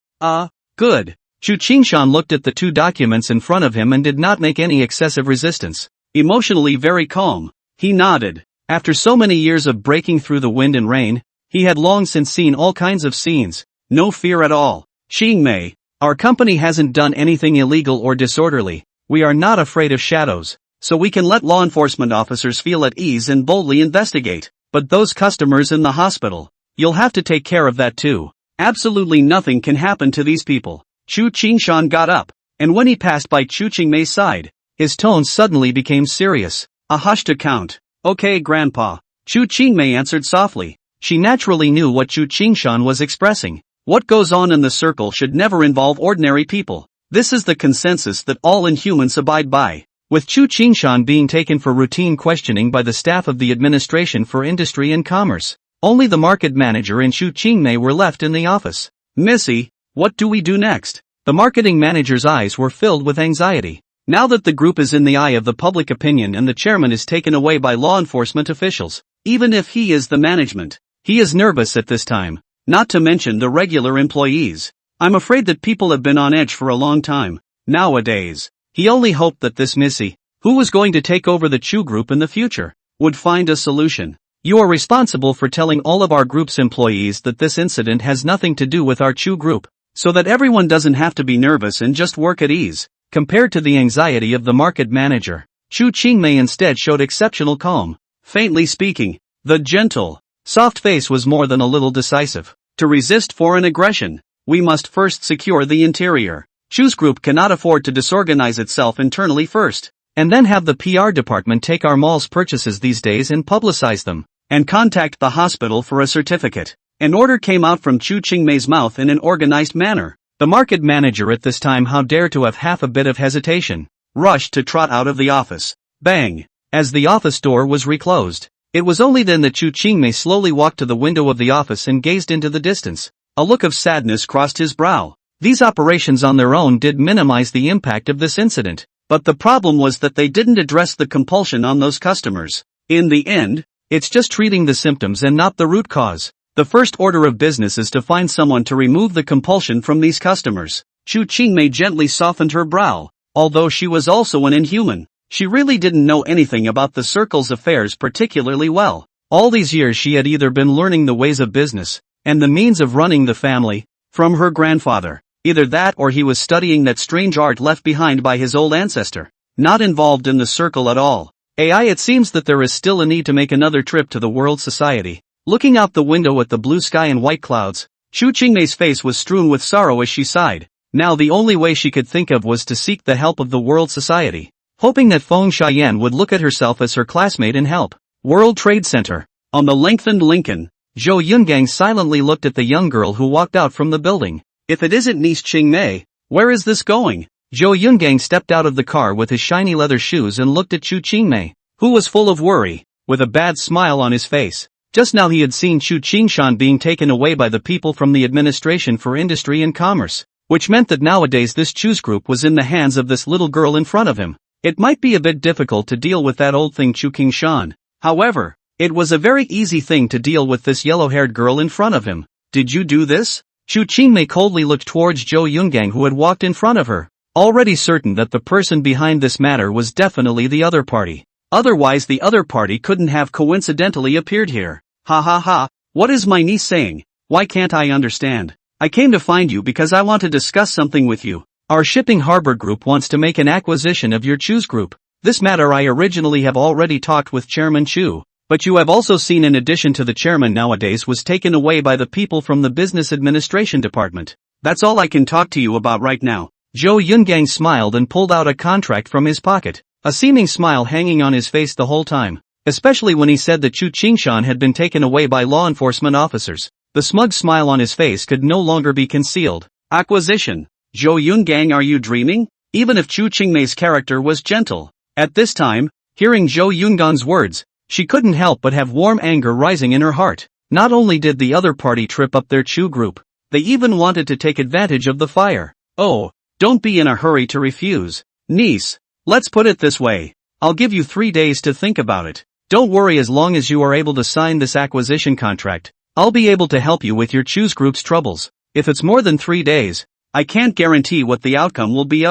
Good. Chu Qingshan looked at the 2 documents in front of him and did not make any excessive resistance. Emotionally very calm, he nodded. After so many years of breaking through the wind and rain, he had long since seen all kinds of scenes. No fear at all. Xingmei, our company hasn't done anything illegal or disorderly. We are not afraid of shadows, so we can let law enforcement officers feel at ease and boldly investigate. But those customers in the hospital, you'll have to take care of that too. Absolutely nothing can happen to these people. Chu Qingshan got up, and when he passed by Chu Qingmei's side, his tone suddenly became serious. A hushed account. Okay, Grandpa. Chu Qingmei answered softly. She naturally knew what Chu Qingshan was expressing. What goes on in the circle should never involve ordinary people. This is the consensus that all inhumans abide by. With Chu Qingshan being taken for routine questioning by the staff of the Administration for Industry and Commerce, only the market manager and Chu Qingmei were left in the office. Missy, what do we do next? The marketing manager's eyes were filled with anxiety. Now that the group is in the eye of the public opinion and the chairman is taken away by law enforcement officials, even if he is the management, he is nervous at this time, not to mention the regular employees. I'm afraid that people have been on edge for a long time. Nowadays, he only hoped that this Missy, who was going to take over the Chu group in the future, would find a solution. You are responsible for telling all of our group's employees that this incident has nothing to do with our Chu group, so that everyone doesn't have to be nervous and just work at ease. Compared to the anxiety of the market manager, Chu Qingmei instead showed exceptional calm. Faintly speaking, the gentle, soft face was more than a little decisive. To resist foreign aggression, we must first secure the interior. Chu's group cannot afford to disorganize itself internally first, and then have the PR department take our mall's purchases these days and publicize them, and contact the hospital for a certificate. An order came out from Chu Qingmei's mouth in an organized manner. The market manager at this time, how dare to have half a bit of hesitation, rushed to trot out of the office. Bang! As the office door was reclosed, it was only then that Chu Qingmei slowly walked to the window of the office and gazed into the distance. A look of sadness crossed his brow. These operations on their own did minimize the impact of this incident, but the problem was that they didn't address the compulsion on those customers. In the end, it's just treating the symptoms and not the root cause. The first order of business is to find someone to remove the compulsion from these customers. Chu Qingmei gently softened her brow. Although she was also an inhuman, she really didn't know anything about the circle's affairs particularly well. All these years she had either been learning the ways of business, and the means of running the family, from her grandfather. Either that or he was studying that strange art left behind by his old ancestor. Not involved in the circle at all. It seems that there is still a need to make another trip to the World Society. Looking out the window at the blue sky and white clouds, Chu Qingmei's face was strewn with sorrow as she sighed. Now the only way she could think of was to seek the help of the World Society, hoping that Feng Xiaoyan would look at herself as her classmate and help. World Trade Center. On the lengthened Lincoln, Zhou Yungang silently looked at the young girl who walked out from the building. If it isn't niece Qingmei, where is this going? Zhou Yungang stepped out of the car with his shiny leather shoes and looked at Chu Qingmei, who was full of worry, with a bad smile on his face. Just now he had seen Chu Qingshan being taken away by the people from the Administration for Industry and Commerce, which meant that nowadays this Chu's group was in the hands of this little girl in front of him. It might be a bit difficult to deal with that old thing Chu Qingshan. However, it was a very easy thing to deal with this yellow-haired girl in front of him. Did you do this? Chu Qingmei coldly looked towards Zhou Yungang who had walked in front of her, already certain that the person behind this matter was definitely the other party. Otherwise the other party couldn't have coincidentally appeared here. Ha ha ha, what is my niece saying? Why can't I understand? I came to find you because I want to discuss something with you. Our shipping harbor group wants to make an acquisition of your Chu's group. This matter I originally have already talked with Chairman Chu, but you have also seen in addition to the chairman nowadays was taken away by the people from the business administration department. That's all I can talk to you about right now. Zhou Yungang smiled and pulled out a contract from his pocket, a seeming smile hanging on his face the whole time, especially when he said that Chu Qingshan had been taken away by law enforcement officers. The smug smile on his face could no longer be concealed. Acquisition. Zhou Yungang, are you dreaming? Even if Chu Qingmei's character was gentle. At this time, hearing Zhou Yungang's words, she couldn't help but have warm anger rising in her heart. Not only did the other party trip up their Chu group, they even wanted to take advantage of the fire. Oh, don't be in a hurry to refuse. Niece, let's put it this way. I'll give you 3 days to think about it. Don't worry, as long as you are able to sign this acquisition contract, I'll be able to help you with your Chu's group's troubles. If it's more than 3 days, I can't guarantee what the outcome will be.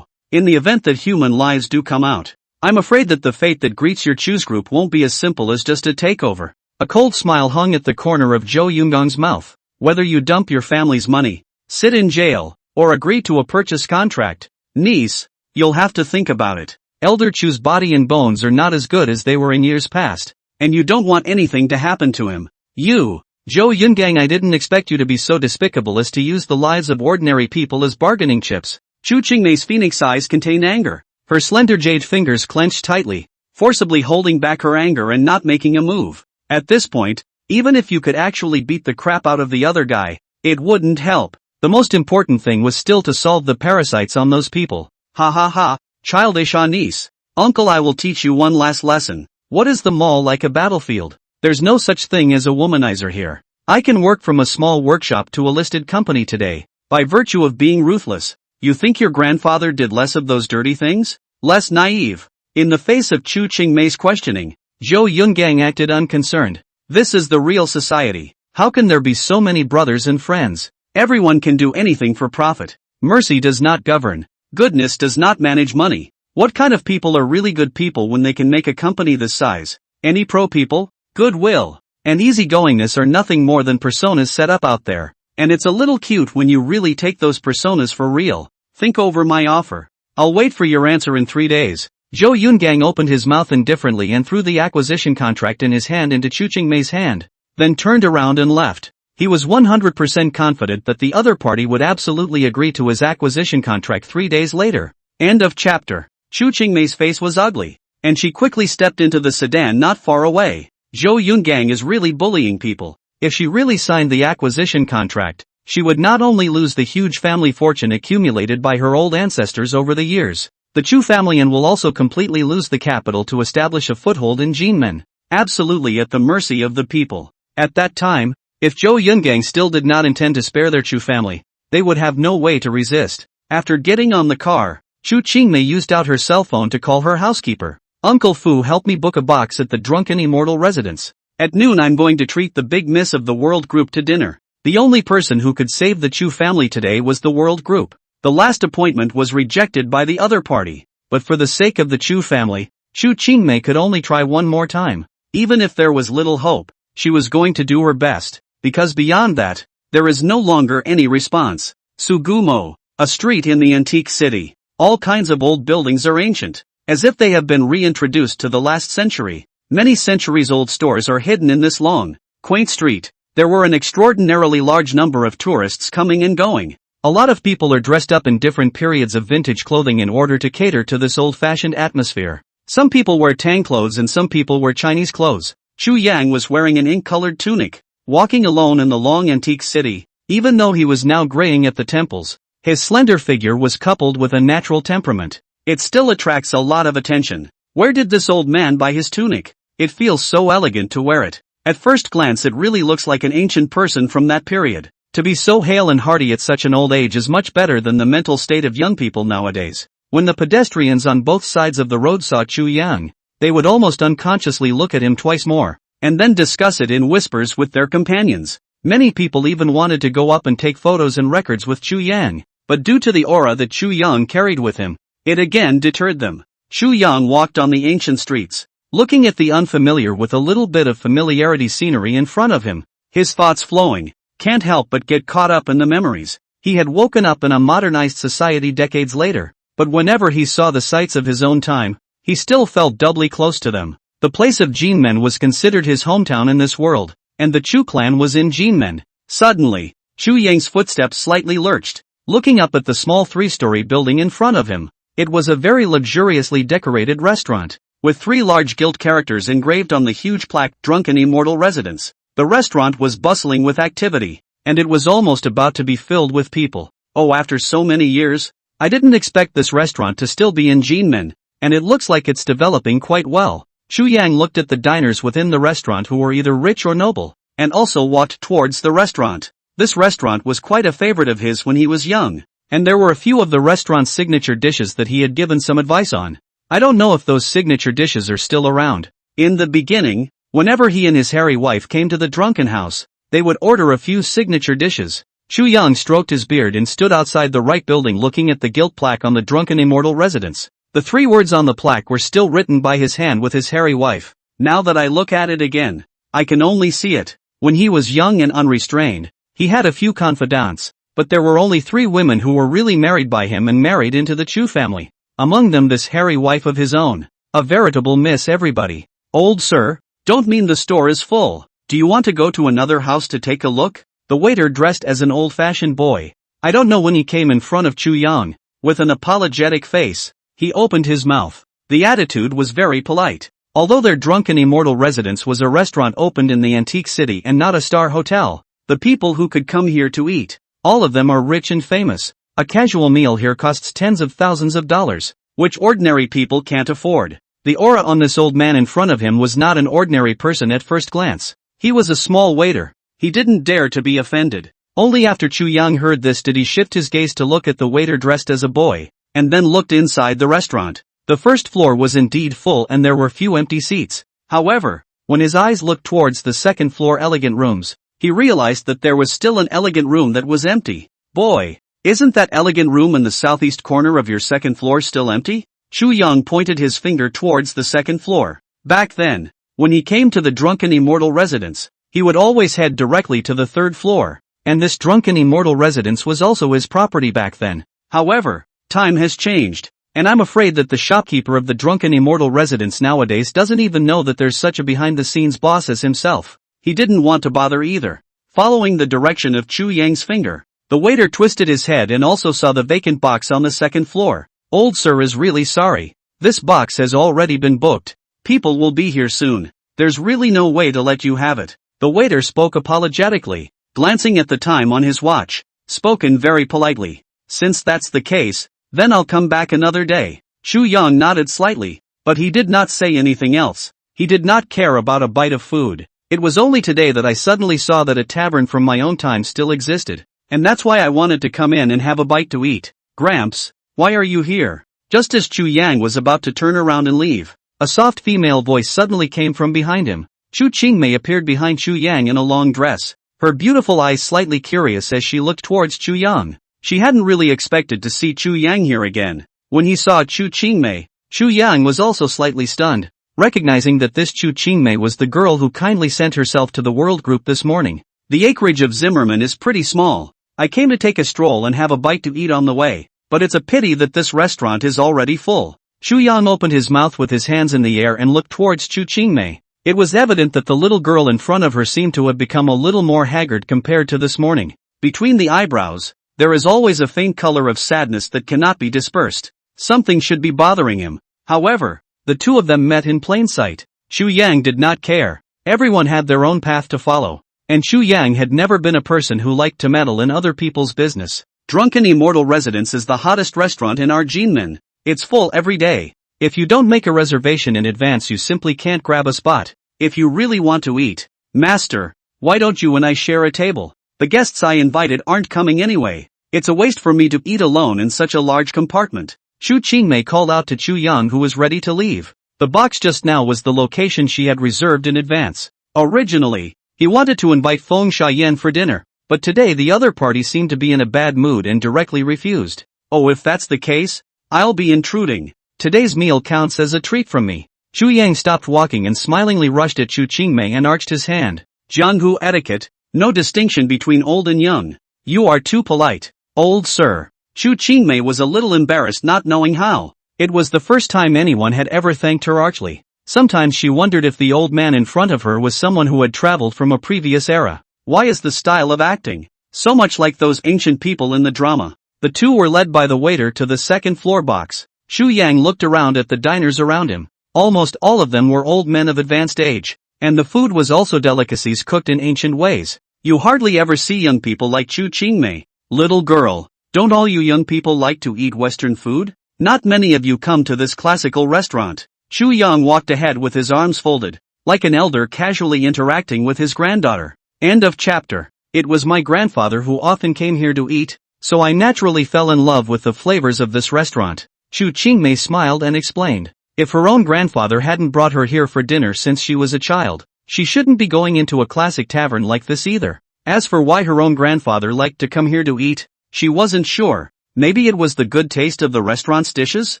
In the event that human lives do come out, I'm afraid that the fate that greets your Chu's group won't be as simple as just a takeover. A cold smile hung at the corner of Zhou Yungang's mouth. Whether you dump your family's money, sit in jail, or agree to a purchase contract, niece, you'll have to think about it. Elder Chu's body and bones are not as good as they were in years past, and you don't want anything to happen to him. You, Zhou Yungang, I didn't expect you to be so despicable as to use the lives of ordinary people as bargaining chips. Chu Qingmei's phoenix eyes contained anger. Her slender jade fingers clenched tightly, forcibly holding back her anger and not making a move. At this point, even if you could actually beat the crap out of the other guy, it wouldn't help. The most important thing was still to solve the parasites on those people. Ha ha ha, childish niece. Uncle, I will teach you one last lesson. What is the mall like a battlefield? There's no such thing as a womanizer here. I can work from a small workshop to a listed company today, by virtue of being ruthless. You think your grandfather did less of those dirty things? Less naive. In the face of Chu Qingmei's questioning, Zhou Yungang acted unconcerned. This is the real society. How can there be so many brothers and friends? Everyone can do anything for profit. Mercy does not govern. Goodness does not manage money. What kind of people are really good people when they can make a company this size? Any pro people? Goodwill and easygoingness are nothing more than personas set up out there. And it's a little cute when you really take those personas for real. Think over my offer. I'll wait for your answer in 3 days. Zhou Yungang opened his mouth indifferently and threw the acquisition contract in his hand into Chu Qingmei's hand, then turned around and left. He was 100% confident that the other party would absolutely agree to his acquisition contract 3 days later. End of chapter. Chu Qingmei's face was ugly, and she quickly stepped into the sedan not far away. Zhou Yungang is really bullying people. If she really signed the acquisition contract, she would not only lose the huge family fortune accumulated by her old ancestors over the years, the Chu family and will also completely lose the capital to establish a foothold in Jinmen, absolutely at the mercy of the people. At that time, if Zhou Yungang still did not intend to spare their Chu family, they would have no way to resist. After getting on the car, Chu Qingmei used out her cell phone to call her housekeeper. Uncle Fu, help me book a box at the Drunken Immortal residence. At noon I'm going to treat the big miss of the World Group to dinner. The only person who could save the Chu family today was the World Group. The last appointment was rejected by the other party, but for the sake of the Chu family, Chu Qingmei could only try one more time. Even if there was little hope, she was going to do her best, because beyond that, there is no longer any response. Sugumo, a street in the antique city. All kinds of old buildings are ancient, as if they have been reintroduced to the last century. Many centuries-old stores are hidden in this long, quaint street. There were an extraordinarily large number of tourists coming and going. A lot of people are dressed up in different periods of vintage clothing in order to cater to this old-fashioned atmosphere. Some people wear Tang clothes and some people wear Chinese clothes. Chu Yang was wearing an ink-colored tunic, walking alone in the long antique city. Even though he was now graying at the temples, his slender figure was coupled with a natural temperament. It still attracts a lot of attention. Where did this old man buy his tunic? It feels so elegant to wear it. At first glance it really looks like an ancient person from that period. To be so hale and hearty at such an old age is much better than the mental state of young people nowadays. When the pedestrians on both sides of the road saw Chu Yang, they would almost unconsciously look at him twice more, and then discuss it in whispers with their companions. Many people even wanted to go up and take photos and records with Chu Yang, but due to the aura that Chu Yang carried with him, it again deterred them. Chu Yang walked on the ancient streets, looking at the unfamiliar with a little bit of familiarity scenery in front of him, his thoughts flowing. can't help but get caught up in the memories. He had woken up in a modernized society decades later, but whenever he saw the sights of his own time, he still felt doubly close to them. The place of Jinmen was considered his hometown in this world, and the Chu clan was in Jinmen. Suddenly, Chu Yang's footsteps slightly lurched, looking up at the small three-story building in front of him. It was a very luxuriously decorated restaurant, with 3 large gilt characters engraved on the huge plaque "Drunken Immortal Residence." The restaurant was bustling with activity, and it was almost about to be filled with people. Oh, after so many years, I didn't expect this restaurant to still be in Jinmen, and it looks like it's developing quite well. Chu Yang looked at the diners within the restaurant who were either rich or noble, and also walked towards the restaurant. This restaurant was quite a favorite of his when he was young, and there were a few of the restaurant's signature dishes that he had given some advice on. I don't know if those signature dishes are still around. In the beginning, whenever he and his hairy wife came to the drunken house, they would order a few signature dishes. Chu Yang stroked his beard and stood outside the right building looking at the gilt plaque on the Drunken Immortal Residence. The 3 words on the plaque were still written by his hand with his hairy wife. Now that I look at it again, I can only see it. When he was young and unrestrained, he had a few confidants, but there were only 3 women who were really married by him and married into the Chu family. Among them this hairy wife of his own, a veritable Miss Everybody. "Old sir, don't mean the store is full. Do you want to go to another house to take a look?" The waiter dressed as an old-fashioned boy. I don't know when he came in front of Chu Yang, with an apologetic face. He opened his mouth. The attitude was very polite. Although their Drunken Immortal Residence was a restaurant opened in the antique city and not a star hotel, the people who could come here to eat, all of them are rich and famous. A casual meal here costs tens of thousands of dollars, which ordinary people can't afford. The aura on this old man in front of him was not an ordinary person at first glance. He was a small waiter. He didn't dare to be offended. Only after Chu Yang heard this did he shift his gaze to look at the waiter dressed as a boy, and then looked inside the restaurant. The first floor was indeed full and there were few empty seats. However, when his eyes looked towards the second floor elegant rooms, he realized that there was still an elegant room that was empty. "Boy, isn't that elegant room in the southeast corner of your second floor still empty?" Chu Yang pointed his finger towards the second floor. Back then, when he came to the Drunken Immortal Residence, he would always head directly to the 3rd floor, and this Drunken Immortal Residence was also his property back then. However, time has changed, and I'm afraid that the shopkeeper of the Drunken Immortal Residence nowadays doesn't even know that there's such a behind-the-scenes boss as himself. He didn't want to bother either. Following the direction of Chu Yang's finger, the waiter twisted his head and also saw the vacant box on the second floor. "Old sir is really sorry. This box has already been booked. People will be here soon. There's really no way to let you have it." The waiter spoke apologetically, glancing at the time on his watch, spoken very politely. "Since that's the case, then I'll come back another day." Chu Yang nodded slightly, but he did not say anything else. He did not care about a bite of food. "It was only today that I suddenly saw that a tavern from my own time still existed, and that's why I wanted to come in and have a bite to eat." "Gramps, why are you here?" Just as Chu Yang was about to turn around and leave, a soft female voice suddenly came from behind him. Chu Qingmei appeared behind Chu Yang in a long dress, her beautiful eyes slightly curious as she looked towards Chu Yang. She hadn't really expected to see Chu Yang here again. When he saw Chu Qingmei, Chu Yang was also slightly stunned, recognizing that this Chu Qingmei was the girl who kindly sent herself to the World Group this morning. "The acreage of Zimmerman is pretty small. I came to take a stroll and have a bite to eat on the way, but it's a pity that this restaurant is already full." Chu Yang opened his mouth with his hands in the air and looked towards Chu Qingmei. It was evident that the little girl in front of her seemed to have become a little more haggard compared to this morning. Between the eyebrows, there is always a faint color of sadness that cannot be dispersed. Something should be bothering him. However, the two of them met in plain sight. Chu Yang did not care. Everyone had their own path to follow, and Chu Yang had never been a person who liked to meddle in other people's business. Drunken Immortal Residence is the hottest restaurant in our Jinmen. It's full every day. If you don't make a reservation in advance you simply can't grab a spot. If you really want to eat, "Master, why don't you and I share a table? The guests I invited aren't coming anyway. It's a waste for me to eat alone in such a large compartment." Chu Qingmei called out to Chu Yang who was ready to leave. The box just now was the location she had reserved in advance. Originally, he wanted to invite Feng Xiaoyan for dinner, but today the other party seemed to be in a bad mood and directly refused. "Oh, if that's the case, I'll be intruding. Today's meal counts as a treat from me." Chu Yang stopped walking and smilingly rushed at Chu Qingmei and arched his hand. "Jianghu etiquette, No distinction between old and young. You are too polite, old sir. Chu Qingmei was a little embarrassed not knowing how. It was the first time anyone had ever thanked her archly. Sometimes she wondered if the old man in front of her was someone who had traveled from a previous era. Why is the style of acting so much like those ancient people in the drama? The two were led by the waiter to the second floor box. Xu Yang looked around at the diners around him. Almost all of them were old men of advanced age, and the food was also delicacies cooked in ancient ways. You hardly ever see young people like Chu Qingmei. Little girl, don't all you young people like to eat Western food? Not many of you come to this classical restaurant. Xu Yang walked ahead with his arms folded, like an elder casually interacting with his granddaughter. End of chapter. It was my grandfather who often came here to eat, so I naturally fell in love with the flavors of this restaurant. Chu Qingmei smiled and explained. If her own grandfather hadn't brought her here for dinner since she was a child, she shouldn't be going into a classic tavern like this either. As for why her own grandfather liked to come here to eat, she wasn't sure. Maybe it was the good taste of the restaurant's dishes?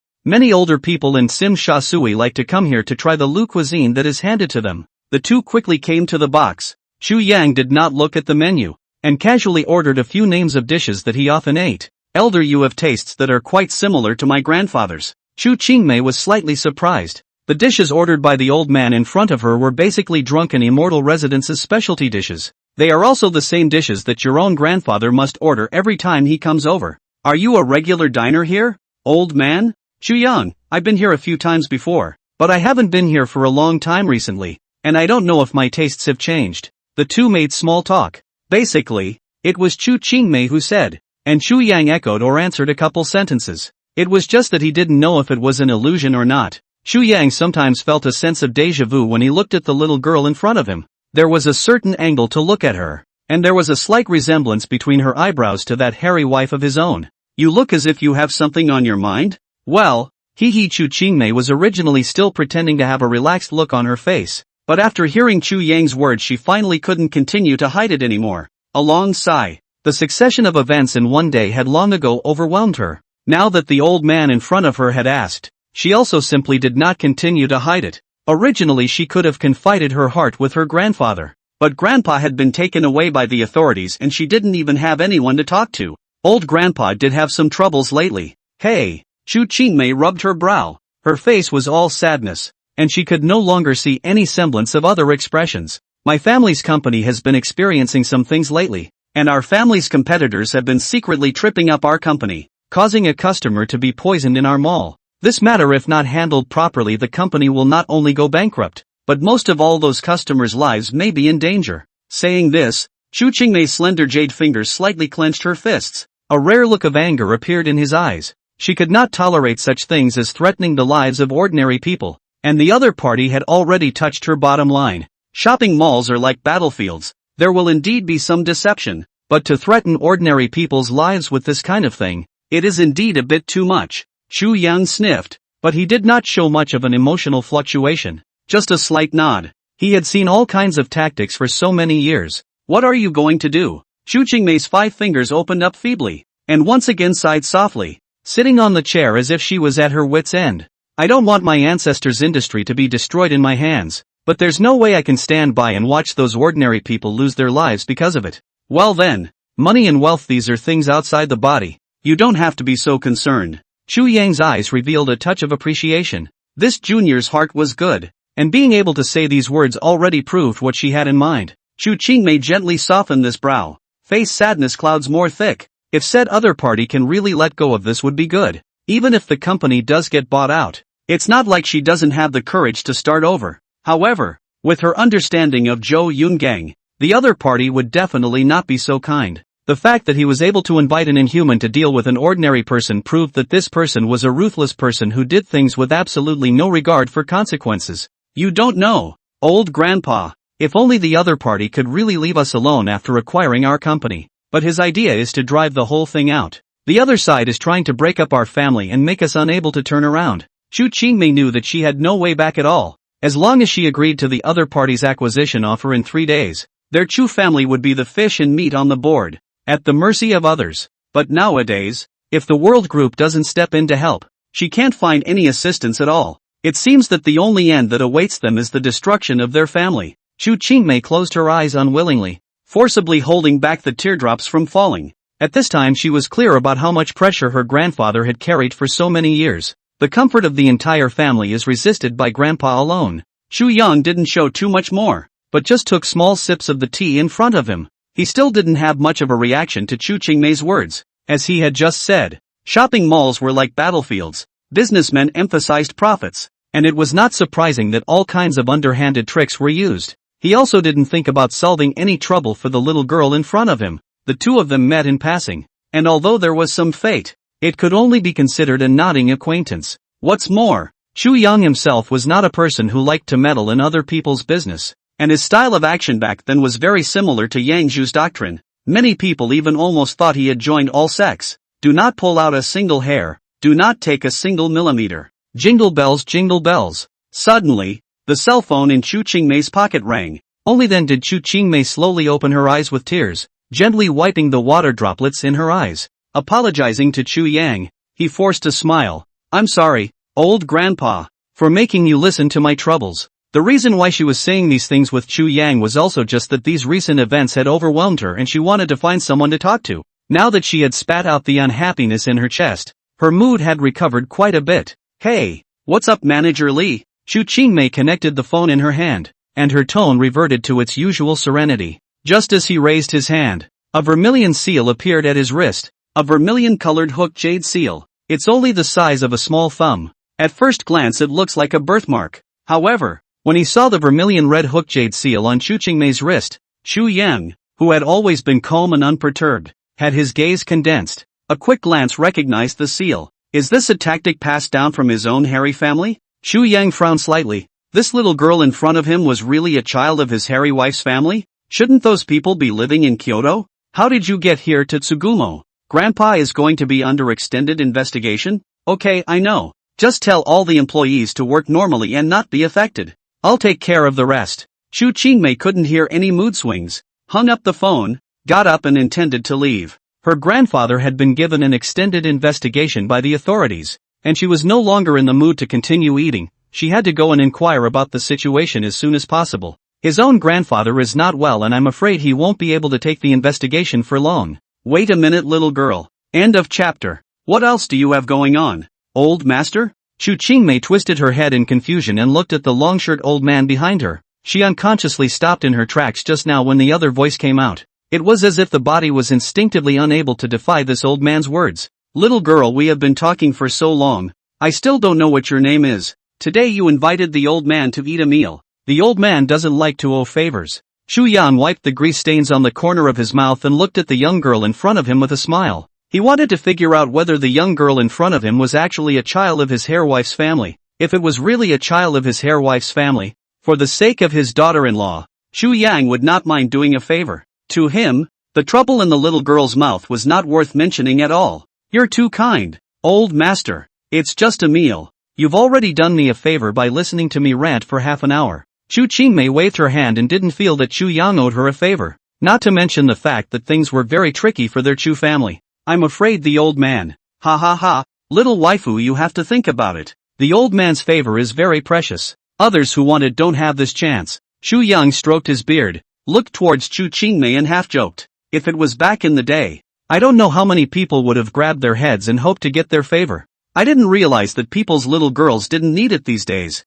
Many older people in Sim Sha Sui like to come here to try the Lu cuisine that is handed to them. The two quickly came to the box. Xu Yang did not look at the menu, and casually ordered a few names of dishes that he often ate. Elder, you have tastes that are quite similar to my grandfather's. Chu Qingmei was slightly surprised. The dishes ordered by the old man in front of her were basically drunken immortal residents' specialty dishes. They are also the same dishes that your own grandfather must order every time he comes over. Are you a regular diner here, old man? Xu Yang, I've been here a few times before, but I haven't been here for a long time recently, and I don't know if my tastes have changed. The two made small talk. Basically, it was Chu Qingmei who said, and Xu Yang echoed or answered a couple sentences. It was just that he didn't know if it was an illusion or not. Xu Yang sometimes felt a sense of déjà vu when he looked at the little girl in front of him. There was a certain angle to look at her, and there was a slight resemblance between her eyebrows to that hairy wife of his own. You look as if you have something on your mind? Well, Chu Qingmei was originally still pretending to have a relaxed look on her face, but after hearing Chu Yang's words she finally couldn't continue to hide it anymore. A long sigh. The succession of events in one day had long ago overwhelmed her. Now that the old man in front of her had asked, she also simply did not continue to hide it. Originally she could have confided her heart with her grandfather, but grandpa had been taken away by the authorities and she didn't even have anyone to talk to. Old grandpa did have some troubles lately. Hey, Chu Qingmei rubbed her brow. Her face was all sadness, and she could no longer see any semblance of other expressions. My family's company has been experiencing some things lately, and our family's competitors have been secretly tripping up our company, causing a customer to be poisoned in our mall. This matter, if not handled properly, the company will not only go bankrupt, but most of all those customers' lives may be in danger. Saying this, Chu Qingmei's slender jade fingers slightly clenched her fists. A rare look of anger appeared in his eyes. She could not tolerate such things as threatening the lives of ordinary people, and the other party had already touched her bottom line. Shopping malls are like battlefields. There will indeed be some deception, but to threaten ordinary people's lives with this kind of thing, it is indeed a bit too much. Xu Yang sniffed, but he did not show much of an emotional fluctuation, just a slight nod. He had seen all kinds of tactics for so many years. What are you going to do? Chu Qingmei's 5 fingers opened up feebly, and once again sighed softly, sitting on the chair as if she was at her wit's end. I don't want my ancestors' industry to be destroyed in my hands, but there's no way I can stand by and watch those ordinary people lose their lives because of it. Well then, money and wealth, these are things outside the body. You don't have to be so concerned. Chu Yang's eyes revealed a touch of appreciation. This junior's heart was good, and being able to say these words already proved what she had in mind. Chu Qingmei gently softened this brow. Face sadness clouds more thick. If said other party can really let go of this would be good. Even if the company does get bought out, it's not like she doesn't have the courage to start over. However, with her understanding of Zhou Yungang, the other party would definitely not be so kind. The fact that he was able to invite an inhuman to deal with an ordinary person proved that this person was a ruthless person who did things with absolutely no regard for consequences. You don't know, old grandpa. If only the other party could really leave us alone after acquiring our company. But his idea is to drive the whole thing out. The other side is trying to break up our family and make us unable to turn around. Chu Qingmei knew that she had no way back at all. As long as she agreed to the other party's acquisition offer in 3 days, their Chu family would be the fish and meat on the board, at the mercy of others. But nowadays, if the World Group doesn't step in to help, she can't find any assistance at all. It seems that the only end that awaits them is the destruction of their family. Chu Qingmei closed her eyes unwillingly, forcibly holding back the teardrops from falling. At this time she was clear about how much pressure her grandfather had carried for so many years. The comfort of the entire family is resisted by grandpa alone. Chu Yang didn't show too much more, but just took small sips of the tea in front of him. He still didn't have much of a reaction to Chu Qingmei's words. As he had just said, shopping malls were like battlefields. Businessmen emphasized profits, and it was not surprising that all kinds of underhanded tricks were used. He also didn't think about solving any trouble for the little girl in front of him. The two of them met in passing, and although there was some fate, it could only be considered a nodding acquaintance. What's more, Chu Yang himself was not a person who liked to meddle in other people's business, and his style of action back then was very similar to Yang Zhu's doctrine. Many people even almost thought he had joined all sects. Do not pull out a single hair, do not take a single millimeter. Jingle bells, jingle bells. Suddenly, the cell phone in Chu Qingmei's pocket rang. Only then did Chu Qingmei slowly open her eyes with tears, gently wiping the water droplets in her eyes. Apologizing to Chu Yang, he forced a smile. I'm sorry, old grandpa, for making you listen to my troubles. The reason why she was saying these things with Chu Yang was also just that these recent events had overwhelmed her and she wanted to find someone to talk to. Now that she had spat out the unhappiness in her chest, her mood had recovered quite a bit. Hey, what's up, Manager Lee? Chu Qingmei connected the phone in her hand, and her tone reverted to its usual serenity. Just as he raised his hand, a vermilion seal appeared at his wrist, a vermilion-colored hooked jade seal. It's only the size of a small thumb. At first glance it looks like a birthmark. However, when he saw the vermilion red hooked jade seal on Chu Qingmei's wrist, Chu Yang, who had always been calm and unperturbed, had his gaze condensed. A quick glance recognized the seal. Is this a tactic passed down from his own hairy family? Chu Yang frowned slightly. This little girl in front of him was really a child of his hairy wife's family? Shouldn't those people be living in Kyoto? How did you get here to Tsugumo? Grandpa is going to be under extended investigation? Okay, I know. Just tell all the employees to work normally and not be affected. I'll take care of the rest. Chu Qingmei couldn't hear any mood swings, hung up the phone, got up and intended to leave. Her grandfather had been given an extended investigation by the authorities, and she was no longer in the mood to continue eating. She had to go and inquire about the situation as soon as possible. His own grandfather is not well and I'm afraid he won't be able to take the investigation for long. Wait a minute, little girl. End of chapter. What else do you have going on, old master? Chu Qingmei twisted her head in confusion and looked at the long-shirt old man behind her. She unconsciously stopped in her tracks just now when the other voice came out. It was as if the body was instinctively unable to defy this old man's words. Little girl, we have been talking for so long. I still don't know what your name is. Today you invited the old man to eat a meal. The old man doesn't like to owe favors. Chu Yan wiped the grease stains on the corner of his mouth and looked at the young girl in front of him with a smile. He wanted to figure out whether the young girl in front of him was actually a child of his hair wife's family. If it was really a child of his hair wife's family, for the sake of his daughter-in-law, Chu Yang would not mind doing a favor. To him, the trouble in the little girl's mouth was not worth mentioning at all. You're too kind, old master. It's just a meal. You've already done me a favor by listening to me rant for half an hour. Chu Qingmei waved her hand and didn't feel that Chu Yang owed her a favor. Not to mention the fact that things were very tricky for their Chu family. I'm afraid the old man. Ha ha ha. Little waifu, you have to think about it. The old man's favor is very precious. Others who want it don't have this chance. Chu Yang stroked his beard, looked towards Chu Qingmei and half-joked. If it was back in the day, I don't know how many people would have grabbed their heads and hoped to get their favor. I didn't realize that people's little girls didn't need it these days.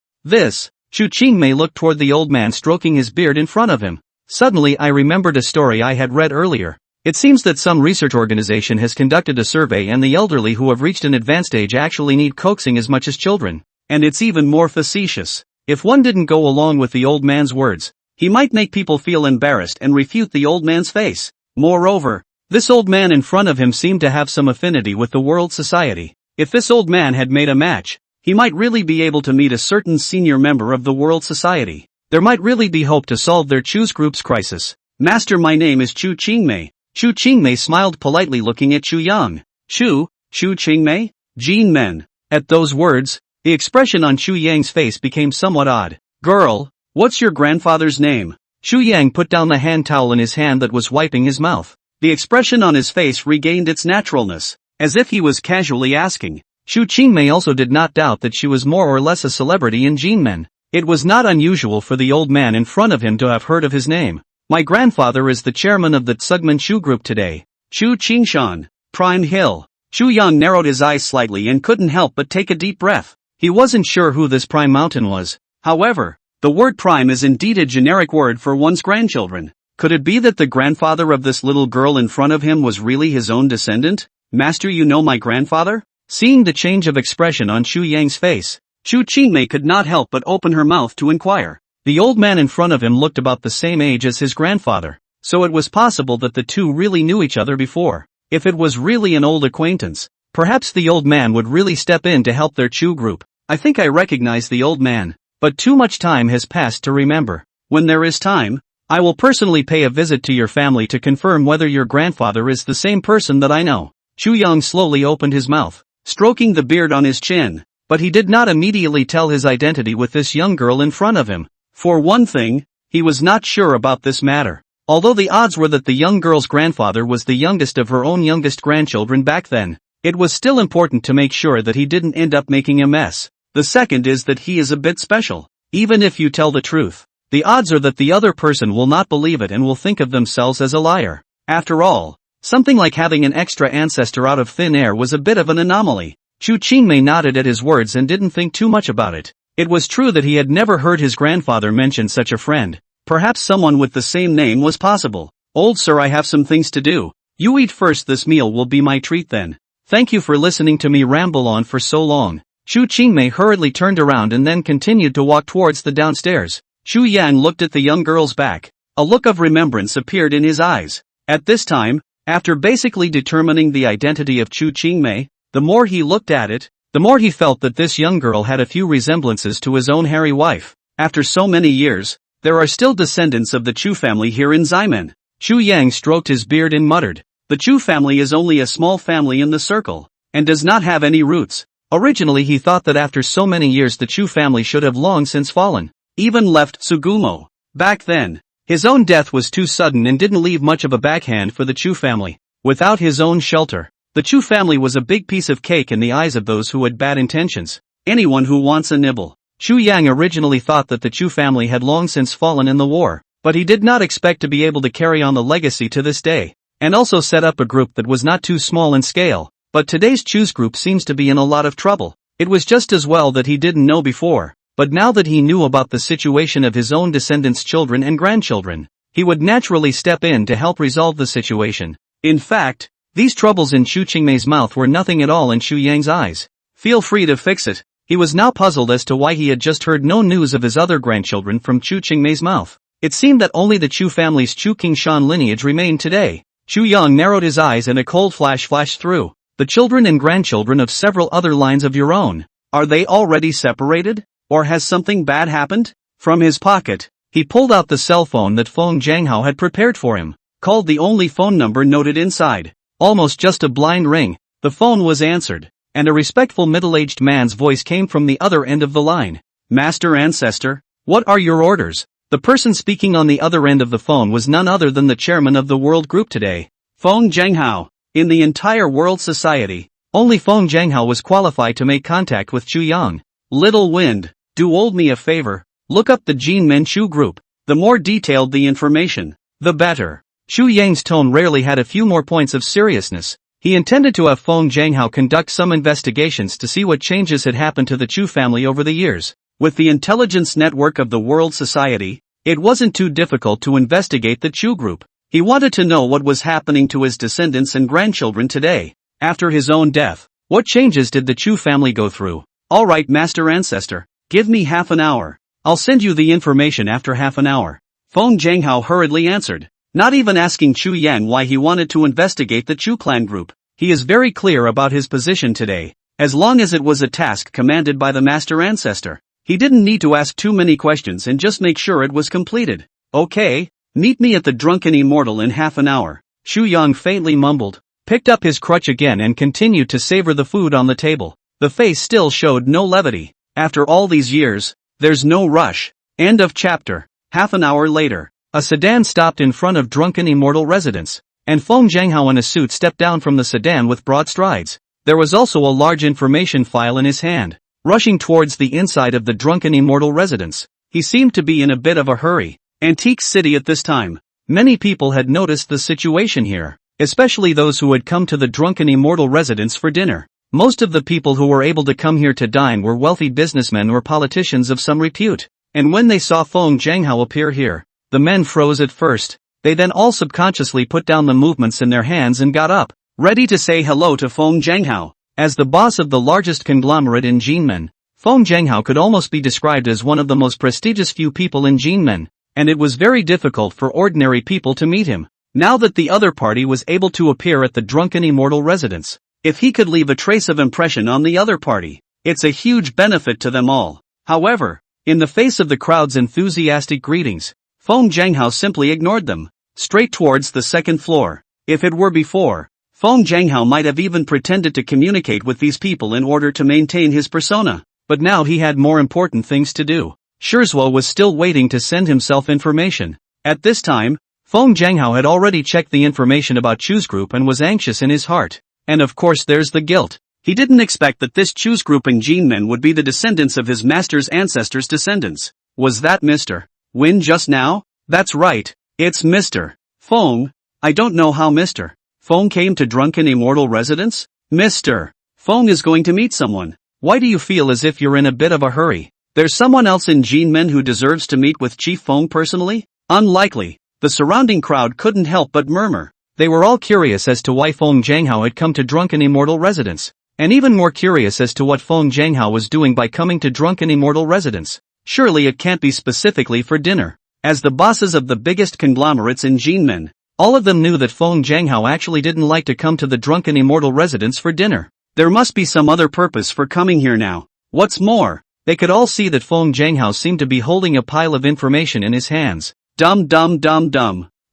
Chu Qingmei looked toward the old man stroking his beard in front of him. Suddenly I remembered a story I had read earlier. It seems that some research organization has conducted a survey and the elderly who have reached an advanced age actually need coaxing as much as children. And it's even more facetious. If one didn't go along with the old man's words, he might make people feel embarrassed and refute the old man's face. Moreover, this old man in front of him seemed to have some affinity with the world society. If this old man had made a match, he might really be able to meet a certain senior member of the world society. There might really be hope to solve their Chu's group's crisis. Master, my name is Chu Qingmei. Chu Qingmei smiled politely looking at Chu Yang. Chu Qingmei? Jin Men. At those words, the expression on Chu Yang's face became somewhat odd. Girl, what's your grandfather's name? Chu Yang put down the hand towel in his hand that was wiping his mouth. The expression on his face regained its naturalness, as if he was casually asking. Chu Qingmei also did not doubt that she was more or less a celebrity in Jinmen. It was not unusual for the old man in front of him to have heard of his name. My grandfather is the chairman of the Tsugman Chu group today. Chu Qingshan, Prime Hill. Chu Yang narrowed his eyes slightly and couldn't help but take a deep breath. He wasn't sure who this Prime Mountain was. However, the word prime is indeed a generic word for one's grandchildren. Could it be that the grandfather of this little girl in front of him was really his own descendant? Master, you know my grandfather? Seeing the change of expression on Chu Yang's face, Chu Qingmei could not help but open her mouth to inquire. The old man in front of him looked about the same age as his grandfather, so it was possible that the two really knew each other before. If it was really an old acquaintance, perhaps the old man would really step in to help their Chu group. I think I recognize the old man, but too much time has passed to remember. When there is time, I will personally pay a visit to your family to confirm whether your grandfather is the same person that I know. Chu Yang slowly opened his mouth, stroking the beard on his chin, but he did not immediately tell his identity with this young girl in front of him. For one thing, he was not sure about this matter. Although the odds were that the young girl's grandfather was the youngest of her own youngest grandchildren back then, it was still important to make sure that he didn't end up making a mess. The second is that he is a bit special. Even if you tell the truth, the odds are that the other person will not believe it and will think of themselves as a liar. After all, something like having an extra ancestor out of thin air was a bit of an anomaly. Chu Qingmei nodded at his words and didn't think too much about it. It was true that he had never heard his grandfather mention such a friend. Perhaps someone with the same name was possible. Old sir, I have some things to do. You eat first, this meal will be my treat then. Thank you for listening to me ramble on for so long. Chu Qingmei hurriedly turned around and then continued to walk towards the downstairs. Chu Yang looked at the young girl's back. A look of remembrance appeared in his eyes. At this time, after basically determining the identity of Chu Qingmei, the more he looked at it, the more he felt that this young girl had a few resemblances to his own hairy wife. After so many years, there are still descendants of the Chu family here in Ximen. Chu Yang stroked his beard and muttered, the Chu family is only a small family in the circle, and does not have any roots. Originally he thought that after so many years the Chu family should have long since fallen, even left Tsugumo. Back then, his own death was too sudden and didn't leave much of a backhand for the Chu family. Without his own shelter, the Chu family was a big piece of cake in the eyes of those who had bad intentions. Anyone who wants a nibble. Chu Yang originally thought that the Chu family had long since fallen in the war, but he did not expect to be able to carry on the legacy to this day, and also set up a group that was not too small in scale. But today's Chu's group seems to be in a lot of trouble. It was just as well that he didn't know before, but now that he knew about the situation of his own descendants' children and grandchildren, he would naturally step in to help resolve the situation. In fact, these troubles in Chu Qingmei's mouth were nothing at all in Chu Yang's eyes. Feel free to fix it. He was now puzzled as to why he had just heard no news of his other grandchildren from Chu Qingmei's mouth. It seemed that only the Chu family's Chu Qingshan lineage remained today. Chu Yang narrowed his eyes and a cold flash flashed through. The children and grandchildren of several other lines of your own. Are they already separated? Or has something bad happened? From his pocket, he pulled out the cell phone that Feng Jianghao had prepared for him, called the only phone number noted inside. Almost just a blind ring, the phone was answered, and a respectful middle-aged man's voice came from the other end of the line. Master Ancestor, what are your orders? The person speaking on the other end of the phone was none other than the chairman of the world group today, Feng Jianghao. In the entire world society, only Feng Jianghao was qualified to make contact with Chu Yang. Little Wind, do old me a favor, look up the Jin Men Chu group. The more detailed the information, the better. Chu Yang's tone rarely had a few more points of seriousness. He intended to have Feng Jianghao conduct some investigations to see what changes had happened to the Chu family over the years. With the intelligence network of the world society, it wasn't too difficult to investigate the Chu group. He wanted to know what was happening to his descendants and grandchildren today. After his own death, what changes did the Chu family go through? Alright, Master Ancestor, give me half an hour. I'll send you the information after half an hour. Feng Jianghao hurriedly answered, not even asking Chu Yan why he wanted to investigate the Chu clan group. He is very clear about his position today. As long as it was a task commanded by the Master Ancestor, he didn't need to ask too many questions and just make sure it was completed. Okay, meet me at the Drunken Immortal in half an hour. Chu Yang faintly mumbled, picked up his crutch again and continued to savor the food on the table. The face still showed no levity. After all these years, there's no rush. End of chapter. Half an hour later, a sedan stopped in front of Drunken Immortal residence, and Feng Jianghao in a suit stepped down from the sedan with broad strides. There was also a large information file in his hand. Rushing towards the inside of the Drunken Immortal residence, he seemed to be in a bit of a hurry. Antique City at this time. Many people had noticed the situation here, especially those who had come to the drunken immortal residence for dinner. Most of the people who were able to come here to dine were wealthy businessmen or politicians of some repute. And when they saw Feng Zhanghao appear here, the men froze at first. They then all subconsciously put down the movements in their hands and got up, ready to say hello to Feng Zhanghao. As the boss of the largest conglomerate in Jinmen, Feng Zhanghao could almost be described as one of the most prestigious few people in Jinmen, and it was very difficult for ordinary people to meet him. Now that the other party was able to appear at the drunken immortal residence, if he could leave a trace of impression on the other party, it's a huge benefit to them all. However, in the face of the crowd's enthusiastic greetings, Feng Zhanghao simply ignored them, straight towards the second floor. If it were before, Feng Zhanghao might have even pretended to communicate with these people in order to maintain his persona, but now he had more important things to do. Shizuo was still waiting to send himself information. At this time, Feng Zhanghao had already checked the information about Chu's group and was anxious in his heart. And of course there's the guilt. He didn't expect that this Chu's group in Jinmen would be the descendants of his master's ancestors' descendants. Was that Mr. Win just now? That's right, it's Mr. Feng. I don't know how Mr. Feng came to drunken immortal residence? Mr. Feng is going to meet someone. Why do you feel as if you're in a bit of a hurry? There's someone else in Jinmen who deserves to meet with Chief Feng personally? Unlikely. The surrounding crowd couldn't help but murmur. They were all curious as to why Feng Zhanghao had come to drunken immortal residence, and even more curious as to what Feng Zhanghao was doing by coming to drunken immortal residence. Surely it can't be specifically for dinner. As the bosses of the biggest conglomerates in Jinmen, all of them knew that Feng Zhanghao actually didn't like to come to the drunken immortal residence for dinner. There must be some other purpose for coming here now. What's more, they could all see that Feng Zhanghao seemed to be holding a pile of information in his hands. Dum.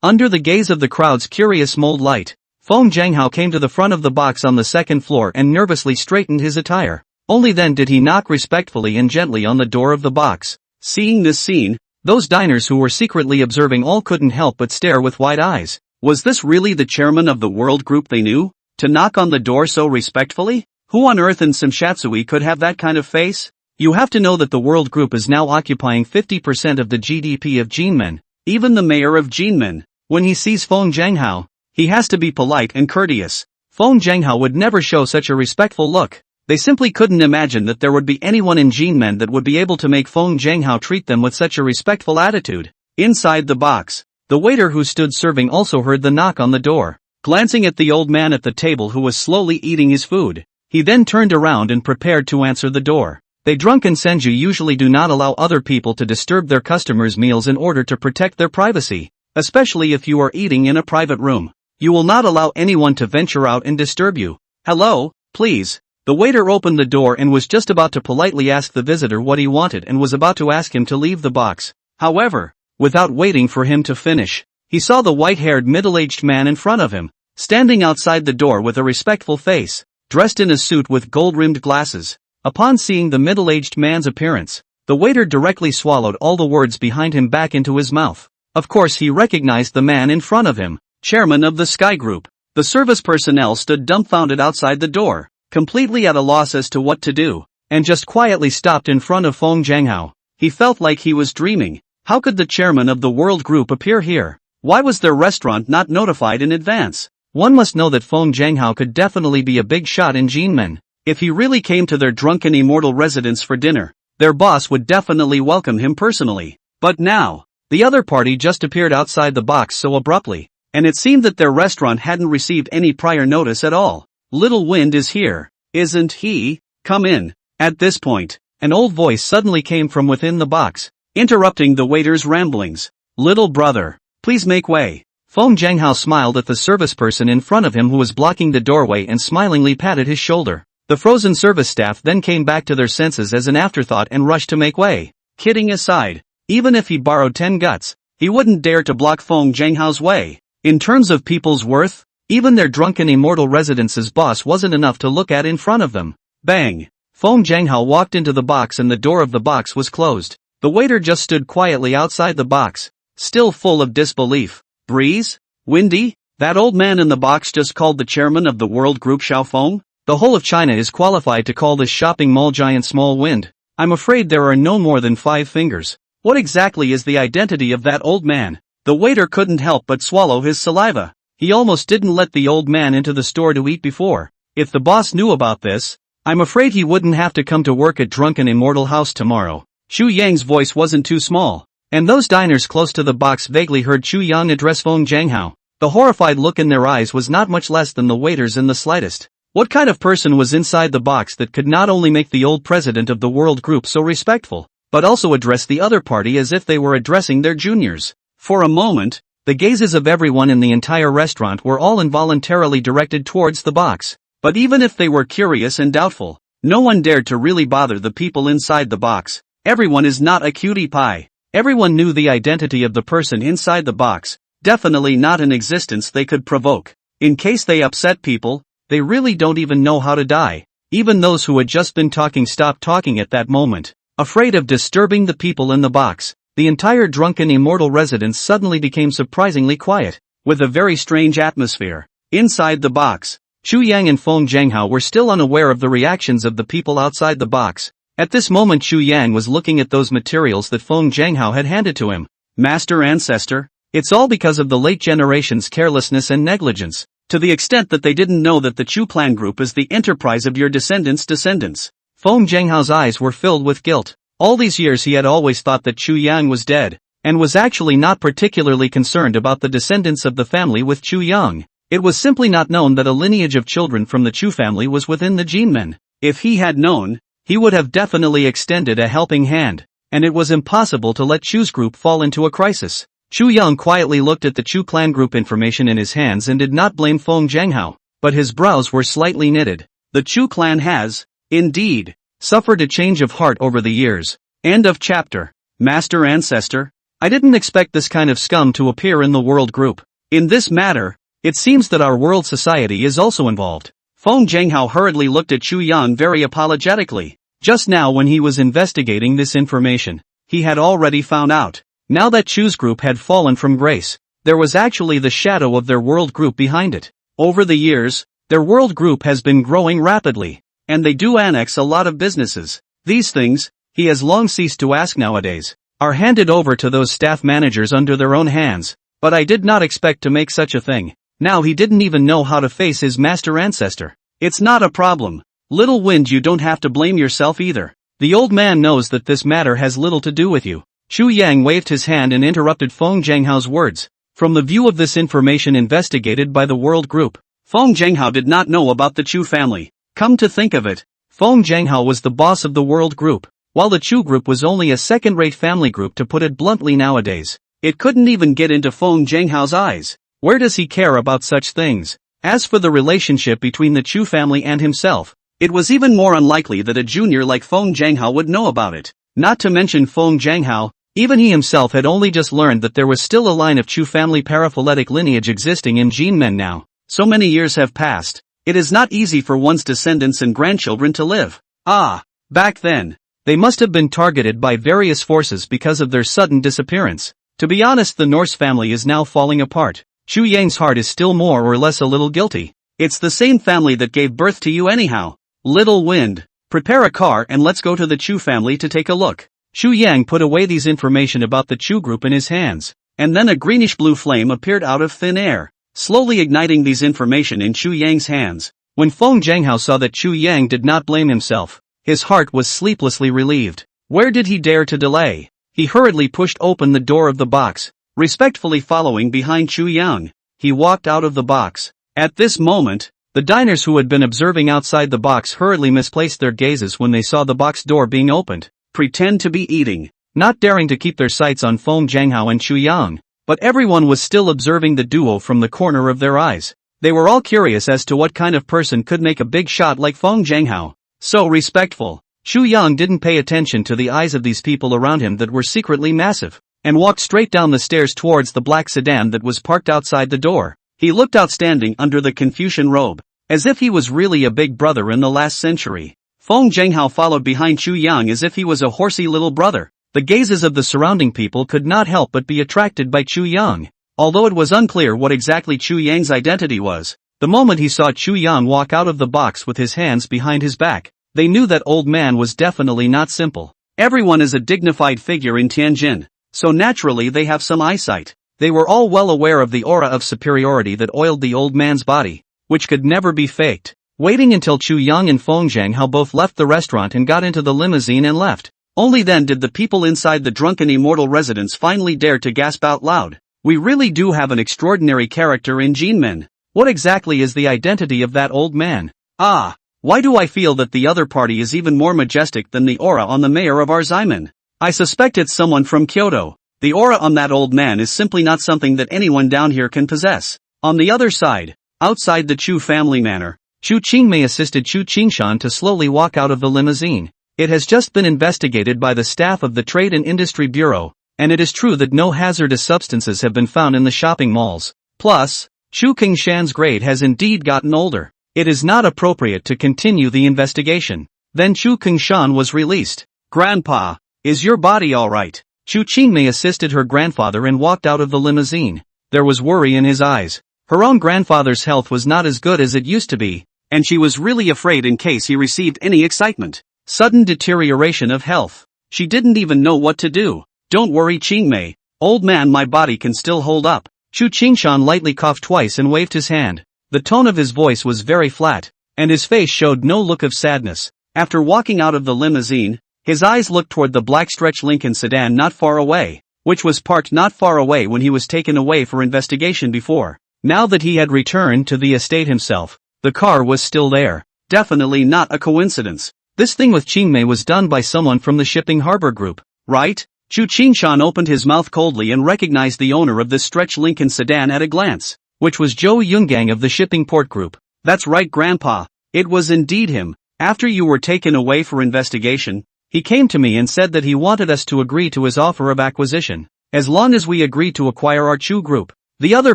Under the gaze of the crowd's curious mold light, Feng Zhanghao came to the front of the box on the second floor and nervously straightened his attire. Only then did he knock respectfully and gently on the door of the box. Seeing this scene, those diners who were secretly observing all couldn't help but stare with wide eyes. Was this really the chairman of the world group they knew? To knock on the door so respectfully? Who on earth in Simshatsui could have that kind of face? You have to know that the world group is now occupying 50% of the GDP of Jinmen. Even the mayor of Jinmen, when he sees Feng Zhanghao, he has to be polite and courteous. Feng Zhanghao would never show such a respectful look. They simply couldn't imagine that there would be anyone in Jinmen that would be able to make Feng Zhanghao treat them with such a respectful attitude. Inside the box, the waiter who stood serving also heard the knock on the door. Glancing at the old man at the table who was slowly eating his food, he then turned around and prepared to answer the door. They drunken senju usually do not allow other people to disturb their customers' meals in order to protect their privacy, especially if you are eating in a private room. You will not allow anyone to venture out and disturb you. Hello, please. The waiter opened the door and was just about to politely ask the visitor what he wanted and was about to ask him to leave the box. However, without waiting for him to finish, he saw the white-haired middle-aged man in front of him, standing outside the door with a respectful face, dressed in a suit with gold-rimmed glasses. Upon seeing the middle-aged man's appearance, the waiter directly swallowed all the words behind him back into his mouth. Of course he recognized the man in front of him, chairman of the Sky Group. The service personnel stood dumbfounded outside the door, completely at a loss as to what to do, and just quietly stopped in front of Feng Zhanghao. He felt like he was dreaming. How could the chairman of the World Group appear here? Why was their restaurant not notified in advance? One must know that Feng Zhanghao could definitely be a big shot in Jinmen. If he really came to their drunken immortal residence for dinner, their boss would definitely welcome him personally. But now, the other party just appeared outside the box so abruptly, and it seemed that their restaurant hadn't received any prior notice at all. Little Wind is here, isn't he? Come in. At this point, an old voice suddenly came from within the box, interrupting the waiter's ramblings. Little brother, please make way. Feng Zhanghao smiled at the service person in front of him who was blocking the doorway and smilingly patted his shoulder. The frozen service staff then came back to their senses as an afterthought and rushed to make way. Kidding aside, even if he borrowed 10 guts, he wouldn't dare to block Feng Zhanghao's way. In terms of people's worth, even their drunken immortal residence's boss wasn't enough to look at in front of them. Bang! Feng Zhanghao walked into the box and the door of the box was closed. The waiter just stood quietly outside the box, still full of disbelief. Breeze? Windy? That old man in the box just called the chairman of the World Group Xiaofeng? The whole of China is qualified to call this shopping mall giant Small Wind. I'm afraid there are no more than 5 fingers. What exactly is the identity of that old man? The waiter couldn't help but swallow his saliva. He almost didn't let the old man into the store to eat before. If the boss knew about this, I'm afraid he wouldn't have to come to work at Drunken Immortal House tomorrow. Chu Yang's voice wasn't too small, and those diners close to the box vaguely heard Chu Yang address Feng Jianghao. The horrified look in their eyes was not much less than the waiter's in the slightest. What kind of person was inside the box that could not only make the old president of the world group so respectful, but also address the other party as if they were addressing their juniors? For a moment, the gazes of everyone in the entire restaurant were all involuntarily directed towards the box. But even if they were curious and doubtful, no one dared to really bother the people inside the box. Everyone is not a cutie pie. Everyone knew the identity of the person inside the box, definitely not an existence they could provoke. In case they upset people, they really don't even know how to die. Even those who had just been talking stopped talking at that moment, afraid of disturbing the people in the box. The entire Drunken Immortal residence suddenly became surprisingly quiet, with a very strange atmosphere. Inside the box, Chu Yang and Feng Jianghao were still unaware of the reactions of the people outside the box. At this moment Chu Yang was looking at those materials that Feng Jianghao had handed to him. Master Ancestor, it's all because of the late generation's carelessness and negligence, to the extent that they didn't know that the Chu clan group is the enterprise of your descendants' descendants. Feng Jianghao's eyes were filled with guilt. All these years he had always thought that Chu Yang was dead, and was actually not particularly concerned about the descendants of the family with Chu Yang. It was simply not known that a lineage of children from the Chu family was within the Jinmen. If he had known, he would have definitely extended a helping hand, and it was impossible to let Chu's group fall into a crisis. Chu Yang quietly looked at the Chu clan group information in his hands and did not blame Feng Jianghao, but his brows were slightly knitted. The Chu clan has, indeed, suffered a change of heart over the years. End of chapter. Master Ancestor, I didn't expect this kind of scum to appear in the world group. In this matter, it seems that our world society is also involved. Feng Jianghao hurriedly looked at Chu Yang very apologetically. Just now when he was investigating this information, he had already found out. Now that Chu's group had fallen from grace, there was actually the shadow of their world group behind it. Over the years, their world group has been growing rapidly, and they do annex a lot of businesses. These things, he has long ceased to ask nowadays, are handed over to those staff managers under their own hands, but I did not expect to make such a thing. Now he didn't even know how to face his master ancestor. It's not a problem. Little Wind, you don't have to blame yourself either. The old man knows that this matter has little to do with you. Chu Yang waved his hand and interrupted Feng Jianghao's words. From the view of this information investigated by the world group, Feng Jianghao did not know about the Chu family. Come to think of it, Feng Jianghao was the boss of the world group, while the Chu group was only a second-rate family group, to put it bluntly nowadays. It couldn't even get into Feng Jianghao's eyes. Where does he care about such things? As for the relationship between the Chu family and himself, it was even more unlikely that a junior like Feng Jianghao would know about it. Not to mention Feng Jianghao, even he himself had only just learned that there was still a line of Chu family paraphyletic lineage existing in Jinmen now. So many years have passed. It is not easy for one's descendants and grandchildren to live. Back then, they must have been targeted by various forces because of their sudden disappearance. To be honest, the Norse family is now falling apart. Chu Yang's heart is still more or less a little guilty. It's the same family that gave birth to you anyhow. Little Wind, prepare a car and let's go to the Chu family to take a look. Chu Yang put away these information about the Chu group in his hands, and then a greenish-blue flame appeared out of thin air, slowly igniting these information in Chu Yang's hands. When Feng Jianghao saw that Chu Yang did not blame himself, his heart was sleeplessly relieved. Where did he dare to delay? He hurriedly pushed open the door of the box, respectfully following behind Chu Yang. He walked out of the box. At this moment, the diners who had been observing outside the box hurriedly misplaced their gazes when they saw the box door being opened. Pretend to be eating, not daring to keep their sights on Feng Jianghao and Chu Yang. But everyone was still observing the duo from the corner of their eyes. They were all curious as to what kind of person could make a big shot like Feng Jianghao. So respectful. Chu Yang didn't pay attention to the eyes of these people around him that were secretly massive, and walked straight down the stairs towards the black sedan that was parked outside the door. He looked outstanding under the Confucian robe, as if he was really a big brother in the last century. Feng Jianghao followed behind Chu Yang as if he was a horsey little brother. The gazes of the surrounding people could not help but be attracted by Chu Yang. Although it was unclear what exactly Chu Yang's identity was, the moment he saw Chu Yang walk out of the box with his hands behind his back, they knew that old man was definitely not simple. Everyone is a dignified figure in Tianjin, so naturally they have some eyesight. They were all well aware of the aura of superiority that oiled the old man's body, which could never be faked. Waiting until Chu Yang and Feng Zhanghao both left the restaurant and got into the limousine and left. Only then did the people inside the drunken immortal residence finally dare to gasp out loud. We really do have an extraordinary character in Jinmen. What exactly is the identity of that old man? Ah, why do I feel that the other party is even more majestic than the aura on the mayor of our Ximen? I suspect it's someone from Kyoto. The aura on that old man is simply not something that anyone down here can possess. On the other side, outside the Chu family manor, Chu Qingmei assisted Chu Qingshan to slowly walk out of the limousine. It has just been investigated by the staff of the Trade and Industry Bureau, and it is true that no hazardous substances have been found in the shopping malls. Plus, Chu Qingshan's grade has indeed gotten older. It is not appropriate to continue the investigation. Then Chu Qingshan was released. Grandpa, is your body alright? Chu Qingmei assisted her grandfather and walked out of the limousine. There was worry in his eyes. Her own grandfather's health was not as good as it used to be, and she was really afraid in case he received any excitement. Sudden deterioration of health. She didn't even know what to do. Don't worry, Qingmei. Old man, my body can still hold up. Chu Qingshan lightly coughed twice and waved his hand. The tone of his voice was very flat, and his face showed no look of sadness. After walking out of the limousine, his eyes looked toward the black stretch Lincoln sedan not far away, which was parked not far away when he was taken away for investigation before. Now that he had returned to the estate himself, the car was still there. Definitely not a coincidence. This thing with Qingmei was done by someone from the shipping harbor group, right? Chu Qingshan opened his mouth coldly and recognized the owner of this stretch Lincoln sedan at a glance, which was Zhou Yungang of the shipping port group. That's right, Grandpa. It was indeed him. After you were taken away for investigation, he came to me and said that he wanted us to agree to his offer of acquisition. As long as we agree to acquire our Chu group, the other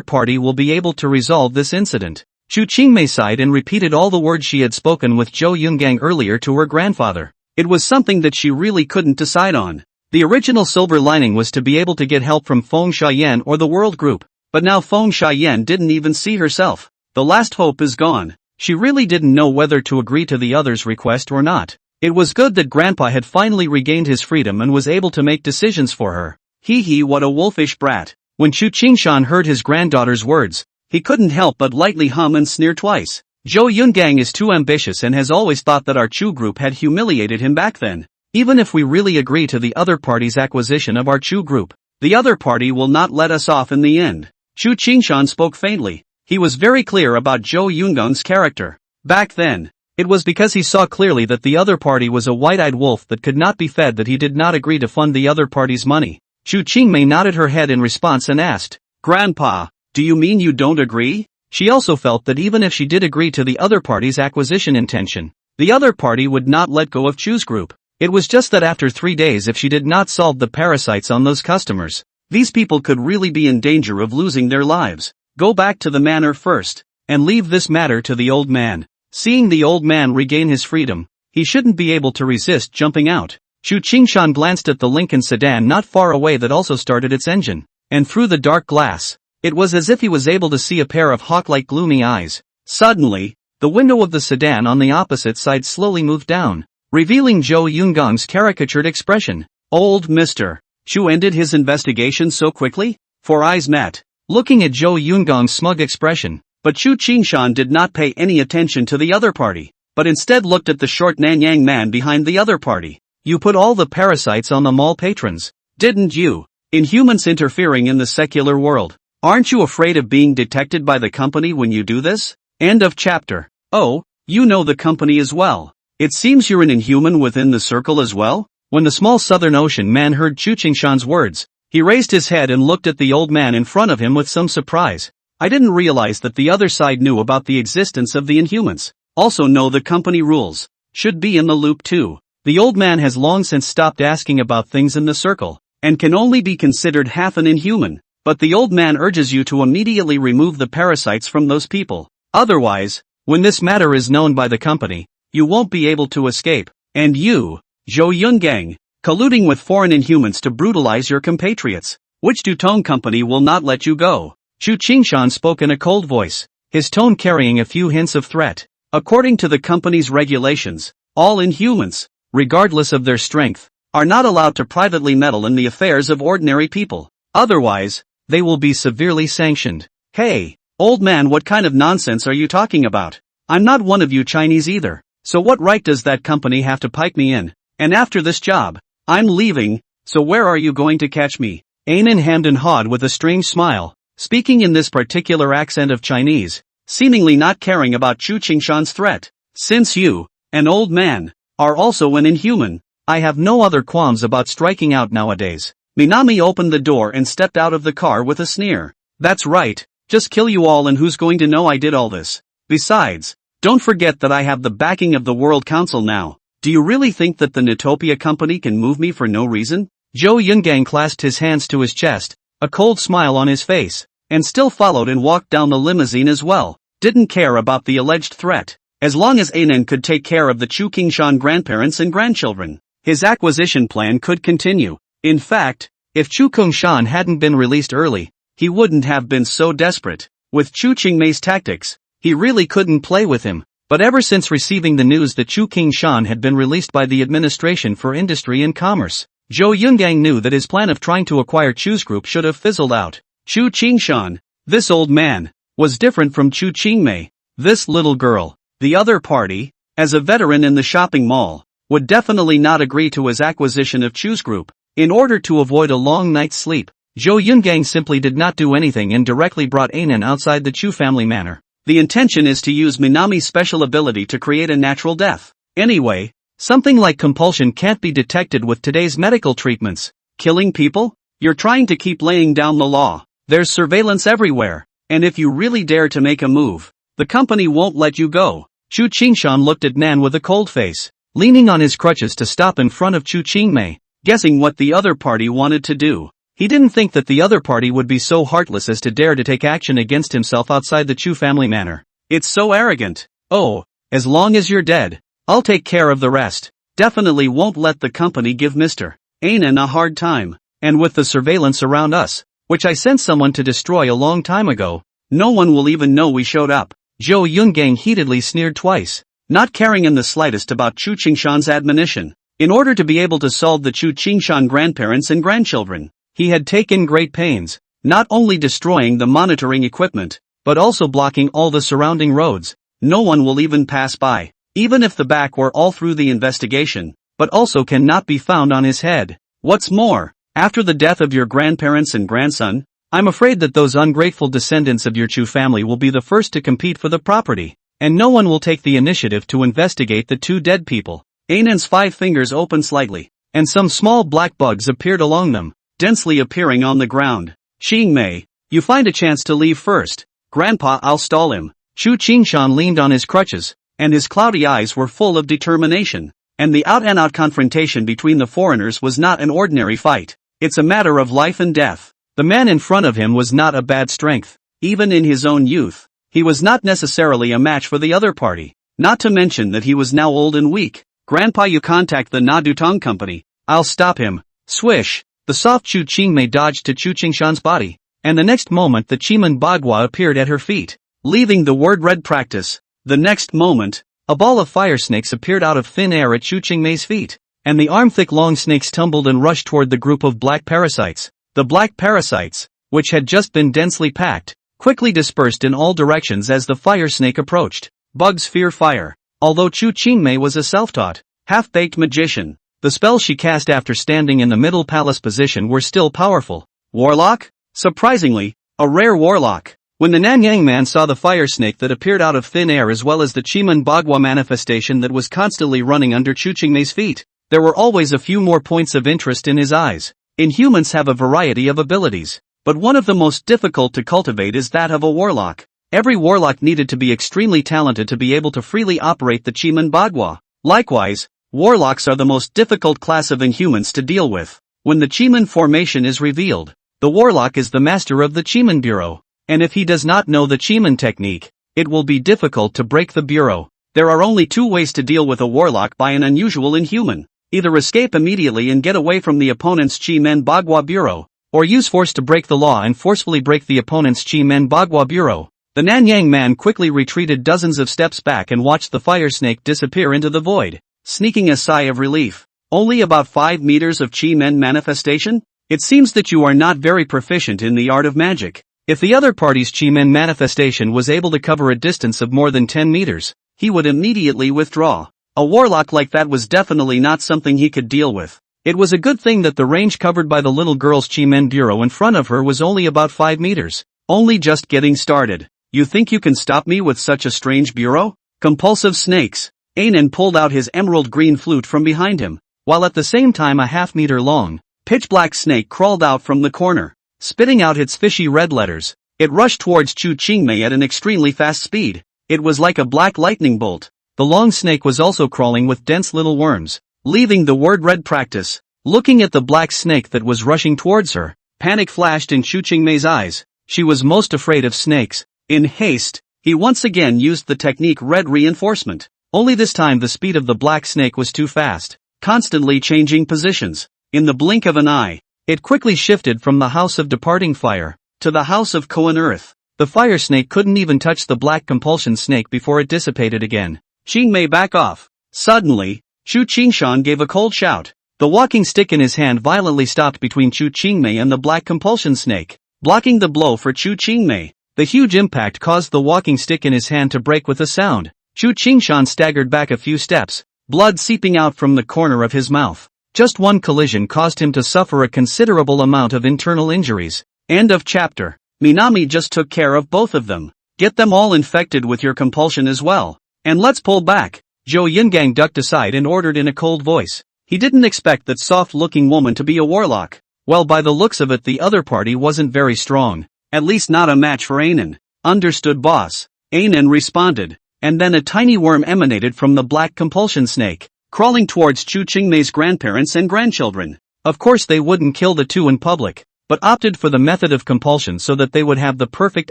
party will be able to resolve this incident. Chu Qingmei sighed and repeated all the words she had spoken with Zhou Yungang earlier to her grandfather. It was something that she really couldn't decide on. The original silver lining was to be able to get help from Feng Xiaoyan or the World Group, but now Feng Xiaoyan didn't even see herself. The last hope is gone. She really didn't know whether to agree to the other's request or not. It was good that Grandpa had finally regained his freedom and was able to make decisions for her. Hee, what a wolfish brat. When Chu Qingshan heard his granddaughter's words, he couldn't help but lightly hum and sneer twice. Zhou Yungang is too ambitious and has always thought that our Chu group had humiliated him back then. Even if we really agree to the other party's acquisition of our Chu group, the other party will not let us off in the end. Chu Qingshan spoke faintly. He was very clear about Zhou Yunggang's character. Back then, it was because he saw clearly that the other party was a white-eyed wolf that could not be fed that he did not agree to fund the other party's money. Chu Qingmei nodded her head in response and asked, Grandpa, do you mean you don't agree? She also felt that even if she did agree to the other party's acquisition intention, the other party would not let go of Chu's group. It was just that after 3 days, if she did not solve the parasites on those customers, these people could really be in danger of losing their lives. Go back to the manor first, and leave this matter to the old man. Seeing the old man regain his freedom, he shouldn't be able to resist jumping out. Chu Qingshan glanced at the Lincoln sedan not far away that also started its engine, and through the dark glass, it was as if he was able to see a pair of hawk-like gloomy eyes. Suddenly, the window of the sedan on the opposite side slowly moved down, revealing Zhou Yunggang's caricatured expression. Old Mr. Chu ended his investigation so quickly? Four eyes met, looking at Zhou Yunggang's smug expression, but Chu Qingshan did not pay any attention to the other party, but instead looked at the short Nanyang man behind the other party. You put all the parasites on the mall patrons, didn't you? Inhumans interfering in the secular world. Aren't you afraid of being detected by the company when you do this? End of chapter. Oh, you know the company as well. It seems you're an inhuman within the circle as well? When the small Southern Ocean man heard Chu Qingshan's words, he raised his head and looked at the old man in front of him with some surprise. I didn't realize that the other side knew about the existence of the Inhumans. Also know the company rules. Should be in the loop too. The old man has long since stopped asking about things in the circle, and can only be considered half an Inhuman. But the old man urges you to immediately remove the parasites from those people. Otherwise, when this matter is known by the company, you won't be able to escape. And you, Zhou Yungang, colluding with foreign Inhumans to brutalize your compatriots. Which Dutong company will not let you go? Chu Qingshan spoke in a cold voice, his tone carrying a few hints of threat. According to the company's regulations, all Inhumans, regardless of their strength, are not allowed to privately meddle in the affairs of ordinary people. Otherwise, they will be severely sanctioned. Hey, old man, what kind of nonsense are you talking about? I'm not one of you Chinese either, so what right does that company have to pipe me in? And after this job, I'm leaving, so where are you going to catch me? Anan hemmed and hawed with a strange smile, speaking in this particular accent of Chinese, seemingly not caring about Chu Qingshan's threat. Since you, an old man, are also an inhuman, I have no other qualms about striking out nowadays. Minami opened the door and stepped out of the car with a sneer. That's right, just kill you all and who's going to know I did all this? Besides, don't forget that I have the backing of the World Council now. Do you really think that the Nutopia company can move me for no reason? Zhou Yungang clasped his hands to his chest, a cold smile on his face, and still followed and walked down the limousine as well. Didn't care about the alleged threat, as long as Anan could take care of the Chu Qingshan grandparents and grandchildren. His acquisition plan could continue. In fact, if Chu Qingshan hadn't been released early, he wouldn't have been so desperate. With Chu Qingmei's tactics, he really couldn't play with him. But ever since receiving the news that Chu Qingshan had been released by the Administration for Industry and Commerce, Zhou Yungang knew that his plan of trying to acquire Chu's group should have fizzled out. Chu Qingshan, this old man, was different from Chu Qingmei, this little girl. The other party, as a veteran in the shopping mall, would definitely not agree to his acquisition of Chu's group. In order to avoid a long night's sleep, Zhou Yungang simply did not do anything and directly brought Anan outside the Chu family manor. The intention is to use Minami's special ability to create a natural death. Anyway, something like compulsion can't be detected with today's medical treatments. Killing people? You're trying to keep laying down the law. There's surveillance everywhere, and if you really dare to make a move, the company won't let you go. Chu Qingshan looked at Nan with a cold face, leaning on his crutches to stop in front of Chu Qingmei, guessing what the other party wanted to do. He didn't think that the other party would be so heartless as to dare to take action against himself outside the Chu family manor. It's so arrogant. Oh, as long as you're dead, I'll take care of the rest. Definitely won't let the company give Mr. Anan a hard time. And with the surveillance around us, which I sent someone to destroy a long time ago, no one will even know we showed up. Zhou Yungang heatedly sneered twice, not caring in the slightest about Chu Qingshan's admonition. In order to be able to solve the Chu Qingshan grandparents and grandchildren, he had taken great pains, not only destroying the monitoring equipment, but also blocking all the surrounding roads. No one will even pass by, even if the back were all through the investigation, but also cannot be found on his head. What's more, after the death of your grandparents and grandson, I'm afraid that those ungrateful descendants of your Chu family will be the first to compete for the property, and no one will take the initiative to investigate the two dead people. Anan's 5 fingers opened slightly, and some small black bugs appeared along them, densely appearing on the ground. Qingmei, you find a chance to leave first. Grandpa, I'll stall him. Chu Qingshan leaned on his crutches, and his cloudy eyes were full of determination. And the out-and-out confrontation between the foreigners was not an ordinary fight. It's a matter of life and death. The man in front of him was not a bad strength. Even in his own youth, he was not necessarily a match for the other party. Not to mention that he was now old and weak. Grandpa, you contact the Na Dutong company. I'll stop him. Swish. The soft Chu Qingmei dodged to Chu Qingshan's body, and the next moment the Chiman Bagua appeared at her feet, leaving the word red practice. The next moment, a ball of fire snakes appeared out of thin air at Chu Qingmei's feet, and the arm-thick long snakes tumbled and rushed toward the group of black parasites. The black parasites, which had just been densely packed, quickly dispersed in all directions as the fire snake approached. Bugs fear fire. Although Chu Qingmei was a self-taught, half-baked magician, the spells she cast after standing in the middle palace position were still powerful. Warlock? Surprisingly, a rare warlock. When the Nanyang man saw the fire snake that appeared out of thin air as well as the Chiman Bagua manifestation that was constantly running under Chu Qingmei's feet, there were always a few more points of interest in his eyes. Inhumans have a variety of abilities, but one of the most difficult to cultivate is that of a warlock. Every warlock needed to be extremely talented to be able to freely operate the Chiman Bagua. Likewise, warlocks are the most difficult class of inhumans to deal with. When the Chiman formation is revealed, the warlock is the master of the Chiman Bureau, and if he does not know the Chiman technique, it will be difficult to break the Bureau. There are only 2 ways to deal with a warlock by an unusual inhuman. Either escape immediately and get away from the opponent's Chiman Bagua Bureau, or use force to break the law and forcefully break the opponent's Chiman Bagua Bureau. The Nanyang man quickly retreated dozens of steps back and watched the fire snake disappear into the void, sneaking a sigh of relief. Only about 5 meters of Chi Men manifestation? It seems that you are not very proficient in the art of magic. If the other party's chi-men manifestation was able to cover a distance of more than 10 meters, he would immediately withdraw. A warlock like that was definitely not something he could deal with. It was a good thing that the range covered by the little girl's chi-men bureau in front of her was only about 5 meters. Only just getting started. You think you can stop me with such a strange bureau? Compulsive snakes. Anan pulled out his emerald green flute from behind him, while at the same time a half-meter long, pitch-black snake crawled out from the corner, spitting out its fishy red letters. It rushed towards Chu Qingmei at an extremely fast speed. It was like a black lightning bolt. The long snake was also crawling with dense little worms, leaving the word red practice. Looking at the black snake that was rushing towards her, panic flashed in Chu Qingmei's eyes. She was most afraid of snakes. In haste, he once again used the technique red reinforcement. Only this time the speed of the black snake was too fast, constantly changing positions. In the blink of an eye, it quickly shifted from the house of departing fire to the house of Koan earth. The fire snake couldn't even touch the black compulsion snake before it dissipated again. Qingmei, back off. Suddenly, Chu Qingshan gave a cold shout. The walking stick in his hand violently stopped between Chu Qingmei and the black compulsion snake, blocking the blow for Chu Qingmei. The huge impact caused the walking stick in his hand to break with a sound. Chu Qingshan staggered back a few steps, blood seeping out from the corner of his mouth. Just one collision caused him to suffer a considerable amount of internal injuries. End of chapter. Minami just took care of both of them. Get them all infected with your compulsion as well. And let's pull back. Zhou Yungang ducked aside and ordered in a cold voice. He didn't expect that soft-looking woman to be a warlock. Well, by the looks of it, the other party wasn't very strong. At least not a match for Anan. Understood, boss. Anan responded. And then a tiny worm emanated from the black compulsion snake, crawling towards Chu Qingmei's grandparents and grandchildren. Of course they wouldn't kill the two in public, but opted for the method of compulsion so that they would have the perfect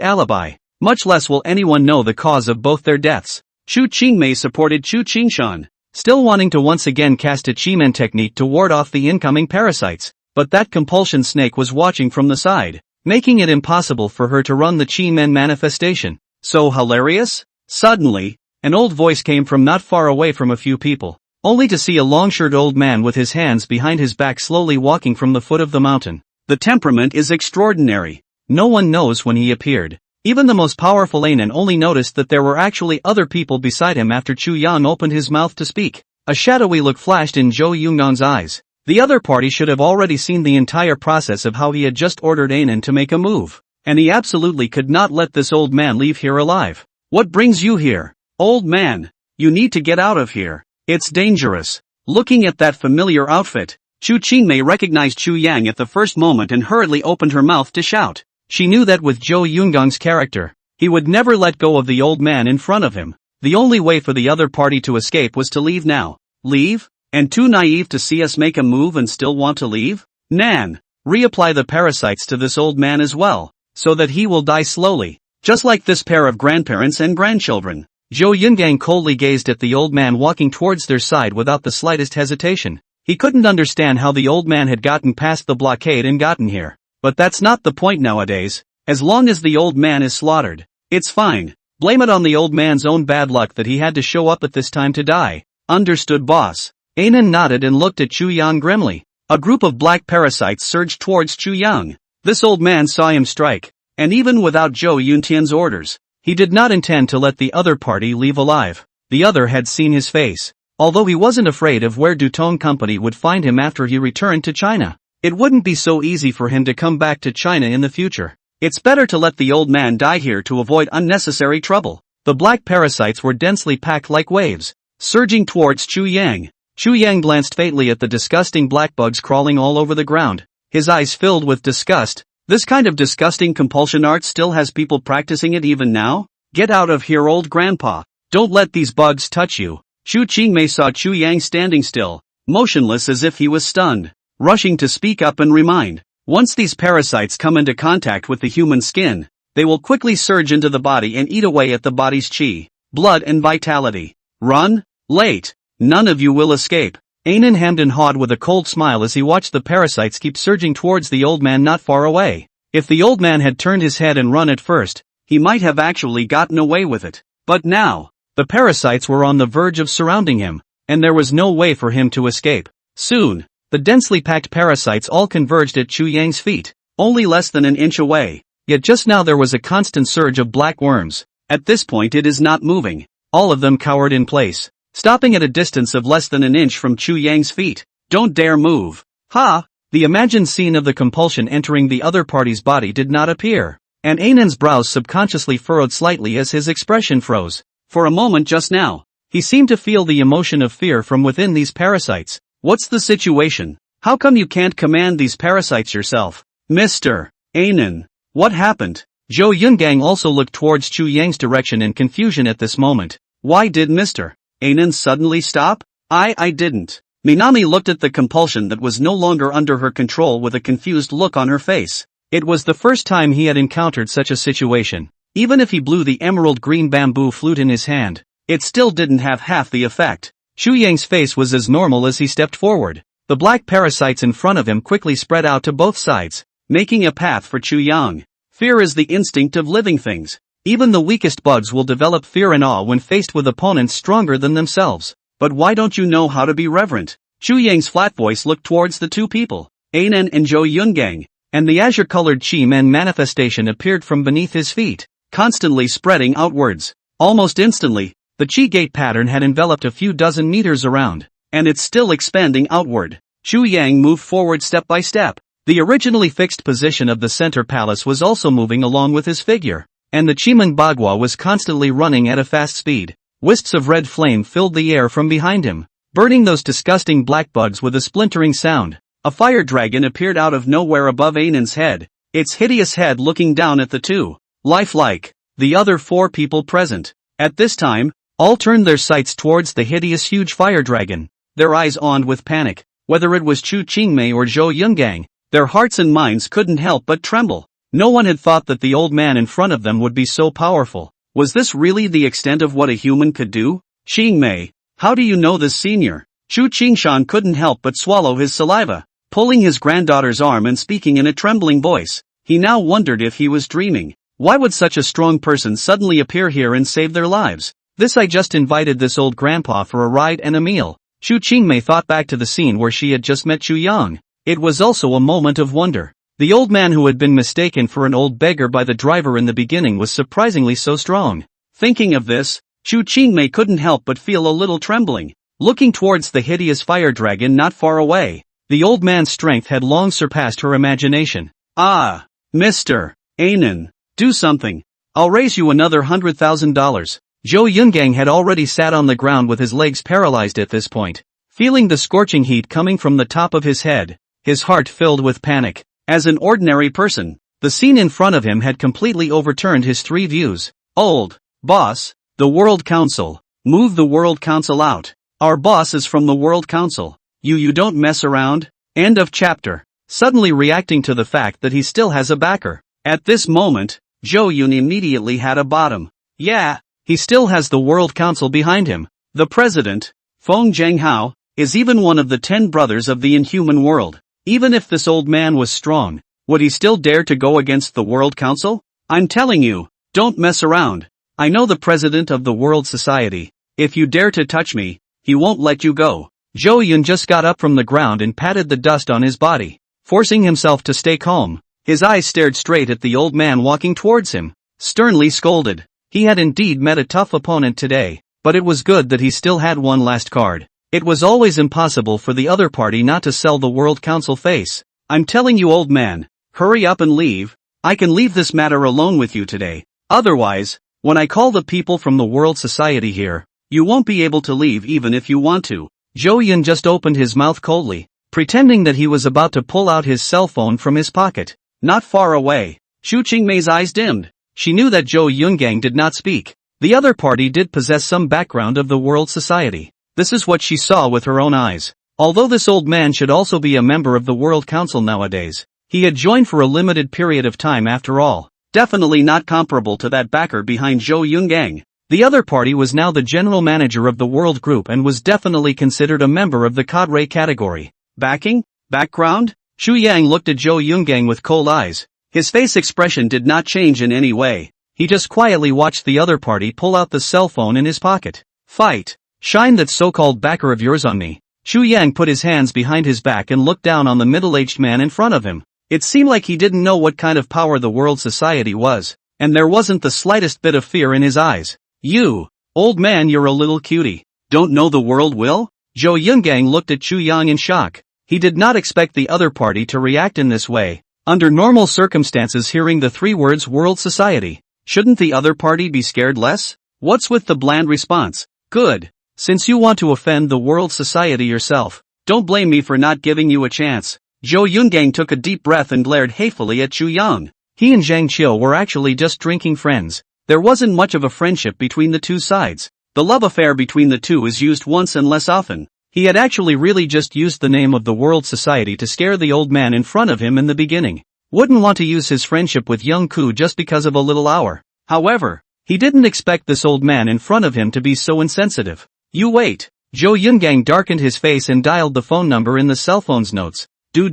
alibi. Much less will anyone know the cause of both their deaths. Chu Qingmei supported Chu Qingshan, still wanting to once again cast a Chi-men technique to ward off the incoming parasites, but that compulsion snake was watching from the side, making it impossible for her to run the Chi-men manifestation. So hilarious? Suddenly, an old voice came from not far away from a few people, only to see a long-shirted old man with his hands behind his back slowly walking from the foot of the mountain. The temperament is extraordinary. No one knows when he appeared. Even the most powerful Anan only noticed that there were actually other people beside him after Chu Yang opened his mouth to speak. A shadowy look flashed in Zhou Yungan's eyes. The other party should have already seen the entire process of how he had just ordered Anan to make a move. And he absolutely could not let this old man leave here alive. What brings you here? Old man, you need to get out of here. It's dangerous. Looking at that familiar outfit, Chu Qingmei recognized Chu Yang at the first moment and hurriedly opened her mouth to shout. She knew that with Zhou Yungang's character, he would never let go of the old man in front of him. The only way for the other party to escape was to leave now. Leave? And too naive to see us make a move and still want to leave? Nan, reapply the parasites to this old man as well, so that he will die slowly, just like this pair of grandparents and grandchildren. Zhou Yungang coldly gazed at the old man walking towards their side without the slightest hesitation. He couldn't understand how the old man had gotten past the blockade and gotten here. But that's not the point nowadays. As long as the old man is slaughtered, it's fine. Blame it on the old man's own bad luck that he had to show up at this time to die. Understood, boss. Anan nodded and looked at Chu Yang grimly. A group of black parasites surged towards Chu Yang. This old man saw him strike, and even without Zhou Yuntian's orders, he did not intend to let the other party leave alive. The other had seen his face. Although he wasn't afraid of where Dutong Company would find him after he returned to China, it wouldn't be so easy for him to come back to China in the future. It's better to let the old man die here to avoid unnecessary trouble. The black parasites were densely packed like waves, surging towards Chu Yang. Chu Yang glanced faintly at the disgusting black bugs crawling all over the ground, his eyes filled with disgust. This kind of disgusting compulsion art still has people practicing it even now? Get out of here, old grandpa. Don't let these bugs touch you. Chu Qingmei saw Chu Yang standing still, motionless as if he was stunned, rushing to speak up and remind. Once these parasites come into contact with the human skin, they will quickly surge into the body and eat away at the body's chi, blood and vitality. Run? Late. None of you will escape. Anan hemmed and hawed with a cold smile as he watched the parasites keep surging towards the old man not far away. If the old man had turned his head and run at first, he might have actually gotten away with it. But now, the parasites were on the verge of surrounding him, and there was no way for him to escape. Soon, The densely packed parasites all converged at Chu Yang's feet, only less than an inch away. Yet just now there was a constant surge of black worms. At this point it is not moving. All of them cowered in place, stopping at a distance of less than an inch from Chu Yang's feet. Don't dare move. Ha! The imagined scene of the compulsion entering the other party's body did not appear, and Ainan's brows subconsciously furrowed slightly as his expression froze. For a moment just now, he seemed to feel the emotion of fear from within these parasites. What's the situation? How come you can't command these parasites yourself? Mr. Ainan, what happened? Zhou Yungang also looked towards Chu Yang's direction in confusion at this moment. Why did Mr. Ainan suddenly stop? I didn't. Minami looked at the compulsion that was no longer under her control with a confused look on her face. It was the first time he had encountered such a situation. Even if he blew the emerald green bamboo flute in his hand, it still didn't have half the effect. Chu Yang's face was as normal as he stepped forward. The black parasites in front of him quickly spread out to both sides, making a path for Chu Yang. Fear is the instinct of living things. Even the weakest bugs will develop fear and awe when faced with opponents stronger than themselves. But why don't you know how to be reverent? Chu Yang's flat voice looked towards the two people, Ainan and Zhou Yungang, and the azure-colored Chi Men manifestation appeared from beneath his feet, constantly spreading outwards. Almost instantly, the Chi gate pattern had enveloped a few dozen meters around, and it's still expanding outward. Chu Yang moved forward step by step. The originally fixed position of the center palace was also moving along with his figure, and the Chiman Bagua was constantly running at a fast speed. Wisps of red flame filled the air from behind him, burning those disgusting black bugs with a splintering sound. A fire dragon appeared out of nowhere above Ainan's head, its hideous head looking down at the two, lifelike, the other four people present. At this time, all turned their sights towards the hideous huge fire dragon, their eyes awned with panic. Whether it was Chu Qingmei or Zhou Yungang, their hearts and minds couldn't help but tremble. No one had thought that the old man in front of them would be so powerful. Was this really the extent of what a human could do? Qingmei, how do you know this, senior? Chu Qingshan couldn't help but swallow his saliva, pulling his granddaughter's arm and speaking in a trembling voice. He now wondered if he was dreaming. Why would such a strong person suddenly appear here and save their lives? I just invited this old grandpa for a ride and a meal. Chu Qingmei thought back to the scene where she had just met Chu Yang. It was also a moment of wonder. The old man who had been mistaken for an old beggar by the driver in the beginning was surprisingly so strong. Thinking of this, Chu Qingmei couldn't help but feel a little trembling. Looking towards the hideous fire dragon not far away, the old man's strength had long surpassed her imagination. Ah, Mr. Ainan, do something. I'll raise you another $100,000. Zhou Yungang had already sat on the ground with his legs paralyzed at this point. Feeling the scorching heat coming from the top of his head, his heart filled with panic. As an ordinary person, the scene in front of him had completely overturned his three views. Old boss, the World Council. Move the World Council out. Our boss is from the World Council. You don't mess around. End of chapter. Suddenly reacting to the fact that he still has a backer. At this moment, Zhou Yun immediately had a bottom. Yeah, he still has the World Council behind him. The president, Feng Zhenghao, is even one of the 10 brothers of the inhuman world. Even if this old man was strong, would he still dare to go against the World Council? I'm telling you, don't mess around. I know the president of the World Society. If you dare to touch me, he won't let you go. Zhou Yun just got up from the ground and patted the dust on his body, forcing himself to stay calm. His eyes stared straight at the old man walking towards him, sternly scolded. He had indeed met a tough opponent today, but it was good that he still had one last card. It was always impossible for the other party not to sell the World Council face. I'm telling you, old man, hurry up and leave. I can leave this matter alone with you today. Otherwise, when I call the people from the World Society here, you won't be able to leave even if you want to. Zhou Yun just opened his mouth coldly, pretending that he was about to pull out his cell phone from his pocket. Not far away, Chu Qingmei's eyes dimmed. She knew that Zhou Yungang did not speak. The other party did possess some background of the World Society. This is what she saw with her own eyes. Although this old man should also be a member of the World Council nowadays, he had joined for a limited period of time after all. Definitely not comparable to that backer behind Zhou Yungang. The other party was now the general manager of the World Group and was definitely considered a member of the cadre category. Backing? Background? Chu Yang looked at Zhou Yungang with cold eyes. His face expression did not change in any way. He just quietly watched the other party pull out the cell phone in his pocket. Fight. Shine that so-called backer of yours on me. Chu Yang put his hands behind his back and looked down on the middle-aged man in front of him. It seemed like he didn't know what kind of power the world society was, and there wasn't the slightest bit of fear in his eyes. You, old man, you're a little cutie. Don't know the world will? Zhou Yungang looked at Chu Yang in shock. He did not expect the other party to react in this way. Under normal circumstances, hearing the three words world society, shouldn't the other party be scared less? What's with the bland response? Good. Since you want to offend the world society yourself, don't blame me for not giving you a chance. Zhou Yungang took a deep breath and glared hatefully at Chu Yang. He and Zhang Qiu were actually just drinking friends. There wasn't much of a friendship between the two sides. The love affair between the two is used once and less often. He had actually really just used the name of the world society to scare the old man in front of him in the beginning. Wouldn't want to use his friendship with young Ku just because of a little hour. However, he didn't expect this old man in front of him to be so insensitive. You wait. Zhou Yungang darkened his face and dialed the phone number in the cell phone's notes. Do.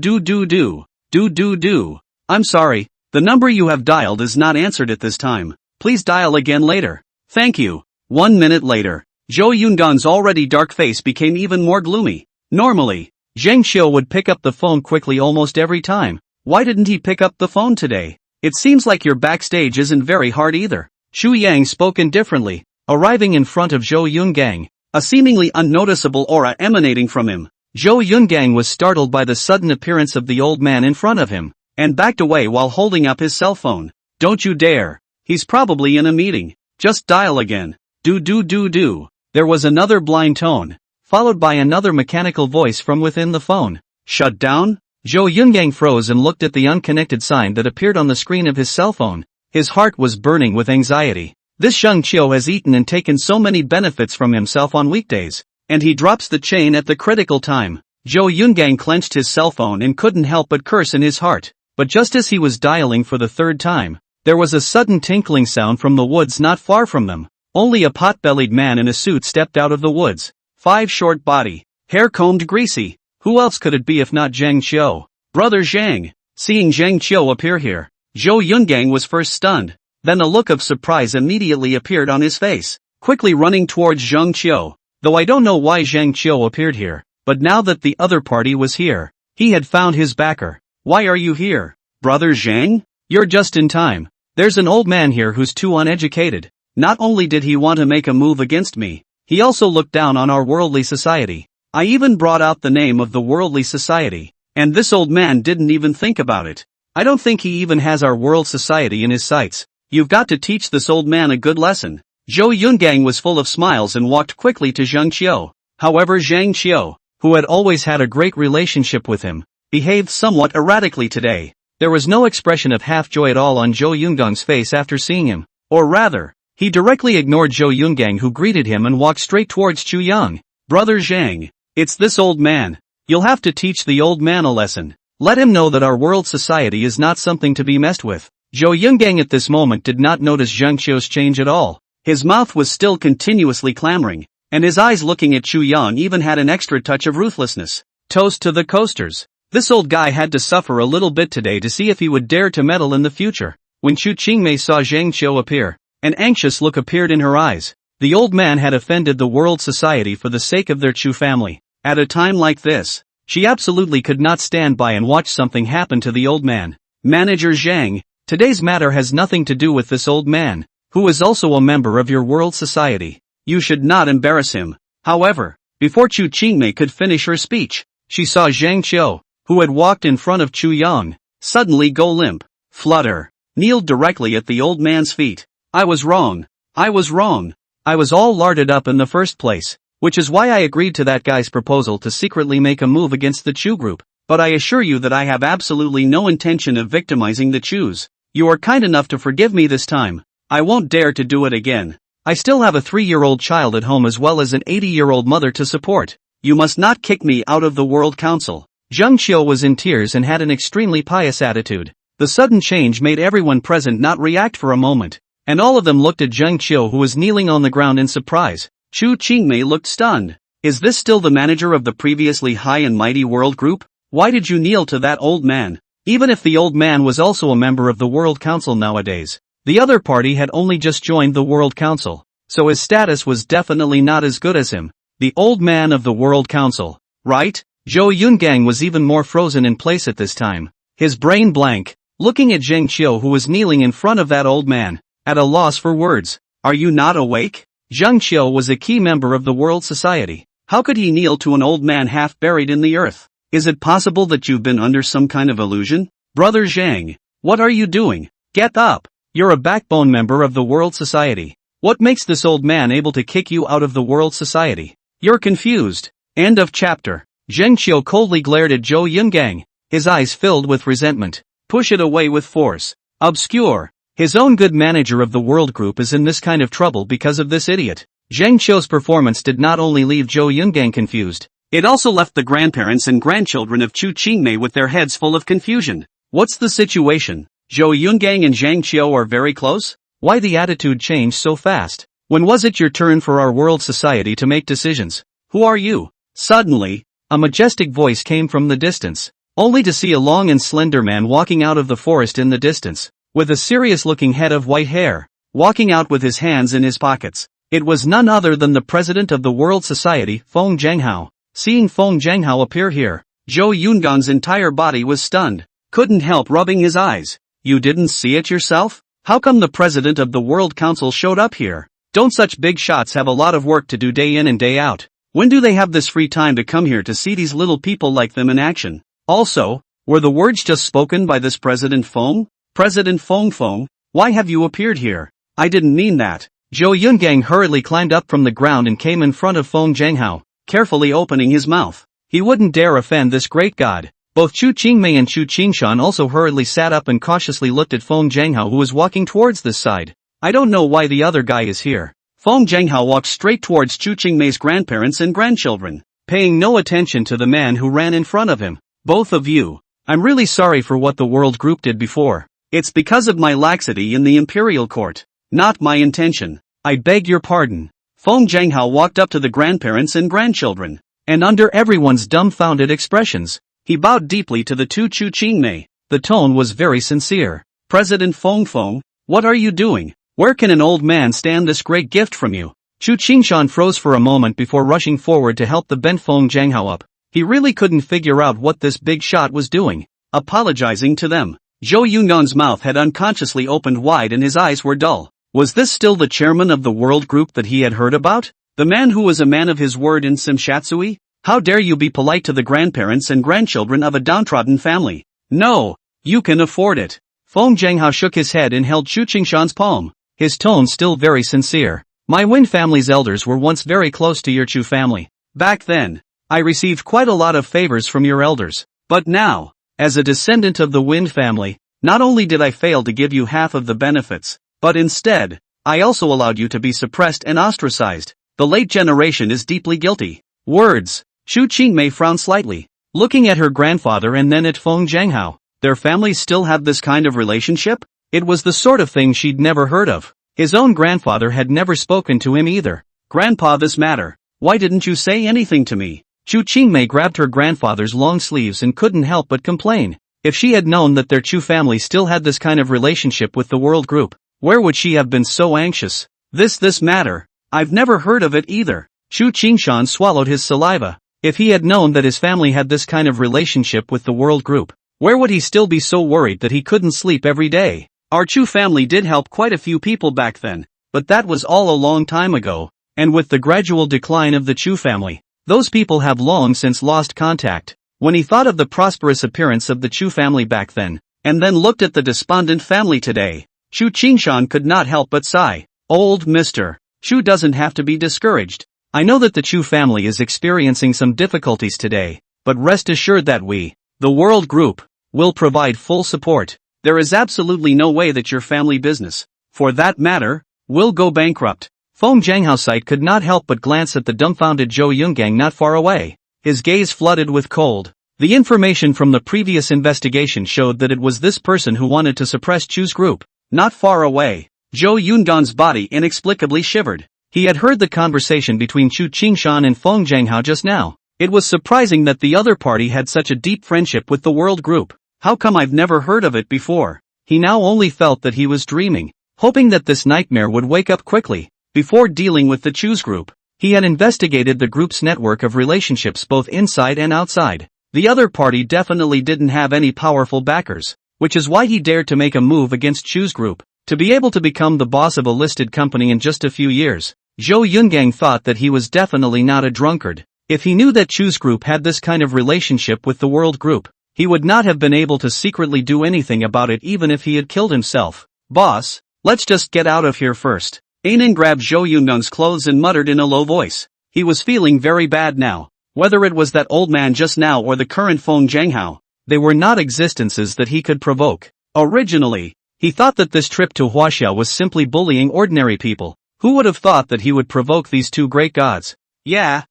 I'm sorry, the number you have dialed is not answered at this time. Please dial again later. Thank you. 1 minute later, Zhou Yungang's already dark face became even more gloomy. Normally, Zhang Qiu would pick up the phone quickly almost every time. Why didn't he pick up the phone today? It seems like your backstage isn't very hard either. Chu Yang spoke indifferently, arriving in front of Zhou Yungang, a seemingly unnoticeable aura emanating from him. Zhou Yungang was startled by the sudden appearance of the old man in front of him, and backed away while holding up his cell phone. Don't you dare. He's probably in a meeting. Just dial again. Do. There was another blind tone, followed by another mechanical voice from within the phone. Shut down? Zhou Yungang froze and looked at the unconnected sign that appeared on the screen of his cell phone. His heart was burning with anxiety. This Zhang Qiu has eaten and taken so many benefits from himself on weekdays, and he drops the chain at the critical time. Zhou Yungang clenched his cell phone and couldn't help but curse in his heart. But just as he was dialing for the third time, there was a sudden tinkling sound from the woods not far from them. Only a pot-bellied man in a suit stepped out of the woods. 5 short body, hair combed greasy. Who else could it be if not Zhang Qiu? Brother Zhang. Seeing Zhang Qiu appear here, Zhou Yungang was first stunned. Then a look of surprise immediately appeared on his face. Quickly running towards Zhang Qiu. Though I don't know why Zhang Qiu appeared here, but now that the other party was here, he had found his backer. Why are you here? Brother Zhang? You're just in time. There's an old man here who's too uneducated. Not only did he want to make a move against me, he also looked down on our worldly society. I even brought out the name of the worldly society, and this old man didn't even think about it. I don't think he even has our world society in his sights. You've got to teach this old man a good lesson. Zhou Yungang was full of smiles and walked quickly to Zhang Qiu. However, Zhang Qiu, who had always had a great relationship with him, behaved somewhat erratically today. There was no expression of half-joy at all on Zhou Yungang's face after seeing him. Or rather, he directly ignored Zhou Yungang, who greeted him and walked straight towards Chu Yang. Brother Zhang, it's this old man. You'll have to teach the old man a lesson. Let him know that our world society is not something to be messed with. Zhou Yungang at this moment did not notice Zhang Qiu's change at all. His mouth was still continuously clamoring, and his eyes looking at Chu Yang even had an extra touch of ruthlessness. Toast to the coasters. This old guy had to suffer a little bit today to see if he would dare to meddle in the future. When Chu Qingmei saw Zhang Qiu appear, an anxious look appeared in her eyes. The old man had offended the world society for the sake of their Chu family. At a time like this, she absolutely could not stand by and watch something happen to the old man. Manager Zhang, today's matter has nothing to do with this old man, who is also a member of your world society. You should not embarrass him. However, before Chu Qingmei could finish her speech, she saw Zhang Qiu, who had walked in front of Chu Yang, suddenly go limp, flutter, kneeled directly at the old man's feet. I was wrong. I was all larded up in the first place, which is why I agreed to that guy's proposal to secretly make a move against the Chu group, but I assure you that I have absolutely no intention of victimizing the Chus. You are kind enough to forgive me this time. I won't dare to do it again. I still have a 3-year-old child at home as well as an 80-year-old mother to support. You must not kick me out of the World Council. Zhang Qiu was in tears and had an extremely pious attitude. The sudden change made everyone present not react for a moment, and all of them looked at Zhang Qiu, who was kneeling on the ground in surprise. Chu Qingmei looked stunned. Is this still the manager of the previously high and mighty world group? Why did you kneel to that old man? Even if the old man was also a member of the World Council nowadays, the other party had only just joined the World Council, so his status was definitely not as good as him. The old man of the World Council. right? Zhou Yungang was even more frozen in place at this time. His brain blank, looking at Zheng Qiu who was kneeling in front of that old man, at a loss for words. Are you not awake? Zheng Qiu was a key member of the World Society. How could he kneel to an old man half buried in the earth? Is it possible that you've been under some kind of illusion? Brother Zhang, what are you doing? Get up! You're a backbone member of the World Society. What makes this old man able to kick you out of the World Society? You're confused. End of chapter. Zheng Qiu coldly glared at Zhou Yungang, his eyes filled with resentment. Push it away with force. Obscure. His own good manager of the World Group is in this kind of trouble because of this idiot. Zheng Qiu's performance did not only leave Zhou Yungang confused, it also left the grandparents and grandchildren of Chu Qingmei with their heads full of confusion. What's the situation? Zhou Yungang and Zheng Qiu are very close? Why the attitude changed so fast? When was it your turn for our World Society to make decisions? Who are you? Suddenly, a majestic voice came from the distance, only to see a long and slender man walking out of the forest in the distance, with a serious-looking head of white hair, walking out with his hands in his pockets. It was none other than the president of the World Society, Feng Zhenghao. Seeing Feng Zhenghao appear here, Zhou Yungang's entire body was stunned, couldn't help rubbing his eyes. You didn't see it yourself? How come the president of the World Council showed up here? Don't such big shots have a lot of work to do day in and day out? When do they have this free time to come here to see these little people like them in action? Also, were the words just spoken by this President Feng? President Feng, why have you appeared here? I didn't mean that. Zhou Yungang hurriedly climbed up from the ground and came in front of Feng Zhenghao, carefully opening his mouth. He wouldn't dare offend this great god. Both Chu Qingmei and Chu Qingshan also hurriedly sat up and cautiously looked at Feng Zhenghao who was walking towards this side. I don't know why the other guy is here. Feng Zhenghao walked straight towards Chu Qingmei's grandparents and grandchildren, paying no attention to the man who ran in front of him. Both of you, I'm really sorry for what the World Group did before. It's because of my laxity in the Imperial Court. Not my intention. I beg your pardon. Feng Zhenghao walked up to the grandparents and grandchildren, and under everyone's dumbfounded expressions, he bowed deeply to the two Chu Qingmei. The tone was very sincere. President Feng, what are you doing? Where can an old man stand this great gift from you? Chu Qingshan froze for a moment before rushing forward to help the bent Feng Zhenghao up. He really couldn't figure out what this big shot was doing. Apologizing to them. Zhou Yungan's mouth had unconsciously opened wide and his eyes were dull. Was this still the chairman of the World Group that he had heard about? The man who was a man of his word in Simshatsui? How dare you be polite to the grandparents and grandchildren of a downtrodden family? No, you can afford it. Feng Zhenghao shook his head and held Chu Qingshan's palm, his tone still very sincere. My Win family's elders were once very close to your Chu family. Back then, I received quite a lot of favors from your elders. But now, as a descendant of the Win family, not only did I fail to give you half of the benefits, but instead, I also allowed you to be suppressed and ostracized. The late generation is deeply guilty. Words. Chu Qingmei frowned slightly, looking at her grandfather and then at Feng Zhenghao. Their families still have this kind of relationship? It was the sort of thing she'd never heard of. His own grandfather had never spoken to him either. Grandpa, this matter. Why didn't you say anything to me? Chu Qingmei grabbed her grandfather's long sleeves and couldn't help but complain. If she had known that their Chu family still had this kind of relationship with the World Group, where would she have been so anxious? This matter. I've never heard of it either. Chu Qingshan swallowed his saliva. If he had known that his family had this kind of relationship with the World Group, where would he still be so worried that he couldn't sleep every day? Our Chu family did help quite a few people back then, but that was all a long time ago, and with the gradual decline of the Chu family, those people have long since lost contact. When he thought of the prosperous appearance of the Chu family back then, and then looked at the despondent family today, Chu Qingshan could not help but sigh. Old Mr. Chu doesn't have to be discouraged. I know that the Chu family is experiencing some difficulties today, but rest assured that we, the World Group, will provide full support. There is absolutely no way that your family business, for that matter, will go bankrupt. Feng Zhenghao's sight could not help but glance at the dumbfounded Zhou Yungang not far away. His gaze flooded with cold. The information from the previous investigation showed that it was this person who wanted to suppress Chu's group. Not far away, Zhou Yungang's body inexplicably shivered. He had heard the conversation between Chu Qingshan and Feng Zhenghao just now. It was surprising that the other party had such a deep friendship with the World Group. How come I've never heard of it before? He now only felt that he was dreaming, hoping that this nightmare would wake up quickly, before dealing with the Chu's group. He had investigated the group's network of relationships both inside and outside. The other party definitely didn't have any powerful backers, which is why he dared to make a move against Chu's group, to be able to become the boss of a listed company in just a few years. Zhou Yungang thought that he was definitely not a drunkard. If he knew that Chu's group had this kind of relationship with the world group, he would not have been able to secretly do anything about it even if he had killed himself. Boss, let's just get out of here first. Anan grabbed Zhou Yunggang's clothes and muttered in a low voice. He was feeling very bad now. Whether it was that old man just now or the current Feng Zhanghao, they were not existences that he could provoke. Originally, he thought that this trip to Huaxia was simply bullying ordinary people. Who would have thought that he would provoke these two great gods? Yeah,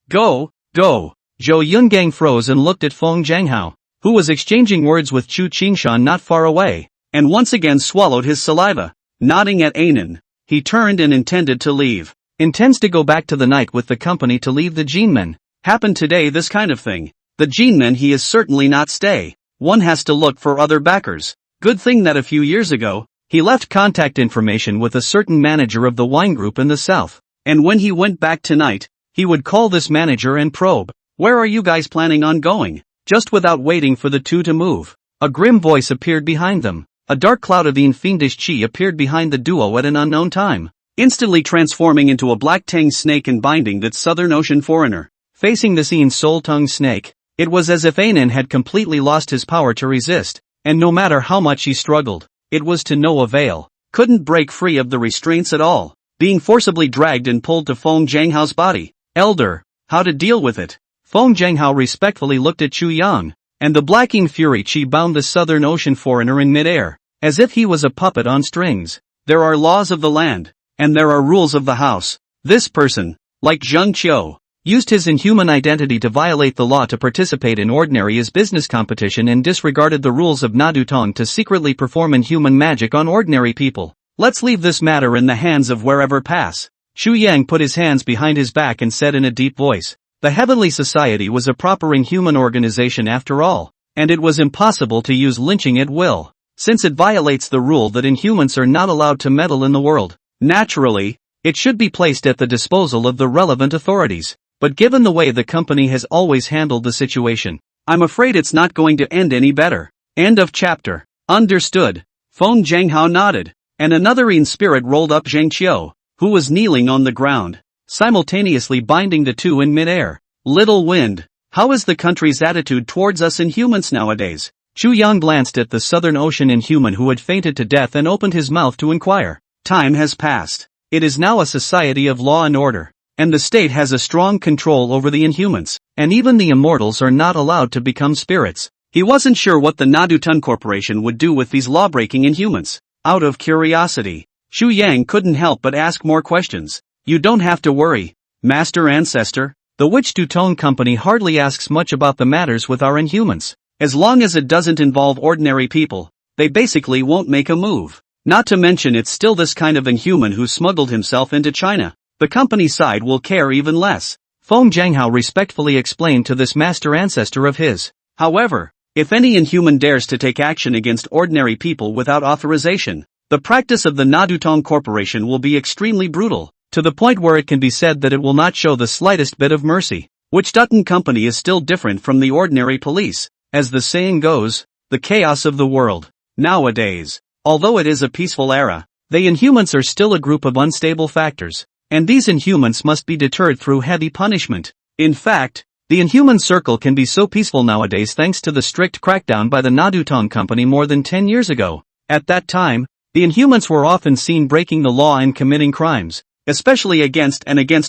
go. Zhou Yungang froze and looked at Feng Zhanghao, who was exchanging words with Chu Qingshan not far away, and once again swallowed his saliva. Nodding at Anan, he turned and intended to leave. Intends to go back to the night with the company to leave the Jinmen. Happened today this kind of thing. The Jinmen he is certainly not stay. One has to look for other backers. Good thing that a few years ago, he left contact information with a certain manager of the wine group in the south. And when he went back tonight, he would call this manager and probe. Where are you guys planning on going? Just without waiting for the two to move, a grim voice appeared behind them. A dark cloud of fiendish chi appeared behind the duo at an unknown time, instantly transforming into a black tang snake and binding that Southern Ocean foreigner. Facing the seen soul-tongued snake, it was as if Anan had completely lost his power to resist, and no matter how much he struggled, it was to no avail. Couldn't break free of the restraints at all, being forcibly dragged and pulled to Feng Zhanghao's body. Elder, how to deal with it? Feng Zhanghao respectfully looked at Chu Yang, and the blacking fury chi bound the Southern Ocean foreigner in midair, as if he was a puppet on strings. There are laws of the land, and there are rules of the house. This person, like Zheng Qiu, used his inhuman identity to violate the law to participate in ordinary business competition and disregarded the rules of Nadutong to secretly perform inhuman magic on ordinary people. Let's leave this matter in the hands of wherever pass. Xu Yang put his hands behind his back and said in a deep voice, the Heavenly Society was a proper inhuman organization after all, and it was impossible to use lynching at will, since it violates the rule that inhumans are not allowed to meddle in the world. Naturally, it should be placed at the disposal of the relevant authorities, but given the way the company has always handled the situation, I'm afraid it's not going to end any better. End of chapter. Understood. Feng Zhanghao nodded, and another in spirit rolled up Zheng Qiu, who was kneeling on the ground, simultaneously binding the two in midair. Little wind, how is the country's attitude towards us inhumans nowadays? Chu Yang glanced at the Southern Ocean inhuman who had fainted to death and opened his mouth to inquire. Time has passed. It is now a society of law and order, and the state has a strong control over the inhumans, and even the immortals are not allowed to become spirits. He wasn't sure what the Nadutun Corporation would do with these law-breaking inhumans. Out of curiosity, Xu Yang couldn't help but ask more questions. You don't have to worry, Master Ancestor. The Witch Dutong Company hardly asks much about the matters with our inhumans. As long as it doesn't involve ordinary people, they basically won't make a move. Not to mention it's still this kind of inhuman who smuggled himself into China. The company side will care even less. Feng Zhanghao respectfully explained to this master ancestor of his. However, if any inhuman dares to take action against ordinary people without authorization, the practice of the Nadutong Corporation will be extremely brutal, to the point where it can be said that it will not show the slightest bit of mercy. Witch Dutton Company is still different from the ordinary police. As the saying goes, the chaos of the world. Nowadays, although it is a peaceful era, the inhumans are still a group of unstable factors, and these inhumans must be deterred through heavy punishment. In fact, the inhuman circle can be so peaceful nowadays thanks to the strict crackdown by the Nadutong Company more than 10 years ago. At that time, the inhumans were often seen breaking the law and committing crimes, especially against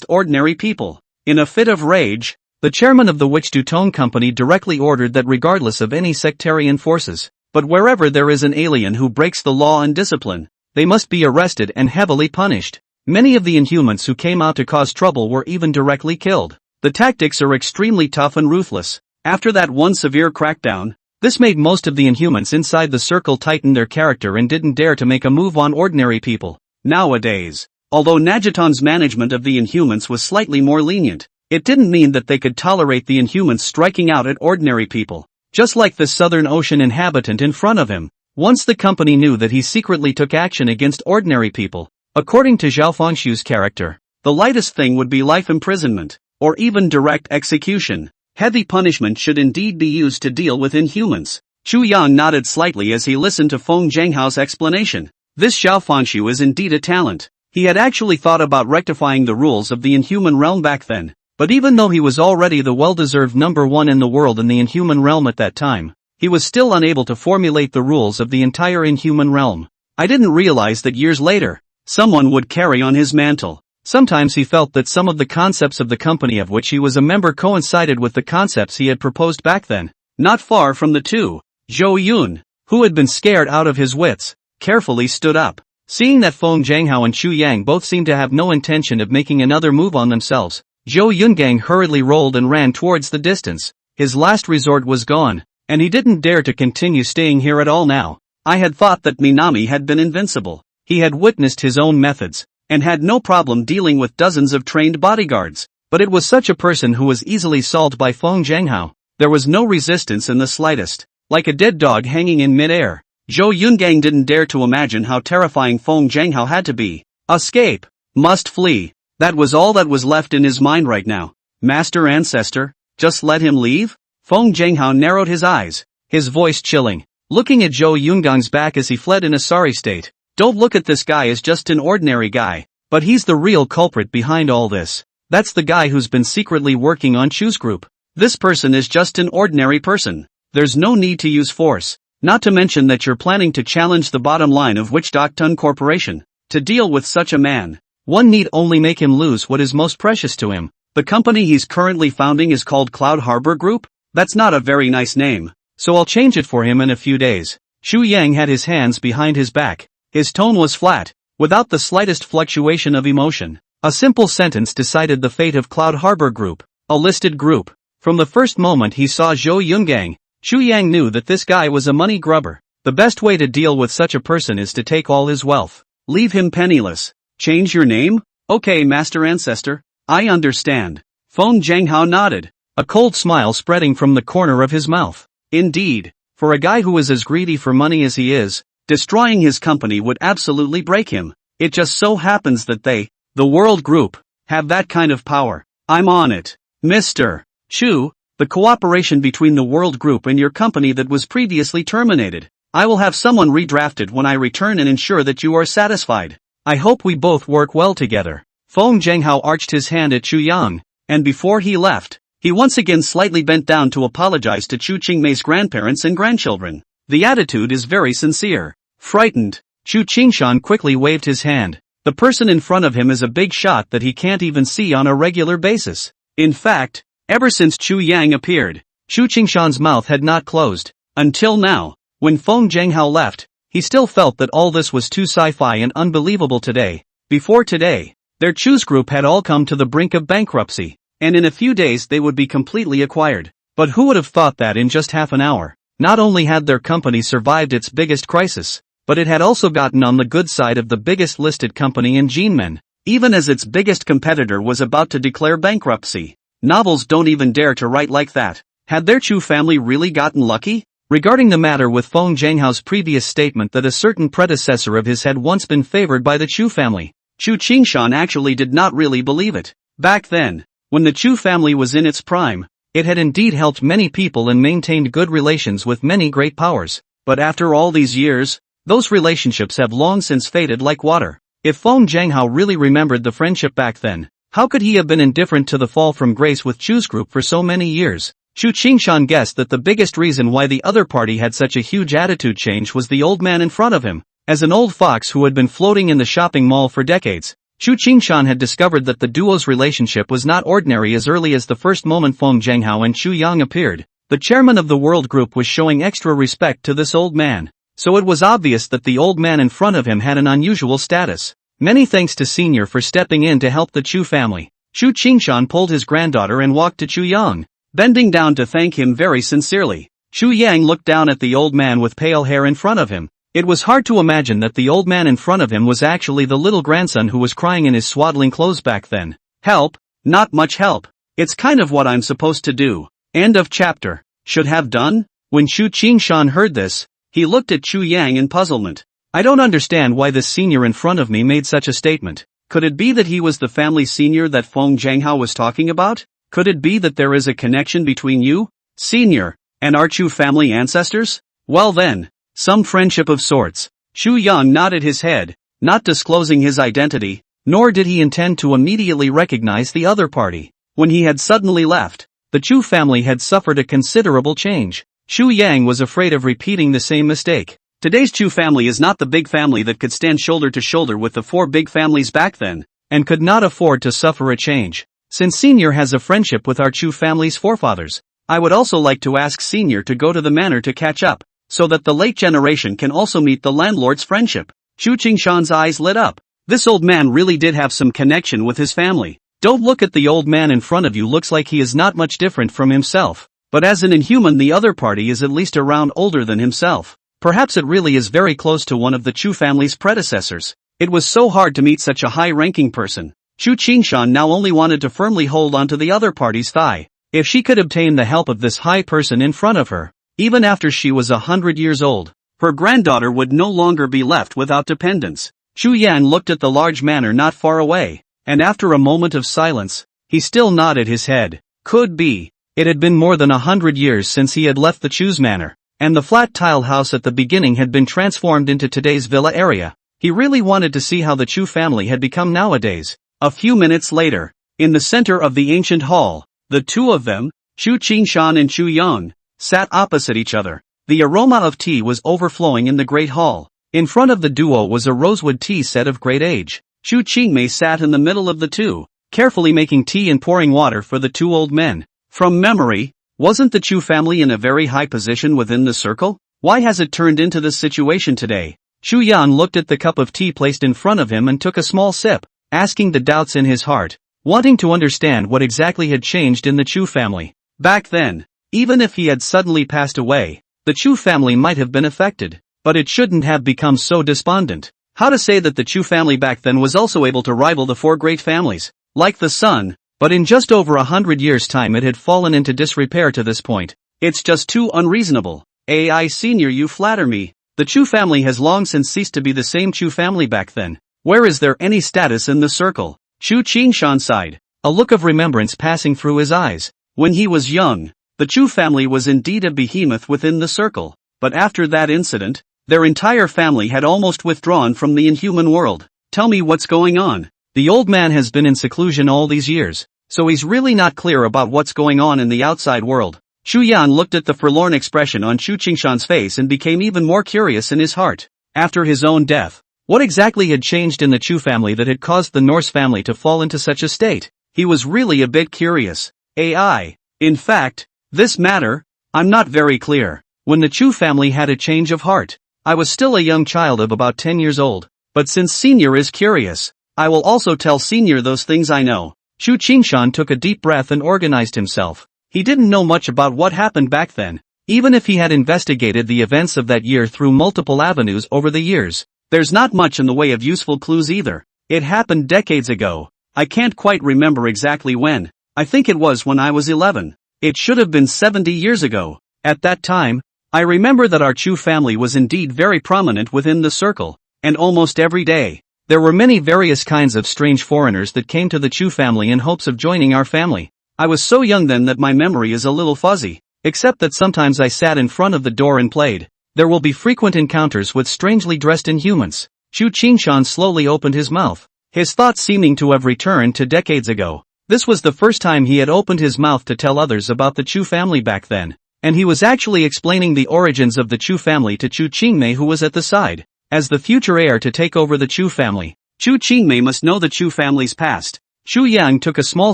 ordinary people. In a fit of rage, the chairman of the Witch Dutong Company directly ordered that regardless of any sectarian forces, but wherever there is an alien who breaks the law and discipline, they must be arrested and heavily punished. Many of the inhumans who came out to cause trouble were even directly killed. The tactics are extremely tough and ruthless. After that one severe crackdown, this made most of the inhumans inside the circle tighten their character and didn't dare to make a move on ordinary people. Nowadays, although Nagiton's management of the inhumans was slightly more lenient, it didn't mean that they could tolerate the inhumans striking out at ordinary people. Just like the Southern Ocean inhabitant in front of him, once the company knew that he secretly took action against ordinary people, according to Zhao Fengshu's character, The lightest thing would be life imprisonment, or even direct execution. Heavy punishment should indeed be used to deal with inhumans. Chu Yang nodded slightly as he listened to Feng Zhenghao's explanation. This Xiao Fanshu is indeed a talent. He had actually thought about rectifying the rules of the inhuman realm back then. But even though he was already the well-deserved number one in the world in the inhuman realm at that time, he was still unable to formulate the rules of the entire inhuman realm. I didn't realize that years later, someone would carry on his mantle. Sometimes he felt that some of the concepts of the company of which he was a member coincided with the concepts he had proposed back then. Not far from the two, Zhou Yun, who had been scared out of his wits, carefully stood up. Seeing that Feng Zhenghao and Chu Yang both seemed to have no intention of making another move on themselves, Zhou Yungang hurriedly rolled and ran towards the distance. His last resort was gone, and he didn't dare to continue staying here at all now. I had thought that Minami had been invincible. He had witnessed his own methods, and had no problem dealing with dozens of trained bodyguards. But it was such a person who was easily solved by Feng Zhenghao. There was no resistance in the slightest. Like a dead dog hanging in mid-air, Zhou Yungang didn't dare to imagine how terrifying Feng Zhenghao had to be. Escape. Must flee. That was all that was left in his mind right now. Master Ancestor, just let him leave? Feng Zhenghao narrowed his eyes, his voice chilling, looking at Zhou Yungang's back as he fled in a sorry state. Don't look at this guy as just an ordinary guy, but he's the real culprit behind all this. That's the guy who's been secretly working on Chu's group. This person is just an ordinary person. There's no need to use force, not to mention that you're planning to challenge the bottom line of Witch.Tun Corporation. To deal with such a man, one need only make him lose what is most precious to him. The company he's currently founding is called Cloud Harbor Group? That's not a very nice name, so I'll change it for him in a few days. Chu Yang had his hands behind his back. His tone was flat, without the slightest fluctuation of emotion. A simple sentence decided the fate of Cloud Harbor Group, a listed group. From the first moment he saw Zhou Yungang, Chu Yang knew that this guy was a money grubber. The best way to deal with such a person is to take all his wealth. Leave him penniless. Change your name? Okay, Master Ancestor, I understand. Feng Zhenghao nodded, a cold smile spreading from the corner of his mouth. Indeed, for a guy who is as greedy for money as he is, destroying his company would absolutely break him. It just so happens that they, the World Group, have that kind of power. I'm on it. Mr. Chu, the cooperation between the World Group and your company that was previously terminated. I will have someone redrafted when I return and ensure that you are satisfied. I hope we both work well together. Feng Zhenghao arched his hand at Chu Yang, and before he left, he once again slightly bent down to apologize to Chu Qingmei's grandparents and grandchildren. The attitude is very sincere. Frightened, Chu Qingshan quickly waved his hand. The person in front of him is a big shot that he can't even see on a regular basis. In fact, ever since Chu Yang appeared, Chu Qingshan's mouth had not closed. Until now, when Feng Zhenghao left, he still felt that all this was too sci-fi and unbelievable today. Before today, their Chu's group had all come to the brink of bankruptcy, and in a few days they would be completely acquired. But who would have thought that in just half an hour? Not only had their company survived its biggest crisis, but it had also gotten on the good side of the biggest listed company in Jinmen, even as its biggest competitor was about to declare bankruptcy. Novels don't even dare to write like that. Had their Chu family really gotten lucky? Regarding the matter with Feng Zhenghao's previous statement that a certain predecessor of his had once been favored by the Chu family, Chu Qingshan actually did not really believe it. Back then, when the Chu family was in its prime, it had indeed helped many people and maintained good relations with many great powers. But after all these years, those relationships have long since faded like water. If Feng Zhenghao really remembered the friendship back then, how could he have been indifferent to the fall from grace with Chu's group for so many years? Chu Qingshan guessed that the biggest reason why the other party had such a huge attitude change was the old man in front of him. As an old fox who had been floating in the shopping mall for decades, Chu Qingshan had discovered that the duo's relationship was not ordinary as early as the first moment Feng Zhenghao and Chu Yang appeared. The chairman of the World Group was showing extra respect to this old man, so it was obvious that the old man in front of him had an unusual status. Many thanks to Senior for stepping in to help the Chu family. Chu Qingshan pulled his granddaughter and walked to Chu Yang, bending down to thank him very sincerely. Chu Yang looked down at the old man with pale hair in front of him. It was hard to imagine that the old man in front of him was actually the little grandson who was crying in his swaddling clothes back then. Help? Not much help. It's kind of what I'm supposed to do. End of chapter. Should have done? When Chu Qingshan heard this, he looked at Chu Yang in puzzlement. I don't understand why this senior in front of me made such a statement. Could it be that he was the family senior that Feng Jianghao was talking about? Could it be that there is a connection between you, senior, and our Chu family ancestors? Well then, some friendship of sorts. Xu Yang nodded his head, not disclosing his identity, nor did he intend to immediately recognize the other party. When he had suddenly left, the Chu family had suffered a considerable change. Xu Yang was afraid of repeating the same mistake. Today's Chu family is not the big family that could stand shoulder to shoulder with the 4 big families back then, and could not afford to suffer a change. Since Senior has a friendship with our Chu family's forefathers, I would also like to ask Senior to go to the manor to catch up, so that the late generation can also meet the landlord's friendship. Xu Qingshan's eyes lit up. This old man really did have some connection with his family. Don't look at the old man in front of you, looks like he is not much different from himself. But as an inhuman, the other party is at least around older than himself. Perhaps it really is very close to one of the Chu family's predecessors. It was so hard to meet such a high-ranking person. Xu Qingshan now only wanted to firmly hold onto the other party's thigh. If she could obtain the help of this high person in front of her, even after she was 100 years old, her granddaughter would no longer be left without dependents. Xu Yan looked at the large manor not far away, and after a moment of silence, he still nodded his head. Could be. It had been more than 100 years since he had left the Chu's manor, and the flat tiled house at the beginning had been transformed into today's villa area. He really wanted to see how the Chu family had become nowadays. A few minutes later, in the center of the ancient hall, the two of them, Xu Qingshan and Xu Yang, sat opposite each other. The aroma of tea was overflowing in the great hall. In front of the duo was a rosewood tea set of great age. Xu Qingmei sat in the middle of the two, carefully making tea and pouring water for the 2 old men. From memory, wasn't the Chu family in a very high position within the circle? Why has it turned into this situation today? Xu Yan looked at the cup of tea placed in front of him and took a small sip, asking the doubts in his heart, wanting to understand what exactly had changed in the Chu family. Back then, even if he had suddenly passed away, the Chu family might have been affected, but it shouldn't have become so despondent. How to say that the Chu family back then was also able to rival the 4 great families, like the sun, but in just over 100 years' time it had fallen into disrepair to this point. It's just too unreasonable. AI Senior, you flatter me. The Chu family has long since ceased to be the same Chu family back then. Where is there any status in the circle? Xu Qingshan sighed, a look of remembrance passing through his eyes. When he was young, the Chu family was indeed a behemoth within the circle, but after that incident, their entire family had almost withdrawn from the inhuman world. Tell me what's going on. The old man has been in seclusion all these years, so he's really not clear about what's going on in the outside world. Xu Yan looked at the forlorn expression on Xu Qingshan's face and became even more curious in his heart. After his own death, what exactly had changed in the Chu family that had caused the Norse family to fall into such a state? He was really a bit curious. AI. In fact, this matter, I'm not very clear. When the Chu family had a change of heart, I was still a young child of about 10 years old. But since Senior is curious, I will also tell Senior those things I know. Xu Qingshan took a deep breath and organized himself. He didn't know much about what happened back then. Even if he had investigated the events of that year through multiple avenues over the years, there's not much in the way of useful clues either. It happened decades ago. I can't quite remember exactly when. I think it was when I was 11. It should have been 70 years ago. At that time, I remember that our Chu family was indeed very prominent within the circle, and almost every day, there were many various kinds of strange foreigners that came to the Chu family in hopes of joining our family. I was so young then that my memory is a little fuzzy, except that sometimes I sat in front of the door and played. There will be frequent encounters with strangely dressed inhumans. Xu Qingshan slowly opened his mouth, his thoughts seeming to have returned to decades ago. This was the first time he had opened his mouth to tell others about the Chu family back then, and he was actually explaining the origins of the Chu family to Xu Qingmei, who was at the side. As the future heir to take over the Chu family, Xu Qingmei must know the Chu family's past. Xu Yang took a small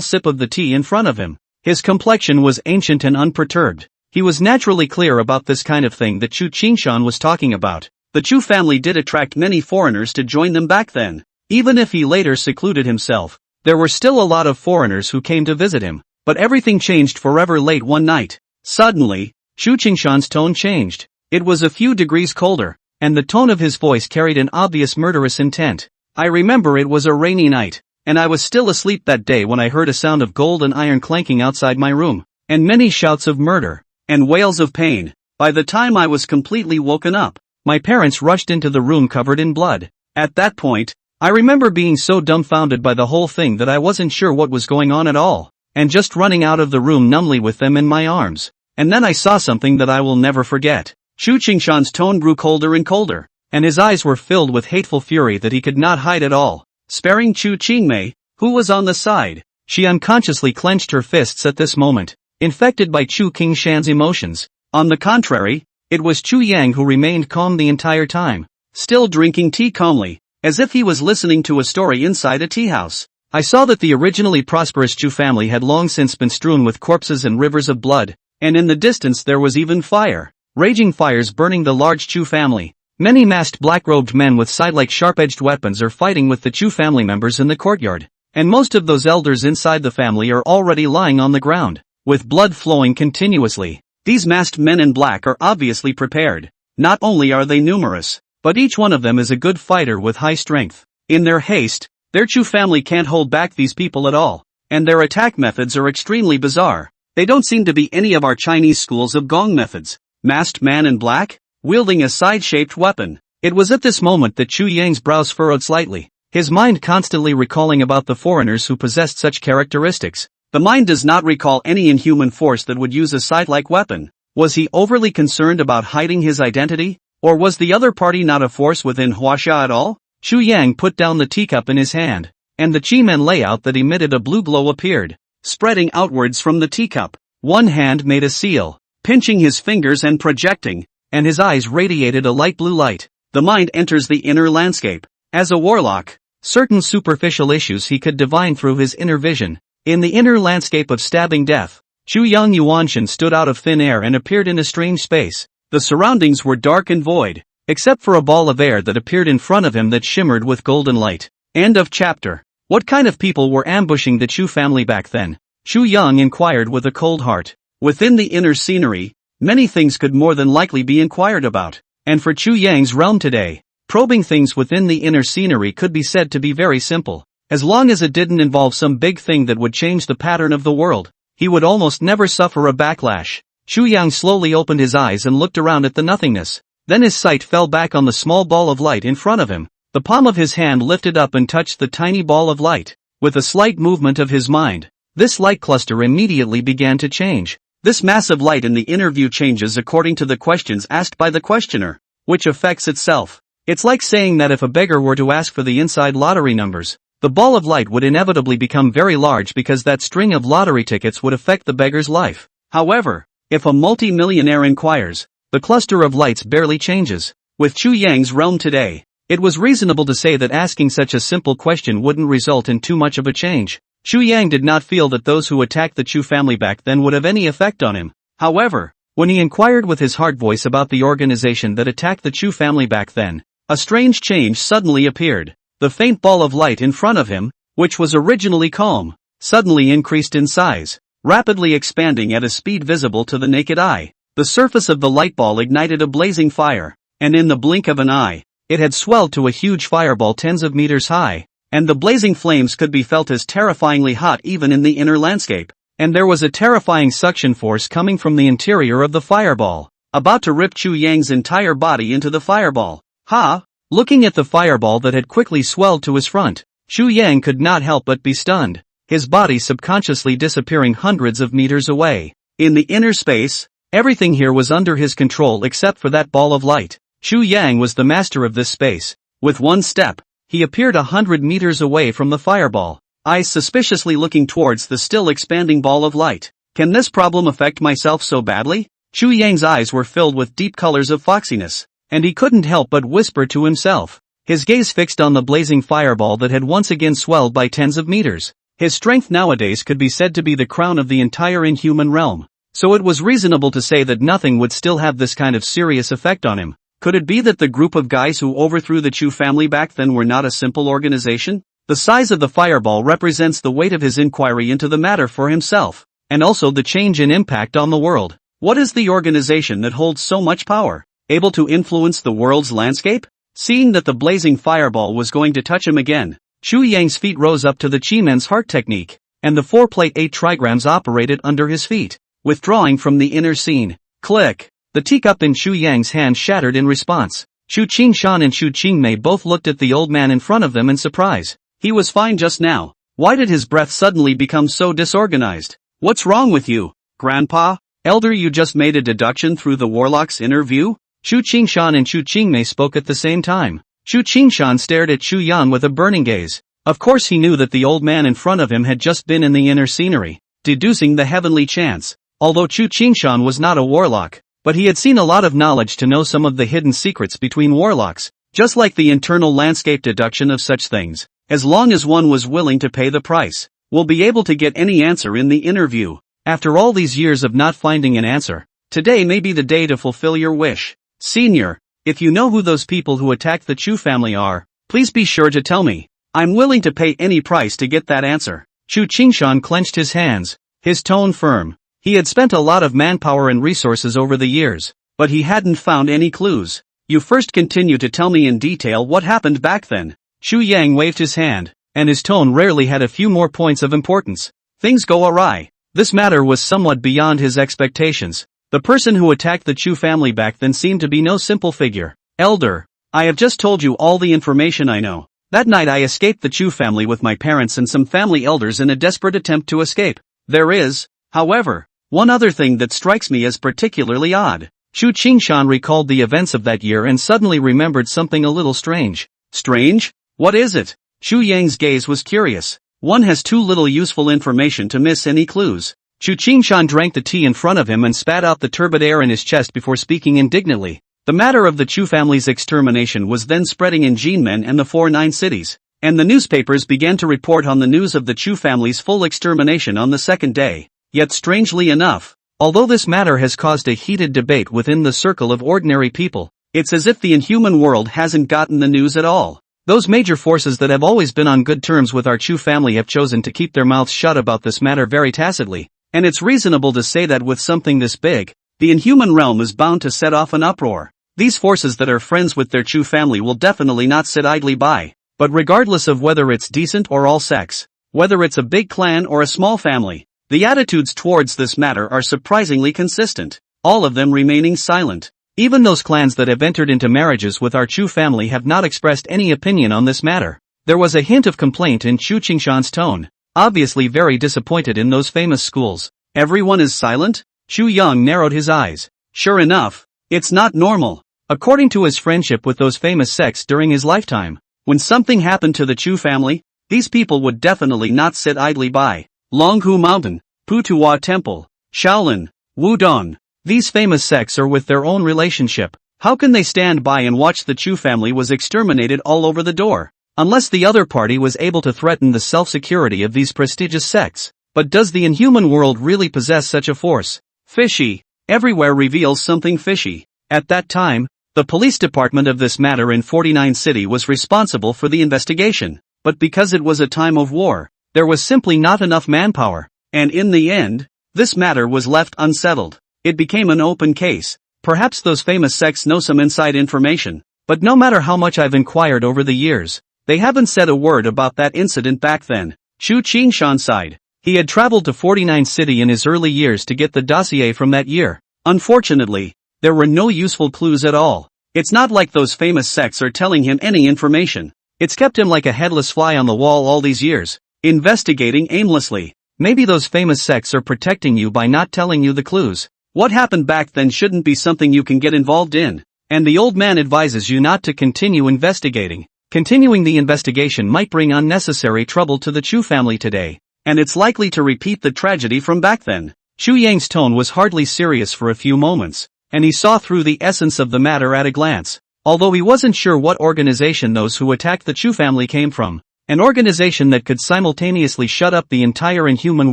sip of the tea in front of him. His complexion was ancient and unperturbed. He was naturally clear about this kind of thing that Xu Qingshan was talking about. The Chu family did attract many foreigners to join them back then. Even if he later secluded himself, there were still a lot of foreigners who came to visit him. But everything changed forever late one night. Suddenly, Xu Qingshan's tone changed. It was a few degrees colder, and the tone of his voice carried an obvious murderous intent. I remember it was a rainy night, and I was still asleep that day when I heard a sound of gold and iron clanking outside my room, and many shouts of murder, and wails of pain. By the time I was completely woken up, my parents rushed into the room covered in blood. At that point, I remember being so dumbfounded by the whole thing that I wasn't sure what was going on at all, and just running out of the room numbly with them in my arms. And then I saw something that I will never forget. Chu Qingshan's tone grew colder and colder, and his eyes were filled with hateful fury that he could not hide at all. Sparing Chu Qingmei, who was on the side, she unconsciously clenched her fists at this moment, infected by Chu Qingshan's emotions. On the contrary, it was Chu Yang who remained calm the entire time, still drinking tea calmly, as if he was listening to a story inside a tea house. I saw that the originally prosperous Chu family had long since been strewn with corpses and rivers of blood, and in the distance there was even fire. Raging fires burning the large Chu family. Many masked black-robed men with side-like sharp-edged weapons are fighting with the Chu family members in the courtyard, and most of those elders inside the family are already lying on the ground, with blood flowing continuously. These masked men in black are obviously prepared. Not only are they numerous, but each one of them is a good fighter with high strength. In their haste, their Chu family can't hold back these people at all, and their attack methods are extremely bizarre. They don't seem to be any of our Chinese schools of gong methods. Masked man in black, wielding a side-shaped weapon. It was at this moment that Chu Yang's brows furrowed slightly, his mind constantly recalling about the foreigners who possessed such characteristics. The mind does not recall any inhuman force that would use a side-like weapon. Was he overly concerned about hiding his identity? Or was the other party not a force within Huaxia at all? Chu Yang put down the teacup in his hand, and the Chi-men layout that emitted a blue glow appeared, spreading outwards from the teacup. One hand made a seal, pinching his fingers and projecting, and his eyes radiated a light blue light. The mind enters the inner landscape. As a warlock, certain superficial issues he could divine through his inner vision. In the inner landscape of stabbing death, Chu Yang Yuanshan stood out of thin air and appeared in a strange space. The surroundings were dark and void, except for a ball of air that appeared in front of him that shimmered with golden light. End of chapter. What kind of people were ambushing the Chu family back then? Chu Yang inquired with a cold heart. Within the inner scenery, many things could more than likely be inquired about. And for Chu Yang's realm today, probing things within the inner scenery could be said to be very simple. As long as it didn't involve some big thing that would change the pattern of the world, he would almost never suffer a backlash. Chu Yang slowly opened his eyes and looked around at the nothingness. Then his sight fell back on the small ball of light in front of him. The palm of his hand lifted up and touched the tiny ball of light. With a slight movement of his mind, this light cluster immediately began to change. This massive light in the inner view changes according to the questions asked by the questioner, which affects itself. It's like saying that if a beggar were to ask for the inside lottery numbers, the ball of light would inevitably become very large because that string of lottery tickets would affect the beggar's life. However, if a multi-millionaire inquires, the cluster of lights barely changes. With Chu Yang's realm today, it was reasonable to say that asking such a simple question wouldn't result in too much of a change. Chu Yang did not feel that those who attacked the Chu family back then would have any effect on him. However, when he inquired with his hard voice about the organization that attacked the Chu family back then, a strange change suddenly appeared. The faint ball of light in front of him, which was originally calm, suddenly increased in size, rapidly expanding at a speed visible to the naked eye. The surface of the light ball ignited a blazing fire, and in the blink of an eye, it had swelled to a huge fireball tens of meters high, and the blazing flames could be felt as terrifyingly hot even in the inner landscape, and there was a terrifying suction force coming from the interior of the fireball, about to rip Chu Yang's entire body into the fireball. Ha! Looking at the fireball that had quickly swelled to his front, Chu Yang could not help but be stunned, his body subconsciously disappearing hundreds of meters away. In the inner space, everything here was under his control except for that ball of light. Chu Yang was the master of this space. With one step, he appeared 100 meters away from the fireball, eyes suspiciously looking towards the still expanding ball of light. Can this problem affect myself so badly? Chu Yang's eyes were filled with deep colors of foxiness, and he couldn't help but whisper to himself, his gaze fixed on the blazing fireball that had once again swelled by tens of meters. His strength nowadays could be said to be the crown of the entire inhuman realm, so it was reasonable to say that nothing would still have this kind of serious effect on him. Could it be that the group of guys who overthrew the Chu family back then were not a simple organization? The size of the fireball represents the weight of his inquiry into the matter for himself, and also the change in impact on the world. What is the organization that holds so much power, able to influence the world's landscape? Seeing that the blazing fireball was going to touch him again, Chu Yang's feet rose up to the Chi-men's heart technique, and the 4-plate 8 trigrams operated under his feet. Withdrawing from the inner scene, click, the teacup in Chu Yang's hand shattered in response. Chu Qingshan and Chu Qingmei both looked at the old man in front of them in surprise. He was fine just now. Why did his breath suddenly become so disorganized? What's wrong with you, Grandpa? Elder, you just made a deduction through the warlock's inner view? Chu Qingshan and Chu Qingmei spoke at the same time. Chu Qingshan stared at Chu Yan with a burning gaze. Of course he knew that the old man in front of him had just been in the inner scenery, deducing the heavenly chants. Although Chu Qingshan was not a warlock, but he had seen a lot of knowledge to know some of the hidden secrets between warlocks, just like the internal landscape deduction of such things. As long as one was willing to pay the price, we'll be able to get any answer in the interview. After all these years of not finding an answer, today may be the day to fulfill your wish. Senior, if you know who those people who attacked the Chu family are, please be sure to tell me. I'm willing to pay any price to get that answer. Chu Qingshan clenched his hands, his tone firm. He had spent a lot of manpower and resources over the years, but he hadn't found any clues. You first continue to tell me in detail what happened back then. Chu Yang waved his hand, and his tone rarely had a few more points of importance. Things go awry. This matter was somewhat beyond his expectations. The person who attacked the Chu family back then seemed to be no simple figure. Elder, I have just told you all the information I know. That night I escaped the Chu family with my parents and some family elders in a desperate attempt to escape. There is, however, one other thing that strikes me as particularly odd. Chu Qingshan recalled the events of that year and suddenly remembered something a little strange. Strange? What is it? Chu Yang's gaze was curious. One has too little useful information to miss any clues. Chu Qingshan drank the tea in front of him and spat out the turbid air in his chest before speaking indignantly. The matter of the Chu family's extermination was then spreading in Jinmen and the 4 cities, and the newspapers began to report on the news of the Chu family's full extermination on the second day. Yet strangely enough, although this matter has caused a heated debate within the circle of ordinary people, it's as if the inhuman world hasn't gotten the news at all. Those major forces that have always been on good terms with our Chu family have chosen to keep their mouths shut about this matter very tacitly, and it's reasonable to say that with something this big, the inhuman realm is bound to set off an uproar. These forces that are friends with their Chu family will definitely not sit idly by, but regardless of whether it's decent or all sex, whether it's a big clan or a small family, the attitudes towards this matter are surprisingly consistent, all of them remaining silent. Even those clans that have entered into marriages with our Chu family have not expressed any opinion on this matter. There was a hint of complaint in Chu Qingshan's tone, obviously very disappointed in those famous schools. Everyone is silent? Chu Yang narrowed his eyes. Sure enough, it's not normal. According to his friendship with those famous sects during his lifetime, when something happened to the Chu family, these people would definitely not sit idly by. Longhu Mountain, Putuhua Temple, Shaolin, Wudong. These famous sects are with their own relationship. How can they stand by and watch the Chu family was exterminated all over the door? Unless the other party was able to threaten the self-security of these prestigious sects. But does the inhuman world really possess such a force? Fishy. Everywhere reveals something fishy. At that time, the police department of this matter in 49 City was responsible for the investigation. But because it was a time of war, there was simply not enough manpower. And in the end, this matter was left unsettled. It became an open case. Perhaps those famous sects know some inside information. But no matter how much I've inquired over the years, they haven't said a word about that incident back then. Chu Qingshan sighed. He had traveled to 49 City in his early years to get the dossier from that year. Unfortunately, there were no useful clues at all. It's not like those famous sects are telling him any information. It's kept him like a headless fly on the wall all these years, investigating aimlessly. Maybe those famous sects are protecting you by not telling you the clues. What happened back then shouldn't be something you can get involved in. And the old man advises you not to continue investigating. Continuing the investigation might bring unnecessary trouble to the Chu family today. And it's likely to repeat the tragedy from back then. Chu Yang's tone was hardly serious for a few moments, and he saw through the essence of the matter at a glance. Although he wasn't sure what organization those who attacked the Chu family came from, an organization that could simultaneously shut up the entire inhuman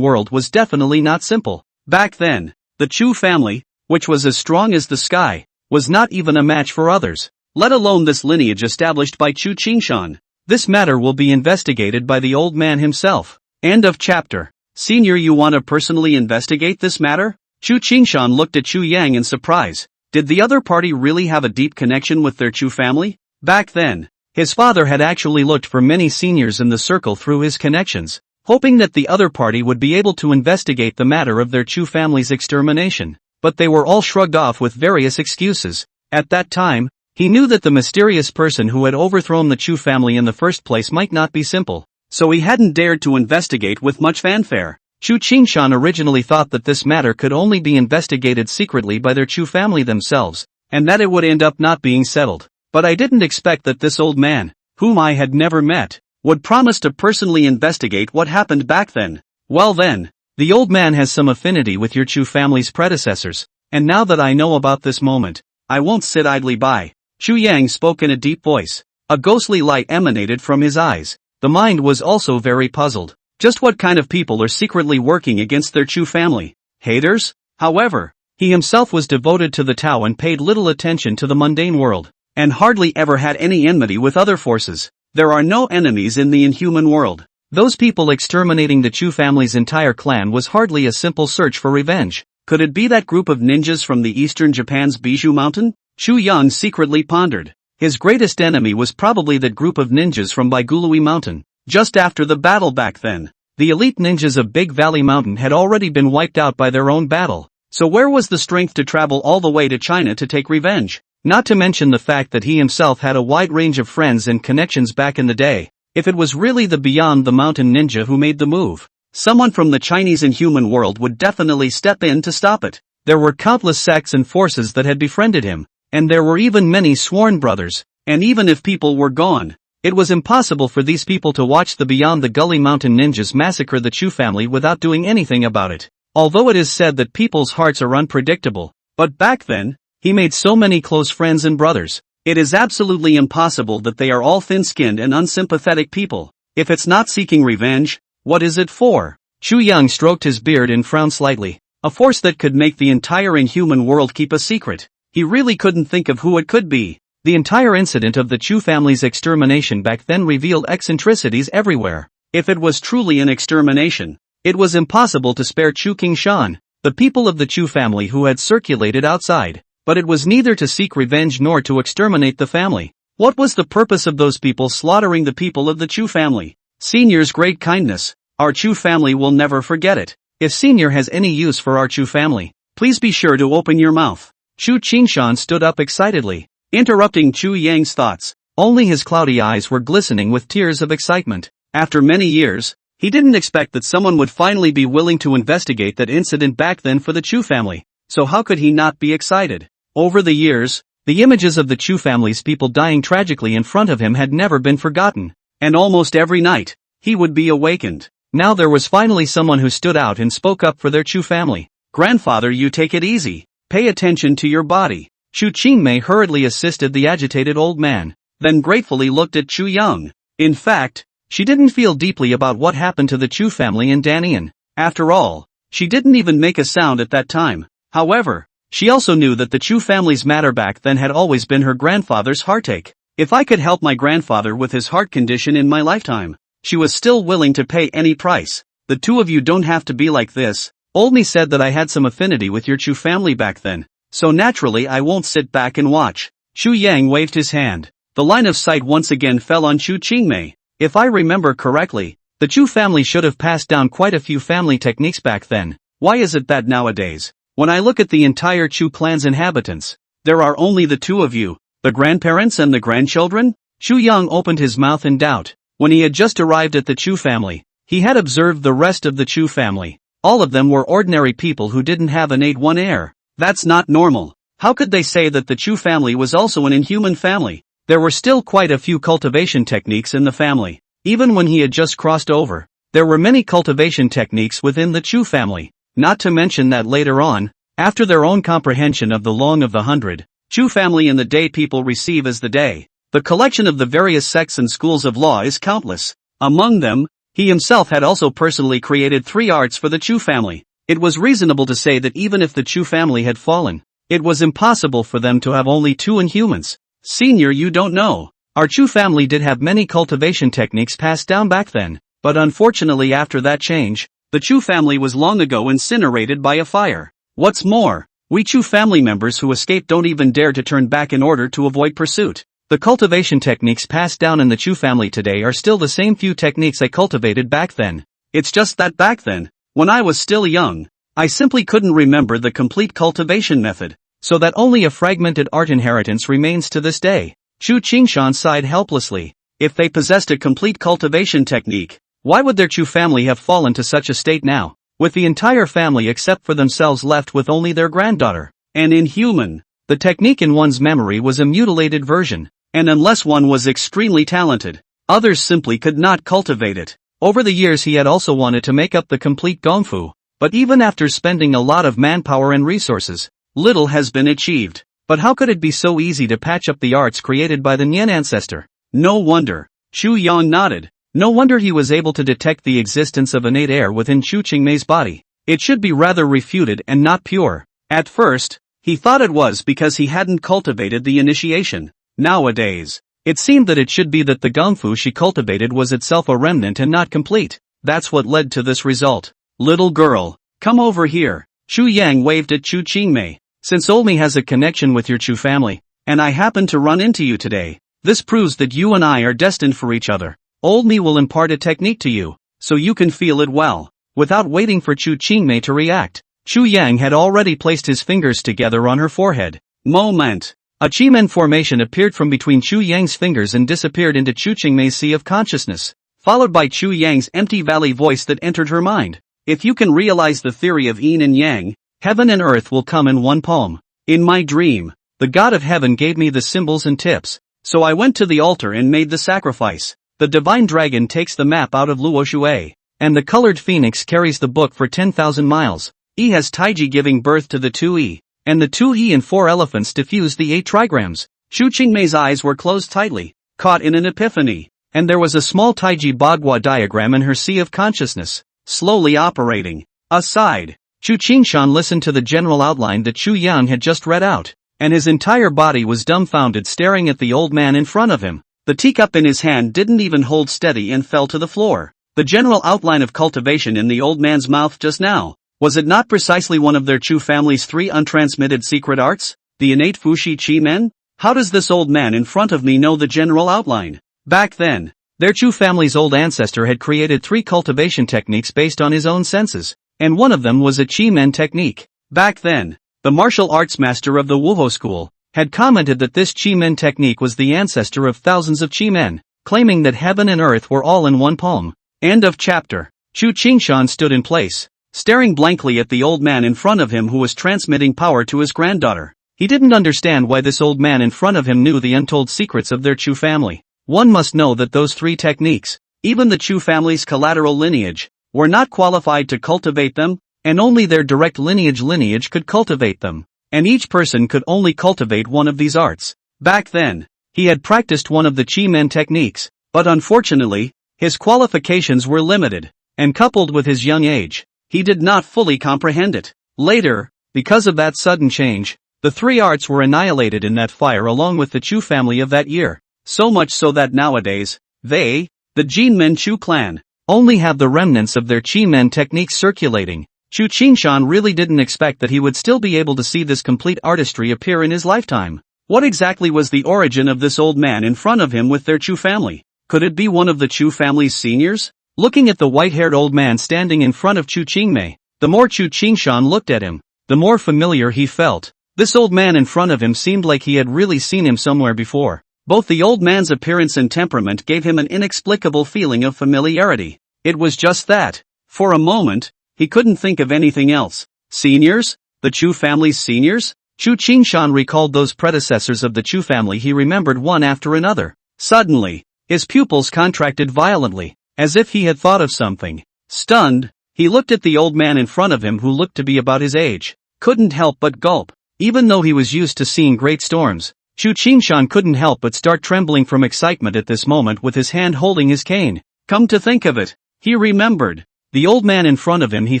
world was definitely not simple. Back then, the Chu family, which was as strong as the sky, was not even a match for others, let alone this lineage established by Chu Qingshan. This matter will be investigated by the old man himself. End of chapter. Senior, you want to personally investigate this matter? Chu Qingshan looked at Chu Yang in surprise. Did the other party really have a deep connection with their Chu family? Back then, his father had actually looked for many seniors in the circle through his connections, hoping that the other party would be able to investigate the matter of their Chu family's extermination. But they were all shrugged off with various excuses. At that time, He knew that the mysterious person who had overthrown the Chu family in the first place might not be simple, so he hadn't dared to investigate with much fanfare. Chu Qingshan originally thought that this matter could only be investigated secretly by their Chu family themselves, and that it would end up not being settled. But I didn't expect that this old man, whom I had never met, would promise to personally investigate what happened back then. Well then, the old man has some affinity with your Chu family's predecessors, and now that I know about this moment, I won't sit idly by. Chu Yang spoke in a deep voice. A ghostly light emanated from his eyes. The mind was also very puzzled. Just what kind of people are secretly working against their Chu family? Haters? However, he himself was devoted to the Tao and paid little attention to the mundane world, and hardly ever had any enmity with other forces. There are no enemies in the inhuman world. Those people exterminating the Chu family's entire clan was hardly a simple search for revenge. Could it be that group of ninjas from the eastern Japan's Bijou Mountain? Chu Yang secretly pondered. His greatest enemy was probably that group of ninjas from Baigului Mountain. Just after the battle back then, the elite ninjas of Big Valley Mountain had already been wiped out by their own battle. So where was the strength to travel all the way to China to take revenge? Not to mention the fact that he himself had a wide range of friends and connections back in the day. If it was really the Beyond the Mountain ninja who made the move, someone from the Chinese inhuman world would definitely step in to stop it. There were countless sects and forces that had befriended him, and there were even many sworn brothers, and even if people were gone, it was impossible for these people to watch the Beyond the Gully Mountain ninjas massacre the Chu family without doing anything about it. Although it is said that people's hearts are unpredictable, but back then, he made so many close friends and brothers. It is absolutely impossible that they are all thin-skinned and unsympathetic people. If it's not seeking revenge, what is it for? Chu Yang stroked his beard and frowned slightly. A force that could make the entire inhuman world keep a secret. He really couldn't think of who it could be. The entire incident of the Chu family's extermination back then revealed eccentricities everywhere. If it was truly an extermination, it was impossible to spare Chu Qingshan, the people of the Chu family who had circulated outside. But it was neither to seek revenge nor to exterminate the family. What was the purpose of those people slaughtering the people of the Chu family? Senior's great kindness. Our Chu family will never forget it. If Senior has any use for our Chu family, please be sure to open your mouth. Chu Qingshan stood up excitedly, interrupting Chu Yang's thoughts. Only his cloudy eyes were glistening with tears of excitement. After many years, he didn't expect that someone would finally be willing to investigate that incident back then for the Chu family. So how could he not be excited? Over the years, the images of the Chu family's people dying tragically in front of him had never been forgotten, and almost every night, he would be awakened. Now there was finally someone who stood out and spoke up for their Chu family. Grandfather, you take it easy. Pay attention to your body. Chu Qingmei hurriedly assisted the agitated old man, then gratefully looked at Chu Yang. In fact, she didn't feel deeply about what happened to the Chu family in Danian. After all, she didn't even make a sound at that time. However, she also knew that the Chu family's matter back then had always been her grandfather's heartache. If I could help my grandfather with his heart condition in my lifetime, she was still willing to pay any price. The two of you don't have to be like this. Only said that I had some affinity with your Chu family back then, so naturally I won't sit back and watch. Chu Yang waved his hand. The line of sight once again fell on Chu Qingmei. If I remember correctly, the Chu family should have passed down quite a few family techniques back then. Why is it that nowadays, when I look at the entire Chu clan's inhabitants, there are only the two of you, the grandparents and the grandchildren? Chu Yang opened his mouth in doubt. When he had just arrived at the Chu family, he had observed the rest of the Chu family. All of them were ordinary people who didn't have innate one heir. That's not normal. How could they say that the Chu family was also an inhuman family? There were still quite a few cultivation techniques in the family. Even when he had just crossed over, there were many cultivation techniques within the Chu family. Not to mention that later on, after their own comprehension of the Long of the Hundred, Chu family and the day people receive as the day, the collection of the various sects and schools of law is countless. Among them, he himself had also personally created 3 arts for the Chu family. It was reasonable to say that even if the Chu family had fallen, it was impossible for them to have only 2 inhumans. Senior, you don't know. Our Chu family did have many cultivation techniques passed down back then, but unfortunately after that change, the Chu family was long ago incinerated by a fire. What's more, we Chu family members who escaped don't even dare to turn back in order to avoid pursuit. The cultivation techniques passed down in the Chu family today are still the same few techniques I cultivated back then. It's just that back then, when I was still young, I simply couldn't remember the complete cultivation method. so that only a fragmented art inheritance remains to this day. Chu Qingshan sighed helplessly. If they possessed a complete cultivation technique, why would their Chu family have fallen to such a state now, with the entire family except for themselves left with only their granddaughter? An inhuman. The technique in one's memory was a mutilated version, and unless one was extremely talented, others simply could not cultivate it. Over the years he had also wanted to make up the complete gongfu, but even after spending a lot of manpower and resources, little has been achieved. But how could it be so easy to patch up the arts created by the Nian ancestor? No wonder. Chu Yang nodded. No wonder he was able to detect the existence of innate air within Chu Qingmei's body. It should be rather refuted and not pure. At first, he thought it was because he hadn't cultivated the initiation. Nowadays, it seemed that it should be that the gongfu she cultivated was itself a remnant and not complete. That's what led to this result. Little girl, come over here. Chu Yang waved at Chu Qingmei. Since Olmi has a connection with your Chu family, and I happened to run into you today, this proves that you and I are destined for each other. Olmi will impart a technique to you, so you can feel it well. Without waiting for Chu Qingmei to react, Chu Yang had already placed his fingers together on her forehead. Moment. A Chi-Men formation appeared from between Chu Yang's fingers and disappeared into Chu Qingmei's sea of consciousness, followed by Chu Yang's empty valley voice that entered her mind. If you can realize the theory of yin and yang, heaven and earth will come in one palm. In my dream, the god of heaven gave me the symbols and tips, so I went to the altar and made the sacrifice. The divine dragon takes the map out of Luo Shui, and the colored phoenix carries the book for 10,000 miles. Yi has Taiji giving birth to the 2 and the 2 and 4 elephants diffuse the 8 trigrams. Chu Qingmei's eyes were closed tightly, caught in an epiphany, and there was a small Taiji Bagua diagram in her sea of consciousness, slowly operating. Aside, Chu Qingshan listened to the general outline that Chu Yang had just read out, and his entire body was dumbfounded staring at the old man in front of him. The teacup in his hand didn't even hold steady and fell to the floor. The general outline of cultivation in the old man's mouth just now, was it not precisely one of their Chu family's 3 untransmitted secret arts? The innate Fushi Chi-Men? How does this old man in front of me know the general outline? Back then, their Chu family's old ancestor had created 3 cultivation techniques based on his own senses, and one of them was a Chi-Men technique. Back then, the martial arts master of the Wuho school had commented that this Chi-Men technique was the ancestor of thousands of Chi-Men, claiming that heaven and earth were all in one palm. End of chapter. Chu Qingshan stood in place, staring blankly at the old man in front of him who was transmitting power to his granddaughter. He didn't understand why this old man in front of him knew the untold secrets of their Chu family. One must know that those 3 techniques, even the Chu family's collateral lineage, were not qualified to cultivate them, and only their direct lineage could cultivate them, and each person could only cultivate one of these arts. Back then, he had practiced one of the Chi-Men techniques, but unfortunately, his qualifications were limited, and coupled with his young age, he did not fully comprehend it. Later, because of that sudden change, the 3 arts were annihilated in that fire along with the Chu family of that year, so much so that nowadays, they, the Jinmen Chu clan, only have the remnants of their Chi-Men techniques circulating. Chu Qingshan really didn't expect that he would still be able to see this complete artistry appear in his lifetime. What exactly was the origin of this old man in front of him with their Chu family? Could it be one of the Chu family's seniors? Looking at the white-haired old man standing in front of Chu Qingmei, the more Chu Qingshan looked at him, the more familiar he felt. This old man in front of him seemed like he had really seen him somewhere before. Both the old man's appearance and temperament gave him an inexplicable feeling of familiarity. It was just that. For a moment, he couldn't think of anything else. Seniors? The Chu family's seniors? Chu Qingshan recalled those predecessors of the Chu family he remembered one after another. Suddenly, his pupils contracted violently, as if he had thought of something. Stunned, he looked at the old man in front of him who looked to be about his age. Couldn't help but gulp. Even though he was used to seeing great storms, Chu Qingshan couldn't help but start trembling from excitement at this moment with his hand holding his cane. Come to think of it, he remembered. The old man in front of him he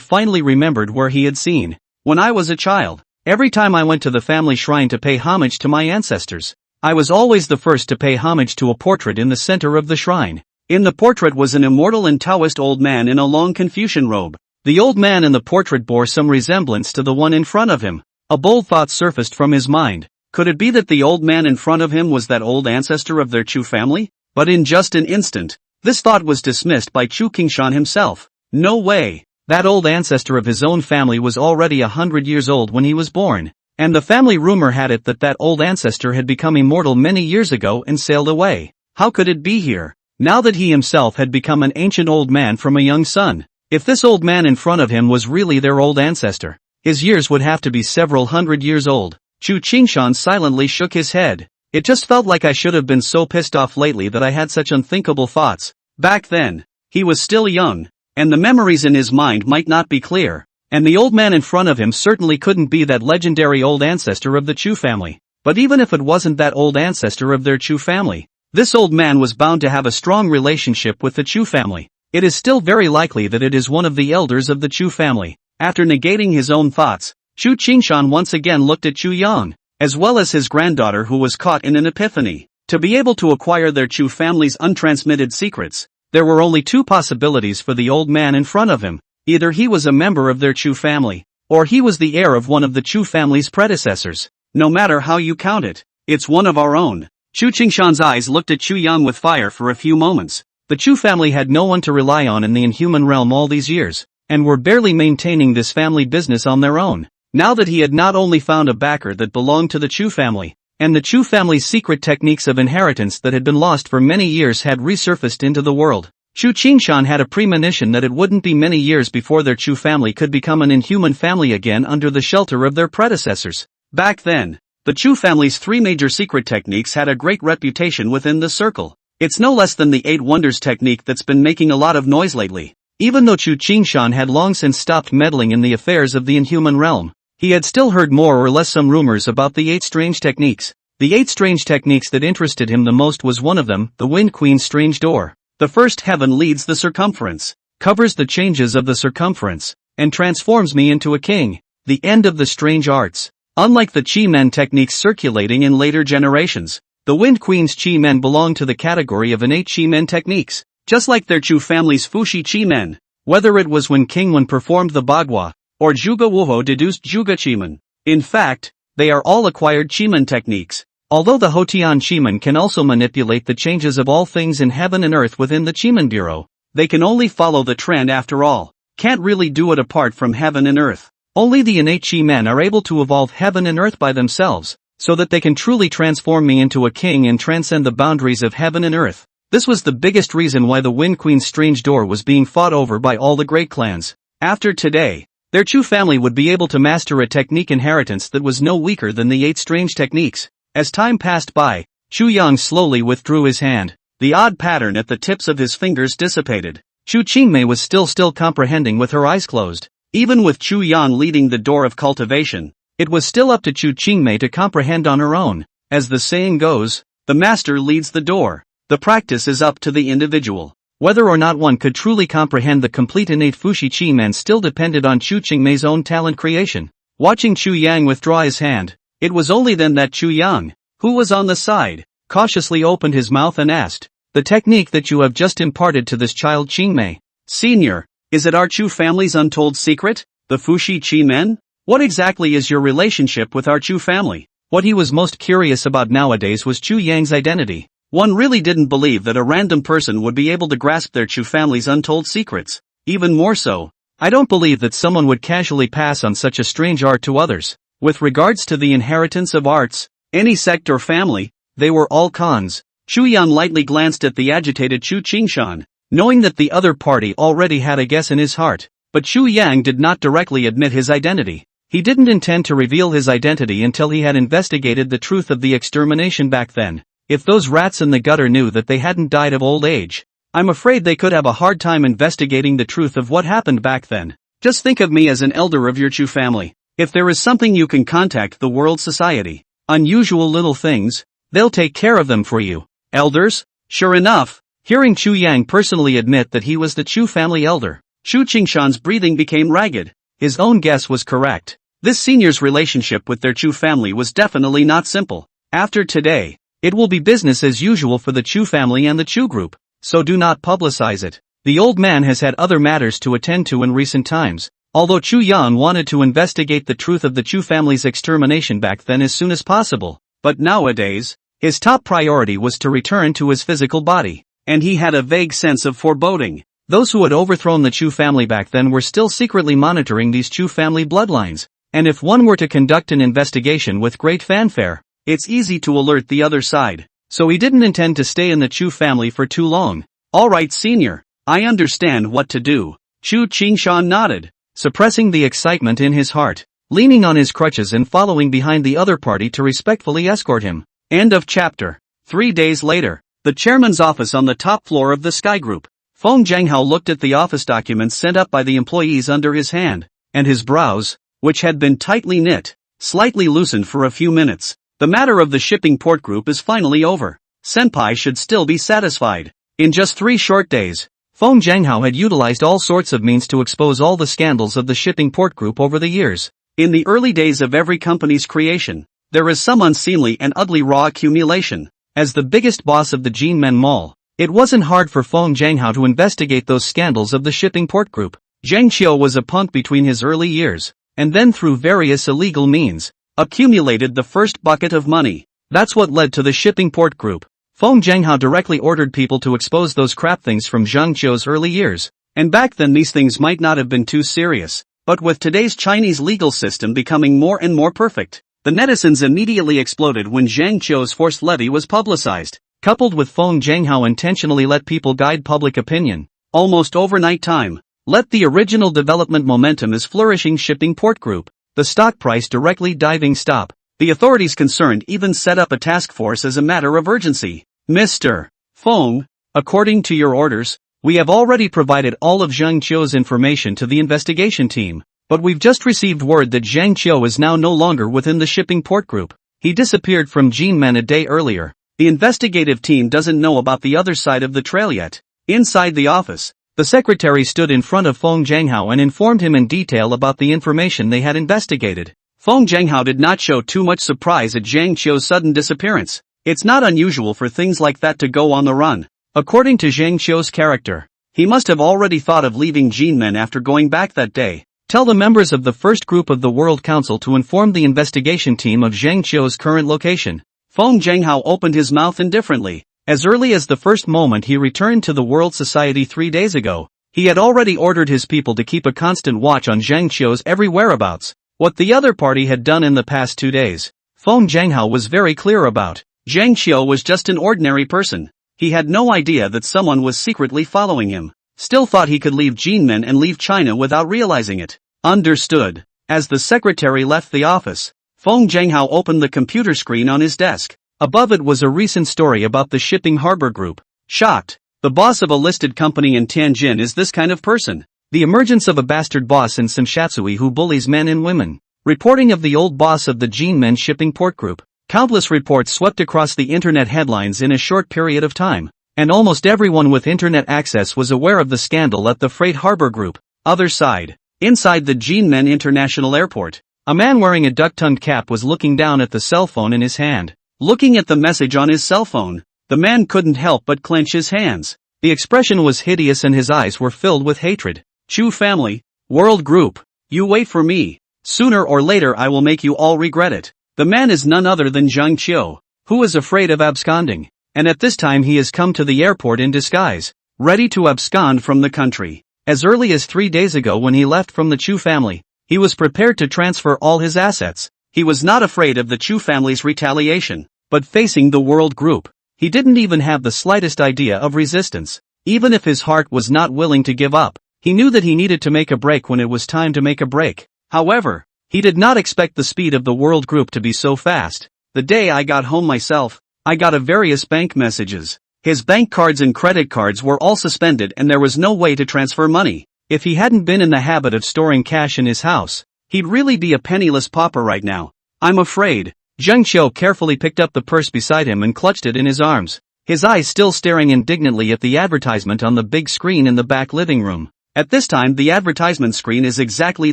finally remembered where he had seen. When I was a child, every time I went to the family shrine to pay homage to my ancestors, I was always the first to pay homage to a portrait in the center of the shrine. In the portrait was an immortal and Taoist old man in a long Confucian robe. The old man in the portrait bore some resemblance to the one in front of him. A bold thought surfaced from his mind. Could it be that the old man in front of him was that old ancestor of their Chu family? But in just an instant, this thought was dismissed by Chu Qingshan himself. No way! That old ancestor of his own family was already 100 years old when he was born. And the family rumor had it that that old ancestor had become immortal many years ago and sailed away. How could it be here, now that he himself had become an ancient old man from a young son? If this old man in front of him was really their old ancestor, his years would have to be several hundred years old. Chu Qingshan silently shook his head. It just felt like I should have been so pissed off lately that I had such unthinkable thoughts. Back then, he was still young, and the memories in his mind might not be clear. And the old man in front of him certainly couldn't be that legendary old ancestor of the Chu family. But even if it wasn't that old ancestor of their Chu family, this old man was bound to have a strong relationship with the Chu family. It is still very likely that it is one of the elders of the Chu family. After negating his own thoughts, Chu Qingshan once again looked at Chu Yang, as well as his granddaughter who was caught in an epiphany. To be able to acquire their Chu family's untransmitted secrets, there were only two possibilities for the old man in front of him. Either he was a member of their Chu family, or he was the heir of one of the Chu family's predecessors. No matter how you count it, it's one of our own. Chu Qingshan's eyes looked at Chu Yang with fire for a few moments. The Chu family had no one to rely on in the inhuman realm all these years, and were barely maintaining this family business on their own. Now that he had not only found a backer that belonged to the Chu family, and the Chu family's secret techniques of inheritance that had been lost for many years had resurfaced into the world, Chu Qingshan had a premonition that it wouldn't be many years before their Chu family could become an inhuman family again under the shelter of their predecessors. Back then, the Chu family's three major secret techniques had a great reputation within the circle. It's no less than the 8 Wonders technique that's been making a lot of noise lately. Even though Chu Qingshan had long since stopped meddling in the affairs of the inhuman realm, he had still heard more or less some rumors about the 8 strange techniques. The 8 strange techniques that interested him the most was one of them, the Wind Queen's strange door. The first heaven leads the circumference, covers the changes of the circumference, and transforms me into a king. The end of the strange arts. Unlike the Chi Men techniques circulating in later generations, the Wind Queen's Chi Men belong to the category of innate Chi Men techniques, just like their Chu family's Fushi Chi Men. Whether it was when King Wen performed the Bagua, or Zhuge Wuho deduced Zhuge Chi Men. In fact, they are all acquired Chi Men techniques. Although the Hotian Chiman can also manipulate the changes of all things in heaven and earth within the Chiman Bureau, they can only follow the trend after all. Can't really do it apart from heaven and earth. Only the innate Chi Men are able to evolve heaven and earth by themselves, so that they can truly transform me into a king and transcend the boundaries of heaven and earth. This was the biggest reason why the Wind Queen's strange door was being fought over by all the great clans. After today, their Chu family would be able to master a technique inheritance that was no weaker than the 8 strange techniques. As time passed by, Chu Yang slowly withdrew his hand. The odd pattern at the tips of his fingers dissipated. Chu Qingmei was still comprehending with her eyes closed. Even with Chu Yang leading the door of cultivation, it was still up to Chu Qingmei to comprehend on her own. As the saying goes, the master leads the door. The practice is up to the individual. Whether or not one could truly comprehend the complete innate Fushi Chi Men still depended on Chu Qingmei's own talent creation. Watching Chu Yang withdraw his hand, it was only then that Chu Yang, who was on the side, cautiously opened his mouth and asked, "The technique that you have just imparted to this child Qingmei, Senior, is it our Chu family's untold secret, the Fushi Chi Men? What exactly is your relationship with our Chu family?" What he was most curious about nowadays was Chu Yang's identity. One really didn't believe that a random person would be able to grasp their Chu family's untold secrets. Even more so, I don't believe that someone would casually pass on such a strange art to others. With regards to the inheritance of arts, any sect or family, they were all cons. Chu Yang lightly glanced at the agitated Chu Qingshan, knowing that the other party already had a guess in his heart. But Chu Yang did not directly admit his identity. He didn't intend to reveal his identity until he had investigated the truth of the extermination back then. If those rats in the gutter knew that they hadn't died of old age, I'm afraid they could have a hard time investigating the truth of what happened back then. Just think of me as an elder of your Chu family. If there is something you can contact the world society. Unusual little things, they'll take care of them for you. Elders? Sure enough, hearing Chu Yang personally admit that he was the Chu family elder, Chu Qingshan's breathing became ragged. His own guess was correct. This senior's relationship with their Chu family was definitely not simple. After today, it will be business as usual for the Chu family and the Chu group, so do not publicize it. The old man has had other matters to attend to in recent times. Although Chu Yan wanted to investigate the truth of the Chu family's extermination back then as soon as possible, but nowadays, his top priority was to return to his physical body, and he had a vague sense of foreboding. Those who had overthrown the Chu family back then were still secretly monitoring these Chu family bloodlines. And if one were to conduct an investigation with great fanfare, it's easy to alert the other side. So he didn't intend to stay in the Chu family for too long. Alright senior, I understand what to do. Chu Qingshan nodded, suppressing the excitement in his heart, leaning on his crutches and following behind the other party to respectfully escort him. End of chapter. 3 days later, the chairman's office on the top floor of the Sky Group. Feng Zhanghao looked at the office documents sent up by the employees under his hand, and his brows, which had been tightly knit, slightly loosened for a few minutes. The matter of the shipping port group is finally over. Senpai should still be satisfied. In just 3 short days, Feng Zhanghao had utilized all sorts of means to expose all the scandals of the shipping port group over the years. In the early days of every company's creation, there is some unseemly and ugly raw accumulation. As the biggest boss of the Jinmen Mall, it wasn't hard for Feng Zhanghao to investigate those scandals of the shipping port group. Zhang Qiu was a punk between his early years, and then through various illegal means, accumulated the first bucket of money. That's what led to the shipping port group. Feng Zhanghao directly ordered people to expose those crap things from Zhang Qiu's early years. And back then these things might not have been too serious, but with today's Chinese legal system becoming more and more perfect, the netizens immediately exploded when Zhang Qiu's forced levy was publicized. Coupled with Feng Zhanghao intentionally let people guide public opinion, almost overnight time, let the original development momentum as flourishing shipping port group, the stock price directly diving stop. The authorities concerned even set up a task force as a matter of urgency. Mr. Feng, according to your orders, we have already provided all of Zhang Qiu's information to the investigation team, but we've just received word that Zhang Qiu is now no longer within the shipping port group. He disappeared from Jinmen a day earlier. The investigative team doesn't know about the other side of the trail yet. Inside the office, the secretary stood in front of Feng Zhanghao and informed him in detail about the information they had investigated. Feng Zhanghao did not show too much surprise at Zhang Qiu's sudden disappearance. It's not unusual for things like that to go on the run. According to Zhang Qiu's character, he must have already thought of leaving Jinmen after going back that day. Tell the members of the first group of the World Council to inform the investigation team of Zhang Qiu's current location. Feng Zhanghao opened his mouth indifferently. As early as the first moment he returned to the World Society 3 days ago, he had already ordered his people to keep a constant watch on Zhang Qiu's every whereabouts. What the other party had done in the past 2 days, Feng Zhanghao was very clear about. Zhang Qiu was just an ordinary person. He had no idea that someone was secretly following him. Still thought he could leave Jinmen and leave China without realizing it. Understood. As the secretary left the office, Feng Zhanghao opened the computer screen on his desk. Above it was a recent story about the shipping harbor group. Shocked. The boss of a listed company in Tianjin is this kind of person. The emergence of a bastard boss in Samshatsui who bullies men and women. Reporting of the old boss of the Jinmen shipping port group. Countless reports swept across the internet headlines in a short period of time, and almost everyone with internet access was aware of the scandal at the freight harbor group. Other side. Inside the Jinmen International Airport, a man wearing a duck-tongued cap was looking down at the cell phone in his hand. Looking at the message on his cell phone, the man couldn't help but clench his hands. The expression was hideous and his eyes were filled with hatred. Chu family, World Group, you wait for me. Sooner or later I will make you all regret it. The man is none other than Zhang Qiu, who is afraid of absconding, and at this time he has come to the airport in disguise, ready to abscond from the country. As early as 3 days ago when he left from the Chu family, he was prepared to transfer all his assets. He was not afraid of the Chu family's retaliation, but facing the World Group, he didn't even have the slightest idea of resistance. Even if his heart was not willing to give up, he knew that he needed to make a break when it was time to make a break. However, he did not expect the speed of the World Group to be so fast. The day I got home myself, I got a various bank messages. His bank cards and credit cards were all suspended and there was no way to transfer money. If he hadn't been in the habit of storing cash in his house, he'd really be a penniless pauper right now. I'm afraid. Zhang Qiu carefully picked up the purse beside him and clutched it in his arms, his eyes still staring indignantly at the advertisement on the big screen in the back living room. At this time the advertisement screen is exactly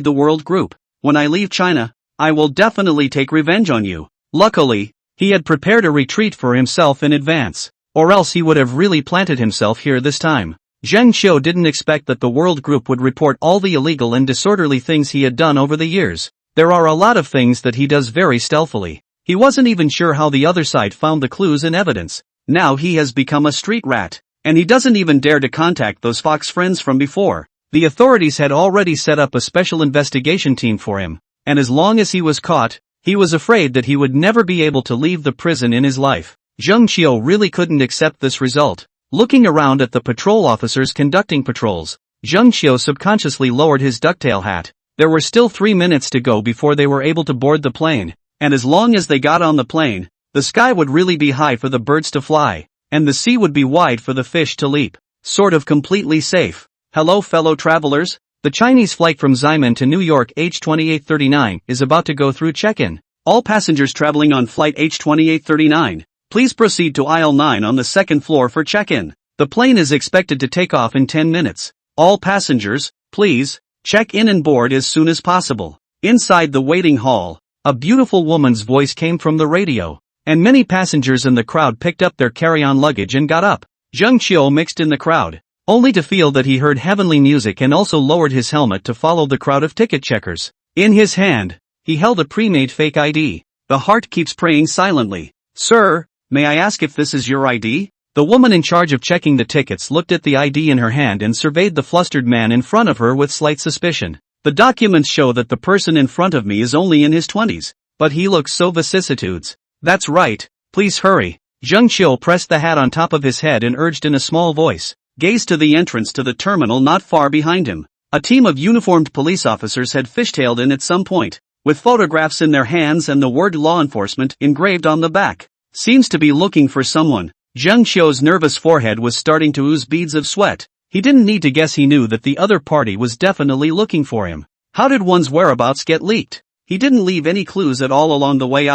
the World Group. When I leave China, I will definitely take revenge on you. Luckily, he had prepared a retreat for himself in advance, or else he would have really planted himself here this time. Zhang Qiu didn't expect that the World Group would report all the illegal and disorderly things he had done over the years. There are a lot of things that he does very stealthily. He wasn't even sure how the other side found the clues and evidence. Now he has become a street rat, and he doesn't even dare to contact those fox friends from before. The authorities had already set up a special investigation team for him, and as long as he was caught, he was afraid that he would never be able to leave the prison in his life. Zheng Qiu really couldn't accept this result. Looking around at the patrol officers conducting patrols, Zheng Qiu subconsciously lowered his ducktail hat. There were still 3 minutes to go before they were able to board the plane, and as long as they got on the plane, the sky would really be high for the birds to fly, and the sea would be wide for the fish to leap. Sort of completely safe. Hello fellow travelers, the Chinese flight from Xiamen to New York H2839 is about to go through check-in. All passengers traveling on flight H2839, please proceed to aisle 9 on the second floor for check-in. The plane is expected to take off in 10 minutes. All passengers, please, check in and board as soon as possible. Inside the waiting hall, a beautiful woman's voice came from the radio, and many passengers in the crowd picked up their carry-on luggage and got up. Zheng Qiu mixed in the crowd, only to feel that he heard heavenly music and also lowered his helmet to follow the crowd of ticket checkers. In his hand, he held a pre-made fake ID. The heart keeps praying silently. Sir, may I ask if this is your ID? The woman in charge of checking the tickets looked at the ID in her hand and surveyed the flustered man in front of her with slight suspicion. The documents show that the person in front of me is only in his 20s, but he looks so vicissitudes. That's right, please hurry. Zheng Qiu pressed the hat on top of his head and urged in a small voice. Gaze to the entrance to the terminal not far behind him. A team of uniformed police officers had fishtailed in at some point, with photographs in their hands and the word law enforcement engraved on the back. Seems to be looking for someone. Zheng Qiu's nervous forehead was starting to ooze beads of sweat. He didn't need to guess, he knew that the other party was definitely looking for him. How did one's whereabouts get leaked? He didn't leave any clues at all along the way.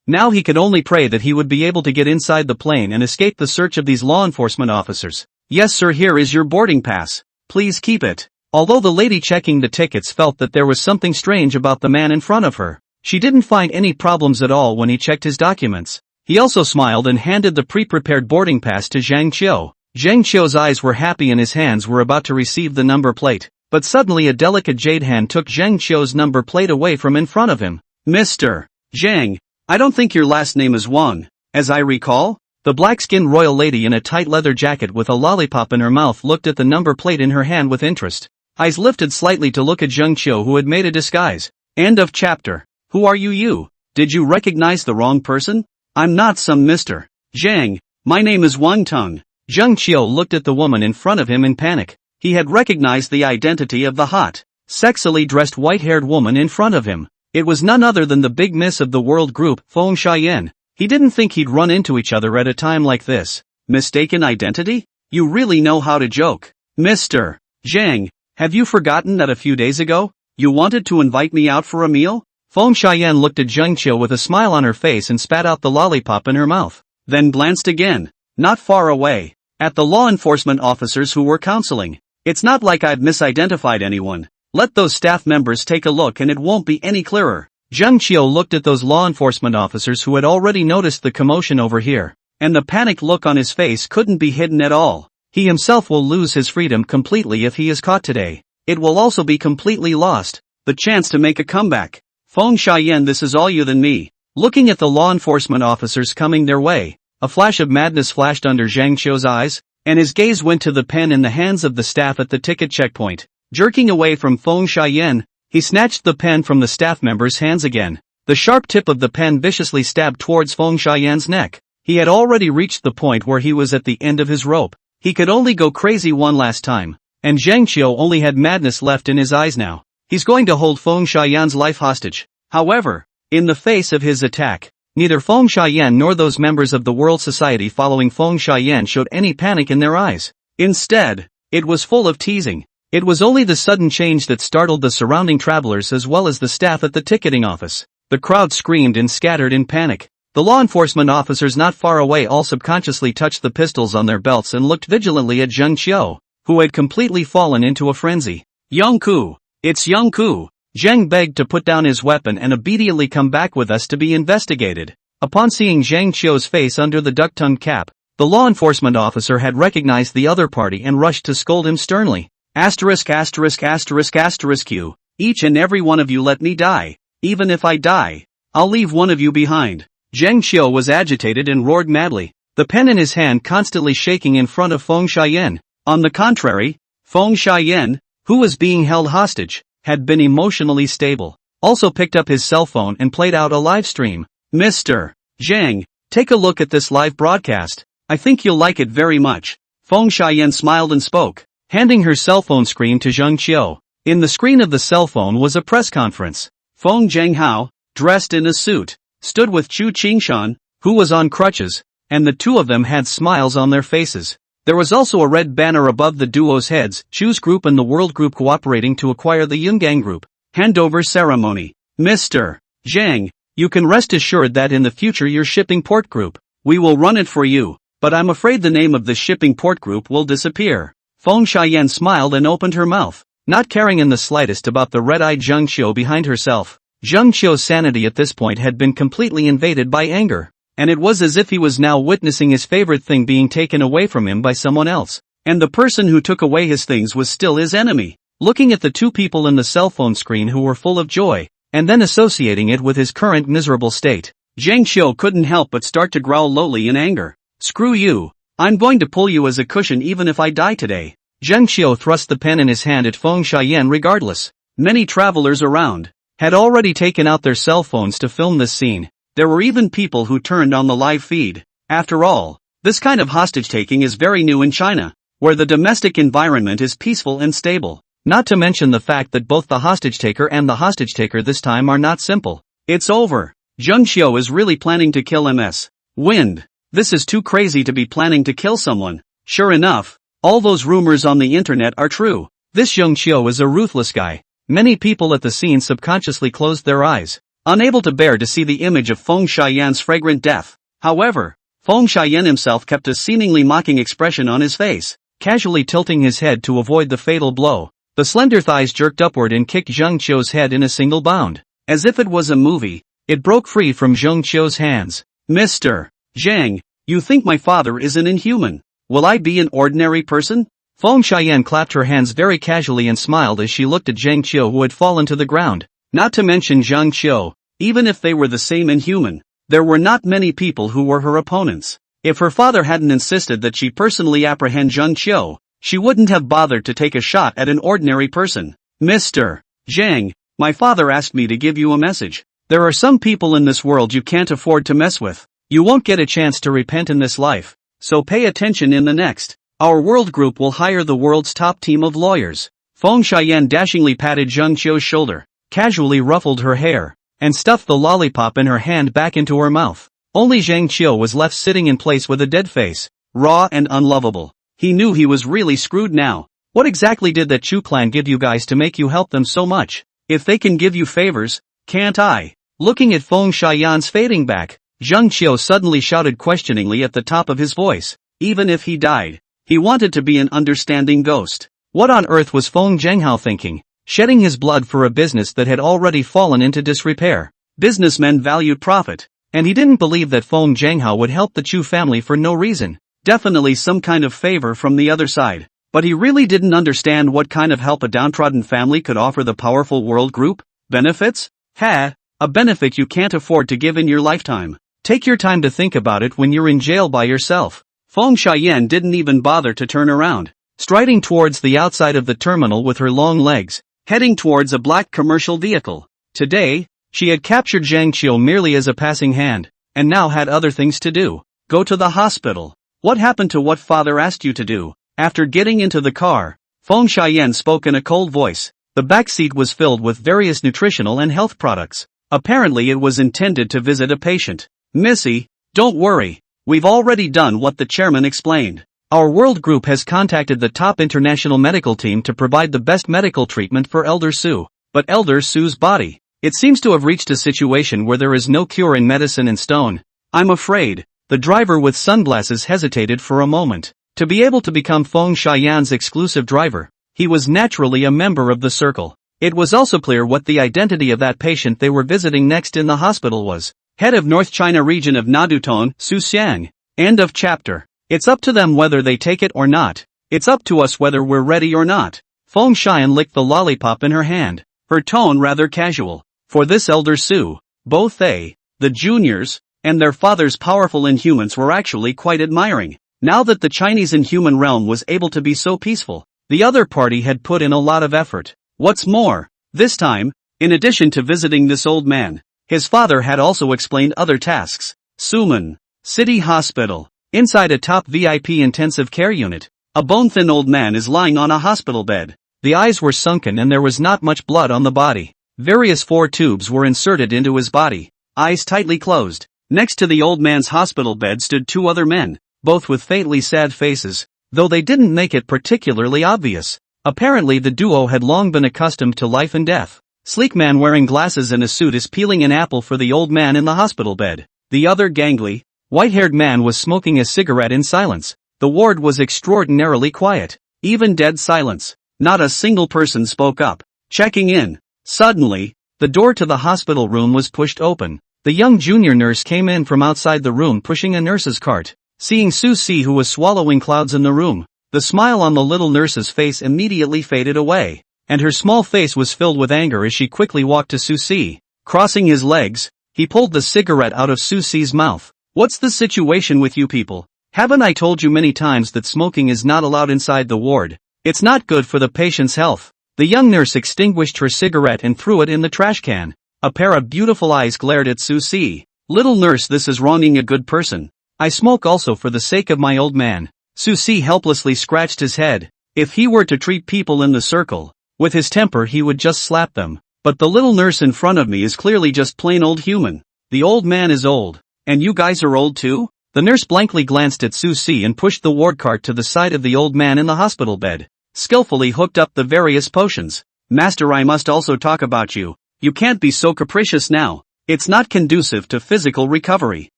Now he could only pray that he would be able to get inside the plane and escape the search of these law enforcement officers. Yes sir, here is your boarding pass. Please keep it. Although the lady checking the tickets felt that there was something strange about the man in front of her, she didn't find any problems at all when he checked his documents. He also smiled and handed the pre-prepared boarding pass to Zheng Qiu. Zheng Qiu's eyes were happy and his hands were about to receive the number plate, but suddenly a delicate jade hand took Zheng Qiu's number plate away from in front of him. Mr. Zheng, I don't think your last name is Wang, as I recall? The black-skinned royal lady in a tight leather jacket with a lollipop in her mouth looked at the number plate in her hand with interest. Eyes lifted slightly to look at Zheng Qiu, who had made a disguise. End of chapter. Who are you? Did you recognize the wrong person? I'm not some Mr. Zheng. My name is Wang Teng. Zheng Qiu looked at the woman in front of him in panic. He had recognized the identity of the hot, sexily dressed white-haired woman in front of him. It was none other than the big miss of the world group, Feng Xiaoyan. He didn't think he'd run into each other at a time like this. Mistaken identity? You really know how to joke. Mr. Zheng, have you forgotten that a few days ago, you wanted to invite me out for a meal? Feng Xiaoyan looked at Zheng Qiu with a smile on her face and spat out the lollipop in her mouth, then glanced again, not far away, at the law enforcement officers who were counseling. It's not like I've misidentified anyone. Let those staff members take a look and it won't be any clearer. Zheng Qiu looked at those law enforcement officers who had already noticed the commotion over here, and the panicked look on his face couldn't be hidden at all. He himself will lose his freedom completely if he is caught today. It will also be completely lost, the chance to make a comeback. Feng Xiaoyan, this is all you than me. Looking at the law enforcement officers coming their way, a flash of madness flashed under Zheng Qiu's eyes, and his gaze went to the pen in the hands of the staff at the ticket checkpoint. Jerking away from Feng Xiaoyan, he snatched the pen from the staff member's hands again. The sharp tip of the pen viciously stabbed towards Feng Xiaoyan's neck. He had already reached the point where he was at the end of his rope. He could only go crazy one last time, and Zheng Qiu only had madness left in his eyes now. He's going to hold Feng Xiaoyan's life hostage. However, in the face of his attack, neither Feng Xiaoyan nor those members of the World Society following Feng Xiaoyan showed any panic in their eyes. Instead, it was full of teasing. It was only the sudden change that startled the surrounding travelers as well as the staff at the ticketing office. The crowd screamed and scattered in panic. The law enforcement officers not far away all subconsciously touched the pistols on their belts and looked vigilantly at Zheng Qiu, who had completely fallen into a frenzy. Yongku! It's Yongku! Zheng begged to put down his weapon and immediately come back with us to be investigated. Upon seeing Zheng Qiu's face under the duck-tongued cap, the law enforcement officer had recognized the other party and rushed to scold him sternly. Asterisk asterisk asterisk asterisk Q. Each and every one of you let me die. Even if I die, I'll leave one of you behind. Zheng Qiu was agitated and roared madly, the pen in his hand constantly shaking in front of Feng Xiaoyan. On the contrary, Feng Xiaoyan, who was being held hostage, had been emotionally stable. also picked up his cell phone and played out a live stream. Mr. Zhang, take a look at this live broadcast. I think you'll like it very much. Feng Xiaoyan smiled and spoke, handing her cell phone screen to Zheng Qiu. In the screen of the cell phone was a press conference. Feng Zhenghao, dressed in a suit, stood with Chu Qingshan, who was on crutches, and the two of them had smiles on their faces. There was also a red banner above the duo's heads, Chu's group and the World Group cooperating to acquire the Yungang Group. Handover ceremony. Mr. Zhang, you can rest assured that in the future your shipping port group, we will run it for you, but I'm afraid the name of the shipping port group will disappear. Feng Xiaoyan smiled and opened her mouth, not caring in the slightest about the red-eyed Zheng Qiu behind herself. Zheng Qiu's sanity at this point had been completely invaded by anger, and it was as if he was now witnessing his favorite thing being taken away from him by someone else, and the person who took away his things was still his enemy. Looking at the two people in the cell phone screen who were full of joy, and then associating it with his current miserable state, Zheng Qiu couldn't help but start to growl lowly in anger. Screw you. I'm going to pull you as a cushion even if I die today. Zheng Qiu thrust the pen in his hand at Feng Xiaoyan regardless. Many travelers around had already taken out their cell phones to film this scene. There were even people who turned on the live feed. After all, this kind of hostage-taking is very new in China, where the domestic environment is peaceful and stable. Not to mention the fact that both the hostage-taker and the hostage-taker this time are not simple. It's over. Zheng Qiu is really planning to kill MS. Wind. This is too crazy to be planning to kill someone. Sure enough, all those rumors on the internet are true. This Zheng Qiu is a ruthless guy. Many people at the scene subconsciously closed their eyes, unable to bear to see the image of Feng Xiaoyan's fragrant death. However, Feng Xiaoyan himself kept a seemingly mocking expression on his face, casually tilting his head to avoid the fatal blow. The slender thighs jerked upward and kicked Zheng Qiu's head in a single bound. As if it was a movie, it broke free from Zheng Qiu's hands. Mr. Zhang, you think my father is an inhuman? Will I be an ordinary person? Feng Xiaoyan clapped her hands very casually and smiled as she looked at Zheng Qiu who had fallen to the ground. Not to mention Zheng Qiu, even if they were the same inhuman, there were not many people who were her opponents. If her father hadn't insisted that she personally apprehend Zheng Qiu, she wouldn't have bothered to take a shot at an ordinary person. Mr. Zhang, my father asked me to give you a message. There are some people in this world you can't afford to mess with. You won't get a chance to repent in this life, so pay attention in the next. Our world group will hire the world's top team of lawyers. Feng Xiaoyan dashingly patted Zheng Qiu's shoulder, casually ruffled her hair, and stuffed the lollipop in her hand back into her mouth. Only Zheng Qiu was left sitting in place with a dead face, raw and unlovable. He knew he was really screwed now. What exactly did that Chu clan give you guys to make you help them so much? If they can give you favors, can't I? Looking at Feng Xiaoyan's fading back, Zheng Qiu suddenly shouted questioningly at the top of his voice. Even if he died, he wanted to be an understanding ghost. What on earth was Feng Zhenghao thinking? Shedding his blood for a business that had already fallen into disrepair. Businessmen valued profit, and he didn't believe that Feng Zhenghao would help the Chu family for no reason. Definitely some kind of favor from the other side. But he really didn't understand what kind of help a downtrodden family could offer the powerful world group. Benefits? A benefit you can't afford to give in your lifetime. Take your time to think about it when you're in jail by yourself. Feng Xiaoyan didn't even bother to turn around, striding towards the outside of the terminal with her long legs, heading towards a black commercial vehicle. Today, she had captured Zheng Qiu merely as a passing hand, and now had other things to do. Go to the hospital. What happened to what father asked you to do? After getting into the car, Feng Xiaoyan spoke in a cold voice. The back seat was filled with various nutritional and health products. Apparently it was intended to visit a patient. Missy, don't worry. We've already done what the chairman explained. Our world group has contacted the top international medical team to provide the best medical treatment for Elder Su. But Elder Su's body, it seems to have reached a situation where there is no cure in medicine and stone. I'm afraid. The driver with sunglasses hesitated for a moment. To be able to become Feng Xiaoyan's exclusive driver, he was naturally a member of the circle. It was also clear what the identity of that patient they were visiting next in the hospital was. Head of North China region of Naduton, Su Xiang. End of chapter. It's up to them whether they take it or not. It's up to us whether we're ready or not. Feng Xiaoyan licked the lollipop in her hand, her tone rather casual. For this Elder Su, both they, the juniors, and their father's powerful inhumans were actually quite admiring. Now that the Chinese inhuman realm was able to be so peaceful, the other party had put in a lot of effort. What's more, this time, In addition to visiting this old man, his father had also explained other tasks. Suman City Hospital. Inside a top VIP intensive care unit, a bone-thin old man is lying on a hospital bed. The eyes were sunken and there was not much blood on the body. Various 4 tubes were inserted into his body, eyes tightly closed. Next to the old man's hospital bed stood 2 other men, both with faintly sad faces, though they didn't make it particularly obvious. Apparently the duo had long been accustomed to life and death. Sleek man wearing glasses and a suit is peeling an apple for the old man in the hospital bed. The other gangly, white-haired man was smoking a cigarette in silence. The ward was extraordinarily quiet. Even dead silence. Not a single person spoke up. Checking in. Suddenly, the door to the hospital room was pushed open. The young junior nurse came in from outside the room pushing a nurse's cart. Seeing Susie, who was swallowing clouds in the room, the smile on the little nurse's face immediately faded away, and her small face was filled with anger as she quickly walked to Susie. Crossing his legs, he pulled the cigarette out of Susie's mouth. "What's the situation with you people? Haven't I told you many times that smoking is not allowed inside the ward? It's not good for the patient's health." The young nurse extinguished her cigarette and threw it in the trash can. A pair of beautiful eyes glared at Susie. "Little nurse, this is wronging a good person. I smoke also for the sake of my old man." Susie helplessly scratched his head. If he were to treat people in the circle with his temper, he would just slap them. But the little nurse in front of me is clearly just plain old human. The old man is old. And you guys are old too? The nurse blankly glanced at Susie and pushed the ward cart to the side of the old man in the hospital bed. Skillfully hooked up the various potions. "Master, I must also talk about you. You can't be so capricious now. It's not conducive to physical recovery."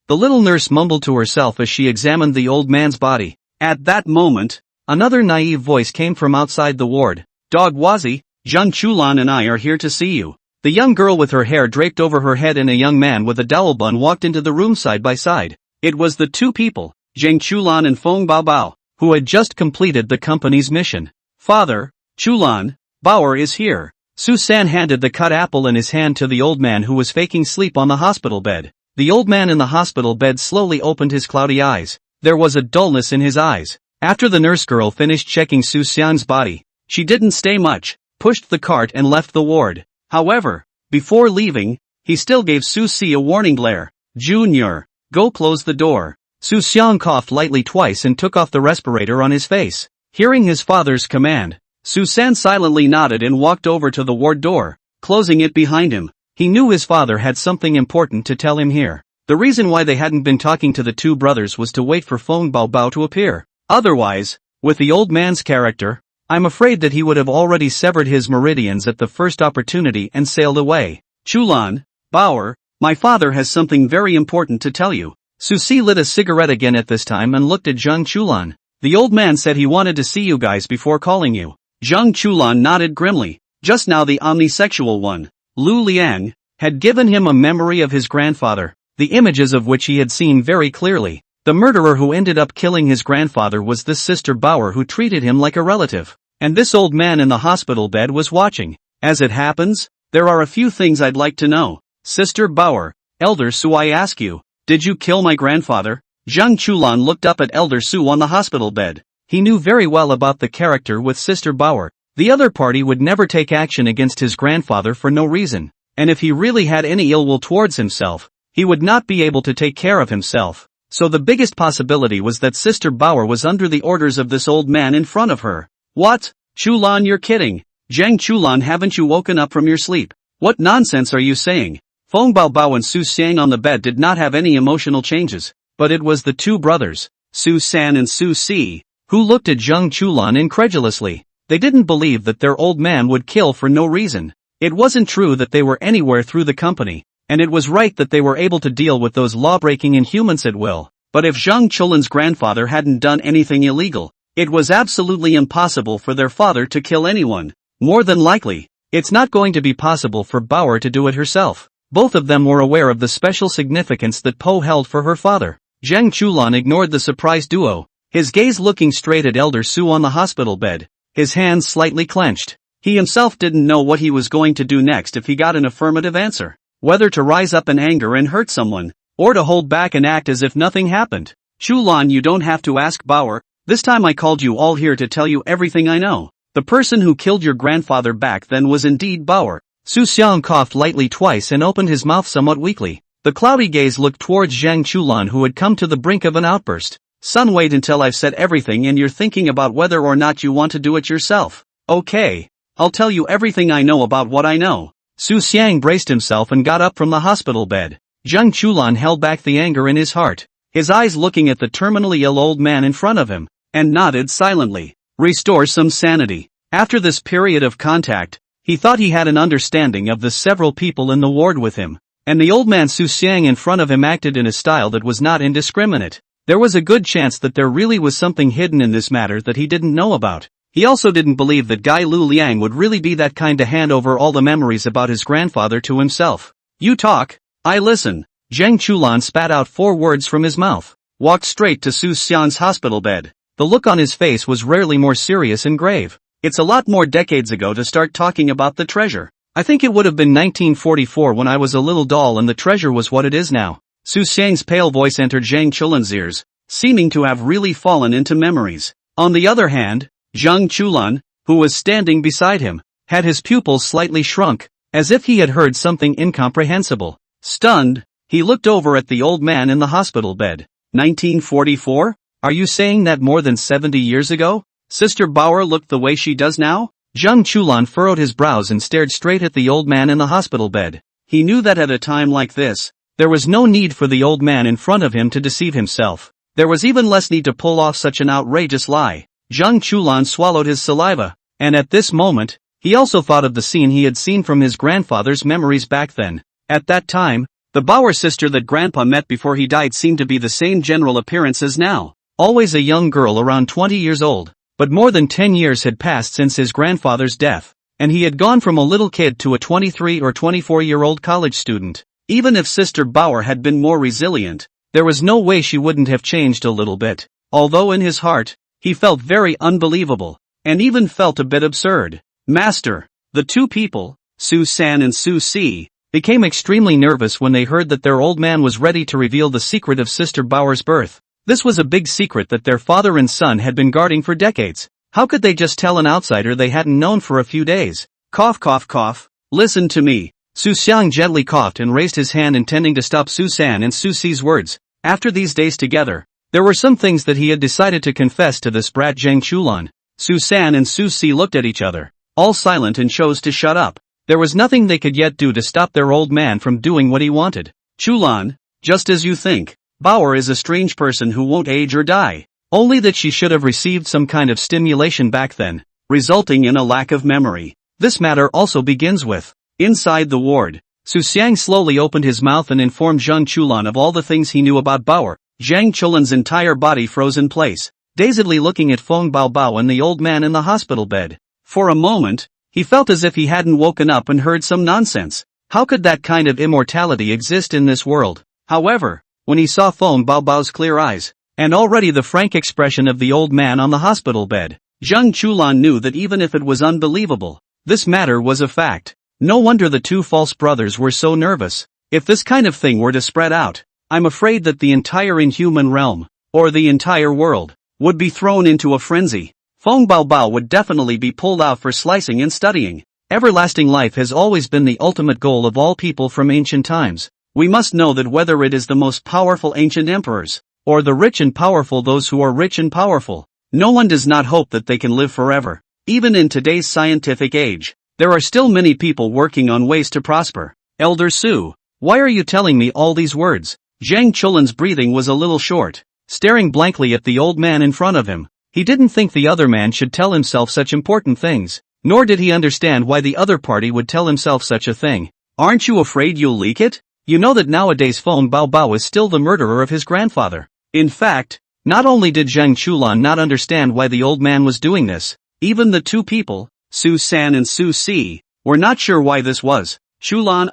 The little nurse mumbled to herself as she examined the old man's body. At that moment, another naive voice came from outside the ward. "Dog Wazi, Zhang Chulan and I are here to see you." The young girl with her hair draped over her head and a young man with a dowel bun walked into the room side by side. It was the 2 people, Zhang Chulan and Feng Baobao, who had just completed the company's mission. "Father, Chulan, Bauer is here." Susan handed the cut apple in his hand to the old man who was faking sleep on the hospital bed. The old man in the hospital bed slowly opened his cloudy eyes. There was a dullness in his eyes. After the nurse girl finished checking Susan's body, she didn't stay much, pushed the cart and left the ward. However, before leaving, he still gave Susie a warning glare. "Junior, go close the door." Susan coughed lightly twice and took off the respirator on his face. Hearing his father's command, Susan silently nodded and walked over to the ward door, closing it behind him. He knew his father had something important to tell him here. The reason why they hadn't been talking to the 2 brothers was to wait for Feng Baobao to appear. Otherwise, with the old man's character, I'm afraid that he would have already severed his meridians at the first opportunity and sailed away. "Chulan, Bauer, my father has something very important to tell you." Susie lit a cigarette again at this time and looked at Zhang Chulan. "The old man said he wanted to see you guys before calling you." Zhang Chulan nodded grimly. Just now the omnisexual one, Lu Liang, had given him a memory of his grandfather, the images of which he had seen very clearly. The murderer who ended up killing his grandfather was this Sister Bauer who treated him like a relative. And this old man in the hospital bed was watching. "As it happens, there are a few things I'd like to know. Sister Bauer, Elder Su, I ask you, did you kill my grandfather?" Zhang Chulan looked up at Elder Su on the hospital bed. He knew very well about the character with Sister Bauer. The other party would never take action against his grandfather for no reason. And if he really had any ill will towards himself, he would not be able to take care of himself. So the biggest possibility was that Sister Bauer was under the orders of this old man in front of her. "What? Chulan, you're kidding. Zhang Chulan, haven't you woken up from your sleep? What nonsense are you saying?" Feng Baobao and Su Xiang on the bed did not have any emotional changes, but it was the 2 brothers, Su San and Su Si, who looked at Zhang Chulan incredulously. They didn't believe that their old man would kill for no reason. It wasn't true that they were anywhere through the company, and it was right that they were able to deal with those law-breaking inhumans at will. But if Zhang Chulan's grandfather hadn't done anything illegal, it was absolutely impossible for their father to kill anyone. More than likely, it's not going to be possible for Bauer to do it herself. Both of them were aware of the special significance that Po held for her father. Zhang Chulan ignored the surprised duo, his gaze looking straight at Elder Su on the hospital bed, his hands slightly clenched. He himself didn't know what he was going to do next if he got an affirmative answer. Whether to rise up in anger and hurt someone, or to hold back and act as if nothing happened. "Chulan, you don't have to ask Bauer. This time I called you all here to tell you everything I know. The person who killed your grandfather back then was indeed Bauer. Su Xiang coughed lightly twice and opened his mouth somewhat weakly. The cloudy gaze looked towards Zhang Chulan, who had come to the brink of an outburst. Son, wait until I've said everything and you're thinking about whether or not you want to do it yourself. Okay. I'll tell you everything I know about what I know. Su Xiang braced himself and got up from the hospital bed. Zhang Chulan held back the anger in his heart, his eyes looking at the terminally ill old man in front of him, and nodded silently. Restore some sanity. After this period of contact, he thought he had an understanding of the several people in the ward with him, and the old man Su Xiang in front of him acted in a style that was not indiscriminate. There was a good chance that there really was something hidden in this matter that he didn't know about. He also didn't believe that Gai Lu Liang would really be that kind to hand over all the memories about his grandfather to himself. You talk, I listen. Zhang Chulan spat out 4 words from his mouth, walked straight to Su Xiang's hospital bed. The look on his face was rarely more serious and grave. It's a lot more decades ago to start talking about the treasure. I think it would have been 1944 when I was a little doll and the treasure was what it is now. Su Xiang's pale voice entered Zhang Chulan's ears, seeming to have really fallen into memories. On the other hand, Zhang Chulan, who was standing beside him, had his pupils slightly shrunk, as if he had heard something incomprehensible. Stunned, he looked over at the old man in the hospital bed. 1944? Are you saying that more than 70 years ago, Sister Bauer looked the way she does now? Zhang Chulan furrowed his brows and stared straight at the old man in the hospital bed. He knew that at a time like this, there was no need for the old man in front of him to deceive himself. There was even less need to pull off such an outrageous lie. Zhang Chulan swallowed his saliva, and at this moment, he also thought of the scene he had seen from his grandfather's memories back then. At that time, the Bauer sister that Grandpa met before he died seemed to be the same general appearance as now. Always a young girl around 20 years old. But more than 10 years had passed since his grandfather's death, and he had gone from a little kid to a 23 or 24-year-old college student. Even if Sister Bauer had been more resilient, there was no way she wouldn't have changed a little bit. Although in his heart, he felt very unbelievable, and even felt a bit absurd. Master, the two people, Su San and Su Si, became extremely nervous when they heard that their old man was ready to reveal the secret of Sister Bauer's birth. This was a big secret that their father and son had been guarding for decades. How could they just tell an outsider they hadn't known for a few days? Cough, cough, cough. Listen to me. Su Xiang gently coughed and raised his hand intending to stop Su San and Su Si's words. After these days together, there were some things that he had decided to confess to this brat Zhang Chulan. Su San and Su Si looked at each other, all silent, and chose to shut up. There was nothing they could yet do to stop their old man from doing what he wanted. Chulan, just as you think, Bauer is a strange person who won't age or die. Only that she should have received some kind of stimulation back then, resulting in a lack of memory. This matter also begins with. Inside the ward, Su Xiang slowly opened his mouth and informed Zhang Chulan of all the things he knew about Bauer. Zhang Chulan's entire body froze in place, dazedly looking at Feng Baobao and the old man in the hospital bed. For a moment, he felt as if he hadn't woken up and heard some nonsense. How could that kind of immortality exist in this world? However, when he saw Feng Baobao's clear eyes, and already the frank expression of the old man on the hospital bed, Zhang Chulan knew that even if it was unbelievable, this matter was a fact. No wonder the two false brothers were so nervous. If this kind of thing were to spread out, I'm afraid that the entire inhuman realm, or the entire world, would be thrown into a frenzy. Feng Baobao would definitely be pulled out for slicing and studying. Everlasting life has always been the ultimate goal of all people from ancient times. We must know that whether it is the most powerful ancient emperors, or the rich and powerful, those who are rich and powerful, no one does not hope that they can live forever. Even in today's scientific age, there are still many people working on ways to prosper. Elder Su, why are you telling me all these words? Zhang Chulan's breathing was a little short, staring blankly at the old man in front of him. He didn't think the other man should tell himself such important things, nor did he understand why the other party would tell himself such a thing. Aren't you afraid you'll leak it? You know that nowadays Feng Baobao is still the murderer of his grandfather. In fact, not only did Zhang Chulan not understand why the old man was doing this, even the two people, Su San and Su Si, were not sure why this was. Chulan,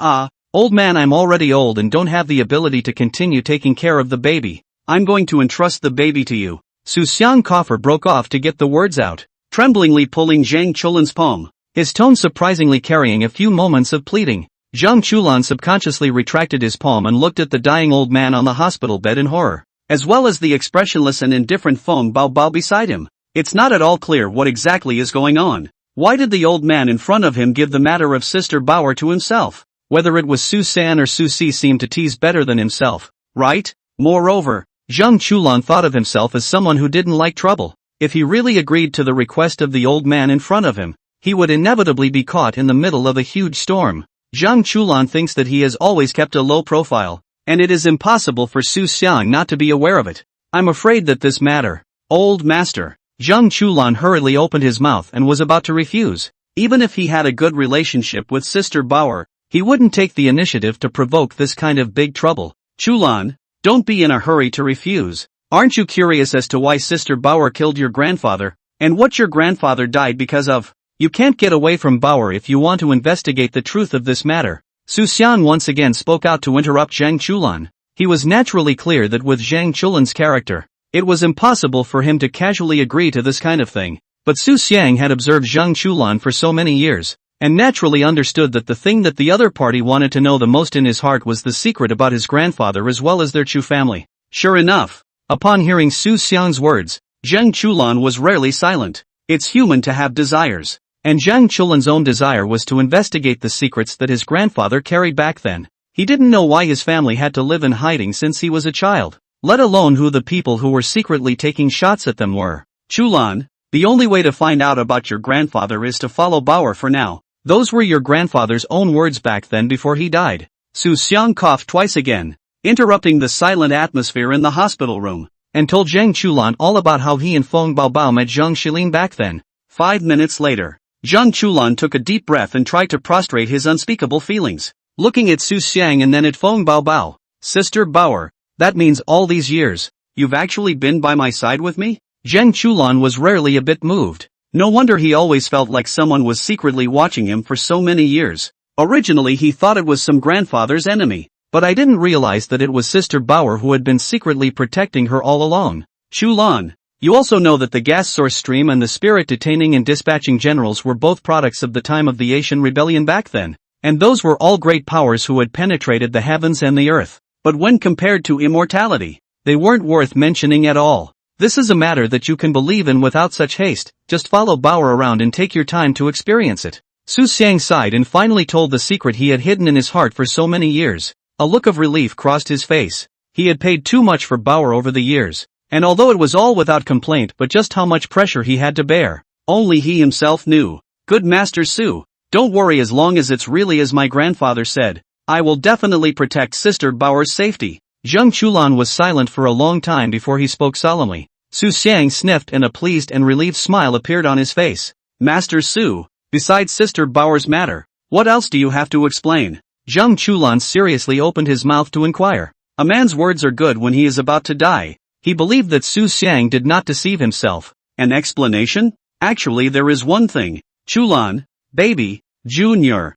old man, I'm already old and don't have the ability to continue taking care of the baby. I'm going to entrust the baby to you. Su Xiang Coffer broke off to get the words out, tremblingly pulling Zhang Chulan's palm, his tone surprisingly carrying a few moments of pleading. Zhang Chulan subconsciously retracted his palm and looked at the dying old man on the hospital bed in horror, as well as the expressionless and indifferent Feng Baobao beside him. It's not at all clear what exactly is going on. Why did the old man in front of him give the matter of Sister Bauer to himself? Whether it was Su-san or Su-si seemed to tease better than himself, right? Moreover, Zhang Chulan thought of himself as someone who didn't like trouble. If he really agreed to the request of the old man in front of him, he would inevitably be caught in the middle of a huge storm. Zhang Chulan thinks that he has always kept a low profile, and it is impossible for Su Xiang not to be aware of it. I'm afraid that this matter, old master. Zhang Chulan hurriedly opened his mouth and was about to refuse. Even if he had a good relationship with Sister Bauer, he wouldn't take the initiative to provoke this kind of big trouble. Chulan, don't be in a hurry to refuse. Aren't you curious as to why Sister Bauer killed your grandfather, and what your grandfather died because of? You can't get away from Bauer if you want to investigate the truth of this matter. Su Xian once again spoke out to interrupt Zhang Chulan. He was naturally clear that with Zhang Chulan's character, it was impossible for him to casually agree to this kind of thing. But Su Xiang had observed Zhang Chulan for so many years, and naturally understood that the thing that the other party wanted to know the most in his heart was the secret about his grandfather as well as their Chu family. Sure enough, upon hearing Su Xiang's words, Zhang Chulan was rarely silent. It's human to have desires. And Zhang Chulan's own desire was to investigate the secrets that his grandfather carried back then. He didn't know why his family had to live in hiding since he was a child, let alone who the people who were secretly taking shots at them were. Chulan, the only way to find out about your grandfather is to follow Bauer for now. Those were your grandfather's own words back then before he died. Su Xiang coughed twice again, interrupting the silent atmosphere in the hospital room, and told Zhang Chulan all about how he and Feng Baobao met Zhang Shilin back then. 5 minutes later, Zhang Chulan took a deep breath and tried to prostrate his unspeakable feelings, looking at Su Xiang and then at Feng Baobao. Sister Bauer, that means all these years, you've actually been by my side with me? Zhang Chulan was rarely a bit moved. No wonder he always felt like someone was secretly watching him for so many years. Originally he thought it was some grandfather's enemy, but I didn't realize that it was Sister Bauer who had been secretly protecting her all along. Chulan, you also know that the gas source stream and the spirit detaining and dispatching generals were both products of the time of the Asian rebellion back then, and those were all great powers who had penetrated the heavens and the earth. But when compared to immortality, they weren't worth mentioning at all. This is a matter that you can believe in without such haste. Just follow Bauer around and take your time to experience it. Su Xiang sighed and finally told the secret he had hidden in his heart for so many years. A look of relief crossed his face. He had paid too much for Bauer over the years, and although it was all without complaint, but just how much pressure he had to bear, only he himself knew. Good Master Su, don't worry, as long as it's really as my grandfather said, I will definitely protect Sister Bauer's safety. Zhang Chulan was silent for a long time before he spoke solemnly. Su Xiang sniffed and a pleased and relieved smile appeared on his face. Master Su, besides Sister Bauer's matter, what else do you have to explain? Zhang Chulan seriously opened his mouth to inquire. A man's words are good when he is about to die. He believed that Su Xiang did not deceive himself. An explanation? Actually there is one thing. Chulan, baby, Junior,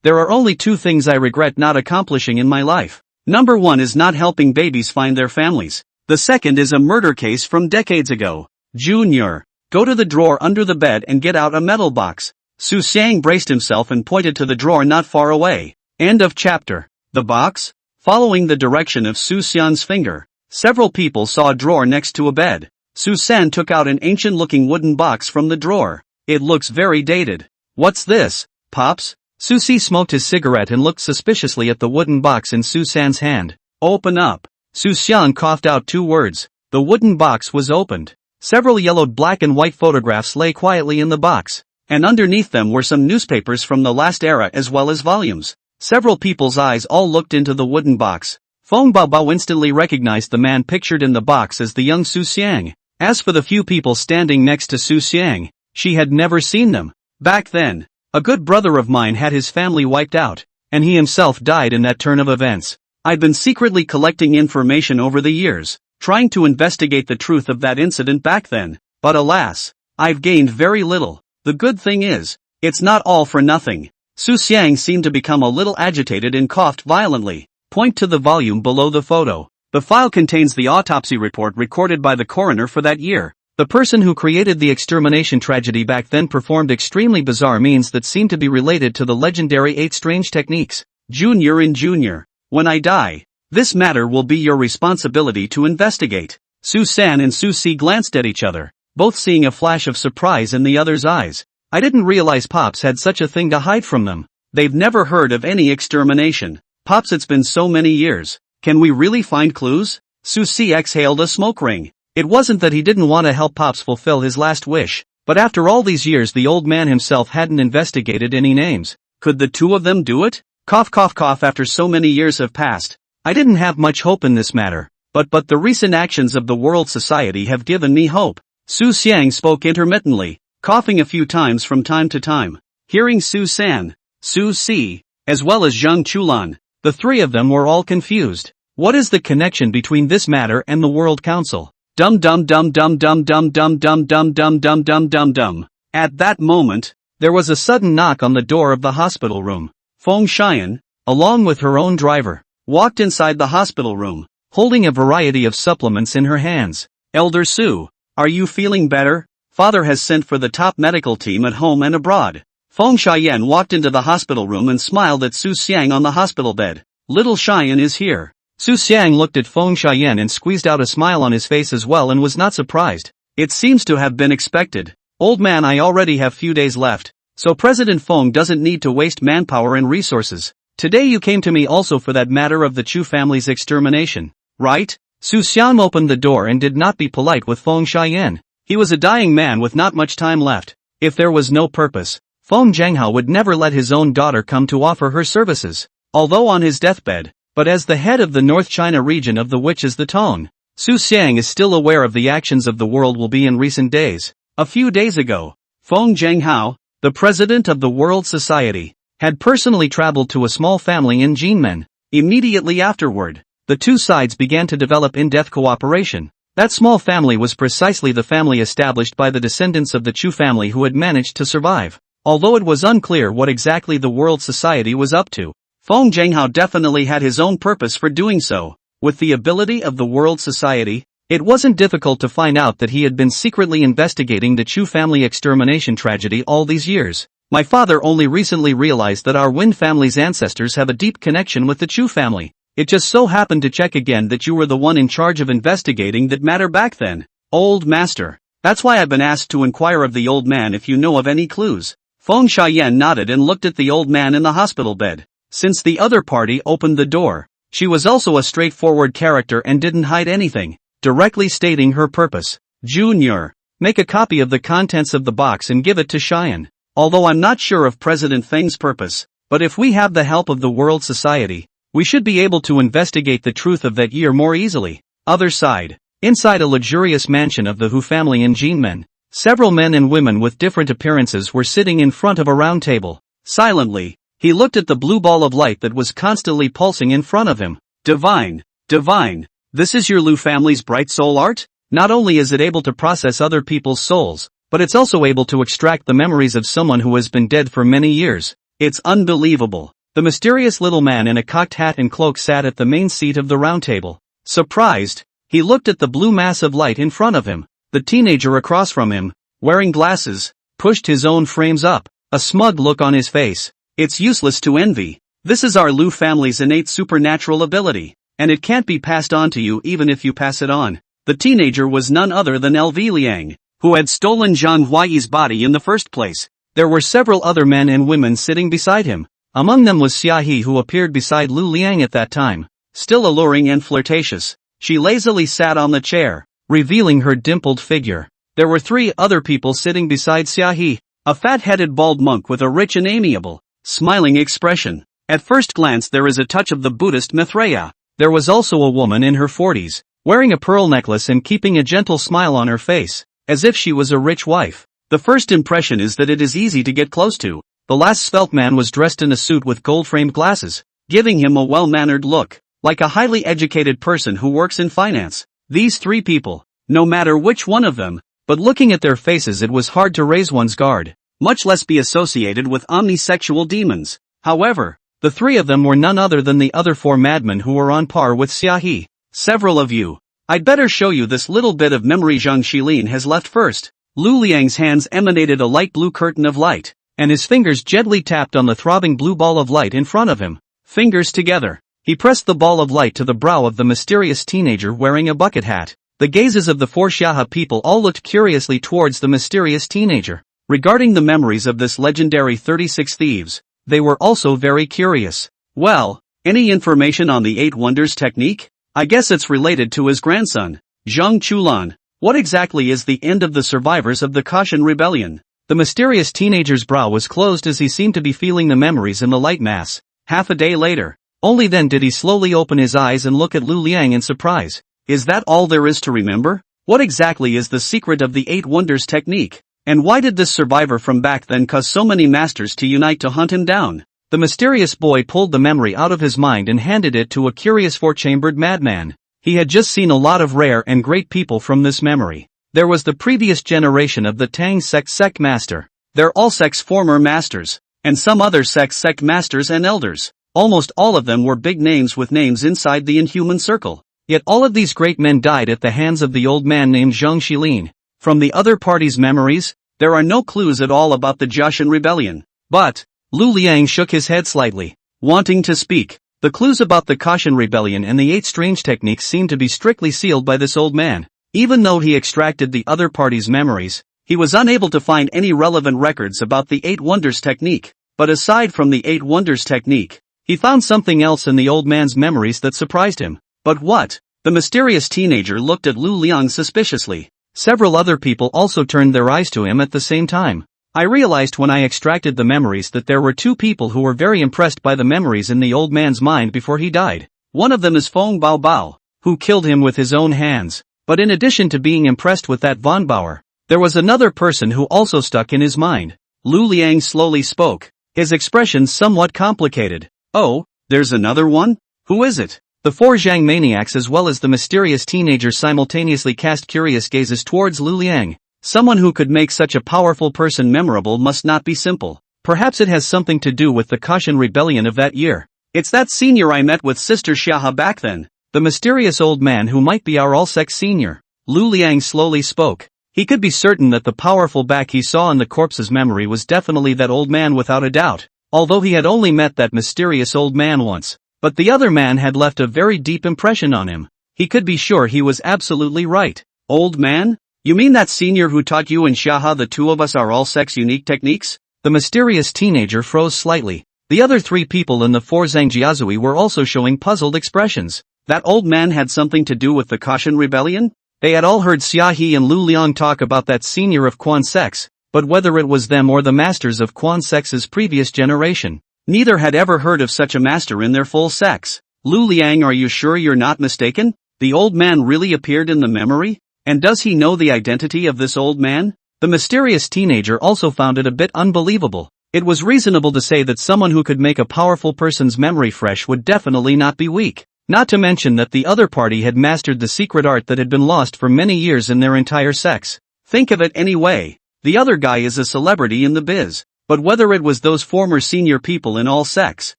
there are only 2 things I regret not accomplishing in my life. Number 1 is not helping babies find their families. The second is a murder case from decades ago. Junior, go to the drawer under the bed and get out a metal box. Su Xiang braced himself and pointed to the drawer not far away. End of chapter. The box? Following the direction of Su Xian's finger, several people saw a drawer next to a bed. Su San took out an ancient-looking wooden box from the drawer. It looks very dated. What's this, Pops? Su Si smoked his cigarette and looked suspiciously at the wooden box in Su San's hand. Open up. Su Xian coughed out 2 words. The wooden box was opened. Several yellowed black and white photographs lay quietly in the box, and underneath them were some newspapers from the last era as well as volumes. Several people's eyes all looked into the wooden box. Feng Baobao instantly recognized the man pictured in the box as the young Su Xiang. As for the few people standing next to Su Xiang, she had never seen them. Back then, a good brother of mine had his family wiped out, and he himself died in that turn of events. I've been secretly collecting information over the years, trying to investigate the truth of that incident back then, but alas, I've gained very little. The good thing is, it's not all for nothing. Su Xiang seemed to become a little agitated and coughed violently. Point to the volume below the photo. The file contains the autopsy report recorded by the coroner for that year. The person who created the extermination tragedy back then performed extremely bizarre means that seem to be related to the legendary 8 strange techniques. Junior, when I die, this matter will be your responsibility to investigate. Su San and Su Si glanced at each other, both seeing a flash of surprise in the other's eyes. I didn't realize Pops had such a thing to hide from them. They've never heard of any extermination. Pops, it's been so many years. Can we really find clues? Susie exhaled a smoke ring. It wasn't that he didn't want to help Pops fulfill his last wish, but after all these years the old man himself hadn't investigated any names. Could the two of them do it? Cough cough cough. After so many years have passed, I didn't have much hope in this matter. But the recent actions of the World Society have given me hope. Su Xiang spoke intermittently, coughing a few times from time to time. Hearing Su San, Su Si, as well as Zhang Chulan, the three of them were all confused. What is the connection between this matter and the World Council? Dum dum dum dum dum dum dum dum dum dum dum dum dum dum. At that moment, there was a sudden knock on the door of the hospital room. Feng Xian, along with her own driver, walked inside the hospital room, holding a variety of supplements in her hands. Elder Su, are you feeling better? Father has sent for the top medical team at home and abroad. Feng Xian walked into the hospital room and smiled at Su Xiang on the hospital bed. Little Xian is here. Su Xiang looked at Feng Xian and squeezed out a smile on his face as well and was not surprised. It seems to have been expected. Old man, I already have few days left, so President Feng doesn't need to waste manpower and resources. Today you came to me also for that matter of the Chu family's extermination, right? Su Xian opened the door and did not be polite with Feng Xian. He was a dying man with not much time left. If there was no purpose, Feng Zhenghao would never let his own daughter come to offer her services, although on his deathbed. But as the head of the North China region of the which is the tone, Su Xiang is still aware of the actions of the world will be in recent days. A few days ago, Feng Zhenghao, the president of the World Society, had personally traveled to a small family in Jinmen. Immediately afterward, the two sides began to develop in-depth cooperation. That small family was precisely the family established by the descendants of the Chu family who had managed to survive. Although it was unclear what exactly the World Society was up to, Feng Zhenghao definitely had his own purpose for doing so. With the ability of the World Society, it wasn't difficult to find out that he had been secretly investigating the Chu family extermination tragedy all these years. My father only recently realized that our Wen family's ancestors have a deep connection with the Chu family. It just so happened to check again that you were the one in charge of investigating that matter back then. Old master. That's why I've been asked to inquire of the old man if you know of any clues. Feng Xian nodded and looked at the old man in the hospital bed. Since the other party opened the door, she was also a straightforward character and didn't hide anything, directly stating her purpose. Junior, make a copy of the contents of the box and give it to Xian. Although I'm not sure of President Feng's purpose, but if we have the help of the World Society, we should be able to investigate the truth of that year more easily. Other side. Inside a luxurious mansion of the Hu family in Jinmen, several men and women with different appearances were sitting in front of a round table. Silently, he looked at the blue ball of light that was constantly pulsing in front of him. Divine, divine, this is your Lu family's bright soul art? Not only is it able to process other people's souls, but it's also able to extract the memories of someone who has been dead for many years. It's unbelievable. The mysterious little man in a cocked hat and cloak sat at the main seat of the round table. Surprised, he looked at the blue mass of light in front of him. The teenager across from him, wearing glasses, pushed his own frames up, a smug look on his face. It's useless to envy. This is our Lu family's innate supernatural ability, and it can't be passed on to you even if you pass it on. The teenager was none other than LV Liang, who had stolen Zhang Huaiyi's body in the first place. There were several other men and women sitting beside him. Among them was Xia He, who appeared beside Lu Liang at that time. Still alluring and flirtatious, she lazily sat on the chair, revealing her dimpled figure. There were three other people sitting beside Xia He, a fat-headed bald monk with a rich and amiable, smiling expression. At first glance there is a touch of the Buddhist Maitreya. There was also a woman in her 40s, wearing a pearl necklace and keeping a gentle smile on her face, as if she was a rich wife. The first impression is that it is easy to get close to. The last svelte man was dressed in a suit with gold-framed glasses, giving him a well-mannered look, like a highly educated person who works in finance. These three people, no matter which one of them, but looking at their faces it was hard to raise one's guard, much less be associated with omnisexual demons. However, the three of them were none other than the other four madmen who were on par with Xia He. Several of you. I'd better show you this little bit of memory Zhang Xilin has left first. Lu Liang's hands emanated a light blue curtain of light, and his fingers gently tapped on the throbbing blue ball of light in front of him. Fingers together, he pressed the ball of light to the brow of the mysterious teenager wearing a bucket hat. The gazes of the four Xiahe people all looked curiously towards the mysterious teenager. regarding the memories of this legendary 36 thieves. They were also very curious. Well, any information on the 8 wonders technique? I guess it's related to his grandson, Zhang Chulan. What exactly is the end of the survivors of the Kashan rebellion? The mysterious teenager's brow was closed as he seemed to be feeling the memories in the light mass. Half a day later. Only then did he slowly open his eyes and look at Lu Liang in surprise. Is that all there is to remember? What exactly is the secret of the 8 wonders technique? And why did this survivor from back then cause so many masters to unite to hunt him down? The mysterious boy pulled the memory out of his mind and handed it to a curious four-chambered madman. He had just seen a lot of rare and great people from this memory. There was the previous generation of the Tang sect master. They're all sect's former masters. And some other sect masters and elders. Almost all of them were big names with names inside the inhuman circle. Yet all of these great men died at the hands of the old man named Zhang Xilin. From the other party's memories, there are no clues at all about the Kashan rebellion. But Lu Liang shook his head slightly, wanting to speak. The clues about the Kashan rebellion and the 8 strange techniques seemed to be strictly sealed by this old man. Even though he extracted the other party's memories, he was unable to find any relevant records about the 8 wonders technique. But aside from the 8 wonders technique, he found something else in the old man's memories that surprised him. But what? The mysterious teenager looked at Lu Liang suspiciously. Several other people also turned their eyes to him at the same time. I realized when I extracted the memories that there were 2 people who were very impressed by the memories in the old man's mind before he died. One of them is Feng Bao Bao, who killed him with his own hands. But in addition to being impressed with that Von Bauer, there was another person who also stuck in his mind. Lu Liang slowly spoke, his expression somewhat complicated. Oh, there's another one? Who is it? The 4 Zhang maniacs as well as the mysterious teenager simultaneously cast curious gazes towards Lu Liang. Someone who could make such a powerful person memorable must not be simple. Perhaps it has something to do with the Kashan rebellion of that year. It's that senior I met with Sister Xiaha back then. The mysterious old man who might be our all-sect senior. Lu Liang slowly spoke. He could be certain that the powerful back he saw in the corpse's memory was definitely that old man without a doubt. Although he had only met that mysterious old man once. But the other man had left a very deep impression on him. He could be sure he was absolutely right. Old man? You mean that senior who taught you and Xiaha the 2 of us are all sex unique techniques? The mysterious teenager froze slightly. The other 3 people in the 4 Zhangjiazui were also showing puzzled expressions. That old man had something to do with the Kashan rebellion? They had all heard Xia He and Lu Liang talk about that senior of Quan Sex, but whether it was them or the masters of Quan Sex's previous generation, neither had ever heard of such a master in their full sex. Lu Liang, are you sure you're not mistaken? The old man really appeared in the memory? And does he know the identity of this old man? The mysterious teenager also found it a bit unbelievable. It was reasonable to say that someone who could make a powerful person's memory fresh would definitely not be weak. Not to mention that the other party had mastered the secret art that had been lost for many years in their entire sex. Think of it any way. The other guy is a celebrity in the biz. But whether it was those former senior people in all sex,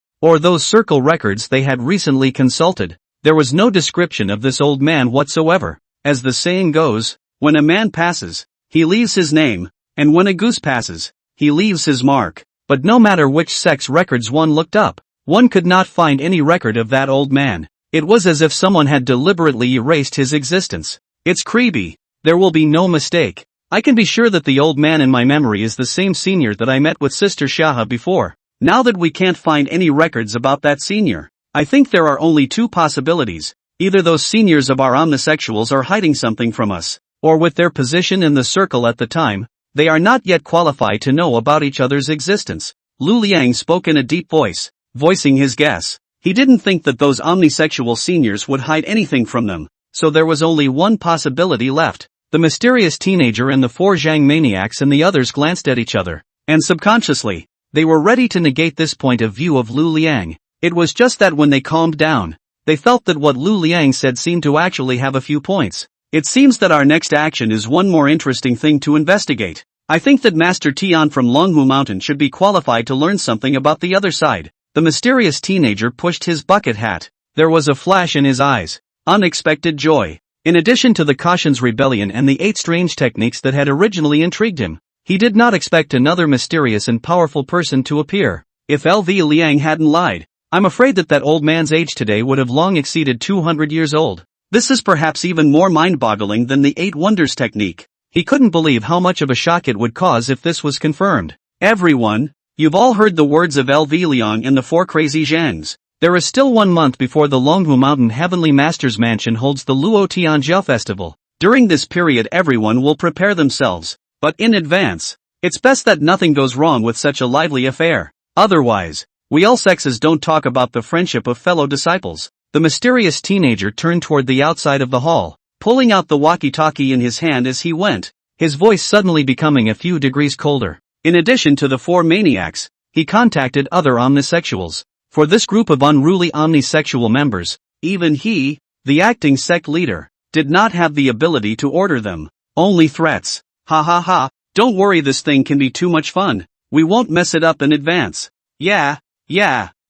or those circle records they had recently consulted, there was no description of this old man whatsoever. As the saying goes, when a man passes, he leaves his name, and when a goose passes, he leaves his mark. But no matter which sex records one looked up, one could not find any record of that old man. It was as if someone had deliberately erased his existence. It's creepy. There will be no mistake. I can be sure that the old man in my memory is the same senior that I met with Sister Xiaha before. Now that we can't find any records about that senior, I think there are only 2 possibilities. Either those seniors of our omnisexuals are hiding something from us, or with their position in the circle at the time, they are not yet qualified to know about each other's existence. Lu Liang spoke in a deep voice, voicing his guess. He didn't think that those omnisexual seniors would hide anything from them, so there was only one possibility left. The mysterious teenager and the 4 Zhang maniacs and the others glanced at each other, and subconsciously, they were ready to negate this point of view of Lu Liang. It was just that when they calmed down, they felt that what Lu Liang said seemed to actually have a few points. It seems that our next action is one more interesting thing to investigate. I think that Master Tian from Longhu Mountain should be qualified to learn something about the other side. The mysterious teenager pushed his bucket hat. There was a flash in his eyes. Unexpected joy. In addition to the Kashan's rebellion and the 8 strange techniques that had originally intrigued him, he did not expect another mysterious and powerful person to appear. If LV Liang hadn't lied, I'm afraid that old man's age today would have long exceeded 200 years old. This is perhaps even more mind-boggling than the 8 wonders technique. He couldn't believe how much of a shock it would cause if this was confirmed. Everyone, you've all heard the words of LV Liang and the Four Crazy Zhangs. There is still 1 month before the Longhu Mountain Heavenly Masters Mansion holds the Luo Tianjiao Festival. During this period everyone will prepare themselves, but in advance. It's best that nothing goes wrong with such a lively affair. Otherwise, we all sexes don't talk about the friendship of fellow disciples. The mysterious teenager turned toward the outside of the hall, pulling out the walkie-talkie in his hand as he went, his voice suddenly becoming a few degrees colder. In addition to the 4 maniacs, he contacted other omnisexuals. For this group of unruly omnisexual members, even he, the acting sect leader, did not have the ability to order them. Only threats. Ha ha ha, don't worry, this thing can be too much fun. We won't mess it up in advance. Yeah.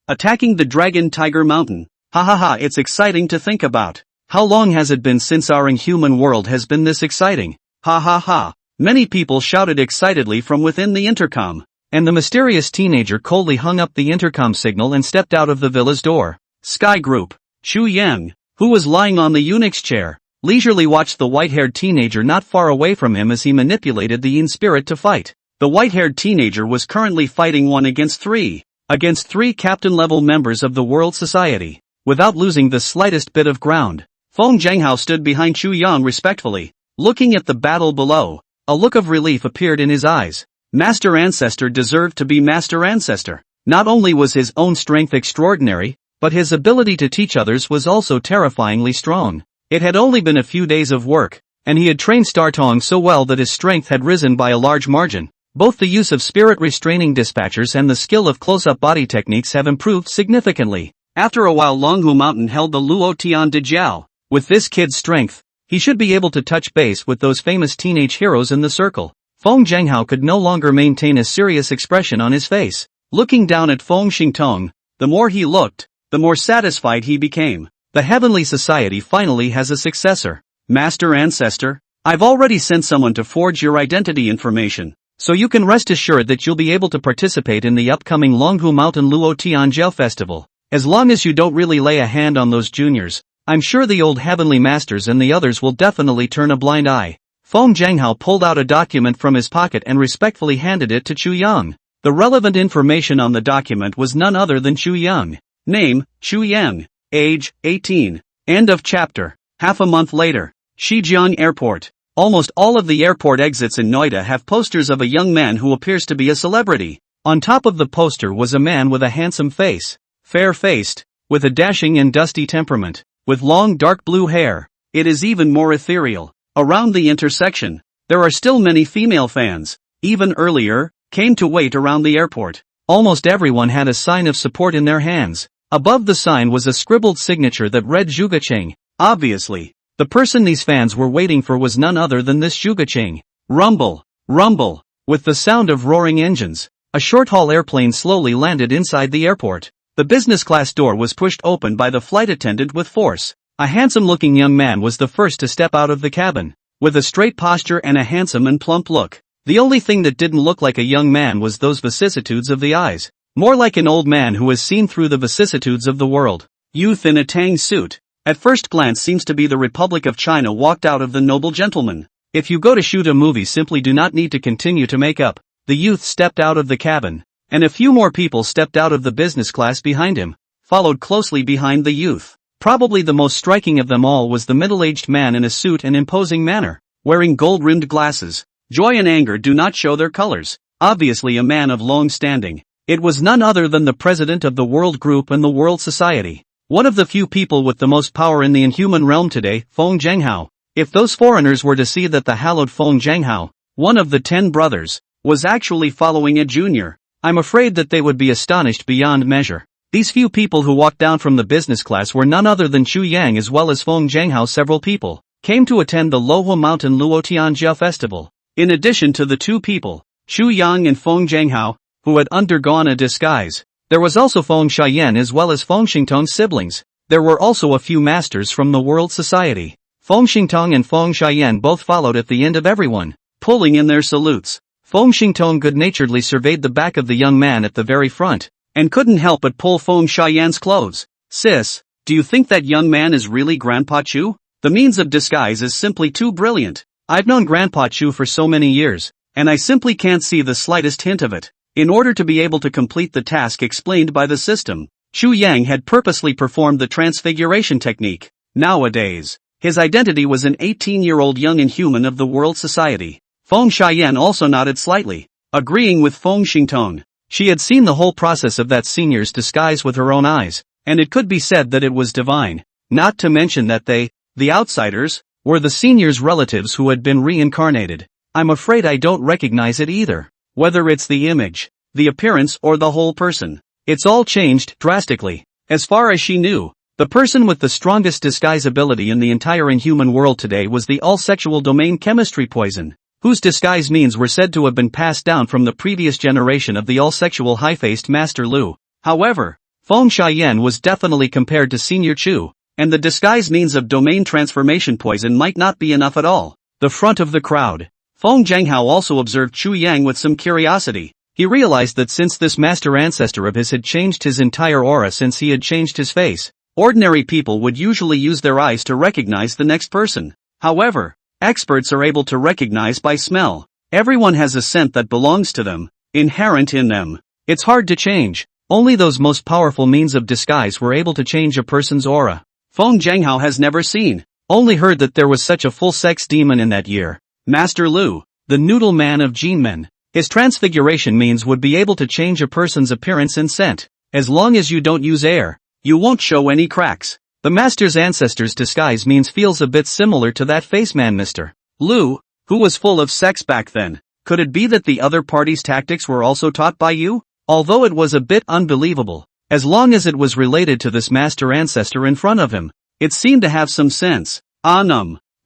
Attacking the Dragon Tiger Mountain. Ha ha ha, it's exciting to think about. How long has it been since our inhuman world has been this exciting? Ha ha ha. Many people shouted excitedly from within the intercom. And the mysterious teenager coldly hung up the intercom signal and stepped out of the villa's door. Sky Group. Xu Yang, who was lying on the eunuch's chair, leisurely watched the white-haired teenager not far away from him as he manipulated the yin spirit to fight. The white-haired teenager was currently fighting 1 against 3 captain-level members of the World Society. Without losing the slightest bit of ground, Feng Zhenghao stood behind Xu Yang respectfully, looking at the battle below. A look of relief appeared in his eyes. Master Ancestor deserved to be Master Ancestor. Not only was his own strength extraordinary, but his ability to teach others was also terrifyingly strong. It had only been a few days of work, and he had trained Startong so well that his strength had risen by a large margin. Both the use of spirit-restraining dispatchers and the skill of close-up body techniques have improved significantly. After a while Longhu Mountain held the Luo Tian de Jiao. With this kid's strength, he should be able to touch base with those famous teenage heroes in the circle. Feng Zhenghao could no longer maintain a serious expression on his face. Looking down at Feng Xingtong, the more he looked, the more satisfied he became. The Heavenly Society finally has a successor. Master Ancestor, I've already sent someone to forge your identity information, so you can rest assured that you'll be able to participate in the upcoming Longhu Mountain Luo Tianjiao Festival. As long as you don't really lay a hand on those juniors, I'm sure the old Heavenly Masters and the others will definitely turn a blind eye. Feng Zhenghao pulled out a document from his pocket and respectfully handed it to Xu Yang. The relevant information on the document was none other than Xu Yang. Name, Xu Yang. Age, 18. End of chapter. Half a month later. Shijiang Airport. Almost all of the airport exits in Noida have posters of a young man who appears to be a celebrity. On top of the poster was a man with a handsome face. Fair-faced, with a dashing and dusty temperament, with long dark blue hair. It is even more ethereal. Around the intersection, there are still many female fans. Even earlier, came to wait around the airport. Almost everyone had a sign of support in their hands. Above the sign was a scribbled signature that read Zhugacheng. Obviously, the person these fans were waiting for was none other than this Zhugacheng. Rumble, rumble. With the sound of roaring engines, a short-haul airplane slowly landed inside the airport. The business class door was pushed open by the flight attendant with force. A handsome-looking young man was the first to step out of the cabin, with a straight posture and a handsome and plump look. The only thing that didn't look like a young man was those vicissitudes of the eyes. More like an old man who has seen through the vicissitudes of the world. Youth in a Tang suit, at first glance seems to be the Republic of China, walked out of the noble gentleman. If you go to shoot a movie, simply do not need to continue to make up. The youth stepped out of the cabin, and a few more people stepped out of the business class behind him, followed closely behind the youth. Probably the most striking of them all was the middle-aged man in a suit and imposing manner, wearing gold-rimmed glasses. Joy and anger do not show their colors. Obviously a man of long standing. It was none other than the president of the World Group and the World Society. One of the few people with the most power in the inhuman realm today, Feng Zhenghao. If those foreigners were to see that the hallowed Feng Zhenghao, one of the 10 brothers, was actually following a junior, I'm afraid that they would be astonished beyond measure. These few people who walked down from the business class were none other than Xu Yang as well as Feng Zhenghao. Several people came to attend the Luo Mountain Luo Tianjiao Festival. In addition to the 2 people, Xu Yang and Feng Zhenghao, who had undergone a disguise, there was also Feng Xiayan as well as Feng Xingtong's siblings. There were also a few masters from the World Society. Feng Xingtong and Feng Xiayan both followed at the end of everyone, pulling in their salutes. Feng Xingtong good-naturedly surveyed the back of the young man at the very front, and couldn't help but pull Feng Xiayan's clothes. Sis, do you think that young man is really Grandpa Chu? The means of disguise is simply too brilliant. I've known Grandpa Chu for so many years, and I simply can't see the slightest hint of it. In order to be able to complete the task explained by the system, Chu Yang had purposely performed the transfiguration technique. Nowadays, his identity was an 18-year-old young inhuman of the world society. Feng Xiayan also nodded slightly, agreeing with Feng Xingtong. She had seen the whole process of that senior's disguise with her own eyes, and it could be said that it was divine. Not to mention that they, the outsiders, were the senior's relatives who had been reincarnated. I'm afraid I don't recognize it either. Whether it's the image, the appearance or the whole person, it's all changed drastically. As far as she knew, the person with the strongest disguise ability in the entire inhuman world today was the all-sexual domain chemistry poison, whose disguise means were said to have been passed down from the previous generation of the all-sexual high-faced Master Lu. However, Feng Xiayan was definitely compared to Senior Chu, and the disguise means of domain transformation poison might not be enough at all. The front of the crowd. Feng Zhenghao also observed Chu Yang with some curiosity. He realized that since this master ancestor of his had changed his entire aura since he had changed his face, ordinary people would usually use their eyes to recognize the next person. However, experts are able to recognize by smell. Everyone has a scent that belongs to them, inherent in them. It's hard to change. Only those most powerful means of disguise were able to change a person's aura. Feng Zhenghao has never seen, only heard that there was such a full-sex demon in that year. Master Lu, the noodle man of Jinmen. His transfiguration means would be able to change a person's appearance and scent. As long as you don't use air, you won't show any cracks. The master's ancestor's disguise means feels a bit similar to that face man Mr. Lu, who was full of sex back then. Could it be that the other party's tactics were also taught by you? Although it was a bit unbelievable, as long as it was related to this master ancestor in front of him, it seemed to have some sense.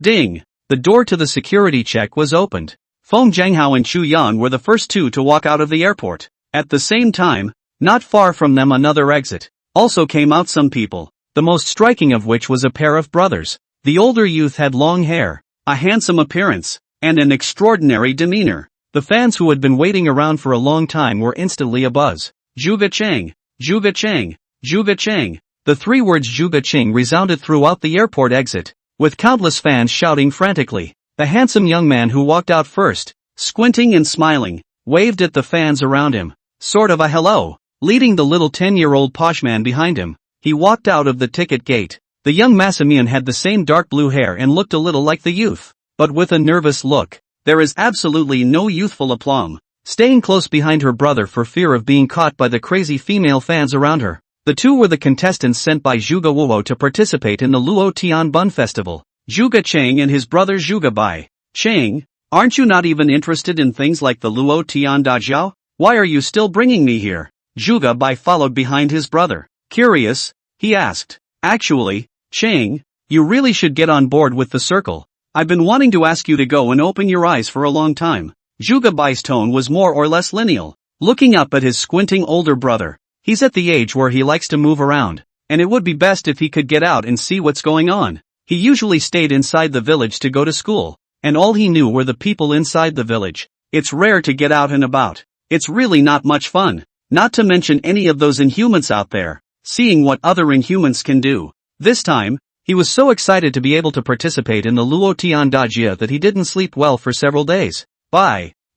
Ding. The door to the security check was opened. Feng Zhenghao and Chu Yan were the first two to walk out of the airport. At the same time, not far from them another exit. Also came out some people, the most striking of which was a pair of brothers. The older youth had long hair, a handsome appearance, and an extraordinary demeanor. The fans who had been waiting around for a long time were instantly abuzz. Zhuge Cheng, Zhuge Cheng, Zhuge Cheng. The three words Zhuge Cheng resounded throughout the airport exit, with countless fans shouting frantically. The handsome young man who walked out first, squinting and smiling, waved at the fans around him, sort of a hello, leading the little 10-year-old posh man behind him. He walked out of the ticket gate. The young Massamian had the same dark blue hair and looked a little like the youth, but with a nervous look. There is absolutely no youthful aplomb, staying close behind her brother for fear of being caught by the crazy female fans around her. The two were the contestants sent by Zhuge Wuo to participate in the Luo Tian Bun Festival. Zhuge Cheng and his brother Zhuge Bai. Cheng, aren't you not even interested in things like the Luo Tian Dajiao? Why are you still bringing me here? Zhuge Bai followed behind his brother. Curious, he asked. Actually, Cheng, you really should get on board with the circle. I've been wanting to ask you to go and open your eyes for a long time. Zhuge Bai's tone was more or less lineal, looking up at his squinting older brother. He's at the age where he likes to move around, and it would be best if he could get out and see what's going on. He usually stayed inside the village to go to school, and all he knew were the people inside the village. It's rare to get out and about. It's really not much fun, not to mention any of those inhumans out there, seeing what other inhumans can do. This time, he was so excited to be able to participate in the Luo Tian Dajia that he didn't sleep well for several days.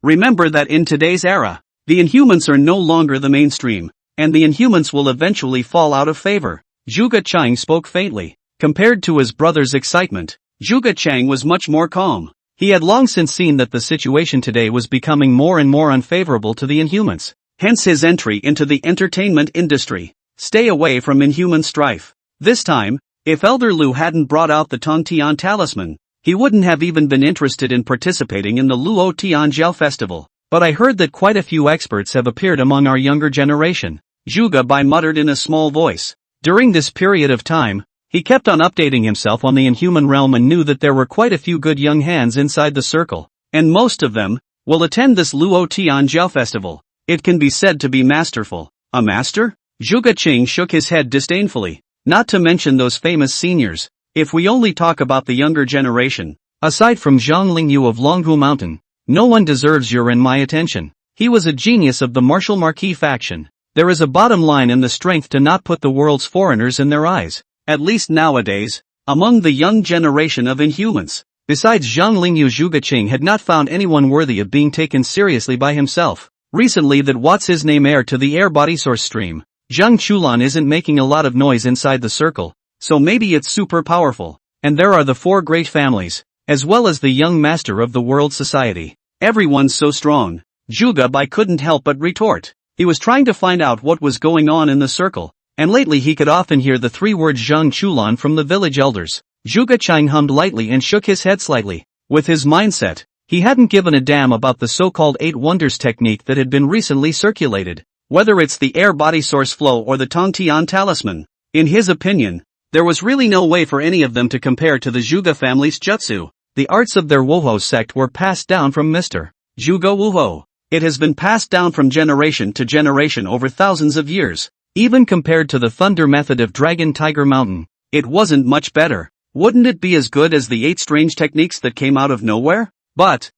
Remember that in today's era, the inhumans are no longer the mainstream, and the inhumans will eventually fall out of favor. Zhuge Chang spoke faintly. Compared to his brother's excitement, Zhuge Chang was much more calm. He had long since seen that the situation today was becoming more and more unfavorable to the inhumans. Hence his entry into the entertainment industry. Stay away from inhuman strife. This time, if Elder Lu hadn't brought out the Tongtian talisman, he wouldn't have even been interested in participating in the Luo Tianjiao festival. But I heard that quite a few experts have appeared among our younger generation. Zhuge Bai muttered in a small voice. During this period of time, he kept on updating himself on the inhuman realm and knew that there were quite a few good young hands inside the circle, and most of them will attend this Luo Tianjiao festival. It can be said to be masterful. A master? Zhuge Ching shook his head disdainfully. Not to mention those famous seniors. If we only talk about the younger generation, aside from Zhang Lingyu of Longhu Mountain, no one deserves your and my attention. He was a genius of the martial marquis faction. There is a bottom line in the strength to not put the world's foreigners in their eyes. At least nowadays, among the young generation of inhumans. Besides, Zhang Lingyu, Zhuge Qing had not found anyone worthy of being taken seriously by himself. Recently, that what's his name heir to the air body source stream, Zhang Chulan, isn't making a lot of noise inside the circle, so maybe it's super powerful. And there are the four great families, as well as the young master of the world society. Everyone's so strong. Zhuge Bai couldn't help but retort. He was trying to find out what was going on in the circle, and lately he could often hear the three words Zhang Chulan from the village elders. Zhuge Qing hummed lightly and shook his head slightly. With his mindset, he hadn't given a damn about the so-called 8 wonders technique that had been recently circulated. Whether it's the air body source flow or the Tongtian talisman, in his opinion, there was really no way for any of them to compare to the Zhuge family's jutsu. The arts of their Wuhou sect were passed down from Mr. Zhuge Wuhou. It has been passed down from generation to generation over thousands of years. Even compared to the thunder method of Dragon Tiger Mountain, it wasn't much better. Wouldn't it be as good as the 8 strange techniques that came out of nowhere? But,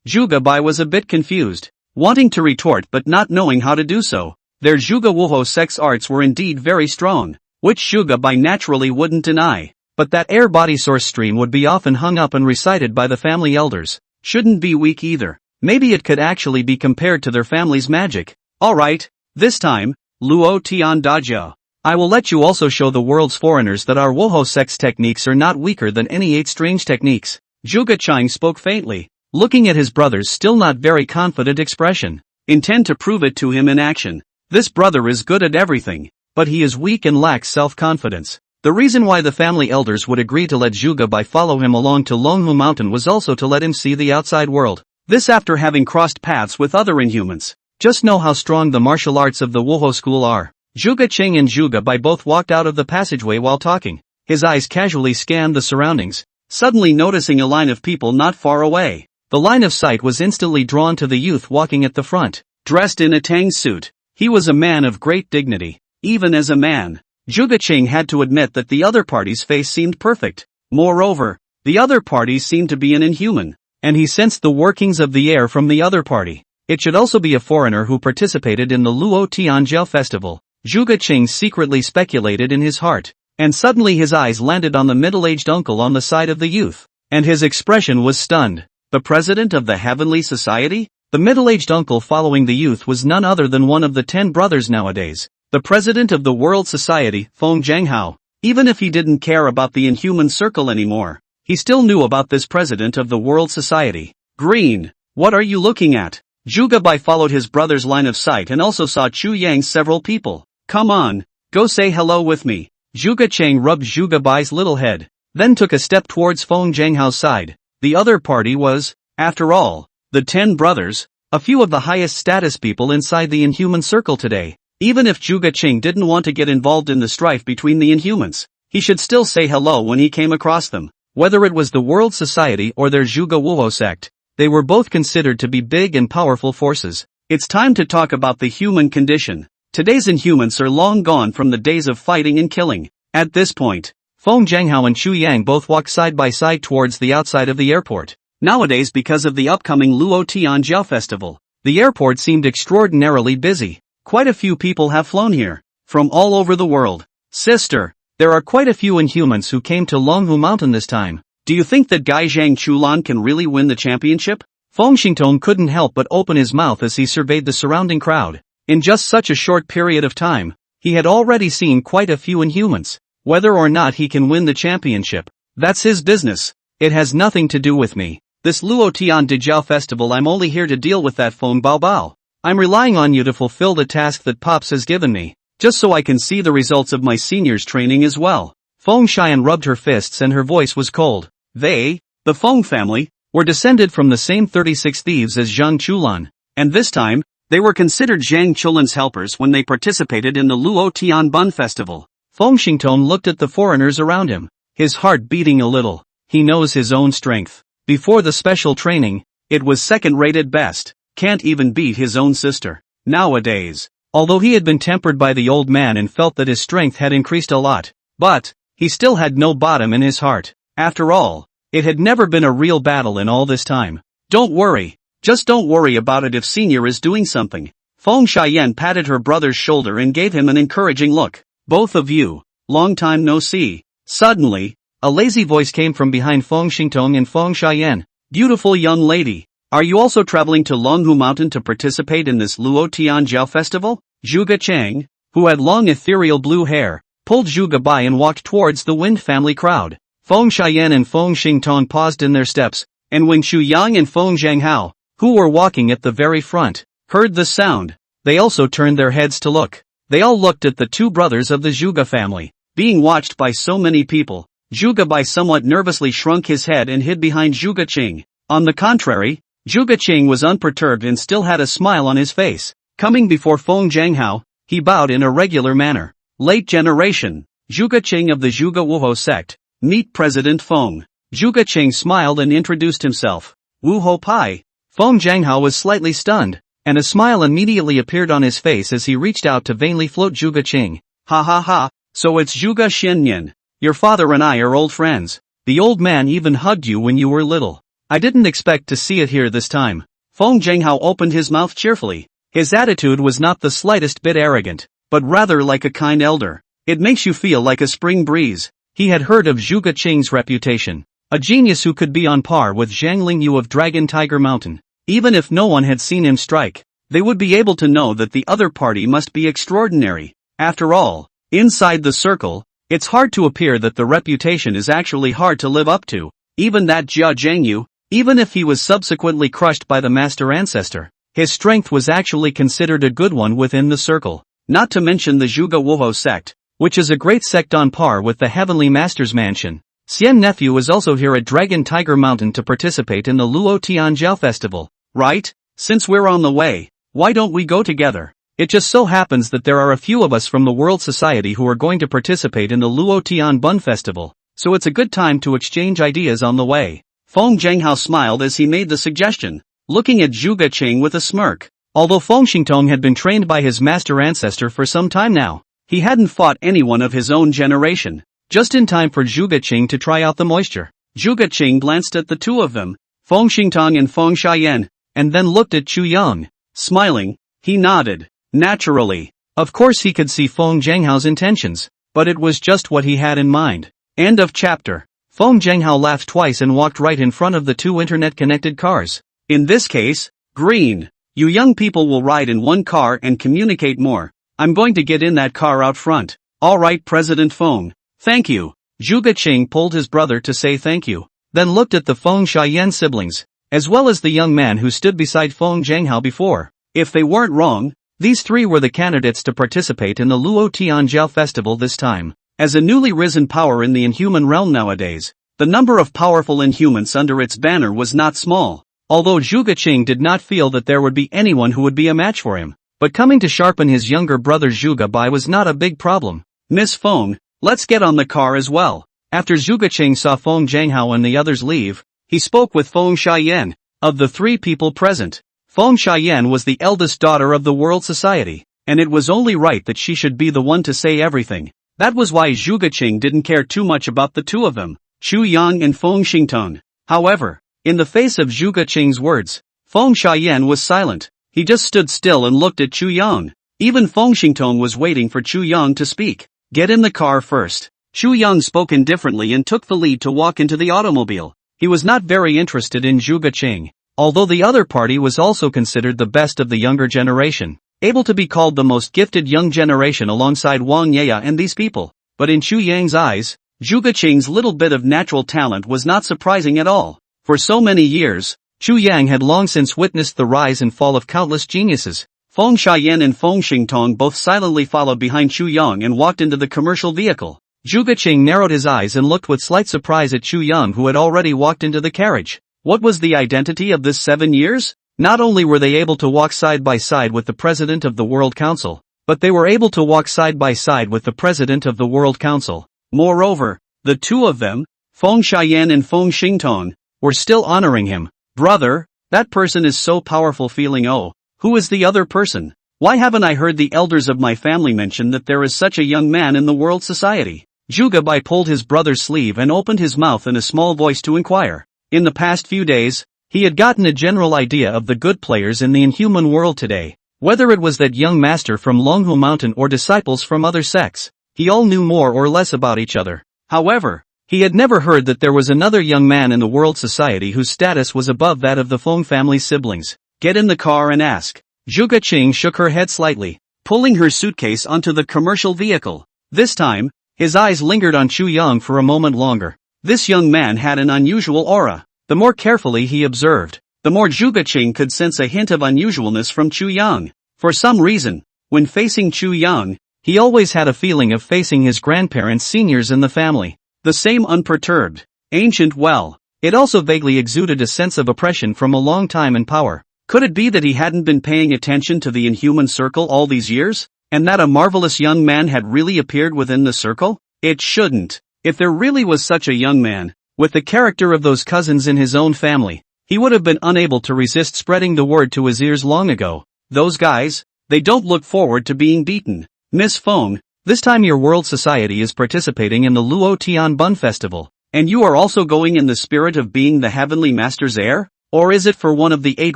Zhuge Bai was a bit confused, wanting to retort but not knowing how to do so. Their Zhuge Wuhou sect's arts were indeed very strong, which Zhuge Bai naturally wouldn't deny. But that air body source stream would be often hung up and recited by the family elders. Shouldn't be weak either. Maybe it could actually be compared to their family's magic. Alright, this time, Luo Tian Dajia. I will let you also show the world's foreigners that our Wuhou sect's techniques are not weaker than any 8 strange techniques. Zhuge Qing spoke faintly, looking at his brother's still not very confident expression. Intend to prove it to him in action. This brother is good at everything, but he is weak and lacks self-confidence. The reason why the family elders would agree to let Zhuge Bai follow him along to Longhu Mountain was also to let him see the outside world. This after having crossed paths with other Inhumans. Just know how strong the martial arts of the Wuhou school are. Zhuge Qing and Zhuge Bai both walked out of the passageway while talking. His eyes casually scanned the surroundings, suddenly noticing a line of people not far away. The line of sight was instantly drawn to the youth walking at the front, dressed in a tang suit. He was a man of great dignity. Even as a man, Zhuge Qing had to admit that the other party's face seemed perfect. Moreover, the other party seemed to be an Inhuman, and he sensed the workings of the air from the other party. It should also be a foreigner who participated in the Luo Tianjiao festival. Zhuge Qing secretly speculated in his heart, and suddenly his eyes landed on the middle-aged uncle on the side of the youth, and his expression was stunned. The president of the Heavenly Society? The middle-aged uncle following the youth was none other than one of the 10 brothers nowadays, the president of the World Society, Feng Zhanghao. Even if he didn't care about the Inhuman Circle anymore, he still knew about this president of the World Society. Green, what are you looking at? Zhuge Bai followed his brother's line of sight and also saw Chu Yang's several people. Come on, go say hello with me. Zhuge Qing rubbed Zhuge Bai's little head, then took a step towards Feng Zhanghao's side. The other party was, after all, the 10 brothers, a few of the highest status people inside the Inhuman Circle today. Even if Zhuge Qing didn't want to get involved in the strife between the Inhumans, he should still say hello when he came across them. Whether it was the World Society or their Zhuge Wuhou sect, they were both considered to be big and powerful forces. It's time to talk about the human condition. Today's Inhumans are long gone from the days of fighting and killing. At this point, Feng Zhanghao and Chu Yang both walked side by side towards the outside of the airport. Nowadays, because of the upcoming Luo Tianjiao festival, the airport seemed extraordinarily busy. Quite a few people have flown here, from all over the world. Sister, there are quite a few Inhumans who came to Longhu Mountain this time. Do you think that Gai Zhang Chulan can really win the championship? Feng Xingtong couldn't help but open his mouth as he surveyed the surrounding crowd. In just such a short period of time, he had already seen quite a few Inhumans. Whether or not he can win the championship, that's his business. It has nothing to do with me. This Luo Tian Dijiao festival, I'm only here to deal with that Feng Bao Bao. I'm relying on you to fulfill the task that Pops has given me, just so I can see the results of my seniors training as well. Feng Xian rubbed her fists and her voice was cold. They, the Feng family, were descended from the same 36 thieves as Zhang Chulan, and this time, they were considered Zhang Chulan's helpers when they participated in the Luo Tian Bun festival. Feng Xingtong looked at the foreigners around him, his heart beating a little. He knows his own strength. Before the special training, it was second-rate at best. Can't even beat his own sister. Nowadays, although he had been tempered by the old man and felt that his strength had increased a lot, but he still had no bottom in his heart. After all, it had never been a real battle in all this time. Don't worry. Just don't worry about it if Senior is doing something. Feng Xiayan patted her brother's shoulder and gave him an encouraging look. Both of you, long time no see. Suddenly, A lazy voice came from behind Feng Xingtong and Feng Xian. Beautiful young lady. Are you also traveling to Longhu Mountain to participate in this Luo Tianjiao festival? Zhuge Chang, who had long ethereal blue hair, pulled Zhuge by and walked towards the Wind family crowd. Feng Xian and Feng Xingtong paused in their steps, and when Xu Yang and Feng Zhanghao, who were walking at the very front, heard the sound, they also turned their heads to look. They all looked at the two brothers of the Zhuge family, being watched by so many people. Zhuge Bai somewhat nervously shrunk his head and hid behind Zhuge Qing. On the contrary, Zhuge Qing was unperturbed and still had a smile on his face. Coming before Feng Zhanghao, he bowed in a regular manner. Late generation, Zhuge Qing of the Zhuge Wuho sect, meet President Feng. Zhuge Qing smiled and introduced himself. Wuho Pai. Feng Zhanghao was slightly stunned, and a smile immediately appeared on his face as he reached out to vainly float Zhuge Qing. Ha ha ha, so it's Zhuge Xianyan. Your father and I are old friends. The old man even hugged you when you were little. I didn't expect to see it here this time. Feng Zhanghao opened his mouth cheerfully. His attitude was not the slightest bit arrogant, but rather like a kind elder. It makes you feel like a spring breeze. He had heard of Zhuge Qing's reputation. A genius who could be on par with Zhang Lingyu of Dragon Tiger Mountain. Even if no one had seen him strike, they would be able to know that the other party must be extraordinary. After all, inside the circle, it's hard to appear that the reputation is actually hard to live up to. Even that Jia Zhangyu, even if he was subsequently crushed by the master ancestor, his strength was actually considered a good one within the circle. Not to mention the Zhuge Wuho sect, which is a great sect on par with the Heavenly Master's mansion. Xian nephew is also here at Dragon Tiger Mountain to participate in the Luo Tianjiao festival, right? Since we're on the way, why don't we go together? It just so happens that there are a few of us from the World Society who are going to participate in the Luo Tian Bun festival, so it's a good time to exchange ideas on the way. Feng Zhanghao smiled as he made the suggestion, looking at Zhuge Qing with a smirk. Although Feng Xingtong had been trained by his master ancestor for some time now, he hadn't fought anyone of his own generation. Just in time for Zhuge Qing to try out the moisture. Zhuge Qing glanced at the two of them, Feng Xingtong and Feng Xian, and then looked at Chu Yang. Smiling, he nodded. Naturally. Of course he could see Feng Zhanghao's intentions, but it was just what he had in mind. End of chapter. Feng Zhanghao laughed twice and walked right in front of the two internet-connected cars. In this case, green. You young people will ride in one car and communicate more. I'm going to get in that car out front. Alright, President Feng. Thank you. Zhuge Qing pulled his brother to say thank you, then looked at the Feng Xian siblings, as well as the young man who stood beside Feng Zhanghao before. If they weren't wrong, these three were the candidates to participate in the Luo Tianjiao festival this time. As a newly risen power in the inhuman realm nowadays, the number of powerful inhumans under its banner was not small. Although Zhuge Qing did not feel that there would be anyone who would be a match for him, but coming to sharpen his younger brother Zhuge Bai was not a big problem. Miss Feng, let's get on the car as well. After Zhuge Qing saw Feng Zhanghao and the others leave, he spoke with Feng Xian. Of the three people present, Feng Xian was the eldest daughter of the World Society, and it was only right that she should be the one to say everything. That was why Zhuge Qing didn't care too much about the two of them, Chu Yang and Feng Xingtong. However, in the face of Zhuge Qing's words, Feng Xian was silent. He just stood still and looked at Chu Yang. Even Feng Xingtong was waiting for Chu Yang to speak. Get in the car first. Chu Yang spoke indifferently and took the lead to walk into the automobile. He was not very interested in Zhuge Qing, although the other party was also considered the best of the younger generation, able to be called the most gifted young generation alongside Wang Yaya and these people. But in Chu Yang's eyes, Zhuge Qing's little bit of natural talent was not surprising at all. For so many years, Chu Yang had long since witnessed the rise and fall of countless geniuses. Feng Xian and Feng Xingtong both silently followed behind Chu Yang and walked into the commercial vehicle. Zhuge Qing narrowed his eyes and looked with slight surprise at Chu Yang, who had already walked into the carriage. What was the identity of this 7 years? Not only were they able to walk side by side with the President of the World Council, but they were able to walk side by side with the President of the World Council. Moreover, the two of them, Feng Xian and Feng Xingtong, were still honoring him. Brother, that person is so powerful, feeling. Oh, who is the other person? Why haven't I heard the elders of my family mention that there is such a young man in the World Society? Zhuge Bai pulled his brother's sleeve and opened his mouth in a small voice to inquire. In the past few days, he had gotten a general idea of the good players in the inhuman world today. Whether it was that young master from Longhu Mountain or disciples from other sects, he all knew more or less about each other. However, He had never heard that there was another young man in the world society whose status was above that of the Feng family's siblings. Get in the car and ask. Zhuge Qing shook her head slightly, pulling her suitcase onto the commercial vehicle. This time, his eyes lingered on Chu Yang for a moment longer. This young man had an unusual aura. The more carefully he observed, the more Zhuge Qing could sense a hint of unusualness from Chu Yang. For some reason, when facing Chu Yang, he always had a feeling of facing his grandparents, seniors in the family. The same unperturbed, ancient well. It also vaguely exuded a sense of oppression from a long time in power. Could it be that he hadn't been paying attention to the inhuman circle all these years, and that a marvelous young man had really appeared within the circle? It shouldn't. If there really was such a young man, with the character of those cousins in his own family, he would have been unable to resist spreading the word to his ears long ago. Those guys, they don't look forward to being beaten. Miss Feng, this time your world society is participating in the Luo Tian Bun Festival, and you are also going in the spirit of being the Heavenly Master's heir? Or is it for one of the 8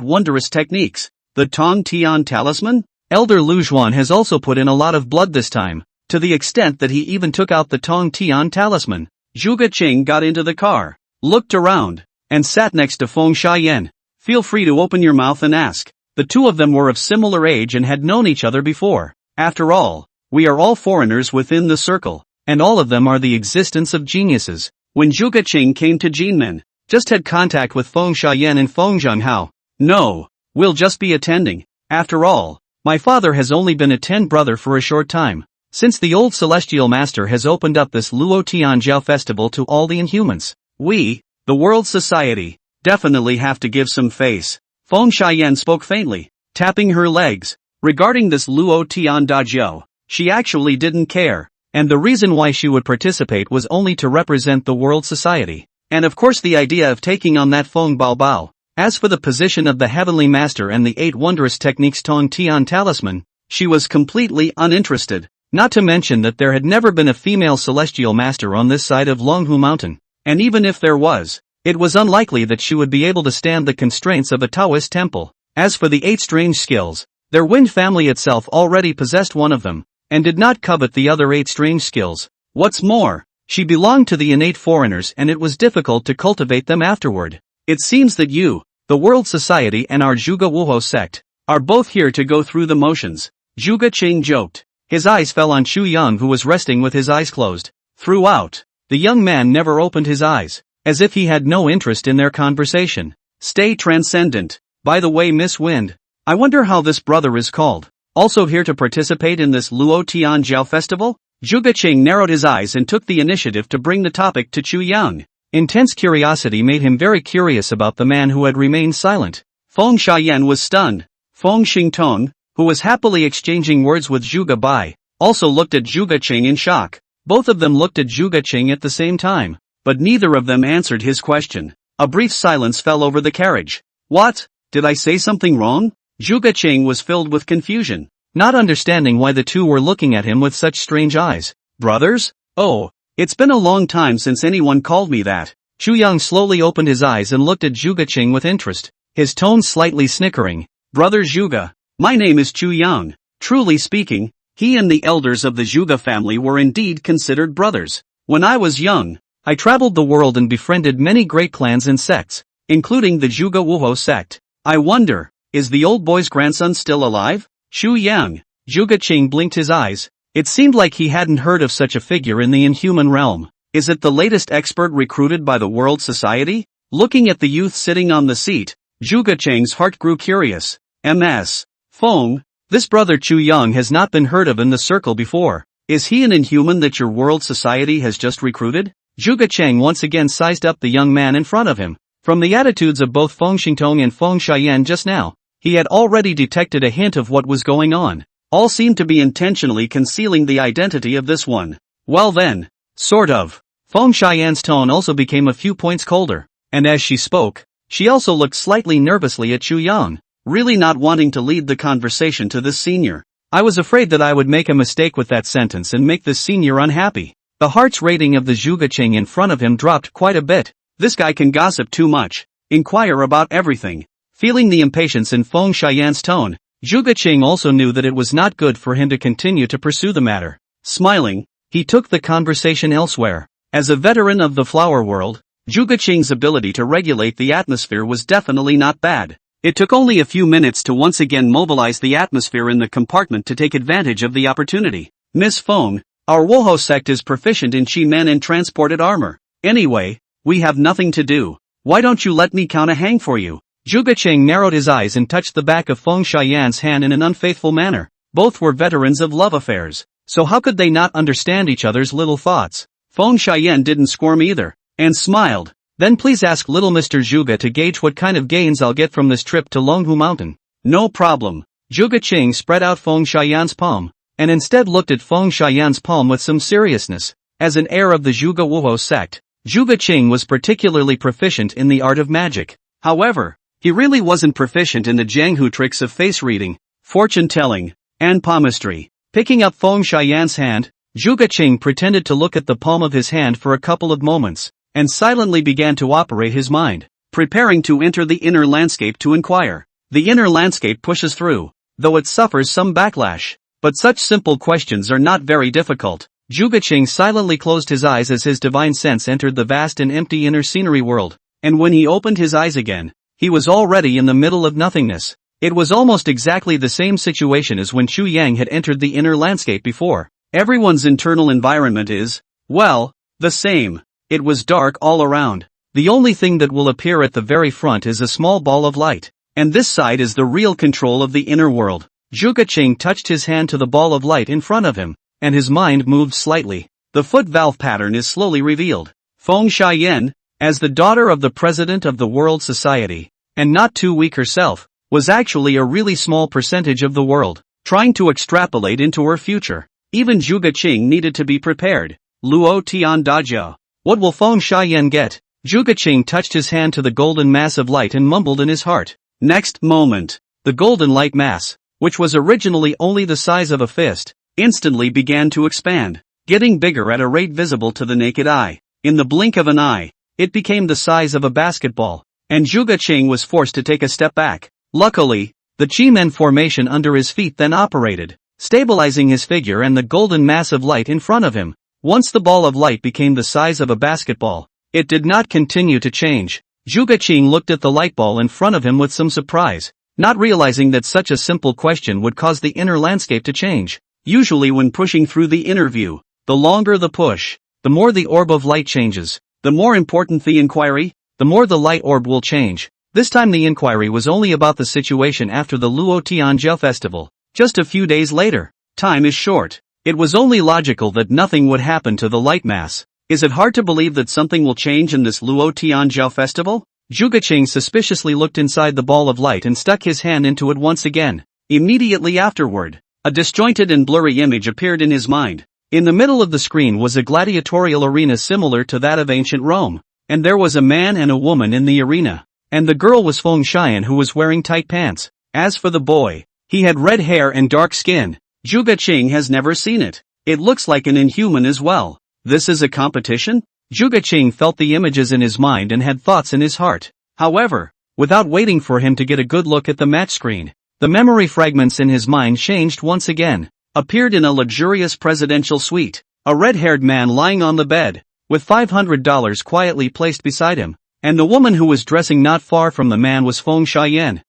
wondrous techniques, the Tong Tian Talisman? Elder Lu Zhuan has also put in a lot of blood this time, to the extent that he even took out the Tong Tian Talisman. Zhuge Qing got into the car, looked around, and sat next to Feng Xiayan. Feel free to open your mouth and ask. The two of them were of similar age and had known each other before. After all, we are all foreigners within the circle, and all of them are the existence of geniuses. When Zhuge Qing came to Jinmen, just had contact with Feng Xiayan and Feng Zhenghao. No, we'll just be attending. After all, my father has only been a 10 brother for a short time, since the old celestial master has opened up this Luo Tianjiao festival to all the inhumans. We, the world society, definitely have to give some face. Feng Xiayan spoke faintly, tapping her legs. Regarding this Luo Tian Dajiao, she actually didn't care, and the reason why she would participate was only to represent the world society. And of course the idea of taking on that Feng Baobao. As for the position of the Heavenly Master and the 8 wondrous techniques Tong Tian Talisman, she was completely uninterested, not to mention that there had never been a female celestial master on this side of Longhu Mountain, and even if there was, it was unlikely that she would be able to stand the constraints of a Taoist temple. As for the 8 strange skills, their Wind family itself already possessed one of them, and did not covet the other 8 strange skills. What's more, she belonged to the innate foreigners and it was difficult to cultivate them afterward. It seems that you, the world society and our Zhuge Wuhou sect, are both here to go through the motions. Zhuge Qing joked. His eyes fell on Chu Yang who was resting with his eyes closed. Throughout, the young man never opened his eyes, as if he had no interest in their conversation. Stay transcendent. By the way, Miss Wind, I wonder how this brother is called. Also here to participate in this Luo Tianjiao festival? Zhuge Qing narrowed his eyes and took the initiative to bring the topic to Chu Yang. Intense curiosity made him very curious about the man who had remained silent. Feng Xiayan was stunned. Feng Xingtong, who was happily exchanging words with Zhuge Bai, also looked at Zhuge Qing in shock. Both of them looked at Zhuge Qing at the same time, but neither of them answered his question. A brief silence fell over the carriage. What? Did I say something wrong? Zhuge Qing was filled with confusion, not understanding why the two were looking at him with such strange eyes. Brothers? Oh, it's been a long time since anyone called me that. Chu Yang slowly opened his eyes and looked at Zhuge Qing with interest, his tone slightly snickering. Brother Zhuge, my name is Chu Yang. Truly speaking, he and the elders of the Zhuge family were indeed considered brothers. When I was young, I traveled the world and befriended many great clans and sects, including the Zhuge Wuhou sect. I wonder, is the old boy's grandson still alive? Chu Yang. Zhuge Qing blinked his eyes. It seemed like he hadn't heard of such a figure in the inhuman realm. Is it the latest expert recruited by the World Society? Looking at the youth sitting on the seat, Zhuge Qing's heart grew curious. Ms. Feng, this brother Chu Yang has not been heard of in the circle before. Is he an inhuman that your World Society has just recruited? Zhuge Qing once again sized up the young man in front of him. From the attitudes of both Feng Xingtong and Feng Xiayan just now, he had already detected a hint of what was going on. All seemed to be intentionally concealing the identity of this one. Well then, sort of. Feng Xiayan's tone also became a few points colder, and as she spoke, she also looked slightly nervously at Chu Yang, really not wanting to lead the conversation to this senior. I was afraid that I would make a mistake with that sentence and make this senior unhappy. The heart's rating of the Zhuge Qing in front of him dropped quite a bit. This guy can gossip too much, inquire about everything. Feeling the impatience in Feng Xiayan's tone, Zhuge Qing also knew that it was not good for him to continue to pursue the matter. Smiling, he took the conversation elsewhere. As a veteran of the flower world, Zhuge Qing's ability to regulate the atmosphere was definitely not bad. It took only a few minutes to once again mobilize the atmosphere in the compartment to take advantage of the opportunity. Miss Feng, our Woho sect is proficient in chi men and transported armor. Anyway, we have nothing to do. Why don't you let me count a hang for you? Zhuge Qing narrowed his eyes and touched the back of Feng Xian's hand in an unfaithful manner. Both were veterans of love affairs, so how could they not understand each other's little thoughts? Feng Xian didn't squirm either, and smiled. Then please ask little Mr. Zhuge to gauge what kind of gains I'll get from this trip to Longhu Mountain. No problem. Zhuge Qing spread out Feng Xian's palm, and instead looked at Feng Xian's palm with some seriousness. As an heir of the Zhuge Wuho sect, Zhuge Qing was particularly proficient in the art of magic. However, he really wasn't proficient in the Jianghu tricks of face reading, fortune-telling, and palmistry. Picking up Feng Xian's hand, Zhuge Qing pretended to look at the palm of his hand for a couple of moments, and silently began to operate his mind, preparing to enter the inner landscape to inquire. The inner landscape pushes through, though it suffers some backlash. But such simple questions are not very difficult. Zhuge Qing silently closed his eyes as his divine sense entered the vast and empty inner scenery world, and when he opened his eyes again, he was already in the middle of nothingness. It was almost exactly the same situation as when Chu Yang had entered the inner landscape before. Everyone's internal environment is, well, the same. It was dark all around. The only thing that will appear at the very front is a small ball of light, and this side is the real control of the inner world. Zhuge Qing touched his hand to the ball of light in front of him, and his mind moved slightly. The foot valve pattern is slowly revealed. Feng Xian, as the daughter of the president of the World Society, and not too weak herself, was actually a really small percentage of the world, trying to extrapolate into her future. Even Zhuge Qing needed to be prepared. Luo Tian Dajia. What will Feng Xian get? Zhuge Qing touched his hand to the golden mass of light and mumbled in his heart. Next moment, the golden light mass, which was originally only the size of a fist, instantly began to expand, getting bigger at a rate visible to the naked eye. In the blink of an eye, it became the size of a basketball, and Zhuge Qing was forced to take a step back. Luckily, the Chi-Men formation under his feet then operated, stabilizing his figure and the golden mass of light in front of him. Once the ball of light became the size of a basketball, it did not continue to change. Zhuge Qing looked at the light ball in front of him with some surprise, not realizing that such a simple question would cause the inner landscape to change. Usually when pushing through the inner view, the longer the push, the more the orb of light changes. The more important the inquiry, the more the light orb will change. This time the inquiry was only about the situation after the Luo Tianjia festival, just a few days later. Time is short. It was only logical that nothing would happen to the light mass. Is it hard to believe that something will change in this Luo Tianjia festival? Zhuge Qing suspiciously looked inside the ball of light and stuck his hand into it once again. Immediately afterward, a disjointed and blurry image appeared in his mind. In the middle of the screen was a gladiatorial arena similar to that of ancient Rome, and there was a man and a woman in the arena, and the girl was Feng Xian who was wearing tight pants. As for the boy, he had red hair and dark skin. Zhuge Qing has never seen it. It looks like an inhuman as well. This is a competition? Zhuge Qing felt the images in his mind and had thoughts in his heart. However, without waiting for him to get a good look at the match screen, the memory fragments in his mind changed once again. Appeared in a luxurious presidential suite, a red-haired man lying on the bed, with $500 quietly placed beside him, and the woman who was dressing not far from the man was Feng Xian.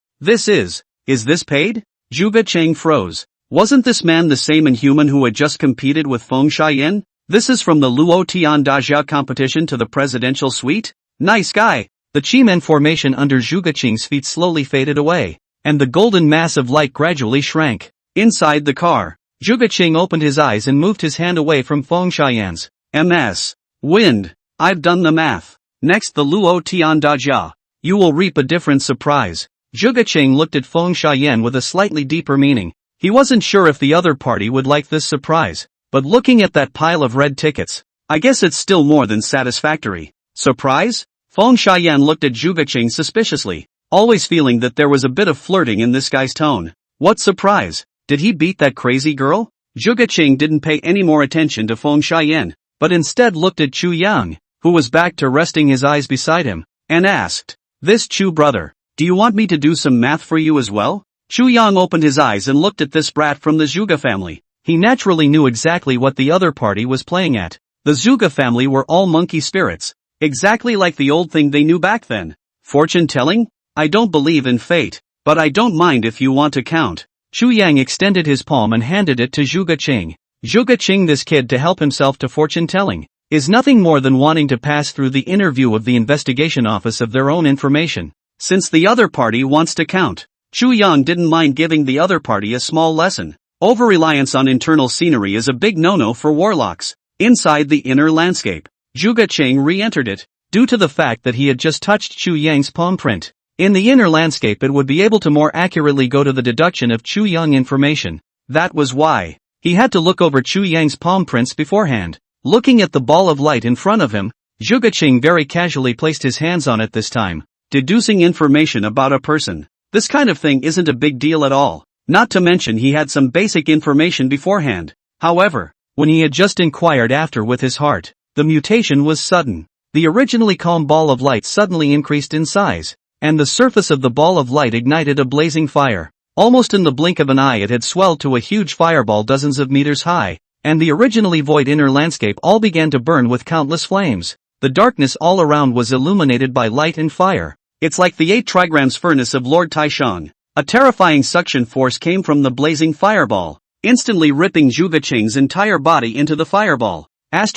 Is this paid? Zhuge Qing froze. Wasn't this man the same inhuman who had just competed with Feng Xian? This is from the Luo Tian Dajia competition to the presidential suite? Nice guy. The Chi-Men formation under Zhuge Qing's feet slowly faded away, and the golden mass of light gradually shrank. Inside the car, Zhuge Qing opened his eyes and moved his hand away from Feng Xian's. MS. Wind. I've done the math. Next the Luo Tian Dajia. You will reap a different surprise. Zhuge Qing looked at Feng Xian with a slightly deeper meaning. He wasn't sure if the other party would like this surprise, but looking at that pile of red tickets, I guess it's still more than satisfactory. Surprise? Feng Xian looked at Zhuge Qing suspiciously, always feeling that there was a bit of flirting in this guy's tone. What surprise? Did he beat that crazy girl? Zhuge Qing didn't pay any more attention to Feng Xian, but instead looked at Chu Yang, who was back to resting his eyes beside him, and asked, "This Chu brother, do you want me to do some math for you as well?" Chu Yang opened his eyes and looked at this brat from the Zhuge family. He naturally knew exactly what the other party was playing at. The Zhuge family were all monkey spirits. Exactly like the old thing they knew back then. Fortune telling? I don't believe in fate, but I don't mind if you want to count. Chu Yang extended his palm and handed it to Zhuge Qing. Zhuge Qing, this kid to help himself to fortune telling, is nothing more than wanting to pass through the interview of the investigation office of their own information. Since the other party wants to count, Chu Yang didn't mind giving the other party a small lesson. Over-reliance on internal scenery is a big no-no for warlocks. Inside the inner landscape, Zhuge Qing re-entered it, due to the fact that he had just touched Chu Yang's palm print. In the inner landscape it would be able to more accurately go to the deduction of Chu Yang information. That was why he had to look over Chu Yang's palm prints beforehand. Looking at the ball of light in front of him, Zhuge Qing very casually placed his hands on it this time. Deducing information about a person. This kind of thing isn't a big deal at all. Not to mention he had some basic information beforehand. However, when he had just inquired after with his heart, the mutation was sudden. The originally calm ball of light suddenly increased in size, and the surface of the ball of light ignited a blazing fire. Almost in the blink of an eye it had swelled to a huge fireball dozens of meters high, and the originally void inner landscape all began to burn with countless flames. The darkness all around was illuminated by light and fire. It's like the 8 trigrams furnace of Lord Taishang. A terrifying suction force came from the blazing fireball, instantly ripping Zhuge Qing's entire body into the fireball. What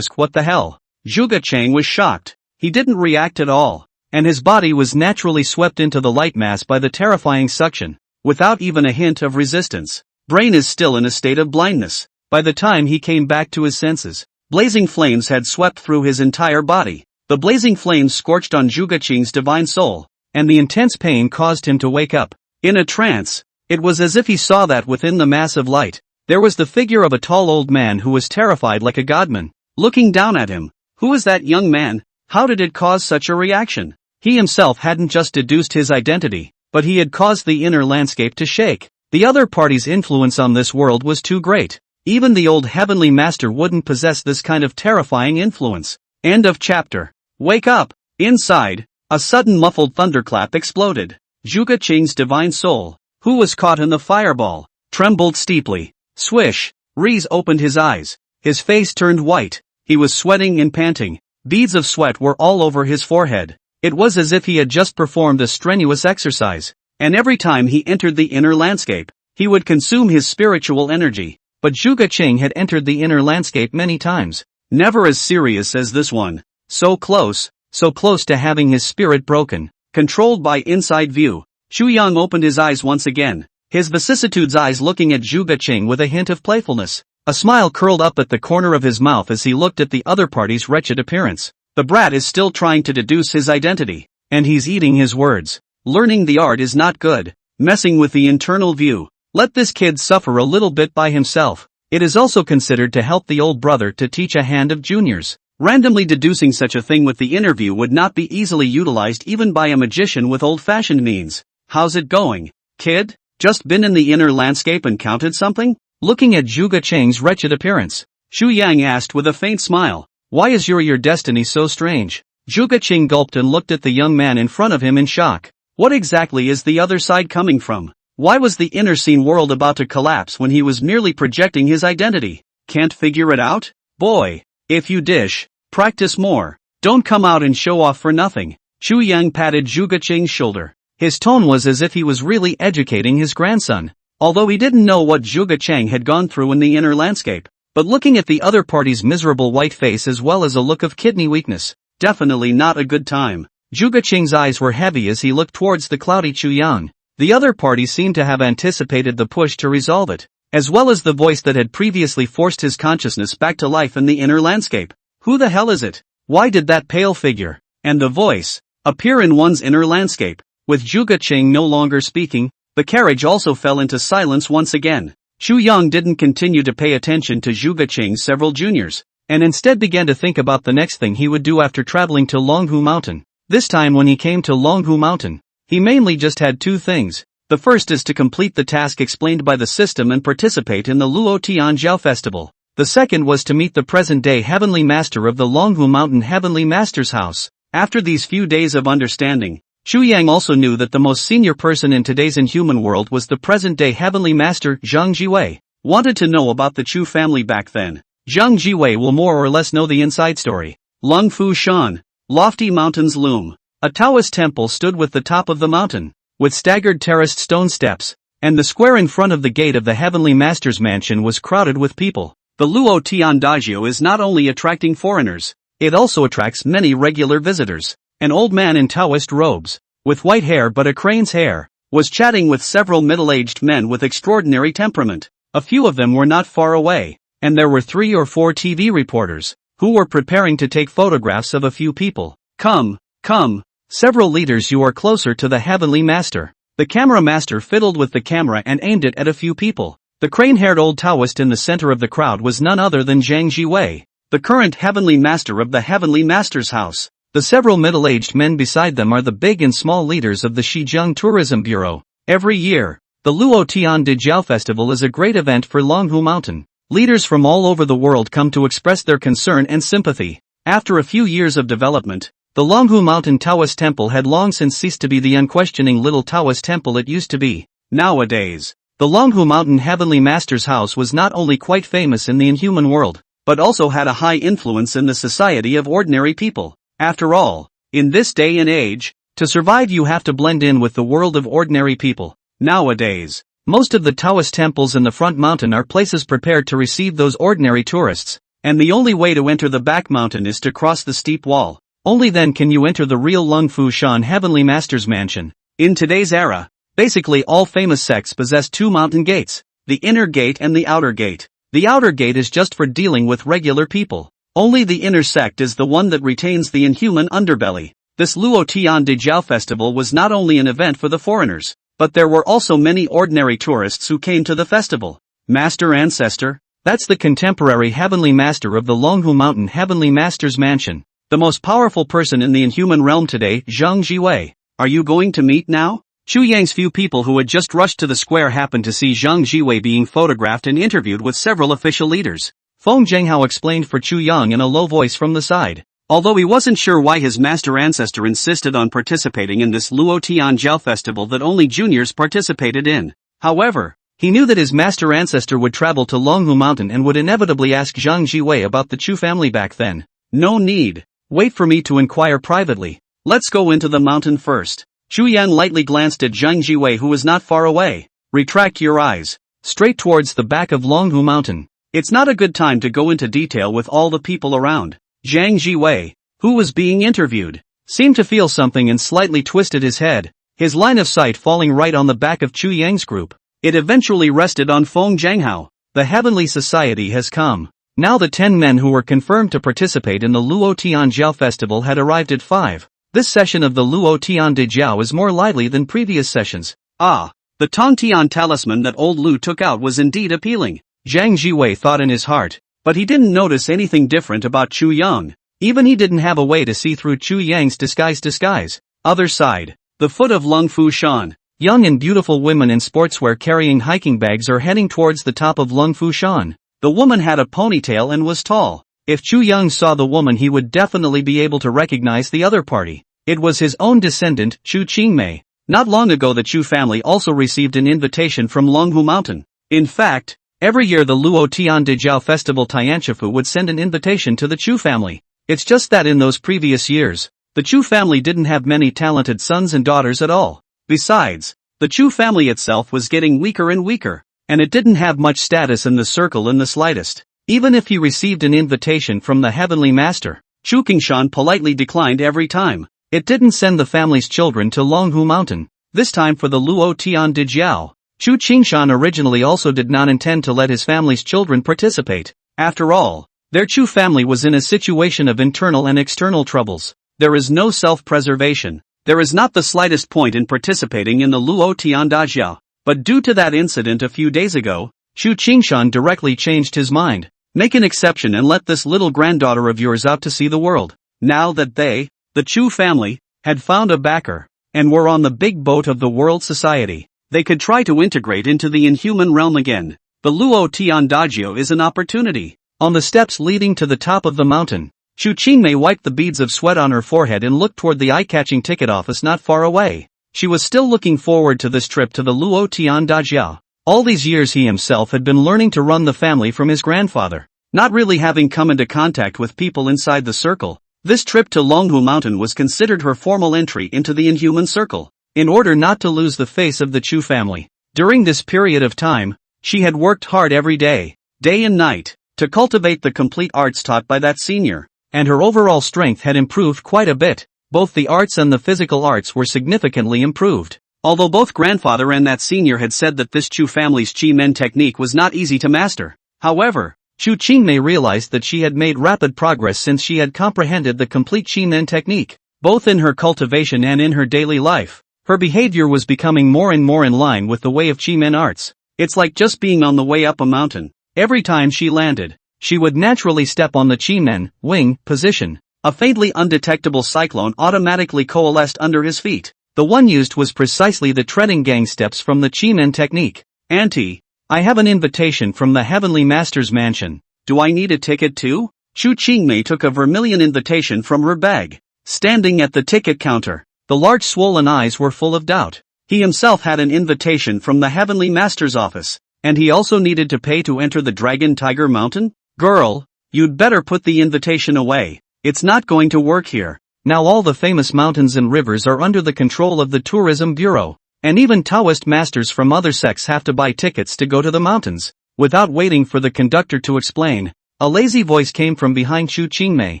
the hell? Zhuge Qing was shocked. He didn't react at all, and his body was naturally swept into the light mass by the terrifying suction, without even a hint of resistance. Brain is still in a state of blindness. By the time he came back to his senses, blazing flames had swept through his entire body. The blazing flames scorched on Zhuge Qing's divine soul, and the intense pain caused him to wake up. In a trance, it was as if he saw that within the mass of light, there was the figure of a tall old man who was terrified like a godman, looking down at him. Who is that young man? How did it cause such a reaction? He himself hadn't just deduced his identity, but he had caused the inner landscape to shake. The other party's influence on this world was too great. Even the old heavenly master wouldn't possess this kind of terrifying influence. End of chapter. Wake up! Inside, a sudden muffled thunderclap exploded. Zhuge Qing's divine soul, who was caught in the fireball, trembled steeply. Swish! Reese opened his eyes. His face turned white. He was sweating and panting. Beads of sweat were all over his forehead. It was as if he had just performed a strenuous exercise. And every time he entered the inner landscape, he would consume his spiritual energy. But Zhuge Qing had entered the inner landscape many times. Never as serious as this one. So close to having his spirit broken. Controlled by inside view, Chu Yang opened his eyes once again. His vicissitudes eyes looking at Zhuge Qing with a hint of playfulness. A smile curled up at the corner of his mouth as he looked at the other party's wretched appearance. The brat is still trying to deduce his identity, and he's eating his words. Learning the art is not good. Messing with the internal view. Let this kid suffer a little bit by himself. It is also considered to help the old brother to teach a hand of juniors. Randomly deducing such a thing with the interview would not be easily utilized even by a magician with old-fashioned means. How's it going, kid? Just been in the inner landscape and counted something? Looking at Zhuge Qing's wretched appearance, Chu Yang asked with a faint smile. Why is your destiny so strange? Zhuge Qing gulped and looked at the young man in front of him in shock. What exactly is the other side coming from? Why was the inner scene world about to collapse when he was merely projecting his identity? Can't figure it out? Boy, if you dish, practice more. Don't come out and show off for nothing. Chu Yang patted Zhuge Qing's shoulder. His tone was as if he was really educating his grandson. Although he didn't know what Zhuge Qing had gone through in the inner landscape, but looking at the other party's miserable white face as well as a look of kidney weakness, definitely not a good time. Zhuge Qing's eyes were heavy as he looked towards the cloudy Chu Yang. The other party seemed to have anticipated the push to resolve it, as well as the voice that had previously forced his consciousness back to life in the inner landscape. Who the hell is it? Why did that pale figure, and the voice, appear in one's inner landscape? With Zhuge Qing no longer speaking, the carriage also fell into silence once again. Chu Yang didn't continue to pay attention to Zhuge Qing's several juniors, and instead began to think about the next thing he would do after traveling to Longhu Mountain. This time when he came to Longhu Mountain, he mainly just had two things. The first is to complete the task explained by the system and participate in the Luo Tianjiao festival. The second was to meet the present-day Heavenly Master of the Longhu Mountain Heavenly Master's house. After these few days of understanding, Chu Yang also knew that the most senior person in today's inhuman world was the present-day Heavenly Master Zhang Jiwei. Wanted to know about the Chu family back then. Zhang Jiwei will more or less know the inside story. Lungfu Shan. Lofty mountains loom. A Taoist temple stood with the top of the mountain, with staggered terraced stone steps, and the square in front of the gate of the Heavenly Master's mansion was crowded with people. The Luo Tian Dajio is not only attracting foreigners, it also attracts many regular visitors. An old man in Taoist robes, with white hair but a crane's hair, was chatting with several middle-aged men with extraordinary temperament. A few of them were not far away, and there were 3 or 4 TV reporters, who were preparing to take photographs of a few people. Come, come, several leaders, you are closer to the Heavenly Master. The camera master fiddled with the camera and aimed it at a few people. The crane-haired old Taoist in the center of the crowd was none other than Zhang Jiwei, the current Heavenly Master of the Heavenly Master's house. The several middle-aged men beside them are the big and small leaders of the Xizang Tourism Bureau. Every year, the Luo Tian de Jiao Festival is a great event for Longhu Mountain. Leaders from all over the world come to express their concern and sympathy. After a few years of development, the Longhu Mountain Taoist Temple had long since ceased to be the unquestioning little Taoist temple it used to be. Nowadays, the Longhu Mountain Heavenly Master's house was not only quite famous in the inhuman world, but also had a high influence in the society of ordinary people. After all, in this day and age, to survive you have to blend in with the world of ordinary people. Nowadays, most of the Taoist temples in the front mountain are places prepared to receive those ordinary tourists, and the only way to enter the back mountain is to cross the steep wall. Only then can you enter the real Lungfu Shan Heavenly Master's mansion. In today's era, basically all famous sects possess 2 mountain gates, the inner gate and the outer gate. The outer gate is just for dealing with regular people. Only the inner sect is the one that retains the inhuman underbelly. This Luo Tian de Jiao festival was not only an event for the foreigners, but there were also many ordinary tourists who came to the festival. Master Ancestor, that's the contemporary Heavenly Master of the Longhu Mountain Heavenly Master's mansion. The most powerful person in the inhuman realm today, Zhang Jiwei. Are you going to meet now? Chu Yang's few people who had just rushed to the square happened to see Zhang Jiwei being photographed and interviewed with several official leaders. Feng Zhenghao explained for Chu Yang in a low voice from the side. Although he wasn't sure why his master ancestor insisted on participating in this Luo Tian Jiao festival that only juniors participated in. However, he knew that his master ancestor would travel to Longhu Mountain and would inevitably ask Zhang Jiwei about the Chu family back then. No need. Wait for me to inquire privately. Let's go into the mountain first. Chu Yan lightly glanced at Zhang Jiwei, who was not far away. Retract your eyes. Straight towards the back of Longhu Mountain. It's not a good time to go into detail with all the people around. Zhang Jiwei, who was being interviewed, seemed to feel something and slightly twisted his head, his line of sight falling right on the back of Chu Yang's group. It eventually rested on Feng Zhenghao. The Heavenly Society has come. Now the 10 men who were confirmed to participate in the Luo Tian Jiao festival had arrived at 5. This session of the Luo Tian de Jiao is more lively than previous sessions. Ah, the Tongtian talisman that old Lu took out was indeed appealing, Zhang Jiwei thought in his heart, but he didn't notice anything different about Chu Yang. Even he didn't have a way to see through Chu Yang's disguise. Other side, the foot of Lungfu Shan. Young and beautiful women in sportswear carrying hiking bags are heading towards the top of Lungfu Shan. The woman had a ponytail and was tall. If Chu Yang saw the woman, he would definitely be able to recognize the other party. It was his own descendant, Chu Qingmei. Not long ago the Chu family also received an invitation from Longhu Mountain. In fact, every year the Luo Tian de Jiao festival Tianqifu would send an invitation to the Chu family. It's just that in those previous years, the Chu family didn't have many talented sons and daughters at all. Besides, the Chu family itself was getting weaker and weaker, and it didn't have much status in the circle in the slightest. Even if he received an invitation from the Heavenly Master, Chu Qingshan politely declined every time. It didn't send the family's children to Longhu Mountain, this time for the Luo Tian de Jiao. Chu Qingshan originally also did not intend to let his family's children participate. After all, their Chu family was in a situation of internal and external troubles. There is no self-preservation. There is not the slightest point in participating in the Luo Tian de Jiao. But due to that incident a few days ago, Chu Qingshan directly changed his mind. Make an exception and let this little granddaughter of yours out to see the world. Now that they, the Chu family, had found a backer, and were on the big boat of the world society, they could try to integrate into the inhuman realm again. The Luo Tian Dajio is an opportunity. On the steps leading to the top of the mountain, Chu Qingmei wiped the beads of sweat on her forehead and looked toward the eye-catching ticket office not far away. She was still looking forward to this trip to the Luo Tian Dajia. All these years he himself had been learning to run the family from his grandfather. Not really having come into contact with people inside the circle, this trip to Longhu Mountain was considered her formal entry into the inhuman circle, in order not to lose the face of the Chu family. During this period of time, she had worked hard every day and night, to cultivate the complete arts taught by that senior, and her overall strength had improved quite a bit. Both the arts and the physical arts were significantly improved. Although both grandfather and that senior had said that this Chu family's Chi Men technique was not easy to master. However, Chu Qingmei realized that she had made rapid progress since she had comprehended the complete Chi Men technique, both in her cultivation and in her daily life. Her behavior was becoming more and more in line with the way of Chi Men arts. It's like just being on the way up a mountain. Every time she landed, she would naturally step on the Chi Men wing position. A faintly undetectable cyclone automatically coalesced under his feet. The one used was precisely the treading gang steps from the Chi Men technique. Auntie, I have an invitation from the Heavenly Master's mansion. Do I need a ticket too? Chu Qingmei took a vermilion invitation from her bag. Standing at the ticket counter, the large swollen eyes were full of doubt. He himself had an invitation from the Heavenly Master's office, and he also needed to pay to enter the Dragon Tiger Mountain? Girl, you'd better put the invitation away. It's not going to work here. Now all the famous mountains and rivers are under the control of the Tourism Bureau, and even Taoist masters from other sects have to buy tickets to go to the mountains. Without waiting for the conductor to explain, a lazy voice came from behind Chu Qingmei,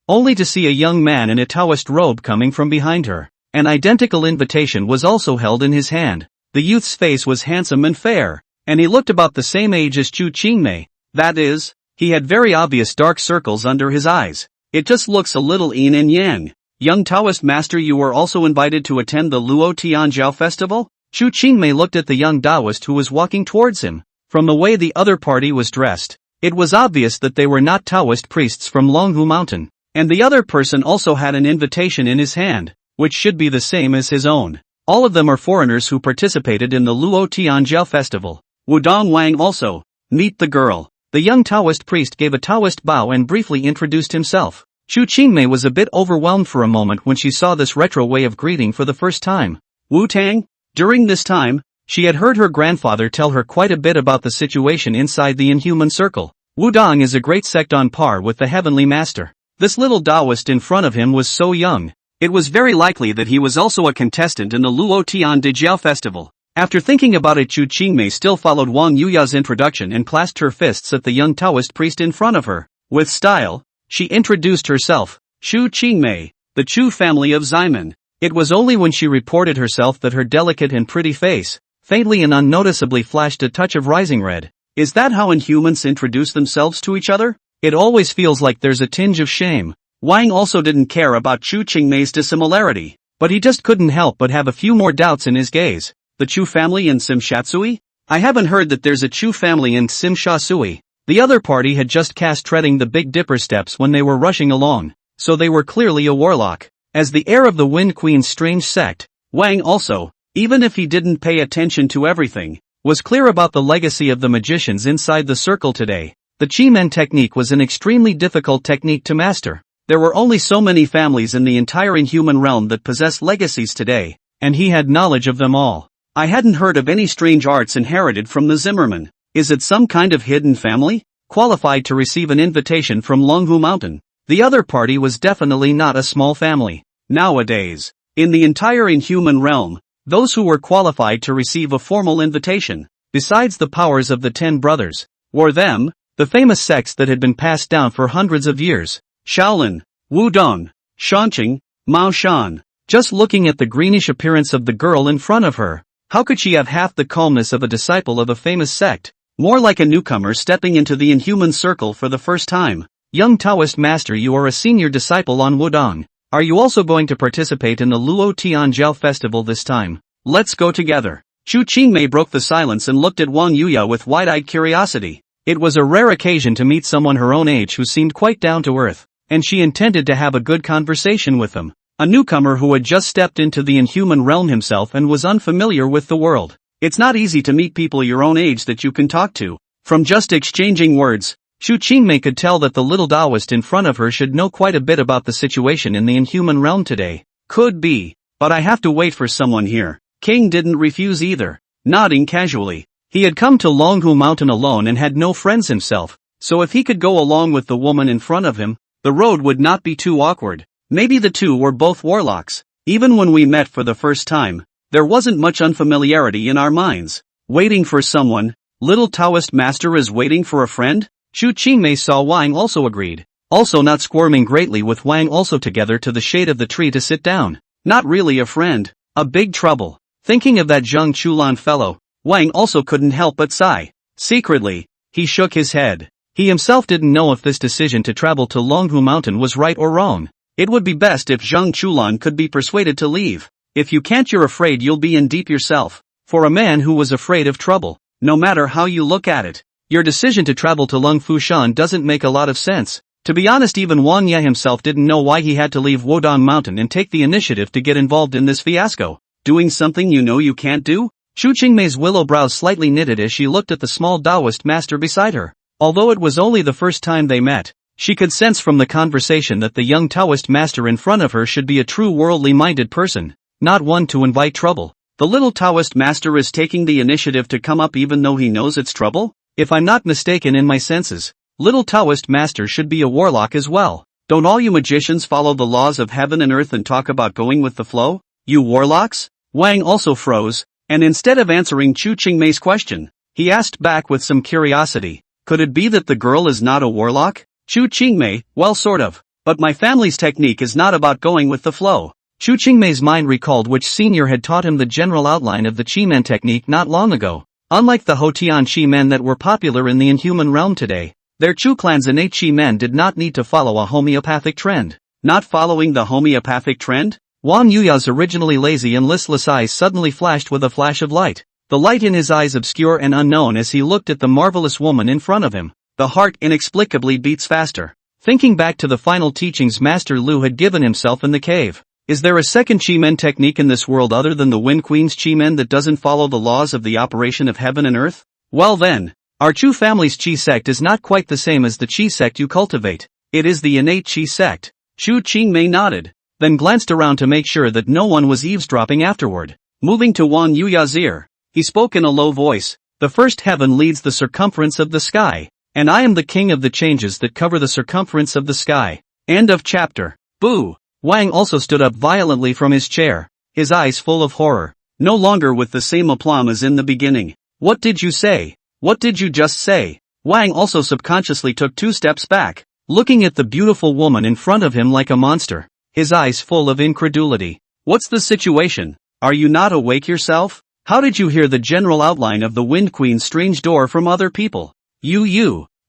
only to see a young man in a Taoist robe coming from behind her. An identical invitation was also held in his hand. The youth's face was handsome and fair, and he looked about the same age as Chu Qingmei. That is, he had very obvious dark circles under his eyes. It just looks a little yin and yang. Young Taoist master, you were also invited to attend the Luo Tianjiao festival? Chu Qingmei looked at the young Taoist who was walking towards him. From the way the other party was dressed, it was obvious that they were not Taoist priests from Longhu Mountain. And the other person also had an invitation in his hand, which should be the same as his own. All of them are foreigners who participated in the Luo Tianjiao festival. Wudong Wang also. Meet the girl. The young Taoist priest gave a Taoist bow and briefly introduced himself. Chu Qingmei was a bit overwhelmed for a moment when she saw this retro way of greeting for the first time. Wu Tang? During this time, she had heard her grandfather tell her quite a bit about the situation inside the Inhuman Circle. Wudong is a great sect on par with the Heavenly Master. This little Taoist in front of him was so young. It was very likely that he was also a contestant in the Luo Tianjiao festival. After thinking about it, Chu Qingmei still followed Wang Yuya's introduction and clasped her fists at the young Taoist priest in front of her. With style, she introduced herself, Chu Qingmei, the Chu family of Ximen. It was only when she reported herself that her delicate and pretty face, faintly and unnoticeably flashed a touch of rising red. Is that how Inhumans introduce themselves to each other? It always feels like there's a tinge of shame. Wang also didn't care about Chu Qingmei's dissimilarity, but he just couldn't help but have a few more doubts in his gaze. The Chu family in Simshatsui? I haven't heard that there's a Chu family in Simshatsui. The other party had just cast treading the Big Dipper steps when they were rushing along, so they were clearly a warlock. As the heir of the Wind Queen's strange sect, Wang also, even if he didn't pay attention to everything, was clear about the legacy of the magicians inside the circle today. The Chi Men technique was an extremely difficult technique to master. There were only so many families in the entire Inhuman realm that possessed legacies today, and he had knowledge of them all. I hadn't heard of any strange arts inherited from the Zimmerman. Is it some kind of hidden family, qualified to receive an invitation from Longhu Mountain? The other party was definitely not a small family. Nowadays, in the entire Inhuman realm, those who were qualified to receive a formal invitation, besides the powers of the 10 brothers, were them, the famous sects that had been passed down for hundreds of years. Shaolin, Wudong, Shanqing, Mao Shan. Just looking at the greenish appearance of the girl in front of her, how could she have half the calmness of a disciple of a famous sect? More like a newcomer stepping into the Inhuman Circle for the first time. Young Taoist master, you are a senior disciple on Wudong. Are you also going to participate in the Luo Tianjiao festival this time? Let's go together. Chu Qingmei broke the silence and looked at Wang Yuya with wide-eyed curiosity. It was a rare occasion to meet someone her own age who seemed quite down to earth, and she intended to have a good conversation with him. A newcomer who had just stepped into the Inhuman realm himself and was unfamiliar with the world. It's not easy to meet people your own age that you can talk to. From just exchanging words, Chu Qingmei could tell that the little Taoist in front of her should know quite a bit about the situation in the Inhuman realm today. Could be, but I have to wait for someone here. King didn't refuse either, nodding casually. He had come to Longhu Mountain alone and had no friends himself, So if he could go along with the woman in front of him, the road would not be too awkward. Maybe the two were both warlocks. Even when we met for the first time, there wasn't much unfamiliarity in our minds. Waiting for someone, little Taoist master is waiting for a friend? Chu Qingmei saw Wang also agreed. Also not squirming greatly with Wang also together to the shade of the tree to sit down. Not really a friend, a big trouble. Thinking of that Zheng Chulan fellow, Wang also couldn't help but sigh. Secretly, he shook his head. He himself didn't know if this decision to travel to Longhu Mountain was right or wrong. It would be best if Zheng Chulan could be persuaded to leave. If you can't, you're afraid you'll be in deep yourself. For a man who was afraid of trouble, no matter how you look at it, your decision to travel to Lung Fushan doesn't make a lot of sense. To be honest, even Wang Ye himself didn't know why he had to leave Wudong Mountain and take the initiative to get involved in this fiasco. Doing something you know you can't do? Chu Qingmei's willow brows slightly knitted as she looked at the small Taoist master beside her. Although it was only the first time they met, she could sense from the conversation that the young Taoist master in front of her should be a true worldly-minded person, not one to invite trouble. The little Taoist master is taking the initiative to come up even though he knows it's trouble? If I'm not mistaken in my senses, little Taoist master should be a warlock as well. Don't all you magicians follow the laws of heaven and earth and talk about going with the flow? You warlocks? Wang also froze, and instead of answering Chu Qingmei's question, he asked back with some curiosity, could it be that the girl is not a warlock? Chu Qingmei, well sort of, but my family's technique is not about going with the flow. Chu Qingmei's mind recalled which senior had taught him the general outline of the Chi-Men technique not long ago. Unlike the Hotian Chi-Men that were popular in the inhuman realm today, their Chu clan's innate Chi-Men did not need to follow a homeopathic trend. Not following the homeopathic trend? Wang Yuya's originally lazy and listless eyes suddenly flashed with a flash of light. The light in his eyes obscure and unknown as he looked at the marvelous woman in front of him. The heart inexplicably beats faster. Thinking back to the final teachings Master Lu had given himself in the cave. Is there a second Chi-Men technique in this world other than the Wind Queen's Chi-Men that doesn't follow the laws of the operation of heaven and earth? Well then, our Chu family's Chi sect is not quite the same as the Chi sect you cultivate. It is the innate Chi sect. Chu Qingmei nodded, then glanced around to make sure that no one was eavesdropping afterward. Moving to Wang Yuya's ear, he spoke in a low voice. The first heaven leads the circumference of the sky. And I am the king of the changes that cover the circumference of the sky. End of chapter. Boo! Wang also stood up violently from his chair, his eyes full of horror. No longer with the same aplomb as in the beginning. What did you say? What did you just say? Wang also subconsciously took 2 steps back, looking at the beautiful woman in front of him like a monster, his eyes full of incredulity. What's the situation? Are you not awake yourself? How did you hear the general outline of the Wind Queen's strange door from other people?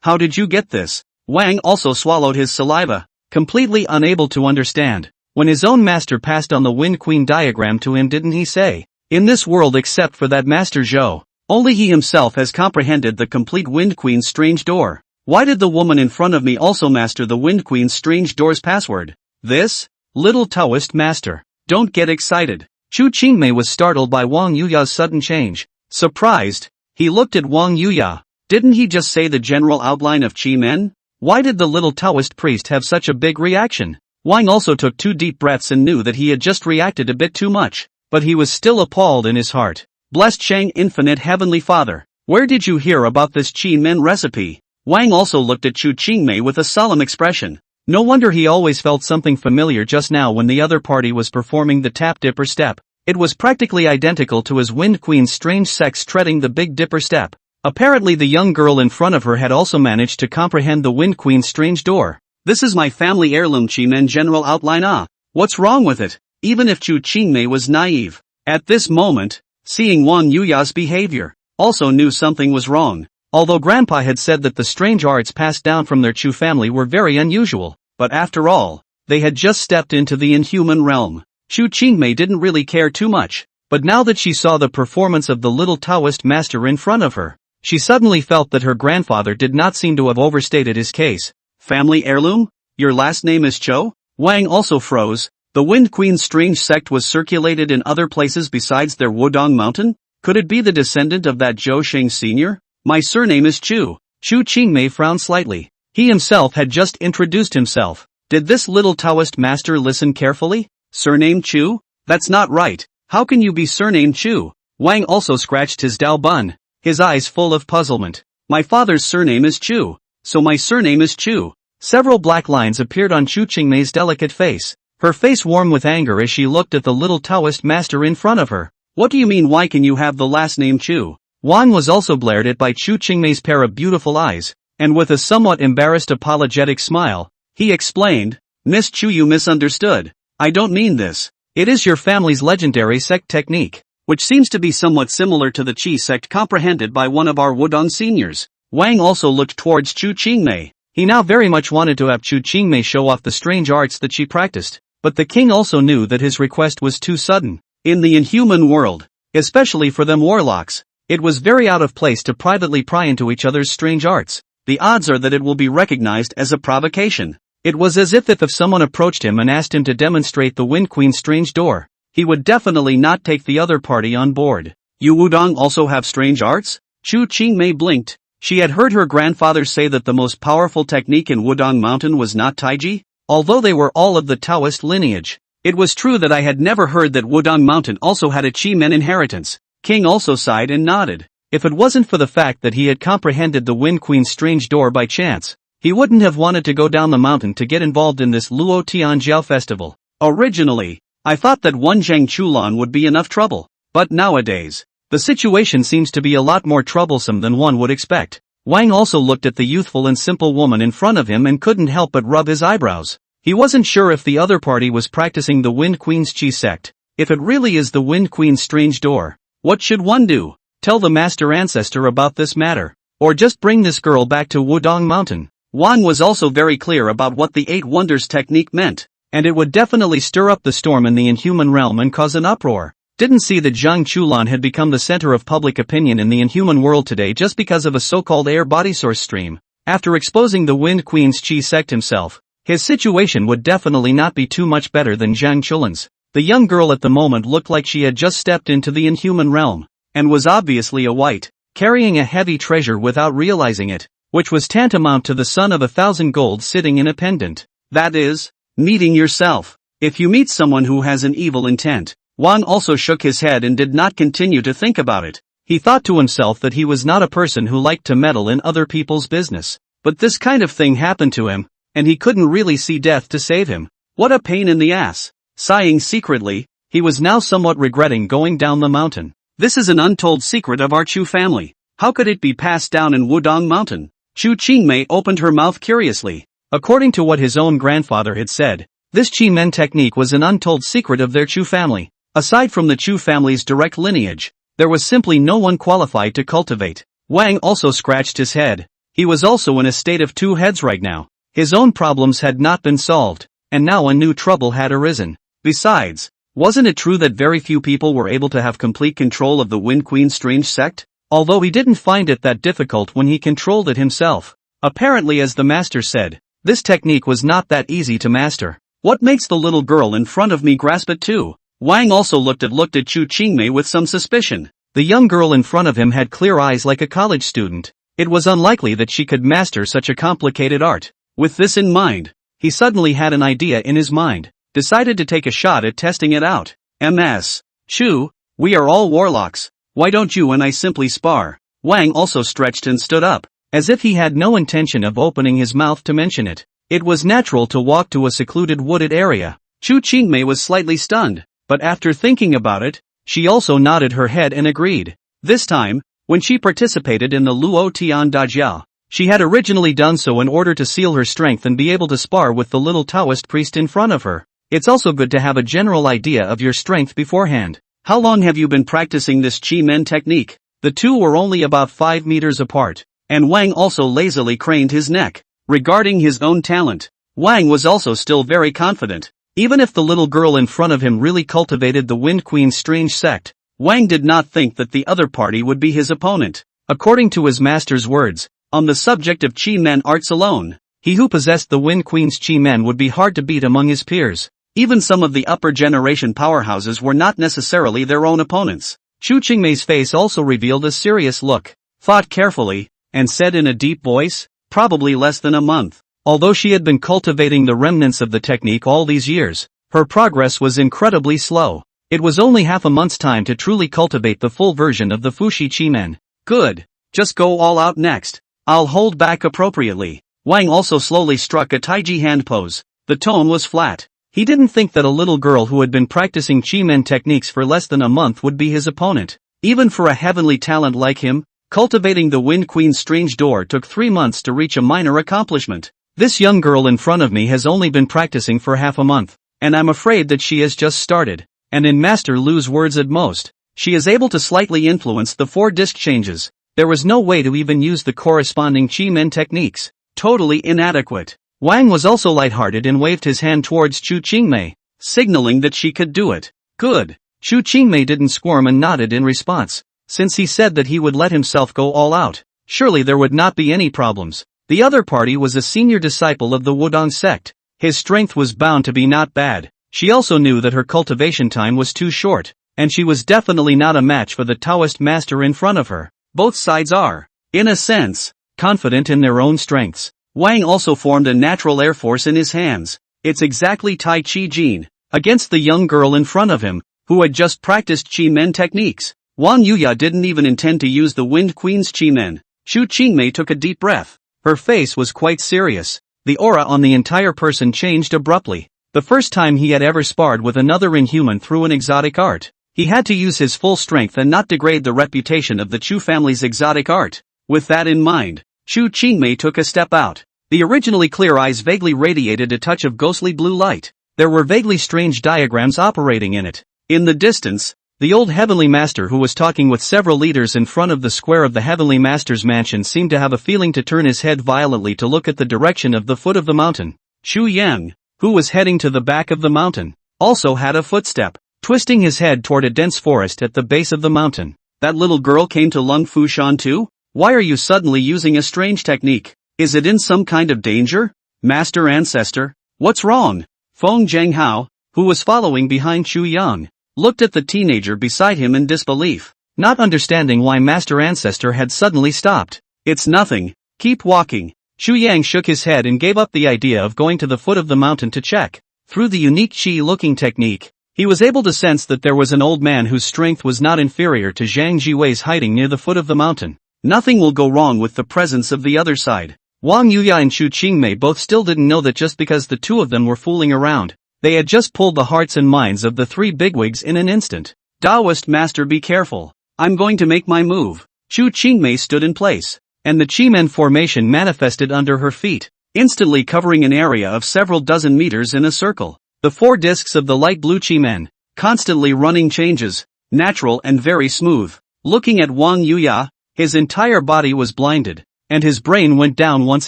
How did you get this? Wang also swallowed his saliva, completely unable to understand. When his own master passed on the Wind Queen diagram to him, didn't he say, in this world except for that Master Zhou, only he himself has comprehended the complete Wind Queen's strange door. Why did the woman in front of me also master the Wind Queen's strange door's password? This? Little Taoist master. Don't get excited. Chu Qingmei was startled by Wang Yuya's sudden change. Surprised, he looked at Wang Yuya. Didn't he just say the general outline of Chi-Men? Why did the little Taoist priest have such a big reaction? Wang also took 2 deep breaths and knew that he had just reacted a bit too much, but he was still appalled in his heart. Blessed Shang Infinite Heavenly Father, where did you hear about this Chi-Men recipe? Wang also looked at Chu Qingmei with a solemn expression. No wonder he always felt something familiar just now when the other party was performing the Tap Dipper step. It was practically identical to his Wind Queen's strange sex treading the Big Dipper step. Apparently the young girl in front of her had also managed to comprehend the Wind Queen's strange door. This is my family heirloom Chi-Men general outline. What's wrong with it? Even if Chu Qingmei was naive, at this moment, seeing Wang Yuya's behavior, also knew something was wrong. Although Grandpa had said that the strange arts passed down from their Chu family were very unusual, but after all, they had just stepped into the inhuman realm. Chu Qingmei didn't really care too much, but now that she saw the performance of the little Taoist master in front of her, she suddenly felt that her grandfather did not seem to have overstated his case. Family heirloom? Your last name is Cho? Wang also froze. The Wind Queen's strange sect was circulated in other places besides their Wudong Mountain? Could it be the descendant of that Zhou Sheng Sr.? My surname is Chu. Chu Qingmei frowned slightly. He himself had just introduced himself. Did this little Taoist master listen carefully? Surname Chu? That's not right. How can you be surnamed Chu? Wang also scratched his Dao bun, his eyes full of puzzlement. My father's surname is Chu. so my surname is Chu. Several black lines appeared on Chu Qingmei's delicate face, her face warm with anger as she looked at the little Taoist master in front of her. What do you mean, why can you have the last name Chu? Wang was also glared at by Chu Qingmei's pair of beautiful eyes, and with a somewhat embarrassed apologetic smile, he explained, Miss Chu, you misunderstood. I don't mean this. It is your family's legendary sect technique, which seems to be somewhat similar to the Qi sect comprehended by one of our Wudong seniors. Wang also looked towards Chu Qingmei. He now very much wanted to have Chu Qingmei show off the strange arts that she practiced, but the king also knew that his request was too sudden. In the inhuman world, especially for them warlocks, it was very out of place to privately pry into each other's strange arts. The odds are that it will be recognized as a provocation. It was as if someone approached him and asked him to demonstrate the Wind Queen's strange door, he would definitely not take the other party on board. You Wudong also have strange arts? Chu Qingmei blinked. She had heard her grandfather say that the most powerful technique in Wudong Mountain was not Taiji, although they were all of the Taoist lineage. It was true that I had never heard that Wudong Mountain also had a Qi Men inheritance. King also sighed and nodded. If it wasn't for the fact that he had comprehended the Wind Queen's strange door by chance, he wouldn't have wanted to go down the mountain to get involved in this Luo Tianjiao festival. Originally, I thought that one Zhang Chulan would be enough trouble, but nowadays, the situation seems to be a lot more troublesome than one would expect. Wang also looked at the youthful and simple woman in front of him and couldn't help but rub his eyebrows. He wasn't sure if the other party was practicing the Wind Queen's Qi sect. If it really is the Wind Queen's strange door, what should one do? Tell the master ancestor about this matter, or just bring this girl back to Wudong Mountain. Wang was also very clear about what the Eight Wonders technique meant, and it would definitely stir up the storm in the inhuman realm and cause an uproar. Didn't see that Zhang Chulan had become the center of public opinion in the inhuman world today just because of a so-called air body source stream. After exposing the Wind Queen's Qi sect himself, his situation would definitely not be too much better than Zhang Chulan's. The young girl at the moment looked like she had just stepped into the inhuman realm, and was obviously a white, carrying a heavy treasure without realizing it, which was tantamount to the son of 1,000 gold sitting in a pendant. That is, meeting yourself. If you meet someone who has an evil intent. Wang also shook his head and did not continue to think about it. He thought to himself that he was not a person who liked to meddle in other people's business. But this kind of thing happened to him, and he couldn't really see death to save him. What a pain in the ass. Sighing secretly, he was now somewhat regretting going down the mountain. This is an untold secret of our Chu family. How could it be passed down in Wudong Mountain? Chu Qingmei opened her mouth curiously. According to what his own grandfather had said, this Qi Men technique was an untold secret of their Chu family. Aside from the Chu family's direct lineage, there was simply no one qualified to cultivate. Wang also scratched his head. He was also in a state of two heads right now. His own problems had not been solved, and now a new trouble had arisen. Besides, wasn't it true that very few people were able to have complete control of the Wind Queen's strange sect? Although he didn't find it that difficult when he controlled it himself. Apparently, as the master said, this technique was not that easy to master. What makes the little girl in front of me grasp it too? Wang also looked at Chu Qingmei with some suspicion. The young girl in front of him had clear eyes like a college student. It was unlikely that she could master such a complicated art. With this in mind, he suddenly had an idea in his mind. Decided to take a shot at testing it out. Ms. Chu, we are all warlocks. Why don't you and I simply spar? Wang also stretched and stood up, as if he had no intention of opening his mouth to mention it. It was natural to walk to a secluded wooded area. Chu Qingmei was slightly stunned. But after thinking about it, she also nodded her head and agreed. This time, when she participated in the Luo Tian Dajiao, she had originally done so in order to seal her strength and be able to spar with the little Taoist priest in front of her. It's also good to have a general idea of your strength beforehand. How long have you been practicing this Qi Men technique? The two were only about 5 meters apart, and Wang also lazily craned his neck. Regarding his own talent, Wang was also still very confident. Even if the little girl in front of him really cultivated the Wind Queen's strange sect, Wang did not think that the other party would be his opponent. According to his master's words, on the subject of Qi Men arts alone, he who possessed the Wind Queen's Qi Men would be hard to beat among his peers. Even some of the upper generation powerhouses were not necessarily their own opponents. Chu Qingmei's face also revealed a serious look, thought carefully, and said in a deep voice, probably less than a month. Although she had been cultivating the remnants of the technique all these years, her progress was incredibly slow. It was only half a month's time to truly cultivate the full version of the Fushi Qi Men. Good. Just go all out next. I'll hold back appropriately. Wang also slowly struck a Taiji hand pose. The tone was flat. He didn't think that a little girl who had been practicing Chi-Men techniques for less than a month would be his opponent. Even for a heavenly talent like him, cultivating the Wind Queen's strange door took 3 months to reach a minor accomplishment. This young girl in front of me has only been practicing for half a month, and I'm afraid that she has just started. And in Master Lu's words at most, she is able to slightly influence the 4 disc changes. There was no way to even use the corresponding Chi-Men techniques. Totally inadequate. Wang was also lighthearted and waved his hand towards Chu Qingmei, signaling that she could do it. Good. Chu Qingmei didn't squirm and nodded in response. Since he said that he would let himself go all out, surely there would not be any problems. The other party was a senior disciple of the Wudong sect. His strength was bound to be not bad. She also knew that her cultivation time was too short, and she was definitely not a match for the Taoist master in front of her. Both sides are, in a sense, confident in their own strengths. Wang also formed a natural air force in his hands. It's exactly Tai Chi Jin, against the young girl in front of him, who had just practiced Chi-Men techniques. Wang Yuya didn't even intend to use the Wind Queen's Chi-Men. Chu Qingmei took a deep breath. Her face was quite serious. The aura on the entire person changed abruptly. The first time he had ever sparred with another inhuman through an exotic art, he had to use his full strength and not degrade the reputation of the Chu family's exotic art. With that in mind, Chu Qingmei took a step out. The originally clear eyes vaguely radiated a touch of ghostly blue light. There were vaguely strange diagrams operating in it. In the distance, the old Heavenly Master who was talking with several leaders in front of the square of the Heavenly Master's mansion seemed to have a feeling to turn his head violently to look at the direction of the foot of the mountain. Chu Yang, who was heading to the back of the mountain, also had a footstep, twisting his head toward a dense forest at the base of the mountain. That little girl came to Lung Fushan too? Why are you suddenly using a strange technique? Is it in some kind of danger? Master Ancestor, what's wrong? Feng Zhenghao, who was following behind Chu Yang, looked at the teenager beside him in disbelief, not understanding why Master Ancestor had suddenly stopped. It's nothing, keep walking. Chu Yang shook his head and gave up the idea of going to the foot of the mountain to check. Through the unique Qi-looking technique, he was able to sense that there was an old man whose strength was not inferior to Zhang Jiwei's hiding near the foot of the mountain. Nothing will go wrong with the presence of the other side. Wang Yuya and Chu Qingmei both still didn't know that just because the two of them were fooling around, they had just pulled the hearts and minds of the 3 bigwigs in an instant. Taoist master, be careful. I'm going to make my move. Chu Qingmei stood in place, and the Chi-Men formation manifested under her feet, instantly covering an area of several dozen meters in a circle. The 4 discs of the light blue Chi-Men, constantly running changes, natural and very smooth. Looking at Wang Yuya, his entire body was blinded, and his brain went down once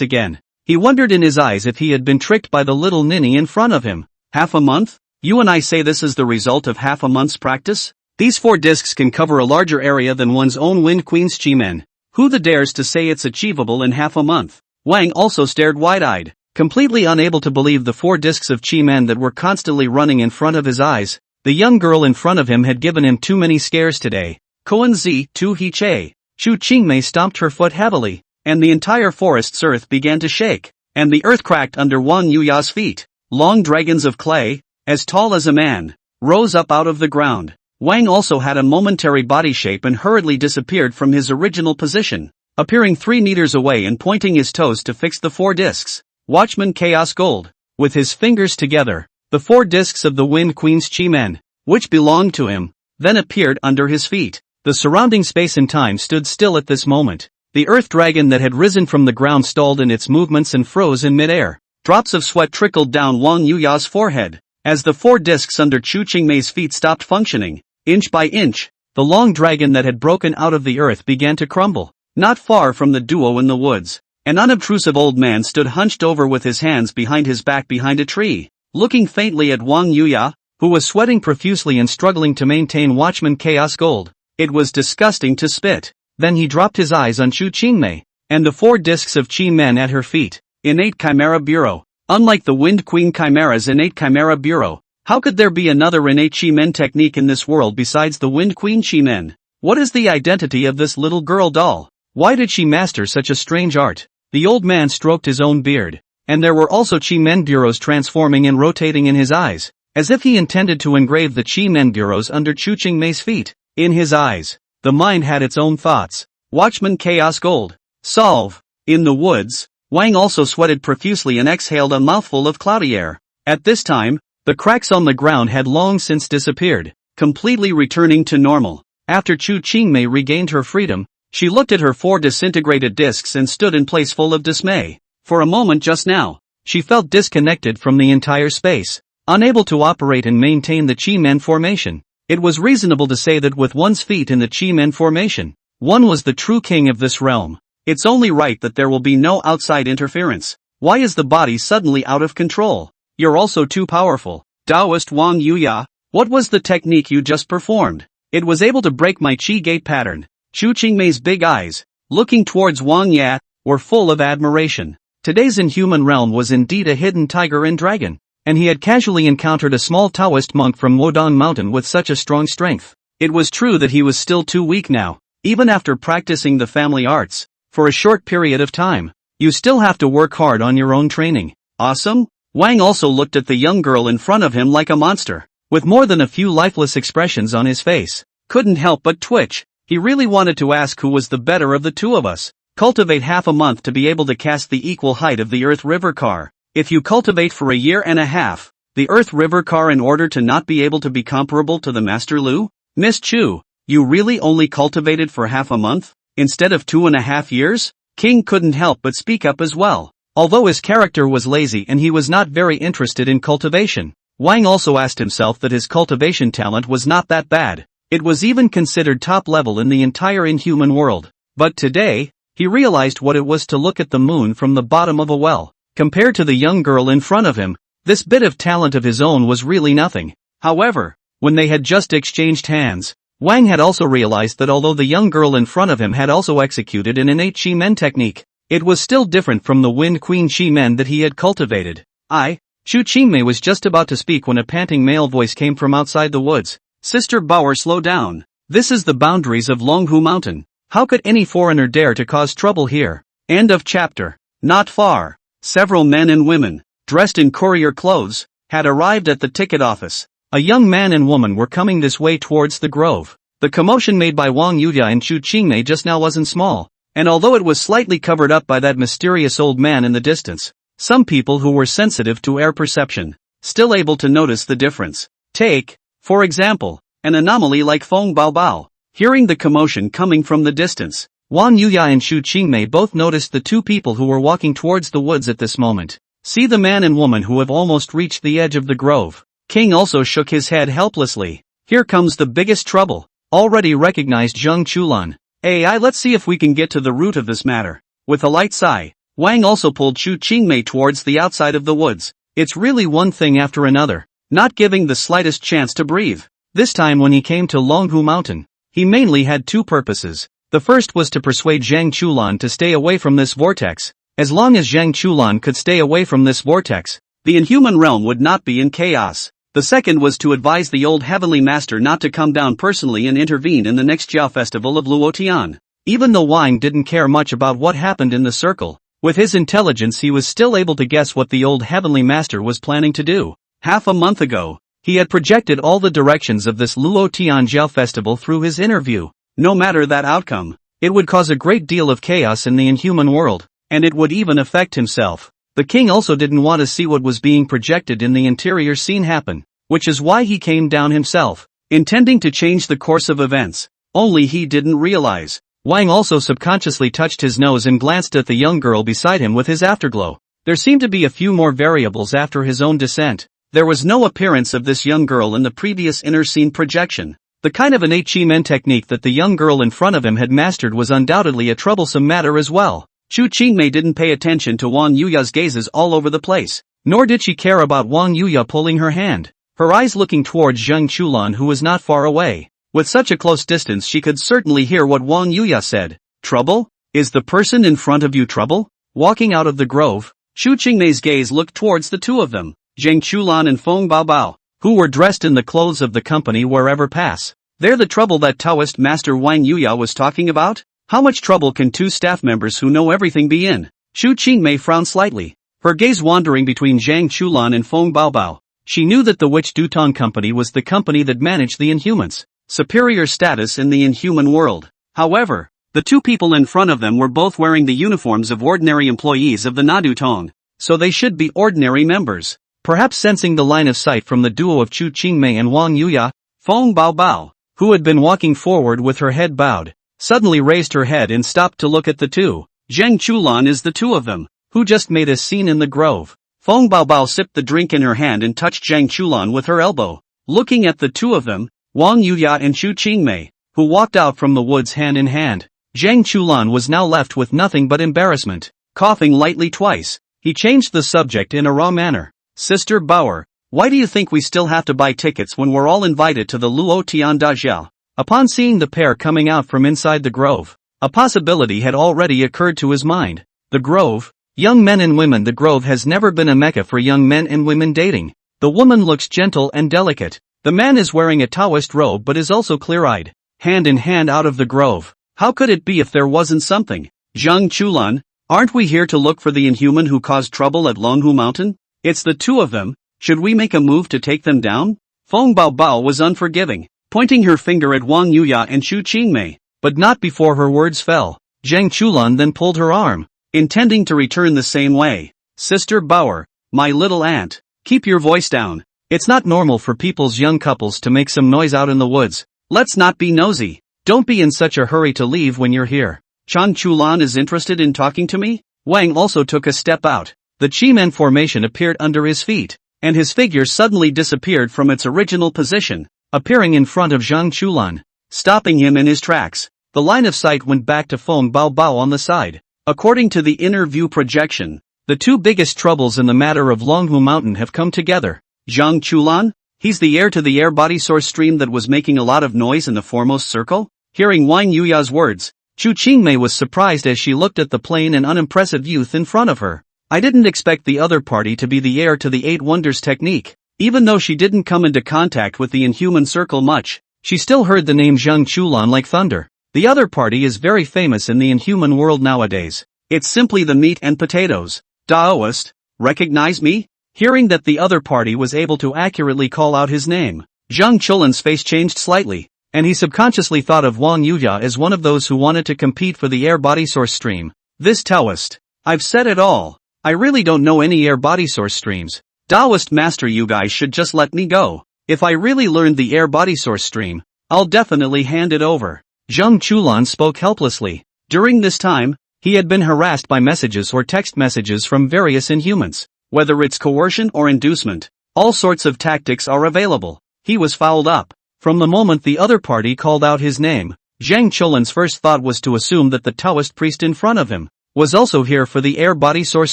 again. He wondered in his eyes if he had been tricked by the little ninny in front of him. Half a month? You and I say this is the result of half a month's practice? These 4 discs can cover a larger area than one's own Wind Queen's Chi-Men. Who the dares to say it's achievable in half a month? Wang also stared wide-eyed, completely unable to believe the 4 discs of Chi-Men that were constantly running in front of his eyes. The young girl in front of him had given him too many scares today. Koan Zi Tu He Che. Chu Qingmei stomped her foot heavily, and the entire forest's earth began to shake, and the earth cracked under Wang Yuya's feet. Long dragons of clay, as tall as a man, rose up out of the ground. Wang also had a momentary body shape and hurriedly disappeared from his original position, appearing 3 meters away and pointing his toes to fix the 4 discs. Watchman Chaos Gold. With his fingers together, the 4 discs of the Wind Queen's Chi-Men, which belonged to him, then appeared under his feet. The surrounding space and time stood still at this moment. The earth dragon that had risen from the ground stalled in its movements and froze in midair. Drops of sweat trickled down Wang Yuya's forehead, as the 4 discs under Chu Qingmei's feet stopped functioning. Inch by inch, the long dragon that had broken out of the earth began to crumble. Not far from the duo in the woods, an unobtrusive old man stood hunched over with his hands behind his back behind a tree, looking faintly at Wang Yuya, who was sweating profusely and struggling to maintain Watchman Chaos Gold. It was disgusting to spit. Then he dropped his eyes on Chu Qingmei, and the 4 discs of Chi-Men at her feet. Innate Chimera Bureau. Unlike the Wind Queen Chimera's innate Chimera Bureau, how could there be another innate Chi-Men technique in this world besides the Wind Queen Chi-Men? What is the identity of this little girl doll? Why did she master such a strange art? The old man stroked his own beard, and there were also Chi-Men bureaus transforming and rotating in his eyes, as if he intended to engrave the Chi-Men bureaus under Chu Qingmei's feet. In his eyes, the mind had its own thoughts. Watchman Chaos Gold. Solve. In the woods, Wang also sweated profusely and exhaled a mouthful of cloudy air. At this time, the cracks on the ground had long since disappeared, completely returning to normal. After Chu Qingmei regained her freedom, she looked at her 4 disintegrated discs and stood in place full of dismay. For a moment just now, she felt disconnected from the entire space, unable to operate and maintain the Qi-Men formation. It was reasonable to say that with one's feet in the Qi-Men formation, one was the true king of this realm. It's only right that there will be no outside interference. Why is the body suddenly out of control? You're also too powerful. Taoist Wang Yuya, what was the technique you just performed? It was able to break my Qi gate pattern. Chu Qingmei's big eyes, looking towards Wang Ya, were full of admiration. Today's inhuman realm was indeed a hidden tiger and dragon, and he had casually encountered a small Taoist monk from Wodong Mountain with such a strong strength. It was true that he was still too weak now, even after practicing the family arts, for a short period of time. You still have to work hard on your own training. Awesome? Wang also looked at the young girl in front of him like a monster, with more than a few lifeless expressions on his face. Couldn't help but twitch. He really wanted to ask who was the better of the two of us. Cultivate half a month to be able to cast the equal height of the Earth River car. If you cultivate for a year and a half, the Earth River car in order to not be able to be comparable to the Master Lu? Miss Chu, you really only cultivated for half a month, instead of 2.5 years? King couldn't help but speak up as well. Although his character was lazy and he was not very interested in cultivation, Wang also asked himself that his cultivation talent was not that bad. It was even considered top level in the entire inhuman world. But today, he realized what it was to look at the moon from the bottom of a well. Compared to the young girl in front of him, this bit of talent of his own was really nothing. However, when they had just exchanged hands, Wang had also realized that although the young girl in front of him had also executed an innate Qi-Men technique, it was still different from the Wind Queen Qi-Men that he had cultivated. Chu Qingmei was just about to speak when a panting male voice came from outside the woods. Sister Bauer, slow down. This is the boundaries of Longhu Mountain. How could any foreigner dare to cause trouble here? End of chapter. Not far, several men and women, dressed in courier clothes, had arrived at the ticket office. A young man and woman were coming this way towards the grove. The commotion made by Wang Yuya and Chu Qingmei just now wasn't small, and although it was slightly covered up by that mysterious old man in the distance, some people who were sensitive to air perception, still able to notice the difference. Take, for example, an anomaly like Feng Baobao. Hearing the commotion coming from the distance, Wang Yuya and Chu Qingmei both noticed the two people who were walking towards the woods at this moment. See the man and woman who have almost reached the edge of the grove. King also shook his head helplessly. Here comes the biggest trouble. Already recognized Zheng Chulan. Let's see if we can get to the root of this matter. With a light sigh, Wang also pulled Chu Qingmei towards the outside of the woods. It's really one thing after another, not giving the slightest chance to breathe. This time when he came to Longhu Mountain, he mainly had two purposes. The first was to persuade Zhang Chulan to stay away from this vortex. As long as Zhang Chulan could stay away from this vortex, the inhuman realm would not be in chaos. The second was to advise the old heavenly master not to come down personally and intervene in the next Jiao festival of Luotian. Even though Wang didn't care much about what happened in the circle, with his intelligence he was still able to guess what the old heavenly master was planning to do. Half a month ago, he had projected all the directions of this Luotian Jiao festival through his inner view. No matter that outcome, it would cause a great deal of chaos in the inhuman world, and it would even affect himself. The king also didn't want to see what was being projected in the interior scene happen, which is why he came down himself, intending to change the course of events. Only he didn't realize. Wang also subconsciously touched his nose and glanced at the young girl beside him with his afterglow. There seemed to be a few more variables after his own descent. There was no appearance of this young girl in the previous inner scene projection. The kind of innate Qi-Men technique that the young girl in front of him had mastered was undoubtedly a troublesome matter as well. Chu Qingmei didn't pay attention to Wang Yuya's gazes all over the place, nor did she care about Wang Yuya pulling her hand, her eyes looking towards Zheng Chulan who was not far away. With such a close distance she could certainly hear what Wang Yuya said. Trouble? Is the person in front of you trouble? Walking out of the grove, Chu Qingmei's gaze looked towards the two of them, Zheng Chulan and Feng Baobao, who were dressed in the clothes of the company wherever pass. They're the trouble that Taoist master Wang Yuya was talking about? How much trouble can two staff members who know everything be in? Chu Qingmei frowned slightly, her gaze wandering between Zhang Chulan and Feng Baobao. She knew that the Witch Dutong Company was the company that managed the Inhumans, superior status in the inhuman world. However, The two people in front of them were both wearing the uniforms of ordinary employees of the Nadu Tong, so they should be ordinary members. Perhaps sensing the line of sight from the duo of Chu Qingmei and Wang Yuya, Feng Baobao, who had been walking forward with her head bowed, suddenly raised her head and stopped to look at the two. Zheng Chulan is the two of them, who just made a scene in the grove. Feng Baobao sipped the drink in her hand and touched Zheng Chulan with her elbow. Looking at the two of them, Wang Yuya and Chu Qingmei, who walked out from the woods hand in hand, Zheng Chulan was now left with nothing but embarrassment. Coughing lightly twice, he changed the subject in a raw manner. Sister Bauer, why do you think we still have to buy tickets when we're all invited to the Luo Tian Dajiao? Upon seeing the pair coming out from inside the grove, a possibility had already occurred to his mind. The grove, young men and women. The grove has never been a mecca for young men and women dating. The woman looks gentle and delicate. The man is wearing a Taoist robe but is also clear-eyed. Hand in hand out of the grove. How could it be if there wasn't something? Zheng Chulan, aren't we here to look for the inhuman who caused trouble at Longhu Mountain? It's the two of them. Should we make a move to take them down? Feng Baobao was unforgiving, pointing her finger at Wang Yuya and Chu Qingmei, but not before her words fell. Zheng Chulan then pulled her arm, intending to return the same way. Sister Bauer, my little aunt, keep your voice down. It's not normal for people's young couples to make some noise out in the woods. Let's not be nosy. Don't be in such a hurry to leave when you're here. Zheng Chulan is interested in talking to me? Wang also took a step out. The Chi-Men formation appeared under his feet, and his figure suddenly disappeared from its original position, appearing in front of Zheng Chulan, stopping him in his tracks. The line of sight went back to Feng Baobao on the side. According to the inner view projection, the two biggest troubles in the matter of Longhu Mountain have come together. Zheng Chulan? He's the heir to the air body source stream that was making a lot of noise in the foremost circle? Hearing Wang Yuya's words, Chu Qingmei was surprised as she looked at the plain and unimpressive youth in front of her. I didn't expect the other party to be the heir to the Eight Wonders technique. Even though she didn't come into contact with the inhuman circle much, she still heard the name Zheng Chulan like thunder. The other party is very famous in the inhuman world nowadays. It's simply the meat and potatoes. Daoist, recognize me? Hearing that the other party was able to accurately call out his name, Zheng Chulan's face changed slightly, and he subconsciously thought of Wang Yuya as one of those who wanted to compete for the air body source stream. This Taoist. I've said it all. I really don't know any air body source streams. Taoist master, you guys should just let me go. If I really learned the air body source stream, I'll definitely hand it over. Zheng Chulan spoke helplessly. During this time, he had been harassed by messages or text messages from various inhumans. Whether it's coercion or inducement, all sorts of tactics are available. He was fouled up. From the moment the other party called out his name, Zheng Chulan's first thought was to assume that the Taoist priest in front of him was also here for the air body source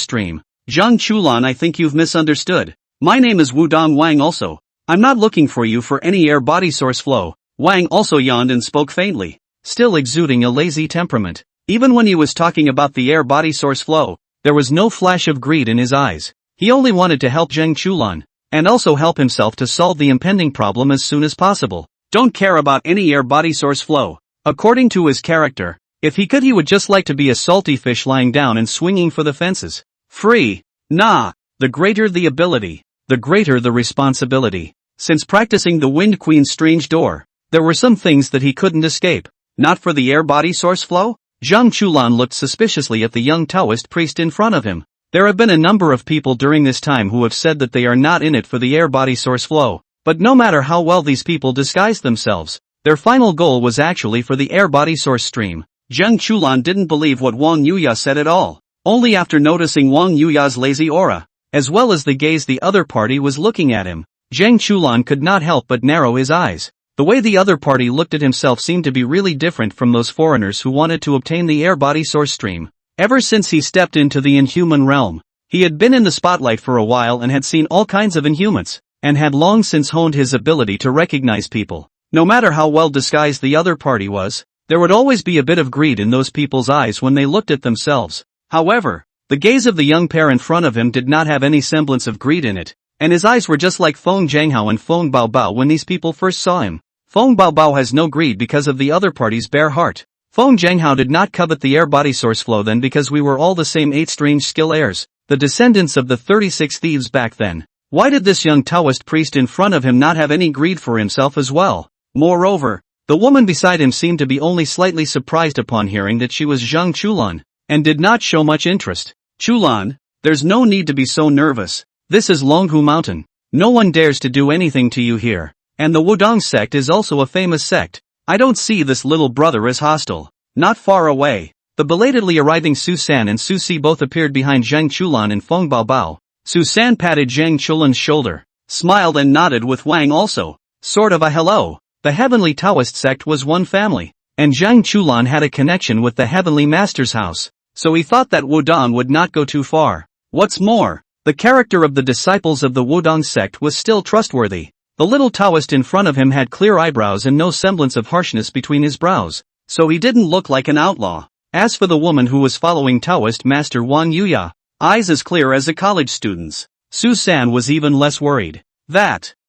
stream. Zheng Chulan, I think you've misunderstood. My name is Wudong Wang also. I'm not looking for you for any air body source flow. Wang also yawned and spoke faintly, still exuding a lazy temperament. Even when he was talking about the air body source flow, there was no flash of greed in his eyes. He only wanted to help Zheng Chulan, and also help himself to solve the impending problem as soon as possible. Don't care about any air body source flow. According to his character, if he could, he would just like to be a salty fish lying down and swinging for the fences. Free. Nah. The greater the ability, the greater the responsibility. Since practicing the Wind Queen's strange door, there were some things that he couldn't escape. Not for the air body source flow? Zheng Chulan looked suspiciously at the young Taoist priest in front of him. There have been a number of people during this time who have said that they are not in it for the air body source flow, but no matter how well these people disguised themselves, their final goal was actually for the air body source stream. Zheng Chulan didn't believe what Wang Yuya said at all. Only after noticing Wang Yuya's lazy aura, as well as the gaze the other party was looking at him, Zheng Chulan could not help but narrow his eyes. The way the other party looked at himself seemed to be really different from those foreigners who wanted to obtain the air body source stream. Ever since he stepped into the inhuman realm, he had been in the spotlight for a while and had seen all kinds of inhumans, and had long since honed his ability to recognize people. No matter how well disguised the other party was, there would always be a bit of greed in those people's eyes when they looked at themselves. However, the gaze of the young pair in front of him did not have any semblance of greed in it, and his eyes were just like Feng Zhanghao and Feng Baobao when these people first saw him. Feng Baobao has no greed because of the other party's bare heart. Feng Zhanghao did not covet the air body source flow then because we were all the same 8 strange skill heirs, the descendants of the 36 thieves back then. Why did this young Taoist priest in front of him not have any greed for himself as well? Moreover, The woman beside him seemed to be only slightly surprised upon hearing that she was Zhang Chulan, and did not show much interest. Chulan, there's no need to be so nervous. This is Longhu Mountain. No one dares to do anything to you here. And the Wudong sect is also a famous sect. I don't see this little brother as hostile. Not far away. The belatedly arriving Su San and Su Si both appeared behind Zhang Chulan and Feng Baobao. Su San patted Zhang Chulan's shoulder, smiled and nodded with Wang also. Sort of a hello. The Heavenly Taoist sect was one family, and Zhang Chulan had a connection with the Heavenly Master's house, so he thought that Wudong would not go too far. What's more, the character of the disciples of the Wudong sect was still trustworthy. The little Taoist in front of him had clear eyebrows and no semblance of harshness between his brows, so he didn't look like an outlaw. As for the woman who was following Taoist Master Wang Yuya, eyes as clear as a college student's, Su San was even less worried.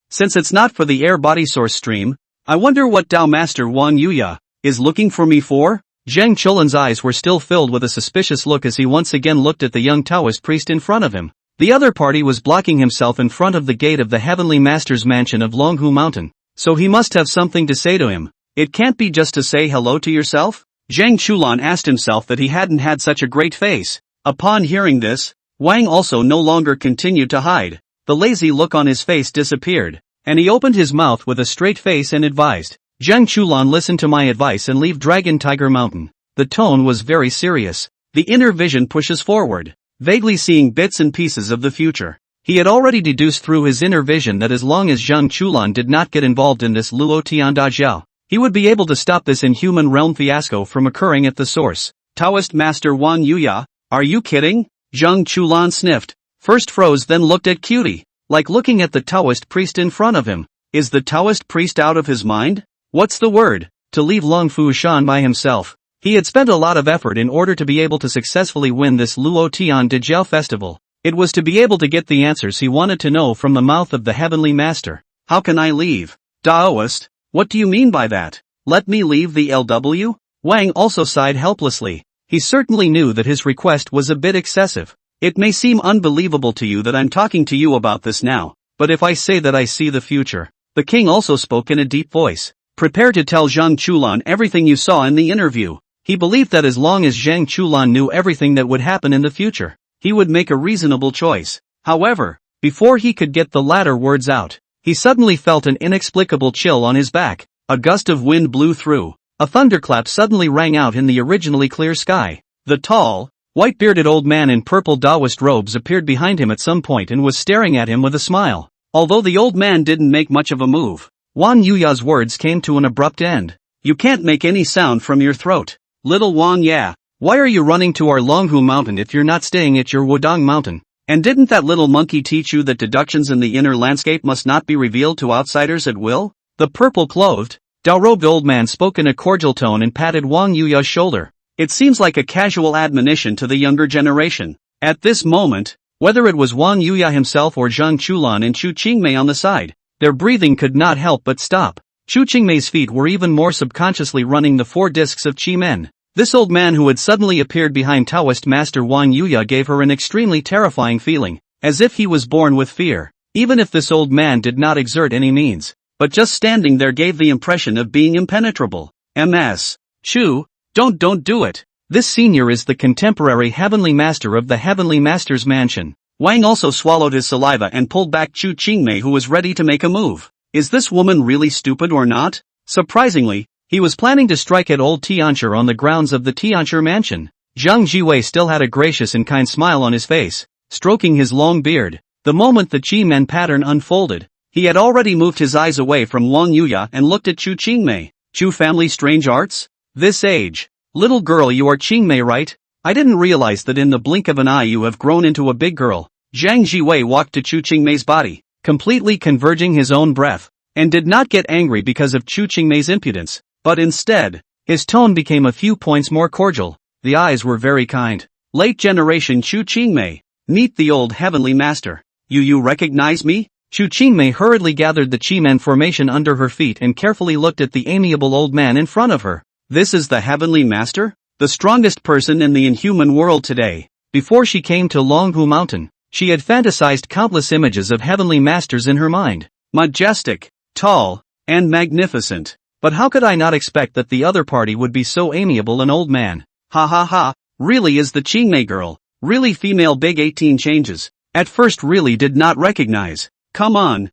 Since it's not for the air-body source stream, I wonder what Tao Master Wang Yuya is looking for me for? Zhang Chulan's eyes were still filled with a suspicious look as he once again looked at the young Taoist priest in front of him. The other party was blocking himself in front of the gate of the Heavenly Master's mansion of Longhu Mountain, so he must have something to say to him. It can't be just to say hello to yourself? Zhang Chulan asked himself that he hadn't had such a great face. Upon hearing this, Wang also no longer continued to hide. The lazy look on his face disappeared, and he opened his mouth with a straight face and advised, Zhang Chulan, listen to my advice and leave Dragon Tiger Mountain. The tone was very serious. The inner vision pushes forward, vaguely seeing bits and pieces of the future. He had already deduced through his inner vision that as long as Zhang Chulan did not get involved in this Luo Tiandajiao, he would be able to stop this inhuman realm fiasco from occurring at the source. Taoist Master Wang Yuya, are you kidding? Zhang Chulan sniffed, first froze, then looked at Cutie, like looking at the Taoist priest in front of him. Is the Taoist priest out of his mind? What's the word? To leave Long Fushan by himself. He had spent a lot of effort in order to be able to successfully win this Luo Tian de Jiao festival. It was to be able to get the answers he wanted to know from the mouth of the Heavenly Master. How can I leave? Taoist, what do you mean by that? Let me leave the LW? Wang also sighed helplessly. He certainly knew that his request was a bit excessive. It may seem unbelievable to you that I'm talking to you about this now, but if I say that I see the future. The king also spoke in a deep voice. Prepare to tell Zhang Chulan everything you saw in the interview. He believed that as long as Zhang Chulan knew everything that would happen in the future, he would make a reasonable choice. However, before he could get the latter words out, he suddenly felt an inexplicable chill on his back. A gust of wind blew through. A thunderclap suddenly rang out in the originally clear sky. The tall, white-bearded old man in purple Taoist robes appeared behind him at some point and was staring at him with a smile. Although the old man didn't make much of a move, Wang Yuya's words came to an abrupt end. You can't make any sound from your throat. Little Wang Ya, why are you running to our Longhu Mountain if you're not staying at your Wudong Mountain? And didn't that little monkey teach you that deductions in the inner landscape must not be revealed to outsiders at will? The purple-clothed, Dao-robed old man spoke in a cordial tone and patted Wang Yuya's shoulder. It seems like a casual admonition to the younger generation. At this moment, whether it was Wang Yuya himself or Zhang Chulan and Chu Qingmei on the side, their breathing could not help but stop. Chu Qingmei's feet were even more subconsciously running the 4 discs of Qi Men. This old man who had suddenly appeared behind Taoist Master Wang Yuya gave her an extremely terrifying feeling, as if he was born with fear. Even if this old man did not exert any means, but just standing there gave the impression of being impenetrable. Ms. Chu, don't do it. This senior is the contemporary Heavenly Master of the Heavenly Master's mansion. Wang also swallowed his saliva and pulled back Chu Qingmei, who was ready to make a move. Is this woman really stupid or not? Surprisingly, he was planning to strike at old Tianshi on the grounds of the Tianshi mansion. Zhang Jiwei still had a gracious and kind smile on his face, stroking his long beard. The moment the Qi Men pattern unfolded, he had already moved his eyes away from Wang Yuya and looked at Chu Qingmei. Chu family strange arts? This age. Little girl, you are Qingmei, right? I didn't realize that in the blink of an eye you have grown into a big girl. Zhang Jiwei walked to Chu Qingmei's body, completely converging his own breath, and did not get angry because of Chu Qingmei's impudence, but instead, his tone became a few points more cordial. The eyes were very kind. Late generation Chu Qingmei, meet the old Heavenly Master. You recognize me? Chu Qingmei hurriedly gathered the Qi Men formation under her feet and carefully looked at the amiable old man in front of her. This is the Heavenly Master? The strongest person in the inhuman world today. Before she came to Longhu Mountain, she had fantasized countless images of Heavenly Masters in her mind. Majestic, tall, and magnificent. But how could I not expect that the other party would be so amiable an old man? Ha ha ha, really is the Qingmei girl, really female big 18 changes. At first really did not recognize. Come on,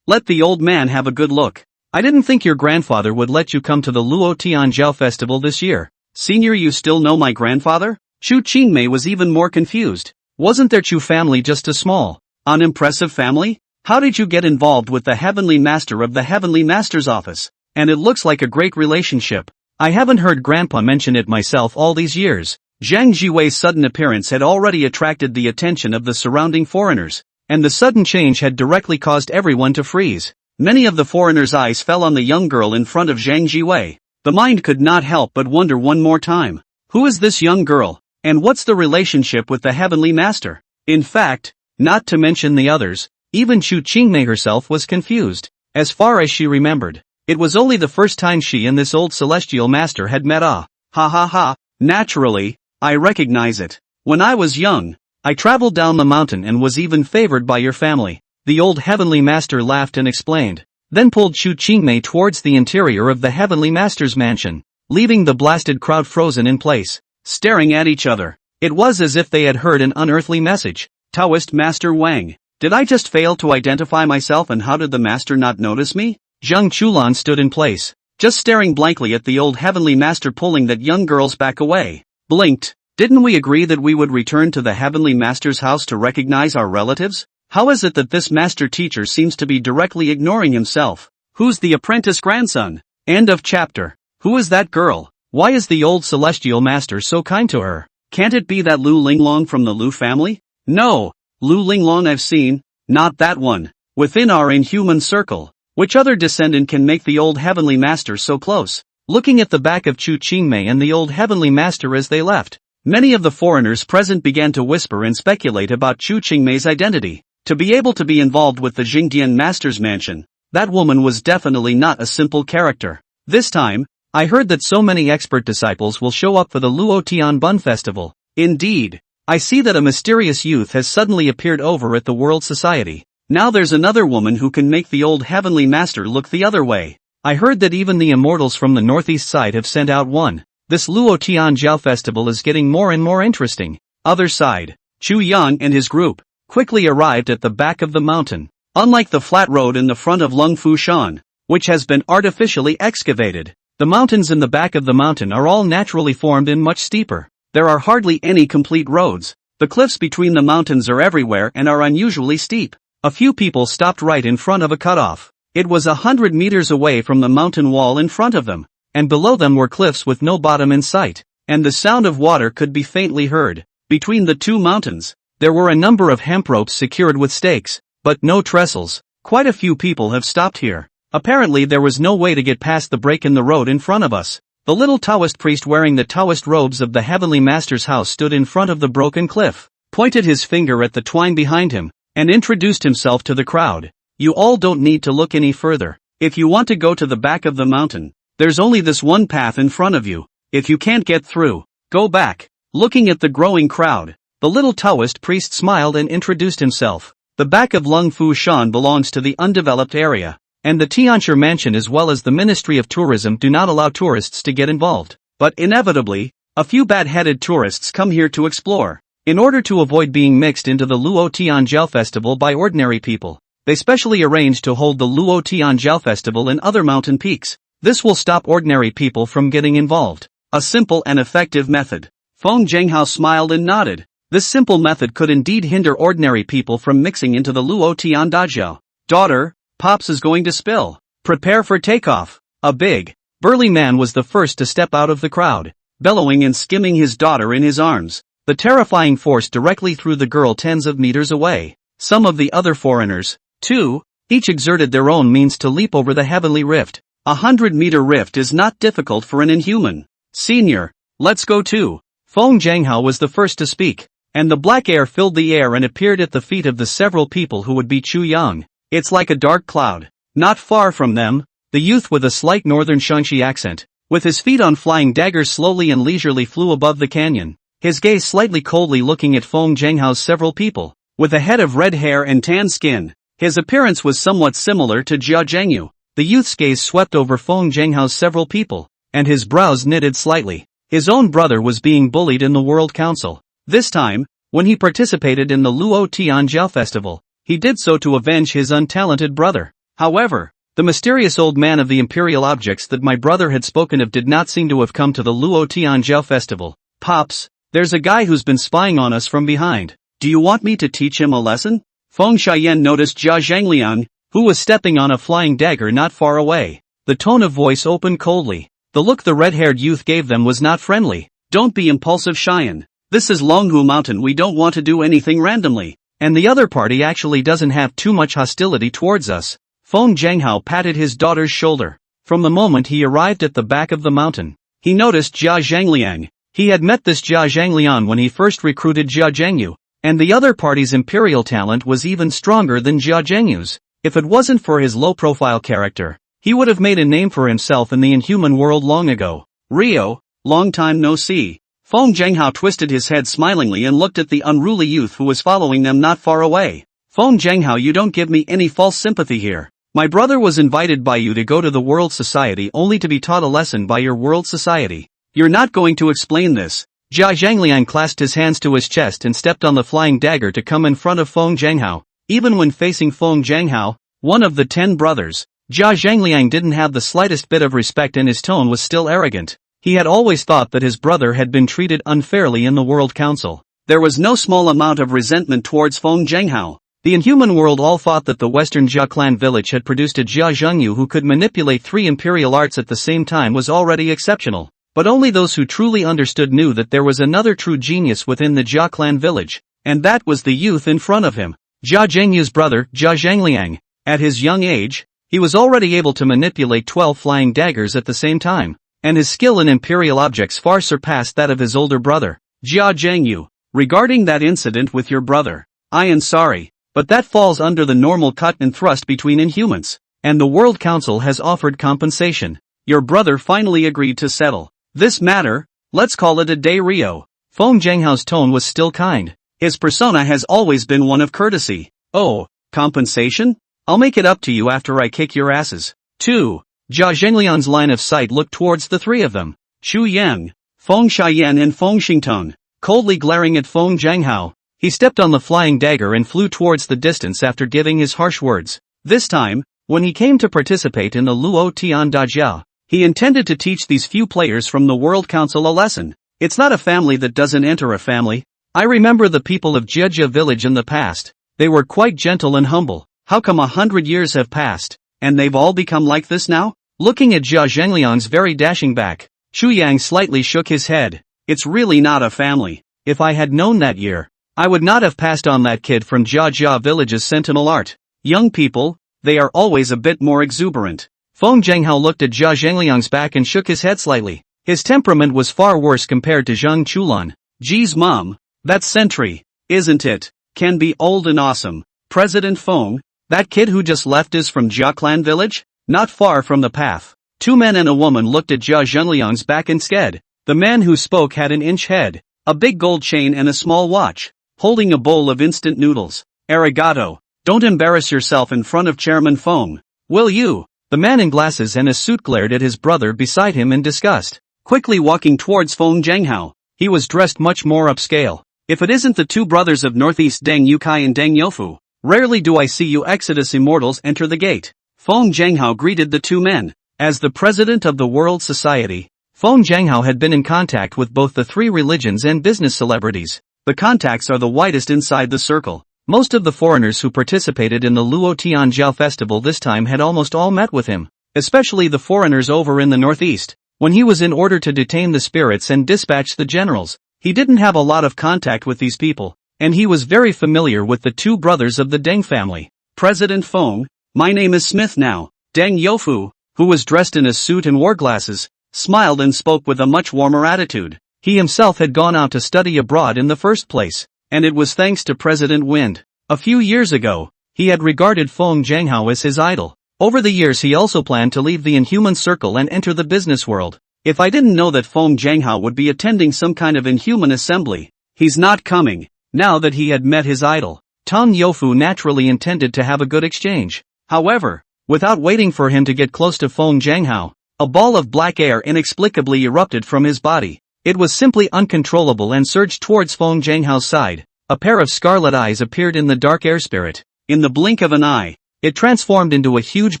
let the old man have a good look. I didn't think your grandfather would let you come to the Luo Tianjiao festival this year. Senior, you still know my grandfather? Chu Qingmei was even more confused. Wasn't their Chu family just a small, unimpressive family? How did you get involved with the Heavenly Master of the Heavenly Master's office? And it looks like a great relationship. I haven't heard Grandpa mention it myself all these years. Zhang Jiwei's sudden appearance had already attracted the attention of the surrounding foreigners, and the sudden change had directly caused everyone to freeze. Many of the foreigners' eyes fell on the young girl in front of Zhang Jiwei. The mind could not help but wonder one more time. Who is this young girl, and what's the relationship with the Heavenly Master? In fact, not to mention the others, even Chu Qingmei herself was confused. As far as she remembered, it was only the first time she and this old celestial master had met. Ha ha ha, naturally, I recognize it. When I was young, I traveled down the mountain and was even favored by your family. The old Heavenly Master laughed and explained, then pulled Chu Qingmei towards the interior of the Heavenly Master's mansion, leaving the blasted crowd frozen in place, staring at each other. It was as if they had heard an unearthly message. Taoist Master Wang, did I just fail to identify myself, and how did the master not notice me? Zhang Chulan stood in place, just staring blankly at the old Heavenly Master pulling that young girl's back away. Blinked. Didn't we agree that we would return to the Heavenly Master's house to recognize our relatives? How is it that this master teacher seems to be directly ignoring himself? Who's the apprentice grandson? End of chapter. Who is that girl? Why is the old celestial master so kind to her? Can't it be that Lu Linglong from the Lu family? No, Lu Linglong I've seen, not that one. Within our inhuman circle, which other descendant can make the old Heavenly Master so close? Looking at the back of Chu Qingmei and the old Heavenly Master as they left, many of the foreigners present began to whisper and speculate about Chu Qingmei's identity. To be able to be involved with the Jingdian Master's mansion, that woman was definitely not a simple character. This time, I heard that so many expert disciples will show up for the Luo Tian Bun Festival. Indeed, I see that a mysterious youth has suddenly appeared over at the World Society. Now there's another woman who can make the old Heavenly Master look the other way. I heard that even the immortals from the northeast side have sent out one. This Luo Tianjiao festival is getting more and more interesting. Other side, Chu Yang and his group quickly arrived at the back of the mountain. Unlike the flat road in the front of Lungfu Shan, which has been artificially excavated, the mountains in the back of the mountain are all naturally formed and much steeper. There are hardly any complete roads. The cliffs between the mountains are everywhere and are unusually steep. A few people stopped right in front of a cutoff. It was 100 meters away from the mountain wall in front of them, and below them were cliffs with no bottom in sight, and the sound of water could be faintly heard. Between the two mountains, there were a number of hemp ropes secured with stakes, but no trestles. Quite a few people have stopped here. Apparently there was no way to get past the break in the road in front of us. The little Taoist priest wearing the Taoist robes of the Heavenly Master's house stood in front of the broken cliff, pointed his finger at the twine behind him, and introduced himself to the crowd. You all don't need to look any further. If you want to go to the back of the mountain, there's only this one path in front of you. If you can't get through, go back. Looking at the growing crowd, the little Taoist priest smiled and introduced himself. The back of Lungfu Shan belongs to the undeveloped area, and the Tianshi Mansion as well as the Ministry of Tourism do not allow tourists to get involved. But inevitably, a few bad-headed tourists come here to explore. In order to avoid being mixed into the Luo Tianjiao festival by ordinary people, they specially arranged to hold the Luo Tianjiao festival in other mountain peaks. This will stop ordinary people from getting involved. A simple and effective method. Feng Zhenghao smiled and nodded. This simple method could indeed hinder ordinary people from mixing into the Luo Tian Dajiao. Daughter, Pops is going to spill. Prepare for takeoff. A big, burly man was the first to step out of the crowd, bellowing and skimming his daughter in his arms. The terrifying force directly threw the girl tens of meters away. Some of the other foreigners, too, each exerted their own means to leap over the heavenly rift. 100-meter rift is not difficult for an inhuman. Senior, let's go too. Feng Zhenghao was the first to speak, and the black air filled the air and appeared at the feet of the several people who would be Chu Yang. It's like a dark cloud. Not far from them, the youth with a slight northern Shanxi accent, with his feet on flying daggers slowly and leisurely flew above the canyon, his gaze slightly coldly looking at Feng Zhenghao's several people. With a head of red hair and tan skin, his appearance was somewhat similar to Jia Zhengyu. The youth's gaze swept over Feng Zhenghao's several people, and his brows knitted slightly. His own brother was being bullied in the World Council. This time, when he participated in the Luo Tianjiao festival, he did so to avenge his untalented brother. However, the mysterious old man of the imperial objects that my brother had spoken of did not seem to have come to the Luo Tianjiao festival. Pops, there's a guy who's been spying on us from behind. Do you want me to teach him a lesson? Feng Xiaoyan noticed Jia Zhangliang, who was stepping on a flying dagger not far away. The tone of voice opened coldly. The look the red-haired youth gave them was not friendly. Don't be impulsive, Xian. This is Longhu Mountain, we don't want to do anything randomly. And the other party actually doesn't have too much hostility towards us. Feng Zhenghao patted his daughter's shoulder. From the moment he arrived at the back of the mountain, he noticed Jia Zhangliang. He had met this Jia Zhangliang when he first recruited Jia Zhengyu, and the other party's imperial talent was even stronger than Jia Zhengyu's. If it wasn't for his low-profile character, he would have made a name for himself in the inhuman world long ago. Rio, long time no see. Feng Zhenghao twisted his head smilingly and looked at the unruly youth who was following them not far away. Feng Zhenghao, you don't give me any false sympathy here. My brother was invited by you to go to the World Society only to be taught a lesson by your World Society. You're not going to explain this. Jia Zhangliang clasped his hands to his chest and stepped on the flying dagger to come in front of Feng Zhenghao. Even when facing Feng Zhenghao, one of the 10 brothers, Jia Zhangliang didn't have the slightest bit of respect and his tone was still arrogant. He had always thought that his brother had been treated unfairly in the World Council. There was no small amount of resentment towards Feng Zhenghao. The inhuman world all thought that the western Jia clan village had produced a Jia Zhengyu who could manipulate 3 imperial arts at the same time was already exceptional. But only those who truly understood knew that there was another true genius within the Jia clan village, and that was the youth in front of him. Jia Zhengyu's brother, Jia Zhangliang. At his young age, he was already able to manipulate 12 flying daggers at the same time, and his skill in imperial objects far surpassed that of his older brother, Jia Zhengyu. Regarding that incident with your brother, I am sorry, but that falls under the normal cut and thrust between inhumans, and the World Council has offered compensation. Your brother finally agreed to settle this matter. Let's call it a day, Rio. Feng Zhenghao's tone was still kind. His persona has always been one of courtesy. Oh, compensation? I'll make it up to you after I kick your asses. 2. Jia Zhengliang's line of sight looked towards the 3 of them. Xu Yang, Feng Xiaoyan and Feng Xingtong. Coldly glaring at Feng Zhenghao, he stepped on the flying dagger and flew towards the distance after giving his harsh words. This time, when he came to participate in the Luo Tianjiao, he intended to teach these few players from the World Council a lesson. It's not a family that doesn't enter a family. I remember the people of Jiejia village in the past. They were quite gentle and humble. How come 100 years have passed, and they've all become like this now? Looking at Jia Zhengliang's very dashing back, Xu Yang slightly shook his head. It's really not a family. If I had known that year, I would not have passed on that kid from Jiejia village's sentinel art. Young people, they are always a bit more exuberant. Feng Zhenghao looked at Jia Zhengliang's back and shook his head slightly. His temperament was far worse compared to Zhang Chulan. Geez mom, that sentry, isn't it, can be old and awesome. President Feng, that kid who just left is from Jia clan village? Not far from the path. 2 men and a woman looked at Jia Zhengliang's back instead. The man who spoke had an inch head, a big gold chain and a small watch, holding a bowl of instant noodles. Arigato, don't embarrass yourself in front of Chairman Feng, will you? The man in glasses and a suit glared at his brother beside him in disgust. Quickly walking towards Feng Zhenghao, he was dressed much more upscale. If it isn't the 2 brothers of Northeast Deng Yukai and Deng Youfu, rarely do I see you Exodus immortals enter the gate. Feng Zhenghao greeted the 2 men. As the president of the World Society, Feng Zhenghao had been in contact with both the 3 religions and business celebrities. The contacts are the widest inside the circle. Most of the foreigners who participated in the Luo Tianjiao festival this time had almost all met with him, especially the foreigners over in the northeast. When he was in order to detain the spirits and dispatch the generals, he didn't have a lot of contact with these people, and he was very familiar with the 2 brothers of the Deng family. President Feng, my name is Smith now. Deng Youfu, who was dressed in a suit and wore glasses, smiled and spoke with a much warmer attitude. He himself had gone out to study abroad in the first place, and it was thanks to President Wind. A few years ago, he had regarded Feng Zhenghao as his idol. Over the years he also planned to leave the inhuman circle and enter the business world. If I didn't know that Feng Zhenghao would be attending some kind of inhuman assembly, he's not coming. Now that he had met his idol, Tang Youfu naturally intended to have a good exchange. However, Without waiting for him to get close to Feng Jianghao, a ball of black air inexplicably erupted from his body. It was simply uncontrollable and surged towards Feng Jianghao's side. A pair of scarlet eyes appeared in the dark air spirit. In the blink of an eye, it transformed into a huge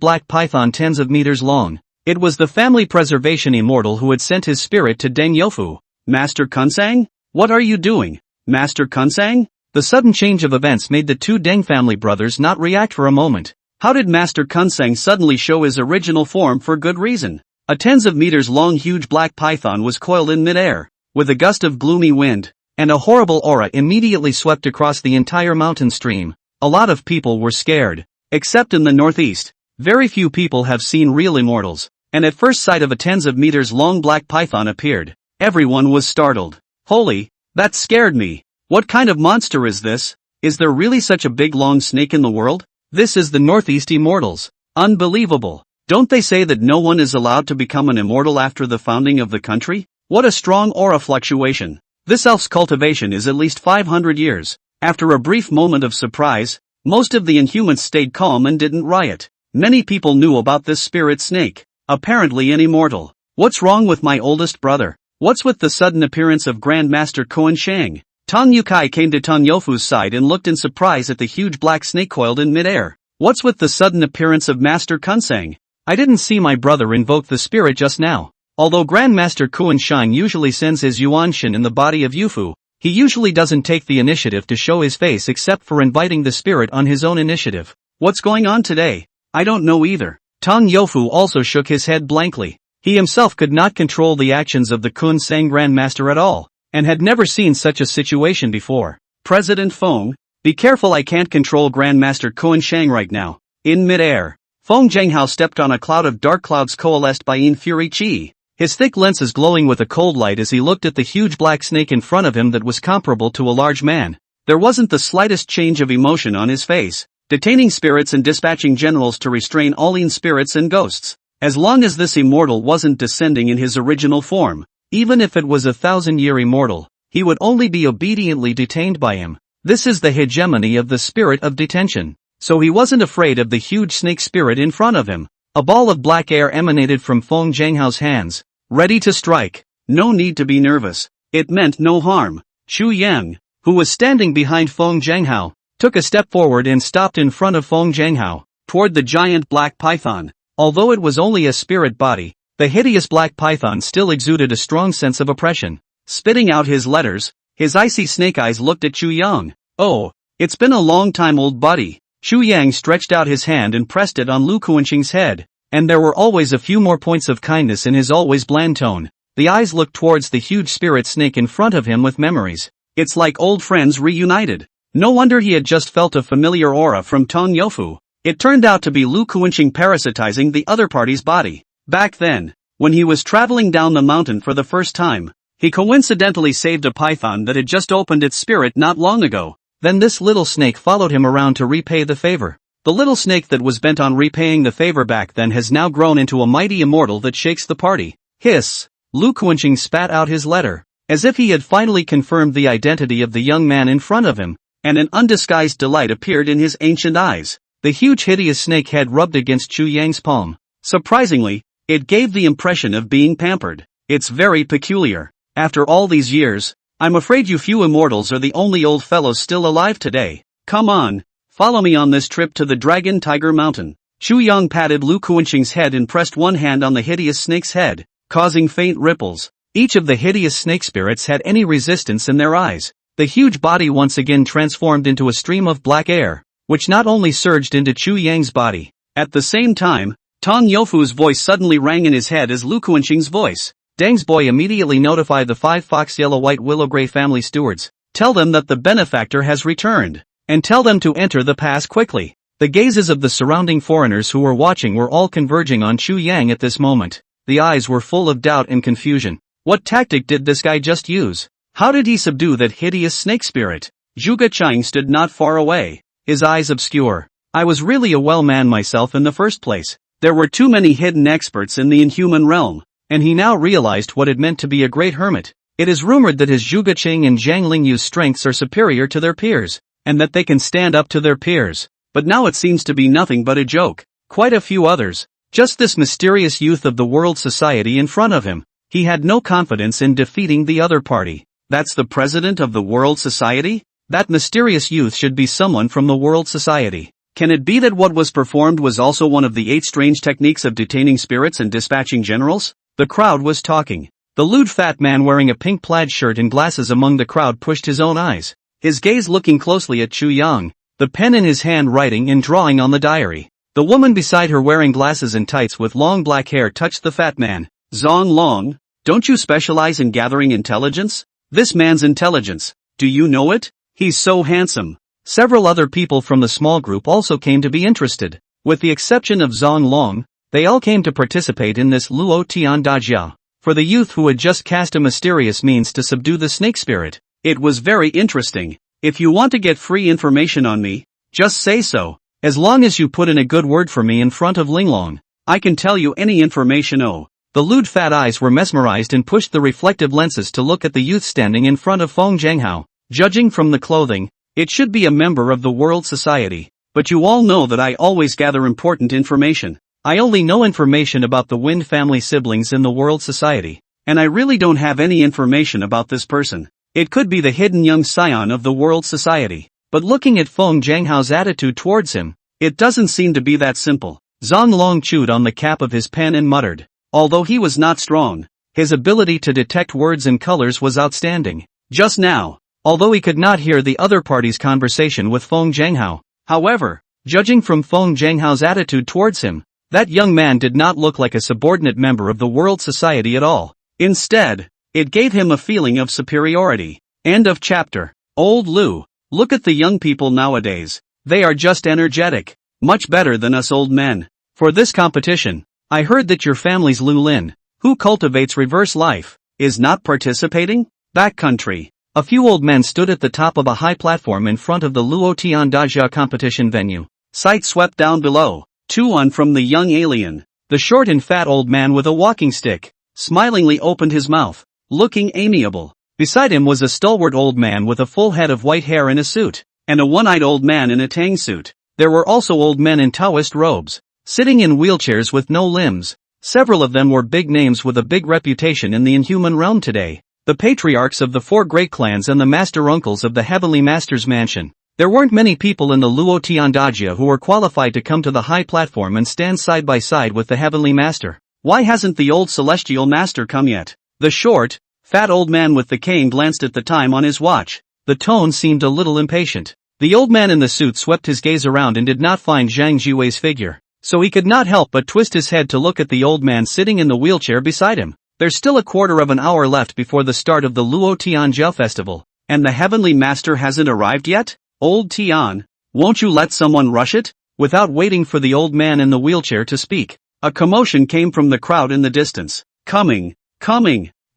black python tens of meters long. It was the family preservation immortal who had sent his spirit to Deng Youfu. Master Kunsang? What are you doing, Master Kunsang? The sudden change of events made the two Deng family brothers not react for a moment. How did Master Kunsang suddenly show his original form for good reason? A tens of meters long huge black python was coiled in midair. With a gust of gloomy wind, and a horrible aura immediately swept across the entire mountain stream. A lot of people were scared. Except in the northeast, very few people have seen real immortals, and at first sight of a tens of meters long black python appeared, everyone was startled. Holy, that scared me. What kind of monster is this? Is there really such a big long snake in the world? This is the Northeast Immortals. Unbelievable. Don't they say that no one is allowed to become an immortal after the founding of the country? What a strong aura fluctuation. This elf's cultivation is at least 500 years. After a brief moment of surprise, most of the Inhumans stayed calm and didn't riot. Many people knew about this spirit snake, apparently an immortal. What's wrong with my oldest brother? What's with the sudden appearance of Grand Master Koan Shang? Tang Yukai came to Tang Youfu's side and looked in surprise at the huge black snake coiled in midair. What's with the sudden appearance of Master Kunsang? I didn't see my brother invoke the spirit just now. Although Grandmaster Kuan Shang usually sends his Yuanshin in the body of Yufu, he usually doesn't take the initiative to show his face except for inviting the spirit on his own initiative. What's going on today? I don't know either. Tang Youfu also shook his head blankly. He himself could not control the actions of the Kunsang Grandmaster at all, and had never seen such a situation before. President Feng, be careful, I can't control Grandmaster Kuan Shang right now. In midair, Feng Jianghao stepped on a cloud of dark clouds coalesced by Yin Fury Qi, his thick lenses glowing with a cold light as he looked at the huge black snake in front of him that was comparable to a large man. There wasn't the slightest change of emotion on his face, detaining spirits and dispatching generals to restrain all Yin spirits and ghosts. As long as this immortal wasn't descending in his original form, even if it was 1,000-year immortal, he would only be obediently detained by him. This is the hegemony of the spirit of detention. So he wasn't afraid of the huge snake spirit in front of him. A ball of black air emanated from Feng Jianghao's hands, ready to strike. No need to be nervous. It meant no harm. Chu Yang, who was standing behind Feng Jianghao, took a step forward and stopped in front of Feng Jianghao, toward the giant black python. Although it was only a spirit body, the hideous black python still exuded a strong sense of oppression. Spitting out his letters, his icy snake eyes looked at Chu Yang. Oh, it's been a long time, old buddy. Chu Yang stretched out his hand and pressed it on Lu Kuanqing's head, and there were always a few more points of kindness in his always bland tone. The eyes looked towards the huge spirit snake in front of him with memories. It's like old friends reunited. No wonder he had just felt a familiar aura from Tang Youfu. It turned out to be Lu Kuanqing parasitizing the other party's body. Back then, when he was traveling down the mountain for the first time, he coincidentally saved a python that had just opened its spirit not long ago. Then this little snake followed him around to repay the favor. The little snake that was bent on repaying the favor back then has now grown into a mighty immortal that shakes the party. Hiss! Lu Kuanqing spat out his letter, as if he had finally confirmed the identity of the young man in front of him, and an undisguised delight appeared in his ancient eyes. The huge hideous snake head rubbed against Chu Yang's palm. Surprisingly, it gave the impression of being pampered. It's very peculiar. After all these years, I'm afraid you few immortals are the only old fellows still alive today. Come on, follow me on this trip to the Dragon Tiger Mountain. Chu Yang patted Lu Kuanqing's head and pressed one hand on the hideous snake's head, causing faint ripples. Each of the hideous snake spirits had any resistance in their eyes. The huge body once again transformed into a stream of black air, which not only surged into Chu Yang's body. At the same time, Tang Youfu's voice suddenly rang in his head as Lu Kuanqing's voice. Deng's boy immediately notified the 5 fox yellow white willow gray family stewards. Tell them that the benefactor has returned, and tell them to enter the pass quickly. The gazes of the surrounding foreigners who were watching were all converging on Chu Yang at this moment. The eyes were full of doubt and confusion. What tactic did this guy just use? How did he subdue that hideous snake spirit? Zhuge Chang stood not far away, his eyes obscure. I was really a well man myself in the first place. There were too many hidden experts in the inhuman realm, and he now realized what it meant to be a great hermit. It is rumored that his Zhuge Chang and Zhang Lingyu's strengths are superior to their peers, and that they can stand up to their peers. But now it seems to be nothing but a joke. quite a few others. Just this mysterious youth of the world society in front of him. He had no confidence in defeating the other party. That's the president of the world society? That mysterious youth should be someone from the world society. Can it be that what was performed was also one of the 8 strange techniques of detaining spirits and dispatching generals? The crowd was talking. The lewd fat man wearing a pink plaid shirt and glasses among the crowd pushed his own eyes, his gaze looking closely at Chu Yang, the pen in his hand writing and drawing on the diary. The woman beside her wearing glasses and tights with long black hair touched the fat man. Zong Long, don't you specialize in gathering intelligence? This man's intelligence, do you know it? He's so handsome. Several other people from the small group also came to be interested. With the exception of Zong Long, they all came to participate in this Luo Tian Dajia. For the youth who had just cast a mysterious means to subdue the snake spirit. It was very interesting. If you want to get free information on me, just say so. As long as you put in a good word for me in front of Linglong, I can tell you any information. Oh. The lewd fat eyes were mesmerized and pushed the reflective lenses to look at the youth standing in front of Feng Zhanghao. Judging from the clothing, it should be a member of the world society. But you all know that I always gather important information. I only know information about the Wind family siblings in the world society. And I really don't have any information about this person. It could be the hidden young scion of the world society. But looking at Feng Zhanghao's attitude towards him, it doesn't seem to be that simple. Zong Long chewed on the cap of his pen and muttered. Although he was not strong, his ability to detect words and colors was outstanding. Just now, although he could not hear the other party's conversation with Feng Zhanghao, however, judging from Feng Zhanghao's attitude towards him, that young man did not look like a subordinate member of the world society at all. Instead, it gave him a feeling of superiority. End of chapter. Old Lu. Look at the young people nowadays. They are just energetic. Much better than us old men. For this competition, I heard that your family's Lu Lin, who cultivates reverse life, is not participating? Backcountry. A few old men stood at the top of a high platform in front of the Luo Tian Dajia competition venue. Sight swept down below. Tuan from the young alien. The short and fat old man with a walking stick, smilingly opened his mouth, looking amiable. Beside him was a stalwart old man with a full head of white hair in a suit, and a one-eyed old man in a tang suit. There were also old men in Taoist robes, sitting in wheelchairs with no limbs. Several of them were big names with a big reputation in the inhuman realm today. The patriarchs of the 4 great clans and the master uncles of the Heavenly Master's mansion. There weren't many people in the Luo Tian Dajia who were qualified to come to the high platform and stand side by side with the Heavenly Master. Why hasn't the old Celestial Master come yet? The short, fat old man with the cane glanced at the time on his watch. The tone seemed a little impatient. The old man in the suit swept his gaze around and did not find Zhang Jiwei's figure. So he could not help but twist his head to look at the old man sitting in the wheelchair beside him. There's still a quarter of an hour left before the start of the Luo Tian Jiao festival. And the Heavenly Master hasn't arrived yet? Old Tian, won't you let someone rush it? Without waiting for the old man in the wheelchair to speak, a commotion came from the crowd in the distance. Coming.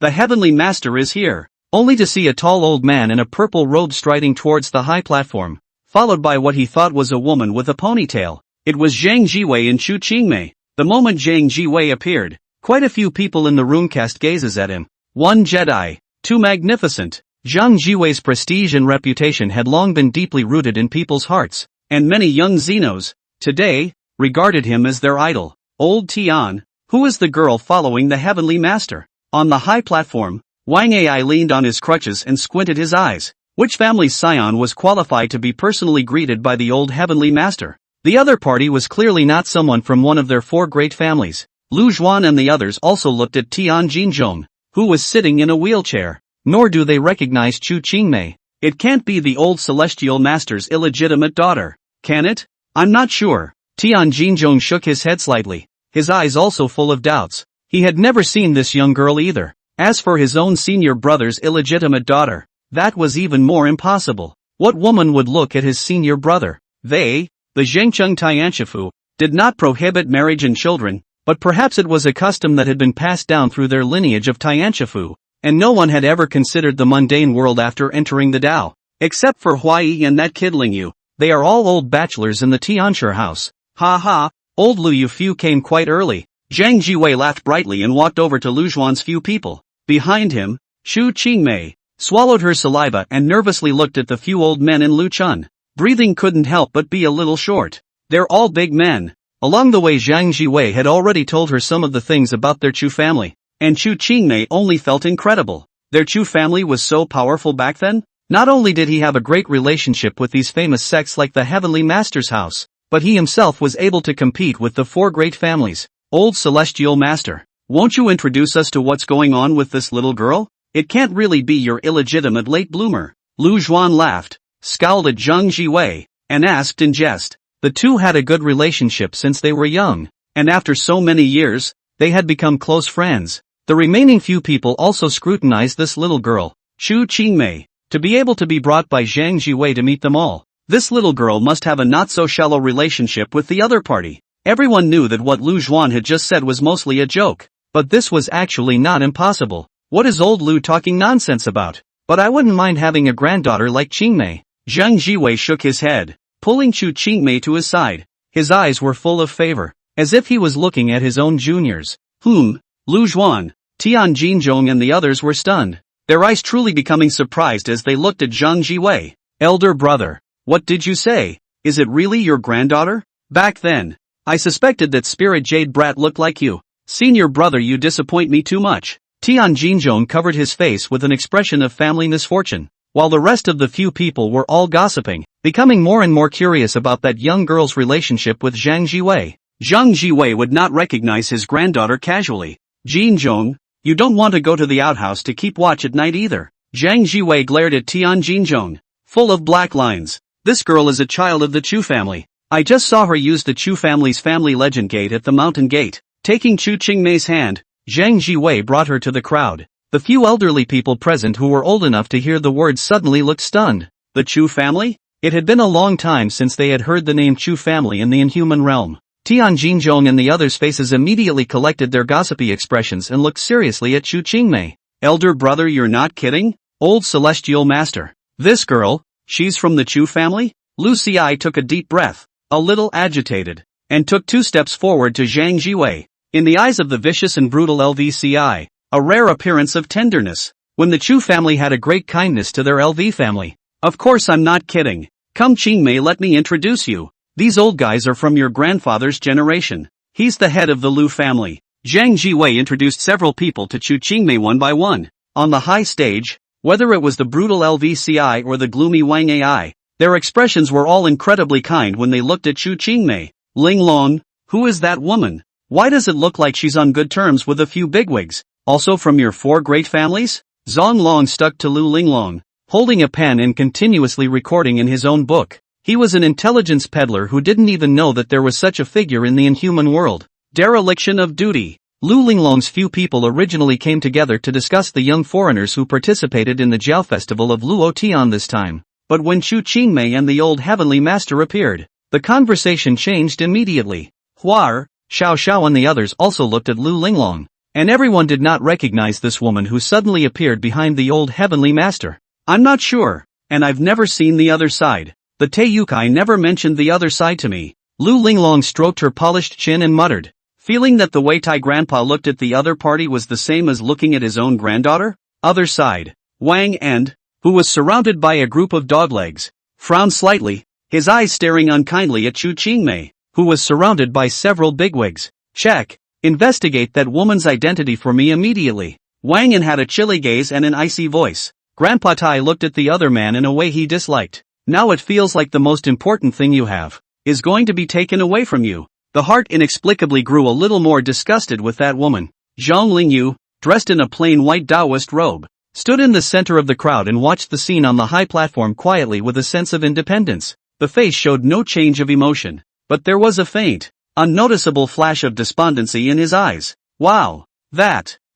The Heavenly Master is here. Only to see a tall old man in a purple robe striding towards the high platform, followed by what he thought was a woman with a ponytail. It was Zhang Jiwei and Chu Qingmei. The moment Zhang Jiwei appeared, quite a few people in the room cast gazes at him. One Jedi, too magnificent. Zhang Jiwei's prestige and reputation had long been deeply rooted in people's hearts, and many young Xenos, today, regarded him as their idol. Old Tian, who is the girl following the Heavenly Master? On the high platform, Wang Ai leaned on his crutches and squinted his eyes. Which family's scion was qualified to be personally greeted by the old Heavenly Master? The other party was clearly not someone from one of their 4 great families. Lu Zhuan and the others also looked at Tian Jinzhong, who was sitting in a wheelchair. Nor do they recognize Chu Qingmei. It can't be the old Celestial Master's illegitimate daughter, can it? I'm not sure. Tian Jinzhong shook his head slightly, his eyes also full of doubts. He had never seen this young girl either. As for his own senior brother's illegitimate daughter, that was even more impossible. What woman would look at his senior brother? They, the Zhengcheng Tianshifu, did not prohibit marriage and children, but perhaps it was a custom that had been passed down through their lineage of Tianshifu. And no one had ever considered the mundane world after entering the Tao. Except for Huai and that kid Ling Yu. They are all old bachelors in the Tianshur house. Ha ha, old Lu Yufu came quite early. Zhang Jiwei laughed brightly and walked over to Lu Zhuan's few people. Behind him, Chu Qingmei swallowed her saliva and nervously looked at the few old men in Lu Chun. Breathing couldn't help but be a little short. They're all big men. Along the way Zhang Jiwei had already told her some of the things about their Chu family, and Chu Qingmei only felt incredible. Their Chu family was so powerful back then? Not only did he have a great relationship with these famous sects like the Heavenly Master's house, but he himself was able to compete with the 4 great families. Old Celestial Master, won't you introduce us to what's going on with this little girl? It can't really be your illegitimate late bloomer. Lu Zhuan laughed, scowled at Zhang Jiwei, and asked in jest. The two had a good relationship since they were young, and after so many years, they had become close friends. The remaining few people also scrutinized this little girl, Chu Qingmei, to be able to be brought by Zhang Jiwei to meet them all. This little girl must have a not-so-shallow relationship with the other party. Everyone knew that what Lu Zhuan had just said was mostly a joke, but this was actually not impossible. What is old Lu talking nonsense about? But I wouldn't mind having a granddaughter like Qingmei. Zhang Jiwei shook his head, pulling Chu Qingmei to his side. His eyes were full of favor, as if he was looking at his own juniors. Lu Zhuan, Tian Jinzhong and the others were stunned, their eyes truly becoming surprised as they looked at Zhang Jiwei. Elder brother, what did you say? Is it really your granddaughter? Back then, I suspected that Spirit Jade brat looked like you. Senior brother, you disappoint me too much. Tian Jinzhong covered his face with an expression of family misfortune, while the rest of the few people were all gossiping, becoming more and more curious about that young girl's relationship with Zhang Jiwei. Zhang Jiwei would not recognize his granddaughter casually. Jinzhong, you don't want to go to the outhouse to keep watch at night either. Zhang Jiwei glared at Tian Jinzhong, full of black lines. This girl is a child of the Chu family. I just saw her use the Chu family's family legend gate at the mountain gate. Taking Chu Qingmei's hand, Zhang Jiwei brought her to the crowd. The few elderly people present who were old enough to hear the words suddenly looked stunned. The Chu family? It had been a long time since they had heard the name Chu family in the inhuman realm. Tian Jinzhong and the others' faces immediately collected their gossipy expressions and looked seriously at Chu Qingmei. Elder brother, you're not kidding? Old Celestial Master. This girl, she's from the Chu family? Lu Xi took a deep breath, a little agitated, and took 2 steps forward to Zhang Jiwei. In the eyes of the vicious and brutal LVCI, a rare appearance of tenderness, when the Chu family had a great kindness to their LV family. Of course I'm not kidding. Come Qingmei, let me introduce you. These old guys are from your grandfather's generation. He's the head of the Lu family. Zhang Jiwei introduced several people to Chu Qingmei one by one. On the high stage, whether it was the brutal LVCI or the gloomy Wang Ai, their expressions were all incredibly kind when they looked at Chu Qingmei. Linglong, who is that woman? Why does it look like she's on good terms with a few bigwigs? Also from your 4 great families? Zong Long stuck to Lu Linglong, holding a pen and continuously recording in his own book. He was an intelligence peddler who didn't even know that there was such a figure in the inhuman world. Dereliction of duty. Lu Linglong's few people originally came together to discuss the young foreigners who participated in the Jiao festival of Luo Tian this time. But when Chu Qingmei and the old heavenly master appeared, the conversation changed immediately. Huar, Xiao Xiao and the others also looked at Lu Linglong, and everyone did not recognize this woman who suddenly appeared behind the old heavenly master. I'm not sure, and I've never seen the other side. The Taiyukai never mentioned the other side to me. Lu Linglong stroked her polished chin and muttered, feeling that the way Tai grandpa looked at the other party was the same as looking at his own granddaughter. Other side. Wang End, who was surrounded by a group of doglegs, frowned slightly, his eyes staring unkindly at Chu Qingmei, who was surrounded by several bigwigs. Check. Investigate that woman's identity for me immediately. Wang An had a chilly gaze and an icy voice. Grandpa Tai looked at the other man in a way he disliked. Now it feels like the most important thing you have is going to be taken away from you. The heart inexplicably grew a little more disgusted with that woman. Zhang Lingyu, dressed in a plain white Taoist robe, stood in the center of the crowd and watched the scene on the high platform quietly with a sense of independence. The face showed no change of emotion, but there was a faint, unnoticeable flash of despondency in his eyes. Wow!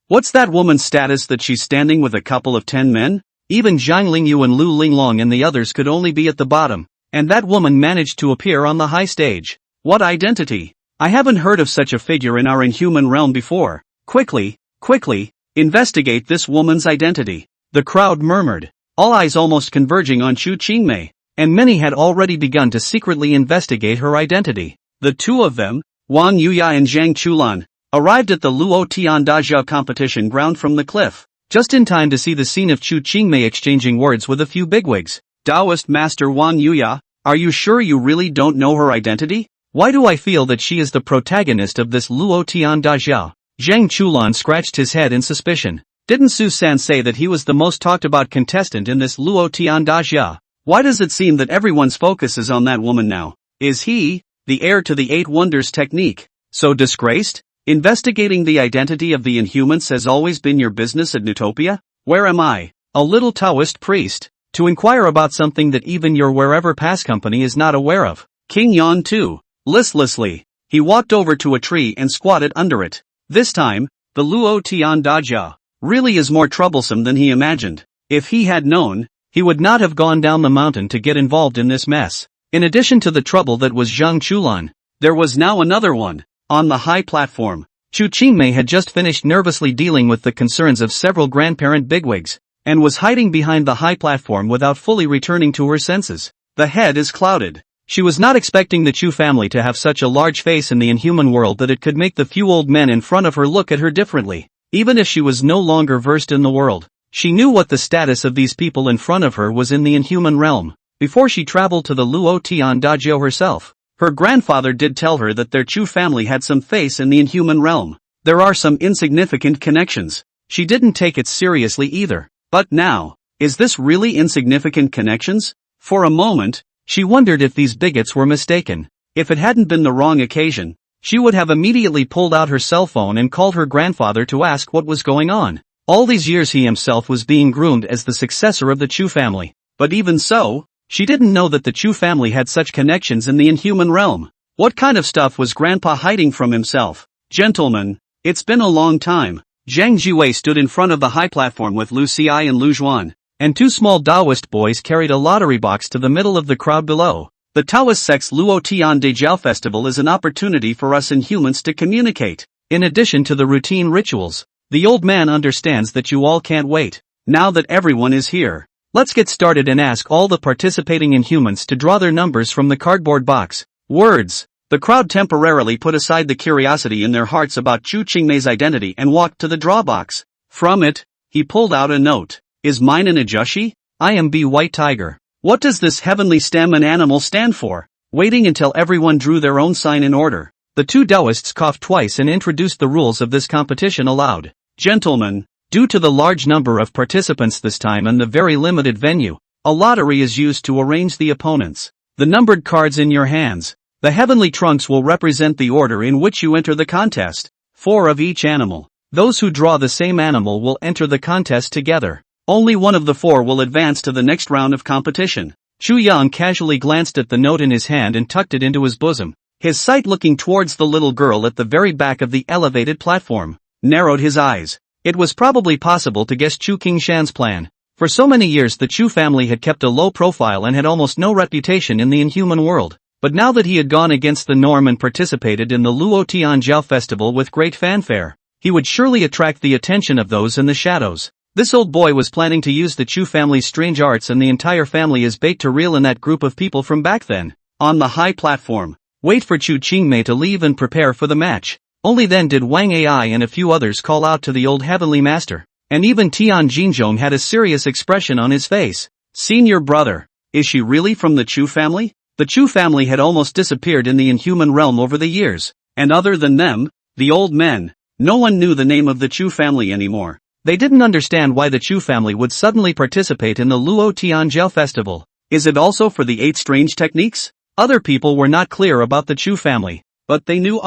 What's that woman's status that she's standing with a couple of 10 men? Even Zhang Lingyu and Lu Linglong and the others could only be at the bottom, and that woman managed to appear on the high stage. What identity? I haven't heard of such a figure in our inhuman realm before. Quickly, investigate this woman's identity. The crowd murmured, all eyes almost converging on Chu Qingmei, and many had already begun to secretly investigate her identity. The two of them, Wang Yuya and Zhang Chulan, arrived at the Luo Tian Dazhao competition ground from the cliff, just in time to see the scene of Chu Qingmei exchanging words with a few bigwigs. Taoist Master Wang Yuya, are you sure you really don't know her identity? Why do I feel that she is the protagonist of this Luo Tian Dajia? Zhang Chulan scratched his head in suspicion. Didn't Su-san say that he was the most talked about contestant in this Luo Tian Dajia? Why does it seem that everyone's focus is on that woman now? Is he, the heir to the 8 wonders technique, so disgraced? Investigating the identity of the Inhumans has always been your business at Newtopia? Where am I, a little Taoist priest, to inquire about something that even your wherever pass company is not aware of? King Yan too. Listlessly, he walked over to a tree and squatted under it. This time, the Luo Tian Dajia really is more troublesome than he imagined. If he had known, he would not have gone down the mountain to get involved in this mess. In addition to the trouble that was Zhang Chulan, there was now another one. On the high platform, Chu Qingmei had just finished nervously dealing with the concerns of several grandparent bigwigs, and was hiding behind the high platform without fully returning to her senses. The head is clouded. She was not expecting the Chu family to have such a large face in the Inhuman world that it could make the few old men in front of her look at her differently. Even if she was no longer versed in the world, she knew what the status of these people in front of her was in the Inhuman realm. Before she traveled to the Luo Tian Dajio herself, her grandfather did tell her that their Chu family had some face in the Inhuman realm. There are some insignificant connections. She didn't take it seriously either. But now, is this really insignificant connections? For a moment, she wondered if these bigots were mistaken. If it hadn't been the wrong occasion, she would have immediately pulled out her cell phone and called her grandfather to ask what was going on. All these years he himself was being groomed as the successor of the Chu family. But even so, she didn't know that the Chu family had such connections in the Inhuman realm. What kind of stuff was Grandpa hiding from himself? Gentlemen, it's been a long time. Zhang Jiwei stood in front of the high platform with Lu Xiai and Lu Zhuan, and 2 small Taoist boys carried a lottery box to the middle of the crowd below. The Taoist sect's Luo Tian Dejiao festival is an opportunity for us Inhumans to communicate. In addition to the routine rituals, the old man understands that you all can't wait. Now that everyone is here, let's get started and ask all the participating Inhumans to draw their numbers from the cardboard box. Words. The crowd temporarily put aside the curiosity in their hearts about Chu Qingmei's identity and walked to the draw box. From it, he pulled out a note. Is mine an ajushi? I am B. White Tiger. What does this heavenly stem and animal stand for? Waiting until everyone drew their own sign in order, the 2 Taoists coughed twice and introduced the rules of this competition aloud. Gentlemen, due to the large number of participants this time and the very limited venue, a lottery is used to arrange the opponents. The numbered cards in your hands. The heavenly trunks will represent the order in which you enter the contest. 4 of each animal. Those who draw the same animal will enter the contest together. Only one of the 4 will advance to the next round of competition. Chu Yang casually glanced at the note in his hand and tucked it into his bosom. His sight, looking towards the little girl at the very back of the elevated platform, narrowed his eyes. It was probably possible to guess Chu Qingshan's plan. For so many years the Chu family had kept a low profile and had almost no reputation in the Inhuman world. But now that he had gone against the norm and participated in the Luo Tianjiao festival with great fanfare, he would surely attract the attention of those in the shadows. This old boy was planning to use the Chu family's strange arts and the entire family as bait to reel in that group of people from back then. On the high platform, wait for Chu Qingmei to leave and prepare for the match. Only then did Wang Ai and a few others call out to the old heavenly master. And even Tian Jinzhong had a serious expression on his face. Senior brother, is she really from the Chu family? The Chu family had almost disappeared in the Inhuman realm over the years, and other than them, the old men, no one knew the name of the Chu family anymore. They didn't understand why the Chu family would suddenly participate in the Luo Tianjiao festival. Is it also for the 8 strange techniques? Other people were not clear about the Chu family, but they knew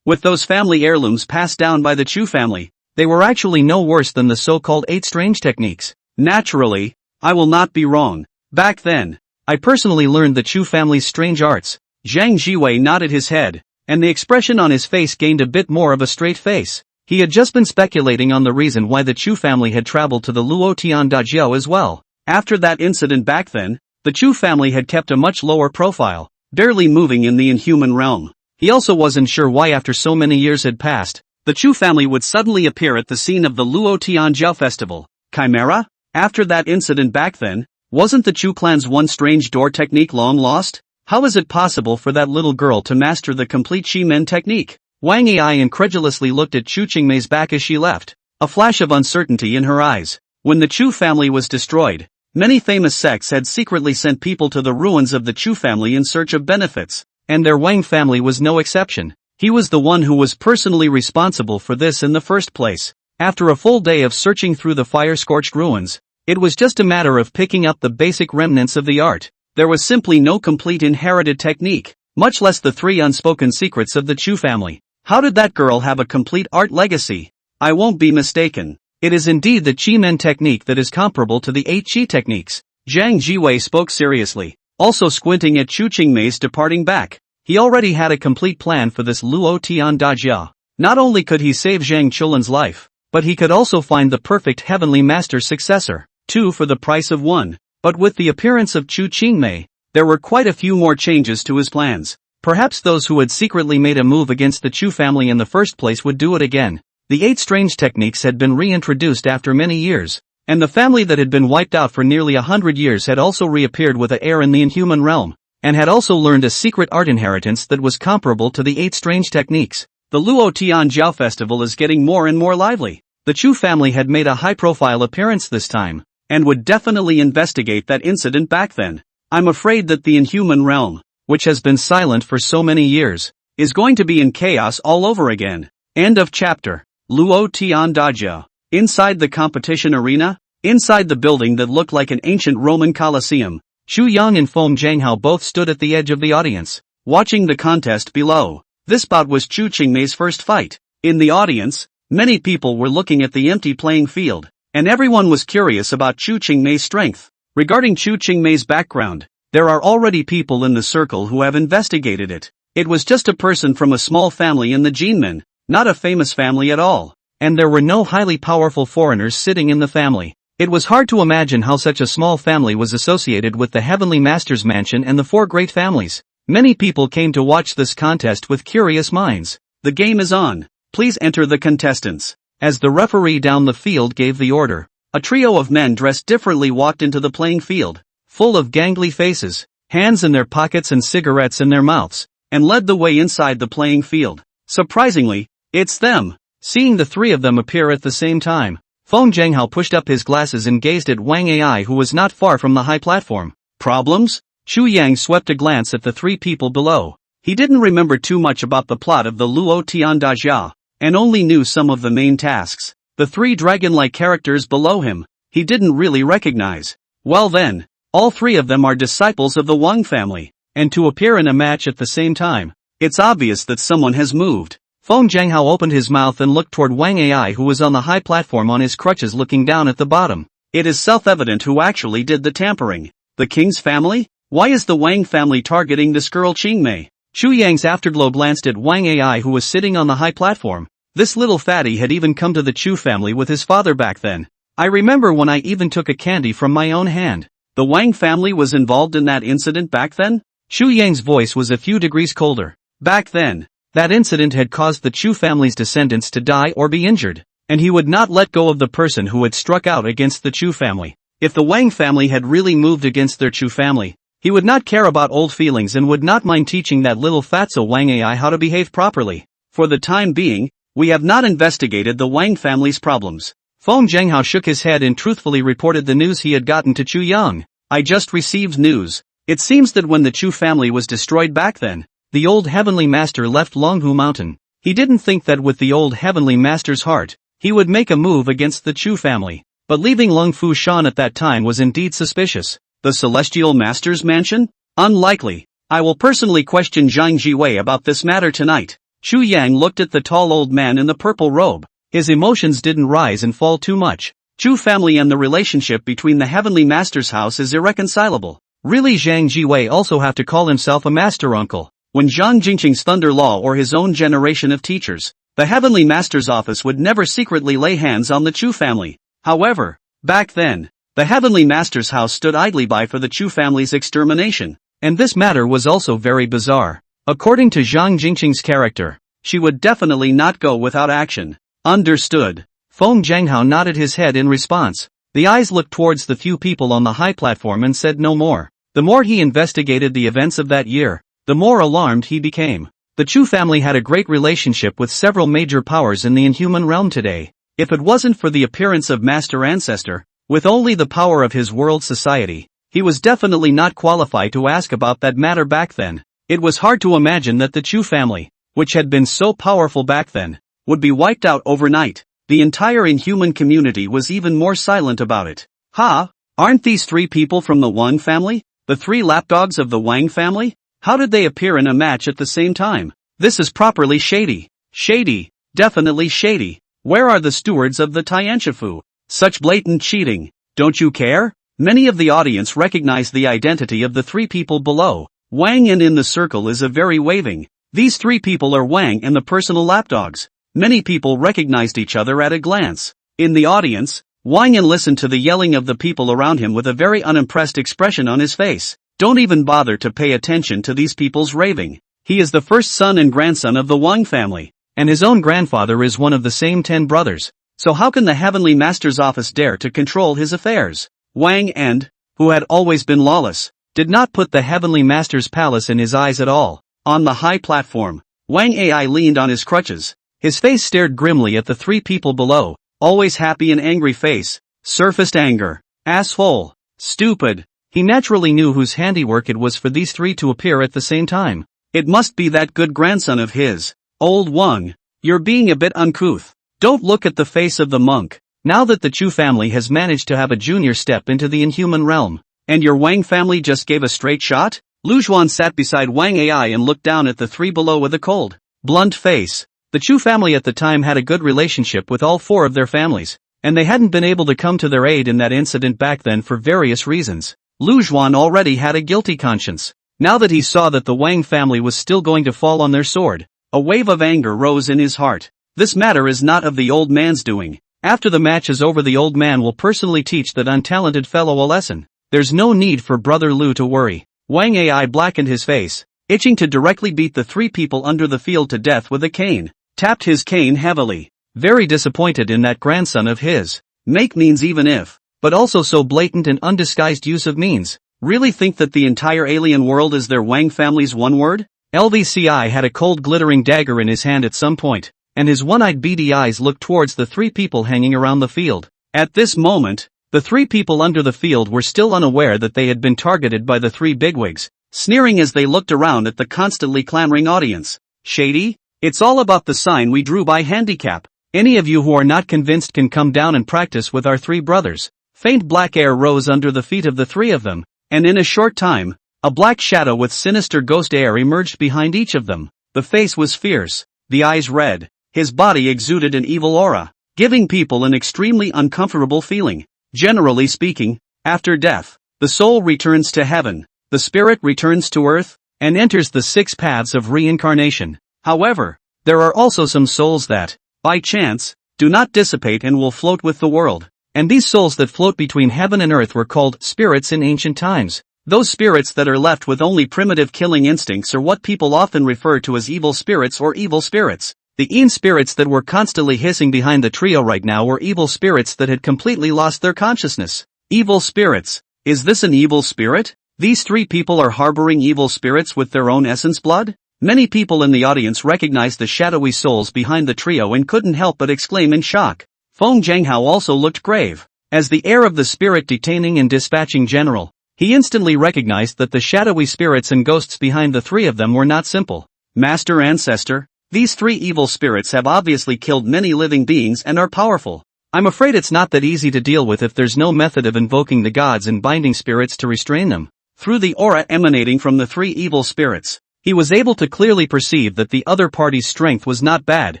with those family heirlooms passed down by the Chu family, they were actually no worse than the so-called 8 strange techniques. Naturally, I will not be wrong. Back then, I personally learned the Chu family's strange arts. Zhang Jiwei nodded his head, and the expression on his face gained a bit more of a straight face. He had just been speculating on the reason why the Chu family had traveled to the Luo Tian Dajiao as well. After that incident back then, the Chu family had kept a much lower profile, barely moving in the Inhuman realm. He also wasn't sure why after so many years had passed, the Chu family would suddenly appear at the scene of the Luo Tianjiao festival. Chimera? After that incident back then, wasn't the Chu clan's one strange door technique long lost? How is it possible for that little girl to master the complete Shimen technique? Wang Ai incredulously looked at Chu Qingmei's back as she left, a flash of uncertainty in her eyes. When the Chu family was destroyed, many famous sects had secretly sent people to the ruins of the Chu family in search of benefits. and their Wang family was no exception. He was the one who was personally responsible for this in the first place. After a full day of searching through the fire-scorched ruins, it was just a matter of picking up the basic remnants of the art. There was simply no complete inherited technique, much less the 3 unspoken secrets of the Chu family. How did that girl have a complete art legacy? I won't be mistaken. It is indeed the Qi Men technique that is comparable to the 8 Qi techniques. Zhang Jiwei spoke seriously, also squinting at Chu Qingmei's departing back. He already had a complete plan for this Luo Tian Dajia. Not only could he save Zhang Chulin's life, but he could also find the perfect heavenly master's successor, 2 for the price of 1. But with the appearance of Chu Qingmei, there were quite a few more changes to his plans. Perhaps those who had secretly made a move against the Chu family in the first place would do it again. The 8 strange techniques had been reintroduced after many years, and the family that had been wiped out for nearly 100 years had also reappeared with an heir in the inhuman realm, and had also learned a secret art inheritance that was comparable to the 8 strange techniques. The Luo Tian Jiao festival is getting more and more lively. The Chu family had made a high-profile appearance this time, and would definitely investigate that incident back then. I'm afraid that the inhuman realm, which has been silent for so many years, is going to be in chaos all over again. End of chapter. Luo Tian Dajia. Inside the competition arena, inside the building that looked like an ancient Roman Colosseum, Chu Yang and Feng Jianghao both stood at the edge of the audience, watching the contest below. This bout was Chu Qingmei's first fight. In the audience, many people were looking at the empty playing field, and everyone was curious about Chu Qingmei's strength. Regarding Chu Qingmei's background, there are already people in the circle who have investigated it. It was just a person from a small family in the Jinmen, not a famous family at all, and there were no highly powerful foreigners sitting in the family. It was hard to imagine how such a small family was associated with the Heavenly Master's mansion and the 4 great families. Many people came to watch this contest with curious minds. The game is on. Please enter the contestants. As the referee down the field gave the order, a trio of men dressed differently walked into the playing field, full of gangly faces, hands in their pockets and cigarettes in their mouths, and led the way inside the playing field. Surprisingly, it's them. Seeing the 3 of them appear at the same time, Feng Jianghao pushed up his glasses and gazed at Wang Ai, who was not far from the high platform. Problems? Chu Yang swept a glance at the 3 people below. He didn't remember too much about the plot of the Luo Tian Dajia, and only knew some of the main tasks. The 3 dragon-like characters below him, he didn't really recognize. Well then, all 3 of them are disciples of the Wang family, and to appear in a match at the same time, it's obvious that someone has moved. Feng Jianghao opened his mouth and looked toward Wang Ai, who was on the high platform on his crutches looking down at the bottom. It is self-evident who actually did the tampering. The king's family? Why is the Wang family targeting this girl Qingmei? Chu Yang's afterglow glanced at Wang Ai, who was sitting on the high platform. This little fatty had even come to the Chu family with his father back then. I remember when I even took a candy from my own hand. The Wang family was involved in that incident back then? Chu Yang's voice was a few degrees colder. Back then, that incident had caused the Chu family's descendants to die or be injured, and he would not let go of the person who had struck out against the Chu family. If the Wang family had really moved against their Chu family, he would not care about old feelings and would not mind teaching that little fatso Wang Ai how to behave properly. For the time being, we have not investigated the Wang family's problems. Feng Jianghao shook his head and truthfully reported the news he had gotten to Chu Yang. I just received news. It seems that when the Chu family was destroyed back then, the old Heavenly Master left Longhu Mountain. He didn't think that with the old Heavenly Master's heart, he would make a move against the Chu family. But leaving Longfu Shan at that time was indeed suspicious. The Celestial Master's mansion? Unlikely. I will personally question Zhang Jiwei about this matter tonight. Chu Yang looked at the tall old man in the purple robe. His emotions didn't rise and fall too much. Chu family and the relationship between the Heavenly Master's house is irreconcilable. Really, Zhang Jiwei also have to call himself a master uncle. When Zhang Jingqing's Thunder Law or his own generation of teachers, the Heavenly Master's office would never secretly lay hands on the Chu family. However, back then, the Heavenly Master's house stood idly by for the Chu family's extermination, and this matter was also very bizarre. According to Zhang Jingqing's character, she would definitely not go without action. Understood. Feng Jianghao nodded his head in response. The eyes looked towards the few people on the high platform and said no more. The more he investigated the events of that year, the more alarmed he became. The Chu family had a great relationship with several major powers in the inhuman realm today. If it wasn't for the appearance of Master Ancestor, with only the power of his world society, he was definitely not qualified to ask about that matter back then. It was hard to imagine that the Chu family, which had been so powerful back then, would be wiped out overnight. The entire Inhuman community was even more silent about it. Ha! Aren't these three people from the Wang family? The three lapdogs of the Wang family? How did they appear in a match at the same time? This is properly shady. Shady. Definitely shady. Where are the stewards of the Tianshifu? Such blatant cheating. Don't you care? Many of the audience recognize the identity of the three people below. Wang and in the circle is a very waving. These three people are Wang and the personal lapdogs. Many people recognized each other at a glance. In the audience, Wang Yan listened to the yelling of the people around him with a very unimpressed expression on his face. Don't even bother to pay attention to these people's raving. He is the first son and grandson of the Wang family, and his own grandfather is one of the same 10 brothers. So how can the Heavenly Master's office dare to control his affairs? Wang End, who had always been lawless, did not put the Heavenly Master's palace in his eyes at all. On the high platform, Wang Ai leaned on his crutches. His face stared grimly at the three people below. Always happy and angry face. Surfaced anger. Asshole. Stupid. He naturally knew whose handiwork it was for these three to appear at the same time. It must be that good grandson of his. Old Wang. You're being a bit uncouth. Don't look at the face of the monk. Now that the Chu family has managed to have a junior step into the Inhuman realm, and your Wang family just gave a straight shot? Lu Zhuan sat beside Wang Ai and looked down at the three below with a cold, blunt face. The Chu family at the time had a good relationship with all four of their families, and they hadn't been able to come to their aid in that incident back then for various reasons. Lu Zhuan already had a guilty conscience. Now that he saw that the Wang family was still going to fall on their sword, a wave of anger rose in his heart. This matter is not of the old man's doing. After the match is over, the old man will personally teach that untalented fellow a lesson. There's no need for Brother Lu to worry. Wang Ai blackened his face, itching to directly beat the three people under the field to death with a cane. Tapped his cane heavily. Very disappointed in that grandson of his. Make means even if, but also so blatant and undisguised use of means. Really think that the entire alien world is their Wang family's one word? LVCI had a cold glittering dagger in his hand at some point, and his one-eyed beady eyes looked towards the three people hanging around the field. At this moment, the three people under the field were still unaware that they had been targeted by the three bigwigs, sneering as they looked around at the constantly clamoring audience. Shady? It's all about the sign we drew by handicap. Any of you who are not convinced can come down and practice with our three brothers. Faint black air rose under the feet of the three of them, and in a short time, a black shadow with sinister ghost air emerged behind each of them. The face was fierce, the eyes red, his body exuded an evil aura, giving people an extremely uncomfortable feeling. Generally speaking, after death, the soul returns to heaven, the spirit returns to earth, and enters the 6 paths of reincarnation. However, there are also some souls that, by chance, do not dissipate and will float with the world. And these souls that float between heaven and earth were called spirits in ancient times. Those spirits that are left with only primitive killing instincts are what people often refer to as evil spirits or evil spirits. The Een spirits that were constantly hissing behind the trio right now were evil spirits that had completely lost their consciousness. Evil spirits. Is this an evil spirit? These three people are harboring evil spirits with their own essence blood? Many people in the audience recognized the shadowy souls behind the trio and couldn't help but exclaim in shock. Feng Jianghao also looked grave. As the heir of the spirit detaining and dispatching general, he instantly recognized that the shadowy spirits and ghosts behind the three of them were not simple. Master Ancestor, these three evil spirits have obviously killed many living beings and are powerful. I'm afraid it's not that easy to deal with if there's no method of invoking the gods and binding spirits to restrain them. Through the aura emanating from the three evil spirits, he was able to clearly perceive that the other party's strength was not bad,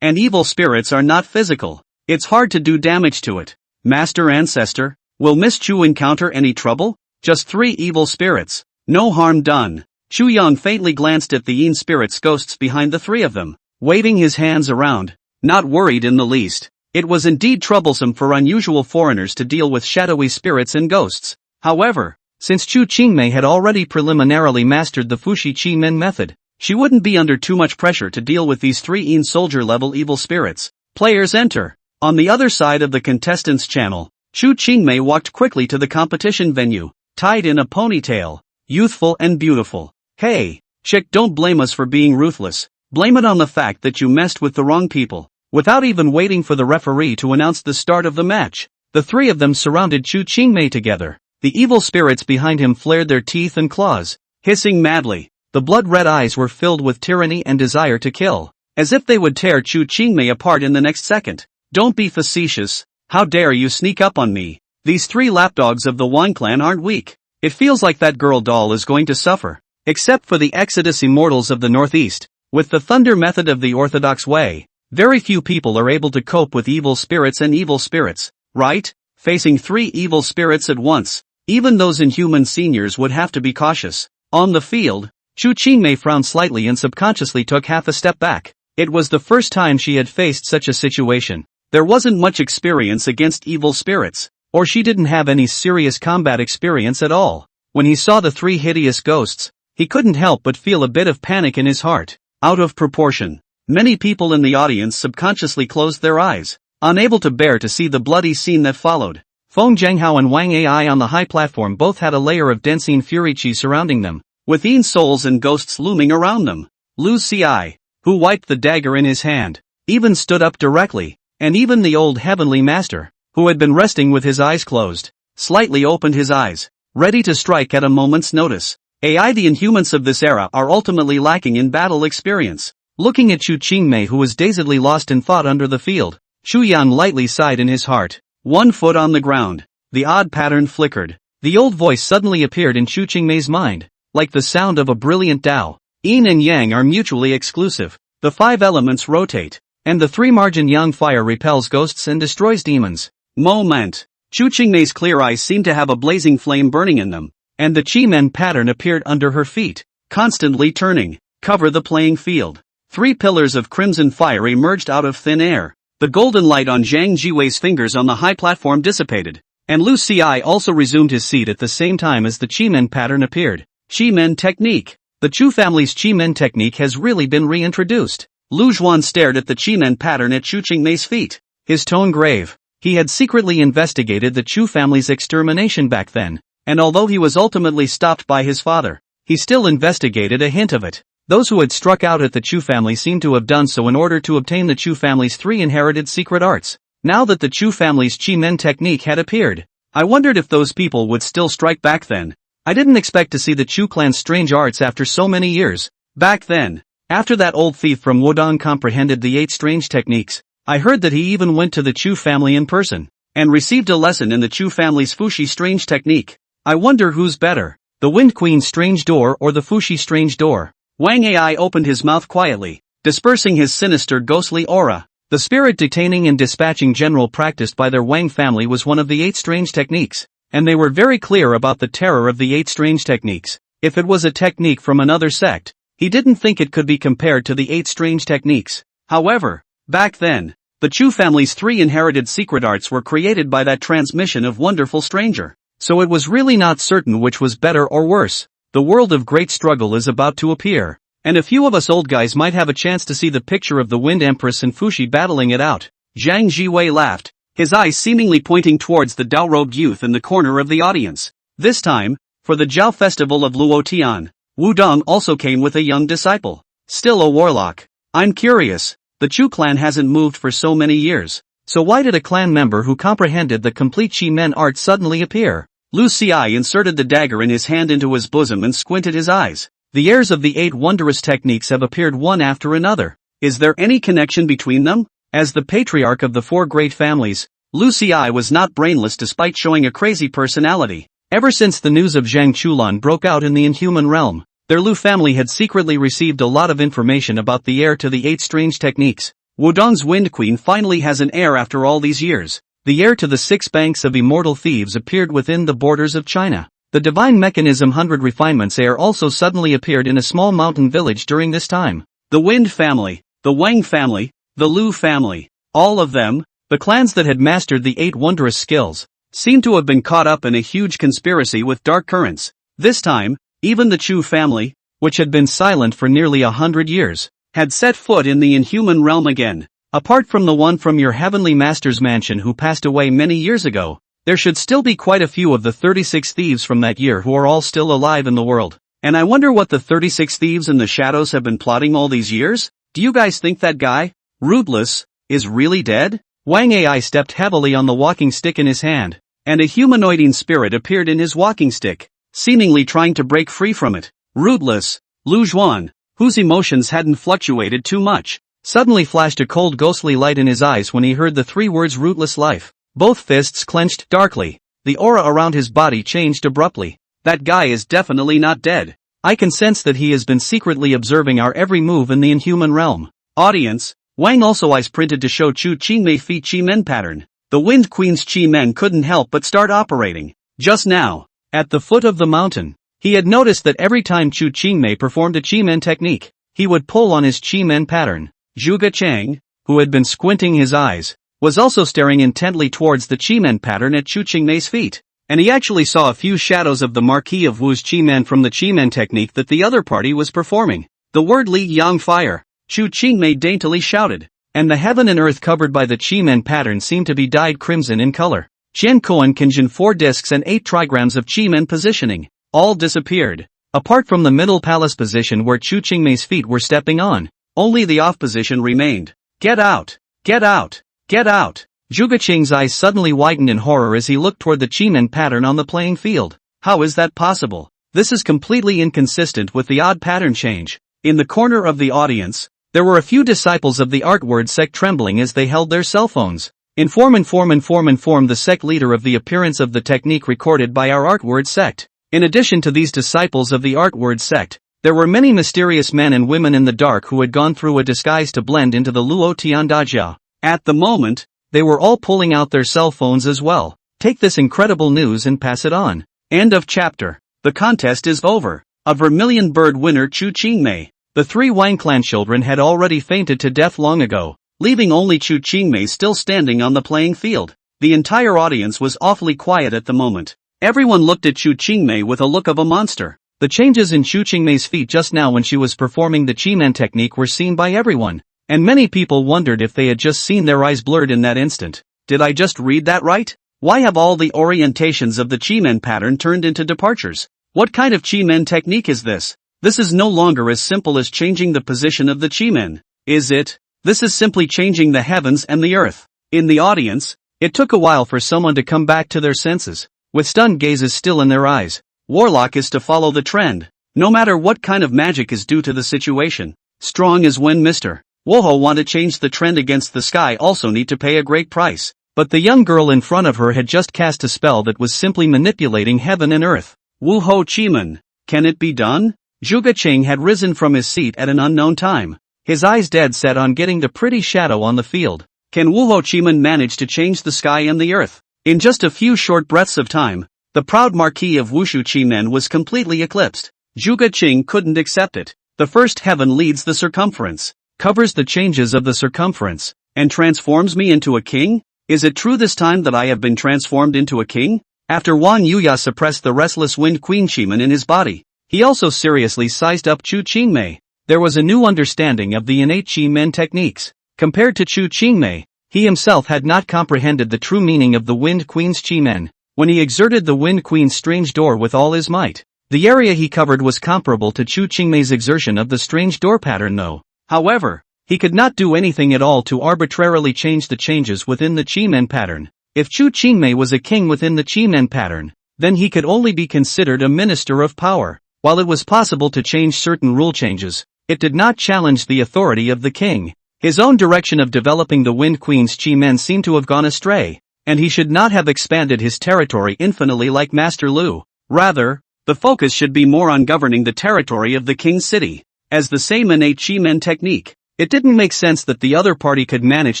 and evil spirits are not physical. It's hard to do damage to it. Master Ancestor, will Miss Chu encounter any trouble? Just 3 evil spirits. No harm done. Chu Yang faintly glanced at the Een spirits ghosts behind the three of them, waving his hands around, not worried in the least. It was indeed troublesome for unusual foreigners to deal with shadowy spirits and ghosts. However, since Chu Qingmei had already preliminarily mastered the Fushi Qi Men method, she wouldn't be under too much pressure to deal with these 3 Een soldier-level evil spirits. Players enter. On the other side of the contestants' channel, Chu Qingmei walked quickly to the competition venue, tied in a ponytail, youthful and beautiful. Hey, chick, don't blame us for being ruthless. Blame it on the fact that you messed with the wrong people. Without even waiting for the referee to announce the start of the match, the three of them surrounded Chu Qingmei together. The evil spirits behind him flared their teeth and claws, hissing madly. The blood-red eyes were filled with tyranny and desire to kill, as if they would tear Chu Qingmei apart in the next second. Don't be facetious. How dare you sneak up on me? These three lapdogs of the Wang clan aren't weak. It feels like that girl doll is going to suffer. Except for the Exodus immortals of the Northeast. With the thunder method of the orthodox way, very few people are able to cope with evil spirits and evil spirits, right? Facing three evil spirits at once, even those inhuman seniors would have to be cautious. On the field, Chu Qingmei frowned slightly and subconsciously took half a step back. It was the first time she had faced such a situation. There wasn't much experience against evil spirits, or she didn't have any serious combat experience at all. When he saw the three hideous ghosts, he couldn't help but feel a bit of panic in his heart. Out of proportion. Many people in the audience subconsciously closed their eyes, unable to bear to see the bloody scene that followed. Feng Zhenghao and Wang Ai on the high platform both had a layer of Densine Furichi surrounding them, with Yin souls and ghosts looming around them. Lu Xi, who wiped the dagger in his hand, even stood up directly, and even the old heavenly master, who had been resting with his eyes closed, slightly opened his eyes, ready to strike at a moment's notice. AI The inhumans of this era are ultimately lacking in battle experience. Looking at Chu Qingmei, who was dazedly lost in thought under the field, Shu Yan lightly sighed in his heart. 1 foot on the ground. The odd pattern flickered. The old voice suddenly appeared in Chu Qingmei's mind, like the sound of a brilliant Tao. Yin and Yang are mutually exclusive. The 5 elements rotate, and the 3 margin Yang fire repels ghosts and destroys demons. Moment. Chu Qingmei's clear eyes seemed to have a blazing flame burning in them, and the Chi Men pattern appeared under her feet, constantly turning. Cover the playing field. 3 pillars of crimson fire emerged out of thin air. The golden light on Zhang Jiwei's fingers on the high platform dissipated, and Lu Xi also resumed his seat at the same time as the Chi Men pattern appeared. Chi Men technique. The Chu family's Chi Men technique has really been reintroduced. Lu Zhuan stared at the Chi Men pattern at Chu Qingmei's feet, his tone grave. He had secretly investigated the Chu family's extermination back then, and although he was ultimately stopped by his father, he still investigated a hint of it. Those who had struck out at the Chu family seemed to have done so in order to obtain the Chu family's 3 inherited secret arts. Now that the Chu family's Chi Men technique had appeared, I wondered if those people would still strike back then. I didn't expect to see the Chu clan's strange arts after so many years. Back then, after that old thief from Wudong comprehended the 8 strange techniques, I heard that he even went to the Chu family in person, and received a lesson in the Chu family's Fuxi strange technique. I wonder who's better, the Wind Queen's strange door or the Fuxi strange door. Wang Ai opened his mouth quietly, dispersing his sinister ghostly aura. The spirit detaining and dispatching general practiced by their Wang family was one of the 8 strange techniques, and they were very clear about the terror of the 8 strange techniques. If it was a technique from another sect, he didn't think it could be compared to the 8 strange techniques. However, back then, the Chu family's 3 inherited secret arts were created by that transmission of wonderful stranger, so it was really not certain which was better or worse. The world of great struggle is about to appear, and a few of us old guys might have a chance to see the picture of the Wind Empress and Fuxi battling it out. Zhang Jiwei laughed, his eyes seemingly pointing towards the Dao-robed youth in the corner of the audience. This time, for the Jiao festival of Luotian, Wudong also came with a young disciple, still a warlock. I'm curious, the Chu clan hasn't moved for so many years, so why did a clan member who comprehended the complete Chi Men art suddenly appear? Lu Xi inserted the dagger in his hand into his bosom and squinted his eyes. The heirs of the 8 wondrous techniques have appeared one after another. Is there any connection between them? As the patriarch of the 4 great families, Lu Xi was not brainless despite showing a crazy personality. Ever since the news of Zhang Chulan broke out in the inhuman realm, their Lu family had secretly received a lot of information about the heir to the 8 strange techniques. Wudong's Wind Queen finally has an heir after all these years. The heir to the 6 banks of immortal thieves appeared within the borders of China. The divine mechanism 100 refinements heir also suddenly appeared in a small mountain village during this time. The Wind family, the Wang family, the Lu family, all of them, the clans that had mastered the 8 wondrous skills, seemed to have been caught up in a huge conspiracy with dark currents. This time, even the Chu family, which had been silent for nearly 100 years, had set foot in the inhuman realm again. Apart from the one from your heavenly master's mansion who passed away many years ago, there should still be quite a few of the 36 thieves from that year who are all still alive in the world. And I wonder what the 36 thieves in the shadows have been plotting all these years? Do you guys think that guy, Rootless, is really dead? Wang Ai stepped heavily on the walking stick in his hand, and a humanoidine spirit appeared in his walking stick, seemingly trying to break free from it. Rootless, Lu Zhuan, whose emotions hadn't fluctuated too much, suddenly flashed a cold ghostly light in his eyes when he heard the three words rootless life. Both fists clenched darkly. The aura around his body changed abruptly. That guy is definitely not dead. I can sense that he has been secretly observing our every move in the inhuman realm. Audience, Wang also eyes printed to show Chu Qingmei Fi Chi Men pattern. The Wind Queen's Chi Men couldn't help but start operating. Just now, at the foot of the mountain, he had noticed that every time Chu Qingmei performed a Chi Men technique, he would pull on his Chi Men pattern. Zhuge Chang, who had been squinting his eyes, was also staring intently towards the Chi Men pattern at Chu Qingmei's feet, and he actually saw a few shadows of the Marquis of Wu's Chi Men from the Chi Men technique that the other party was performing. The word Li Yang Fire, Chu Qingmei daintily shouted, and the heaven and earth covered by the Chi Men pattern seemed to be dyed crimson in color. Qian Koan Kinjin 4 discs and 8 trigrams of Chi Men positioning, all disappeared. Apart from the middle palace position where Chu Qingmei's feet were stepping on, only the off position remained. Get out! Get out! Get out! Zhuge Qing's eyes suddenly widened in horror as he looked toward the Chi Men pattern on the playing field. How is that possible? This is completely inconsistent with the odd pattern change. In the corner of the audience, there were a few disciples of the art word sect trembling as they held their cell phones. Inform the sect leader of the appearance of the technique recorded by our art word sect. In addition to these disciples of the art word sect, there were many mysterious men and women in the dark who had gone through a disguise to blend into the Luo Tiandajia. At the moment, they were all pulling out their cell phones as well. Take this incredible news and pass it on. End of chapter. The contest is over. A vermilion bird winner Chu Qingmei. The three Wang clan children had already fainted to death long ago, leaving only Chu Qingmei still standing on the playing field. The entire audience was awfully quiet at the moment. Everyone looked at Chu Qingmei with a look of a monster. The changes in Chu Qingmei's feet just now when she was performing the Chi Men technique were seen by everyone, and many people wondered if they had just seen their eyes blurred in that instant. Did I just read that right? Why have all the orientations of the Chi Men pattern turned into departures? What kind of Chi Men technique is this? This is no longer as simple as changing the position of the Chi Men, is it? This is simply changing the heavens and the earth. In the audience, it took a while for someone to come back to their senses. With stunned gazes still in their eyes, Warlock is to follow the trend. No matter what kind of magic is due to the situation. Strong as when Mr. Woho want to change the trend against the sky also need to pay a great price. But the young girl in front of her had just cast a spell that was simply manipulating heaven and earth. Wu Ho Chiman. Can it be done? Zhuge Qing had risen from his seat at an unknown time. His eyes dead set on getting the pretty shadow on the field. Can Wu Ho Chiman manage to change the sky and the earth? In just a few short breaths of time, the proud Marquis of Wushu Chi Men was completely eclipsed. Zhuge Qing couldn't accept it. The first heaven leads the circumference, covers the changes of the circumference, and transforms me into a king? Is it true this time that I have been transformed into a king? After Wang Yuya suppressed the restless Wind Queen Chiman in his body, he also seriously sized up Chu Qingmei. There was a new understanding of the innate Chi Men techniques. Compared to Chu Qingmei, he himself had not comprehended the true meaning of the Wind Queen's Chi Men. When he exerted the Wind Queen's strange door with all his might, the area he covered was comparable to Chu Qingmei's exertion of the strange door pattern though. However, he could not do anything at all to arbitrarily change the changes within the Chi Men pattern. If Chu Qingmei was a king within the Chi Men pattern, then he could only be considered a minister of power. While it was possible to change certain rule changes, it did not challenge the authority of the king. His own direction of developing the Wind Queen's Chi Men seemed to have gone astray, and he should not have expanded his territory infinitely like Master Lu. Rather, the focus should be more on governing the territory of the king's city. As the same innate Chi Men technique, it didn't make sense that the other party could manage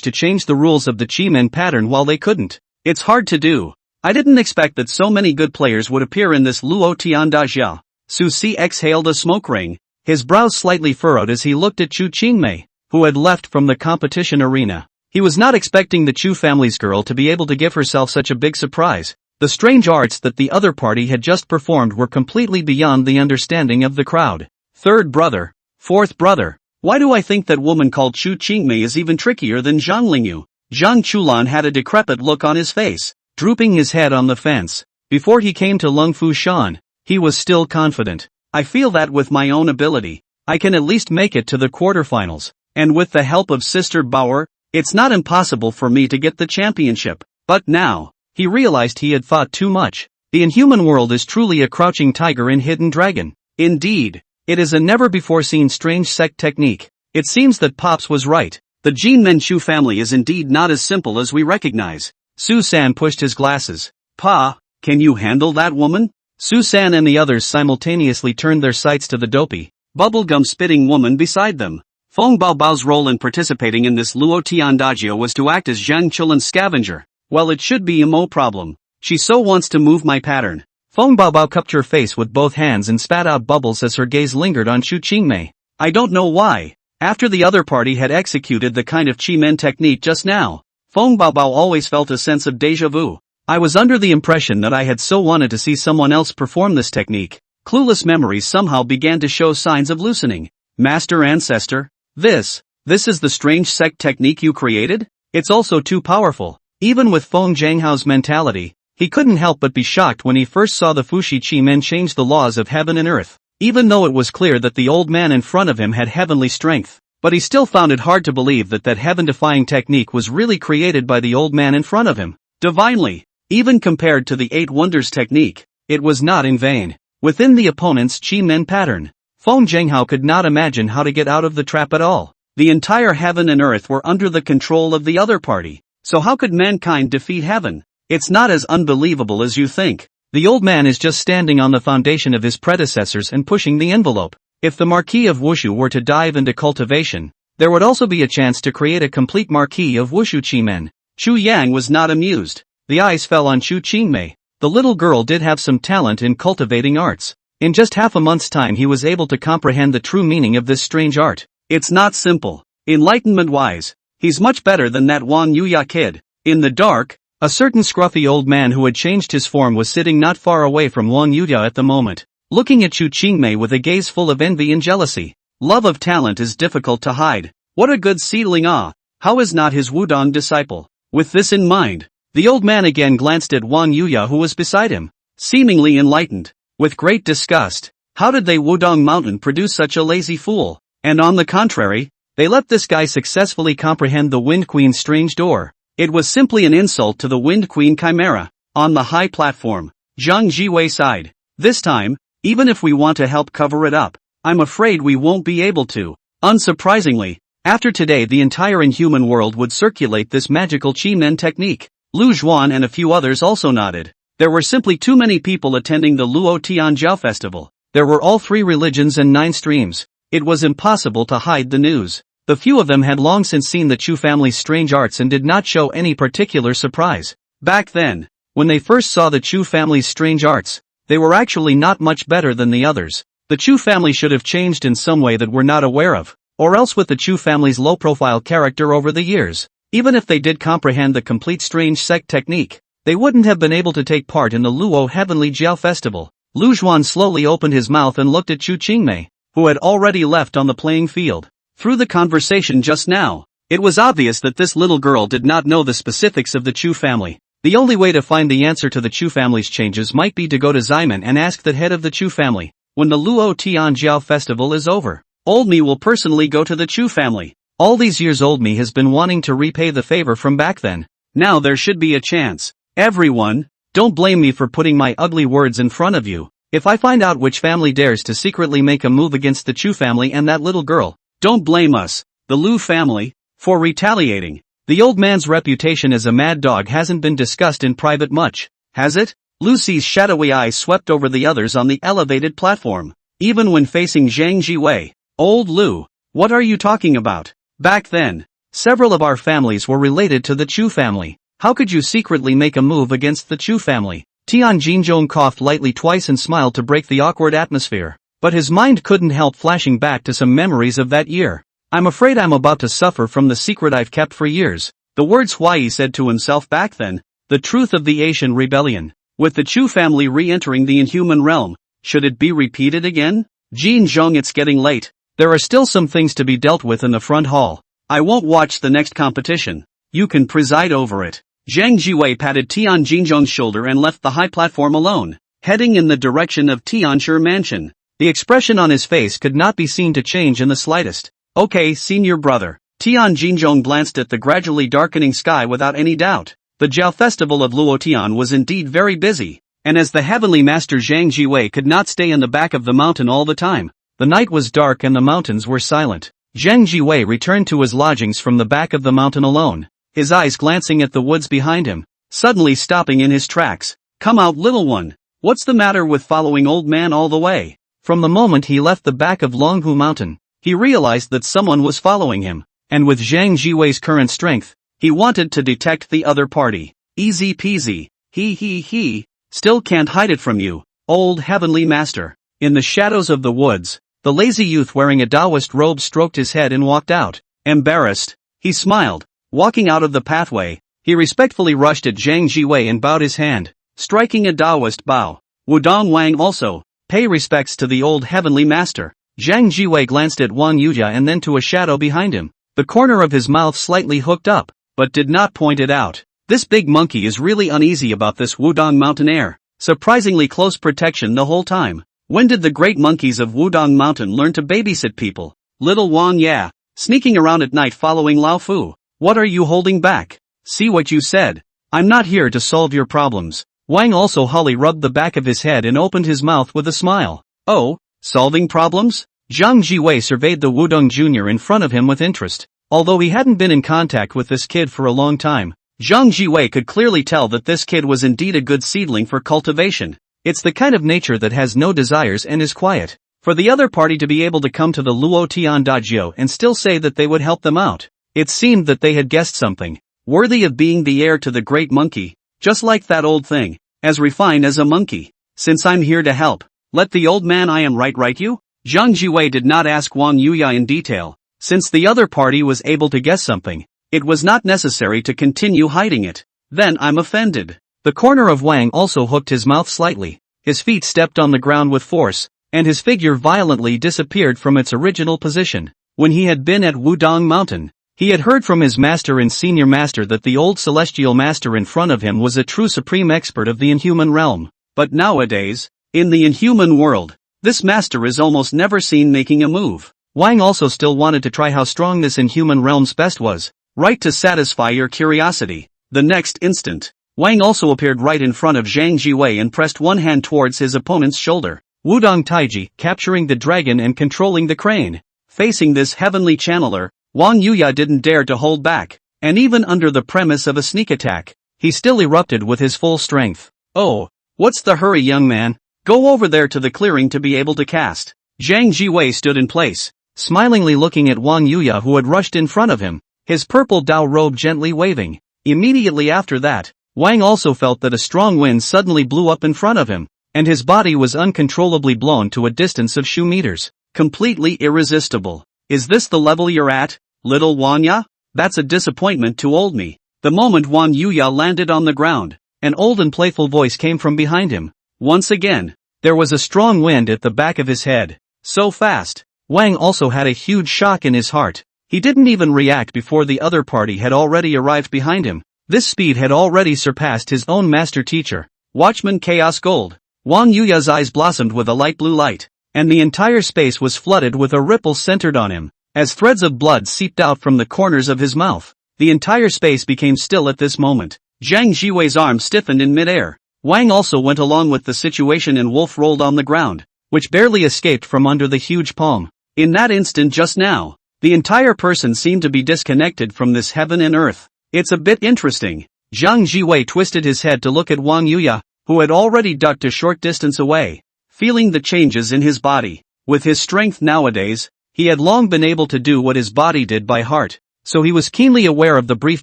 to change the rules of the Chi Men pattern while they couldn't. It's hard to do. I didn't expect that so many good players would appear in this Luo Tiandajia. Su Si exhaled a smoke ring, his brows slightly furrowed as he looked at Chu Qingmei, who had left from the competition arena. He was not expecting the Chu family's girl to be able to give herself such a big surprise. The strange arts that the other party had just performed were completely beyond the understanding of the crowd. Third brother, fourth brother. Why do I think that woman called Chu Qingmei is even trickier than Zhang Lingyu? Zhang Chulan had a decrepit look on his face, drooping his head on the fence. Before he came to Lung Fu Shan, he was still confident. I feel that with my own ability, I can at least make it to the quarterfinals. And with the help of Sister Bauer, it's not impossible for me to get the championship. But now, he realized he had thought too much. The inhuman world is truly a crouching tiger and hidden dragon. Indeed, It is a never-before-seen strange sect technique. It seems that Pops was right. The Jin Menchu family is indeed not as simple as we recognize. Su-san pushed his glasses. Pa, can you handle that woman? Su-san and the others simultaneously turned their sights to the dopey, bubblegum-spitting woman beside them. Feng Baobao's role in participating in this Luo Tiandagio was to act as Zhang Chulin's scavenger. Well, it should be no problem. She so wants to move my pattern. Feng Baobao cupped her face with both hands and spat out bubbles as her gaze lingered on Chu Qingmei. I don't know why. After the other party had executed the kind of Chi-Men technique just now, Feng Baobao always felt a sense of déjà vu. I was under the impression that I had so wanted to see someone else perform this technique. Clueless memories somehow began to show signs of loosening. Master Ancestor? This is the strange sect technique you created? It's also too powerful. Even with Feng Zhanghao's mentality, he couldn't help but be shocked when he first saw the Fushi Chi-Men change the laws of heaven and earth. Even though it was clear that the old man in front of him had heavenly strength, but he still found it hard to believe that heaven-defying technique was really created by the old man in front of him. Divinely. Even compared to the Eight Wonders technique, it was not in vain. Within the opponent's Chi-Men pattern, Feng Zhenghao could not imagine how to get out of the trap at all. The entire heaven and earth were under the control of the other party, so how could mankind defeat heaven? It's not as unbelievable as you think. The old man is just standing on the foundation of his predecessors and pushing the envelope. If the Marquis of Wushu were to dive into cultivation, there would also be a chance to create a complete Marquis of Wushu Chi-Men. Chu Yang was not amused. The eyes fell on Chu Qingmei. The little girl did have some talent in cultivating arts. In just half a month's time he was able to comprehend the true meaning of this strange art. It's not simple. Enlightenment-wise, he's much better than that Wang Yuya kid. In the dark, a certain scruffy old man who had changed his form was sitting not far away from Wang Yuya at the moment, looking at Chu Qingmei with a gaze full of envy and jealousy. Love of talent is difficult to hide. What a good seedling how is not his Wudong disciple? With this in mind, the old man again glanced at Wang Yuya who was beside him, seemingly enlightened. With great disgust, how did they Wudong Mountain produce such a lazy fool? And on the contrary, they let this guy successfully comprehend the Wind Queen's strange door. It was simply an insult to the Wind Queen Chimera. On the high platform, Zhang Jiwei sighed. This time, even if we want to help cover it up, I'm afraid we won't be able to. Unsurprisingly, after today the entire inhuman world would circulate this magical Chi-Men technique. Lu Zhuan and a few others also nodded. There were simply too many people attending the Luo Tianjiao festival. There were all 3 religions and 9 streams. It was impossible to hide the news. The few of them had long since seen the Chu family's strange arts and did not show any particular surprise. Back then, when they first saw the Chu family's strange arts, they were actually not much better than the others. The Chu family should have changed in some way that we're not aware of, or else with the Chu family's low-profile character over the years, even if they did comprehend the complete strange sect technique, they wouldn't have been able to take part in the Luo Heavenly Jiao Festival. Lu Zhuan slowly opened his mouth and looked at Chu Qingmei, who had already left on the playing field. Through the conversation just now, it was obvious that this little girl did not know the specifics of the Chu family. The only way to find the answer to the Chu family's changes might be to go to Ximen and ask the head of the Chu family. When the Luo Tianjiao festival is over, Old Me will personally go to the Chu family. All these years Old Me has been wanting to repay the favor from back then. Now there should be a chance. Everyone, don't blame me for putting my ugly words in front of you. If I find out which family dares to secretly make a move against the Chu family and that little girl, don't blame us, the Lu family, for retaliating. The old man's reputation as a mad dog hasn't been discussed in private much, has it? Lucy's shadowy eyes swept over the others on the elevated platform. Even when facing Zhang Jiwei, old Lu, what are you talking about? Back then, several of our families were related to the Chu family. How could you secretly make a move against the Chu family? Tian Jinzhong coughed lightly twice and smiled to break the awkward atmosphere. But his mind couldn't help flashing back to some memories of that year. I'm afraid I'm about to suffer from the secret I've kept for years. The words Huai said to himself back then. The truth of the Asian rebellion. With the Chu family re-entering the inhuman realm, should it be repeated again? Jin Zhong, it's getting late. There are still some things to be dealt with in the front hall. I won't watch the next competition. You can preside over it. Zhang Jiwei patted Tian Jinzhong's shoulder and left the high platform alone, heading in the direction of Tianshi Mansion. The expression on his face could not be seen to change in the slightest. Okay, senior brother. Tian Jinzhong glanced at the gradually darkening sky without any doubt. The Jiao festival of Luotian was indeed very busy, and as the heavenly master Zhang Jiwei could not stay in the back of the mountain all the time, The night was dark and the mountains were silent. Zhang Jiwei returned to his lodgings from the back of the mountain alone, his eyes glancing at the woods behind him, suddenly stopping in his tracks. "Come out, little one. What's the matter with following old man all the way?" From the moment he left the back of Longhu Mountain, he realized that someone was following him, and with Zhang Jiwei's current strength, he wanted to detect the other party. "Easy peasy. He. Still can't hide it from you, old heavenly master." In the shadows of the woods, the lazy youth wearing a Taoist robe stroked his head and walked out. Embarrassed, he smiled. Walking out of the pathway, he respectfully rushed at Zhang Jiwei and bowed his hand, striking a Taoist bow. Wudong Wang also, pay respects to the old heavenly master. Zhang Jiwei glanced at Wang Yuya and then to a shadow behind him. The corner of his mouth slightly hooked up, but did not point it out. This big monkey is really uneasy about this Wudong Mountain air. Surprisingly close protection the whole time. When did the great monkeys of Wudong Mountain learn to babysit people? Little Wang Ya, sneaking around at night following Lao Fu. What are you holding back? See what you said. I'm not here to solve your problems. Wang also Holly rubbed the back of his head and opened his mouth with a smile. Oh, solving problems? Zhang Jiwei surveyed the Wudong Jr. in front of him with interest. Although he hadn't been in contact with this kid for a long time, Zhang Jiwei could clearly tell that this kid was indeed a good seedling for cultivation. It's the kind of nature that has no desires and is quiet. For the other party to be able to come to the Luo Tian Dajio and still say that they would help them out, it seemed that they had guessed something worthy of being the heir to the great monkey, just like that old thing, as refined as a monkey. Since I'm here to help, let the old man I am right you? Zhang Jiwei did not ask Wang Yuya in detail. Since the other party was able to guess something, it was not necessary to continue hiding it. Then I'm offended. The corner of Wang also hooked his mouth slightly, his feet stepped on the ground with force, and his figure violently disappeared from its original position. When he had been at Wudong Mountain, he had heard from his master and senior master that the old celestial master in front of him was a true supreme expert of the inhuman realm. But nowadays, in the inhuman world, this master is almost never seen making a move. Wang also still wanted to try how strong this inhuman realm's best was, right to satisfy your curiosity. The next instant, Wang also appeared right in front of Zhang Jiwei and pressed one hand towards his opponent's shoulder. Wudong Taiji, capturing the dragon and controlling the crane. Facing this heavenly channeler, Wang Yuya didn't dare to hold back, and even under the premise of a sneak attack, he still erupted with his full strength. Oh, what's the hurry, young man? Go over there to the clearing to be able to cast. Zhang Jiwei stood in place, smilingly looking at Wang Yuya who had rushed in front of him, his purple Dao robe gently waving. Immediately after that, Wang also felt that a strong wind suddenly blew up in front of him, and his body was uncontrollably blown to a distance of 2 meters. Completely irresistible. Is this the level you're at, little Wanya? That's a disappointment to old me. The moment Wang Yuya landed on the ground, an old and playful voice came from behind him. Once again, there was a strong wind at the back of his head. So fast. Wang also had a huge shock in his heart. He didn't even react before the other party had already arrived behind him. This speed had already surpassed his own master teacher, Watchman Chaos Gold. Wang Yuya's eyes blossomed with a light blue light, and the entire space was flooded with a ripple centered on him. As threads of blood seeped out from the corners of his mouth, the entire space became still at this moment. Zhang Jiwei's arm stiffened in midair. Wang also went along with the situation and Wolf rolled on the ground, which barely escaped from under the huge palm. In that instant just now, the entire person seemed to be disconnected from this heaven and earth. It's a bit interesting. Zhang Jiwei twisted his head to look at Wang Yuya, who had already ducked a short distance away, feeling the changes in his body. With his strength nowadays, he had long been able to do what his body did by heart, so he was keenly aware of the brief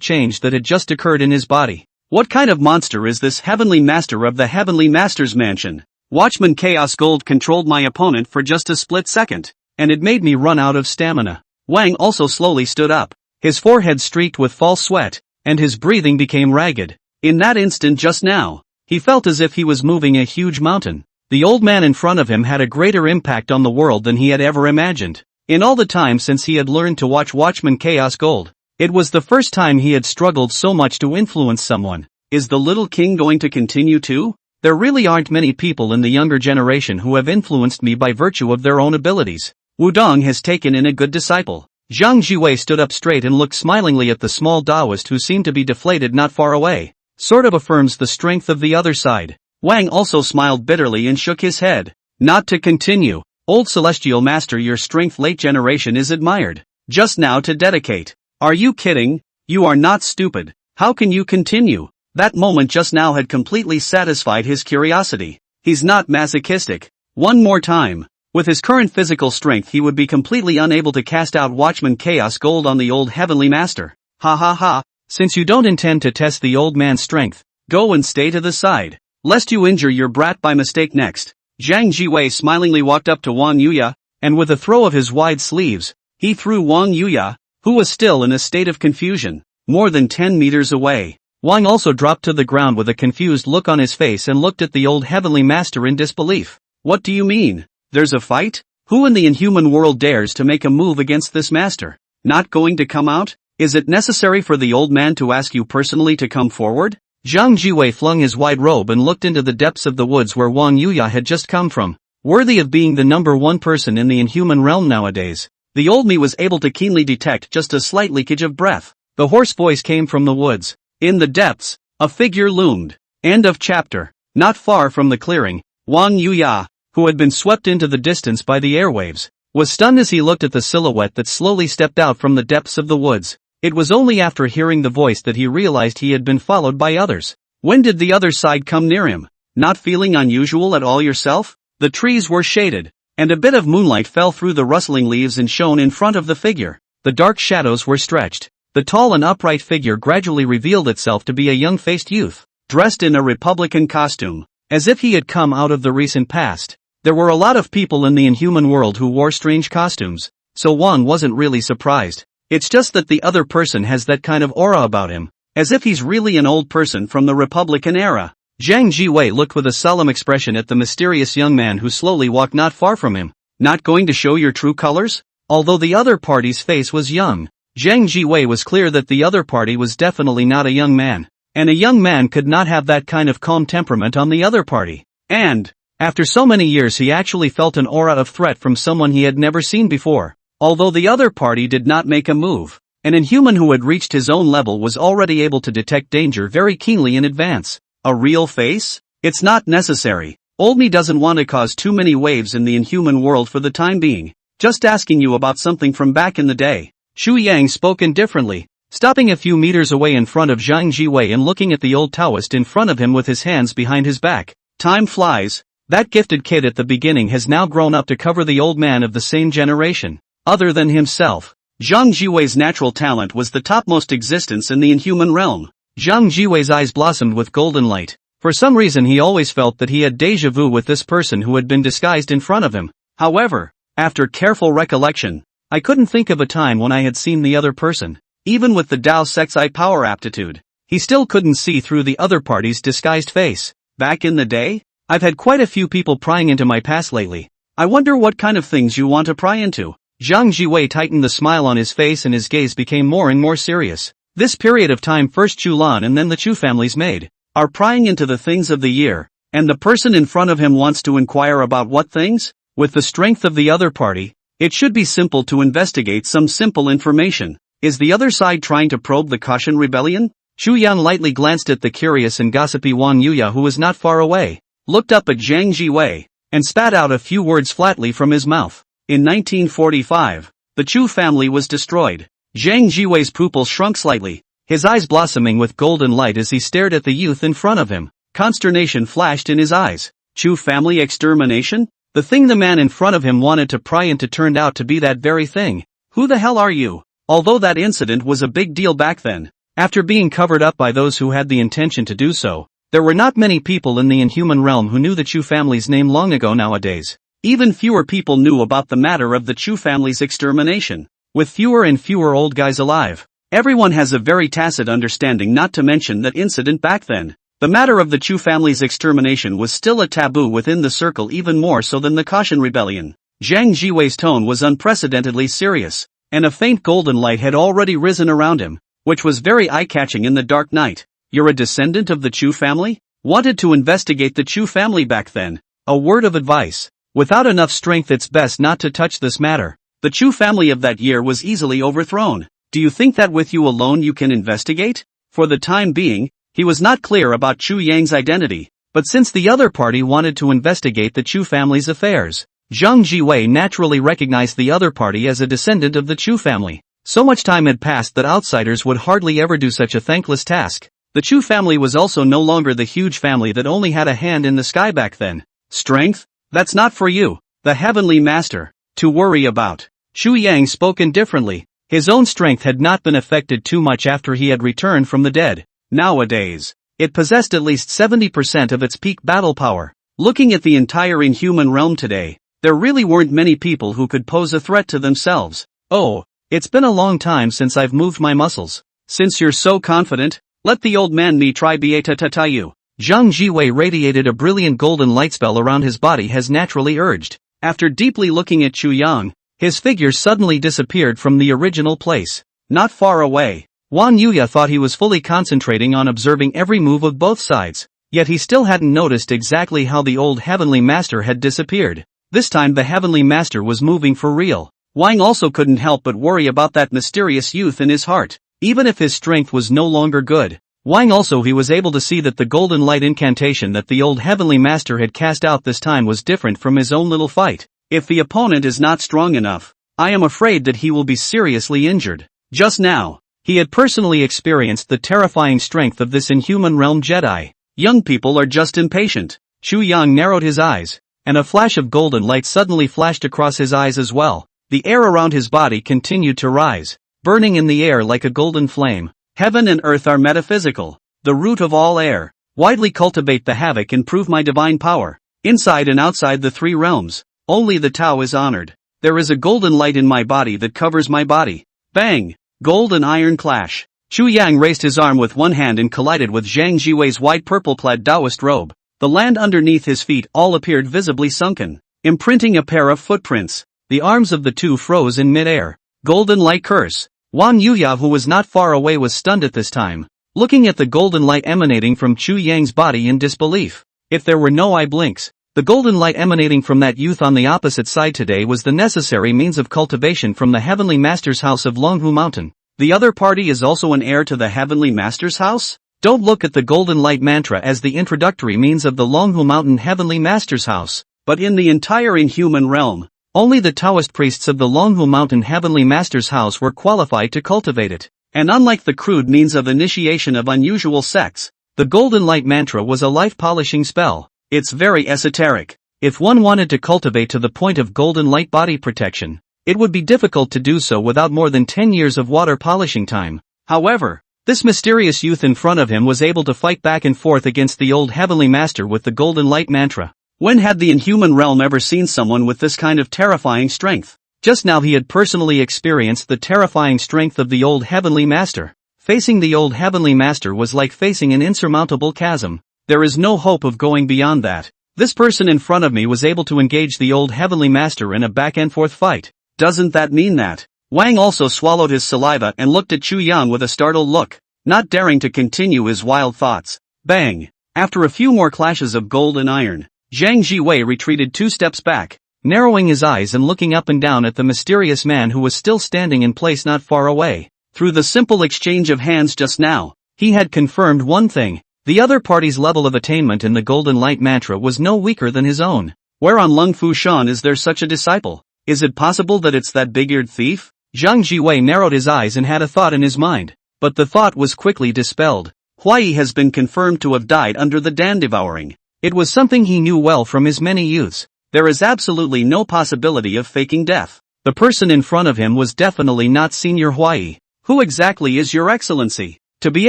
change that had just occurred in his body. What kind of monster is this heavenly master of the heavenly master's mansion? Watchman Chaos Gold controlled my opponent for just a split second, and it made me run out of stamina. Wang also slowly stood up, his forehead streaked with false sweat, and his breathing became ragged. In that instant just now, he felt as if he was moving a huge mountain. The old man in front of him had a greater impact on the world than he had ever imagined. In all the time since he had learned to watch Watchman Chaos Gold, it was the first time he had struggled so much to influence someone. Is the little king going to continue too? There really aren't many people in the younger generation who have influenced me by virtue of their own abilities. Wudong has taken in a good disciple. Zhang Jiwei stood up straight and looked smilingly at the small Taoist who seemed to be deflated not far away. Sort of affirms the strength of the other side. Wang also smiled bitterly and shook his head. Not to continue. Old celestial master, your strength late generation is admired. Just now to dedicate. Are you kidding? You are not stupid. How can you continue? That moment just now had completely satisfied his curiosity. He's not masochistic. One more time. With his current physical strength he would be completely unable to cast out Watchman Chaos Gold on the old heavenly master. Ha ha ha. Since you don't intend to test the old man's strength, go and stay to the side. Lest you injure your brat by mistake next. Zhang Jiwei smilingly walked up to Wang Yuya, and with a throw of his wide sleeves, he threw Wang Yuya, who was still in a state of confusion, more than 10 meters away. Wang also dropped to the ground with a confused look on his face and looked at the old heavenly master in disbelief. What do you mean? There's a fight? Who in the inhuman world dares to make a move against this master? Not going to come out? Is it necessary for the old man to ask you personally to come forward? Zhang Jiwei flung his wide robe and looked into the depths of the woods where Wang Yuya had just come from. Worthy of being the number one person in the inhuman realm nowadays, the old me was able to keenly detect just a slight leakage of breath. The hoarse voice came from the woods. In the depths, a figure loomed. End of chapter. Not far from the clearing, Wang Yuya, who had been swept into the distance by the airwaves, was stunned as he looked at the silhouette that slowly stepped out from the depths of the woods. It was only after hearing the voice that he realized he had been followed by others. When did the other side come near him? Not feeling unusual at all yourself? The trees were shaded, and a bit of moonlight fell through the rustling leaves and shone in front of the figure. The dark shadows were stretched. The tall and upright figure gradually revealed itself to be a young-faced youth, dressed in a Republican costume, as if he had come out of the recent past. There were a lot of people in the inhuman world who wore strange costumes, so Wang wasn't really surprised. It's just that the other person has that kind of aura about him, as if he's really an old person from the Republican era. Zhang Jiwei looked with a solemn expression at the mysterious young man who slowly walked not far from him. Not going to show your true colors? Although the other party's face was young, Zhang Jiwei was clear that the other party was definitely not a young man, and a young man could not have that kind of calm temperament on the other party. And, after so many years he actually felt an aura of threat from someone he had never seen before. Although the other party did not make a move, an inhuman who had reached his own level was already able to detect danger very keenly in advance. A real face? It's not necessary. Old me doesn't want to cause too many waves in the inhuman world for the time being. Just asking you about something from back in the day. Shu Yang spoke indifferently, stopping a few meters away in front of Zhang Jiwei and looking at the old Taoist in front of him with his hands behind his back. Time flies. That gifted kid at the beginning has now grown up to cover the old man of the same generation. Other than himself, Zhang Jiwei's natural talent was the topmost existence in the inhuman realm. Zhang Jiwei's eyes blossomed with golden light. For some reason he always felt that he had déjà vu with this person who had been disguised in front of him. However, after careful recollection, I couldn't think of a time when I had seen the other person. Even with the Dao Sect's eye power aptitude, he still couldn't see through the other party's disguised face. Back in the day? I've had quite a few people prying into my past lately. I wonder what kind of things you want to pry into. Zhang Jiwei tightened the smile on his face and his gaze became more and more serious. This period of time first Chulan and then the Chu family's maid are prying into the things of the year, and the person in front of him wants to inquire about what things? With the strength of the other party, it should be simple to investigate some simple information. Is the other side trying to probe the Caution Rebellion? Chu Yan lightly glanced at the curious and gossipy Wang Yuya who was not far away, looked up at Zhang Jiwei, and spat out a few words flatly from his mouth. In 1945, the Chu family was destroyed. Zhang Jiwei's pupils shrunk slightly, his eyes blossoming with golden light as he stared at the youth in front of him. Consternation flashed in his eyes. Chu family extermination? The thing the man in front of him wanted to pry into turned out to be that very thing. Who the hell are you? Although that incident was a big deal back then, after being covered up by those who had the intention to do so, there were not many people in the inhuman realm who knew the Chu family's name long ago nowadays. Even fewer people knew about the matter of the Chu family's extermination, with fewer and fewer old guys alive. Everyone has a very tacit understanding not to mention that incident back then. The matter of the Chu family's extermination was still a taboo within the circle, even more so than the Caution Rebellion. Zhang Jiwei's tone was unprecedentedly serious, and a faint golden light had already risen around him, which was very eye-catching in the dark night. You're a descendant of the Chu family? Wanted to investigate the Chu family back then. A word of advice. Without enough strength it's best not to touch this matter. The Chu family of that year was easily overthrown. Do you think that with you alone you can investigate? For the time being, he was not clear about Chu Yang's identity, but since the other party wanted to investigate the Chu family's affairs, Zhang Jiwei naturally recognized the other party as a descendant of the Chu family. So much time had passed that outsiders would hardly ever do such a thankless task. The Chu family was also no longer the huge family that only had a hand in the sky back then. Strength? That's not for you, the heavenly master, to worry about. Xu Yang spoke indifferently. His own strength had not been affected too much after he had returned from the dead. Nowadays, it possessed at least 70% of its peak battle power. Looking at the entire inhuman realm today, there really weren't many people who could pose a threat to themselves. Oh, it's been a long time since I've moved my muscles. Since you're so confident, let the old man me try you. Zhang Jiwei radiated a brilliant golden light spell around his body as naturally urged. After deeply looking at Chu Yang, his figure suddenly disappeared from the original place. Not far away, Wan Yuya thought he was fully concentrating on observing every move of both sides, yet he still hadn't noticed exactly how the old heavenly master had disappeared. This time the heavenly master was moving for real. Wang also couldn't help but worry about that mysterious youth in his heart. Even if his strength was no longer good, Wang also he was able to see that the golden light incantation that the old heavenly master had cast out this time was different from his own little fight. If the opponent is not strong enough, I am afraid that he will be seriously injured. Just now, he had personally experienced the terrifying strength of this inhuman realm Jedi. Young people are just impatient. Xu Yang narrowed his eyes, and a flash of golden light suddenly flashed across his eyes as well. The air around his body continued to rise, burning in the air like a golden flame. Heaven and earth are metaphysical, the root of all air. Widely cultivate the havoc and prove my divine power. Inside and outside the three realms, only the Tao is honored. There is a golden light in my body that covers my body. Bang! Gold and iron clash. Chu Yang raised his arm with one hand and collided with Zhang Jiwei's white purple-clad Taoist robe. The land underneath his feet all appeared visibly sunken, imprinting a pair of footprints. The arms of the two froze in mid-air. Golden light curse. Wan Yuya, who was not far away, was stunned at this time, looking at the golden light emanating from Chu Yang's body in disbelief. If there were no eye blinks, the golden light emanating from that youth on the opposite side today was the necessary means of cultivation from the Heavenly Master's house of Longhu Mountain. The other party is also an heir to the Heavenly Master's house? Don't look at the golden light mantra as the introductory means of the Longhu Mountain Heavenly Master's house, but in the entire inhuman realm, only the Taoist priests of the Longhu Mountain Heavenly Master's house were qualified to cultivate it. And unlike the crude means of initiation of unusual sects, the golden light mantra was a life-polishing spell. It's very esoteric. If one wanted to cultivate to the point of golden light body protection, it would be difficult to do so without more than 10 years of water polishing time. However, this mysterious youth in front of him was able to fight back and forth against the old heavenly master with the golden light mantra. When had the inhuman realm ever seen someone with this kind of terrifying strength? Just now he had personally experienced the terrifying strength of the old heavenly master. Facing the old heavenly master was like facing an insurmountable chasm. There is no hope of going beyond that. This person in front of me was able to engage the old heavenly master in a back-and-forth fight. Doesn't that mean that? Wang also swallowed his saliva and looked at Chu Yang with a startled look, not daring to continue his wild thoughts. Bang! After a few more clashes of gold and iron, Zhang Jiwei retreated 2 steps back, narrowing his eyes and looking up and down at the mysterious man who was still standing in place not far away. Through the simple exchange of hands just now, he had confirmed one thing. The other party's level of attainment in the golden light mantra was no weaker than his own. Where on Lung Fu Shan is there such a disciple? Is it possible that it's that big-eared thief? Zhang Jiwei narrowed his eyes and had a thought in his mind, but the thought was quickly dispelled. Huai has been confirmed to have died under the Dan devouring. It was something he knew well from his many youths. There is absolutely no possibility of faking death. The person in front of him was definitely not Senior Huai. Who exactly is your excellency? To be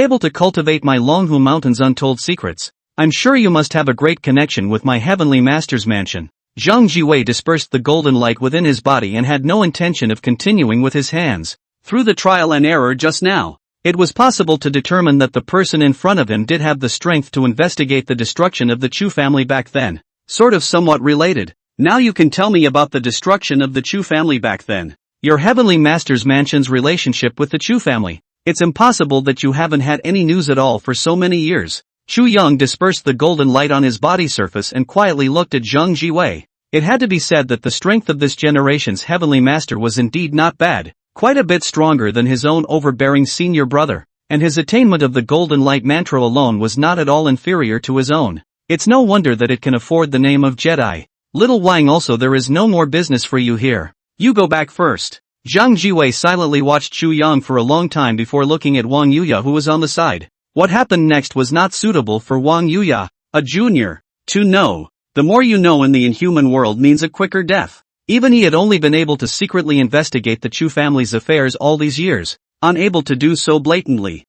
able to cultivate my Longhu Mountain's untold secrets, I'm sure you must have a great connection with my heavenly master's mansion. Zhang Jiwei dispersed the golden light within his body and had no intention of continuing with his hands. Through the trial and error just now, it was possible to determine that the person in front of him did have the strength to investigate the destruction of the Chu family back then. Sort of somewhat related. Now you can tell me about the destruction of the Chu family back then. Your heavenly master's mansion's relationship with the Chu family. It's impossible that you haven't had any news at all for so many years. Chu Yang dispersed the golden light on his body surface and quietly looked at Zhang Jiwei. It had to be said that the strength of this generation's heavenly master was indeed not bad, quite a bit stronger than his own overbearing senior brother, and his attainment of the golden light mantra alone was not at all inferior to his own. It's no wonder that it can afford the name of Jedi. Little Wang, also there is no more business for you here. You go back first. Zhang Jiwei silently watched Chu Yang for a long time before looking at Wang Yuya, who was on the side. What happened next was not suitable for Wang Yuya, a junior, to know. The more you know in the inhuman world means a quicker death. Even he had only been able to secretly investigate the Chu family's affairs all these years, unable to do so blatantly.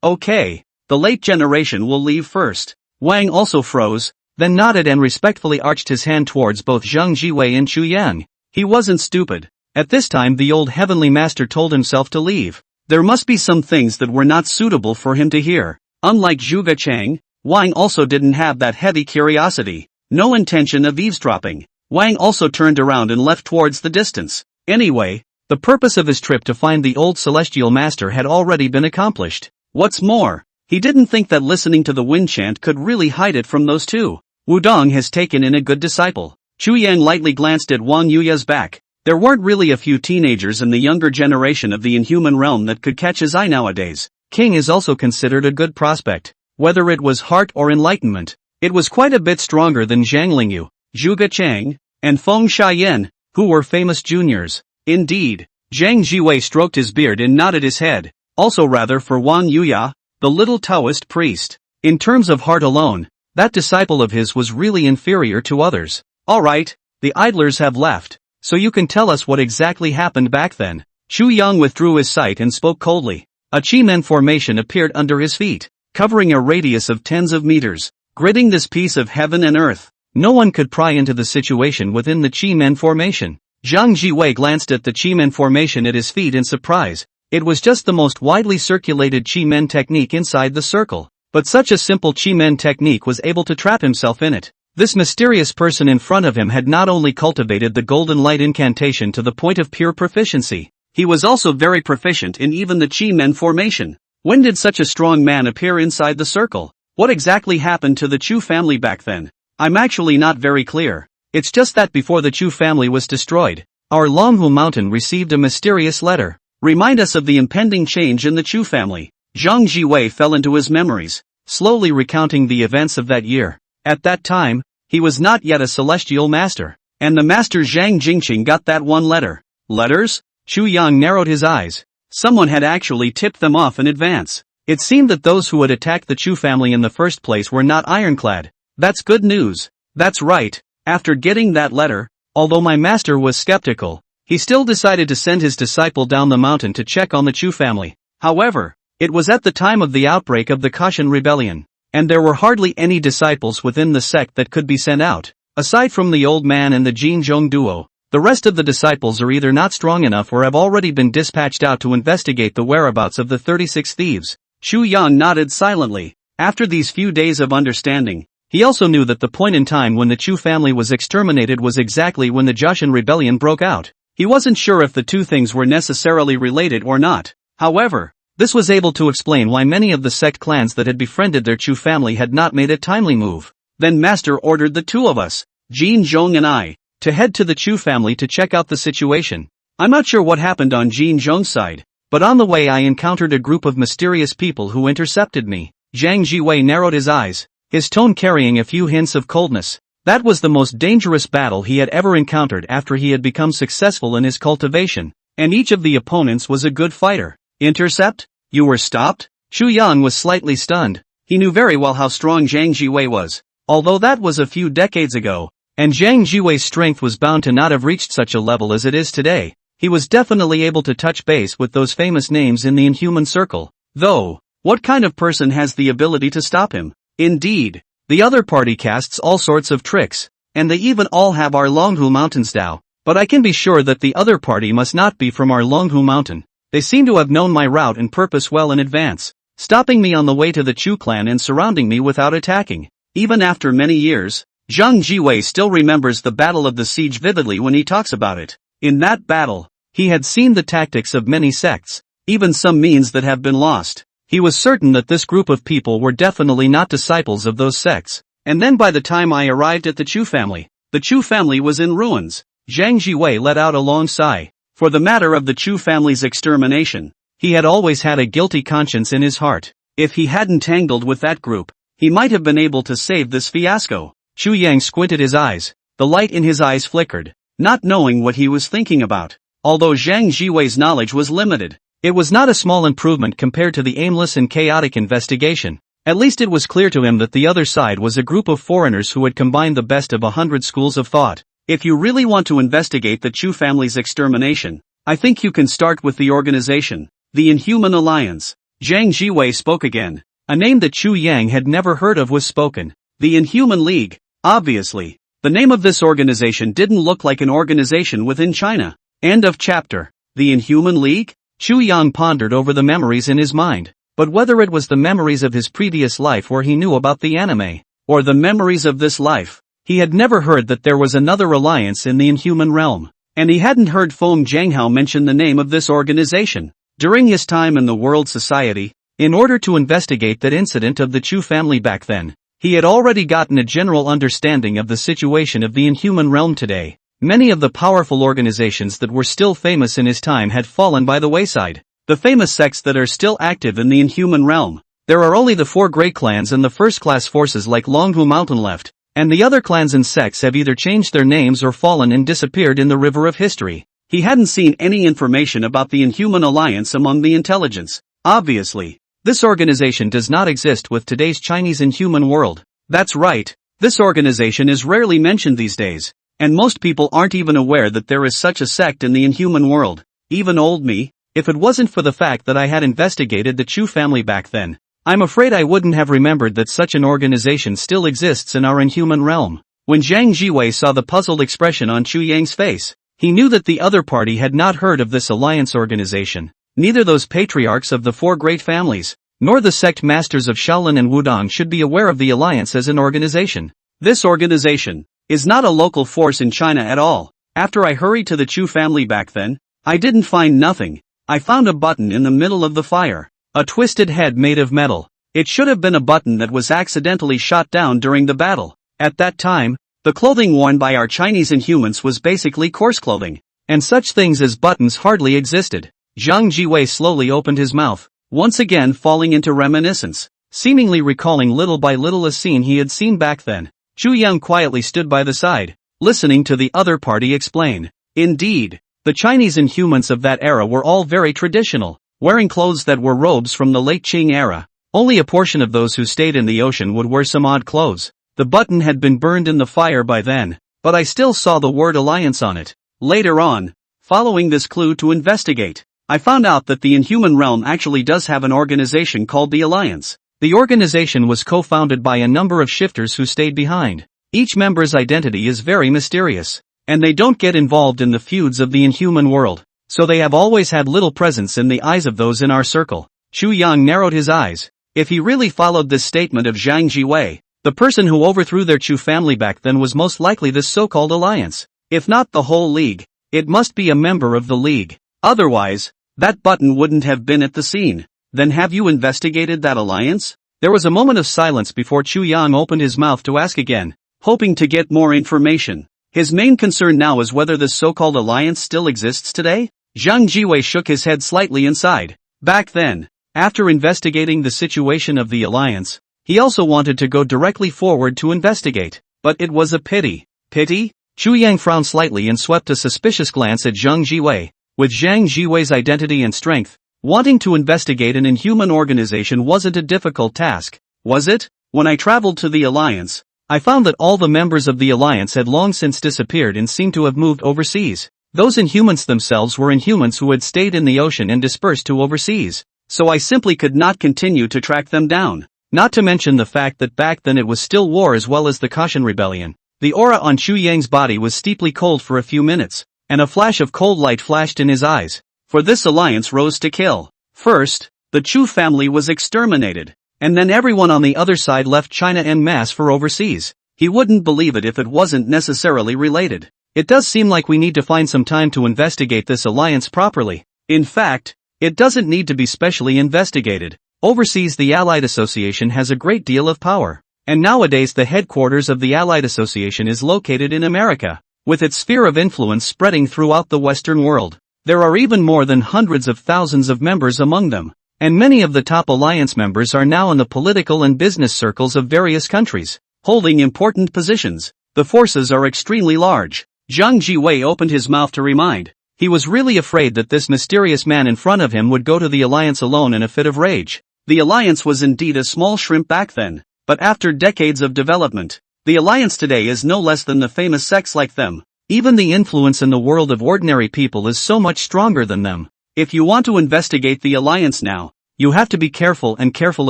Okay. The late generation will leave first. Wang also froze, then nodded and respectfully arched his hand towards both Zhang Jiwei and Chu Yang. He wasn't stupid. At this time the old heavenly master told himself to leave. There must be some things that were not suitable for him to hear. Unlike Zhuge Chang, Wang also didn't have that heavy curiosity. No intention of eavesdropping. Wang also turned around and left towards the distance. Anyway, the purpose of his trip to find the old celestial master had already been accomplished. What's more, he didn't think that listening to the wind chant could really hide it from those two. Wudong has taken in a good disciple. Chu Yang lightly glanced at Wang Yuya's back. There weren't really a few teenagers in the younger generation of the inhuman realm that could catch his eye nowadays. King is also considered a good prospect. Whether it was heart or enlightenment, it was quite a bit stronger than Zhang Lingyu, Zhuge Chang, and Feng Xiaoyan, who were famous juniors. Indeed, Zhang Jiwei stroked his beard and nodded his head. Also rather for Wang Yuya, the little Taoist priest. In terms of heart alone, that disciple of his was really inferior to others. Alright, the idlers have left, so you can tell us what exactly happened back then. Chu Yang withdrew his sight and spoke coldly. A Chi-Men formation appeared under his feet, covering a radius of tens of meters, gridding this piece of heaven and earth. No one could pry into the situation within the Chi-Men formation. Zhang Jiwei glanced at the Chi-Men formation at his feet in surprise. It was just the most widely circulated Chi-Men technique inside the circle, but such a simple Chi-Men technique was able to trap himself in it. This mysterious person in front of him had not only cultivated the golden light incantation to the point of pure proficiency, he was also very proficient in even the Chi-Men formation. When did such a strong man appear inside the circle? What exactly happened to the Chu family back then? I'm actually not very clear. It's just that before the Chu family was destroyed, our Longhu Mountain received a mysterious letter. Remind us of the impending change in the Chu family. Zhang Jiwei fell into his memories, slowly recounting the events of that year. At that time, he was not yet a celestial master, and the master Zhang Jingqing got that one letter. Letters? Chu Yang narrowed his eyes. Someone had actually tipped them off in advance. It seemed that those who had attacked the Chu family in the first place were not ironclad. That's good news. That's right. After getting that letter, although my master was skeptical, he still decided to send his disciple down the mountain to check on the Chu family. However, it was at the time of the outbreak of the Kashan rebellion, and there were hardly any disciples within the sect that could be sent out. Aside from the old man and the Jin Zhong duo, the rest of the disciples are either not strong enough or have already been dispatched out to investigate the whereabouts of the 36 thieves. Chu Yang nodded silently. After these few days of understanding, he also knew that the point in time when the Chu family was exterminated was exactly when the Joshin rebellion broke out. He wasn't sure if the two things were necessarily related or not. However, this was able to explain why many of the sect clans that had befriended their Chu family had not made a timely move. Then Master ordered the two of us, Jin Zhong and I, to head to the Chu family to check out the situation. I'm not sure what happened on Jin Zhong's side, but on the way I encountered a group of mysterious people who intercepted me. Zhang Jiwei narrowed his eyes, his tone carrying a few hints of coldness. That was the most dangerous battle he had ever encountered after he had become successful in his cultivation, and each of the opponents was a good fighter. Intercept? You were stopped? Chu Yang was slightly stunned. He knew very well how strong Zhang Jiwei was, although that was a few decades ago, and Zhang Jiwei's strength was bound to not have reached such a level as it is today. He was definitely able to touch base with those famous names in the inhuman circle. Though, what kind of person has the ability to stop him? Indeed, the other party casts all sorts of tricks, and they even all have our Longhu Mountain style, but I can be sure that the other party must not be from our Longhu Mountain. They seem to have known my route and purpose well in advance, stopping me on the way to the Chu clan and surrounding me without attacking. Even after many years, Zhang Jiwei still remembers the Battle of the Siege vividly when he talks about it. In that battle, he had seen the tactics of many sects, even some means that have been lost. He was certain that this group of people were definitely not disciples of those sects. And then by the time I arrived at the Chu family was in ruins. Zhang Jiwei let out a long sigh. For the matter of the Chu family's extermination, he had always had a guilty conscience in his heart. If he hadn't tangled with that group, he might have been able to save this fiasco. Chu Yang squinted his eyes. The light in his eyes flickered, not knowing what he was thinking about. Although Zhang Jiwei's knowledge was limited, it was not a small improvement compared to the aimless and chaotic investigation. At least it was clear to him that the other side was a group of foreigners who had combined the best of 100 schools of thought. If you really want to investigate the Chu family's extermination, I think you can start with the organization, the Inhuman Alliance. Zhang Jiwei spoke again. A name that Chu Yang had never heard of was spoken. The Inhuman League. Obviously, the name of this organization didn't look like an organization within China. End of chapter. The Inhuman League? Chu Yang pondered over the memories in his mind. But whether it was the memories of his previous life where he knew about the anime, or the memories of this life, he had never heard that there was another alliance in the Inhuman realm. And he hadn't heard Feng Jianghao mention the name of this organization. During his time in the World Society, in order to investigate that incident of the Chu family back then, he had already gotten a general understanding of the situation of the Inhuman realm today. Many of the powerful organizations that were still famous in his time had fallen by the wayside. The famous sects that are still active in the Inhuman realm, there are only the 4 great clans and the first-class forces like Longhu Mountain left, and the other clans and sects have either changed their names or fallen and disappeared in the river of history. He hadn't seen any information about the Inhuman Alliance among the intelligence. Obviously, this organization does not exist with today's Chinese Inhuman world. That's right, this organization is rarely mentioned these days, and most people aren't even aware that there is such a sect in the Inhuman world. Even old me, if it wasn't for the fact that I had investigated the Chu family back then, I'm afraid I wouldn't have remembered that such an organization still exists in our Inhuman realm. When Zhang Jiwei saw the puzzled expression on Chu Yang's face, he knew that the other party had not heard of this alliance organization. Neither those patriarchs of the 4 great families, nor the sect masters of Shaolin and Wudong should be aware of the alliance as an organization. This organization is not a local force in China at all. After I hurried to the Chu family back then, I didn't find nothing. I found a button in the middle of the fire. A twisted head made of metal. It should have been a button that was accidentally shot down during the battle. At that time, the clothing worn by our Chinese Inhumans was basically coarse clothing, and such things as buttons hardly existed. Zhang Jiwei slowly opened his mouth, once again falling into reminiscence, seemingly recalling little by little a scene he had seen back then. Chu Yang quietly stood by the side, listening to the other party explain. Indeed, the Chinese Inhumans of that era were all very traditional, wearing clothes that were robes from the late Qing era. Only a portion of those who stayed in the ocean would wear some odd clothes. The button had been burned in the fire by then, but I still saw the word alliance on it. Later on, following this clue to investigate, I found out that the Inhuman realm actually does have an organization called the Alliance. The organization was co-founded by a number of shifters who stayed behind. Each member's identity is very mysterious, and they don't get involved in the feuds of the Inhuman world, so they have always had little presence in the eyes of those in our circle. Chu Yang narrowed his eyes. If he really followed this statement of Zhang Jiwei, the person who overthrew their Chu family back then was most likely this so-called alliance. If not the whole league, it must be a member of the league. Otherwise, that button wouldn't have been at the scene. Then have you investigated that alliance? There was a moment of silence before Chu Yang opened his mouth to ask again, hoping to get more information. His main concern now is whether this so-called alliance still exists today? Zhang Jiwei shook his head slightly inside. Back then, after investigating the situation of the alliance, he also wanted to go directly forward to investigate, but it was a pity. Pity? Chu Yang frowned slightly and swept a suspicious glance at Zhang Jiwei. With Zhang Jiwei's identity and strength, wanting to investigate an Inhuman organization wasn't a difficult task, was it? When I traveled to the Alliance, I found that all the members of the Alliance had long since disappeared and seemed to have moved overseas. Those Inhumans themselves were Inhumans who had stayed in the ocean and dispersed to overseas, so I simply could not continue to track them down. Not to mention the fact that back then it was still war as well as the Koshin rebellion. The aura on Chu Yang's body was steeply cold for a few minutes, and a flash of cold light flashed in his eyes. For this alliance rose to kill. First, the Chu family was exterminated, and then everyone on the other side left China en masse for overseas. He wouldn't believe it if it wasn't necessarily related. It does seem like we need to find some time to investigate this alliance properly. In fact, it doesn't need to be specially investigated. Overseas, the Allied Association has a great deal of power, and nowadays the headquarters of the Allied Association is located in America, with its sphere of influence spreading throughout the Western world. There are even more than hundreds of thousands of members among them, and many of the top alliance members are now in the political and business circles of various countries. holding important positions. The forces are extremely large. Zhang Jiwei opened his mouth to remind. He was really afraid that this mysterious man in front of him would go to the Alliance alone in a fit of rage. The Alliance was indeed a small shrimp back then, but after decades of development, the Alliance today is no less than the famous sects like them. Even the influence in the world of ordinary people is so much stronger than them. If you want to investigate the Alliance now, you have to be careful and careful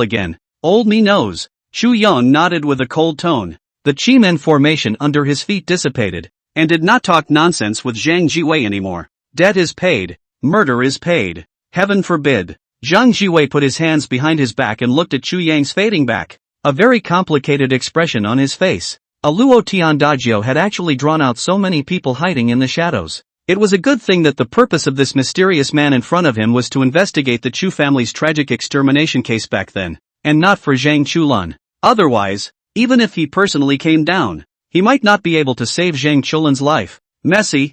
again. Old me knows. Xu Yang nodded with a cold tone. The Chi-Men formation under his feet dissipated, and did not talk nonsense with Zhang Jiwei anymore. Debt is paid. Murder is paid. Heaven forbid. Zhang Jiwei put his hands behind his back and looked at Chu Yang's fading back. A very complicated expression on his face. A Luo Tiandagio had actually drawn out so many people hiding in the shadows. It was a good thing that the purpose of this mysterious man in front of him was to investigate the Chu family's tragic extermination case back then, and not for Zhang Chulan. Otherwise, even if he personally came down, he might not be able to save Zhang Chulan's life. Messy,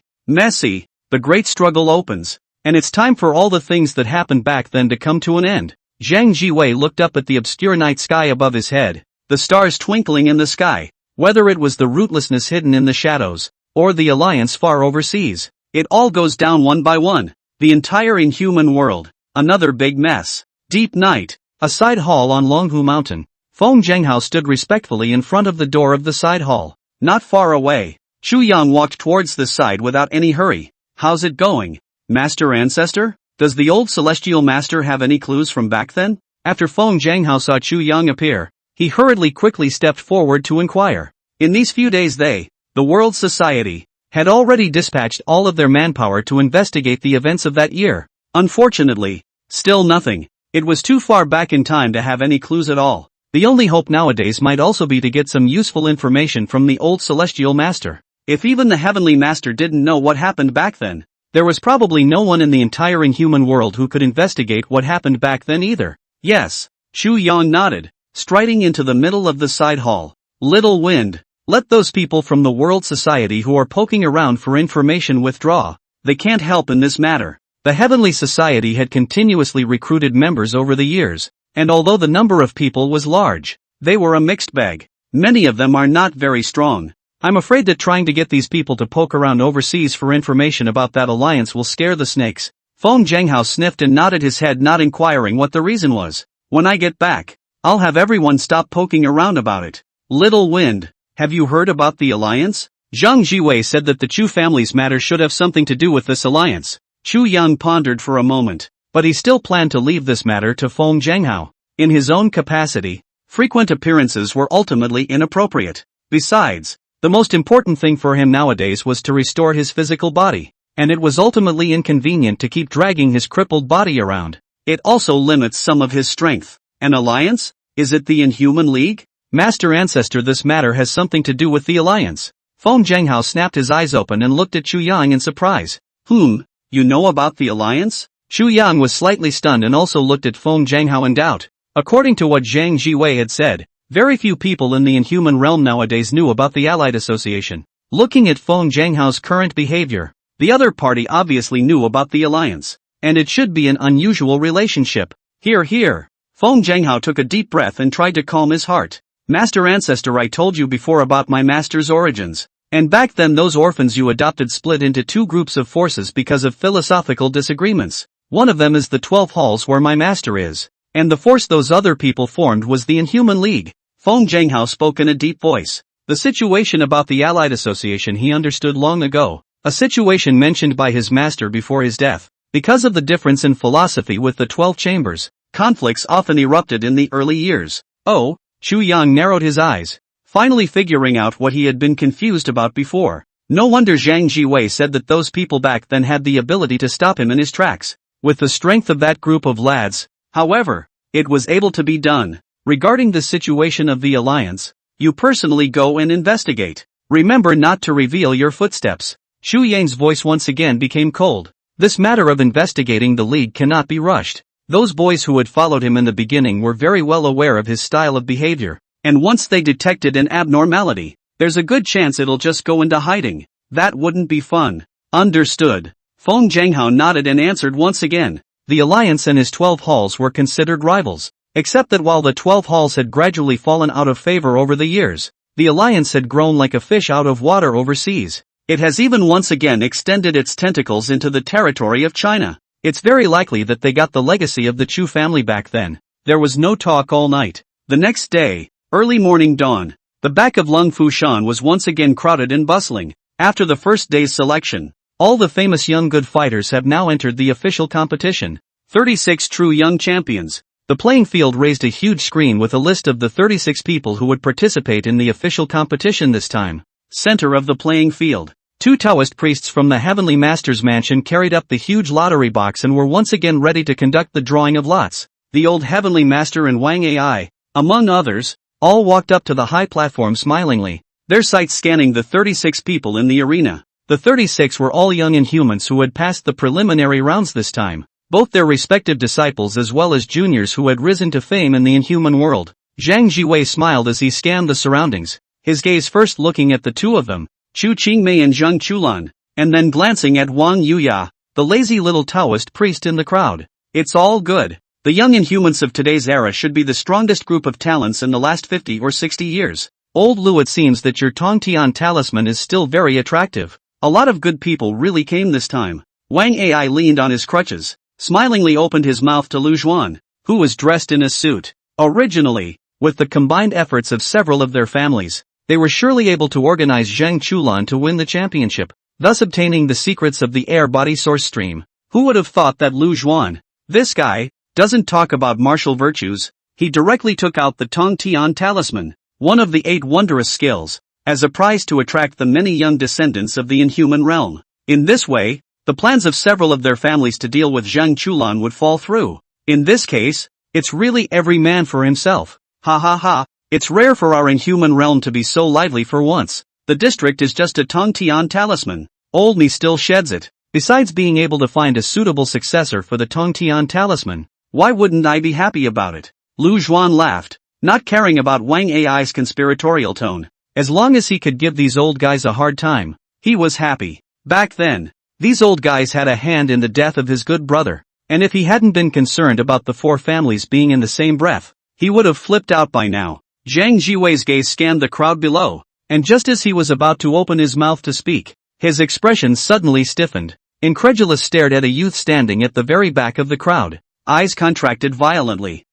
the great struggle opens, and it's time for all the things that happened back then to come to an end. Zhang Jiwei looked up at the obscure night sky above his head, the stars twinkling in the sky. Whether it was the rootlessness hidden in the shadows, or the Alliance far overseas, it all goes down one by one. The entire inhuman world, another big mess. Deep night, a side hall on Longhu Mountain. Feng Zhenghao stood respectfully in front of the door of the side hall. Not far away, Chu Yang walked towards the side without any hurry. How's it going, Master Ancestor? Does the old Celestial Master have any clues from back then? After Feng Zhenghao saw Chu Yang appear, he hurriedly quickly stepped forward to inquire. In these few days the World Society, had already dispatched all of their manpower to investigate the events of that year. Unfortunately, still nothing. It was too far back in time to have any clues at all. The only hope nowadays might also be to get some useful information from the old Celestial Master. If even the Heavenly Master didn't know what happened back then, there was probably no one in the entire inhuman world who could investigate what happened back then either. Yes, Chu Yang nodded, striding into the middle of the side hall. Little wind, let those people from the World Society who are poking around for information withdraw. They can't help in this matter. The Heavenly Society had continuously recruited members over the years, and although the number of people was large, they were a mixed bag. Many of them are not very strong. I'm afraid that trying to get these people to poke around overseas for information about that alliance will scare the snakes. Feng Zhenghao sniffed and nodded his head, not inquiring what the reason was. When I get back, I'll have everyone stop poking around about it. Little wind, have you heard about the alliance? Zhang Jiwei said that the Chu family's matter should have something to do with this alliance. Chu Yang pondered for a moment, but he still planned to leave this matter to Feng Zhenghao. In his own capacity, frequent appearances were ultimately inappropriate. Besides, the most important thing for him nowadays was to restore his physical body, and it was ultimately inconvenient to keep dragging his crippled body around. It also limits some of his strength. An alliance? Is it the Inhuman League? Master Ancestor, this matter has something to do with the alliance. Feng Zhenghao snapped his eyes open and looked at Chu Yang in surprise. You know about the alliance? Chu Yang was slightly stunned and also looked at Feng Zhenghao in doubt. According to what Zhang Jiwei had said, very few people in the inhuman realm nowadays knew about the Allied Association. Looking at Feng Zhenghao's current behavior, the other party obviously knew about the alliance, and it should be an unusual relationship. Here. Feng Zhenghao took a deep breath and tried to calm his heart. Master Ancestor, I told you before about my master's origins. And back then those orphans you adopted split into two groups of forces because of philosophical disagreements. One of them is the 12 halls where my master is, and the force those other people formed was the Inhuman League. Feng Zhenghao spoke in a deep voice. The situation about the Allied Association he understood long ago, a situation mentioned by his master before his death. Because of the difference in philosophy with the 12 chambers, conflicts often erupted in the early years. Oh, Chu Yang narrowed his eyes, finally figuring out what he had been confused about before. No wonder Zhang Jiwei said that those people back then had the ability to stop him in his tracks. With the strength of that group of lads, however, it was able to be done. Regarding the situation of the alliance, you personally go and investigate. Remember not to reveal your footsteps. Chu Yang's voice once again became cold. This matter of investigating the league cannot be rushed. Those boys who had followed him in the beginning were very well aware of his style of behavior, and once they detected an abnormality, there's a good chance it'll just go into hiding. That wouldn't be fun. Understood. Feng Zhenghao nodded and answered once again. The alliance and his 12 halls were considered rivals, except that while the 12 halls had gradually fallen out of favor over the years, The alliance had grown like a fish out of water overseas. It has even once again extended its tentacles into the territory of China. It's very likely that they got the legacy of the Chu family back then. There was no talk all night. The next day, early morning dawn, the back of Lung Fushan was once again crowded and bustling. After the first day's selection, all the famous young good fighters have now entered the official competition. 36 true young champions. The playing field raised a huge screen with a list of the 36 people who would participate in the official competition this time. Center of the playing field. 2 Taoist priests from the Heavenly Master's mansion carried up the huge lottery box and were once again ready to conduct the drawing of lots. The old Heavenly Master and Wang Ai, among others, all walked up to the high platform smilingly, their sights scanning the 36 people in the arena. The 36 were all young Inhumans who had passed the preliminary rounds this time, both their respective disciples as well as juniors who had risen to fame in the Inhuman world. Zhang Jiwei smiled as he scanned the surroundings, his gaze first looking at the 2 of them, Chu Qingmei and Zheng Chulan, and then glancing at Wang Yuya, the lazy little Taoist priest in the crowd. It's all good. The young Inhumans of today's era should be the strongest group of talents in the last 50 or 60 years. Old Lu, it seems that your Tongtian talisman is still very attractive. A lot of good people really came this time. Wang Ai leaned on his crutches, smilingly opened his mouth to Lu Zhuan, who was dressed in a suit. Originally, with the combined efforts of several of their families, they were surely able to organize Zheng Chulan to win the championship, thus obtaining the secrets of the air body source stream. Who would have thought that Lu Zhuan, this guy, doesn't talk about martial virtues? He directly took out the Tongtian talisman, one of the 8 wondrous skills, as a prize to attract the many young descendants of the Inhuman realm. In this way, the plans of several of their families to deal with Zheng Chulan would fall through. In this case, it's really every man for himself. Ha ha ha, it's rare for our Inhuman realm to be so lively for once. The district is just a Tongtian talisman. Old me still sheds it. Besides being able to find a suitable successor for the Tongtian talisman, why wouldn't I be happy about it? Lu Zhuan laughed, not caring about Wang Ai's conspiratorial tone. As long as he could give these old guys a hard time, he was happy. Back then, these old guys had a hand in the death of his good brother, and if he hadn't been concerned about the 4 families being in the same breath, he would have flipped out by now. Zhang Jiwei's gaze scanned the crowd below, and just as he was about to open his mouth to speak, his expression suddenly stiffened. Incredulous stared at a youth standing at the very back of the crowd. Eyes contracted violently.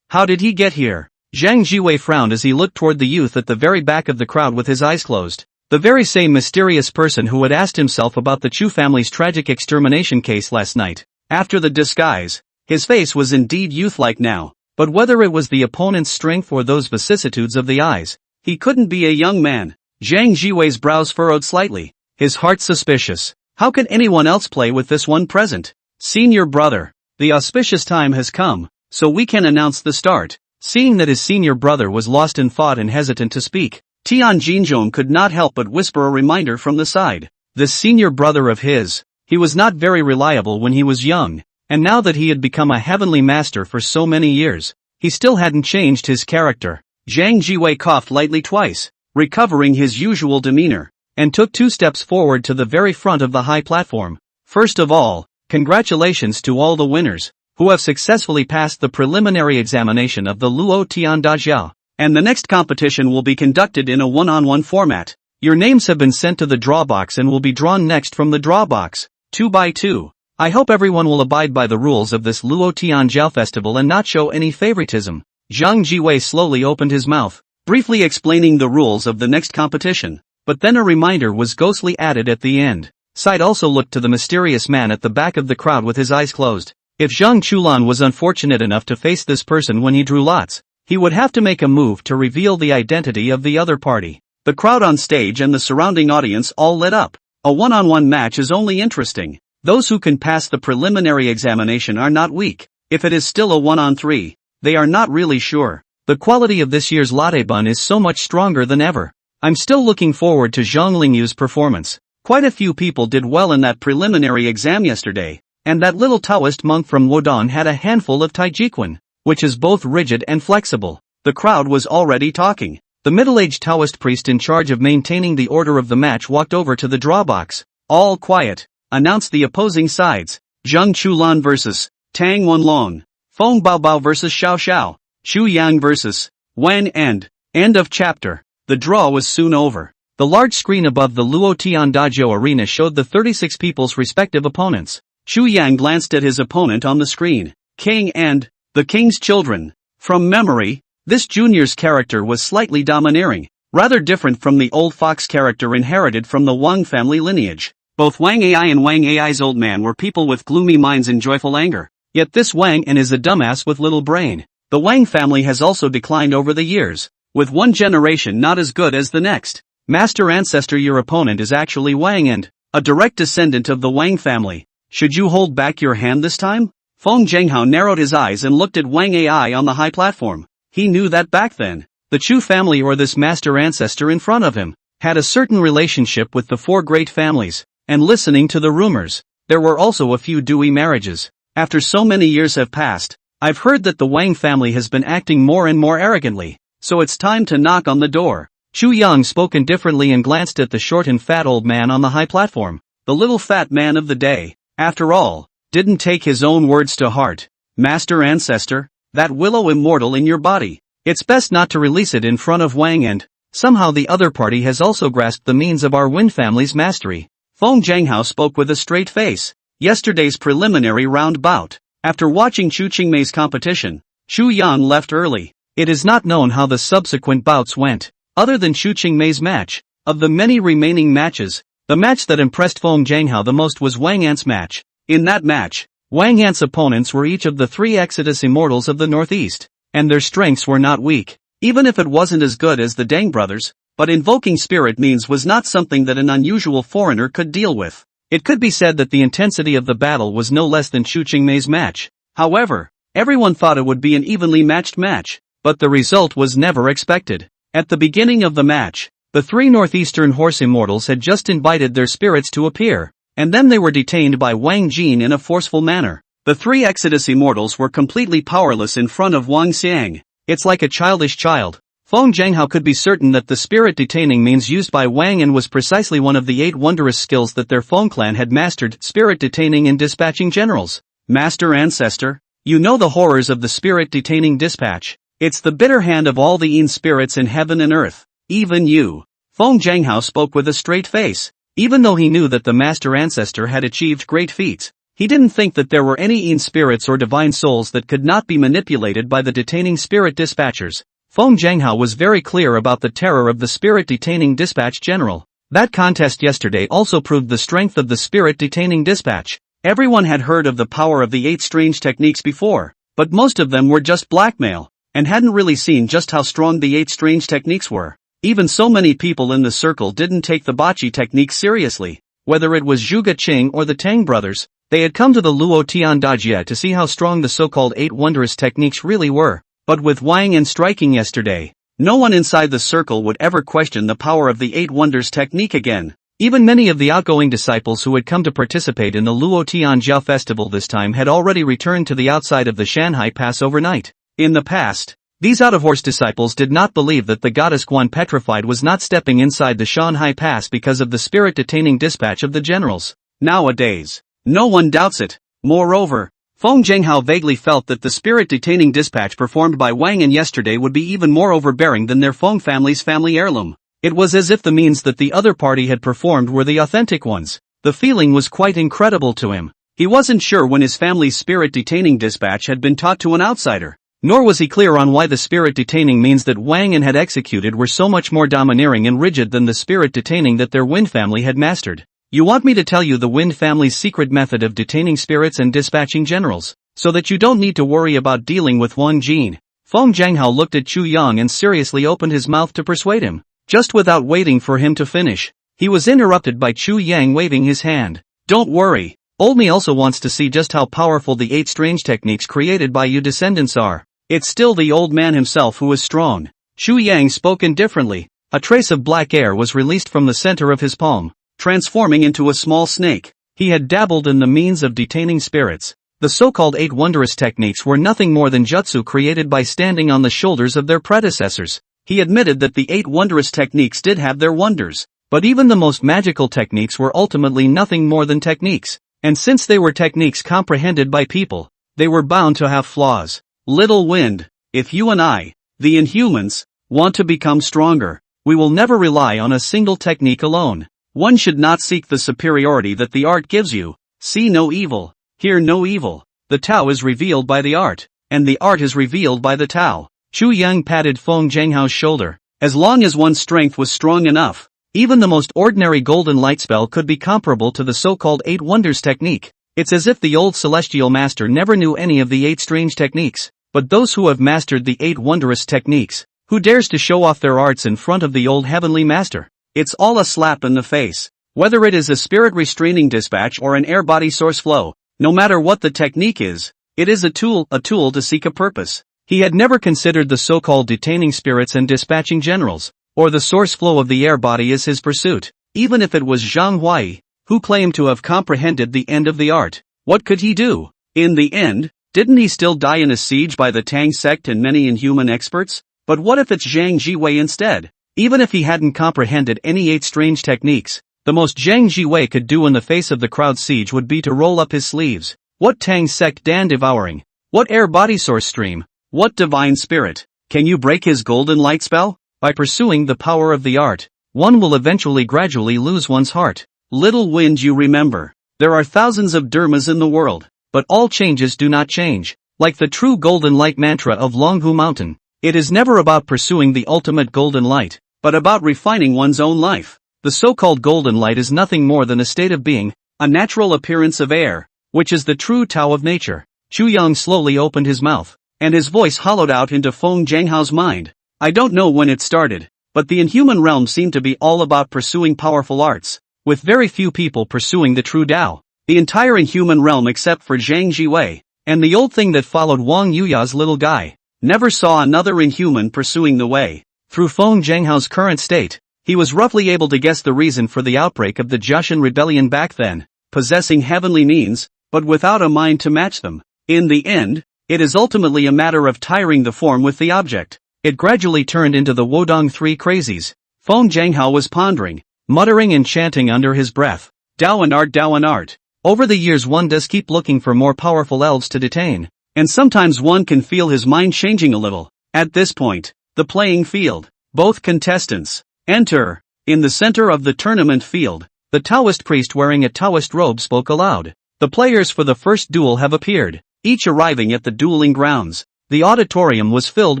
How did he get here? Zhang Jiwei frowned as he looked toward the youth at the very back of the crowd with his eyes closed. The very same mysterious person who had asked himself about the Chu family's tragic extermination case last night. After the disguise, his face was indeed youth-like now, but whether it was the opponent's strength or those vicissitudes of the eyes, he couldn't be a young man. Zhang Jiwei's brows furrowed slightly, his heart suspicious. How could anyone else play with this one present? Senior brother, the auspicious time has come, so we can announce the start. Seeing that his senior brother was lost in thought and hesitant to speak, Tian Jinzhong could not help but whisper a reminder from the side. This senior brother of his, he was not very reliable when he was young, and now that he had become a heavenly master for so many years, he still hadn't changed his character. Zhang Jiwei coughed lightly twice, recovering his usual demeanor, and took 2 steps forward to the very front of the high platform. First of all, congratulations to all the winners, who have successfully passed the preliminary examination of the Luo Tian Dajiao, and the next competition will be conducted in a one-on-one format. Your names have been sent to the draw box and will be drawn next from the draw box, 2 by 2. I hope everyone will abide by the rules of this Luo Tian Jiao festival and not show any favoritism. Zhang Jiwei slowly opened his mouth, briefly explaining the rules of the next competition, but then a reminder was ghostly added at the end. Side also looked to the mysterious man at the back of the crowd with his eyes closed. If Zheng Chulan was unfortunate enough to face this person when he drew lots, he would have to make a move to reveal the identity of the other party. The crowd on stage and the surrounding audience all lit up. A one-on-one match is only interesting. Those who can pass the preliminary examination are not weak. If it is still a 1-on-3, they are not really sure. The quality of this year's latte bun is so much stronger than ever. I'm still looking forward to Zhang Lingyu's performance. Quite a few people did well in that preliminary exam yesterday, and that little Taoist monk from Wodong had a handful of Taijiquan, which is both rigid and flexible. The crowd was already talking. The middle-aged Taoist priest in charge of maintaining the order of the match walked over to the draw box. All quiet, announced the opposing sides. Zheng Chulan vs. Tang Wenlong. Feng Baobao vs. Xiao Xiao. Chu Yang vs. Wen and. End of chapter. The draw was soon over. The large screen above the Luo Tiandajiu arena showed the 36 people's respective opponents. Chu Yang glanced at his opponent on the screen. King and the King's Children. From memory, this junior's character was slightly domineering, rather different from the old fox character inherited from the Wang family lineage. Both Wang Ai and Wang Ai's old man were people with gloomy minds and joyful anger. Yet this Wang An is a dumbass with little brain. The Wang family has also declined over the years, with one generation not as good as the next. Master Ancestor, your opponent is actually Wang An, a direct descendant of the Wang family. Should you hold back your hand this time? Feng Zhenghao narrowed his eyes and looked at Wang Ai on the high platform. He knew that back then, the Chu family or this Master Ancestor in front of him, had a certain relationship with the four great families, and listening to the rumors, there were also a few dewy marriages. After so many years have passed, I've heard that the Wang family has been acting more and more arrogantly, so it's time to knock on the door. Chu Yang spoke indifferently and glanced at the short and fat old man on the high platform. The little fat man of the day, after all, didn't take his own words to heart. Master Ancestor, that willow immortal in your body, it's best not to release it in front of Wang and somehow the other party has also grasped the means of our Win family's mastery. Feng Zhenghao spoke with a straight face. Yesterday's preliminary round bout. After watching Chu Qingmei's competition, Chu Yang left early. It is not known how the subsequent bouts went, other than Chu Qingmei's match. Of the many remaining matches, the match that impressed Feng Zhenghao the most was Wang An's match. In that match, Wang An's opponents were each of the three Exodus Immortals of the Northeast, and their strengths were not weak, even if it wasn't as good as the Deng brothers, but invoking spirit means was not something that an unusual foreigner could deal with. It could be said that the intensity of the battle was no less than Chu Qingmei's match. However, everyone thought it would be an evenly matched match, but the result was never expected. At the beginning of the match, the three Northeastern Horse Immortals had just invited their spirits to appear, and then they were detained by Wang Jin in a forceful manner. The three Exodus Immortals were completely powerless in front of Wang Xiang. It's like a childish child. Feng Zhenghao could be certain that the spirit detaining means used by Wang An was precisely one of the 8 wondrous skills that their Feng clan had mastered, spirit detaining and dispatching generals. Master Ancestor, you know the horrors of the spirit detaining dispatch. It's the bitter hand of all the Yin spirits in heaven and earth. Even you. Feng Zhenghao spoke with a straight face. Even though he knew that the Master Ancestor had achieved great feats, he didn't think that there were any Yin spirits or divine souls that could not be manipulated by the detaining spirit dispatchers. Feng Zhenghao was very clear about the terror of the spirit detaining dispatch general. That contest yesterday also proved the strength of the spirit detaining dispatch. Everyone had heard of the power of the 8 strange techniques before, but most of them were just blackmail, and hadn't really seen just how strong the 8 strange techniques were. Even so, many people in the circle didn't take the Bachi technique seriously. Whether it was Zhuge Qing or the Tang brothers, they had come to the Luo Tiandajiu to see how strong the so-called 8 wondrous techniques really were. But with Wang An striking yesterday, no one inside the circle would ever question the power of the 8 wonders technique again. Even many of the outgoing disciples who had come to participate in the Luo Tianjiao festival this time had already returned to the outside of the Shanhai Pass overnight. In the past, these out-of-horse disciples did not believe that the goddess Guan Petrified was not stepping inside the Shanhai Pass because of the spirit-detaining dispatch of the generals. Nowadays, no one doubts it. Moreover, Feng Zhenghao vaguely felt that the spirit-detaining dispatch performed by Wang An yesterday would be even more overbearing than their Feng family's family heirloom. It was as if the means that the other party had performed were the authentic ones. The feeling was quite incredible to him. He wasn't sure when his family's spirit-detaining dispatch had been taught to an outsider. Nor was he clear on why the spirit-detaining means that Wang An had executed were so much more domineering and rigid than the spirit-detaining that their Wind family had mastered. You want me to tell you the Wind family's secret method of detaining spirits and dispatching generals, so that you don't need to worry about dealing with Wang Jin? Feng Zhenghao looked at Chu Yang and seriously opened his mouth to persuade him. Just without waiting for him to finish, he was interrupted by Chu Yang waving his hand. Don't worry, Old Me also wants to see just how powerful the 8 strange techniques created by you descendants are. It's still the old man himself who is strong. Chu Yang spoke indifferently. A trace of black air was released from the center of his palm, transforming into a small snake. He had dabbled in the means of detaining spirits. The so-called 8 wondrous techniques were nothing more than jutsu created by standing on the shoulders of their predecessors. He admitted that the 8 wondrous techniques did have their wonders, but even the most magical techniques were ultimately nothing more than techniques. And since they were techniques comprehended by people, they were bound to have flaws. Little Wind, if you and I, the Inhumans, want to become stronger, we will never rely on a single technique alone. One should not seek the superiority that the art gives you. See no evil, hear no evil. The Tao is revealed by the art, and the art is revealed by the Tao. Chu Yang patted Feng Zhenghao's shoulder. As long as one's strength was strong enough, even the most ordinary golden light spell could be comparable to the so-called 8 wonders technique. It's as if the old celestial master never knew any of the 8 strange techniques. But those who have mastered the 8 wondrous techniques, who dares to show off their arts in front of the old heavenly master? It's all a slap in the face. Whether it is a spirit restraining dispatch or an air body source flow, no matter what the technique is, it is a tool to seek a purpose. He had never considered the so-called detaining spirits and dispatching generals, or the source flow of the air body as his pursuit. Even if it was Zhang Huai, who claimed to have comprehended the end of the art, what could he do? In the end, didn't he still die in a siege by the Tang sect and many inhuman experts? But what if it's Zhang Jiwei instead? Even if he hadn't comprehended any 8 strange techniques, the most Zhang Jiwei could do in the face of the crowd siege would be to roll up his sleeves. What Tang sect Dan devouring? What air body source stream? What divine spirit? Can you break his golden light spell? By pursuing the power of the art, one will eventually gradually lose one's heart. Little wind, you remember. There are thousands of dharmas in the world, but all changes do not change. Like the true golden light mantra of Longhu Mountain, it is never about pursuing the ultimate golden light, but about refining one's own life. The so-called golden light is nothing more than a state of being, a natural appearance of air, which is the true Tao of nature. Chu Yang slowly opened his mouth, and his voice hollowed out into Feng Zhenghao's mind. I don't know when it started, but the inhuman realm seemed to be all about pursuing powerful arts, with very few people pursuing the true Tao. The entire inhuman realm except for Zhang Jiwei, and the old thing that followed Wang Yuya's little guy, never saw another inhuman pursuing the way. Through Feng Zhenghao's current state, he was roughly able to guess the reason for the outbreak of the Jushan rebellion back then, possessing heavenly means, but without a mind to match them. In the end, it is ultimately a matter of tiring the form with the object. It gradually turned into the Wodong 3 crazies. Feng Zhenghao was pondering, muttering and chanting under his breath. Tao and art, Tao and art. Over the years one does keep looking for more powerful elves to detain, and sometimes one can feel his mind changing a little. At this point, the playing field. Both contestants enter. In the center of the tournament field, the Taoist priest wearing a Taoist robe spoke aloud. The players for the first duel have appeared, each arriving at the dueling grounds. The auditorium was filled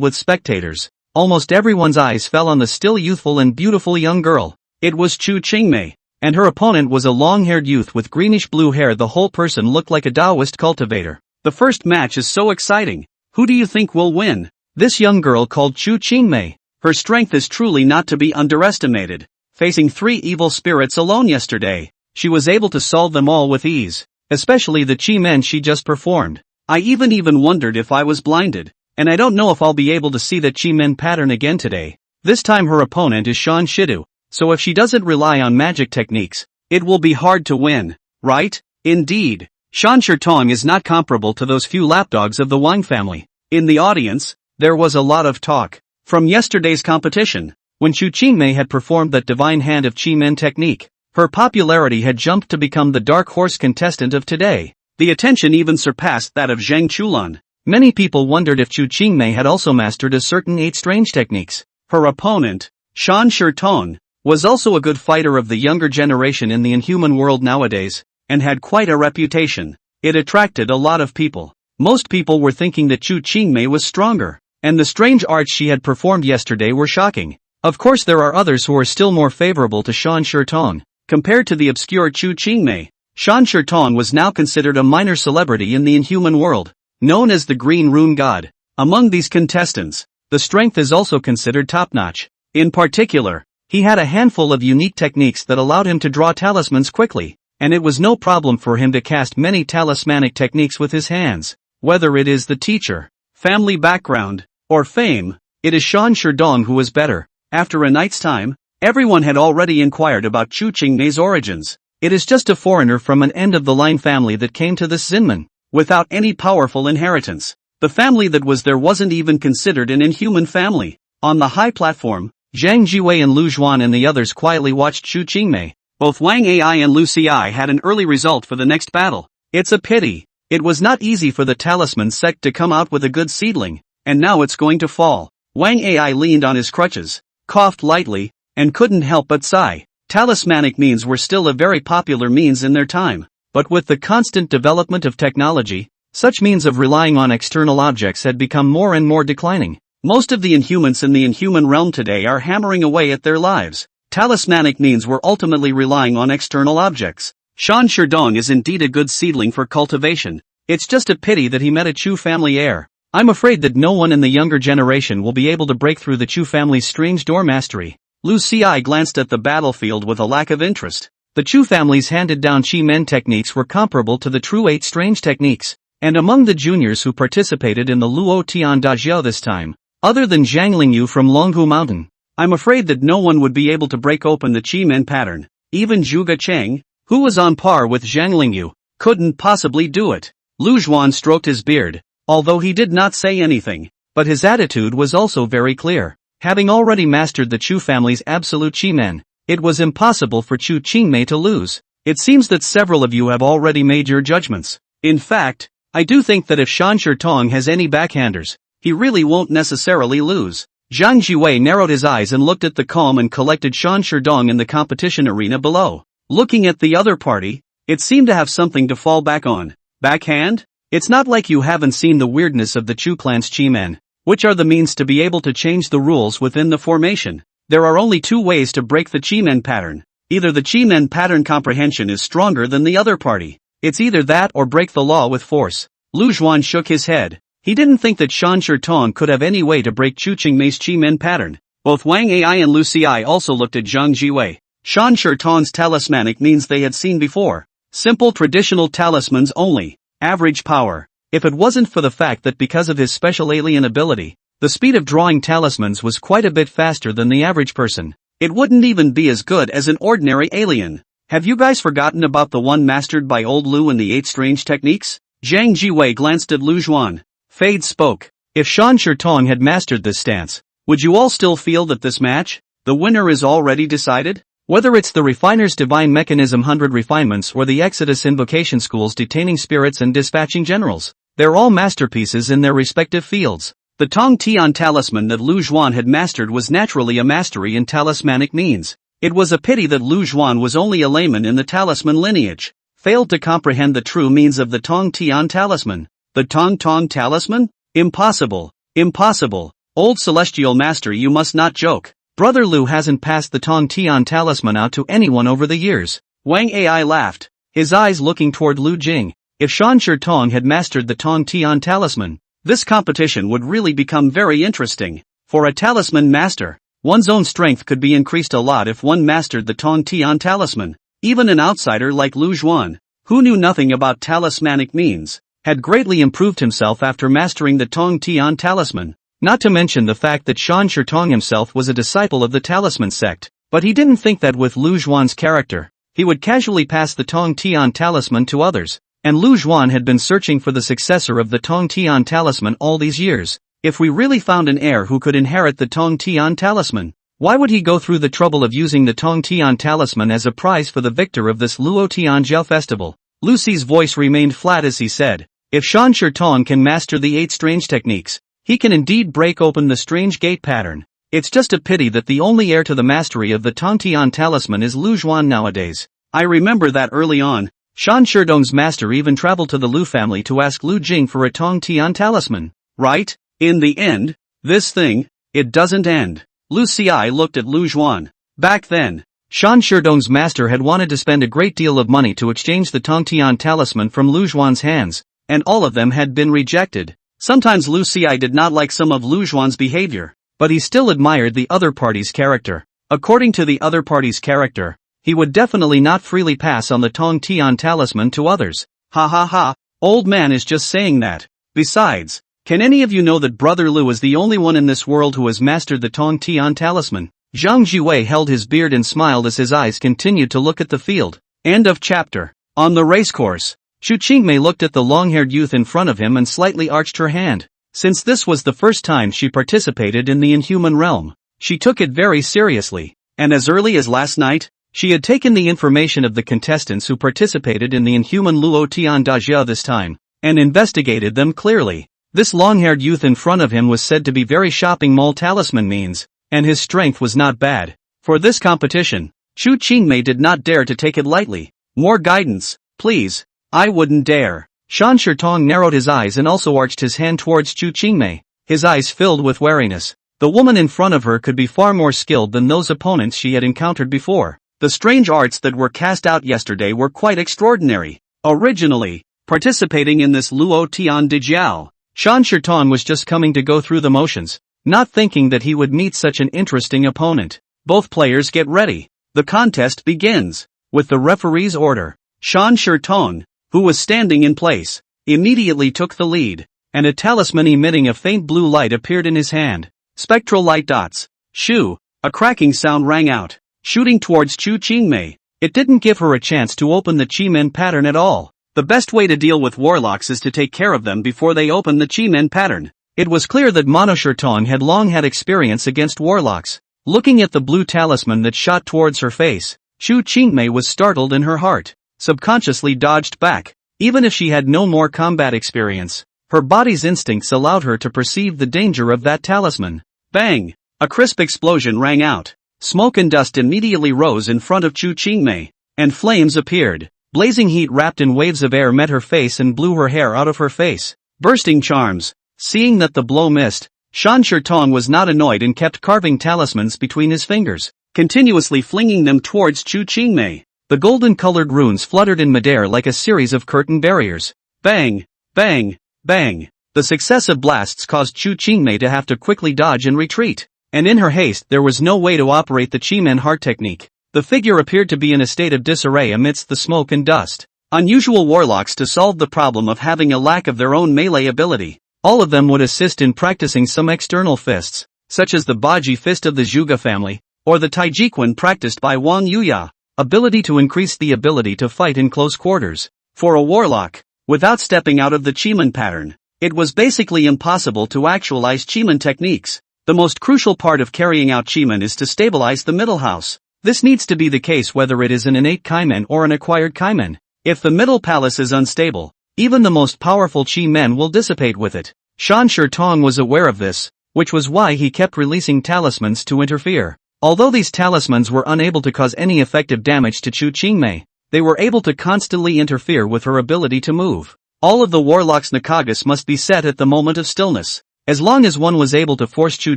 with spectators. Almost everyone's eyes fell on the still youthful and beautiful young girl. It was Chu Qingmei, and her opponent was a long-haired youth with greenish-blue hair. The whole person looked like a Taoist cultivator. The first match is so exciting. Who do you think will win? This young girl called Chu Qingmei. Her strength is truly not to be underestimated. Facing 3 evil spirits alone yesterday, she was able to solve them all with ease, especially the Qi Men she just performed. I even wondered if I was blinded, and I don't know if I'll be able to see that Qi Men pattern again today. This time her opponent is Shan Shidu, so if she doesn't rely on magic techniques, it will be hard to win, right? Indeed, Shan Shirtong is not comparable to those few lapdogs of the Wang family. In the audience, there was a lot of talk. From yesterday's competition, when Chu Qingmei had performed that divine hand of Qi Men technique, her popularity had jumped to become the dark horse contestant of today. The attention even surpassed that of Zhang Chulan. Many people wondered if Chu Qingmei had also mastered a certain 8 strange techniques. Her opponent, Shan Shirtong, was also a good fighter of the younger generation in the inhuman world nowadays, and had quite a reputation. It attracted a lot of people. Most people were thinking that Chu Qingmei was stronger, and the strange arts she had performed yesterday were shocking. Of course there are others who are still more favorable to Shan Shirtong. Compared to the obscure Chu Qingmei, Shan Shirtong was now considered a minor celebrity in the inhuman world, known as the Green Rune God. Among these contestants, the strength is also considered top-notch. In particular, he had a handful of unique techniques that allowed him to draw talismans quickly, and it was no problem for him to cast many talismanic techniques with his hands. Whether it is the teacher, family background, or fame, it is Shan Shirtong who is better. After a night's time, everyone had already inquired about Chu Qingmei's origins. It is just a foreigner from an end-of-the-line family that came to this Zinmen, without any powerful inheritance. The family that was there wasn't even considered an inhuman family. On the high platform, Zhang Jiwei and Lu Zhuan and the others quietly watched Chu Qingmei. Both Wang Ai and Lu Xiai had an early result for the next battle. It's a pity. It was not easy for the talisman sect to come out with a good seedling, and now it's going to fall. Wang Ai leaned on his crutches, coughed lightly, and couldn't help but sigh. Talismanic means were still a very popular means in their time, but with the constant development of technology, such means of relying on external objects had become more and more declining. Most of the inhumans in the inhuman realm today are hammering away at their lives. Talismanic means were ultimately relying on external objects. Shan Sherdong is indeed a good seedling for cultivation. It's just a pity that he met a Chu family heir. I'm afraid that no one in the younger generation will be able to break through the Chu family's strange door mastery. Lu Xi glanced at the battlefield with a lack of interest. The Chu family's handed-down Qi Men techniques were comparable to the true 8 strange techniques, and among the juniors who participated in the Luo Tian Dajio this time, other than Zhang Lingyu from Longhu Mountain, I'm afraid that no one would be able to break open the Qi Men pattern. Even Zhuge Cheng, who was on par with Zhang Lingyu, couldn't possibly do it. Lu Zhuan stroked his beard, although he did not say anything, but his attitude was also very clear. Having already mastered the Chu family's absolute Qi Men, it was impossible for Chu Qingmei to lose. It seems that several of you have already made your judgments. In fact, I do think that if Shan Shitong has any backhanders, he really won't necessarily lose. Zhang Jiwei narrowed his eyes and looked at the calm and collected Shan Sherdong in the competition arena below. Looking at the other party, it seemed to have something to fall back on. Backhand? It's not like you haven't seen the weirdness of the Chu clan's Qi Men, which are the means to be able to change the rules within the formation. There are only 2 ways to break the Qi Men pattern. Either the Qi Men pattern comprehension is stronger than the other party. It's either that or break the law with force. Lu Zhuan shook his head. He didn't think that Shan Shitong could have any way to break Chu Qingmei's Qi Men pattern. Both Wang Ai and Lu Xi also looked at Zhang Jiwei. Shan Shitong's talismanic means they had seen before. Simple traditional talismans only. Average power. If it wasn't for the fact that because of his special alien ability, the speed of drawing talismans was quite a bit faster than the average person, it wouldn't even be as good as an ordinary alien. Have you guys forgotten about the one mastered by old Lu in the 8 strange techniques? Zhang Jiwei glanced at Lu Zhuan. Fade spoke. If Shan Shitong had mastered this stance, would you all still feel that this match, the winner is already decided? Whether it's the Refiner's Divine Mechanism 100 Refinements or the Exodus Invocation School's Detaining Spirits and Dispatching Generals, they're all masterpieces in their respective fields. The Tong Tian talisman that Lu Zhuan had mastered was naturally a mastery in talismanic means. It was a pity that Lu Zhuan was only a layman in the talisman lineage, failed to comprehend the true means of the Tong Tian talisman. The Tong talisman? Impossible. Impossible. Old celestial master, you must not joke. Brother Lu hasn't passed the Tong Tian talisman out to anyone over the years. Wang Ai laughed, his eyes looking toward Lu Jing. If Shan Shitong had mastered the Tong Tian talisman, this competition would really become very interesting. For a talisman master, one's own strength could be increased a lot if one mastered the Tong Tian talisman. Even an outsider like Lu Zhuan, who knew nothing about talismanic means, had greatly improved himself after mastering the Tong Tian talisman. Not to mention the fact that Shan Shitong himself was a disciple of the talisman sect, but he didn't think that with Lu Zhuan's character, he would casually pass the Tong Tian talisman to others, and Lu Zhuan had been searching for the successor of the Tong Tian talisman all these years. If we really found an heir who could inherit the Tong Tian talisman, why would he go through the trouble of using the Tong Tian talisman as a prize for the victor of this Luo Tianjiao festival? Lucy's voice remained flat as he said, if Shan Shitong can master the 8 strange techniques, he can indeed break open the strange gate pattern. It's just a pity that the only heir to the mastery of the Tong Tian talisman is Lu Zhuan nowadays. I remember that early on, Shan Sherdong's master even traveled to the Lu family to ask Lu Jing for a Tong Tian talisman. Right? In the end, this thing, it doesn't end. Lu Xi looked at Lu Zhuan. Back then, Shan Sherdong's master had wanted to spend a great deal of money to exchange the Tong Tian talisman from Lu Zhuan's hands, and all of them had been rejected. Sometimes Lu Xi did not like some of Lu Zhuan's behavior, but he still admired the other party's character. According to the other party's character, he would definitely not freely pass on the Tong Tian talisman to others. Ha ha ha, old man is just saying that. Besides, can any of you know that Brother Lu is the only one in this world who has mastered the Tong Tian talisman? Zhang Jiwei held his beard and smiled as his eyes continued to look at the field. End of chapter. On the racecourse, Chu Qingmei looked at the long-haired youth in front of him and slightly arched her hand. Since this was the first time she participated in the inhuman realm, she took it very seriously, and as early as last night, she had taken the information of the contestants who participated in the inhuman Luo Tian Dajia this time, and investigated them clearly. This long-haired youth in front of him was said to be very shopping mall talisman means, and his strength was not bad. For this competition, Chu Qingmei did not dare to take it lightly. More guidance, please. I wouldn't dare. Shan Shitong narrowed his eyes and also arched his hand towards Chu Qingmei, his eyes filled with wariness. The woman in front of her could be far more skilled than those opponents she had encountered before. The strange arts that were cast out yesterday were quite extraordinary. Originally, participating in this Luo Tian Dijiao, Shan Shitong was just coming to go through the motions, not thinking that he would meet such an interesting opponent. Both players get ready. The contest begins. With the referee's order, Shan Shitong, who was standing in place, immediately took the lead, and a talisman emitting a faint blue light appeared in his hand. Spectral light dots. Shoo! A cracking sound rang out, shooting towards Chu Qingmei. It didn't give her a chance to open the Chi-Men pattern at all. The best way to deal with warlocks is to take care of them before they open the Chi-Men pattern. It was clear that Mono Shitong had long had experience against warlocks. Looking at the blue talisman that shot towards her face, Chu Qingmei was startled in her heart, subconsciously dodged back. Even if she had no more combat experience, her body's instincts allowed her to perceive the danger of that talisman. Bang! A crisp explosion rang out. Smoke and dust immediately rose in front of Chu Qingmei, and flames appeared. Blazing heat wrapped in waves of air met her face and blew her hair out of her face. Bursting charms. Seeing that the blow missed, Shan Shitong was not annoyed and kept carving talismans between his fingers, continuously flinging them towards Chu Qingmei. The golden-colored runes fluttered in midair like a series of curtain barriers. Bang! Bang! Bang! The successive blasts caused Chu Qingmei to have to quickly dodge and retreat, and in her haste there was no way to operate the Chi-Men heart technique. The figure appeared to be in a state of disarray amidst the smoke and dust. Unusual warlocks to solve the problem of having a lack of their own melee ability. All of them would assist in practicing some external fists, such as the Baji fist of the Zhuge family, or the Taijiquan practiced by Wang Yuya, ability to increase the ability to fight in close quarters. For a warlock, without stepping out of the Chi-Men pattern, it was basically impossible to actualize Chi-Men techniques. The most crucial part of carrying out Chi-Men is to stabilize the middle house. This needs to be the case whether it is an innate Chi-Men or an acquired Chi-Men. If the middle palace is unstable, even the most powerful Chi-Men will dissipate with it. Shan Shitong was aware of this, which was why he kept releasing talismans to interfere. Although these talismans were unable to cause any effective damage to Chu Qingmei, they were able to constantly interfere with her ability to move. All of the warlocks' nakagas must be set at the moment of stillness. As long as one was able to force Chu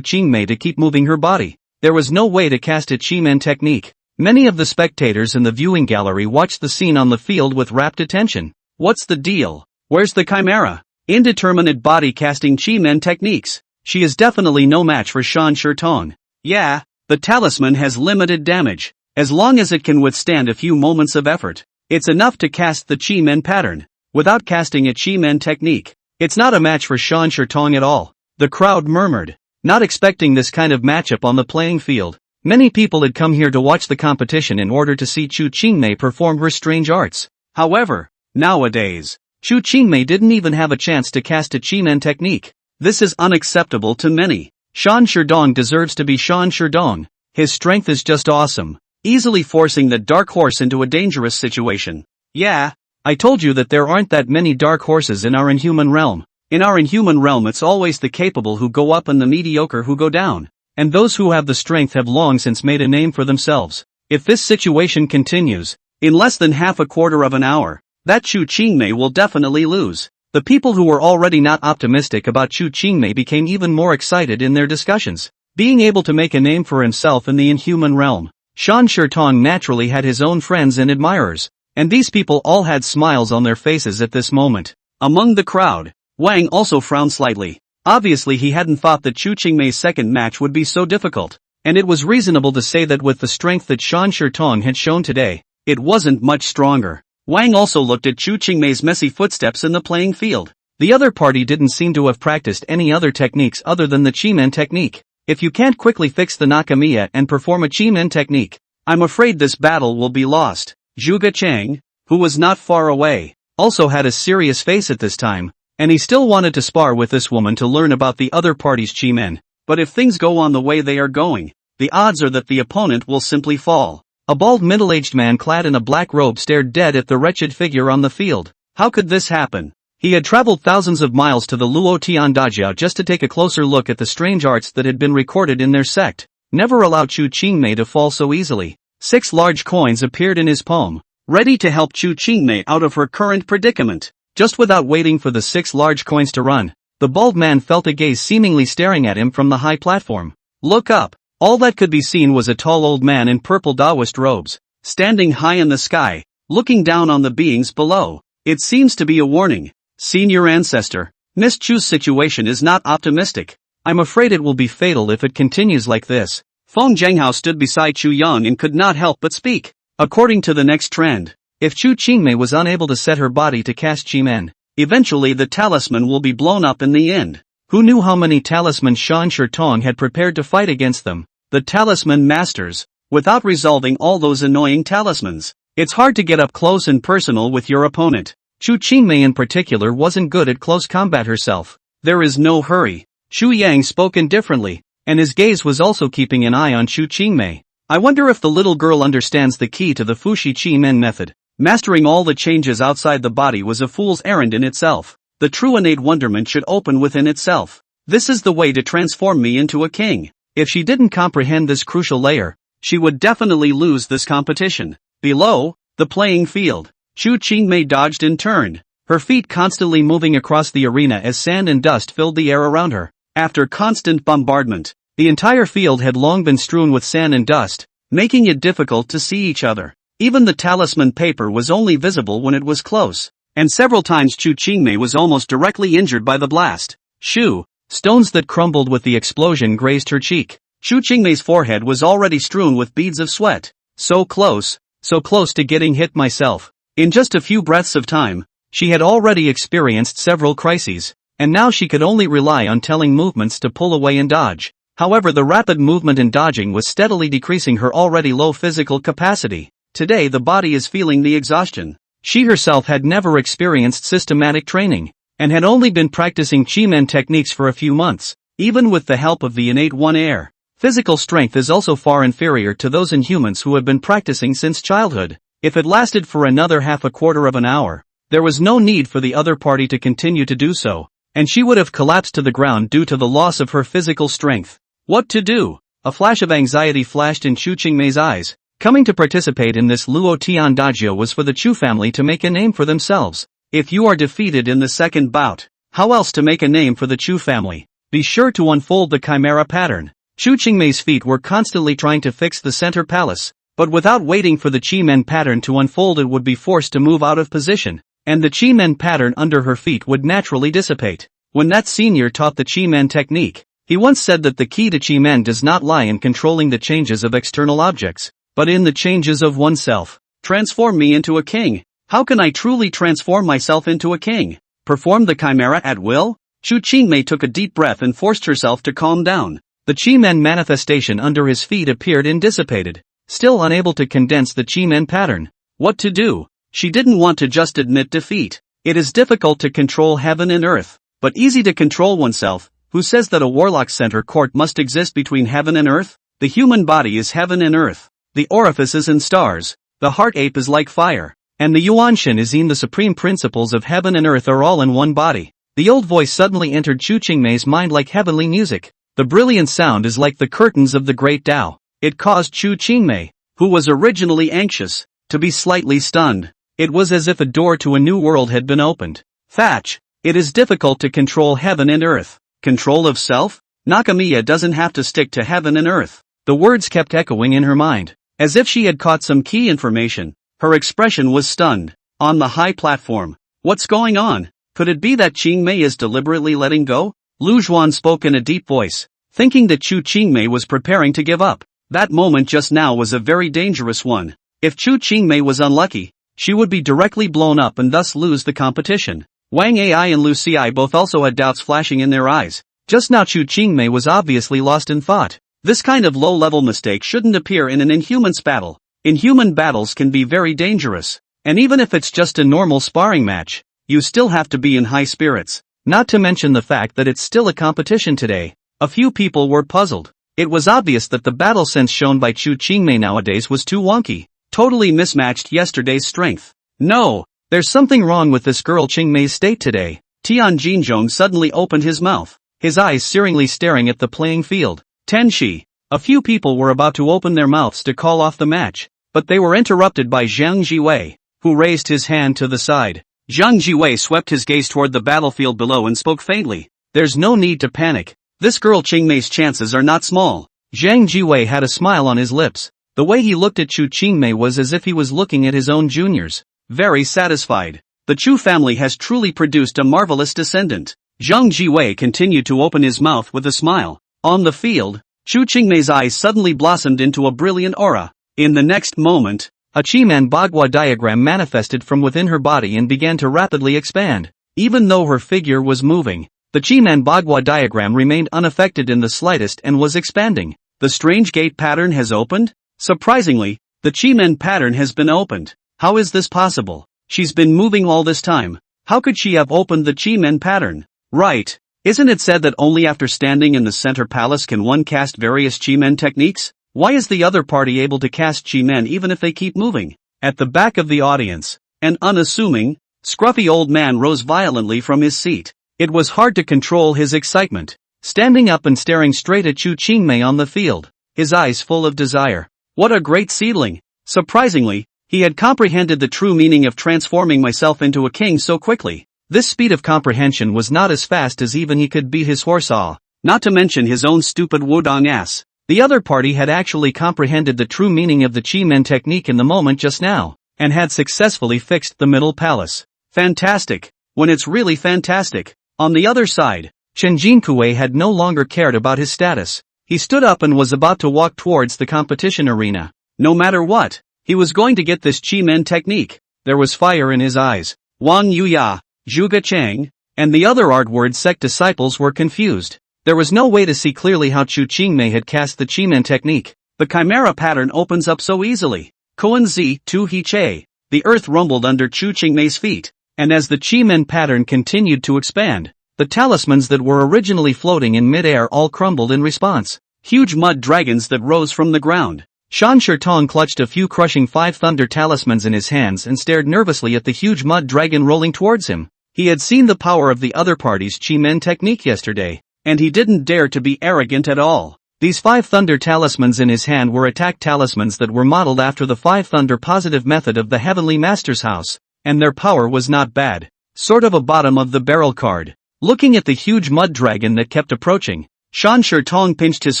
Qingmei to keep moving her body, there was no way to cast a Chi-Men technique. Many of the spectators in the viewing gallery watched the scene on the field with rapt attention. What's the deal? Where's the chimera? Indeterminate body casting Chi-Men techniques. She is definitely no match for Shan Shitong. Yeah, the talisman has limited damage. As long as it can withstand a few moments of effort, it's enough to cast the Chi-Men pattern. Without casting a Chi-Men technique, it's not a match for Shan Shitong at all. The crowd murmured, not expecting this kind of matchup on the playing field. Many people had come here to watch the competition in order to see Chu Qingmei perform her strange arts. However, nowadays, Chu Qingmei didn't even have a chance to cast a Chi-Men technique. This is unacceptable to many. Shan Shitong deserves to be Shan Shitong. His strength is just awesome, easily forcing the dark horse into a dangerous situation. Yeah, I told you that there aren't that many dark horses in our inhuman realm. In our inhuman realm it's always the capable who go up and the mediocre who go down. And those who have the strength have long since made a name for themselves. If this situation continues, in less than half a quarter of an hour, that Chu Qingmei will definitely lose. The people who were already not optimistic about Chu Qingmei became even more excited in their discussions. Being able to make a name for himself in the inhuman realm, Shan Shitong naturally had his own friends and admirers, and these people all had smiles on their faces at this moment. Among the crowd, Wang also frowned slightly. Obviously he hadn't thought that Chu Qingmei's second match would be so difficult, and it was reasonable to say that with the strength that Shan Shitong had shown today, it wasn't much stronger. Wang also looked at Chu Qingmei's messy footsteps in the playing field. The other party didn't seem to have practiced any other techniques other than the Chi-Men technique. If you can't quickly fix the Nakamiya and perform a Chi-Men technique, I'm afraid this battle will be lost. Zhuge Chang, who was not far away, also had a serious face at this time, and he still wanted to spar with this woman to learn about the other party's Chi-Men. But if things go on the way they are going, the odds are that the opponent will simply fall. A bald middle-aged man clad in a black robe stared dead at the wretched figure on the field. How could this happen? He had traveled thousands of miles to the Luo Tian Dajiao just to take a closer look at the strange arts that had been recorded in their sect. Never allow Chu Qingmei to fall so easily. 6 large coins appeared in his palm, ready to help Chu Qingmei out of her current predicament. Just without waiting for the 6 large coins to run, the bald man felt a gaze seemingly staring at him from the high platform. Look up. All that could be seen was a tall old man in purple Taoist robes, standing high in the sky, looking down on the beings below. It seems to be a warning. Senior ancestor, Miss Chu's situation is not optimistic. I'm afraid it will be fatal if it continues like this. Feng Zhenghao stood beside Chu Yang and could not help but speak. According to the next trend, if Chu Qingmei was unable to set her body to cast Qi-men, eventually the talisman will be blown up in the end. Who knew how many talisman Shan Shitong had prepared to fight against them? The talisman masters. Without resolving all those annoying talismans, it's hard to get up close and personal with your opponent. Chu Qingmei in particular wasn't good at close combat herself. There is no hurry. Xu Yang spoke indifferently, and his gaze was also keeping an eye on Chu Qingmei. I wonder if the little girl understands the key to the Fushi Qi-men method. Mastering all the changes outside the body was a fool's errand in itself. The true innate wonderment should open within itself. This is the way to transform me into a king. If she didn't comprehend this crucial layer, she would definitely lose this competition. Below, the playing field, Chu Qingmei dodged and turned, her feet constantly moving across the arena as sand and dust filled the air around her. After constant bombardment, the entire field had long been strewn with sand and dust, making it difficult to see each other. Even the talisman paper was only visible when it was close, and several times Chu Qingmei was almost directly injured by the blast. Shoo! Stones that crumbled with the explosion grazed her cheek. Chu Qingmei's forehead was already strewn with beads of sweat. So close to getting hit myself. In just a few breaths of time, she had already experienced several crises, and now she could only rely on telling movements to pull away and dodge. However, the rapid movement and dodging was steadily decreasing her already low physical capacity. Today the body is feeling the exhaustion. She herself had never experienced systematic training, and had only been practicing Qi-men techniques for a few months. Even with the help of the innate one air, physical strength is also far inferior to those in humans who have been practicing since childhood. If it lasted for another half a quarter of an hour, there was no need for the other party to continue to do so, and she would have collapsed to the ground due to the loss of her physical strength. What to do? A flash of anxiety flashed in Chu Qingmei's eyes. Coming to participate in this Luo Tian Dajio was for the Chu family to make a name for themselves. If you are defeated in the second bout, how else to make a name for the Chu family? Be sure to unfold the chimera pattern. Chu Qingmei's feet were constantly trying to fix the center palace, but without waiting for the Qi-men pattern to unfold, it would be forced to move out of position, and the Qi-men pattern under her feet would naturally dissipate. When that senior taught the Qi-men technique, he once said that the key to Qi-men does not lie in controlling the changes of external objects, but in the changes of oneself. Transform me into a king. How can I truly transform myself into a king? Perform the chimera at will? Chu Qingmei took a deep breath and forced herself to calm down. The Qi-men manifestation under his feet appeared and dissipated, still unable to condense the Qi-men pattern. What to do? She didn't want to just admit defeat. It is difficult to control heaven and earth, but easy to control oneself. Who says that a warlock center court must exist between heaven and earth? The human body is heaven and earth. The orifices and stars. The heart ape is like fire, and the Yuanshan is in the supreme principles of heaven and earth are all in one body. The old voice suddenly entered Chu Qingmei's mind like heavenly music. The brilliant sound is like the curtains of the great Tao. It caused Chu Qingmei, who was originally anxious, to be slightly stunned. It was as if a door to a new world had been opened. Thatch. It is difficult to control heaven and earth. Control of self? Nakamiya doesn't have to stick to heaven and earth. The words kept echoing in her mind, as if she had caught some key information. Her expression was stunned. On the high platform. What's going on? Could it be that Qingmei is deliberately letting go? Lu Zhuan spoke in a deep voice, thinking that Chu Qingmei was preparing to give up. That moment just now was a very dangerous one. If Chu Qingmei was unlucky, she would be directly blown up and thus lose the competition. Wang Ai and Lu Xi both also had doubts flashing in their eyes. Just now Chu Qingmei was obviously lost in thought. This kind of low-level mistake shouldn't appear in an Inhuman's battle. Inhuman battles can be very dangerous, and even if it's just a normal sparring match, you still have to be in high spirits. Not to mention the fact that it's still a competition today. A few people were puzzled. It was obvious that the battle sense shown by Chu Qingmei nowadays was too wonky, totally mismatched yesterday's strength. No, there's something wrong with this girl Qingmei's state today. Tian Jinzhong suddenly opened his mouth, his eyes searingly staring at the playing field. Tenshi, A few people were about to open their mouths to call off the match, but they were interrupted by Zhang Jiwei, who raised his hand to the side. Zhang Jiwei swept his gaze toward the battlefield below and spoke faintly. There's no need to panic. This girl Qingmei's chances are not small. Zhang Jiwei had a smile on his lips. The way he looked at Chu Qingmei was as if he was looking at his own juniors. Very satisfied. The Chu family has truly produced a marvelous descendant. Zhang Jiwei continued to open his mouth with a smile. On the field, Chu Qingmei's eyes suddenly blossomed into a brilliant aura. In the next moment, a Chi-Man Bagua diagram manifested from within her body and began to rapidly expand. Even though her figure was moving, the Chi-Man Bagua diagram remained unaffected in the slightest and was expanding. The strange gate pattern has opened? Surprisingly, the Chi-Man pattern has been opened. How is this possible? She's been moving all this time. How could she have opened the Chi-Man pattern? Right. Isn't it said that only after standing in the center palace can one cast various Chi-Men techniques? Why is the other party able to cast Chi-Men even if they keep moving? At the back of the audience, an unassuming, scruffy old man rose violently from his seat. It was hard to control his excitement, standing up and staring straight at Chu Qingmei on the field, his eyes full of desire. What a great seedling! Surprisingly, he had comprehended the true meaning of transforming myself into a king so quickly. This speed of comprehension was not as fast as even he could beat his horse off, not to mention his own stupid Wudong ass. The other party had actually comprehended the true meaning of the Chi-Men technique in the moment just now, and had successfully fixed the middle palace. Fantastic! When it's really fantastic. On the other side, Chen Jinkui had no longer cared about his status. He stood up and was about to walk towards the competition arena. No matter what, he was going to get this Chi-Men technique. There was fire in his eyes. Wang Yuya, Zhuge Chang, and the other Art-Word sect disciples were confused. There was no way to see clearly how Chu Qingmei had cast the Chi-Men technique. The Chimera pattern opens up so easily. Koan Zi Tu He Che. The earth rumbled under Chu Qingmei's feet, and as the Chi-Men pattern continued to expand, the talismans that were originally floating in mid-air all crumbled in response. Huge mud dragons that rose from the ground. Shan Shirtong clutched a few crushing five thunder talismans in his hands and stared nervously at the huge mud dragon rolling towards him. He had seen the power of the other party's Chi-Men technique yesterday, and he didn't dare to be arrogant at all. These five thunder talismans in his hand were attack talismans that were modeled after the five thunder positive method of the Heavenly Master's house, and their power was not bad. Sort of a bottom of the barrel card. Looking at the huge mud dragon that kept approaching, Shan Shirtong pinched his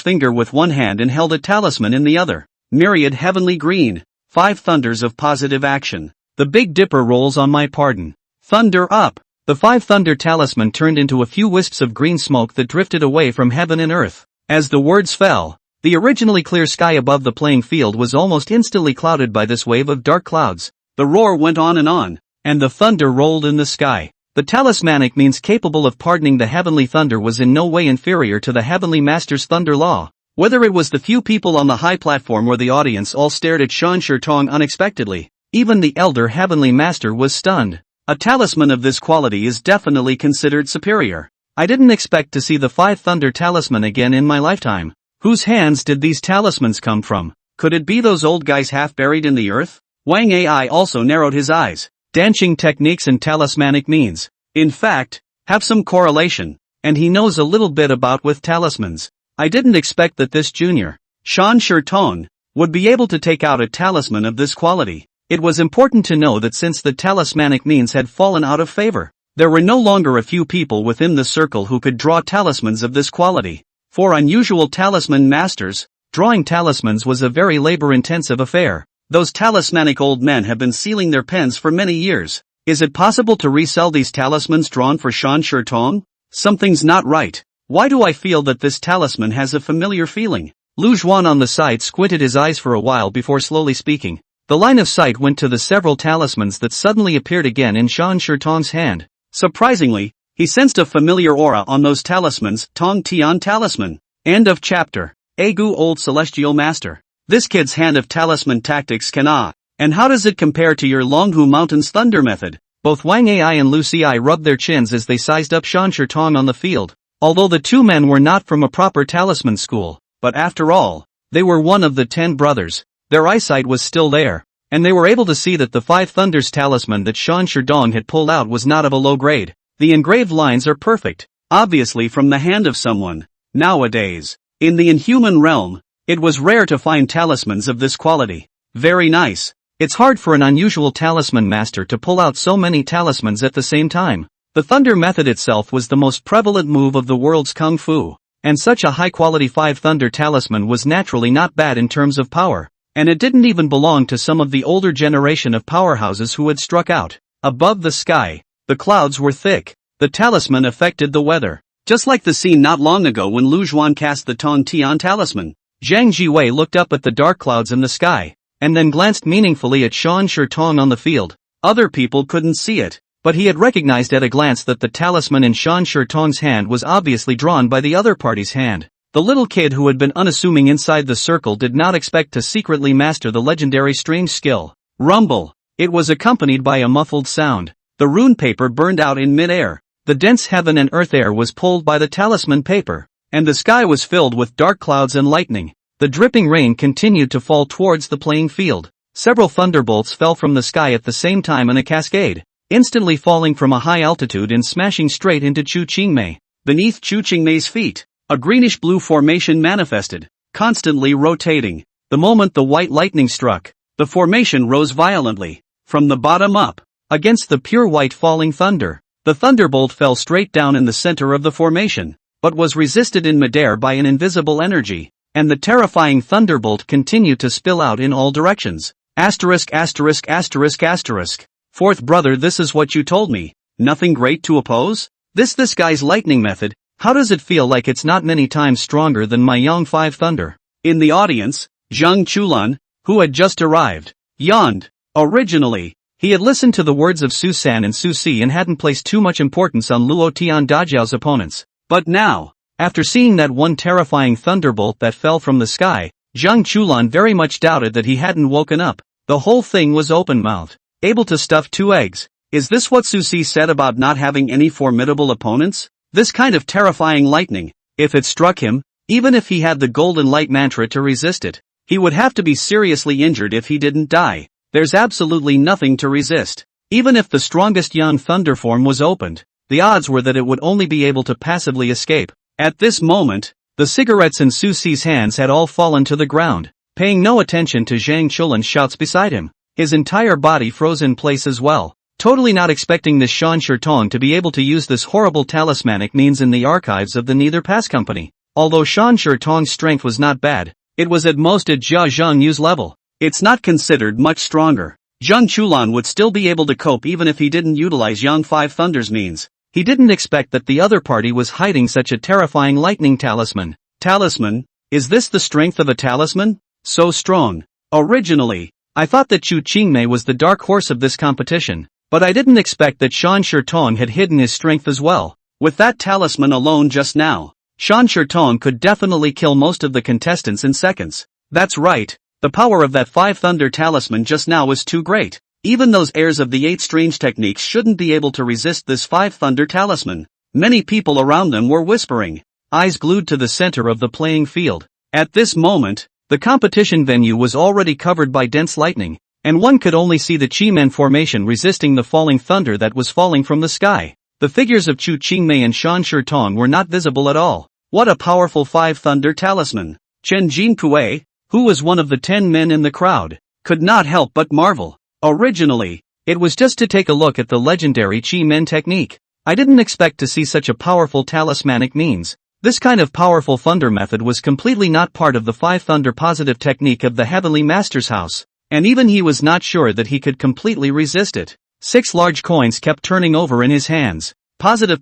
finger with one hand and held a talisman in the other. Myriad heavenly green. 5 thunders of positive action. The Big Dipper rolls on my pardon. Thunder up. The 5 thunder talisman turned into a few wisps of green smoke that drifted away from heaven and earth. As the words fell, the originally clear sky above the playing field was almost instantly clouded by this wave of dark clouds. The roar went on, and the thunder rolled in the sky. The talismanic means capable of pardoning the heavenly thunder was in no way inferior to the Heavenly Master's thunder law. Whether it was the few people on the high platform or the audience all stared at Shan Shirtong unexpectedly, even the elder Heavenly Master was stunned. A talisman of this quality is definitely considered superior. I didn't expect to see the 5 thunder talisman again in my lifetime. Whose hands did these talismans come from? Could it be those old guys half buried in the earth? Wang Ai also narrowed his eyes. Dancing techniques and talismanic means, in fact, have some correlation, and he knows a little bit about with talismans. I didn't expect that this junior, Shan Shirtong, would be able to take out a talisman of this quality. It was important to know that since the talismanic means had fallen out of favor, there were no longer a few people within the circle who could draw talismans of this quality. For unusual talisman masters, drawing talismans was a very labor-intensive affair. Those talismanic old men have been sealing their pens for many years. Is it possible to resell these talismans drawn for Shan Shirtong? Something's not right. Why do I feel that this talisman has a familiar feeling? Lu Zhuan on the side squinted his eyes for a while before slowly speaking. The line of sight went to the several talismans that suddenly appeared again in Shan Shirtong's hand. Surprisingly, he sensed a familiar aura on those talismans. Tong Tian Talisman. End of chapter. Agu Old Celestial Master. This kid's hand of talisman tactics and how does it compare to your Longhu Mountain's thunder method? Both Wang Ai and Lu Ci rubbed their chins as they sized up Shan Shirtong on the field. Although the two men were not from a proper talisman school, but after all, they were one of the 10 brothers. Their eyesight was still there, and they were able to see that the 5 thunders talisman that Shan Shirtong had pulled out was not of a low grade. The engraved lines are perfect, obviously from the hand of someone. Nowadays, in the inhuman realm, It was rare to find talismans of this quality. Very nice. It's hard for an unusual talisman master to pull out so many talismans at the same time. The thunder method itself was the most prevalent move of the world's kung fu, and such a high-quality 5 thunder talisman was naturally not bad in terms of power, and it didn't even belong to some of the older generation of powerhouses who had struck out. Above the sky, the clouds were thick. The talisman affected the weather. Just like the scene not long ago when Lu Zhuan cast the Tong Tian talisman. Zhang Jiwei looked up at the dark clouds in the sky, and then glanced meaningfully at Shan Shitong on the field. Other people couldn't see it, but he had recognized at a glance that the talisman in Shan Shitong's hand was obviously drawn by the other party's hand. The little kid who had been unassuming inside the circle did not expect to secretly master the legendary strange skill. Rumble. It was accompanied by a muffled sound. The rune paper burned out in mid-air. The dense heaven and earth air was pulled by the talisman paper, and the sky was filled with dark clouds and lightning. The dripping rain continued to fall towards the playing field. Several thunderbolts fell from the sky at the same time in a cascade, instantly falling from a high altitude and smashing straight into Chu Qingmei. Beneath Chu Qingmei's feet, a greenish-blue formation manifested, constantly rotating. The moment the white lightning struck, the formation rose violently, from the bottom up, against the pure white falling thunder. The thunderbolt fell straight down in the center of the formation, but was resisted in midair by an invisible energy, and the terrifying thunderbolt continued to spill out in all directions. Asterisk. Fourth brother, this is what you told me. Nothing great to oppose? This guy's lightning method, how does it feel like it's not many times stronger than my Yang 5 thunder? In the audience, Zhang Chulan, who had just arrived, yawned. Originally, he had listened to the words of Su San and Su Si and hadn't placed too much importance on Luo Tian Dajiao's opponents. But now, after seeing that one terrifying thunderbolt that fell from the sky, Zhang Chulan very much doubted that he hadn't woken up. The whole thing was open-mouthed, able to stuff 2 eggs. Is this what Su Si said about not having any formidable opponents? This kind of terrifying lightning, if it struck him, even if he had the golden light mantra to resist it, he would have to be seriously injured if he didn't die. There's absolutely nothing to resist. Even if the strongest Yang thunder form was opened, the odds were that it would only be able to passively escape. At this moment, the cigarettes in Su Si's hands had all fallen to the ground, paying no attention to Zhang Chulan's shouts beside him. His entire body froze in place as well, totally not expecting this Shan Shitong to be able to use this horrible talismanic means in the archives of the Neither Pass Company. Although Shan Shitong's strength was not bad, it was at most at Jia Zhongyu's level. It's not considered much stronger. Zhang Chulan would still be able to cope even if he didn't utilize Yang 5 Thunder's means. He didn't expect that the other party was hiding such a terrifying lightning talisman. Talisman? Is this the strength of a talisman? So strong. Originally, I thought that Chu Qingmei was the dark horse of this competition, but I didn't expect that Shan Shitong had hidden his strength as well. With that talisman alone just now, Shan Shitong could definitely kill most of the contestants in seconds. That's right, the power of that 5 thunder talisman just now was too great. Even those heirs of the 8 strange techniques shouldn't be able to resist this 5 thunder talisman. Many people around them were whispering, eyes glued to the center of the playing field. At this moment, the competition venue was already covered by dense lightning, and one could only see the Chi-Men formation resisting the falling thunder that was falling from the sky. The figures of Chu Qingmei and Shan Shitong were not visible at all. What a powerful 5 thunder talisman! Chen Jinkui, who was one of the 10 men in the crowd, could not help but marvel. Originally, it was just to take a look at the legendary Chi-Men technique. I didn't expect to see such a powerful talismanic means. This kind of powerful thunder method was completely not part of the 5 thunder positive technique of the Heavenly Master's house, and even he was not sure that he could completely resist it. 6 large coins kept turning over in his hands. Positive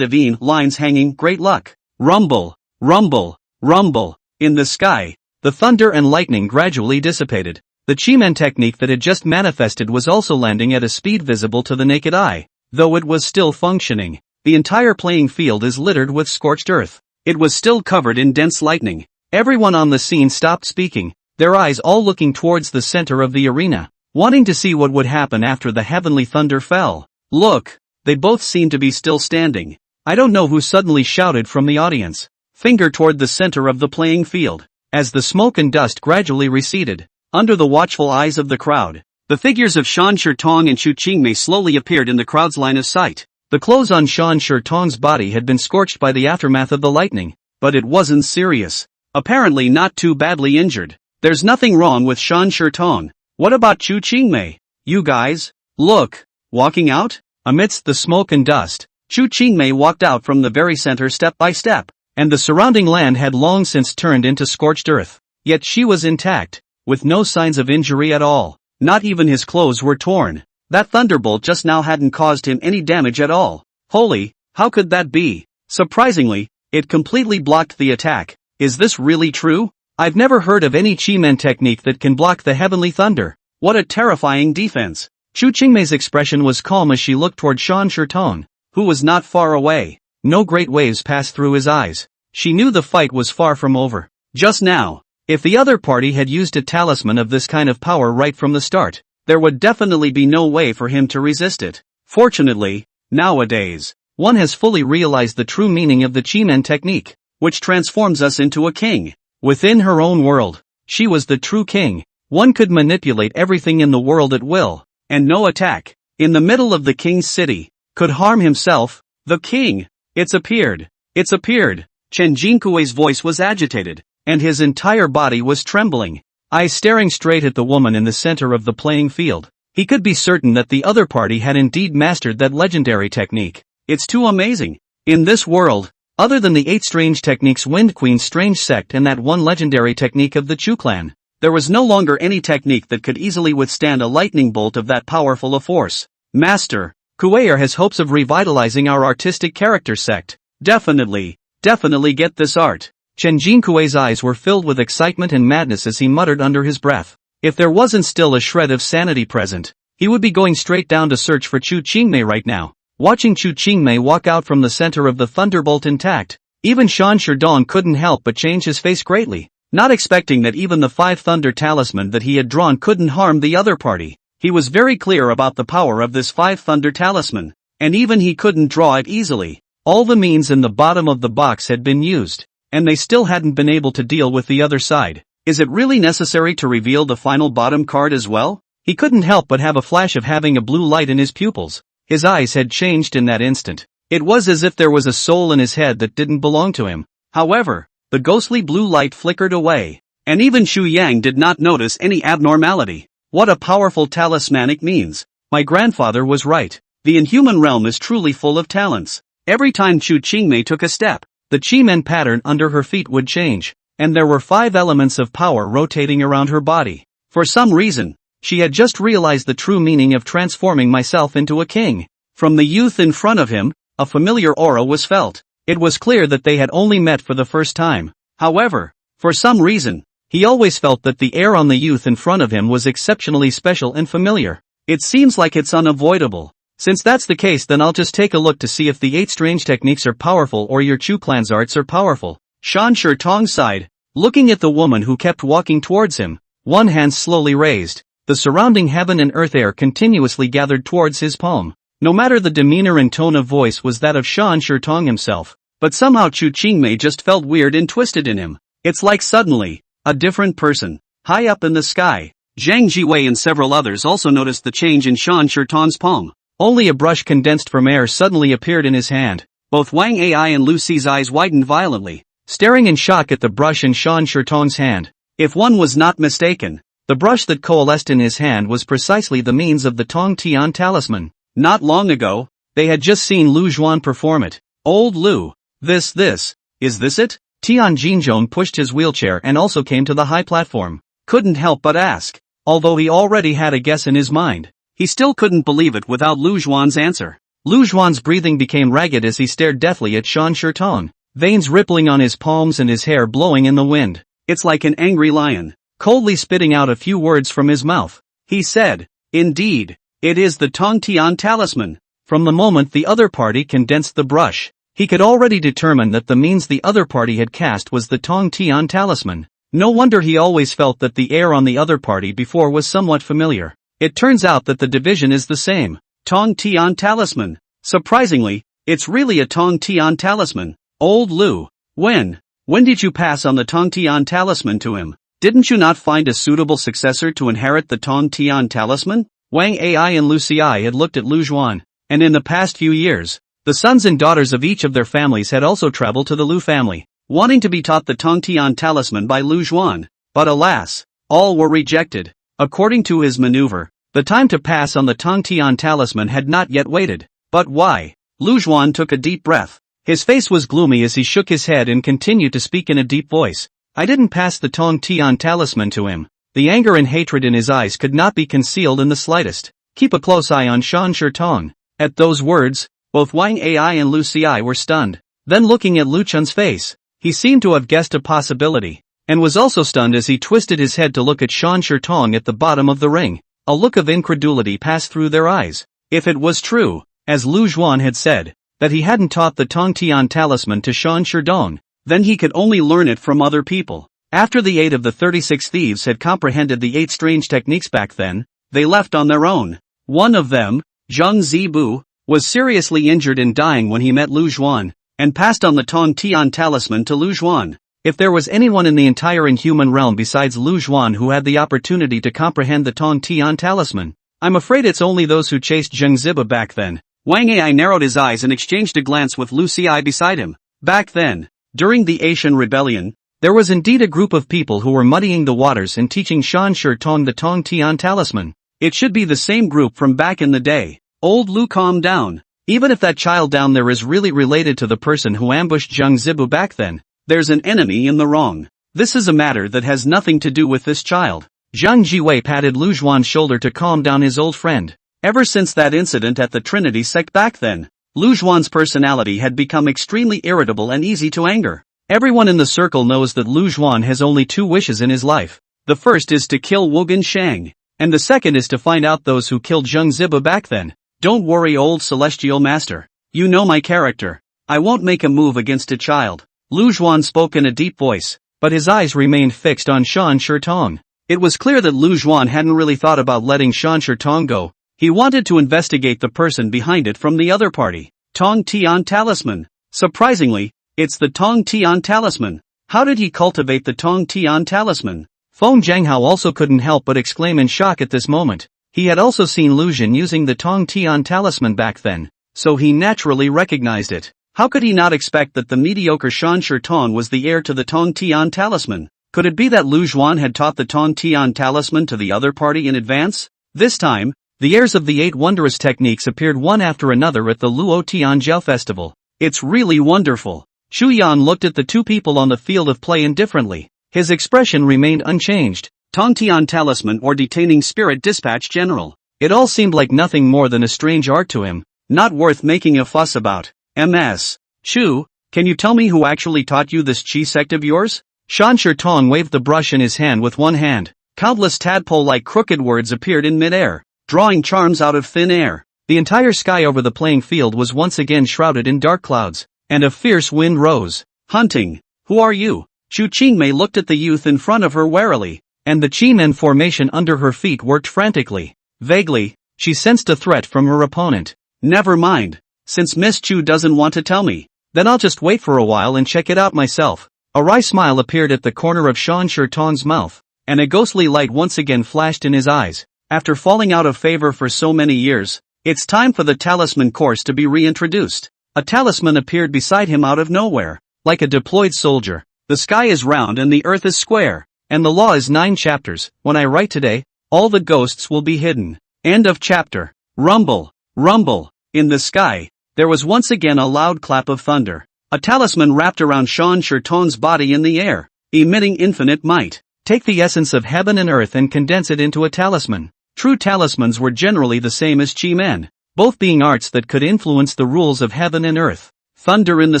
lines hanging, great luck. Rumble, rumble, rumble. In the sky, the thunder and lightning gradually dissipated. The Chi-Men technique that had just manifested was also landing at a speed visible to the naked eye, though it was still functioning. The entire playing field is littered with scorched earth. It was still covered in dense lightning. Everyone on the scene stopped speaking, their eyes all looking towards the center of the arena, wanting to see what would happen after the heavenly thunder fell. Look, they both seem to be still standing. I don't know who suddenly shouted from the audience. Finger toward the center of the playing field. As the smoke and dust gradually receded, under the watchful eyes of the crowd, the figures of Shan Shitong and Chu Qingmei slowly appeared in the crowd's line of sight. The clothes on Shan Shitong's body had been scorched by the aftermath of the lightning, but it wasn't serious. apparently not too badly injured. There's nothing wrong with Shan Shirtong. What about Chu Qingmei? You guys? Look. Walking out? Amidst the smoke and dust, Chu Qingmei walked out from the very center step by step, and the surrounding land had long since turned into scorched earth. Yet she was intact, with no signs of injury at all. Not even his clothes were torn. That thunderbolt just now hadn't caused him any damage at all. Holy, how could that be? Surprisingly, it completely blocked the attack. Is this really true? I've never heard of any Chi-Men technique that can block the heavenly thunder. What a terrifying defense. Chu Qingmei's expression was calm as she looked toward Shan Shirtong, who was not far away. No great waves passed through his eyes. She knew the fight was far from over. Just now, if the other party had used a talisman of this kind of power right from the start, there would definitely be no way for him to resist it. Fortunately, nowadays, one has fully realized the true meaning of the Chi-Men technique, which transforms us into a king. Within her own world, she was the true king. One could manipulate everything in the world at will, and no attack, in the middle of the king's city, could harm himself, the king. It's appeared. Chen Jinkui's voice was agitated, and his entire body was trembling, eyes staring straight at the woman in the center of the playing field. He could be certain that the other party had indeed mastered that legendary technique. It's too amazing. In this world, other than the 8 strange techniques Wind Queen's strange sect and that one legendary technique of the Chu clan, there was no longer any technique that could easily withstand a lightning bolt of that powerful a force. Master, Kue'er has hopes of revitalizing our artistic character sect. Definitely get this art. Chen Jinkui's eyes were filled with excitement and madness as he muttered under his breath. If there wasn't still a shred of sanity present, he would be going straight down to search for Chu Qingmei right now. Watching Chu Qingmei walk out from the center of the thunderbolt intact, even Shan Shirtong couldn't help but change his face greatly, not expecting that even the 5 thunder talisman that he had drawn couldn't harm the other party. He was very clear about the power of this 5 thunder talisman, and even he couldn't draw it easily. All the means in the bottom of the box had been used, and they still hadn't been able to deal with the other side. Is it really necessary to reveal the final bottom card as well? He couldn't help but have a flash of having a blue light in his pupils. His eyes had changed in that instant. It was as if there was a soul in his head that didn't belong to him. However, the ghostly blue light flickered away, and even Xu Yang did not notice any abnormality. What a powerful talismanic means. My grandfather was right. The inhuman realm is truly full of talents. Every time Chu Qingmei took a step, the Chi-Men pattern under her feet would change, and there were 5 elements of power rotating around her body. For some reason, she had just realized the true meaning of transforming myself into a king. From the youth in front of him, a familiar aura was felt. It was clear that they had only met for the first time. However, for some reason, he always felt that the air on the youth in front of him was exceptionally special and familiar. It seems like it's unavoidable. Since that's the case, then I'll just take a look to see if the 8 strange techniques are powerful or your Chu clan's arts are powerful. Shan Shirtong sighed, looking at the woman who kept walking towards him, one hand slowly raised. The surrounding heaven and earth air continuously gathered towards his palm. No matter the demeanor and tone of voice was that of Shan Shirtong himself, but somehow Chu Qingmei just felt weird and twisted in him. It's like suddenly, a different person. High up in the sky, Zhang Jiwei and several others also noticed the change in Shan Shirtong's palm. Only a brush condensed from air suddenly appeared in his hand. Both Wang Ai and Lu Ci's eyes widened violently, staring in shock at the brush in Shan Shirtong's hand. If one was not mistaken, the brush that coalesced in his hand was precisely the means of the Tong Tian talisman. Not long ago, they had just seen Lu Zhuan perform it. Old Lu, is this it? Tian Jinzhong pushed his wheelchair and also came to the high platform. Couldn't help but ask. Although he already had a guess in his mind, he still couldn't believe it without Lu Zhuan's answer. Lu Zhuan's breathing became ragged as he stared deathly at Shan Shirtong, veins rippling on his palms and his hair blowing in the wind. It's like an angry lion, coldly spitting out a few words from his mouth. He said, "Indeed, it is the Tong Tian talisman." From the moment the other party condensed the brush, he could already determine that the means the other party had cast was the Tong Tian talisman. No wonder he always felt that the air on the other party before was somewhat familiar. It turns out that the division is the same. Tong Tian talisman. Surprisingly, it's really a Tong Tian talisman. Old Lu, when did you pass on the Tong Tian talisman to him? Didn't you not find a suitable successor to inherit the Tong Tian talisman? Wang Ai and Lu Ci had looked at Lu Zhuan, and in the past few years, the sons and daughters of each of their families had also traveled to the Lu family. wanting to be taught the Tongtian talisman by Lu Zhuan, but alas, all were rejected. According to his maneuver, the time to pass on the Tongtian talisman had not yet waited. But why? Lu Zhuan took a deep breath. His face was gloomy as he shook his head and continued to speak in a deep voice. I didn't pass the Tongtian talisman to him. The anger and hatred in his eyes could not be concealed in the slightest. Keep a close eye on Shan Shitong. At those words, both Wang Ai and Lu Ci were stunned. Then looking at Lu Chun's face, he seemed to have guessed a possibility, and was also stunned as he twisted his head to look at Shan Shitong at the bottom of the ring. A look of incredulity passed through their eyes. If it was true, as Lu Zhuan had said, that he hadn't taught the Tongtian talisman to Shan Shitong, then he could only learn it from other people. After the 8 of the 36 thieves had comprehended the 8 strange techniques back then, they left on their own. One of them, Zheng Zibu, was seriously injured and dying when he met Lu Zhuan, and passed on the Tongtian talisman to Lu Zhuan. If there was anyone in the entire inhuman realm besides Lu Zhuan who had the opportunity to comprehend the Tongtian talisman, I'm afraid it's only those who chased Zheng Ziba back then. Wang Ai narrowed his eyes and exchanged a glance with Lu Ci beside him. Back then, during the Asian Rebellion, there was indeed a group of people who were muddying the waters and teaching Shan Shitong the Tongtian talisman. It should be the same group from back in the day. Old Lu, calm down. Even if that child down there is really related to the person who ambushed Zheng Zibu back then, there's an enemy in the wrong. This is a matter that has nothing to do with this child. Zhang Jiwei patted Lu Zhuan's shoulder to calm down his old friend. Ever since that incident at the Trinity sect back then, Lu Zhuan's personality had become extremely irritable and easy to anger. Everyone in the circle knows that Lu Zhuan has only 2 wishes in his life. The first is to kill Wugen Shang, and the second is to find out those who killed Zheng Ziba back then. Don't worry, old celestial master. You know my character. I won't make a move against a child. Lu Zhuan spoke in a deep voice, but his eyes remained fixed on Shan Shitong. It was clear that Lu Zhuan hadn't really thought about letting Shan Shitong go. He wanted to investigate the person behind it from the other party. Tongtian talisman. Surprisingly, it's the Tongtian talisman. How did he cultivate the Tongtian talisman? Feng Jianghao also couldn't help but exclaim in shock at this moment. He had also seen Lu Zhen using the Tongtian talisman back then, so he naturally recognized it. How could he not expect that the mediocre Shan Shitong was the heir to the Tongtian talisman? Could it be that Lu Zhuan had taught the Tongtian talisman to the other party in advance? This time, the heirs of the 8 wondrous techniques appeared one after another at the Luo Tianjiao festival. It's really wonderful. Chu Yan looked at the 2 people on the field of play indifferently. His expression remained unchanged. Tongtian talisman or detaining spirit dispatch general. It all seemed like nothing more than a strange art to him, not worth making a fuss about. Ms. Chu, can you tell me who actually taught you this chi sect of yours? Shan Shitong waved the brush in his hand with one hand. Countless tadpole-like crooked words appeared in midair, drawing charms out of thin air. The entire sky over the playing field was once again shrouded in dark clouds, and a fierce wind rose. Hunting. Who are you? Chu Qingmei looked at the youth in front of her warily, and the Qi-men formation under her feet worked frantically. Vaguely, she sensed a threat from her opponent. Never mind. Since Miss Chu doesn't want to tell me, then I'll just wait for a while and check it out myself. A wry smile appeared at the corner of Shan Shitong's mouth, and a ghostly light once again flashed in his eyes. After falling out of favor for so many years, it's time for the talisman course to be reintroduced. A talisman appeared beside him out of nowhere, like a deployed soldier. The sky is round and the earth is square, and the law is 9 chapters. When I write today, all the ghosts will be hidden. End of chapter. Rumble, rumble. In the sky, there was once again a loud clap of thunder. A talisman wrapped around Shan Shitong's body in the air, emitting infinite might. Take the essence of heaven and earth and condense it into a talisman. True talismans were generally the same as Qi-men, both being arts that could influence the rules of heaven and earth. Thunder in the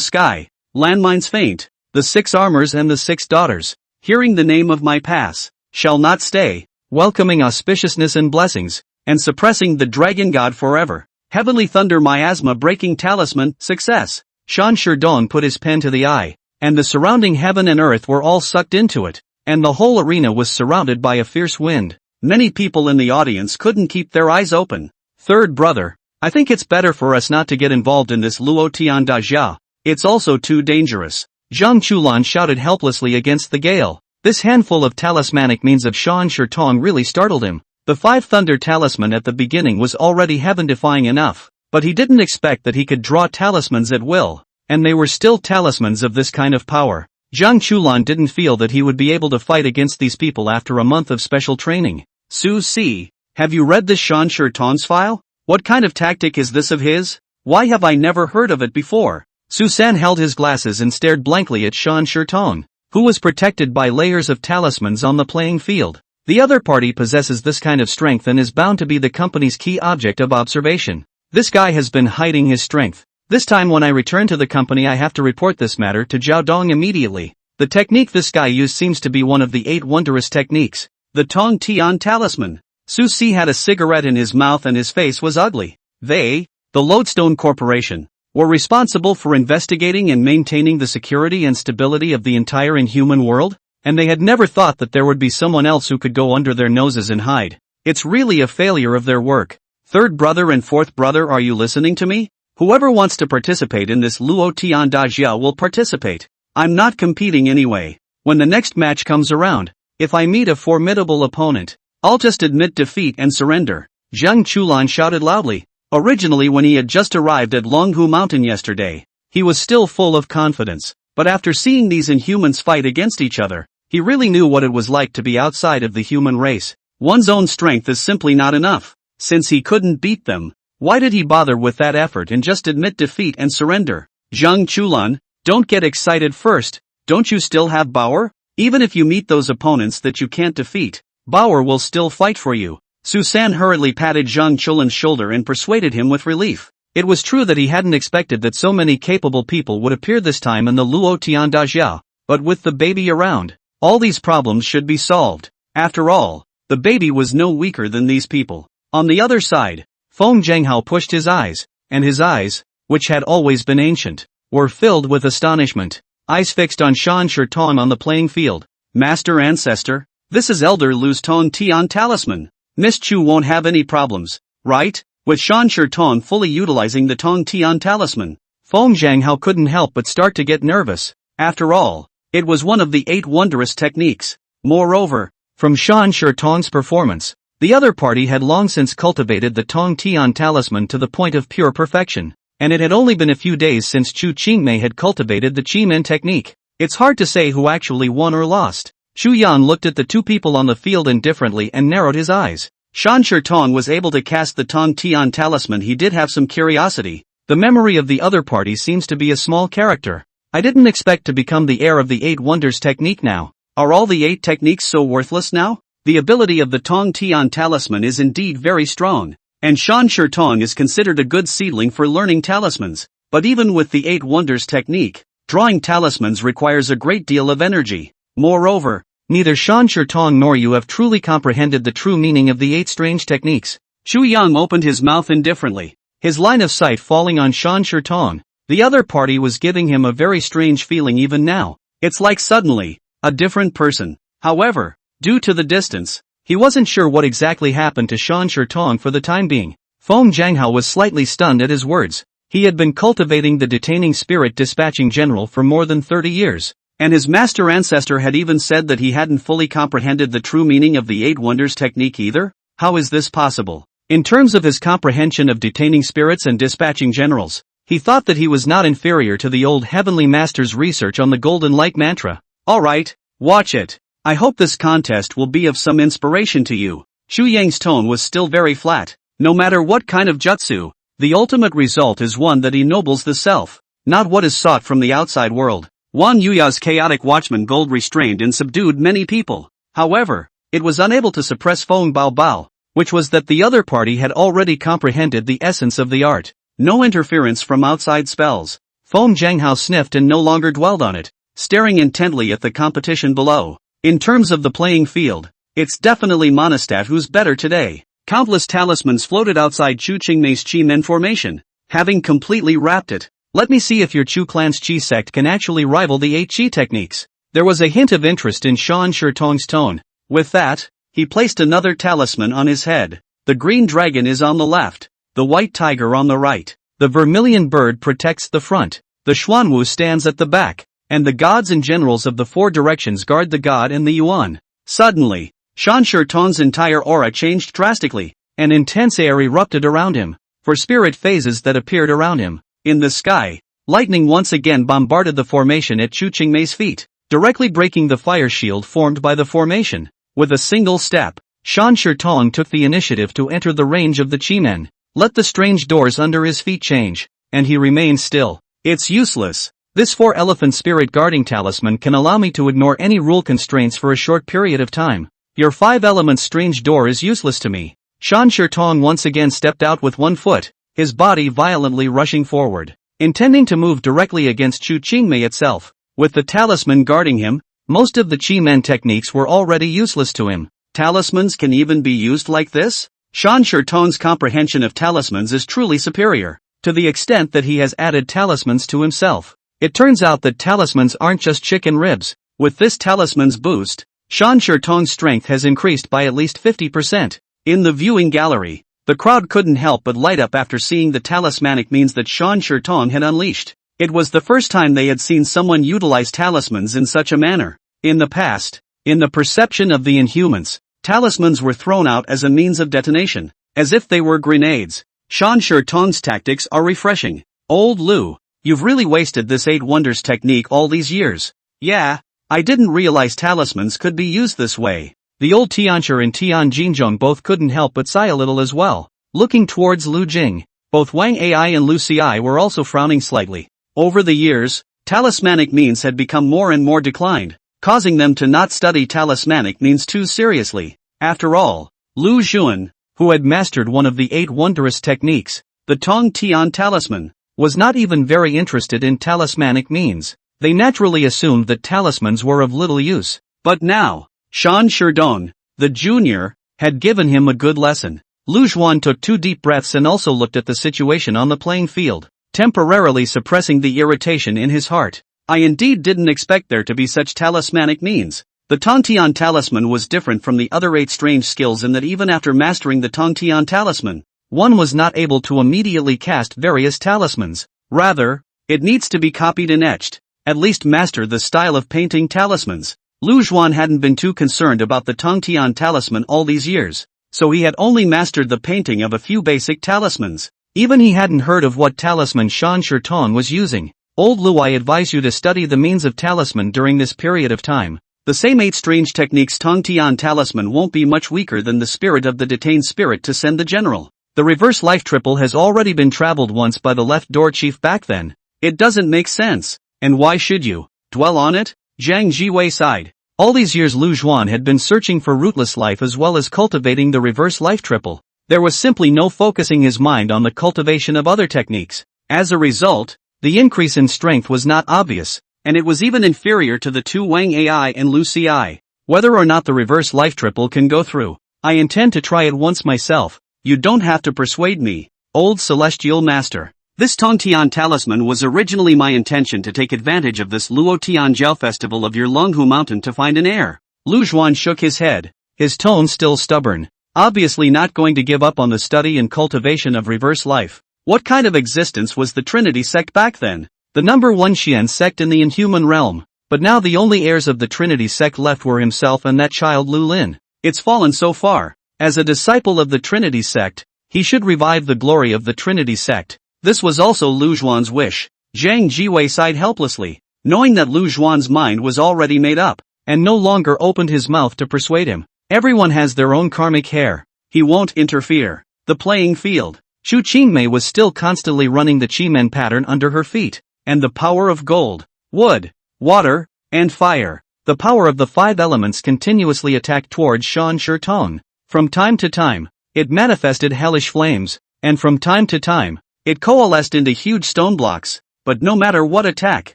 sky, landmines faint, the 6 armors and the 6 daughters, hearing the name of my pass, shall not stay, welcoming auspiciousness and blessings, and suppressing the dragon god forever. Heavenly thunder miasma breaking talisman, success. Shan Shitong put his pen to the eye, and the surrounding heaven and earth were all sucked into it, and the whole arena was surrounded by a fierce wind. Many people in the audience couldn't keep their eyes open. Third brother, I think it's better for us not to get involved in this Luo Tian Da Jia. It's also too dangerous. Zhang Chulan shouted helplessly against the gale. This handful of talismanic means of Shan Shitong really startled him. The 5 thunder talisman at the beginning was already heaven-defying enough, but he didn't expect that he could draw talismans at will, and they were still talismans of this kind of power. Zhang Chulan didn't feel that he would be able to fight against these people after a month of special training. Su Si, have you read this Shan Tong's file? What kind of tactic is this of his? Why have I never heard of it before? Su San held his glasses and stared blankly at Shan Tong, who was protected by layers of talismans on the playing field. The other party possesses this kind of strength and is bound to be the company's key object of observation. This guy has been hiding his strength. This time when I return to the company I have to report this matter to Zhao Dong immediately. The technique this guy used seems to be one of the 8 wondrous techniques. The Tong Tian Talisman. Su Si had a cigarette in his mouth and his face was ugly. They, the Lodestone Corporation, were responsible for investigating and maintaining the security and stability of the entire inhuman world, and they had never thought that there would be someone else who could go under their noses and hide. It's really a failure of their work. Third brother and fourth brother, are you listening to me? Whoever wants to participate in this Luo Tian Dajia will participate. I'm not competing anyway. When the next match comes around, if I meet a formidable opponent, I'll just admit defeat and surrender. Zhang Chulan shouted loudly. Originally when he had just arrived at Longhu Mountain yesterday, he was still full of confidence, but after seeing these inhumans fight against each other, he really knew what it was like to be outside of the human race. One's own strength is simply not enough. Since he couldn't beat them, why did he bother with that effort and just admit defeat and surrender? Zhang Chulan, don't get excited first. Don't you still have power? Even if you meet those opponents that you can't defeat, Bauer will still fight for you. Susan hurriedly patted Zhang Chulan's shoulder and persuaded him with relief. It was true that he hadn't expected that so many capable people would appear this time in the Luo Tiandajia, but with the baby around, all these problems should be solved. After all, the baby was no weaker than these people. On the other side, Feng Zhenghao pushed his eyes, and his eyes, which had always been ancient, were filled with astonishment. Eyes fixed on Shan Tong on the playing field. Master Ancestor, this is Elder Lu's Tong Tian Talisman. Miss Chu won't have any problems, right? With Shan Tong fully utilizing the Tong Tian Talisman, Feng Zhenghao couldn't help but start to get nervous. After all, it was one of the 8 wondrous techniques. Moreover, from Shan Tong's performance, the other party had long since cultivated the Tong Tian Talisman to the point of pure perfection, and it had only been a few days since Chu Qingmei had cultivated the Qi-Men technique. It's hard to say who actually won or lost. Xu Yan looked at the two people on the field indifferently and narrowed his eyes. Shan Tong was able to cast the Tong Tian Talisman. He did have some curiosity. The memory of the other party seems to be a small character. I didn't expect to become the heir of the 8 wonders technique now. Are all the 8 techniques so worthless now? The ability of the Tong Tian Talisman is indeed very strong, and Shan Tong is considered a good seedling for learning talismans. But even with the 8 wonders technique, drawing talismans requires a great deal of energy. Moreover, neither Shan Tong nor you have truly comprehended the true meaning of the 8 strange techniques. Xu Yang opened his mouth indifferently, his line of sight falling on Shan Tong. The other party was giving him a very strange feeling even now. It's like suddenly, a different person. However, due to the distance, he wasn't sure what exactly happened to Shan Tong for the time being. Feng Zhenghao was slightly stunned at his words. He had been cultivating the detaining spirit dispatching general for more than 30 years. And his master ancestor had even said that he hadn't fully comprehended the true meaning of the 8 wonders technique either? How is this possible? In terms of his comprehension of detaining spirits and dispatching generals, he thought that he was not inferior to the old heavenly master's research on the golden light mantra. Alright, watch it. I hope this contest will be of some inspiration to you. Xu Yang's tone was still very flat. No matter what kind of jutsu, the ultimate result is one that ennobles the self, not what is sought from the outside world. Wan Yuya's chaotic watchman gold restrained and subdued many people. However, it was unable to suppress Feng Bao Bao, which was that the other party had already comprehended the essence of the art. No interference from outside spells. Feng Zhenghao sniffed and no longer dwelled on it, staring intently at the competition below. In terms of the playing field, it's definitely Monostat who's better today. Countless talismans floated outside Chu Qingmei's Qi-Men formation, having completely wrapped it. Let me see if your Chu clan's Qi sect can actually rival the 8 Qi techniques. There was a hint of interest in Shan Tong's tone. With that, he placed another talisman on his head. The green dragon is on the left, the white tiger on the right, the vermilion bird protects the front, the Xuanwu stands at the back, and the gods and generals of the 4 directions guard the god and the yuan. Suddenly, Shan Tong's entire aura changed drastically. An intense air erupted around him, for spirit phases that appeared around him. In the sky, lightning once again bombarded the formation at Chu Qingmei's feet. directly breaking the fire shield formed by the formation. With a single step, Shan Shirtong took the initiative to enter the range of the Chi-men. Let the strange doors under his feet change, and he remains still. It's useless. This 4-elephant spirit guarding talisman can allow me to ignore any rule constraints for a short period of time. Your 5-element strange door is useless to me. Shan Shirtong once again stepped out with one foot, his body violently rushing forward, intending to move directly against Chu Qingmei itself. With the talisman guarding him, most of the Chi-men techniques were already useless to him. Talismans can even be used like this? Shan Shirtong's comprehension of talismans is truly superior, to the extent that he has added talismans to himself. It turns out that talismans aren't just chicken ribs. With this talisman's boost, Shan Shirtong's strength has increased by at least 50%. In the viewing gallery, the crowd couldn't help but light up after seeing the talismanic means that Shan Shirtong had unleashed. It was the first time they had seen someone utilize talismans in such a manner. In the past, in the perception of the Inhumans, talismans were thrown out as a means of detonation, as if they were grenades. Shan Shirtong's tactics are refreshing. Old Lu, you've really wasted this 8 wonders technique all these years. Yeah, I didn't realize talismans could be used this way. The old Tianchi and Tian Jinzhong both couldn't help but sigh a little as well. Looking towards Lu Jing, both Wang Ai and Lu Ci were also frowning slightly. Over the years, talismanic means had become more and more declined, causing them to not study talismanic means too seriously. After all, Lu Xuan, who had mastered one of the 8 wondrous techniques, the Tong Tian talisman, was not even very interested in talismanic means. They naturally assumed that talismans were of little use. But now, Shan Shirtong, the junior, had given him a good lesson. Lu Xuan took 2 deep breaths and also looked at the situation on the playing field, temporarily suppressing the irritation in his heart. I indeed didn't expect there to be such talismanic means. The Tongtian talisman was different from the other 8 strange skills in that even after mastering the Tongtian talisman, one was not able to immediately cast various talismans. Rather, it needs to be copied and etched, at least master the style of painting talismans. Lu Xuan hadn't been too concerned about the Tongtian talisman all these years, so he had only mastered the painting of a few basic talismans. Even he hadn't heard of what talisman Shan Shirtong was using. Old Lu, I advise you to study the means of talisman during this period of time. The same 8 strange techniques Tongtian talisman won't be much weaker than the spirit of the detained spirit to send the general. The reverse life triple has already been traveled once by the left door chief back then. It doesn't make sense. And why should you dwell on it? Zhang Jiwei sighed. All these years Lu Xuan had been searching for rootless life as well as cultivating the reverse life triple. There was simply no focusing his mind on the cultivation of other techniques. As a result, the increase in strength was not obvious, and it was even inferior to the 2 Wang Ai and Lu Ci. Whether or not the reverse life triple can go through, I intend to try it once myself. You don't have to persuade me, old celestial master. This Tongtian talisman was originally my intention to take advantage of this Luo Tianjiao festival of your Longhu mountain to find an heir. Lu Xuan shook his head, his tone still stubborn, obviously not going to give up on the study and cultivation of reverse life. What kind of existence was the Trinity sect back then? The number 1 Xian sect in the inhuman realm. But now the only heirs of the Trinity sect left were himself and that child Lu Lin. It's fallen so far. As a disciple of the Trinity sect, he should revive the glory of the Trinity sect. This was also Lu Xuan's wish. Zhang Jiwei sighed helplessly, knowing that Lu Xuan's mind was already made up, and no longer opened his mouth to persuade him. Everyone has their own karmic heir. He won't interfere. The playing field. Chu Qingmei was still constantly running the Chi-men pattern under her feet, and the power of gold, wood, water, and fire. The power of the 5 elements continuously attacked towards Shan Shirtong. From time to time, it manifested hellish flames, and from time to time, it coalesced into huge stone blocks. But no matter what attack,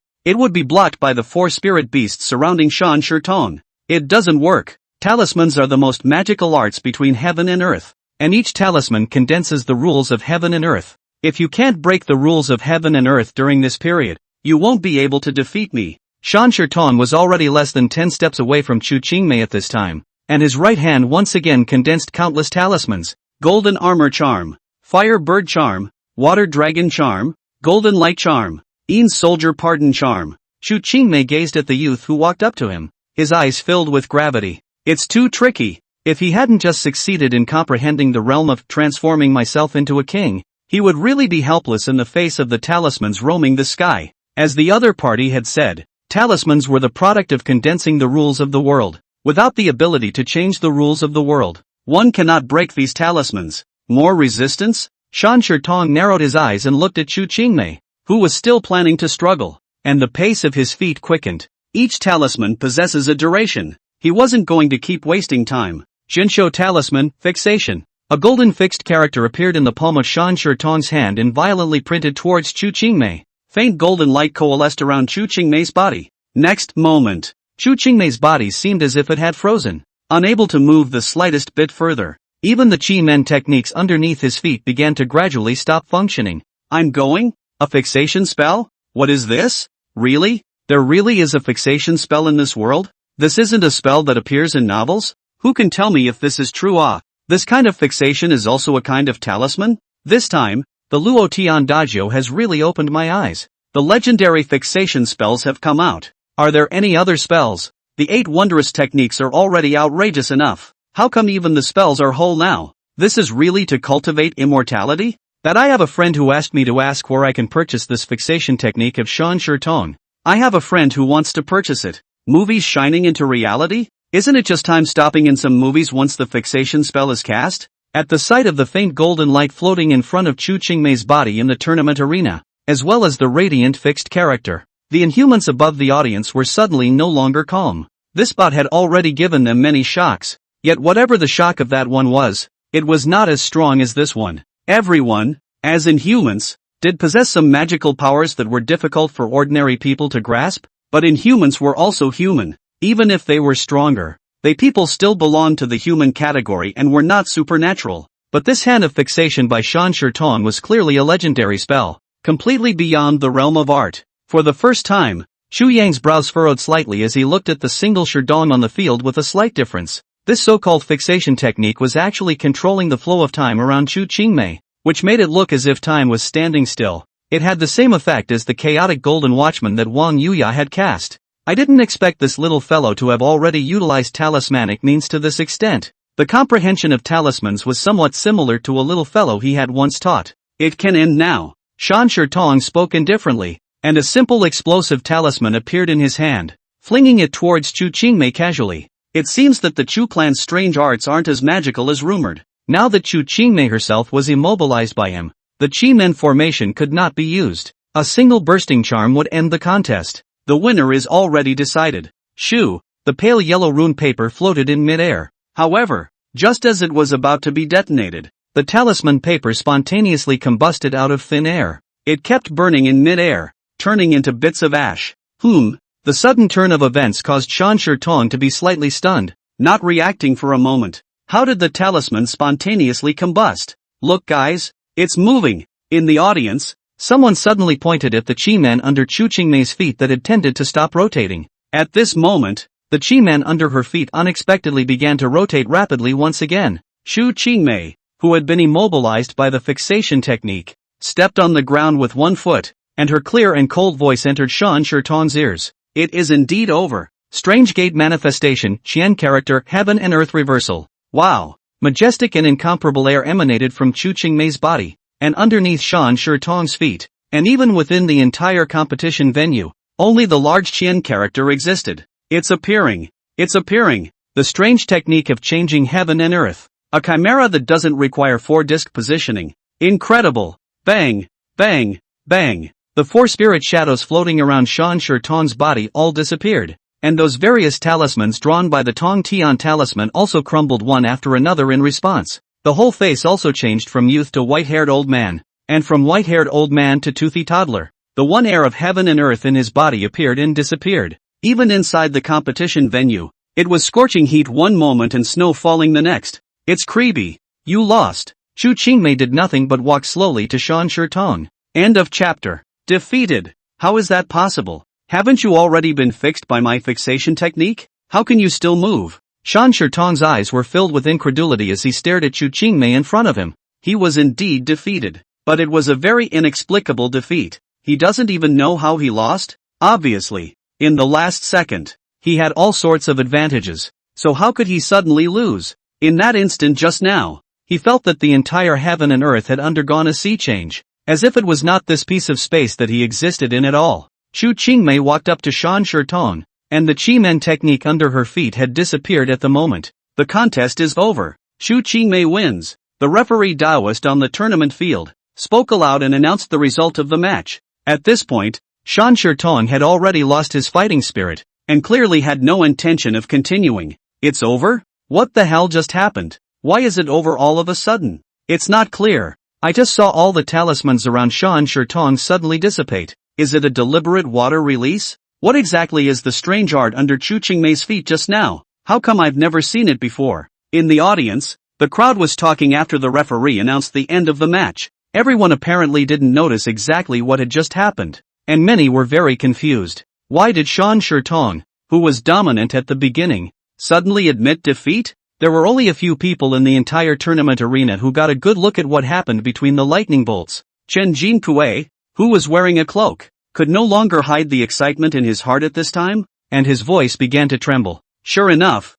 it would be blocked by the 4 spirit beasts surrounding Shan Shirtong. It doesn't work. Talismans are the most magical arts between heaven and earth, and each talisman condenses the rules of heaven and earth. If you can't break the rules of heaven and earth during this period, you won't be able to defeat me. Shan Shirtong was already less than 10 steps away from Chu Qingmei at this time, and his right hand once again condensed countless talismans. Golden armor charm, fire bird charm, water dragon charm, golden light charm, Een soldier pardon charm. Chu Qingmei gazed at the youth who walked up to him, his eyes filled with gravity. It's too tricky. If he hadn't just succeeded in comprehending the realm of transforming myself into a king, he would really be helpless in the face of the talismans roaming the sky. As the other party had said, Talismans were the product of condensing the rules of the world. Without the ability to change the rules of the world, one cannot break these talismans. More resistance? Shan Shirtong narrowed his eyes and looked at Chu Qingmei, who was still planning to struggle, and the pace of his feet quickened. Each talisman possesses a duration. He wasn't going to keep wasting time. Jinsho Talisman, Fixation. A golden fixed character appeared in the palm of Shan Shirtong's hand and violently printed towards Chu Qingmei. Faint golden light coalesced around Chu Qingmei's body. Next moment, Chu Qingmei's body seemed as if it had frozen, unable to move the slightest bit further. Even the Chi Men techniques underneath his feet began to gradually stop functioning. I'm going? A fixation spell? What is this? Really? There really is a fixation spell in this world? This isn't a spell that appears in novels? Who can tell me if this is true? This kind of fixation is also a kind of talisman? This time, the Luo Tian Dajio has really opened my eyes. The legendary fixation spells have come out. Are there any other spells? The 8 wondrous techniques are already outrageous enough. How come even the spells are whole now? This is really to cultivate immortality? That I have a friend who asked me to ask where I can purchase this fixation technique of Shan Shirtong. I have a friend who wants to purchase it. Movies shining into reality? Isn't it just time stopping in some movies once the fixation spell is cast? At the sight of the faint golden light floating in front of Chu Qingmei's body in the tournament arena, as well as the radiant fixed character, the inhumans above the audience were suddenly no longer calm. This bout had already given them many shocks. Yet whatever the shock of that one was, it was not as strong as this one. Everyone, as Inhumans, did possess some magical powers that were difficult for ordinary people to grasp, but Inhumans were also human. Even if they were stronger, they people still belonged to the human category and were not supernatural. But this hand of fixation by Shan Shirtong was clearly a legendary spell, completely beyond the realm of art. For the first time, Xu Yang's brows furrowed slightly as he looked at the single Sherdong on the field with a slight difference. This so-called fixation technique was actually controlling the flow of time around Chu Qingmei, which made it look as if time was standing still. It had the same effect as the chaotic golden watchman that Wang Yuya had cast. I didn't expect this little fellow to have already utilized talismanic means to this extent. The comprehension of talismans was somewhat similar to a little fellow he had once taught. It can end now. Shan Shirtong spoke indifferently, and a simple explosive talisman appeared in his hand, flinging it towards Chu Qingmei casually. It seems that the Chu clan's strange arts aren't as magical as rumored. Now that Chu Qingmei herself was immobilized by him, the Chi Men formation could not be used. A single bursting charm would end the contest. The winner is already decided. Shoo! The pale yellow rune paper floated in mid-air. However, just as it was about to be detonated, the talisman paper spontaneously combusted out of thin air. It kept burning in mid-air, turning into bits of ash. The sudden turn of events caused Shan Shirtong to be slightly stunned, not reacting for a moment. How did the talisman spontaneously combust? Look guys, it's moving. In the audience, someone suddenly pointed at the Chi Men under Chu Qingmei's feet that had tended to stop rotating. At this moment, the Chi Men under her feet unexpectedly began to rotate rapidly once again. Chu Qingmei, who had been immobilized by the fixation technique, stepped on the ground with one foot, and her clear and cold voice entered Shan Shirtong's ears. It is indeed over. Strange gate manifestation, Qian character, heaven and earth reversal. Wow. Majestic and incomparable air emanated from Chu Qingmei's body, and underneath Shan Shirtong's feet, and even within the entire competition venue, only the large Qian character existed. It's appearing. The strange technique of changing heaven and earth. A chimera that doesn't require 4-disc positioning. Incredible. Bang, bang, bang. The 4 spirit shadows floating around Shan Shirtong's body all disappeared, and those various talismans drawn by the Tong Tian talisman also crumbled one after another in response. The whole face also changed from youth to white-haired old man, and from white-haired old man to toothy toddler. The one air of heaven and earth in his body appeared and disappeared. Even inside the competition venue, it was scorching heat one moment and snow falling the next. It's creepy. You lost. Chu Qingmei did nothing but walk slowly to Shan Shirtong. End of chapter. Defeated. How is that possible? Haven't you already been fixed by my fixation technique? How can you still move? Shan Shirtong's eyes were filled with incredulity as he stared at Chu Qingmei in front of him. He was indeed defeated. But it was a very inexplicable defeat. He doesn't even know how he lost? Obviously. In the last second, he had all sorts of advantages. So how could he suddenly lose? In that instant just now, he felt that the entire heaven and earth had undergone a sea change. As if it was not this piece of space that he existed in at all. Xu Qingmei walked up to Shan Shitong, and the Chi-Men technique under her feet had disappeared at the moment. The contest is over. Xu Qingmei wins. The referee Daoist on the tournament field spoke aloud and announced the result of the match. At this point, Shan Shitong had already lost his fighting spirit, and clearly had no intention of continuing. It's over? What the hell just happened? Why is it over all of a sudden? It's not clear. I just saw all the talismans around Shan Shitong suddenly dissipate. Is it a deliberate water release? What exactly is the strange art under Xu Qingmei's feet just now? How come I've never seen it before? In the audience, the crowd was talking after the referee announced the end of the match. Everyone apparently didn't notice exactly what had just happened, and many were very confused. Why did Shan Shitong, who was dominant at the beginning, suddenly admit defeat? There were only a few people in the entire tournament arena who got a good look at what happened between the lightning bolts. Chen Jinkui, who was wearing a cloak, could no longer hide the excitement in his heart at this time, and his voice began to tremble. Sure enough,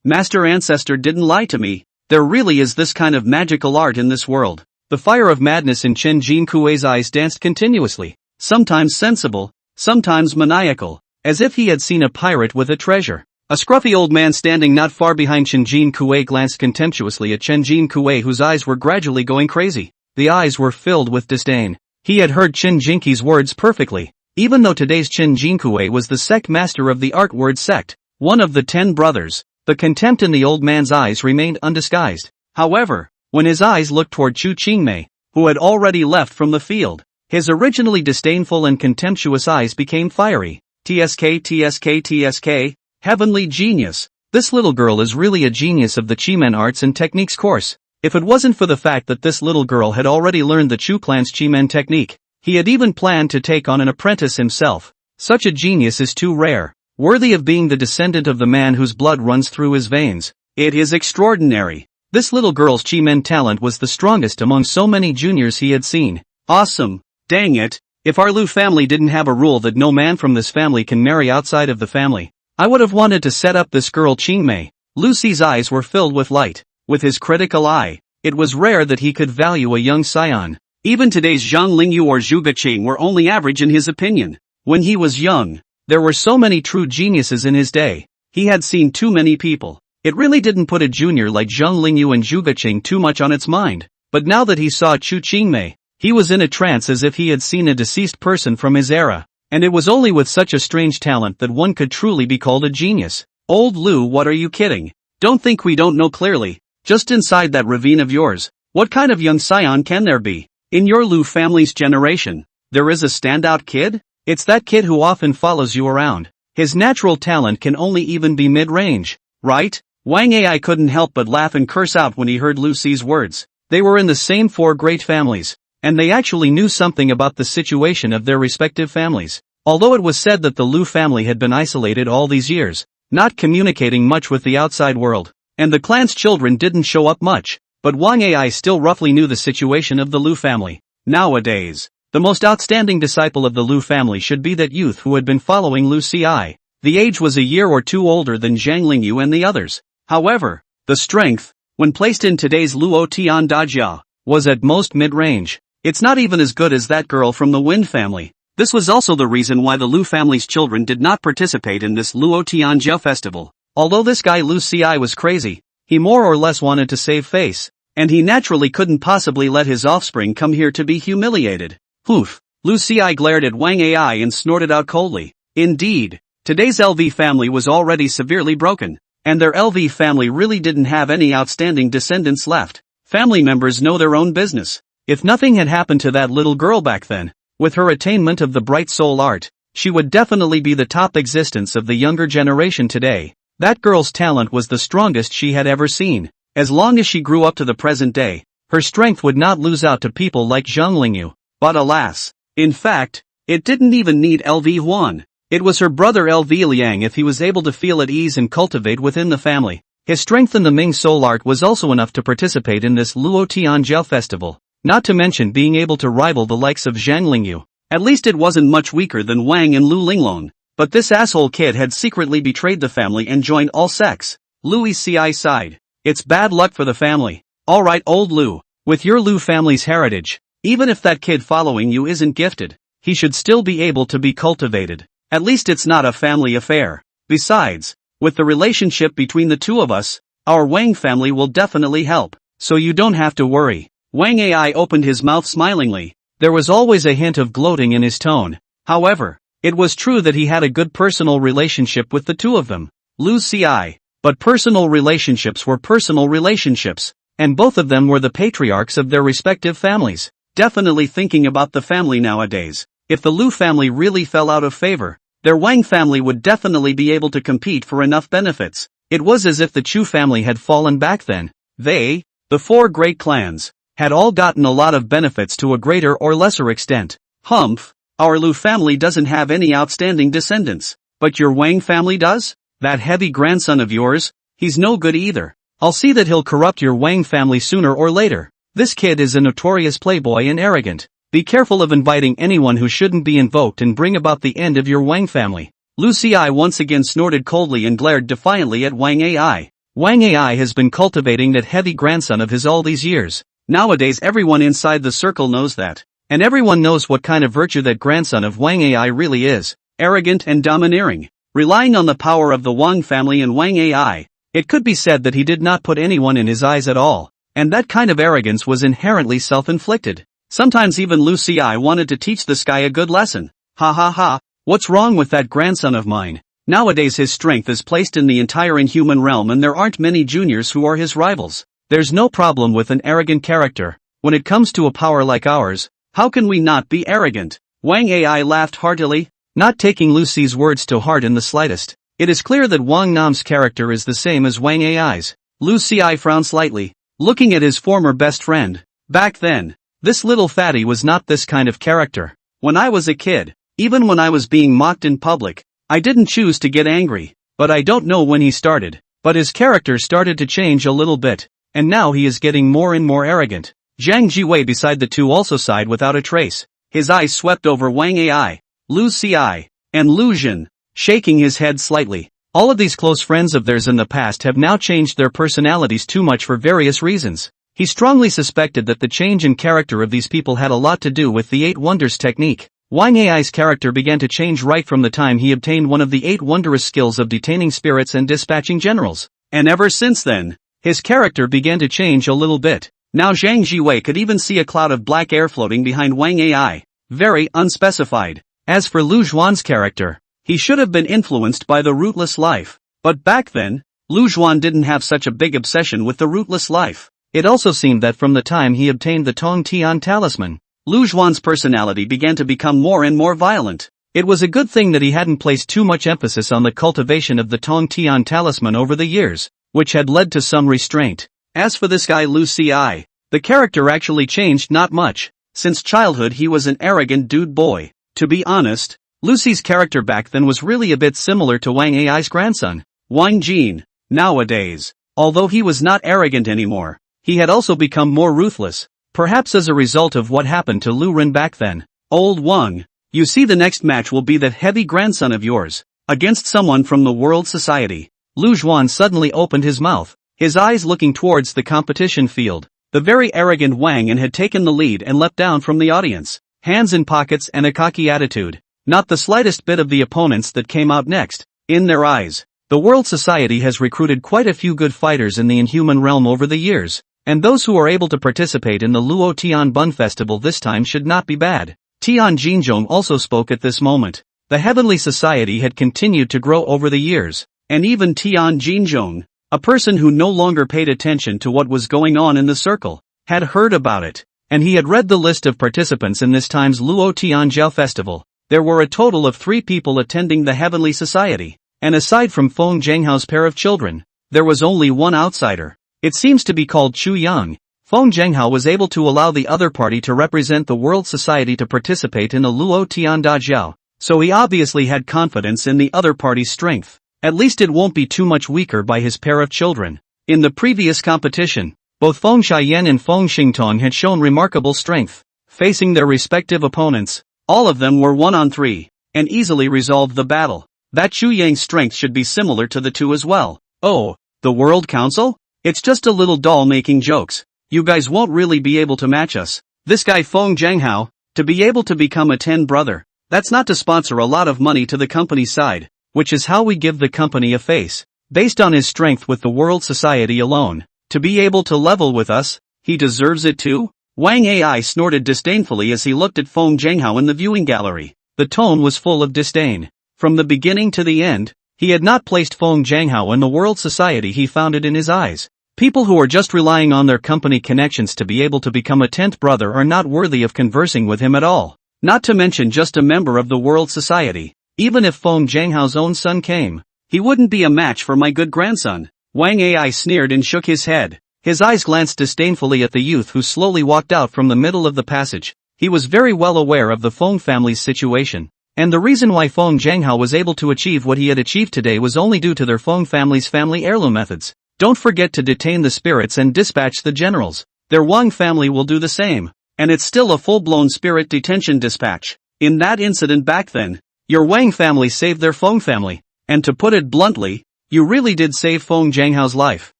Master Ancestor didn't lie to me. There really is this kind of magical art in this world. The fire of madness in Chen Jinkui's eyes danced continuously, sometimes sensible, sometimes maniacal, as if he had seen a pirate with a treasure. A scruffy old man standing not far behind Chen Jinkui glanced contemptuously at Chen Jinkui, whose eyes were gradually going crazy. The eyes were filled with disdain. He had heard Chen Jinki's words perfectly. Even though today's Chen Jinkui was the sect master of the art word sect, one of the 10 brothers, the contempt in the old man's eyes remained undisguised. However, when his eyes looked toward Xu Qingmei, who had already left from the field, his originally disdainful and contemptuous eyes became fiery. TSK, heavenly genius. This little girl is really a genius of the Chi-Men arts and techniques course. If it wasn't for the fact that this little girl had already learned the Chu clan's Chi-Men technique, he had even planned to take on an apprentice himself. Such a genius is too rare, worthy of being the descendant of the man whose blood runs through his veins. It is extraordinary. This little girl's Chi-Men talent was the strongest among so many juniors he had seen. Awesome. Dang it. If our Lu family didn't have a rule that no man from this family can marry outside of the family, I would have wanted to set up this girl Qingmei. Lucy's eyes were filled with light. With his critical eye, it was rare that he could value a young scion. Even today's Zhang Lingyu or Zhu Geqing were only average in his opinion. When he was young, there were so many true geniuses in his day. He had seen too many people. It really didn't put a junior like Zhang Lingyu and Zhu Geqing too much on its mind. But now that he saw Xu Qingmei, he was in a trance as if he had seen a deceased person from his era. And it was only with such a strange talent that one could truly be called a genius. Old Lu, what are you kidding? Don't think we don't know clearly. Just inside that ravine of yours, what kind of young scion can there be? In your Lu family's generation, there is a standout kid? It's that kid who often follows you around. His natural talent can only even be mid-range, right? Wang Ai couldn't help but laugh and curse out when he heard Lucy's words. They were in the same 4 great families, and they actually knew something about the situation of their respective families. Although it was said that the Lu family had been isolated all these years, not communicating much with the outside world, and the clan's children didn't show up much, but Wang Ai still roughly knew the situation of the Lu family. Nowadays, the most outstanding disciple of the Lu family should be that youth who had been following Lu Ci. The age was a year or two older than Zhang Lingyu and the others. However, the strength, when placed in today's Luo Tian Dajia, was at most mid-range. It's not even as good as that girl from the Wind family. This was also the reason why the Lu family's children did not participate in this Luo Tianjia festival. Although this guy Lu Ci was crazy, he more or less wanted to save face, and he naturally couldn't possibly let his offspring come here to be humiliated. Poof! Lu Ci glared at Wang Ai and snorted out coldly. Indeed, today's LV family was already severely broken, and their LV family really didn't have any outstanding descendants left. Family members know their own business. If nothing had happened to that little girl back then, with her attainment of the bright soul art, she would definitely be the top existence of the younger generation today. That girl's talent was the strongest she had ever seen. As long as she grew up to the present day, her strength would not lose out to people like Zhang Lingyu. But alas, in fact, it didn't even need LV Huan. It was her brother LV Liang if he was able to feel at ease and cultivate within the family. His strength in the Ming soul art was also enough to participate in this Luo Tianjia festival, not to mention being able to rival the likes of Zhang Lingyu. At least it wasn't much weaker than Wang and Lu Linglong. But this asshole kid had secretly betrayed the family and joined all sects. Louis Ci sighed. It's bad luck for the family. Alright old Lu, with your Lu family's heritage, even if that kid following you isn't gifted, he should still be able to be cultivated. At least it's not a family affair. Besides, with the relationship between the two of us, our Wang family will definitely help, so you don't have to worry. Wang Ai opened his mouth smilingly. There was always a hint of gloating in his tone. However, it was true that he had a good personal relationship with the two of them. Lu Ci. But personal relationships were personal relationships, and both of them were the patriarchs of their respective families. Definitely thinking about the family nowadays. If the Lu family really fell out of favor, their Wang family would definitely be able to compete for enough benefits. It was as if the Chu family had fallen back then. They, the four great clans, had all gotten a lot of benefits to a greater or lesser extent. Humph, our Lu family doesn't have any outstanding descendants, but your Wang family does? That heavy grandson of yours, he's no good either. I'll see that he'll corrupt your Wang family sooner or later. This kid is a notorious playboy and arrogant. Be careful of inviting anyone who shouldn't be invoked and bring about the end of your Wang family. Lu Ci once again snorted coldly and glared defiantly at Wang Ai. Wang Ai has been cultivating that heavy grandson of his all these years. Nowadays everyone inside the circle knows that. And everyone knows what kind of virtue that grandson of Wang Ai really is. Arrogant and domineering. Relying on the power of the Wang family and Wang Ai, it could be said that he did not put anyone in his eyes at all, and that kind of arrogance was inherently self-inflicted. Sometimes even Lu Ci wanted to teach this guy a good lesson. Ha ha ha, what's wrong with that grandson of mine? Nowadays his strength is placed in the entire inhuman realm and there aren't many juniors who are his rivals. There's no problem with an arrogant character. When it comes to a power like ours, how can we not be arrogant? Wang Ai laughed heartily, not taking Lu Ci's words to heart in the slightest. It is clear that Wang Nam's character is the same as Wang Ai's. Lu Ci frowned slightly, looking at his former best friend. Back then, this little fatty was not this kind of character. When I was a kid, even when I was being mocked in public, I didn't choose to get angry. But I don't know when he started, but his character started to change a little bit, and now he is getting more and more arrogant. Zhang Jiwei beside the two also sighed without a trace. His eyes swept over Wang Ai, Lu Ci, and Lu Jin, shaking his head slightly. All of these close friends of theirs in the past have now changed their personalities too much for various reasons. He strongly suspected that the change in character of these people had a lot to do with the 8 Wonders technique. Wang Ai's character began to change right from the time he obtained one of the 8 wondrous skills of detaining spirits and dispatching generals. And ever since then, his character began to change a little bit. Now Zhang Jiwei could even see a cloud of black air floating behind Wang Ai. Very unspecified. As for Lu Zhuan's character, he should have been influenced by the rootless life. But back then, Lu Zhuan didn't have such a big obsession with the rootless life. It also seemed that from the time he obtained the Tong Tian talisman, Lu Zhuan's personality began to become more and more violent. It was a good thing that he hadn't placed too much emphasis on the cultivation of the Tong Tian talisman over the years, which had led to some restraint. As for this guy Lu Ci, the character actually changed not much. Since childhood he was an arrogant dude boy. To be honest, Lucy's character back then was really a bit similar to Wang Ai's grandson, Wang Jin. Nowadays, although he was not arrogant anymore, he had also become more ruthless, perhaps as a result of what happened to Lu Ren back then. Old Wang, you see the next match will be that heavy grandson of yours, against someone from the world society. Lu Zhuan suddenly opened his mouth, his eyes looking towards the competition field. The very arrogant Wang An had taken the lead and leapt down from the audience, hands in pockets and a cocky attitude. Not the slightest bit of the opponents that came out next. In their eyes, the world society has recruited quite a few good fighters in the inhuman realm over the years, and those who are able to participate in the Luo Tian Bun Festival this time should not be bad. Tian Jinzhong also spoke at this moment. The heavenly society had continued to grow over the years, and even Tian Jinzhong, a person who no longer paid attention to what was going on in the circle, had heard about it, and he had read the list of participants in this time's Luo Tianjiao festival. There were a total of 3 people attending the Heavenly Society, and aside from Feng Zhenghao's pair of children, there was only one outsider. It seems to be called Chu Yang. Feng Zhenghao was able to allow the other party to represent the World Society to participate in the Luo Tian Dajiao, so he obviously had confidence in the other party's strength. At least it won't be too much weaker by his pair of children. In the previous competition, both Feng Xiayan and Feng Xingtong had shown remarkable strength. Facing their respective opponents, all of them were 1-on-3, and easily resolved the battle. That Chu Yang's strength should be similar to the two as well. Oh, the World Council? It's just a little doll making jokes. You guys won't really be able to match us. This guy Feng Zhenghao, To be able to become a 10 brother, that's not to sponsor a lot of money to the company side, which is how we give the company a face. Based on his strength with the world society alone, to be able to level with us, he deserves it too? Wang Ai snorted disdainfully as he looked at Feng Zhenghao in the viewing gallery. The tone was full of disdain. From the beginning to the end, he had not placed Feng Zhenghao in the world society he founded in his eyes. People who are just relying on their company connections to be able to become a 10th brother are not worthy of conversing with him at all. Not to mention just a member of the world society. Even if Feng Zhenghao's own son came, he wouldn't be a match for my good grandson. Wang Ai sneered and shook his head. His eyes glanced disdainfully at the youth who slowly walked out from the middle of the passage. He was very well aware of the Feng family's situation, and the reason why Feng Zhenghao was able to achieve what he had achieved today was only due to their Feng family's family heirloom methods. Don't forget to detain the spirits and dispatch the generals. Their Wang family will do the same, and it's still a full-blown spirit detention dispatch. In that incident back then, your Wang family saved their Feng family. And to put it bluntly, you really did save Feng Zhenghao's life.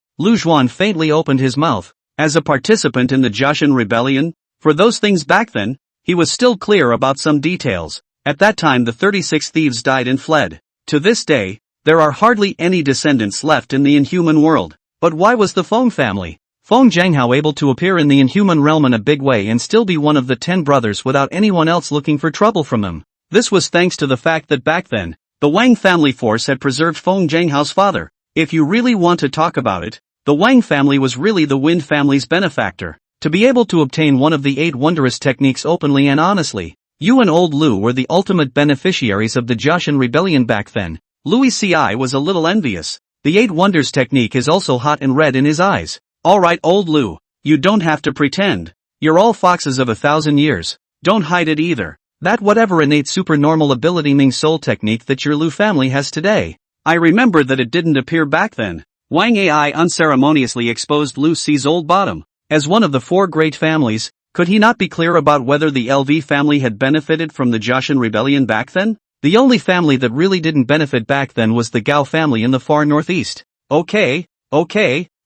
Lu Zhuan faintly opened his mouth. As a participant in the Jiaxin rebellion, for those things back then, he was still clear about some details. At that time the 36 thieves died and fled. To this day, there are hardly any descendants left in the inhuman world. But why was the Feng family, Feng Zhenghao, able to appear in the inhuman realm in a big way and still be one of the 10 brothers without anyone else looking for trouble from them? This was thanks to the fact that back then, the Wang family force had preserved Feng Zhenghao's father. If you really want to talk about it, the Wang family was really the Wind family's benefactor. To be able to obtain one of the 8 wondrous techniques openly and honestly, you and old Lu were the ultimate beneficiaries of the Jiaxin rebellion back then. Louis Ci was a little envious. The 8 wonders technique is also hot and red in his eyes. Alright old Lu, you don't have to pretend. You're all foxes of 1,000 years. Don't hide it either. That whatever innate supernormal ability Ming soul technique that your Lu family has today. I remember that it didn't appear back then. Wang Ai unceremoniously exposed Lu Ci's old bottom. As one of the 4 great families, could he not be clear about whether the LV family had benefited from the Jiaxin rebellion back then? The only family that really didn't benefit back then was the Gao family in the far northeast. Okay,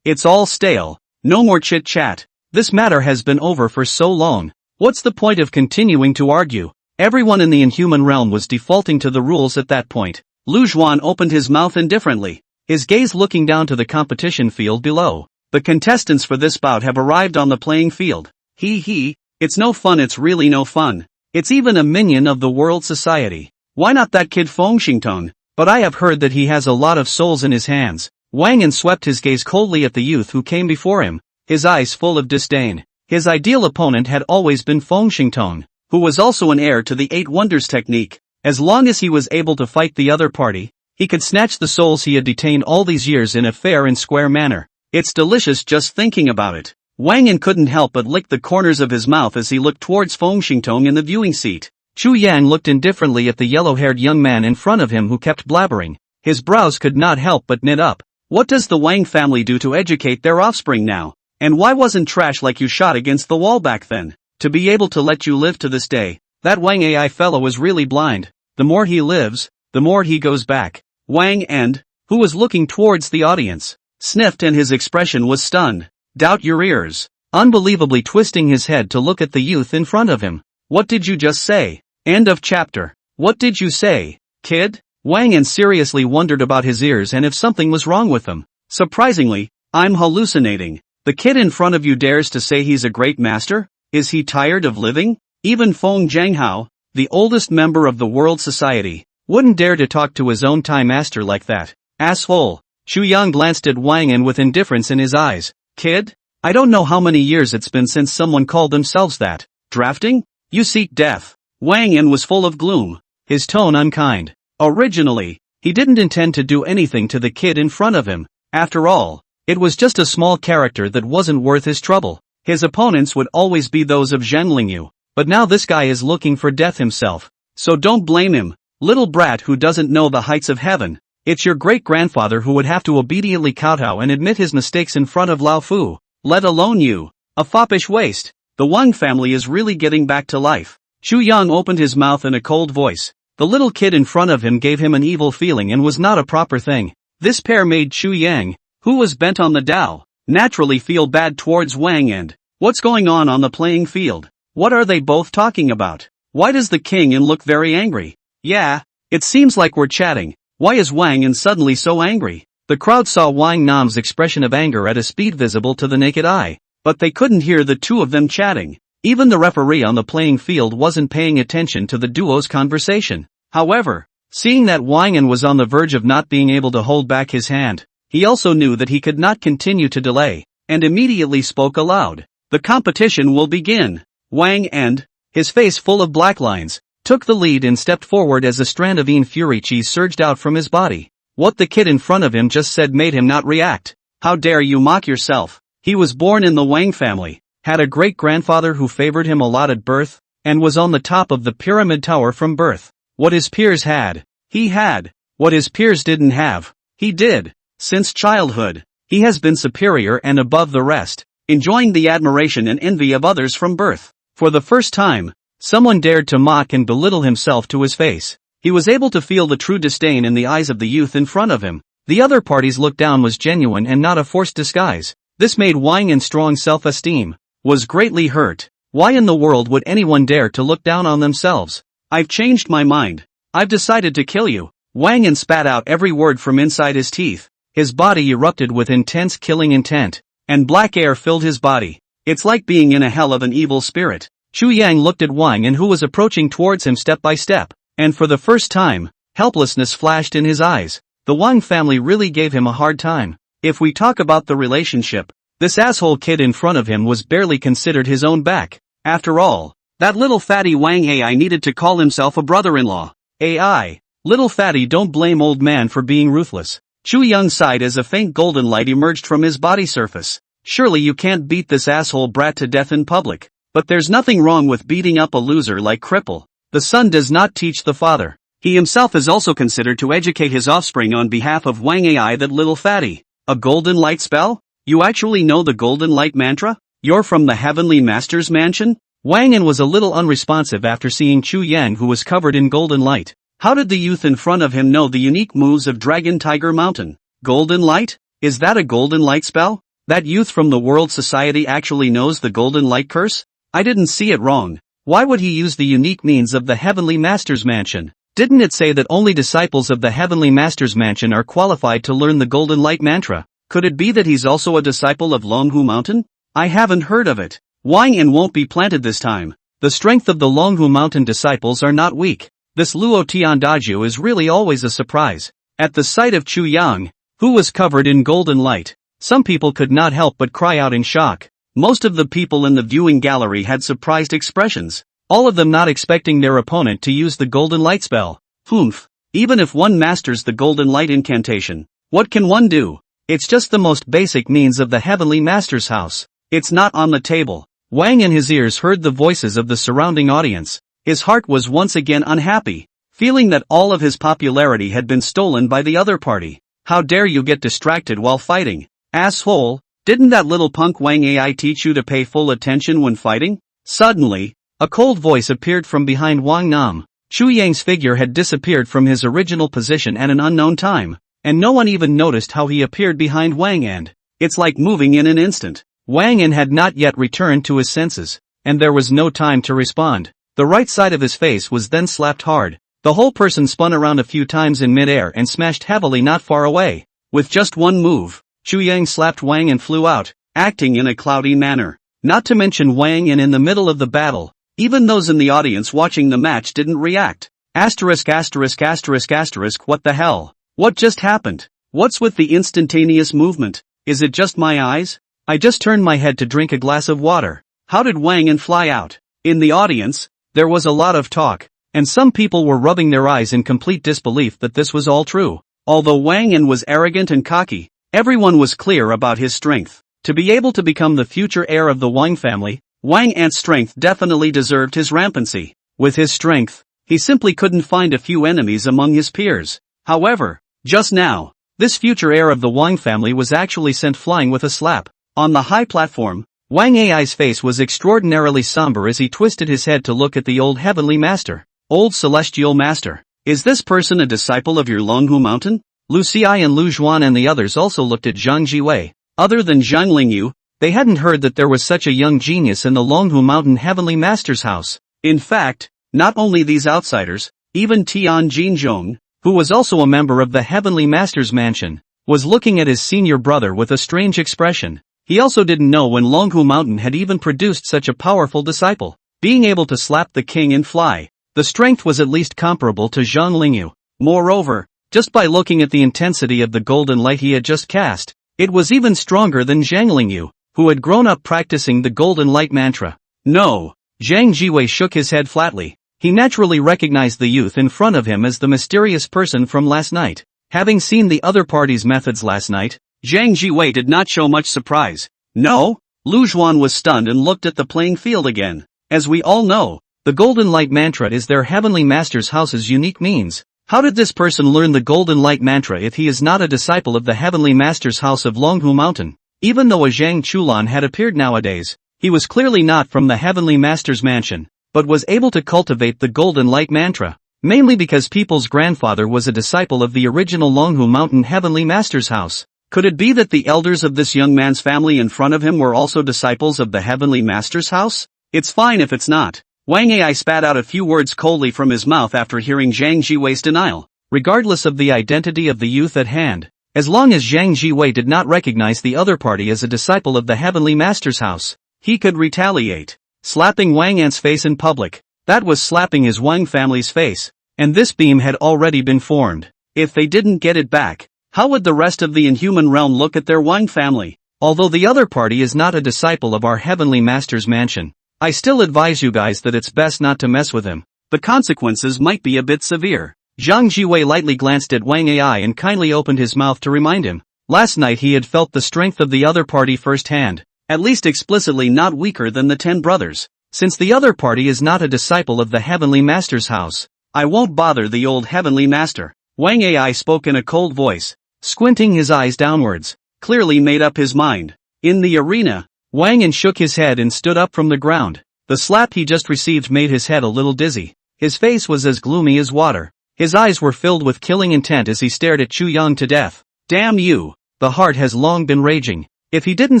it's all stale. No more chit-chat. This matter has been over for so long. What's the point of continuing to argue? Everyone in the inhuman realm was defaulting to the rules at that point. Lu Zhuan opened his mouth indifferently, his gaze looking down to the competition field below. The contestants for this bout have arrived on the playing field. It's no fun, it's really no fun. It's even a minion of the world society. Why not that kid Feng Xingtong? But I have heard that he has a lot of souls in his hands. Wang An swept his gaze coldly at the youth who came before him, his eyes full of disdain. His ideal opponent had always been Feng Xingtong, who was also an heir to the 8 wonders technique. As long as he was able to fight the other party, he could snatch the souls he had detained all these years in a fair and square manner. It's delicious just thinking about it. Wang An couldn't help but lick the corners of his mouth as he looked towards Feng Xingtong in the viewing seat. Chu Yang looked indifferently at the yellow-haired young man in front of him who kept blabbering. His brows could not help but knit up. What does the Wang family do to educate their offspring now? And why wasn't trash like you shot against the wall back then? To be able to let you live to this day, that Wang Ai fellow is really blind. The more he lives, the more he goes back. Wang End, who was looking towards the audience, sniffed and his expression was stunned. Doubt your ears. Unbelievably twisting his head to look at the youth in front of him. What did you just say? End of chapter. What did you say, kid? Wang An seriously wondered about his ears and if something was wrong with them. Surprisingly, I'm hallucinating. The kid in front of you dares to say he's a great master? Is he tired of living? Even Feng Zhenghao, the oldest member of the world society, wouldn't dare to talk to his own Thai master like that. Asshole. Chu Yang glanced at Wang An with indifference in his eyes. Kid? I don't know how many years it's been since someone called themselves that. Drafting? You seek death. Wang An was full of gloom, his tone unkind. Originally, he didn't intend to do anything to the kid in front of him. After all, it was just a small character that wasn't worth his trouble. His opponents would always be those of Zhen Lingyu, but now this guy is looking for death himself. So don't blame him, little brat who doesn't know the heights of heaven. It's your great-grandfather who would have to obediently kowtow and admit his mistakes in front of Lao Fu, let alone you. A foppish waste. The Wang family is really getting back to life. Chu Yang opened his mouth in a cold voice. The little kid in front of him gave him an evil feeling and was not a proper thing. This pair made Chu Yang, who was bent on the Tao, naturally feel bad towards Wang End. What's going on the playing field? What are they both talking about? Why does the king and look very angry? Yeah, it seems like we're chatting. Why is Wang and suddenly so angry? The crowd saw Wang Nam's expression of anger at a speed visible to the naked eye, but they couldn't hear the two of them chatting. Even the referee on the playing field wasn't paying attention to the duo's conversation. However, seeing that Wang An was on the verge of not being able to hold back his hand, he also knew that he could not continue to delay, and immediately spoke aloud. The competition will begin. Wang An, his face full of black lines, took the lead and stepped forward as a strand of fury chi surged out from his body. What the kid in front of him just said made him not react. How dare you mock yourself? He was born in the Wang family, had a great-grandfather who favored him a lot at birth, and was on the top of the pyramid tower from birth. What his peers had, he had. What his peers didn't have, he did. Since childhood, he has been superior and above the rest, enjoying the admiration and envy of others from birth. For the first time, someone dared to mock and belittle himself to his face. He was able to feel the true disdain in the eyes of the youth in front of him. The other party's look down was genuine and not a forced disguise. This made Wang An's strong self-esteem was greatly hurt. Why in the world would anyone dare to look down on themselves? I've changed my mind. I've decided to kill you. Wang An spat out every word from inside his teeth. His body erupted with intense killing intent, and black air filled his body. It's like being in a hell of an evil spirit. Chu Yang looked at Wang An, who was approaching towards him step by step, and for the first time, helplessness flashed in his eyes. The Wang family really gave him a hard time. If we talk about the relationship, this asshole kid in front of him was barely considered his own back. After all, that little fatty Wang AI needed to call himself a brother-in-law. AI, little fatty, don't blame old man for being ruthless. Chu Yang sighed as a faint golden light emerged from his body surface. Surely you can't beat this asshole brat to death in public. But there's nothing wrong with beating up a loser like Cripple. The son does not teach the father. He himself is also considered to educate his offspring on behalf of Wang AI. That little fatty. A golden light spell? You actually know the golden light mantra? You're from the heavenly master's mansion? Wang An was a little unresponsive after seeing Chu Yang, who was covered in golden light. How did the youth in front of him know the unique moves of Dragon Tiger Mountain? Golden light? Is that a golden light spell? That youth from the World Society actually knows the golden light curse? I didn't see it wrong. Why would he use the unique means of the Heavenly Master's Mansion? Didn't it say that only disciples of the Heavenly Master's Mansion are qualified to learn the Golden Light Mantra? Could it be that he's also a disciple of Longhu Mountain? I haven't heard of it. Wang An won't be planted this time. The strength of the Longhu Mountain disciples are not weak. This Luo Tiandaju is really always a surprise. At the sight of Chu Yang, who was covered in golden light, some people could not help but cry out in shock. Most of the people in the viewing gallery had surprised expressions, all of them not expecting their opponent to use the golden light spell. Humph. Even if one masters the golden light incantation, what can one do? It's just the most basic means of the Heavenly Master's house. It's not on the table. Wang in his ears heard the voices of the surrounding audience. His heart was once again unhappy, feeling that all of his popularity had been stolen by the other party. How dare you get distracted while fighting? Asshole, didn't that little punk Wang AI teach you to pay full attention when fighting? Suddenly, a cold voice appeared from behind Wang Nam. Chu Yang's figure had disappeared from his original position at an unknown time, and no one even noticed how he appeared behind Wang An. It's like moving in an instant. Wang An had not yet returned to his senses, and there was no time to respond. The right side of his face was then slapped hard. The whole person spun around a few times in midair and smashed heavily not far away. With just one move, Chu Yang slapped Wang and flew out, acting in a cloudy manner. Not to mention Wang and in the middle of the battle, even those in the audience watching the match didn't react. Asterisk asterisk asterisk asterisk, what the hell? What just happened? What's with the instantaneous movement? Is it just my eyes? I just turned my head to drink a glass of water. How did Wang and fly out? In the audience, there was a lot of talk, and some people were rubbing their eyes in complete disbelief that this was all true. Although Wang An was arrogant and cocky, everyone was clear about his strength. To be able to become the future heir of the Wang family, Wang An's strength definitely deserved his rampancy. With his strength, he simply couldn't find a few enemies among his peers. However, just now, this future heir of the Wang family was actually sent flying with a slap. On the high platform, Wang Ai's face was extraordinarily somber as he twisted his head to look at the old heavenly master. Old celestial master, is this person a disciple of your Longhu Mountain? Lu Xiai and Lu Zhuan and the others also looked at Zhang Jiwei. Other than Zhang Lingyu, They hadn't heard that there was such a young genius in the Longhu Mountain Heavenly Master's house. In fact, not only these outsiders, even Tian Jinzhong, who was also a member of the Heavenly Master's mansion, was looking at his senior brother with a strange expression. He also didn't know when Longhu Mountain had even produced such a powerful disciple. Being able to slap the king and fly, the strength was at least comparable to Zhang Lingyu. Moreover, just by looking at the intensity of the golden light he had just cast, it was even stronger than Zhang Lingyu, who had grown up practicing the golden light mantra. No. Zhang Jiwei shook his head flatly. He naturally recognized the youth in front of him as the mysterious person from last night. Having seen the other party's methods last night, Zhang Jiwei did not show much surprise. No? Lu Zhuan was stunned and looked at the playing field again. As we all know, the golden light mantra is their Heavenly Master's house's unique means. How did this person learn the golden light mantra if he is not a disciple of the Heavenly Master's house of Longhu Mountain? Even though a Zhang Chulan had appeared nowadays, he was clearly not from the Heavenly Master's mansion, but was able to cultivate the golden light mantra, mainly because people's grandfather was a disciple of the original Longhu Mountain Heavenly Master's house. Could it be that the elders of this young man's family in front of him were also disciples of the Heavenly Master's house? It's fine if it's not. Wang Ai spat out a few words coldly from his mouth after hearing Zhang Jiwei's denial. Regardless of the identity of the youth at hand, as long as Zhang Jiwei did not recognize the other party as a disciple of the Heavenly Master's house, he could retaliate. Slapping Wang An's face in public, that was slapping his Wang family's face, and this beam had already been formed. If they didn't get it back, how would the rest of the inhuman realm look at their Wang family? Although the other party is not a disciple of our Heavenly Master's mansion, I still advise you guys that it's best not to mess with him. The consequences might be a bit severe. Zhang Jiwei lightly glanced at Wang Ai and kindly opened his mouth to remind him. Last night he had felt the strength of the other party firsthand, at least explicitly not weaker than the 10 brothers. Since the other party is not a disciple of the Heavenly Master's house, I won't bother the old Heavenly Master. Wang Ai spoke in a cold voice, squinting his eyes downwards, clearly made up his mind. In the arena, Wang An shook his head and stood up from the ground. The slap he just received made his head a little dizzy. His face was as gloomy as water. His eyes were filled with killing intent as he stared at Chu Yang to death. Damn you! The heart has long been raging. If he didn't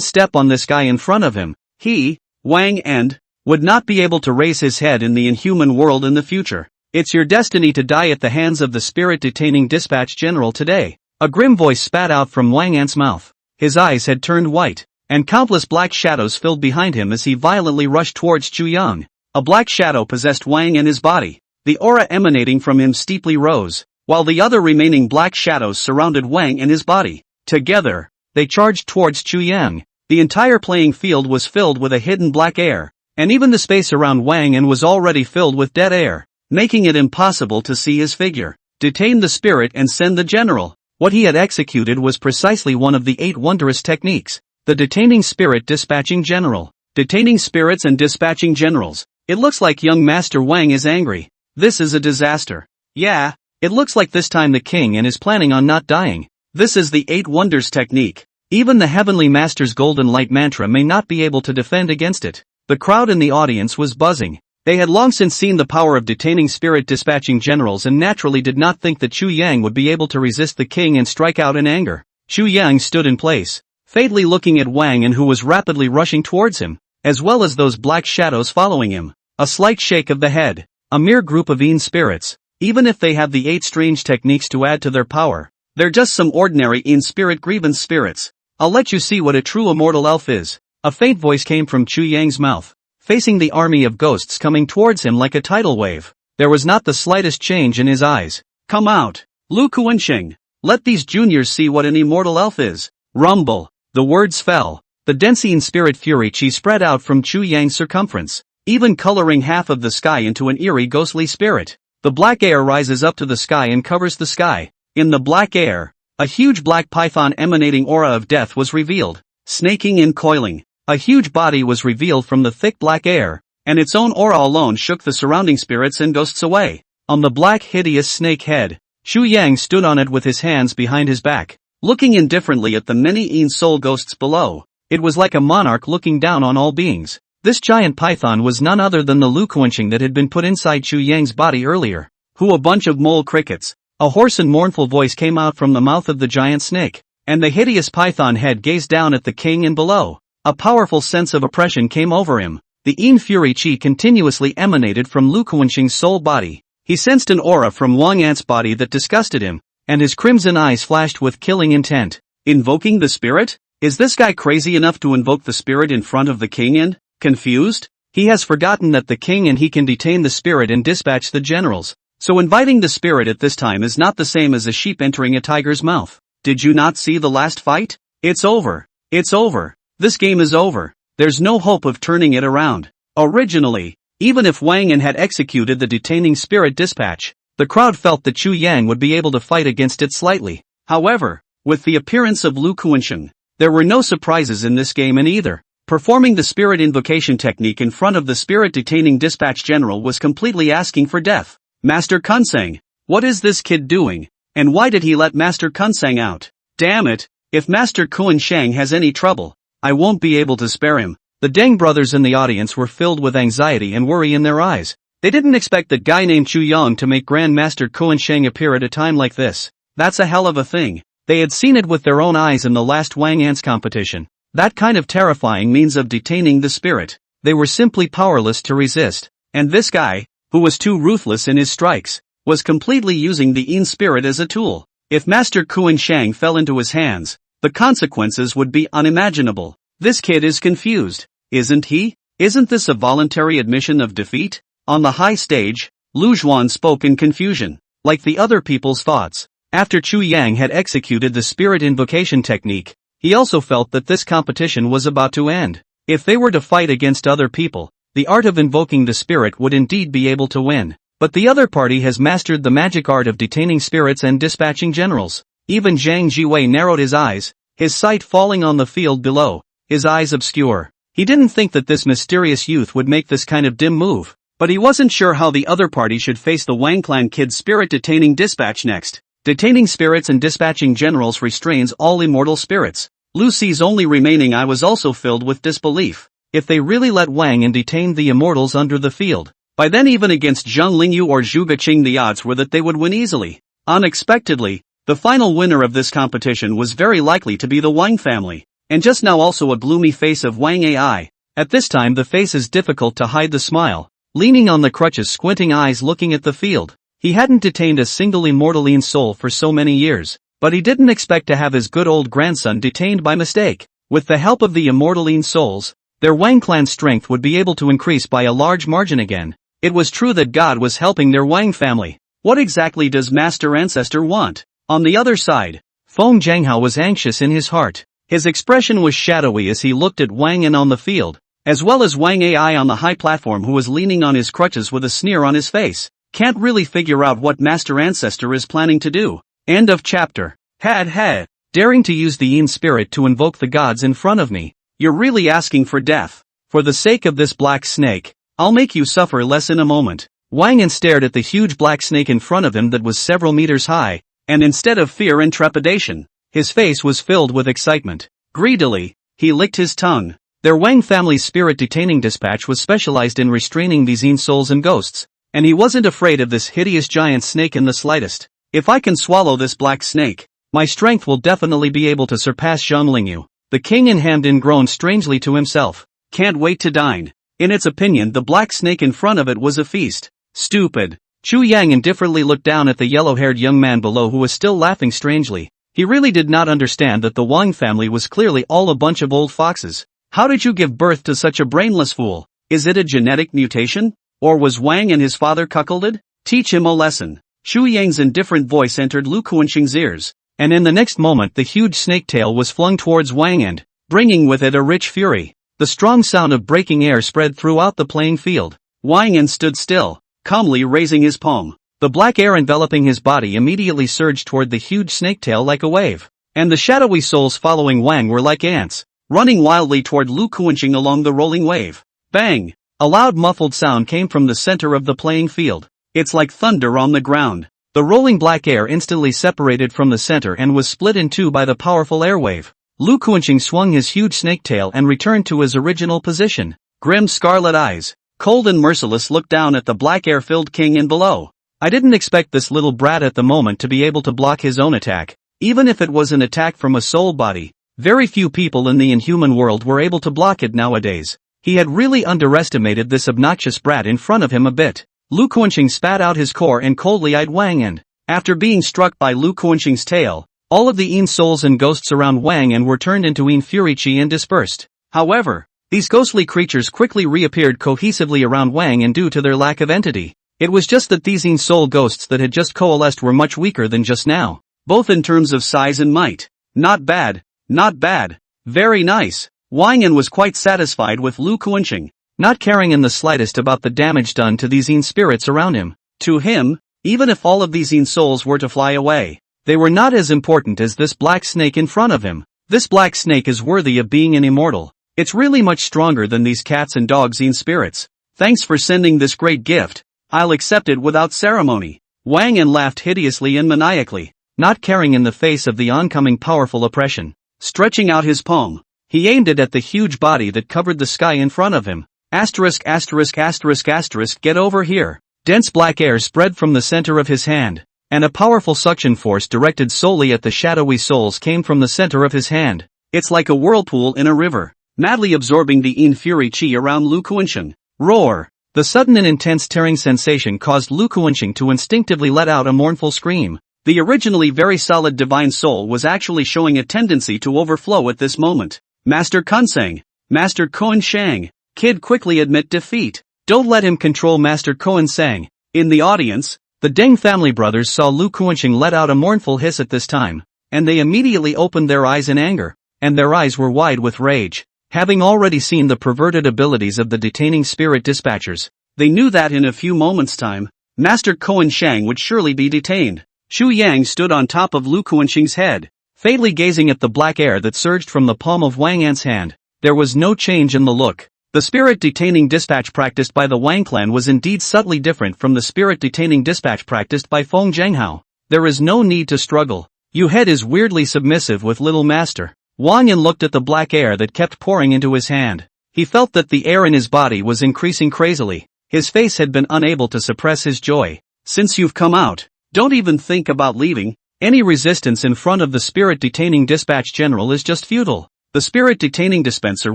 step on this guy in front of him, he, Wang An, would not be able to raise his head in the inhuman world in the future. It's your destiny to die at the hands of the spirit-detaining dispatch general today. A grim voice spat out from Wang An's mouth. His eyes had turned white, and countless black shadows filled behind him as he violently rushed towards Chu Yang. A black shadow possessed Wang and his body. The aura emanating from him steeply rose, while the other remaining black shadows surrounded Wang and his body. Together, they charged towards Chu Yang. The entire playing field was filled with a hidden black air, and even the space around Wang and was already filled with dead air, making it impossible to see his figure. Detain the spirit and send the general. What he had executed was precisely one of the 8 wondrous techniques. The detaining spirit dispatching general. Detaining spirits and dispatching generals. It looks like young Master Wang is angry. This is a disaster. Yeah, it looks like this time the king and is planning on not dying. This is the 8 wonders technique. Even the Heavenly Master's golden light mantra may not be able to defend against it. The crowd in the audience was buzzing. They had long since seen the power of detaining spirit dispatching generals and naturally did not think that Chu Yang would be able to resist the king and strike out in anger. Chu Yang stood in place, fatally looking at Wang and who was rapidly rushing towards him, as well as those black shadows following him. A slight shake of the head. A mere group of Een spirits. Even if they have the 8 strange techniques to add to their power, they're just some ordinary Een spirit grievance spirits. I'll let you see what a true immortal elf is. A faint voice came from Chu Yang's mouth, facing the army of ghosts coming towards him like a tidal wave. There was not the slightest change in his eyes. Come out, Lu Kuansheng. Let these juniors see what an immortal elf is. Rumble. The words fell. The dense Een spirit fury chi spread out from Chu Yang's circumference, even coloring half of the sky into an eerie ghostly spirit. The black air rises up to the sky and covers the sky. In the black air, a huge black python emanating aura of death was revealed, snaking and coiling. A huge body was revealed from the thick black air, and its own aura alone shook the surrounding spirits and ghosts away. On the black hideous snake head, Chu Yang stood on it with his hands behind his back, looking indifferently at the many Een soul ghosts below. It was like a monarch looking down on all beings. This giant python was none other than the Lu Kuansheng that had been put inside Chu Yang's body earlier. Who a bunch of mole crickets. A hoarse and mournful voice came out from the mouth of the giant snake, and the hideous python head gazed down at the king and below. A powerful sense of oppression came over him. The Yin Fury Chi continuously emanated from Lu Kuanxing's soul body. He sensed an aura from Wang Ant's body that disgusted him, and his crimson eyes flashed with killing intent. Invoking the spirit? Is this guy crazy enough to invoke the spirit in front of the king and, confused? He has forgotten that the king and he can detain the spirit and dispatch the generals. So inviting the spirit at this time is not the same as a sheep entering a tiger's mouth. Did you not see the last fight? It's over. It's over. This game is over. There's no hope of turning it around. Originally, even if Wang An had executed the detaining spirit dispatch, the crowd felt that Chu Yang would be able to fight against it slightly. However, with the appearance of Lu Kuanxing, there were no surprises in this game and either. Performing the spirit invocation technique in front of the spirit detaining dispatch general was completely asking for death. Master Kunsang, what is this kid doing? And why did he let Master Kunsang out? Damn it, if Master Kuanshang has any trouble, I won't be able to spare him. The Deng brothers in the audience were filled with anxiety and worry in their eyes. They didn't expect that guy named Chu Yang to make Grand Master Kuanshang appear at a time like this. That's a hell of a thing. They had seen it with their own eyes in the last Wang Ant's competition. That kind of terrifying means of detaining the spirit. They were simply powerless to resist. And this guy, who was too ruthless in his strikes, was completely using the Yin spirit as a tool. If Master Kuanshang fell into his hands, the consequences would be unimaginable. This kid is confused, isn't he? Isn't this a voluntary admission of defeat? On the high stage, Lu Zhuan spoke in confusion, like the other people's thoughts. After Chu Yang had executed the spirit invocation technique, he also felt that this competition was about to end. If they were to fight against other people, the art of invoking the spirit would indeed be able to win. But the other party has mastered the magic art of detaining spirits and dispatching generals. Even Zhang Jiwei narrowed his eyes, his sight falling on the field below, his eyes obscure. He didn't think that this mysterious youth would make this kind of dim move, but he wasn't sure how the other party should face the Wang Clan kid's spirit detaining dispatch next. Detaining spirits and dispatching generals restrains all immortal spirits. Lu Ci's only remaining eye was also filled with disbelief. If they really let Wang and detained the immortals under the field, by then even against Zhang Lingyu or Zhu Geqing the odds were that they would win easily. Unexpectedly, the final winner of this competition was very likely to be the Wang family. And just now also a gloomy face of Wang Ai. At this time the face is difficult to hide the smile, leaning on the crutches, squinting eyes looking at the field. He hadn't detained a single immortaline soul for so many years, but he didn't expect to have his good old grandson detained by mistake. With the help of the immortaline souls, their Wang clan strength would be able to increase by a large margin again. It was true that God was helping their Wang family. What exactly does Master Ancestor want? On the other side, Feng Zhanghao was anxious in his heart. His expression was shadowy as he looked at Wang An on the field, as well as Wang Ai on the high platform who was leaning on his crutches with a sneer on his face. Can't really figure out what Master Ancestor is planning to do. End of chapter. Had. Daring to use the Yin spirit to invoke the gods in front of me. You're really asking for death. For the sake of this black snake, I'll make you suffer less in a moment. Wang An stared at the huge black snake in front of him that was several meters high, and instead of fear and trepidation, his face was filled with excitement. Greedily, he licked his tongue. Their Wang family's spirit detaining dispatch was specialized in restraining these Yin souls and ghosts, and he wasn't afraid of this hideous giant snake in the slightest. If I can swallow this black snake, my strength will definitely be able to surpass Zhang Lingyu. The king in Hamden groaned strangely to himself. Can't wait to dine. In its opinion, the black snake in front of it was a feast. Stupid. Chu Yang indifferently looked down at the yellow-haired young man below who was still laughing strangely. He really did not understand that the Wang family was clearly all a bunch of old foxes. How did you give birth to such a brainless fool? Is it a genetic mutation? Or was Wang and his father cuckolded? Teach him a lesson. Chu Yang's indifferent voice entered Lu Kuanxing's ears, and in the next moment the huge snake tail was flung towards Wang An, bringing with it a rich fury. The strong sound of breaking air spread throughout the playing field. Wang An stood still, calmly raising his palm. The black air enveloping his body immediately surged toward the huge snake tail like a wave, and the shadowy souls following Wang were like ants, running wildly toward Lu Kuanxing along the rolling wave. Bang! A loud muffled sound came from the center of the playing field. It's like thunder on the ground. The rolling black air instantly separated from the center and was split in two by the powerful air wave. Lu Kuanxing swung his huge snake tail and returned to his original position. Grim scarlet eyes, cold and merciless, looked down at the black air-filled king and below. I didn't expect this little brat at the moment to be able to block his own attack, even if it was an attack from a soul body. Very few people in the inhuman world were able to block it nowadays. He had really underestimated this obnoxious brat in front of him a bit. Lu Kuanqing spat out his core and coldly eyed Wang, and, after being struck by Lu Kuanqing's tail, all of the Yin souls and ghosts around Wang and were turned into Yin Fury Chi and dispersed. However, these ghostly creatures quickly reappeared cohesively around Wang, and due to their lack of entity, it was just that these Yin soul ghosts that had just coalesced were much weaker than just now, both in terms of size and might. Not bad, not bad, very nice. Wang Yan was quite satisfied with Lu Kuanqing, not caring in the slightest about the damage done to these Yin spirits around him. To him, even if all of these Yin souls were to fly away, they were not as important as this black snake in front of him. This black snake is worthy of being an immortal. It's really much stronger than these cats and dogs Yin spirits. Thanks for sending this great gift. I'll accept it without ceremony. Wang Yan laughed hideously and maniacally, not caring in the face of the oncoming powerful oppression. Stretching out his palm, he aimed it at the huge body that covered the sky in front of him. Asterisk asterisk asterisk asterisk, get over here. Dense black air spread from the center of his hand, and a powerful suction force directed solely at the shadowy souls came from the center of his hand. It's like a whirlpool in a river, madly absorbing the Yin Fury Chi around Lu Kuanqing. Roar! The sudden and intense tearing sensation caused Lu Kuanqing to instinctively let out a mournful scream. The originally very solid divine soul was actually showing a tendency to overflow at this moment. Master Kunsang, Master Koan Shang, kid, quickly admit defeat. Don't let him control Master Koan Sang. In the audience, the Deng family brothers saw Lu Kuanqing let out a mournful hiss at this time, and they immediately opened their eyes in anger, and their eyes were wide with rage. Having already seen the perverted abilities of the detaining spirit dispatchers, they knew that in a few moments' time, Master Koan Shang would surely be detained. Xu Yang stood on top of Lu Kuanqing's head, fatally gazing at the black air that surged from the palm of Wang Yan's hand. There was no change in the look. The spirit detaining dispatch practiced by the Wang clan was indeed subtly different from the spirit detaining dispatch practiced by Feng Zhenghao. There is no need to struggle. Yu Head is weirdly submissive with little master. Wang Yan looked at the black air that kept pouring into his hand. He felt that the air in his body was increasing crazily. His face had been unable to suppress his joy. Since you've come out, don't even think about leaving. Any resistance in front of the spirit detaining dispatch general is just futile. The spirit detaining dispenser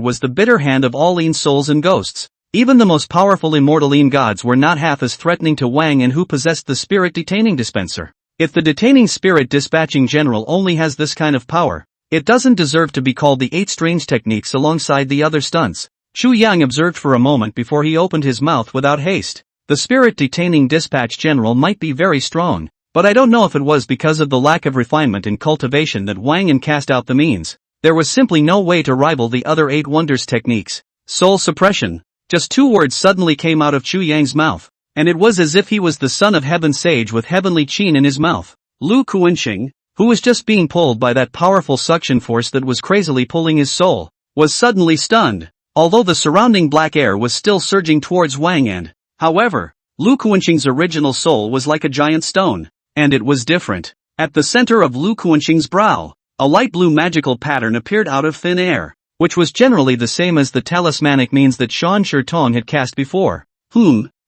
was the bitter hand of all Yin souls and ghosts. Even the most powerful immortal Yin gods were not half as threatening to Wang Yan, who possessed the spirit detaining dispenser. If the detaining spirit dispatching general only has this kind of power, it doesn't deserve to be called the 8 strange techniques alongside the other stunts. Xu Yang observed for a moment before he opened his mouth without haste. The spirit detaining dispatch general might be very strong, but I don't know if it was because of the lack of refinement and cultivation that Wang Yan cast out the means. There was simply no way to rival the other 8 wonders techniques. Soul suppression. Just 2 words suddenly came out of Xu Yang's mouth, and it was as if he was the son of heaven sage with heavenly qin in his mouth. Lu Kuanqing, who was just being pulled by that powerful suction force that was crazily pulling his soul, was suddenly stunned, although the surrounding black air was still surging towards Wang Yan. However, Lu Kuanqing's original soul was like a giant stone, and it was different. At the center of Lu Kuanqing's brow, a light blue magical pattern appeared out of thin air, which was generally the same as the talismanic means that Shan Shitong had cast before.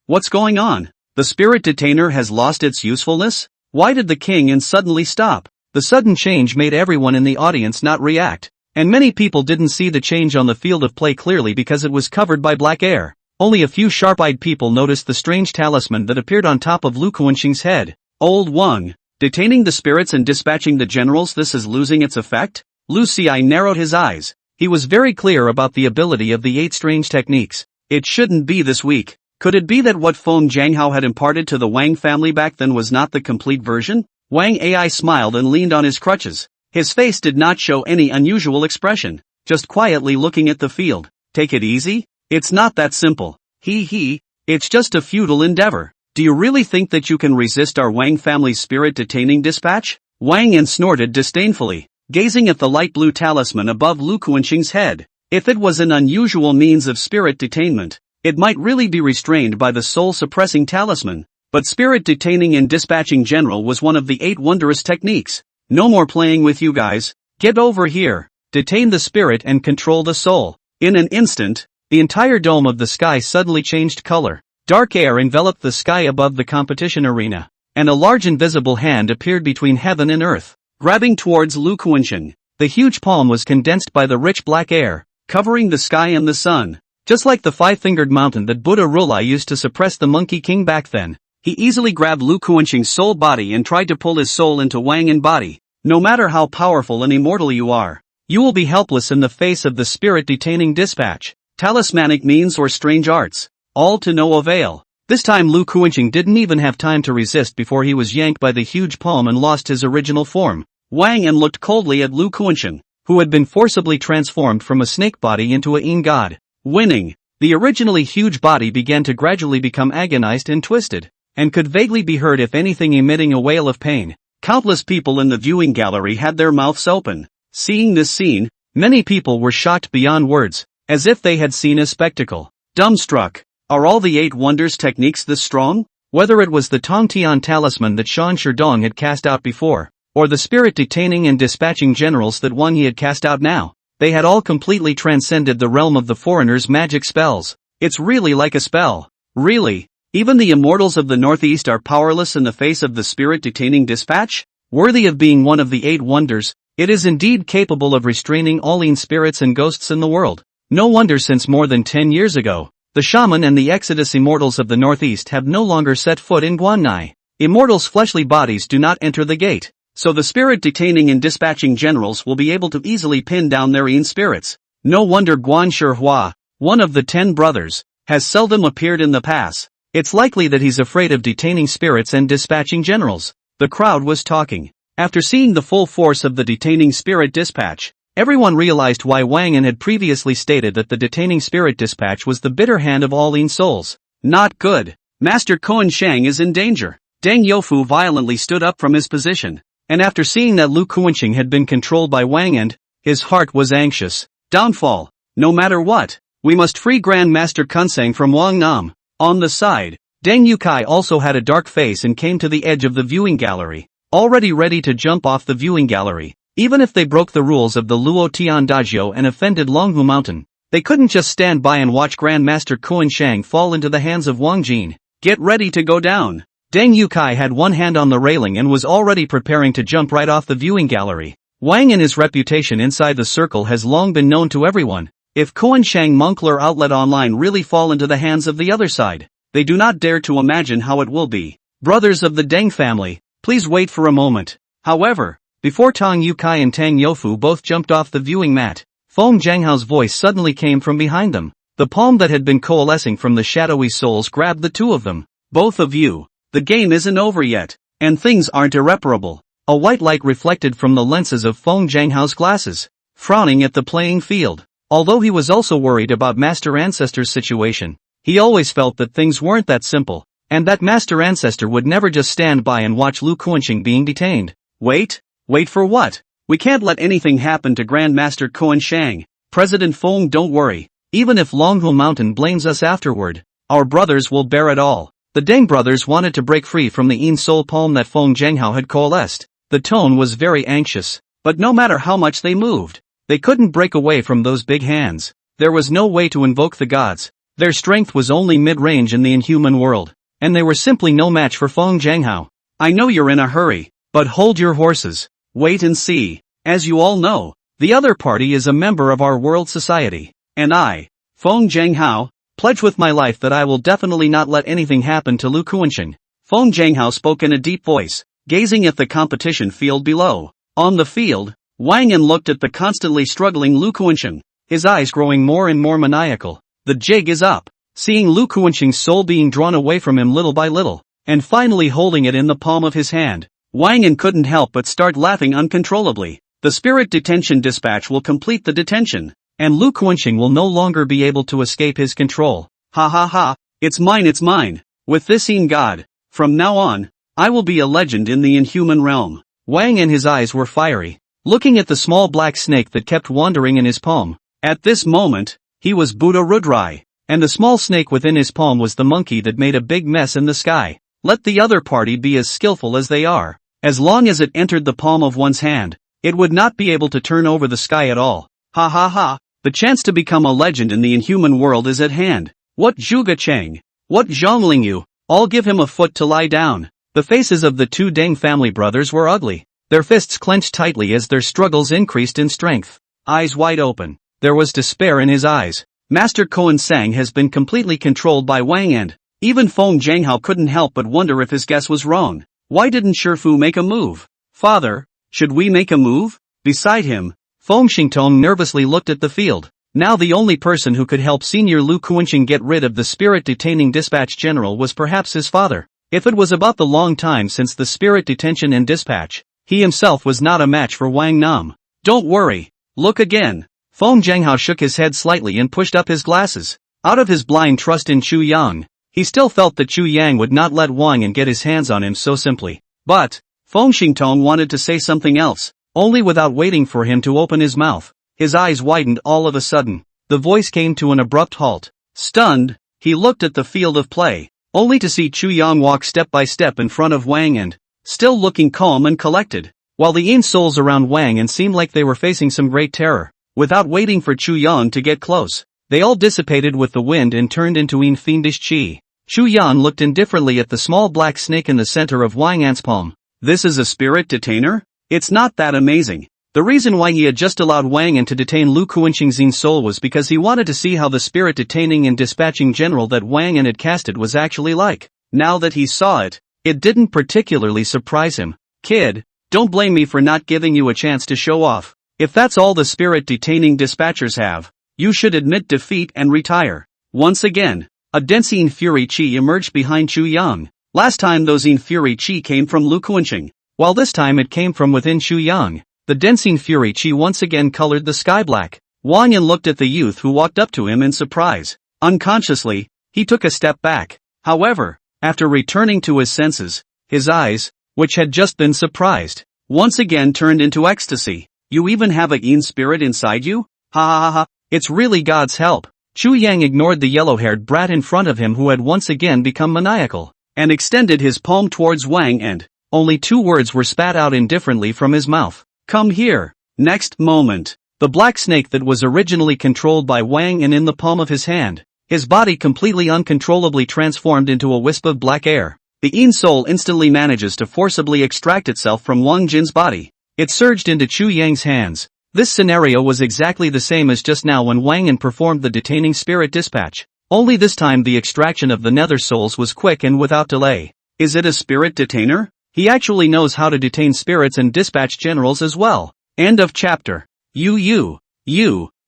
What's going on? The spirit detainer has lost its usefulness? Why did the king suddenly stop? The sudden change made everyone in the audience not react, and many people didn't see the change on the field of play clearly because it was covered by black air. Only a few sharp-eyed people noticed the strange talisman that appeared on top of Lu Kuanqing's head. Old Wang, detaining the spirits and dispatching the generals, this is losing its effect? Lu Xi narrowed his eyes. He was very clear about the ability of the 8 strange techniques. It shouldn't be this weak. Could it be that what Feng Zhenghao had imparted to the Wang family back then was not the complete version? Wang Ai smiled and leaned on his crutches. His face did not show any unusual expression, just quietly looking at the field. Take it easy? It's not that simple. It's just a futile endeavor. Do you really think that you can resist our Wang family's spirit detaining dispatch? Wang Yan snorted disdainfully, gazing at the light blue talisman above Lu Kuanqing's head. If it was an unusual means of spirit detainment, it might really be restrained by the soul-suppressing talisman. But spirit detaining and dispatching general was one of the 8 wondrous techniques. No more playing with you guys. Get over here. Detain the spirit and control the soul. In an instant, the entire dome of the sky suddenly changed color. Dark air enveloped the sky above the competition arena, and a large invisible hand appeared between heaven and earth, grabbing towards Lu Kuanqing. The huge palm was condensed by the rich black air, covering the sky and the sun. Just like the five-fingered mountain that Buddha Rulai used to suppress the Monkey King back then, he easily grabbed Lu Kuanqing's soul body and tried to pull his soul into Wang Yan body. No matter how powerful and immortal you are, you will be helpless in the face of the spirit-detaining dispatch, talismanic means or strange arts, all to no avail. This time Lu Kuanqing didn't even have time to resist before he was yanked by the huge palm and lost his original form. Wang Yan looked coldly at Lu Kuanqing, who had been forcibly transformed from a snake body into a yin god. Winning, the originally huge body began to gradually become agonized and twisted, and could vaguely be heard if anything emitting a wail of pain. Countless people in the viewing gallery had their mouths open. Seeing this scene, many people were shocked beyond words, as if they had seen a spectacle. Dumbstruck. Are all the 8 wonders techniques this strong? Whether it was the Tongtian talisman that Shan Sherdong had cast out before, or the spirit-detaining and dispatching generals that Wang Yi had cast out now, they had all completely transcended the realm of the foreigner's magic spells. It's really like a spell. Really? Even the immortals of the Northeast are powerless in the face of the spirit-detaining dispatch? Worthy of being one of the 8 wonders, it is indeed capable of restraining all yin spirits and ghosts in the world. No wonder since more than 10 years ago, the shaman and the Exodus immortals of the Northeast have no longer set foot in Guanai. Immortals' fleshly bodies do not enter the gate, so the spirit-detaining and dispatching generals will be able to easily pin down their yin spirits. No wonder Guan Shihua, one of the 10 brothers, has seldom appeared in the pass. It's likely that he's afraid of detaining spirits and dispatching generals. The crowd was talking. After seeing the full force of the detaining spirit dispatch, everyone realized why Wang Yan had previously stated that the detaining spirit dispatch was the bitter hand of all yin souls. Not good. Master Koan Shang is in danger. Deng Youfu violently stood up from his position, and after seeing that Lu Kuanqing had been controlled by Wang Yan, his heart was anxious. Downfall. No matter what, we must free Grand Master Kunsang from Wang Nam. On the side, Deng Yukai also had a dark face and came to the edge of the viewing gallery, already ready to jump off the viewing gallery. Even if they broke the rules of the Luo Tian Dajio and offended Longhu Mountain, they couldn't just stand by and watch Grand Master Koan Shang fall into the hands of Wang Jin. Get ready to go down. Deng Yukai had one hand on the railing and was already preparing to jump right off the viewing gallery. Wang and his reputation inside the circle has long been known to everyone. If Koan Shang Moncler Outlet Online really fall into the hands of the other side, they do not dare to imagine how it will be. Brothers of the Deng family, please wait for a moment. However, before Tang Yukai and Tang Youfu both jumped off the viewing mat, Feng Zhanghao's voice suddenly came from behind them. The palm that had been coalescing from the shadowy souls grabbed the two of them. Both of you, the game isn't over yet, and things aren't irreparable. A white light reflected from the lenses of Feng Zhanghao's glasses, frowning at the playing field. Although he was also worried about Master Ancestor's situation, he always felt that things weren't that simple, and that Master Ancestor would never just stand by and watch Lu Kuanqing being detained. Wait? Wait for what? We can't let anything happen to Grand Master Koan Shang. President Feng, don't worry. Even if Longhu Mountain blames us afterward, our brothers will bear it all. The Deng brothers wanted to break free from the Yin Soul palm that Feng Zhanghao had coalesced. The tone was very anxious, but no matter how much they moved, they couldn't break away from those big hands. There was no way to invoke the gods. Their strength was only mid-range in the inhuman world, and they were simply no match for Feng Zhanghao. I know you're in a hurry, but hold your horses. Wait and see. As you all know, the other party is a member of our world society, and I, Feng Zhanghao, pledge with my life that I will definitely not let anything happen to Lu Kuanqing. Feng Zhanghao spoke in a deep voice, gazing at the competition field below. On the field, Wang Yan looked at the constantly struggling Lu Kuanqing, his eyes growing more and more maniacal. The jig is up. Seeing Lu Kuanqing's soul being drawn away from him little by little, and finally holding it in the palm of his hand, Wang Yan couldn't help but start laughing uncontrollably. The spirit detention dispatch will complete the detention, and Lu Kuanqing will no longer be able to escape his control. Ha ha ha, it's mine, it's mine. With this Yin God, from now on, I will be a legend in the inhuman realm. Wang and his eyes were fiery, looking at the small black snake that kept wandering in his palm. At this moment, he was Buddha Rudrai, and the small snake within his palm was the monkey that made a big mess in the sky. Let the other party be as skillful as they are. As long as it entered the palm of one's hand, it would not be able to turn over the sky at all. Ha ha ha, the chance to become a legend in the inhuman world is at hand. What Zhuge Cheng? What Zhongling Yu? All give him a foot to lie down. The faces of the two Deng family brothers were ugly. their fists clenched tightly as their struggles increased in strength. Eyes wide open, there was despair in his eyes. Master Koan Sang has been completely controlled by Wang, and even Feng Jianghao couldn't help but wonder if his guess was wrong. Why didn't Shifu make a move? Father, should we make a move? Beside him, Feng Xingtong nervously looked at the field. Now the only person who could help Senior Lu Kuanqing get rid of the spirit-detaining dispatch general was perhaps his father. If it was about the long time since the spirit detention and dispatch, he himself was not a match for Wang Nam. Don't worry, look again. Feng Jianghao shook his head slightly and pushed up his glasses. Out of his blind trust in Chu Yang, he still felt that Chu Yang would not let Wang An get his hands on him so simply. But Feng Xingtong wanted to say something else, only without waiting for him to open his mouth. His eyes widened all of a sudden. The voice came to an abrupt halt. Stunned, he looked at the field of play, only to see Chu Yang walk step by step in front of Wang An, still looking calm and collected, while the Yin souls around Wang An seemed like they were facing some great terror. Without waiting for Chu Yang to get close, they all dissipated with the wind and turned into Yin fiendish qi. Chu Yan looked indifferently at the small black snake in the center of Wang An's palm. This is a spirit detainer? It's not that amazing. The reason why he had just allowed Wang An to detain Lu Kuanqing's Yin soul was because he wanted to see how the spirit detaining and dispatching general that Wang An had casted was actually like. Now that he saw it, it didn't particularly surprise him. Kid, don't blame me for not giving you a chance to show off. If that's all the spirit detaining dispatchers have, you should admit defeat and retire. Once again, a dense Yin Fury Qi emerged behind Chu Yang. Last time those Yin Fury Qi came from Lu Kuanqing, while this time it came from within Chu Yang. The dense Yin Fury Qi once again colored the sky black. Wang Yan looked at the youth who walked up to him in surprise. Unconsciously, he took a step back. However, after returning to his senses, his eyes, which had just been surprised, once again turned into ecstasy. You even have a Yin spirit inside you? Ha ha ha ha, it's really God's help. Chu Yang ignored the yellow-haired brat in front of him who had once again become maniacal, and extended his palm towards Wang, and only 2 words were spat out indifferently from his mouth. Come here. Next moment, the black snake that was originally controlled by Wang An in the palm of his hand, his body completely uncontrollably transformed into a wisp of black air. The Yin soul instantly manages to forcibly extract itself from Wang Jin's body. It surged into Chu Yang's hands. This scenario was exactly the same as just now when Wang An performed the detaining spirit dispatch. Only this time the extraction of the nether souls was quick and without delay. Is it a spirit detainer? He actually knows how to detain spirits and dispatch generals as well. End of chapter. You,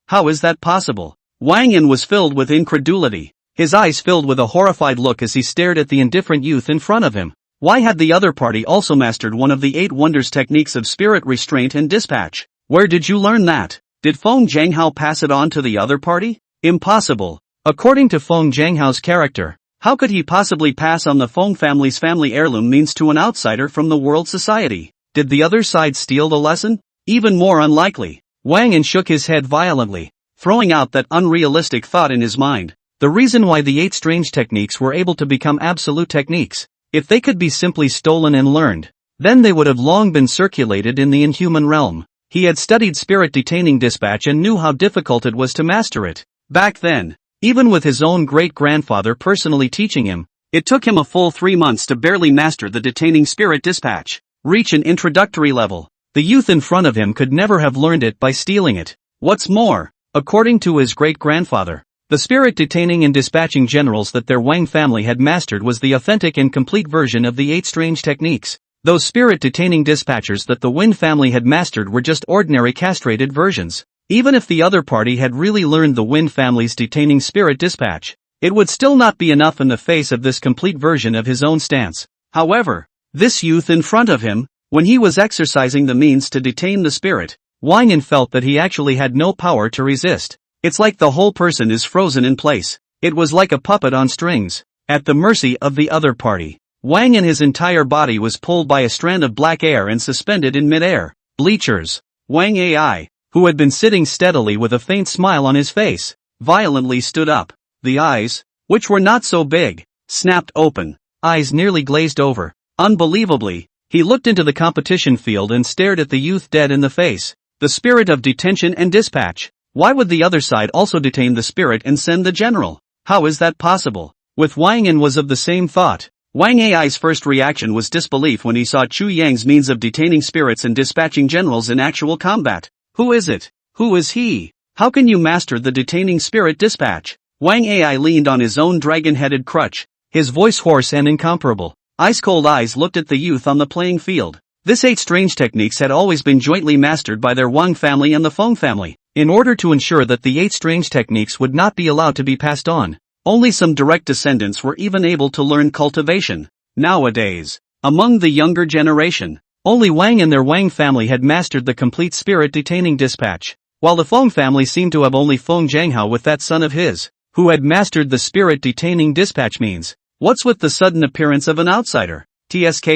how is that possible? Wang An was filled with incredulity. His eyes filled with a horrified look as he stared at the indifferent youth in front of him. Why had the other party also mastered one of the 8 wonders techniques of spirit restraint and dispatch? Where did you learn that? Did Feng Jianghao pass it on to the other party? Impossible. According to Feng Jianghao's character, how could he possibly pass on the Feng family's family heirloom means to an outsider from the world society? Did the other side steal the lesson? Even more unlikely. Wang An shook his head violently, throwing out that unrealistic thought in his mind. The reason why the 8 strange techniques were able to become absolute techniques, if they could be simply stolen and learned, then they would have long been circulated in the inhuman realm. He had studied spirit detaining dispatch and knew how difficult it was to master it. Back then, even with his own great-grandfather personally teaching him, it took him a full 3 months to barely master the detaining spirit dispatch, reach an introductory level. The youth in front of him could never have learned it by stealing it. What's more, according to his great-grandfather, the spirit detaining and dispatching generals that their Wang family had mastered was the authentic and complete version of the 8 strange techniques. Those spirit detaining dispatchers that the Win family had mastered were just ordinary castrated versions. Even if the other party had really learned the Win family's detaining spirit dispatch, it would still not be enough in the face of this complete version of his own stance. However, this youth in front of him, when he was exercising the means to detain the spirit, Wang An felt that he actually had no power to resist. It's like the whole person is frozen in place. It was like a puppet on strings, at the mercy of the other party. Wang and his entire body was pulled by a strand of black air and suspended in midair. Bleachers. Wang Ai, who had been sitting steadily with a faint smile on his face, violently stood up. The eyes, which were not so big, snapped open. Eyes nearly glazed over. Unbelievably, he looked into the competition field and stared at the youth dead in the face. The spirit of detention and dispatch. Why would the other side also detain the spirit and send the general? How is that possible? With Wang An was of the same thought. Wang Ai's first reaction was disbelief when he saw Chu Yang's means of detaining spirits and dispatching generals in actual combat. Who is it? Who is he? How can you master the detaining spirit dispatch? Wang Ai leaned on his own dragon-headed crutch, his voice hoarse and incomparable. Ice-cold eyes looked at the youth on the playing field. This 8 strange techniques had always been jointly mastered by their Wang family and the Feng family. In order to ensure that the 8 strange techniques would not be allowed to be passed on, only some direct descendants were even able to learn cultivation. Nowadays, among the younger generation, only Wang and their Wang family had mastered the complete spirit detaining dispatch, while the Feng family seemed to have only Feng Jianghao with that son of his, who had mastered the spirit detaining dispatch means. What's with the sudden appearance of an outsider? TSK.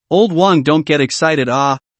Old Wang, don't get excited.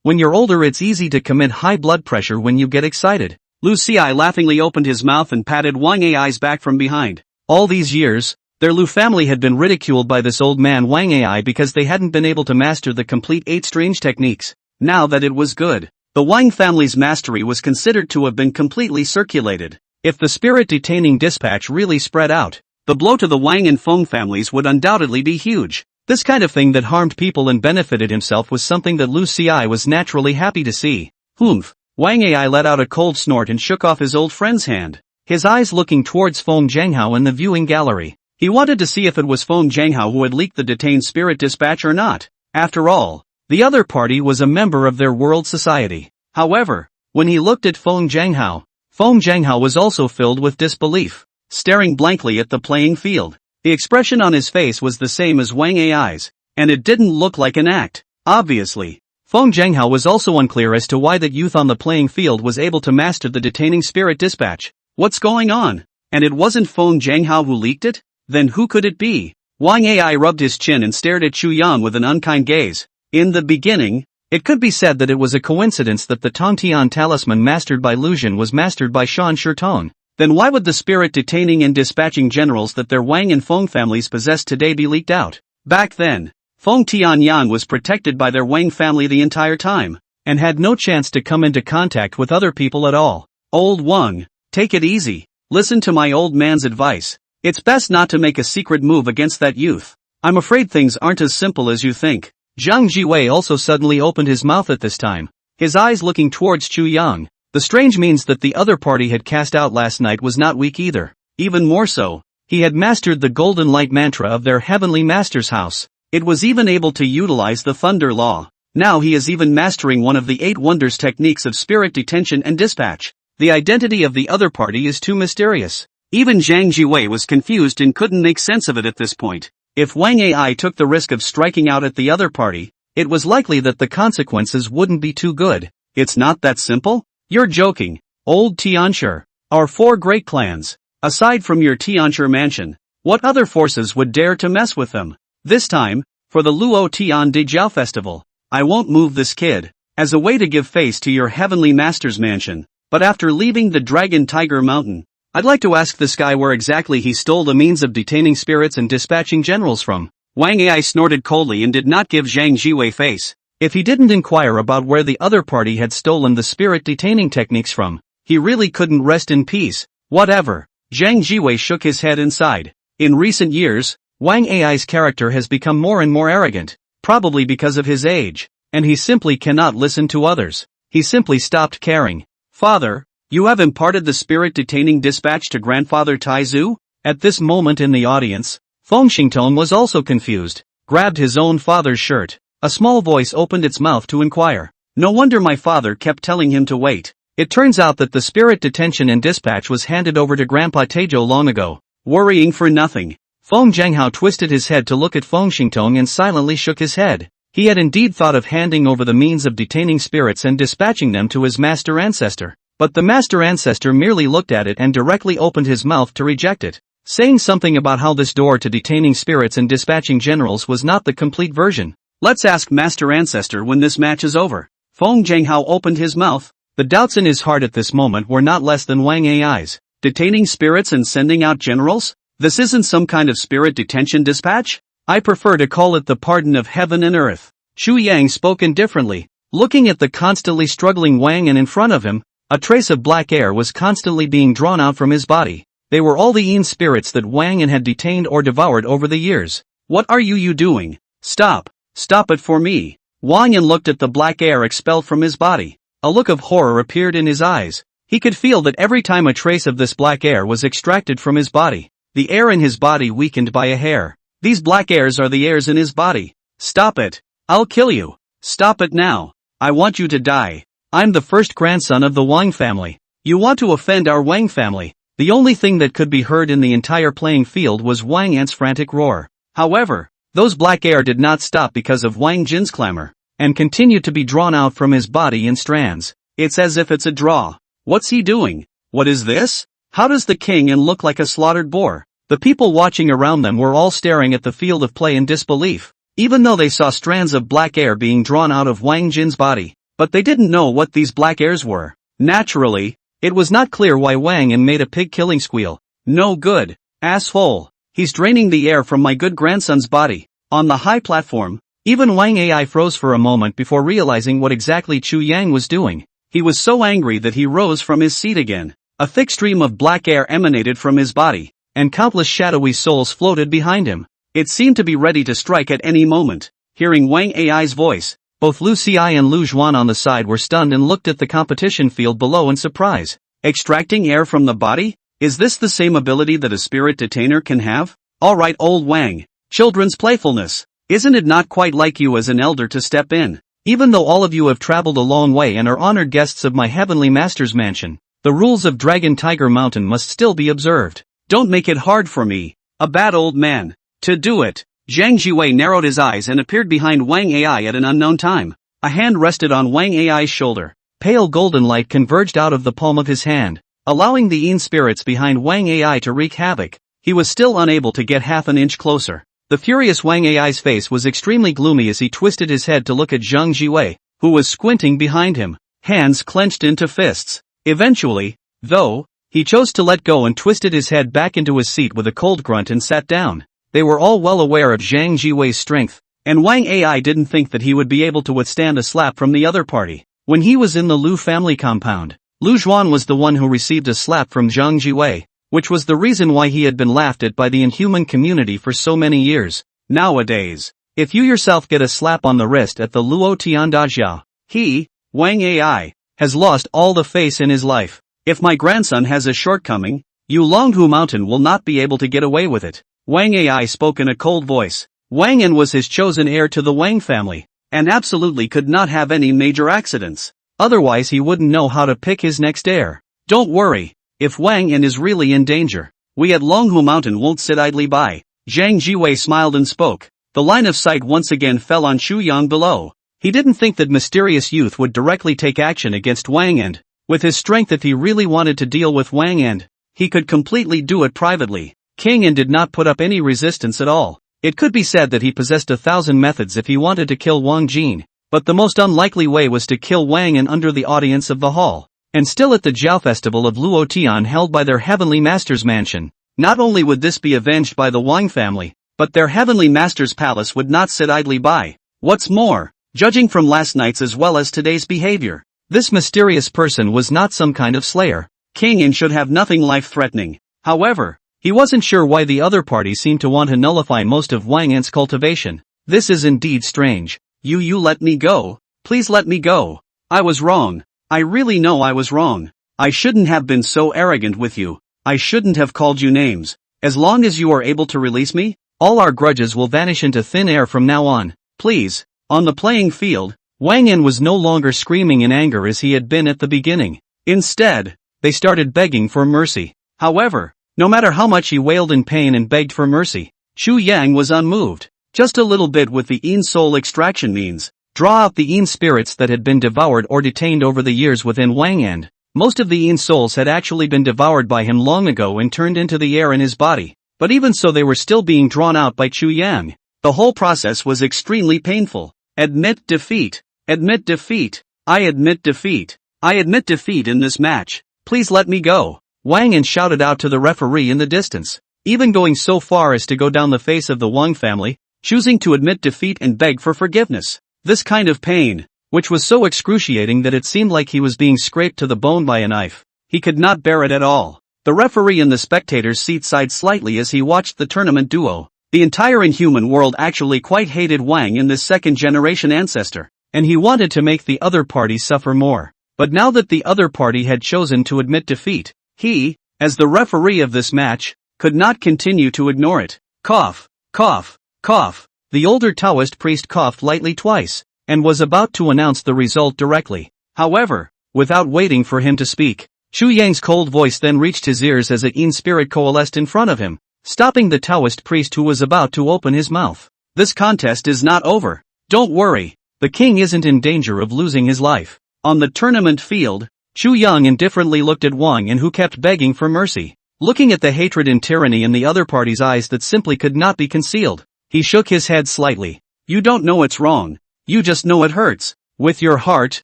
When you're older it's easy to commit high blood pressure when you get excited. Lu Xi laughingly opened his mouth and patted Wang Ai's back from behind. All these years, their Lu family had been ridiculed by this old man Wang Ai because they hadn't been able to master the complete 8 strange techniques. Now that it was good, the Wang family's mastery was considered to have been completely circulated. If the spirit detaining dispatch really spread out, the blow to the Wang and Feng families would undoubtedly be huge. This kind of thing that harmed people and benefited himself was something that Lu Xi was naturally happy to see. Humph! Wang Ai let out a cold snort and shook off his old friend's hand, his eyes looking towards Feng Jianghao in the viewing gallery. He wanted to see if it was Feng Jianghao who had leaked the detained spirit dispatch or not. After all, the other party was a member of their world society. However, when he looked at Feng Jianghao was also filled with disbelief, staring blankly at the playing field. The expression on his face was the same as Wang Ai's, and it didn't look like an act. Obviously, Feng Jianghao was also unclear as to why that youth on the playing field was able to master the detaining spirit dispatch. What's going on? And it wasn't Feng Jianghao who leaked it? Then who could it be? Wang Ai rubbed his chin and stared at Chu Yang with an unkind gaze. In the beginning, it could be said that it was a coincidence that the Tongtian talisman mastered by Lu Xun was mastered by Shan Shitong. Then why would the spirit detaining and dispatching generals that their Wang and Feng families possessed today be leaked out? Back then, Feng Tianyan was protected by their Wang family the entire time, and had no chance to come into contact with other people at all. Old Wang, take it easy. Listen to my old man's advice. It's best not to make a secret move against that youth. I'm afraid things aren't as simple as you think. Zhang Jiwei also suddenly opened his mouth at this time, his eyes looking towards Chu Yang. The strange means that the other party had cast out last night was not weak either. Even more so, he had mastered the golden light mantra of their heavenly master's house. It was even able to utilize the thunder law. Now he is even mastering one of the 8 wonders techniques of spirit detention and dispatch. The identity of the other party is too mysterious. Even Zhang Jiwei was confused and couldn't make sense of it at this point. If Wang Ai took the risk of striking out at the other party, it was likely that the consequences wouldn't be too good. It's not that simple? You're joking, old Tianshi. Our 4 great clans, aside from your Tianshi mansion, what other forces would dare to mess with them? This time, for the Luo Tian de Jiao festival, I won't move this kid, as a way to give face to your heavenly master's mansion. But after leaving the Dragon Tiger Mountain, I'd like to ask this guy where exactly he stole the means of detaining spirits and dispatching generals from. Wang Ai snorted coldly and did not give Zhang Jiwei face. If he didn't inquire about where the other party had stolen the spirit detaining techniques from, he really couldn't rest in peace. Whatever. Zhang Jiwei shook his head and sighed. In recent years, Wang Ai's character has become more and more arrogant, probably because of his age, and he simply cannot listen to others. He simply stopped caring. Father, you have imparted the spirit detaining dispatch to Grandfather Taizu? At this moment in the audience, Feng Xingtong was also confused, grabbed his own father's shirt. A small voice opened its mouth to inquire. No wonder my father kept telling him to wait. It turns out that the spirit detention and dispatch was handed over to Grandpa Taijo long ago. Worrying for nothing. Feng Jianghao twisted his head to look at Feng Xingtong and silently shook his head. He had indeed thought of handing over the means of detaining spirits and dispatching them to his master ancestor. But the master ancestor merely looked at it and directly opened his mouth to reject it, saying something about how this door to detaining spirits and dispatching generals was not the complete version. Let's ask master ancestor when this match is over. Feng Jianghao opened his mouth. The doubts in his heart at this moment were not less than Wang Ai's. Detaining spirits and sending out generals? This isn't some kind of spirit detention dispatch? I prefer to call it the pardon of heaven and earth. Chu Yang spoke indifferently, looking at the constantly struggling Wang, and in front of him, a trace of black air was constantly being drawn out from his body. They were all the Yin spirits that Wang had detained or devoured over the years. What are you doing? Stop. Stop it for me. Wang Yan looked at the black air expelled from his body. A look of horror appeared in his eyes. He could feel that every time a trace of this black air was extracted from his body, the air in his body weakened by a hair. These black airs are the airs in his body. Stop it. I'll kill you. Stop it now. I want you to die. I'm the first grandson of the Wang family. You want to offend our Wang family. The only thing that could be heard in the entire playing field was Wang Yan's frantic roar. However, those black air did not stop because of Wang Jin's clamor, and continued to be drawn out from his body in strands. It's as if it's a draw. What's he doing? What is this? How does the king and look like a slaughtered boar? The people watching around them were all staring at the field of play in disbelief, even though they saw strands of black air being drawn out of Wang Jin's body, but they didn't know what these black airs were. Naturally, it was not clear why Wang Yan made a pig-killing squeal. No good, asshole. He's draining the air from my good grandson's body. On the high platform, even Wang Ai froze for a moment before realizing what exactly Chu Yang was doing. He was so angry that he rose from his seat again. A thick stream of black air emanated from his body, and countless shadowy souls floated behind him. It seemed to be ready to strike at any moment. Hearing Wang Ai's voice, both Lu Xiai and Lu Zhuan on the side were stunned and looked at the competition field below in surprise. Extracting air from the body? Is this the same ability that a spirit detainer can have? Alright, old Wang. Children's playfulness. Isn't it not quite like you as an elder to step in? Even though all of you have traveled a long way and are honored guests of my heavenly master's mansion, the rules of Dragon Tiger Mountain must still be observed. Don't make it hard for me, a bad old man. To do it, Zhang Jiwei narrowed his eyes and appeared behind Wang Ai at an unknown time. A hand rested on Wang Ai's shoulder. Pale golden light converged out of the palm of his hand, allowing the Yin spirits behind Wang Ai to wreak havoc. He was still unable to get half an inch closer. The furious Wang Ai's face was extremely gloomy as he twisted his head to look at Zhang Jiwei, who was squinting behind him, hands clenched into fists. Eventually, though, he chose to let go and twisted his head back into his seat with a cold grunt and sat down. They were all well aware of Zhang Jiwei's strength, and Wang Ai didn't think that he would be able to withstand a slap from the other party. When he was in the Lu family compound, Lu Zhuan was the one who received a slap from Zhang Jiwei, which was the reason why he had been laughed at by the inhuman community for so many years. Nowadays, if you yourself get a slap on the wrist at the Luo Tiandajia, he, Wang Ai, has lost all the face in his life. If my grandson has a shortcoming, you Longhu Mountain will not be able to get away with it. Wang Ai spoke in a cold voice. Wang Yan was his chosen heir to the Wang family, and absolutely could not have any major accidents. Otherwise he wouldn't know how to pick his next heir. Don't worry. If Wang Yan is really in danger, we at Longhu Mountain won't sit idly by. Zhang Jiwei smiled and spoke. The line of sight once again fell on Shu Yang below. He didn't think that mysterious youth would directly take action against Wang Yan. With his strength, if he really wanted to deal with Wang Yan, he could completely do it privately. King Yan did not put up any resistance at all. It could be said that he possessed 1,000 methods if he wanted to kill Wang Jin, but the most unlikely way was to kill Wang Yan under the audience of the hall. And still at the Jiao festival of Luo Tian held by their heavenly master's mansion. Not only would this be avenged by the Wang family, but their heavenly master's palace would not sit idly by. What's more, judging from last night's as well as today's behavior, this mysterious person was not some kind of slayer. King Yin should have nothing life-threatening. However, he wasn't sure why the other party seemed to want to nullify most of Wang Yan's cultivation. This is indeed strange. You let me go. Please let me go. I was wrong. I really know I was wrong. I shouldn't have been so arrogant with you. I shouldn't have called you names. As long as you are able to release me, all our grudges will vanish into thin air from now on. Please. On the playing field, Wang Yan was no longer screaming in anger as he had been at the beginning. Instead, they started begging for mercy. However, no matter how much he wailed in pain and begged for mercy, Chu Yang was unmoved. Just a little bit with the Yin soul extraction means. Draw out the Yin spirits that had been devoured or detained over the years within Wang Yan. Most of the Yin souls had actually been devoured by him long ago and turned into the air in his body, but even so they were still being drawn out by Chu Yang. The whole process was extremely painful. Admit defeat. Admit defeat. I admit defeat. I admit defeat in this match. Please let me go. Wang Yan shouted out to the referee in the distance, even going so far as to go down the face of the Wang family, choosing to admit defeat and beg for forgiveness. This kind of pain, which was so excruciating that it seemed like he was being scraped to the bone by a knife, he could not bear it at all. The referee in the spectator's seat sighed slightly as he watched the tournament duo. The entire Inhuman world actually quite hated Wang and this second-generation ancestor, and he wanted to make the other party suffer more. But now that the other party had chosen to admit defeat, he, as the referee of this match, could not continue to ignore it. Cough, cough, cough. The older Taoist priest coughed lightly twice, and was about to announce the result directly. However, without waiting for him to speak, Chu Yang's cold voice then reached his ears as a yin spirit coalesced in front of him, stopping the Taoist priest who was about to open his mouth. This contest is not over. Don't worry, the king isn't in danger of losing his life. On the tournament field, Chu Yang indifferently looked at Wang and who kept begging for mercy. Looking at the hatred and tyranny in the other party's eyes that simply could not be concealed, he shook his head slightly. You don't know it's wrong. You just know it hurts. With your heart,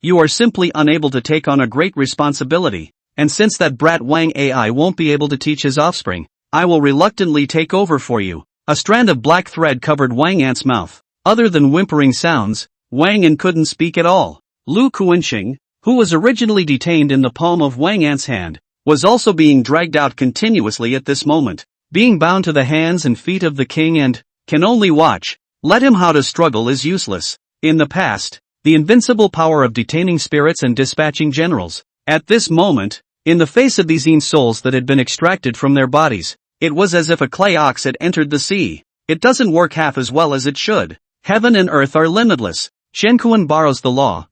you are simply unable to take on a great responsibility, and since that brat Wang AI won't be able to teach his offspring, I will reluctantly take over for you. A strand of black thread covered Wang Ant's mouth. Other than whimpering sounds, Wang Ant couldn't speak at all. Lu Kuanxing, who was originally detained in the palm of Wang Ant's hand, was also being dragged out continuously at this moment, being bound to the hands and feet of the king and can only watch. Let him how to struggle is useless. In the past, the invincible power of detaining spirits and dispatching generals. At this moment, in the face of these souls that had been extracted from their bodies, it was as if a clay ox had entered the sea. It doesn't work half as well as it should. Heaven and earth are limitless. Shenkuan borrows the law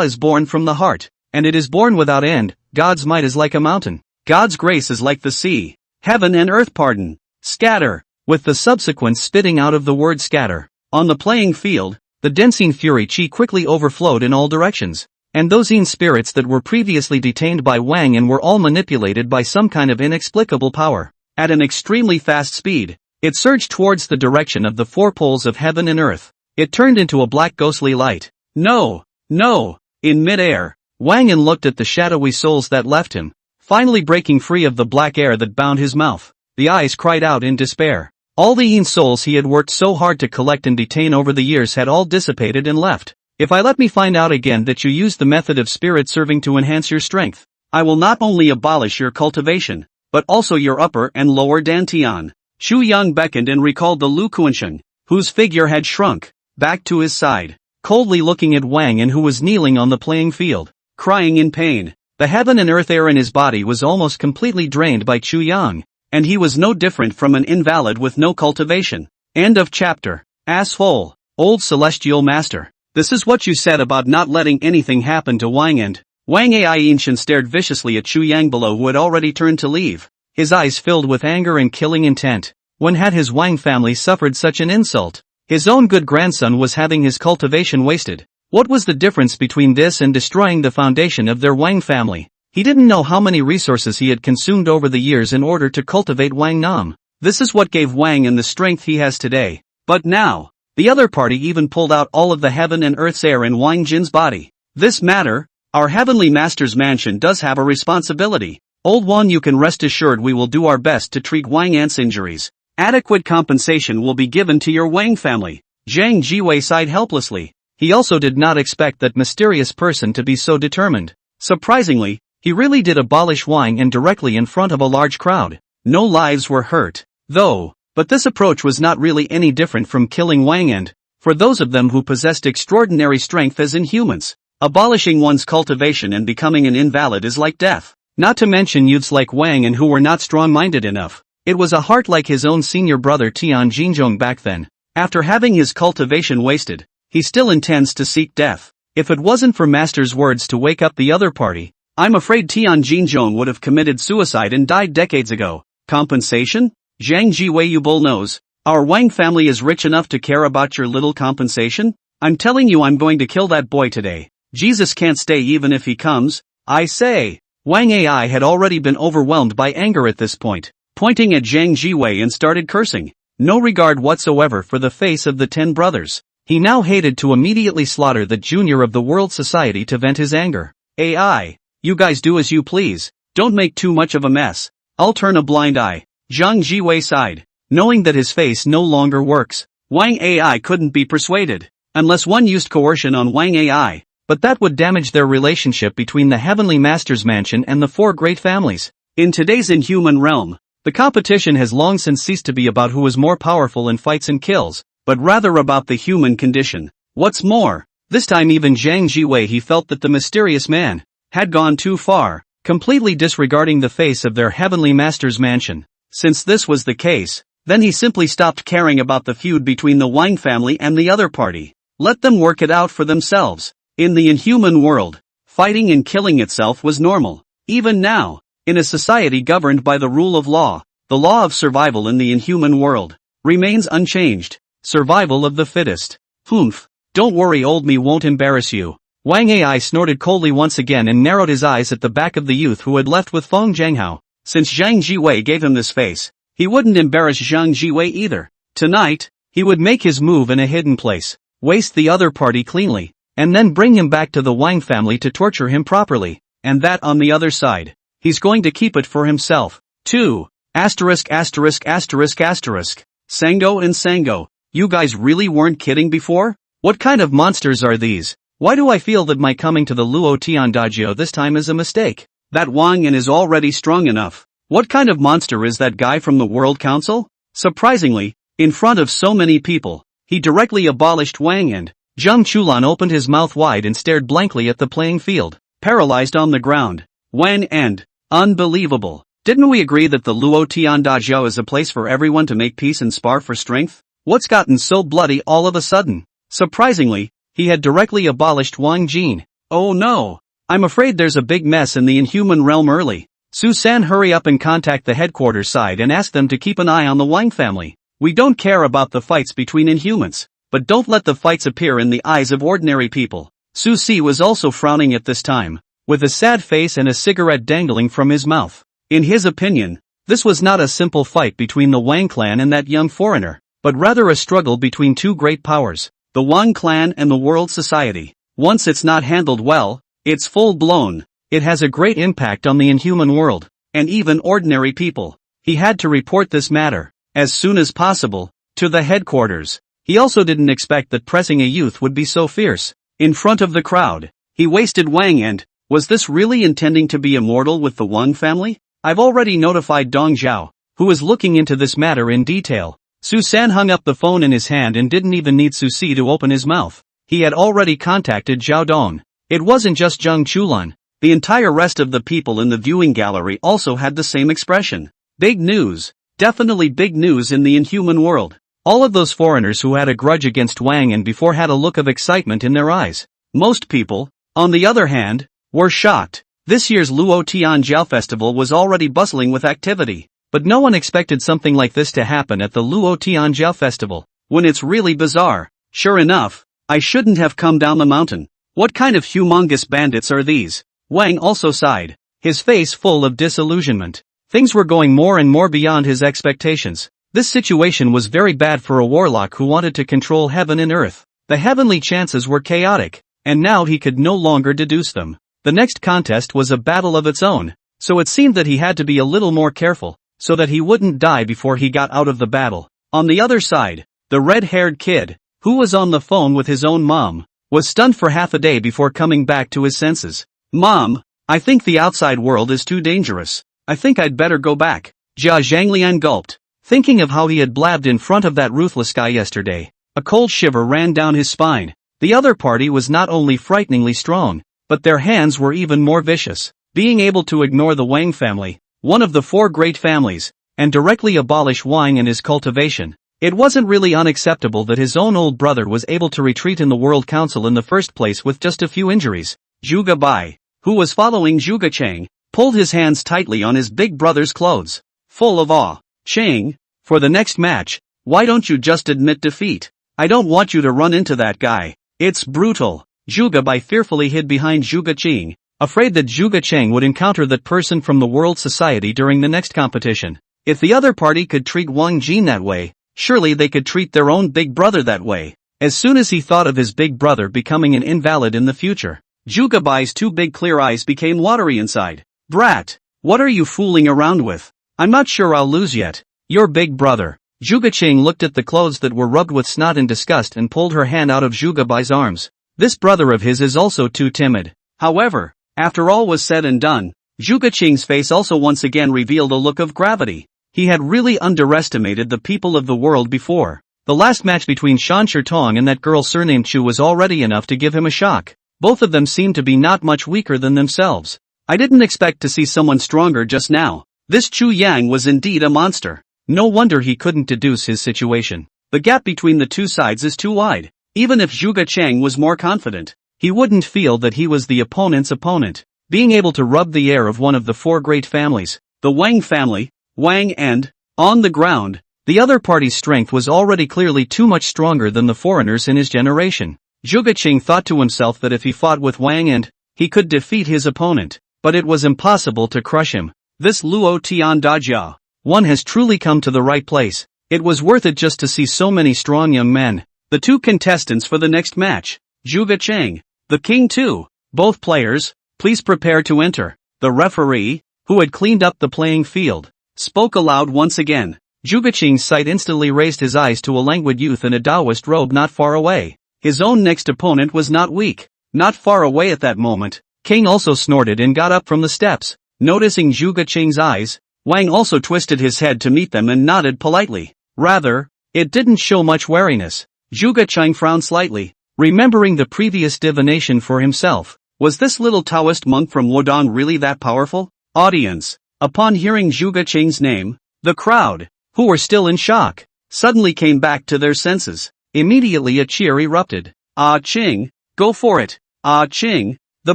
is born from the heart, and it is born without end. God's might is like a mountain. God's grace is like the sea. Heaven and earth pardon. Scatter, with the subsequent spitting out of the word scatter. On the playing field, the Densine Fury Chi quickly overflowed in all directions, and those spirits that were previously detained by Wang and were all manipulated by some kind of inexplicable power. At an extremely fast speed, it surged towards the direction of the four poles of heaven and earth. It turned into a black ghostly light. No! No! In mid-air, Wang An looked at the shadowy souls that left him, finally breaking free of the black air that bound his mouth. The eyes cried out in despair. All the souls he had worked so hard to collect and detain over the years had all dissipated and left. If I let me find out again that you use the method of spirit serving to enhance your strength, I will not only abolish your cultivation, but also your upper and lower dantian. Chu Yang beckoned and recalled the Lu Kuanxing, whose figure had shrunk back to his side, coldly looking at Wang and who was kneeling on the playing field, crying in pain. The heaven and earth air in his body was almost completely drained by Chu Yang, and he was no different from an invalid with no cultivation. End of chapter. Asshole. Old Celestial Master. This is what you said about not letting anything happen to Wang and Wang Ai Yinshan stared viciously at Chu Yang below who had already turned to leave, his eyes filled with anger and killing intent. When had his Wang family suffered such an insult? His own good grandson was having his cultivation wasted. What was the difference between this and destroying the foundation of their Wang family? He didn't know how many resources he had consumed over the years in order to cultivate Wang Nam. This is what gave Wang and the strength he has today. But now, the other party even pulled out all of the heaven and earth's air in Wang Jin's body. This matter, our heavenly master's mansion does have a responsibility. Old one, you can rest assured we will do our best to treat Wang Ant's injuries. Adequate compensation will be given to your Wang family. Zhang Jiwei sighed helplessly. He also did not expect that mysterious person to be so determined. Surprisingly, he really did abolish Wang and directly in front of a large crowd. No lives were hurt, though, but this approach was not really any different from killing Wang and, for those of them who possessed extraordinary strength as inhumans, abolishing one's cultivation and becoming an invalid is like death. Not to mention youths like Wang and who were not strong-minded enough. It was a heart like his own senior brother Tian Jinzhong back then. After having his cultivation wasted, he still intends to seek death. If it wasn't for Master's words to wake up the other party, I'm afraid Tian Jinzhong would have committed suicide and died decades ago. Compensation? Zhang Jiwei, you bullnose. Our Wang family is rich enough to care about your little compensation? I'm telling you I'm going to kill that boy today. Jesus can't stay even if he comes. I say. Wang Ai had already been overwhelmed by anger at this point, pointing at Zhang Jiwei and started cursing. No regard whatsoever for the face of the 10 brothers. He now hated to immediately slaughter the junior of the world society to vent his anger. AI, you guys do as you please. Don't make too much of a mess. I'll turn a blind eye. Zhang Jiwei sighed, knowing that his face no longer works. Wang Ai couldn't be persuaded, unless one used coercion on Wang Ai, but that would damage their relationship between the Heavenly Master's mansion and the 4 great families. In today's inhuman realm, The competition has long since ceased to be about who is more powerful in fights and kills, but rather about the human condition. What's more, this time even Zhang Jiwei he felt that the mysterious man had gone too far, completely disregarding the face of their heavenly master's mansion. Since this was the case, then he simply stopped caring about the feud between the Wang family and the other party. Let them work it out for themselves. In the inhuman world, fighting and killing itself was normal. Even now, in a society governed by the rule of law, the law of survival in the inhuman world remains unchanged. Survival of the fittest. Humph. Don't worry, old me won't embarrass you. Wang Ai snorted coldly once again and narrowed his eyes at the back of the youth who had left with Feng Jianghao. Since Zhang Jiwei gave him this face, he wouldn't embarrass Zhang Jiwei either. Tonight, he would make his move in a hidden place, waste the other party cleanly, and then bring him back to the Wang family to torture him properly. And that on the other side, he's going to keep it for himself, too. Asterisk asterisk asterisk asterisk. Sango and Sango, you guys really weren't kidding before? What kind of monsters are these? Why do I feel that my coming to the Luo Tian Dajio this time is a mistake? That Wang Yan is already strong enough. What kind of monster is that guy from the World Council? Surprisingly, in front of so many people, he directly abolished Wang Yan. Zheng Chulan opened his mouth wide and stared blankly at the playing field, paralyzed on the ground. Wang Yan, unbelievable. Didn't we agree that the Luo Tian Dajio is a place for everyone to make peace and spar for strength? What's gotten so bloody all of a sudden? Surprisingly, he had directly abolished Wang Jin. Oh no! I'm afraid there's a big mess in the inhuman realm early. Su-san, hurry up and contact the headquarters side and ask them to keep an eye on the Wang family. We don't care about the fights between inhumans, but don't let the fights appear in the eyes of ordinary people. Su-si was also frowning at this time, with a sad face and a cigarette dangling from his mouth. In his opinion, this was not a simple fight between the Wang clan and that young foreigner, but rather a struggle between two great powers, the Wang clan and the world society. Once it's not handled well, it's full-blown. It has a great impact on the inhuman world, and even ordinary people. He had to report this matter, as soon as possible, to the headquarters. He also didn't expect that pressing a youth would be so fierce. In front of the crowd, he wasted Wang and, was this really intending to be immortal with the Wang family? I've already notified Dong Zhao, who is looking into this matter in detail. Su-san hung up the phone in his hand and didn't even need Su-si to open his mouth. He had already contacted Zhao Dong. It wasn't just Zheng Chulan. The entire rest of the people in the viewing gallery also had the same expression. Big news. Definitely big news in the inhuman world. All of those foreigners who had a grudge against Wang and before had a look of excitement in their eyes. Most people, on the other hand, were shocked. This year's Luo Tian Jiao Festival was already bustling with activity, but no one expected something like this to happen at the Luo Tian Jiao Festival, when it's really bizarre. Sure enough, I shouldn't have come down the mountain. What kind of humongous bandits are these? Wang also sighed, his face full of disillusionment. Things were going more and more beyond his expectations. This situation was very bad for a warlock who wanted to control heaven and earth. The heavenly chances were chaotic, and now he could no longer deduce them. The next contest was a battle of its own, so it seemed that he had to be a little more careful, so that he wouldn't die before he got out of the battle. On the other side, the red-haired kid, who was on the phone with his own mom, was stunned for half a day before coming back to his senses. Mom, I think the outside world is too dangerous. I think I'd better go back. Jia Zhanglian gulped, thinking of how he had blabbed in front of that ruthless guy yesterday. A cold shiver ran down his spine. The other party was not only frighteningly strong, but their hands were even more vicious. Being able to ignore the Wang family, one of the four great families, and directly abolish Wang and his cultivation. It wasn't really unacceptable that his own old brother was able to retreat in the World Council in the first place with just a few injuries. Zhuge Bai, who was following Zhuge Chang, pulled his hands tightly on his big brother's clothes, full of awe. Chang, for the next match, why don't you just admit defeat? I don't want you to run into that guy. It's brutal. Zhuge Bai fearfully hid behind Zhuge Chang, afraid that Zhuge Chang would encounter that person from the World Society during the next competition. If the other party could treat Wang Jin that way, surely they could treat their own big brother that way. As soon as he thought of his big brother becoming an invalid in the future, Zhuge Bai's two big clear eyes became watery inside. Brat, what are you fooling around with? I'm not sure I'll lose yet. Your big brother. Zhuge Chang looked at the clothes that were rubbed with snot in disgust and pulled her hand out of Zhuge Bai's arms. This brother of his is also too timid. However, after all was said and done, Zhuge Chang's face also once again revealed a look of gravity. He had really underestimated the people of the world before. The last match between Shan Shirtong and that girl surnamed Chu was already enough to give him a shock. Both of them seemed to be not much weaker than themselves. I didn't expect to see someone stronger just now. This Chu Yang was indeed a monster. No wonder he couldn't deduce his situation. The gap between the two sides is too wide. Even if Zhuge Chang was more confident, he wouldn't feel that he was the opponent's opponent. Being able to rub the air of one of the four great families, the Wang family, Wang and, on the ground, the other party's strength was already clearly too much stronger than the foreigners in his generation. Zhuge Chang thought to himself that if he fought with Wang and, he could defeat his opponent, but it was impossible to crush him. This Luo Tian Dajia. One has truly come to the right place. It was worth it just to see so many strong young men. The two contestants for the next match, Zhuge Chang, the king too. Both players, please prepare to enter. The referee, who had cleaned up the playing field, spoke aloud once again. Zhuge Chang's sight instantly raised his eyes to a languid youth in a Taoist robe not far away. His own next opponent was not weak. Not far away at that moment, King also snorted and got up from the steps. Noticing Zhuge Chang's eyes, Wang also twisted his head to meet them and nodded politely. Rather, it didn't show much wariness. Zhuge Chang frowned slightly, remembering the previous divination for himself. Was this little Taoist monk from Wudong really that powerful? Audience. Upon hearing Zhuge Chang's name, the crowd, who were still in shock, suddenly came back to their senses. Immediately a cheer erupted. Ah Ching, go for it. Ah Ching, the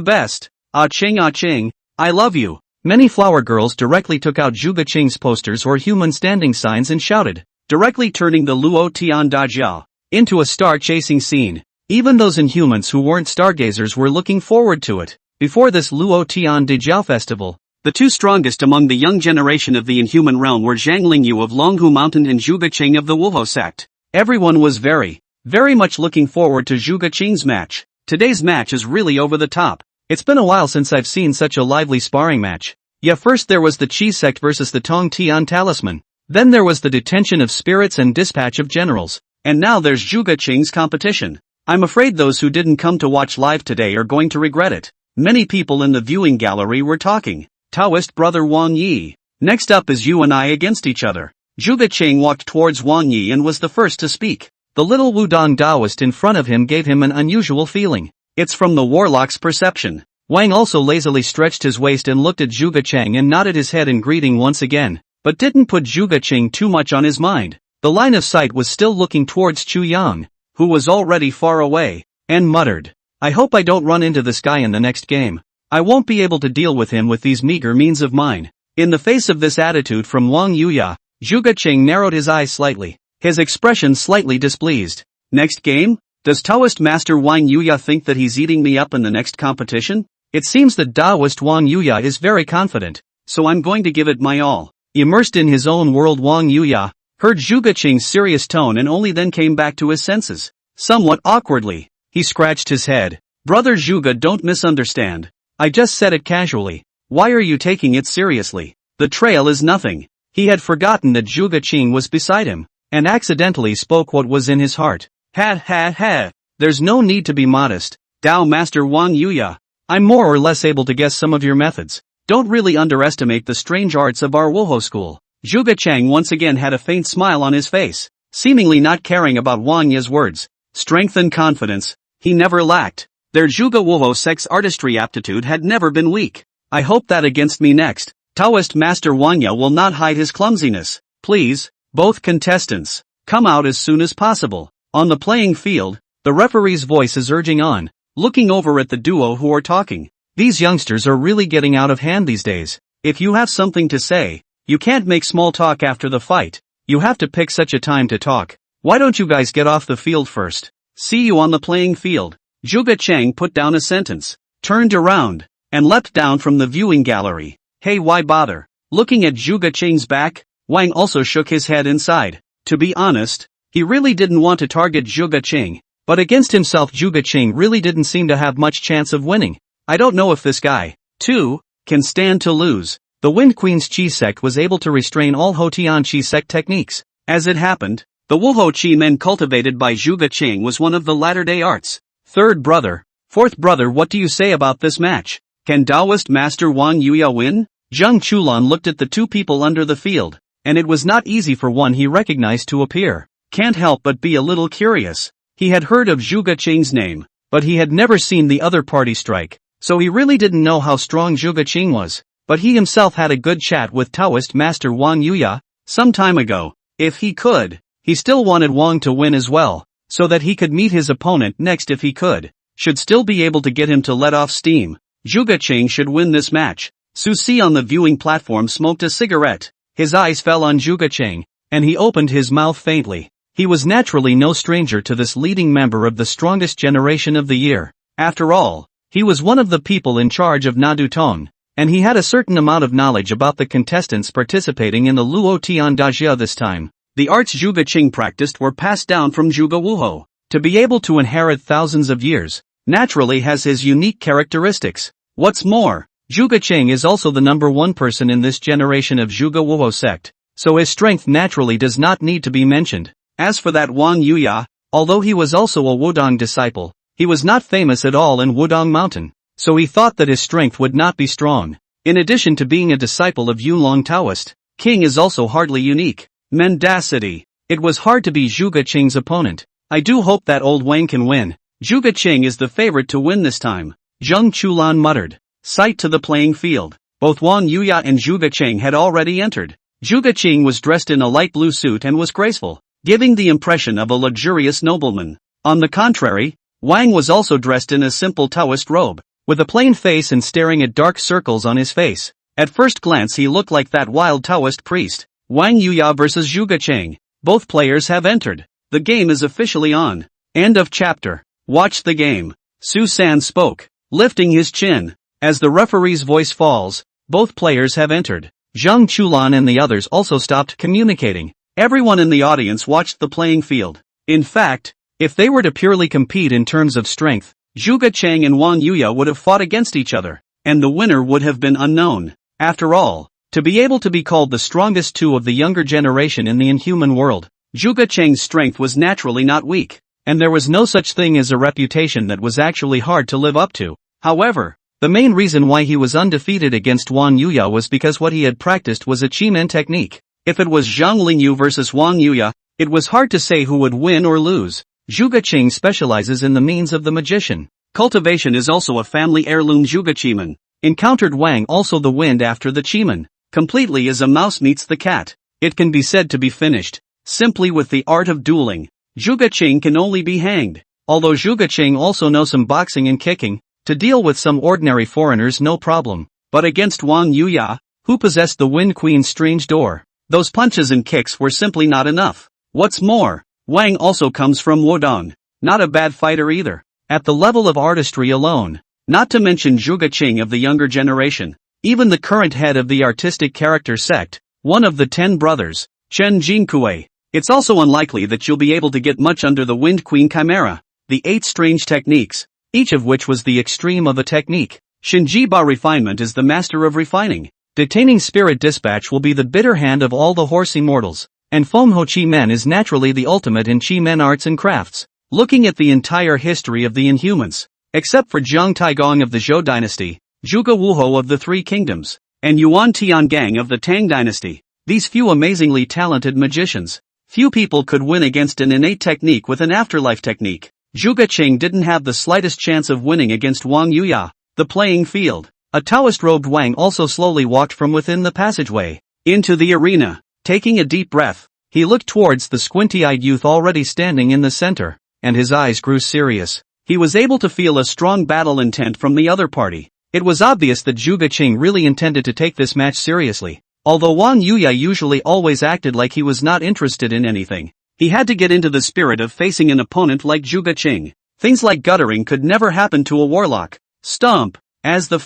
best. Ah Ching, I love you. Many flower girls directly took out Zhuge Chang's posters or human standing signs and shouted, directly turning the Luo Tian Dajia into a star-chasing scene. Even those Inhumans who weren't stargazers were looking forward to it. Before this Luo Tian Dajia festival, the two strongest among the young generation of the Inhuman realm were Zhang Lingyu of Longhu Mountain and Zhuge Chang of the Wuho sect. Everyone was very much looking forward to Zhuge Chang's match. Today's match is really over the top. It's been a while since I've seen such a lively sparring match. Yeah, first there was the Qi sect versus the Tong Tian talisman. Then there was the detention of spirits and dispatch of generals. And now there's Zhuge Chang's competition. I'm afraid those who didn't come to watch live today are going to regret it. Many people in the viewing gallery were talking. Taoist brother Wang Yi. Next up is you and I against each other. Zhuge Chang walked towards Wang Yi and was the first to speak. The little Wudong Taoist in front of him gave him an unusual feeling. It's from the warlock's perception. Wang also lazily stretched his waist and looked at Zhuge Chang and nodded his head in greeting once again, but didn't put Zhuge Chang too much on his mind. The line of sight was still looking towards Chu Yang, who was already far away, and muttered, I hope I don't run into this guy in the next game. I won't be able to deal with him with these meager means of mine. In the face of this attitude from Wang Yuya, Zhuge Chang narrowed his eyes slightly, his expression slightly displeased. Next game? Does Taoist Master Wang Yuya think that he's eating me up in the next competition? It seems that Taoist Wang Yuya is very confident, so I'm going to give it my all. Immersed in his own world, Wang Yuya heard Zhuge Chang's serious tone and only then came back to his senses. Somewhat awkwardly, he scratched his head. Brother Zhuge, don't misunderstand. I just said it casually. Why are you taking it seriously? The trail is nothing. He had forgotten that Zhuge Chang was beside him, and accidentally spoke what was in his heart. Ha. There's no need to be modest, Tao Master Wang Yuya. I'm more or less able to guess some of your methods. Don't really underestimate the strange arts of our Wuho school. Zhuge Chang once again had a faint smile on his face, seemingly not caring about Wang Yi's words. Strength and confidence, he never lacked. Their Zhuge Wuho sect's artistry aptitude had never been weak. I hope that against me next, Taoist Master Wang Yi will not hide his clumsiness. Please, both contestants, come out as soon as possible. On the playing field, the referee's voice is urging on, looking over at the duo who are talking. These youngsters are really getting out of hand these days. If you have something to say, you can't make small talk after the fight. You have to pick such a time to talk. Why don't you guys get off the field first? See you on the playing field. Zhuge Chang put down a sentence, turned around, and leapt down from the viewing gallery. Hey, why bother? Looking at Zhuge Chang's back, Wang also shook his head inside. To be honest, he really didn't want to target Zhuge Chang, but against himself Zhuge Chang really didn't seem to have much chance of winning. I don't know if this guy, too, can stand to lose. The Wind Queen's Qi sect was able to restrain all Hotian Qi sect techniques. As it happened, the Wuho Qi men cultivated by Zhuge Chang was one of the latter-day arts. Third brother, fourth brother, what do you say about this match? Can Taoist Master Wang Yuya win? Zheng Chulan looked at the two people under the field. and it was not easy for one he recognized to appear. Can't help but be a little curious. He had heard of Zhuge Qing's name, but he had never seen the other party strike, so he really didn't know how strong Zhuge Qing was. But he himself had a good chat with Taoist master Wang Yuya some time ago. If he could, he still wanted Wang to win as well, so that he could meet his opponent next if he could. Should still be able to get him to let off steam. Zhuge Qing should win this match. Su Si on the viewing platform smoked a cigarette. His eyes fell on Zhuge Qing, and he opened his mouth faintly. He was naturally no stranger to this leading member of the strongest generation of the year. After all, he was one of the people in charge of Nadutong, and he had a certain amount of knowledge about the contestants participating in the Luo Tian Dajia this time. The arts Zhuge Qing practiced were passed down from Zhuge Wuhou. To be able to inherit thousands of years, naturally has his unique characteristics. What's more, Zhuge Qing is also the number one person in this generation of Zhuge Wuhou sect, so his strength naturally does not need to be mentioned. As for that Wang Yuya, although he was also a Wudong disciple, he was not famous at all in Wudong Mountain, so he thought that his strength would not be strong. In addition to being a disciple of Yulong Taoist, King is also hardly unique. Mendacity. It was hard to be Zhuge Qing's opponent. I do hope that old Wang can win. Zhuge Qing is the favorite to win this time. Zheng Chulan muttered. Sight to the playing field. Both Wang Yuya and Zhuge Qing had already entered. Zhuge Qing was dressed in a light blue suit and was graceful, giving the impression of a luxurious nobleman. On the contrary, Wang was also dressed in a simple Taoist robe, with a plain face and staring at dark circles on his face. At first glance he looked like that wild Taoist priest. Wang Yuya vs Zhuge Qing. Both players have entered. The game is officially on. End of chapter. Watch the game. Su San spoke, lifting his chin. As the referee's voice falls, both players have entered. Zheng Chulan and the others also stopped communicating. Everyone in the audience watched the playing field. In fact, if they were to purely compete in terms of strength, Zhuge Qing and Wang Yuya would have fought against each other, and the winner would have been unknown. After all, to be able to be called the strongest two of the younger generation in the inhuman world, Zhuge Qing's strength was naturally not weak, and there was no such thing as a reputation that was actually hard to live up to. However, the main reason why he was undefeated against Wang Yuya was because what he had practiced was a Qimen technique. If it was Zhang Lingyu versus Wang Yuya, it was hard to say who would win or lose. Zhuge Qing specializes in the means of the magician. Cultivation is also a family heirloom. Zhuge Qimen encountered Wang, also the wind after the Qimen, completely as a mouse meets the cat. It can be said to be finished simply with the art of dueling. Zhuge Qing can only be hanged. Although Zhuge Qing also knows some boxing and kicking, to deal with some ordinary foreigners no problem. But against Wang Yuya, who possessed the Wind Queen's strange door, those punches and kicks were simply not enough. What's more, Wang also comes from Wudong, not a bad fighter either. At the level of artistry alone, not to mention Zhuge Qing of the younger generation, even the current head of the artistic character sect, one of the 10 brothers, Chen Jinkui. It's also unlikely that you'll be able to get much under the Wind Queen Chimera. The 8 strange techniques, each of which was the extreme of a technique. Shinjiba refinement is the master of refining. Detaining spirit dispatch will be the bitter hand of all the horse immortals. And Fengho Qi Men is naturally the ultimate in Qi Men arts and crafts. Looking at the entire history of the Inhumans, except for Zhang Taigong of the Zhou dynasty, Zhuge Wuhou of the Three Kingdoms, and Yuan Tiangang of the Tang dynasty, these few amazingly talented magicians, few people could win against an innate technique with an afterlife technique. Zhuge Qing didn't have the slightest chance of winning against Wang Yuya. The playing field. A Taoist-robed Wang also slowly walked from within the passageway into the arena. Taking a deep breath, he looked towards the squinty-eyed youth already standing in the center, and his eyes grew serious. He was able to feel a strong battle intent from the other party. It was obvious that Zhuge Qing really intended to take this match seriously. Although Wang Yuya usually always acted like he was not interested in anything, he had to get into the spirit of facing an opponent like Zhuge Qing. Things like guttering could never happen to a warlock. Stomp. As the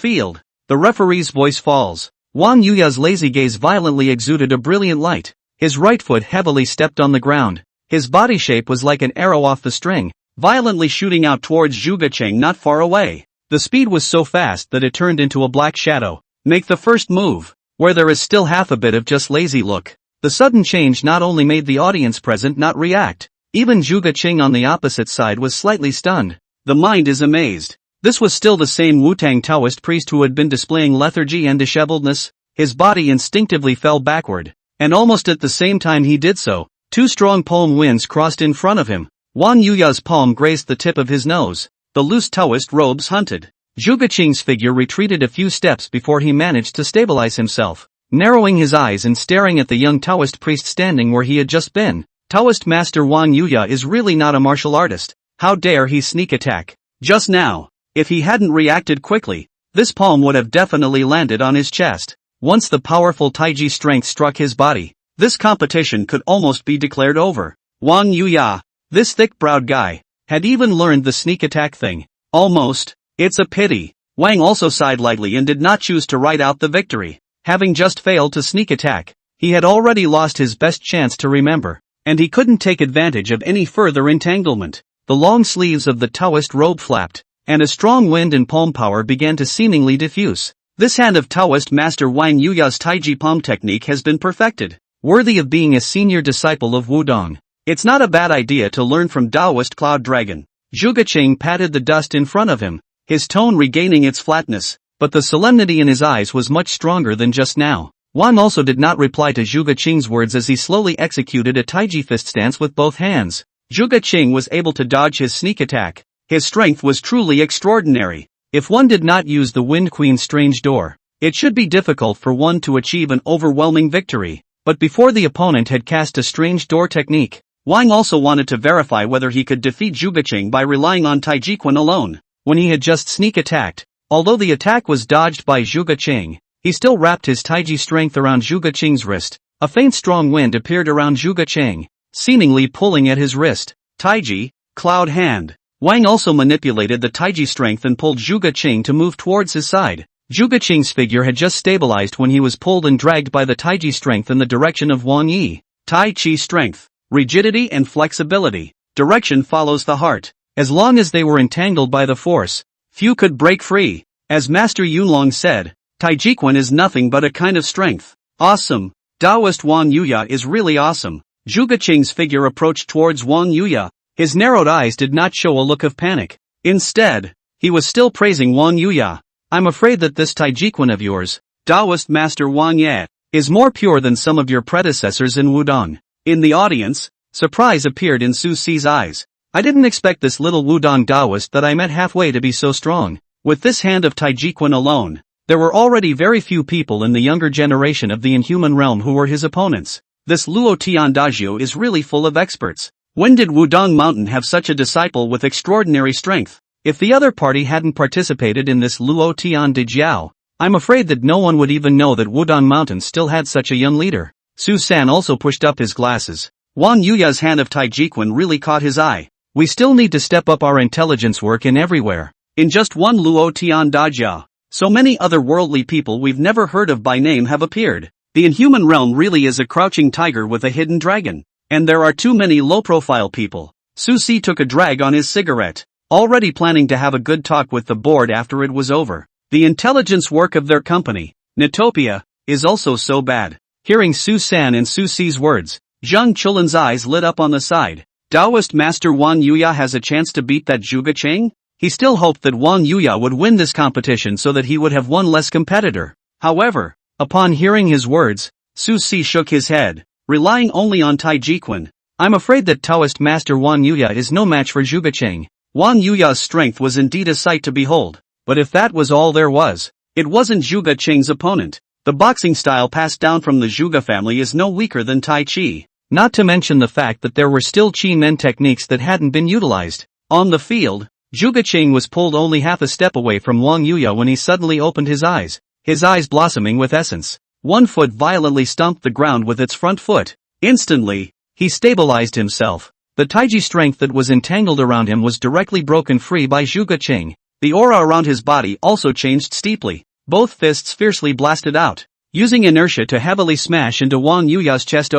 referee's voice falls, Wang Yuya's lazy gaze violently exuded a brilliant light. His right foot heavily stepped on the ground. His body shape was like an arrow off the string, violently shooting out towards Zhuge Qing not far away. The speed was so fast that it turned into a black shadow. Make the first move, where there is still half a bit of just lazy look. The sudden change not only made the audience present not react, even Zhuge Qing on the opposite side was slightly stunned. The mind is amazed. This was still the same Wu-Tang Taoist priest who had been displaying lethargy and disheveledness. His body instinctively fell backward, And almost at the same time he did so, two strong palm winds crossed in front of him. Wang Yuya's palm grazed the tip of his nose. The loose Taoist robes hunted. Zhuge Qing's figure retreated a few steps before he managed to stabilize himself, narrowing his eyes and staring at the young Taoist priest standing where he had just been. Taoist master Wang Yuya is really not a martial artist. How dare he sneak attack? Just now, if he hadn't reacted quickly, this palm would have definitely landed on his chest. Once the powerful Taiji strength struck his body, this competition could almost be declared over. Wang Yuya, this thick-browed guy, had even learned the sneak attack thing. Almost. It's a pity. Wang also sighed lightly and did not choose to write out the victory. Having just failed to sneak attack, he had already lost his best chance to remember, and he couldn't take advantage of any further entanglement. The long sleeves of the Taoist robe flapped, and a strong wind and palm power began to seemingly diffuse. This hand of Taoist master Wang Yuya's Taiji palm technique has been perfected, worthy of being a senior disciple of Wudong. It's not a bad idea to learn from Taoist Cloud Dragon. Zhuge Qing patted the dust in front of him, his tone regaining its flatness, but the solemnity in his eyes was much stronger than just now. Wang also did not reply to Zhuge Qing's words as he slowly executed a Taiji fist stance with both hands. Zhuge Qing was able to dodge his sneak attack. His strength was truly extraordinary. If one did not use the Wind Queen's strange door, it should be difficult for one to achieve an overwhelming victory. But before the opponent had cast a strange door technique, Wang also wanted to verify whether he could defeat Zhuge Qing by relying on Taiji Quan alone. When he had just sneak attacked, although the attack was dodged by Zhuge Qing, he still wrapped his Taiji strength around Zhuge Qing's wrist. A faint strong wind appeared around Zhuge Qing, seemingly pulling at his wrist. Taiji, Cloud Hand. Wang also manipulated the Taiji strength and pulled Zhuge Qing to move towards his side. Zhuge Qing's figure had just stabilized when he was pulled and dragged by the Taiji strength in the direction of Wang Yi. Tai Chi strength, rigidity and flexibility. Direction follows the heart. As long as they were entangled by the force, few could break free. As Master Yunlong said, Taiji Quan is nothing but a kind of strength. Awesome. Taoist Wang Yuya is really awesome. Zhuge Qing's figure approached towards Wang Yuya. His narrowed eyes did not show a look of panic. Instead, he was still praising Wang Yuya. I'm afraid that this Taiji Quan of yours, Taoist Master Wang Ye, is more pure than some of your predecessors in Wudong. In the audience, surprise appeared in Su Si's eyes. I didn't expect this little Wudong Taoist that I met halfway to be so strong. With this hand of Taiji Quan alone, there were already very few people in the younger generation of the inhuman realm who were his opponents. This Luo Tian Dajio is really full of experts. When did Wudong Mountain have such a disciple with extraordinary strength? If the other party hadn't participated in this Luo Tian Dajiao, I'm afraid that no one would even know that Wudong Mountain still had such a young leader. Su San also pushed up his glasses. Wang Yuya's hand of Taiji Quan really caught his eye. We still need to step up our intelligence work in everywhere. In just one Luo Tian Dajia, so many other worldly people we've never heard of by name have appeared. The inhuman realm really is a crouching tiger with a hidden dragon. And there are too many low-profile people. Su Si took a drag on his cigarette, already planning to have a good talk with the board after it was over. The intelligence work of their company, Netopia, is also so bad. Hearing Su San and Su Si's words, Zhang Chulin's eyes lit up on the side. Taoist Master Wang Yuya has a chance to beat that Zhuge Qing? He still hoped that Wang Yuya would win this competition so that he would have one less competitor. However, upon hearing his words, Su Si shook his head, relying only on Taiji Quan. I'm afraid that Taoist Master Wang Yuya is no match for Zhuge Qing. Wang Yuya's strength was indeed a sight to behold, but if that was all there was, it wasn't Zhuge Qing's opponent. The boxing style passed down from the Zhuge family is no weaker than Tai Chi. Not to mention the fact that there were still Chi Men techniques that hadn't been utilized. On the field, Zhuge Qing was pulled only half a step away from Wang Yuya when he suddenly opened his eyes blossoming with essence. One foot violently stomped the ground with its front foot. Instantly, he stabilized himself. The Taiji strength that was entangled around him was directly broken free by Zhuge Qing. The aura around his body also changed steeply. Both fists fiercely blasted out, using inertia to heavily smash into Wang Yuya's chest.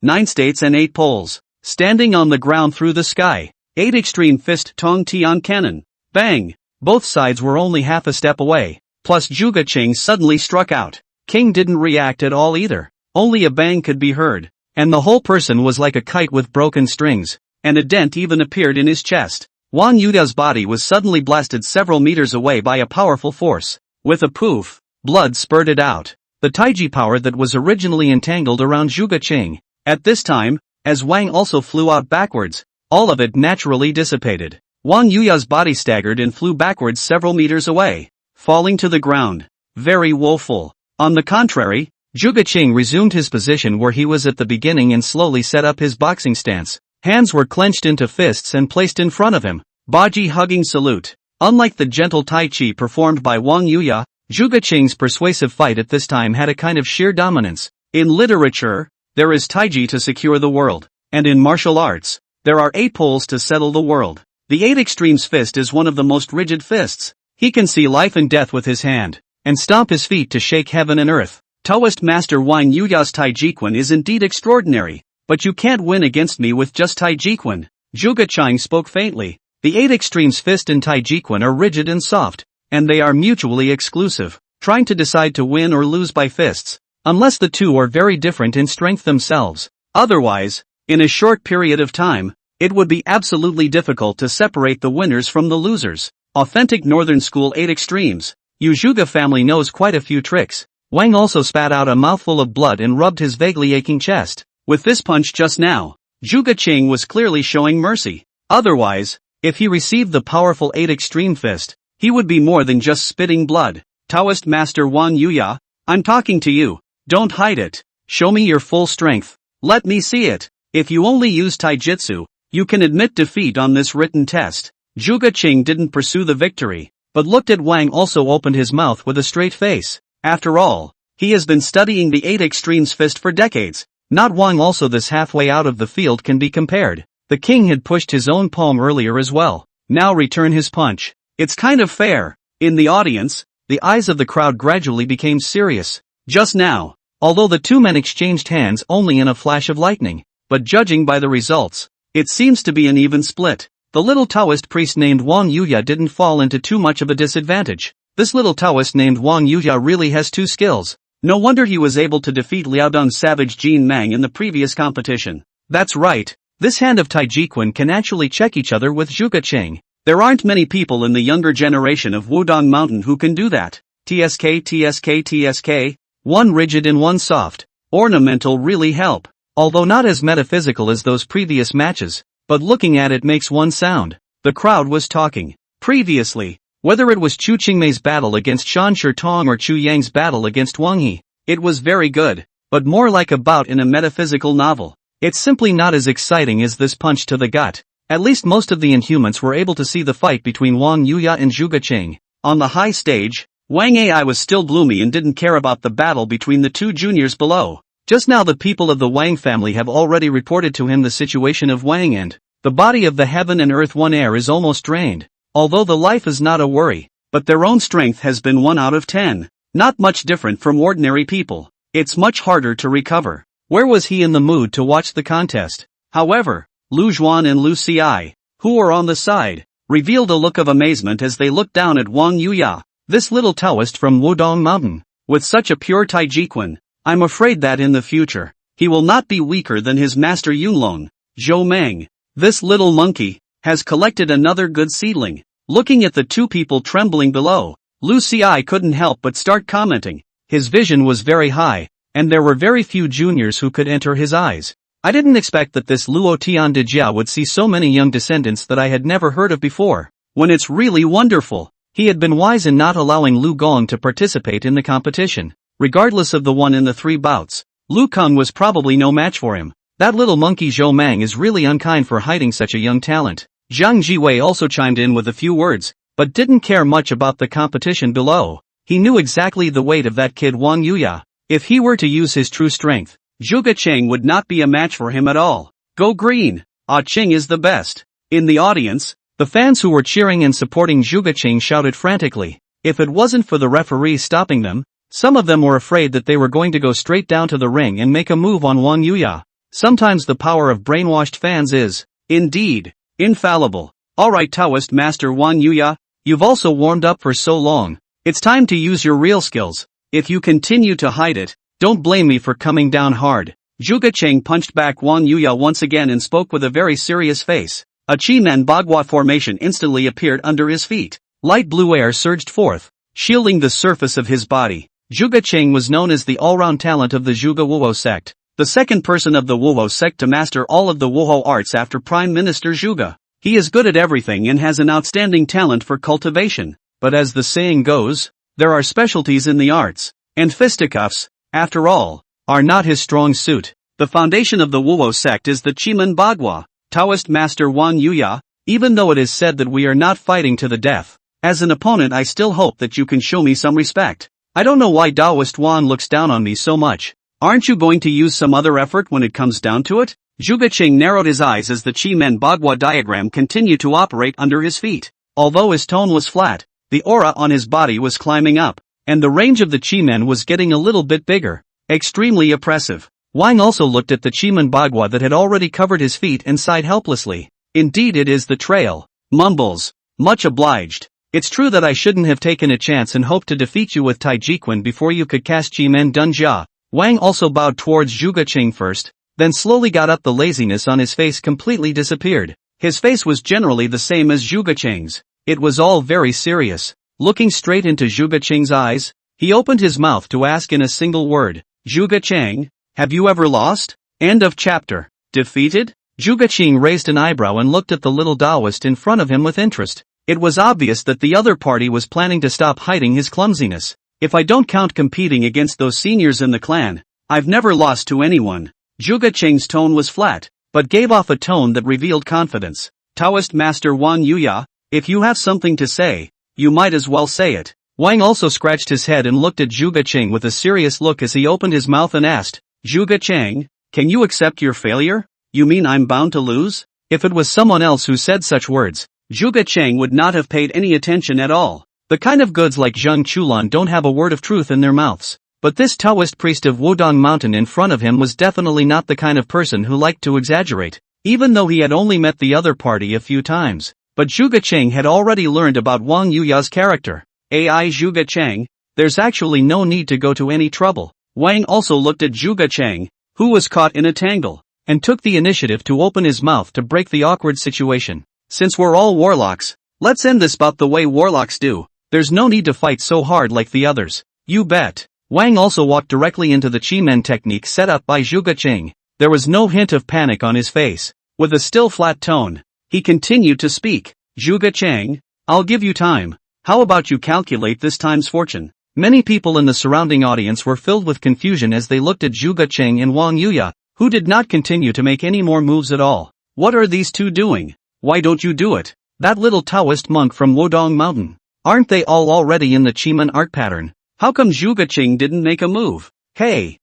9 states and 8 poles. Standing on the ground through the sky. 8 extreme fist Tong Tian cannon. Bang! Both sides were only half a step away. Plus Zhuge Qing suddenly struck out. King didn't react at all either. Only a bang could be heard. And the whole person was like a kite with broken strings. And a dent even appeared in his chest. Wang Yuya's body was suddenly blasted several meters away by a powerful force. With a poof, blood spurted out. the taiji power that was originally entangled around Zhuge Qing. At this time, as Wang also flew out backwards, all of it naturally dissipated. Wang Yuya's body staggered and flew backwards several meters away, falling to the ground. Very woeful. On the contrary, Zhuge Qing resumed his position where he was at the beginning and slowly set up his boxing stance. Hands were clenched into fists and placed in front of him. Baji hugging salute. Unlike the gentle Tai Chi performed by Wang Yuya, Zhuge Qing's persuasive fight at this time had a kind of sheer dominance. In literature, there is Taiji to secure the world, and in martial arts, there are 8 poles to settle the world. The 8 extremes fist is one of the most rigid fists. He can see life and death with his hand, and stomp his feet to shake heaven and earth. Taoist master Wang Yuya's Taijiquan is indeed extraordinary, but you can't win against me with just Taijiquan. Zhuge Qing spoke faintly. The 8 extremes fist and Taijiquan are rigid and soft, and they are mutually exclusive, trying to decide to win or lose by fists, unless the two are very different in strength themselves. Otherwise, in a short period of time, it would be absolutely difficult to separate the winners from the losers. Authentic Northern School 8 extremes. Yu Zhuge family knows quite a few tricks. Wang also spat out a mouthful of blood and rubbed his vaguely aching chest. With this punch just now, Zhuge Qing was clearly showing mercy. Otherwise, if he received the powerful 8 extreme fist, he would be more than just spitting blood. Taoist master Wang Yuya, I'm talking to you. Don't hide it. Show me your full strength. Let me see it. If you only use taijutsu, you can admit defeat on this written test. Zhuge Qing didn't pursue the victory, but looked at Wang, also opened his mouth with a straight face. After all, he has been studying the 8 extremes fist for decades. Not Wang also this halfway out of the field can be compared. The king had pushed his own palm earlier as well. Now return his punch. It's kind of fair. In the audience, the eyes of the crowd gradually became serious. Just now, although the two men exchanged hands only in a flash of lightning, but judging by the results, it seems to be an even split. The little Taoist priest named Wang Yuya didn't fall into too much of a disadvantage. This little Taoist named Wang Yuya really has 2 skills. No wonder he was able to defeat Liaodong's savage Jin Mang in the previous competition. That's right. This hand of Taijiquan can actually check each other with Zhuge Qing. There aren't many people in the younger generation of Wudong Mountain who can do that. TSK. One rigid and one soft. Ornamental really help. Although not as metaphysical as those previous matches, but looking at it makes one sound. The crowd was talking. Previously, whether it was Chu Qingmei's battle against Shan Shitong or Chu Yang's battle against Wang He, it was very good, but more like a bout in a metaphysical novel. It's simply not as exciting as this punch to the gut. At least most of the Inhumans were able to see the fight between Wang Yuya and Zhuge Qing. On the high stage, Wang Ai was still gloomy and didn't care about the battle between the 2 juniors below. Just now the people of the Wang family have already reported to him the situation of Wang, and the body of the heaven and earth one heir is almost drained. Although the life is not a worry, but their own strength has been 1 out of 10. Not much different from ordinary people. It's much harder to recover. Where was he in the mood to watch the contest? However, Lu Zhuan and Lu Xi, who were on the side, revealed a look of amazement as they looked down at Wang Yuya, this little Taoist from Wudong Mountain, with such a pure Taijiquan. I'm afraid that in the future, he will not be weaker than his master Yunlong, Zhou Meng. This little monkey has collected another good seedling. Looking at the 2 people trembling below, Lu Xi couldn't help but start commenting. His vision was very high, and there were very few juniors who could enter his eyes. I didn't expect that this Luo Tian de Jia would see so many young descendants that I had never heard of before. When it's really wonderful. He had been wise in not allowing Lu Gong to participate in the competition. Regardless of the one in the 3 bouts, Lu Kung was probably no match for him. That little monkey Zhou Mang is really unkind for hiding such a young talent. Zhang Jiwei also chimed in with a few words, but didn't care much about the competition below. He knew exactly the weight of that kid Wang Yuya. If he were to use his true strength, Zhuge Qing would not be a match for him at all. Go green! Ah Qing is the best. In the audience, the fans who were cheering and supporting Zhuge Qing shouted frantically. If it wasn't for the referee stopping them, some of them were afraid that they were going to go straight down to the ring and make a move on Wang Yuya. Sometimes the power of brainwashed fans is, indeed, infallible. Alright Taoist master Wang Yuya, you've also warmed up for so long. It's time to use your real skills. If you continue to hide it, don't blame me for coming down hard. Zhuge Qing punched back Wang Yuya once again and spoke with a very serious face. A Chi-Man Bagua formation instantly appeared under his feet. Light blue air surged forth, shielding the surface of his body. Zhuge Qing was known as the all-round talent of the Zhuge Wuo sect, the second person of the Wuo sect to master all of the Wuo arts after Prime Minister Zhuge. He is good at everything and has an outstanding talent for cultivation, but as the saying goes, there are specialties in the arts, and fisticuffs, after all, are not his strong suit. The foundation of the Wuo sect is the Chimen Bagua, Taoist master Wang Yuya. Even though it is said that we are not fighting to the death, as an opponent I still hope that you can show me some respect. I don't know why Taoist Wan looks down on me so much. Aren't you going to use some other effort when it comes down to it? Zhuge Qing narrowed his eyes as the Chi-Men Bagua diagram continued to operate under his feet. Although his tone was flat, the aura on his body was climbing up, and the range of the Chi-Men was getting a little bit bigger. Extremely oppressive. Wang also looked at the Chi-Men Bagua that had already covered his feet and sighed helplessly. Indeed it is the trail. Mumbles. Much obliged. It's true that I shouldn't have taken a chance and hoped to defeat you with Taijiquan before you could cast Chi-Men Dunjia. Wang also bowed towards Zhuge Qing first, then slowly got up. The laziness on his face completely disappeared. His face was generally the same as Zhuge Qing's. It was all very serious. Looking straight into Zhuge Qing's eyes, he opened his mouth to ask in a single word, Zhuge Qing, have you ever lost? End of chapter. Defeated? Zhuge Qing raised an eyebrow and looked at the little Taoist in front of him with interest. It was obvious that the other party was planning to stop hiding his clumsiness. If I don't count competing against those seniors in the clan, I've never lost to anyone. Zhuge Qing's tone was flat, but gave off a tone that revealed confidence. Taoist master Wang Yuya, if you have something to say, you might as well say it. Wang also scratched his head and looked at Zhuge Qing with a serious look as he opened his mouth and asked, Zhuge Qing, can you accept your failure? You mean I'm bound to lose? If it was someone else who said such words, Zhuge Qing would not have paid any attention at all. The kind of goods like Zheng Chulan don't have a word of truth in their mouths. But this Taoist priest of Wudong Mountain in front of him was definitely not the kind of person who liked to exaggerate, even though he had only met the other party a few times. But Zhuge Qing had already learned about Wang Yuya's character. Ai Zhuge Qing, there's actually no need to go to any trouble. Wang also looked at Zhuge Qing, who was caught in a tangle, and took the initiative to open his mouth to break the awkward situation. Since we're all warlocks, let's end this about the way warlocks do. There's no need to fight so hard like the others. You bet. Wang also walked directly into the Chi-Men technique set up by Zhuge Qing. There was no hint of panic on his face. With a still flat tone, he continued to speak. Zhuge Qing, I'll give you time. How about you calculate this time's fortune? Many people in the surrounding audience were filled with confusion as they looked at Zhuge Qing and Wang Yuya, who did not continue to make any more moves at all. What are these two doing? Why don't you do it? That little Taoist monk from Wudong Mountain. Aren't they all already in the Chi-Men art pattern? How come Zhuge Qing didn't make a move? Hey,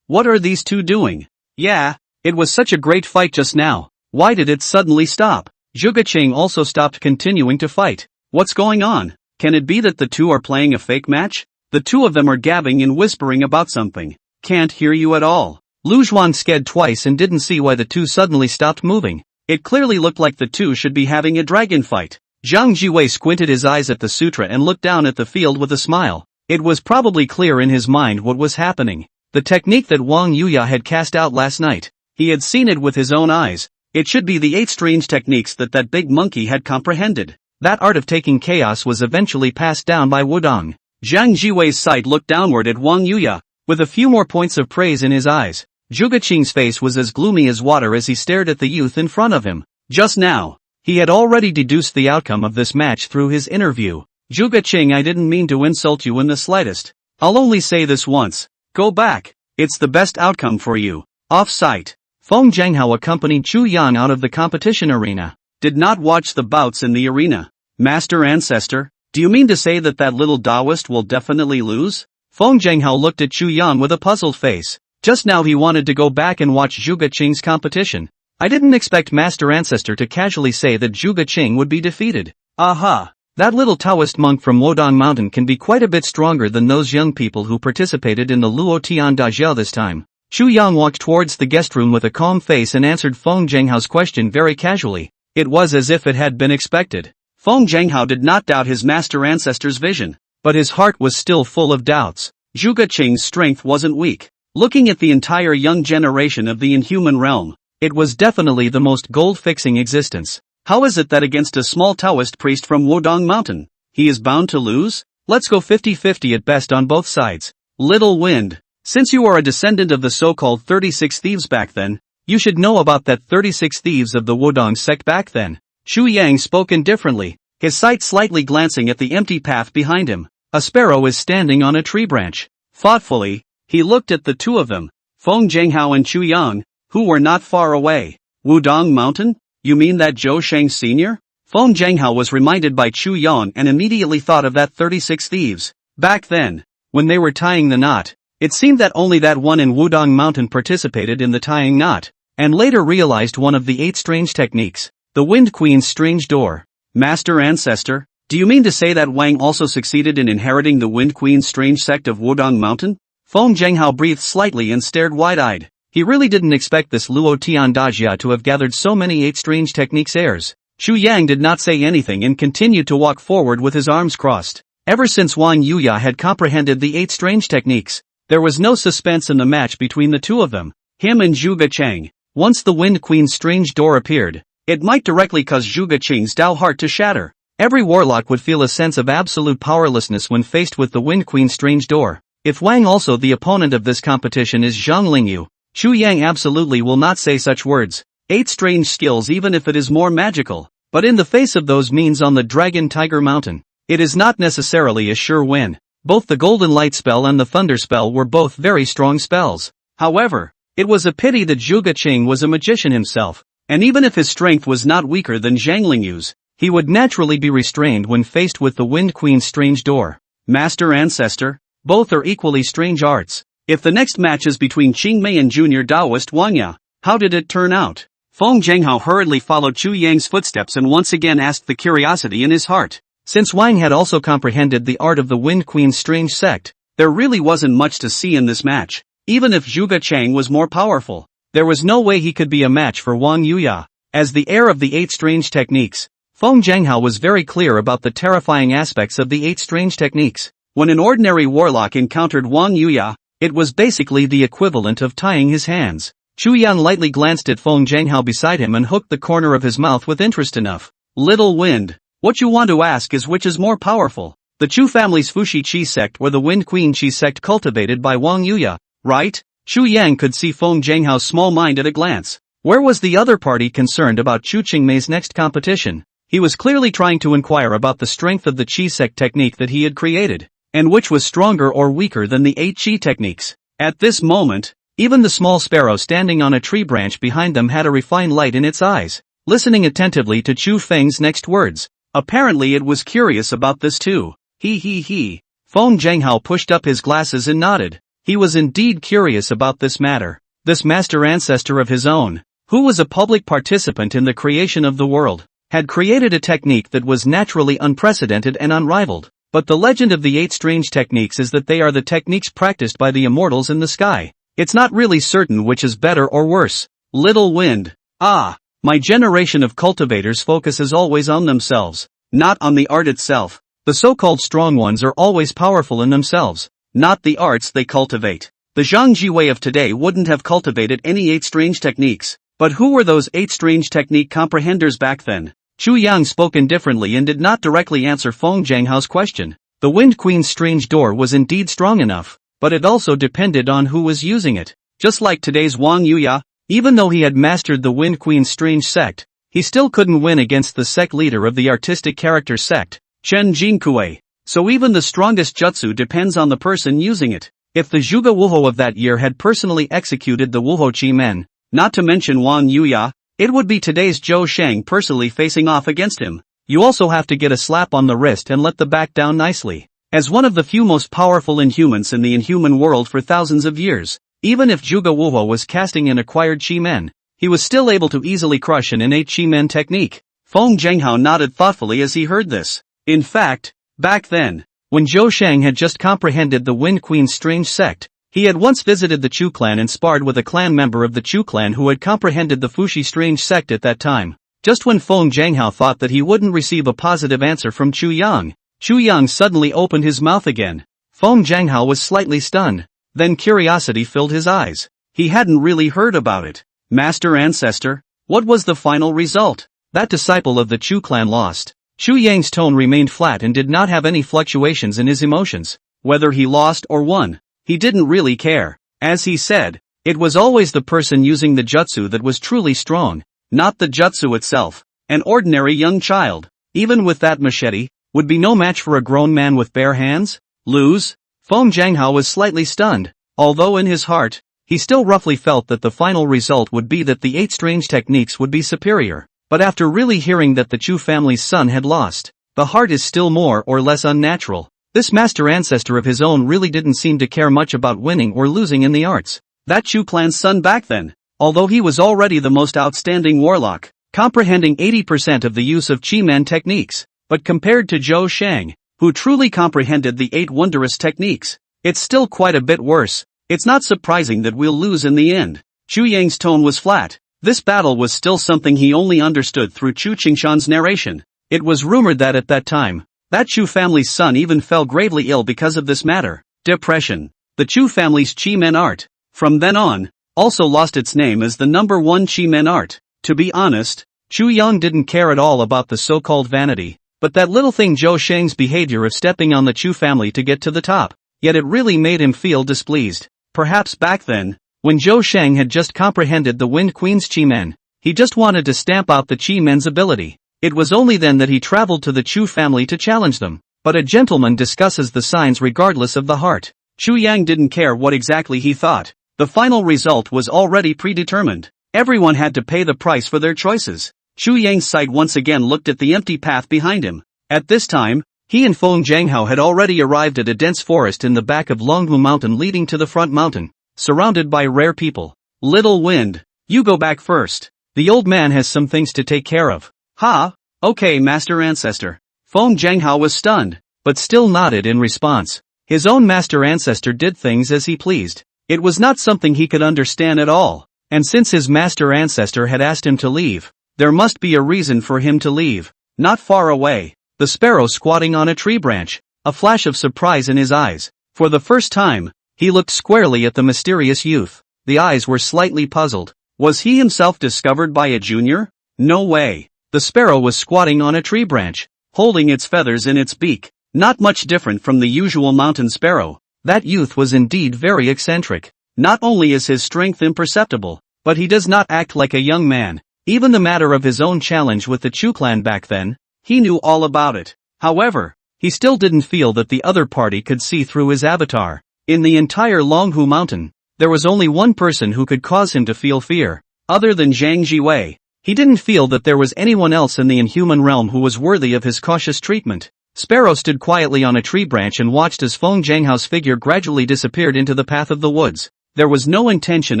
what are these two doing? Yeah, it was such a great fight just now. Why did it suddenly stop? Zhuge Qing also stopped continuing to fight. What's going on? Can it be that the two are playing a fake match? The two of them are gabbing and whispering about something. Can't hear you at all. Lu Zhuan sked twice and didn't see why the two suddenly stopped moving. It clearly looked like the two should be having a dragon fight. Zhang Jiwei squinted his eyes at the sutra and looked down at the field with a smile. It was probably clear in his mind what was happening. The technique that Wang Yuya had cast out last night. He had seen it with his own eyes. It should be the 8 strange techniques that big monkey had comprehended. That art of taking chaos was eventually passed down by Wudong. Zhang Jiwei's sight looked downward at Wang Yuya, with a few more points of praise in his eyes. Zhuge Qing's face was as gloomy as water as he stared at the youth in front of him. Just now, he had already deduced the outcome of this match through his interview. Zhuge Qing, I didn't mean to insult you in the slightest. I'll only say this once. Go back. It's the best outcome for you. Off-site. Feng Zhanghao accompanied Chu Yang out of the competition arena. Did not watch the bouts in the arena. Master Ancestor, do you mean to say that little Taoist will definitely lose? Feng Zhanghao looked at Chu Yang with a puzzled face. Just now he wanted to go back and watch Zhuge Qing's competition. I didn't expect Master Ancestor to casually say that Zhuge Qing would be defeated. Aha! That little Taoist monk from Wudong Mountain can be quite a bit stronger than those young people who participated in the Luo Tian Dajia this time. Chu Yang walked towards the guest room with a calm face and answered Feng Zhanghao's question very casually. It was as if it had been expected. Feng Zhanghao did not doubt his Master Ancestor's vision, but his heart was still full of doubts. Zhuge Qing's strength wasn't weak. Looking at the entire young generation of the inhuman realm, it was definitely the most gold-fixing existence. How is it that against a small Taoist priest from Wudong Mountain, he is bound to lose? Let's go 50-50 at best on both sides. Little wind. Since you are a descendant of the so-called 36 thieves back then, you should know about that 36 thieves of the Wudong sect back then. Chu Yang spoke indifferently, his sight slightly glancing at the empty path behind him. A sparrow is standing on a tree branch. Thoughtfully, he looked at the two of them, Feng Zhenghao and Chu Yang, who were not far away. Wudong Mountain? You mean that Zhou Sheng Sr.? Feng Zhenghao was reminded by Chu Yang and immediately thought of that 36 thieves. Back then, when they were tying the knot, it seemed that only that one in Wudong Mountain participated in the tying knot, and later realized one of the 8 strange techniques, the Wind Queen's strange door. Master Ancestor, do you mean to say that Wang also succeeded in inheriting the Wind Queen's strange sect of Wudong Mountain? Feng Zhenghao breathed slightly and stared wide-eyed. He really didn't expect this Luo Tian Dajia to have gathered so many 8 strange techniques heirs. Chu Yang did not say anything and continued to walk forward with his arms crossed. Ever since Wang Yuya had comprehended the 8 strange techniques, there was no suspense in the match between the two of them, him and Zhuge Cheng. Once the Wind Queen's strange door appeared, it might directly cause Zhuge Cheng's Dao heart to shatter. Every warlock would feel a sense of absolute powerlessness when faced with the Wind Queen's strange door. If Wang also the opponent of this competition is Zhang Lingyu, Chu Yang absolutely will not say such words. 8 strange skills even if it is more magical, but in the face of those means on the Dragon Tiger Mountain, it is not necessarily a sure win. Both the Golden Light spell and the Thunder spell were both very strong spells. However, it was a pity that Zhuge Cheng was a magician himself, and even if his strength was not weaker than Zhang Lingyu's, he would naturally be restrained when faced with the Wind Queen's strange door. Master Ancestor, both are equally strange arts. If the next match is between Qingmei and junior Taoist Wang Ya, how did it turn out? Feng Zhenghao hurriedly followed Chu Yang's footsteps and once again asked the curiosity in his heart. Since Wang had also comprehended the art of the Wind Queen's strange sect, there really wasn't much to see in this match. Even if Zhuge Cheng was more powerful, there was no way he could be a match for Wang Yuya. As the heir of the 8 strange techniques, Feng Zhenghao was very clear about the terrifying aspects of the 8 strange techniques. When an ordinary warlock encountered Wang Yuya, it was basically the equivalent of tying his hands. Chu Yan lightly glanced at Feng Zhenghao beside him and hooked the corner of his mouth with interest enough. Little wind, what you want to ask is which is more powerful, the Chu family's Fushi Qi sect or the Wind Queen Qi sect cultivated by Wang Yuya, right? Chu Yang could see Feng Zhenghao's small mind at a glance. Where was the other party concerned about Chu Qingmei's next competition? He was clearly trying to inquire about the strength of the Qi sect technique that he had created, and which was stronger or weaker than the 8 Qi techniques. At this moment, even the small sparrow standing on a tree branch behind them had a refined light in its eyes, listening attentively to Chu Feng's next words. Apparently it was curious about this too. He. Feng Zhenghao pushed up his glasses and nodded. He was indeed curious about this matter. This master ancestor of his own, who was a public participant in the creation of the world, had created a technique that was naturally unprecedented and unrivaled. But the legend of the 8 strange techniques is that they are the techniques practiced by the immortals in the sky. It's not really certain which is better or worse. Little wind. My generation of cultivators focuses always on themselves, not on the art itself. The so-called strong ones are always powerful in themselves, not the arts they cultivate. The Zhangji way of today wouldn't have cultivated any 8 strange techniques, but who were those 8 strange technique comprehenders back then? Chu Yang spoke indifferently and did not directly answer Feng Zhenghao's question. The Wind Queen's strange door was indeed strong enough, but it also depended on who was using it. Just like today's Wang Yuya, even though he had mastered the Wind Queen's strange sect, he still couldn't win against the sect leader of the artistic character sect, Chen Jinkui. So even the strongest jutsu depends on the person using it. If the Zhuge Wuhou of that year had personally executed the Wuhou Qi Men, not to mention Wang Yuya, it would be today's Zhou Sheng personally facing off against him. You also have to get a slap on the wrist and let the back down nicely. As one of the few most powerful inhumans in the inhuman world for thousands of years, even if Zhuge Wuhou was casting an acquired Qi Men, he was still able to easily crush an innate Qi Men technique. Feng Zhenghao nodded thoughtfully as he heard this. In fact, back then, when Zhou Sheng had just comprehended the Wind Queen's strange sect, he had once visited the Chu clan and sparred with a clan member of the Chu clan who had comprehended the Fushi strange sect at that time. Just when Feng Zhenghao thought that he wouldn't receive a positive answer from Chu Yang suddenly opened his mouth again. Feng Zhenghao was slightly stunned. Then curiosity filled his eyes. He hadn't really heard about it. Master Ancestor, what was the final result? That disciple of the Chu clan lost. Chu Yang's tone remained flat and did not have any fluctuations in his emotions. Whether he lost or won, he didn't really care. As he said, it was always the person using the jutsu that was truly strong, not the jutsu itself. An ordinary young child, even with that machete, would be no match for a grown man with bare hands. Lose? Feng Jianghao was slightly stunned, although in his heart, he still roughly felt that the final result would be that the 8 strange techniques would be superior. But after really hearing that the Chu family's son had lost, the heart is still more or less unnatural. This master ancestor of his own really didn't seem to care much about winning or losing in the arts. That Chu clan's son back then, although he was already the most outstanding warlock, comprehending 80% of the use of Chi-Man techniques, but compared to Zhou Shang, who truly comprehended the 8 wondrous techniques, it's still quite a bit worse. It's not surprising that we'll lose in the end. Chu Yang's tone was flat. This battle was still something he only understood through Chu Qingshan's narration. It was rumored that at that time, that Chu family's son even fell gravely ill because of this matter. Depression. The Chu family's Chi-Men art, from then on, also lost its name as the #1 Chi-Men art. To be honest, Chu Yang didn't care at all about the so-called vanity, but that little thing Zhou Shang's behavior of stepping on the Chu family to get to the top, yet it really made him feel displeased. Perhaps back then, when Zhou Shang had just comprehended the Wind Queen's Chi-Men, he just wanted to stamp out the Chi-Men's ability. It was only then that he traveled to the Chu family to challenge them. But a gentleman discusses the signs regardless of the heart. Chu Yang didn't care what exactly he thought. The final result was already predetermined. Everyone had to pay the price for their choices. Chu Yang's sight once again looked at the empty path behind him. At this time, he and Feng Jianghao had already arrived at a dense forest in the back of Longhu Mountain leading to the front mountain, surrounded by rare people. Little Wind, you go back first. The old man has some things to take care of. Ha, okay Master Ancestor. Feng Jianghao was stunned, but still nodded in response. His own Master Ancestor did things as he pleased. It was not something he could understand at all, and since his Master Ancestor had asked him to leave, there must be a reason for him to leave. Not far away, the sparrow squatting on a tree branch, a flash of surprise in his eyes. For the first time, he looked squarely at the mysterious youth. The eyes were slightly puzzled. Was he himself discovered by a junior? No way. The sparrow was squatting on a tree branch, holding its feathers in its beak. Not much different from the usual mountain sparrow. That youth was indeed very eccentric. Not only is his strength imperceptible, but he does not act like a young man. Even the matter of his own challenge with the Chu clan back then, he knew all about it. However, he still didn't feel that the other party could see through his avatar. In the entire Longhu Mountain, there was only one person who could cause him to feel fear. Other than Zhang Jiwei, he didn't feel that there was anyone else in the inhuman realm who was worthy of his cautious treatment. Sparrow stood quietly on a tree branch and watched as Feng Jianghao's figure gradually disappeared into the path of the woods. There was no intention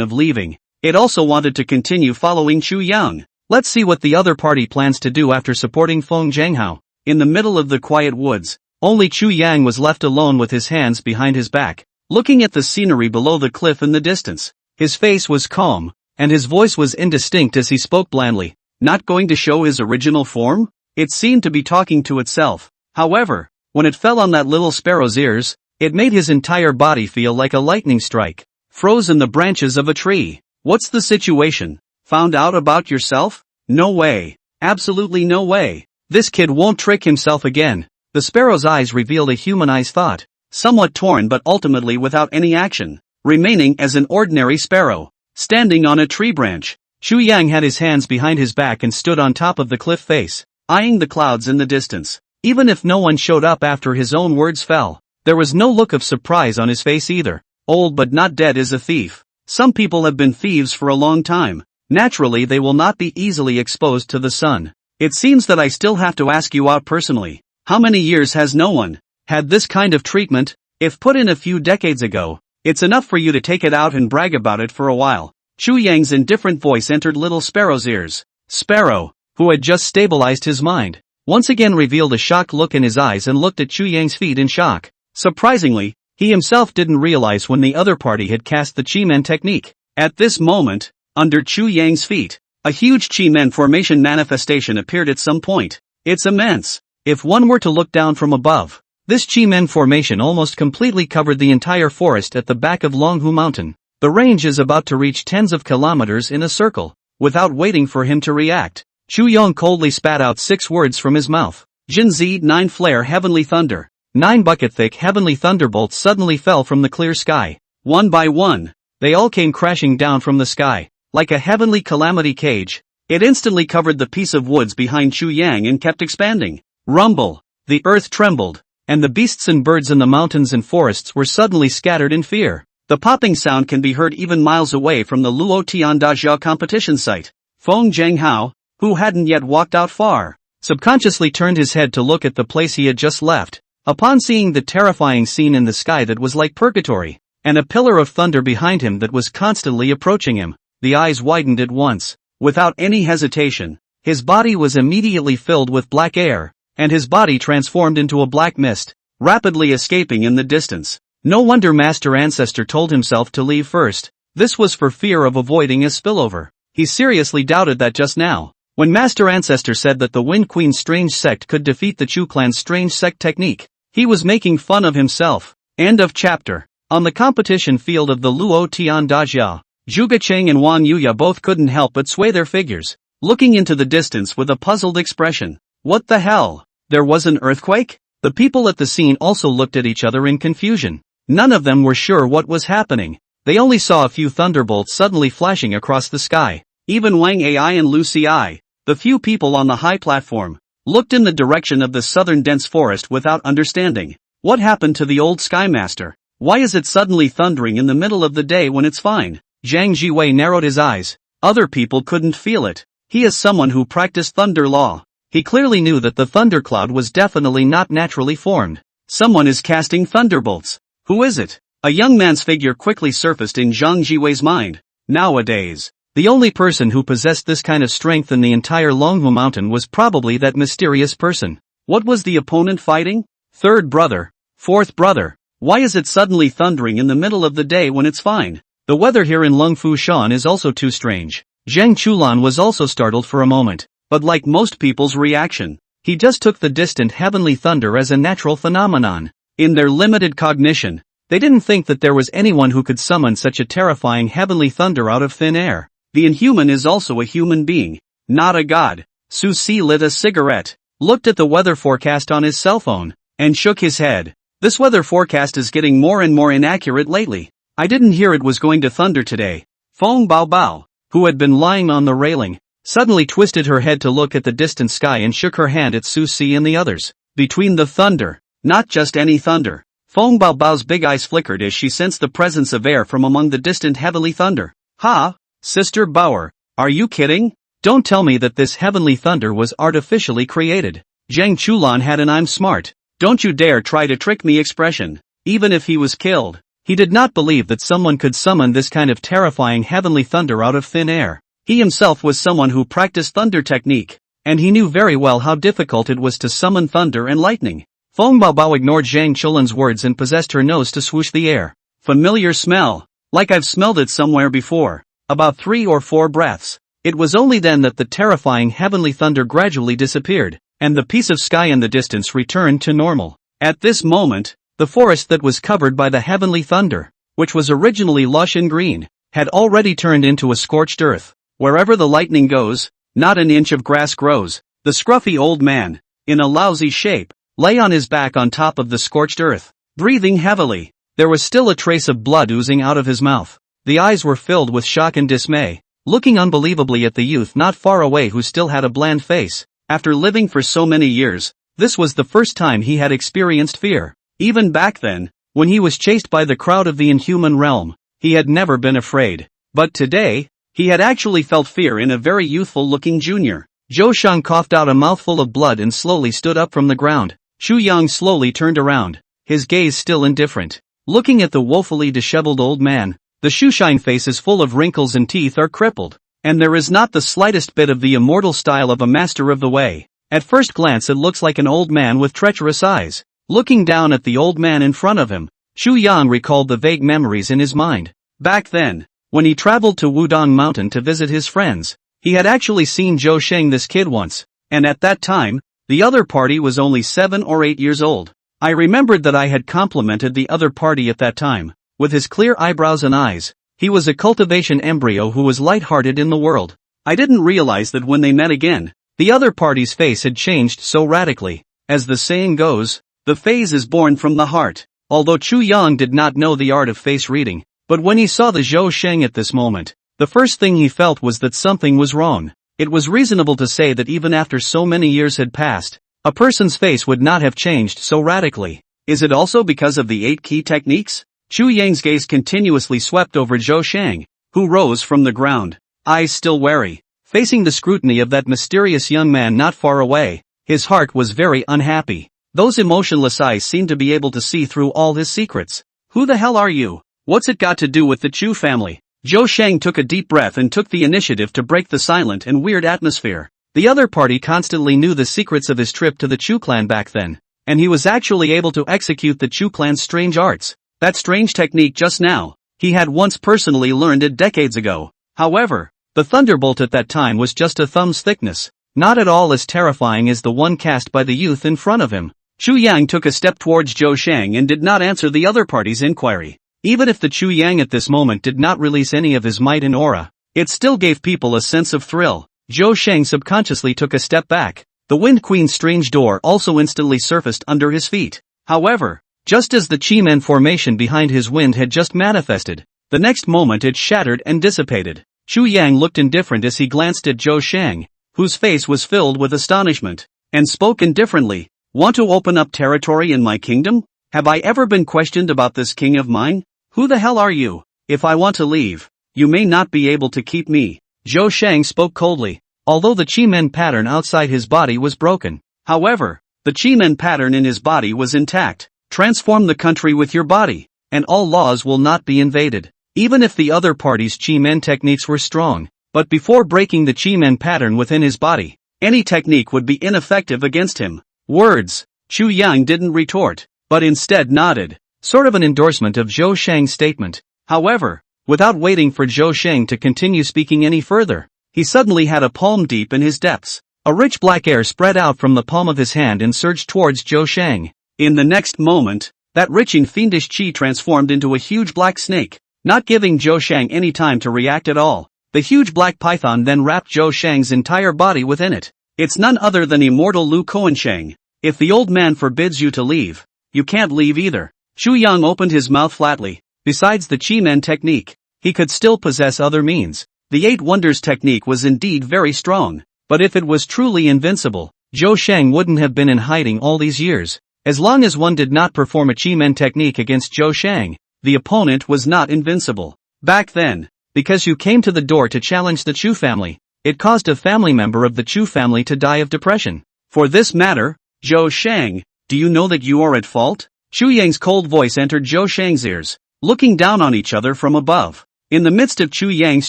of leaving. It also wanted to continue following Chu Yang. Let's see what the other party plans to do after supporting Feng Jianghao. In the middle of the quiet woods, only Chu Yang was left alone with his hands behind his back, looking at the scenery below the cliff in the distance. His face was calm, and his voice was indistinct as he spoke blandly. Not going to show his original form? It seemed to be talking to itself. However, when it fell on that little sparrow's ears, it made his entire body feel like a lightning strike. Froze in the branches of a tree. What's the situation? Found out about yourself? No way. Absolutely no way. This kid won't trick himself again. The sparrow's eyes revealed a humanized thought, somewhat torn but ultimately without any action, remaining as an ordinary sparrow, standing on a tree branch. Chu Yang had his hands behind his back and stood on top of the cliff face, eyeing the clouds in the distance. Even if no one showed up after his own words fell, there was no look of surprise on his face either. Old but not dead is a thief. Some people have been thieves for a long time. Naturally they will not be easily exposed to the sun. It seems that I still have to ask you out personally. How many years has no one had this kind of treatment? If put in a few decades ago, it's enough for you to take it out and brag about it for a while. Chu Yang's indifferent voice entered little Sparrow's ears. Sparrow, who had just stabilized his mind, once again revealed a shocked look in his eyes and looked at Chu Yang's feet in shock. Surprisingly, he himself didn't realize when the other party had cast the Chi-Men technique. At this moment, under Chu Yang's feet, a huge Chi-Men formation manifestation appeared at some point. It's immense. If one were to look down from above, this Chi-Men formation almost completely covered the entire forest at the back of Longhu Mountain. The range is about to reach tens of kilometers in a circle. Without waiting for him to react, Chu Yang coldly spat out 6 words from his mouth. Jinzi 9 Flare Heavenly Thunder. 9 bucket-thick heavenly thunderbolts suddenly fell from the clear sky. One by one, they all came crashing down from the sky, like a heavenly calamity cage. It instantly covered the piece of woods behind Chu Yang and kept expanding. Rumble. The earth trembled, and the beasts and birds in the mountains and forests were suddenly scattered in fear. The popping sound can be heard even miles away from the Luo Tiandajia competition site. Feng Zhenghao, who hadn't yet walked out far, subconsciously turned his head to look at the place he had just left. Upon seeing the terrifying scene in the sky that was like purgatory, and a pillar of thunder behind him that was constantly approaching him, the eyes widened at once. Without any hesitation, his body was immediately filled with black air, and his body transformed into a black mist, rapidly escaping in the distance. No wonder Master Ancestor told himself to leave first. This was for fear of avoiding a spillover. He seriously doubted that just now, when Master Ancestor said that the Wind Queen's strange sect could defeat the Chu clan's strange sect technique. He was making fun of himself. End of chapter. On the competition field of the Luo Tiandajia, Zhuge Cheng and Wang Yuya both couldn't help but sway their figures, looking into the distance with a puzzled expression. What the hell? There was an earthquake? The people at the scene also looked at each other in confusion. None of them were sure what was happening. They only saw a few thunderbolts suddenly flashing across the sky. Even Wang Ai and Lu Ci, the few people on the high platform, looked in the direction of the southern dense forest without understanding. What happened to the old Sky Master? Why is it suddenly thundering in the middle of the day when it's fine? Zhang Jiwei narrowed his eyes. Other people couldn't feel it. He is someone who practiced thunder law. He clearly knew that the thundercloud was definitely not naturally formed. Someone is casting thunderbolts. Who is it? A young man's figure quickly surfaced in Zhang Jiwei's mind. Nowadays, the only person who possessed this kind of strength in the entire Longhu Mountain was probably that mysterious person. What was the opponent fighting? Third brother. Fourth brother. Why is it suddenly thundering in the middle of the day when it's fine? The weather here in Lungfu Shan is also too strange. Zhang Chulan was also startled for a moment, but like most people's reaction, he just took the distant heavenly thunder as a natural phenomenon. In their limited cognition, they didn't think that there was anyone who could summon such a terrifying heavenly thunder out of thin air. The inhuman is also a human being, not a god. Su Si lit a cigarette, looked at the weather forecast on his cell phone, and shook his head. This weather forecast is getting more and more inaccurate lately. I didn't hear it was going to thunder today. Feng Baobao, who had been lying on the railing, suddenly twisted her head to look at the distant sky and shook her hand at Su Si and the others. Between the thunder, not just any thunder. Feng Baobao's big eyes flickered as she sensed the presence of air from among the distant heavenly thunder. Ha! Sister Bauer, are you kidding? Don't tell me that this heavenly thunder was artificially created. Zhang Chulan had an "I'm smart, don't you dare try to trick me" expression. Even if he was killed, he did not believe that someone could summon this kind of terrifying heavenly thunder out of thin air. He himself was someone who practiced thunder technique, and he knew very well how difficult it was to summon thunder and lightning. Feng Baobao ignored Zhang Chulan's words and possessed her nose to swoosh the air. Familiar smell. Like I've smelled it somewhere before. About 3 or 4 breaths. It was only then that the terrifying heavenly thunder gradually disappeared, and the piece of sky in the distance returned to normal. At this moment, the forest that was covered by the heavenly thunder, which was originally lush and green, had already turned into a scorched earth. Wherever the lightning goes, not an inch of grass grows. The scruffy old man, in a lousy shape, lay on his back on top of the scorched earth, breathing heavily. There was still a trace of blood oozing out of his mouth. The eyes were filled with shock and dismay, looking unbelievably at the youth not far away who still had a bland face. After living for so many years, this was the first time he had experienced fear. Even back then, when he was chased by the crowd of the inhuman realm, he had never been afraid. But today, he had actually felt fear in a very youthful-looking junior. Zhou Shang coughed out a mouthful of blood and slowly stood up from the ground. Chu Yang slowly turned around, his gaze still indifferent, looking at the woefully disheveled old man. The Shushine face is full of wrinkles and teeth are crippled, and there is not the slightest bit of the immortal style of a master of the way. At first glance it looks like an old man with treacherous eyes. Looking down at the old man in front of him, Chu Yang recalled the vague memories in his mind. Back then, when he traveled to Wudong Mountain to visit his friends, he had actually seen Zhou Sheng this kid once, and at that time, the other party was only 7 or 8 years old. I remembered that I had complimented the other party at that time. With his clear eyebrows and eyes, he was a cultivation embryo who was light-hearted in the world. I didn't realize that when they met again, the other party's face had changed so radically. as the saying goes, the phase is born from the heart. Although Chu Yang did not know the art of face reading, but when he saw the Zhou Sheng at this moment, the first thing he felt was that something was wrong. It was reasonable to say that even after so many years had passed, a person's face would not have changed so radically. Is it also because of the 8 key techniques? Chu Yang's gaze continuously swept over Zhou Sheng, who rose from the ground, eyes still wary, facing the scrutiny of that mysterious young man not far away. His heart was very unhappy. Those emotionless eyes seemed to be able to see through all his secrets. Who the hell are you? What's it got to do with the Chu family? Zhou Sheng took a deep breath and took the initiative to break the silent and weird atmosphere. The other party constantly knew the secrets of his trip to the Chu clan back then, and he was actually able to execute the Chu clan's strange arts. That strange technique just now, he had once personally learned it decades ago. However, the thunderbolt at that time was just a thumb's thickness, not at all as terrifying as the one cast by the youth in front of him. Chu Yang took a step towards Zhou Sheng and did not answer the other party's inquiry. Even if the Chu Yang at this moment did not release any of his might and aura, it still gave people a sense of thrill. Zhou Sheng subconsciously took a step back. The Wind Queen's strange door also instantly surfaced under his feet. However, just as the Chi Men formation behind his wind had just manifested, the next moment it shattered and dissipated. Chu Yang looked indifferent as he glanced at Zhou Sheng, whose face was filled with astonishment, and spoke indifferently. Want to open up territory in my kingdom? Have I ever been questioned about this king of mine? Who the hell are you? If I want to leave, you may not be able to keep me. Zhou Sheng spoke coldly, although the Chi Men pattern outside his body was broken. However, the Chi Men pattern in his body was intact. Transform the country with your body, and all laws will not be invaded. Even if the other party's Chi Men techniques were strong, but before breaking the Chi Men pattern within his body, any technique would be ineffective against him. Words. Chu Yang didn't retort, but instead nodded, sort of an endorsement of Zhou Sheng's statement. However, without waiting for Zhou Sheng to continue speaking any further, he suddenly had a palm deep in his depths. A rich black air spread out from the palm of his hand and surged towards Zhou Sheng. In the next moment, that rich and fiendish chi transformed into a huge black snake, not giving Zhou Sheng any time to react at all. The huge black python then wrapped Zhou Sheng's entire body within it. It's none other than immortal Lu Koansheng. If the old man forbids you to leave, you can't leave either. Chu Yang opened his mouth flatly. Besides the Chi Men technique, he could still possess other means. The 8 Wonders technique was indeed very strong, but if it was truly invincible, Zhou Sheng wouldn't have been in hiding all these years. As long as one did not perform a Chi Men technique against Zhou Sheng, the opponent was not invincible. Back then, because you came to the door to challenge the Chu family, it caused a family member of the Chu family to die of depression. For this matter, Zhou Sheng, do you know that you are at fault? Chu Yang's cold voice entered Zhou Sheng's ears, looking down on each other from above. In the midst of Chu Yang's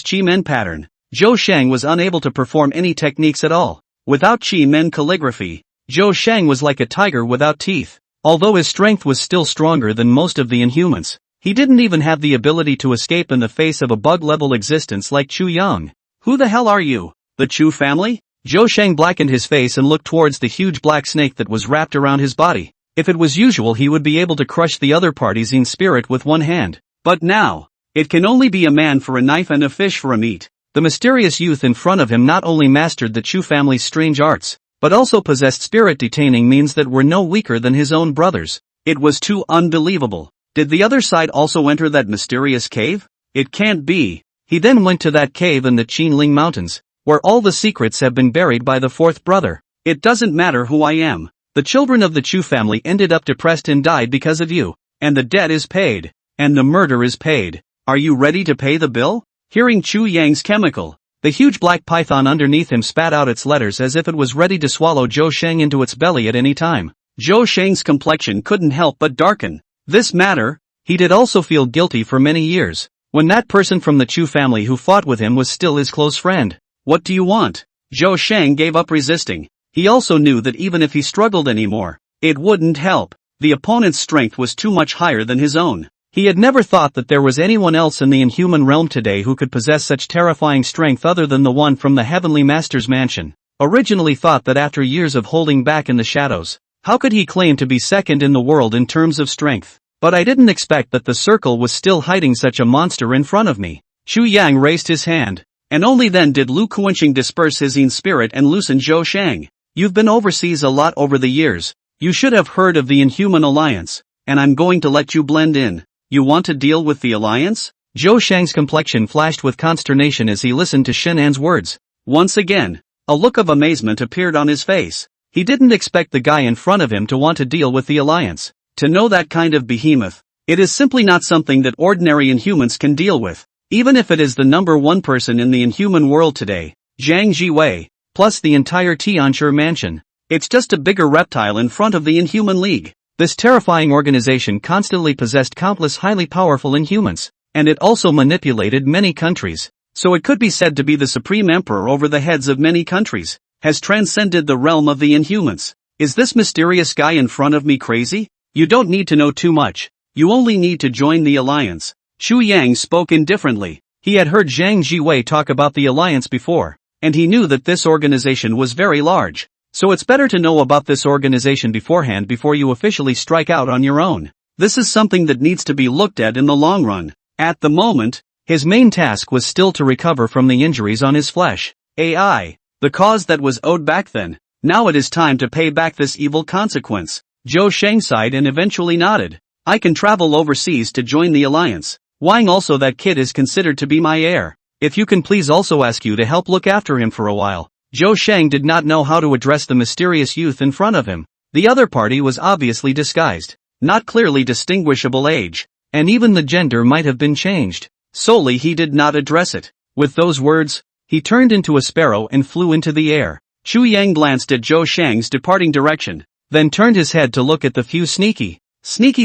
Chi Men pattern, Zhou Sheng was unable to perform any techniques at all. Without Chi Men calligraphy, Zhou Sheng was like a tiger without teeth. Although his strength was still stronger than most of the Inhumans, he didn't even have the ability to escape in the face of a bug-level existence like Chu Yang. Who the hell are you? The Chu family? Zhou Sheng blackened his face and looked towards the huge black snake that was wrapped around his body. If it was usual, he would be able to crush the other parties in spirit with one hand. But now, it can only be a man for a knife and a fish for a meat. The mysterious youth in front of him not only mastered the Chu family's strange arts, but also possessed spirit detaining means that were no weaker than his own brothers. It was too unbelievable. Did the other side also enter that mysterious cave? It can't be. He then went to that cave in the Qinling Mountains, where all the secrets have been buried by the 4th brother. It doesn't matter who I am. The children of the Chu family ended up depressed and died because of you. And the debt is paid. And the murder is paid. Are you ready to pay the bill? Hearing Chu Yang's chemical, the huge black python underneath him spat out its letters as if it was ready to swallow Zhou Sheng into its belly at any time. Zhou Sheng's complexion couldn't help but darken. This matter, he did also feel guilty for many years, when that person from the Chu family who fought with him was still his close friend. What do you want? Zhou Sheng gave up resisting. He also knew that even if he struggled anymore, it wouldn't help. The opponent's strength was too much higher than his own. He had never thought that there was anyone else in the inhuman realm today who could possess such terrifying strength other than the one from the Heavenly Master's mansion. Originally thought that after years of holding back in the shadows, how could he claim to be second in the world in terms of strength? But I didn't expect that the circle was still hiding such a monster in front of me. Chu Yang raised his hand, and only then did Lu Kuanqing disperse his in spirit and loosen Zhou Sheng. You've been overseas a lot over the years. You should have heard of the Inhuman Alliance, and I'm going to let you blend in. You want to deal with the Alliance? Zhou Shang's complexion flashed with consternation as he listened to Shen An's words. Once again, a look of amazement appeared on his face. He didn't expect the guy in front of him to want to deal with the Alliance. To know that kind of behemoth, it is simply not something that ordinary Inhumans can deal with. Even if it is the number one person in the Inhuman world today, Zhang Jiwei, plus the entire Tianshi mansion. It's just a bigger reptile in front of the Inhuman League. This terrifying organization constantly possessed countless highly powerful Inhumans, and it also manipulated many countries. So it could be said to be the supreme emperor over the heads of many countries, has transcended the realm of the Inhumans. Is this mysterious guy in front of me crazy? You don't need to know too much. You only need to join the Alliance. Xu Yang spoke indifferently. He had heard Zhang Jiwei talk about the Alliance before, and he knew that this organization was very large. So it's better to know about this organization beforehand before you officially strike out on your own. This is something that needs to be looked at in the long run. At the moment, his main task was still to recover from the injuries on his flesh. AI, the cause that was owed back then. Now it is time to pay back this evil consequence. Zhou Shang sighed and eventually nodded. I can travel overseas to join the Alliance. Wang also, that kid is considered to be my heir. If you can please also ask you to help look after him for a while. Zhou Shang did not know how to address the mysterious youth in front of him. The other party was obviously disguised, not clearly distinguishable age, and even the gender might have been changed. Solely he did not address it. With those words, he turned into a sparrow and flew into the air. Chu Yang glanced at Zhou Shang's departing direction, then turned his head to look at the few sneaky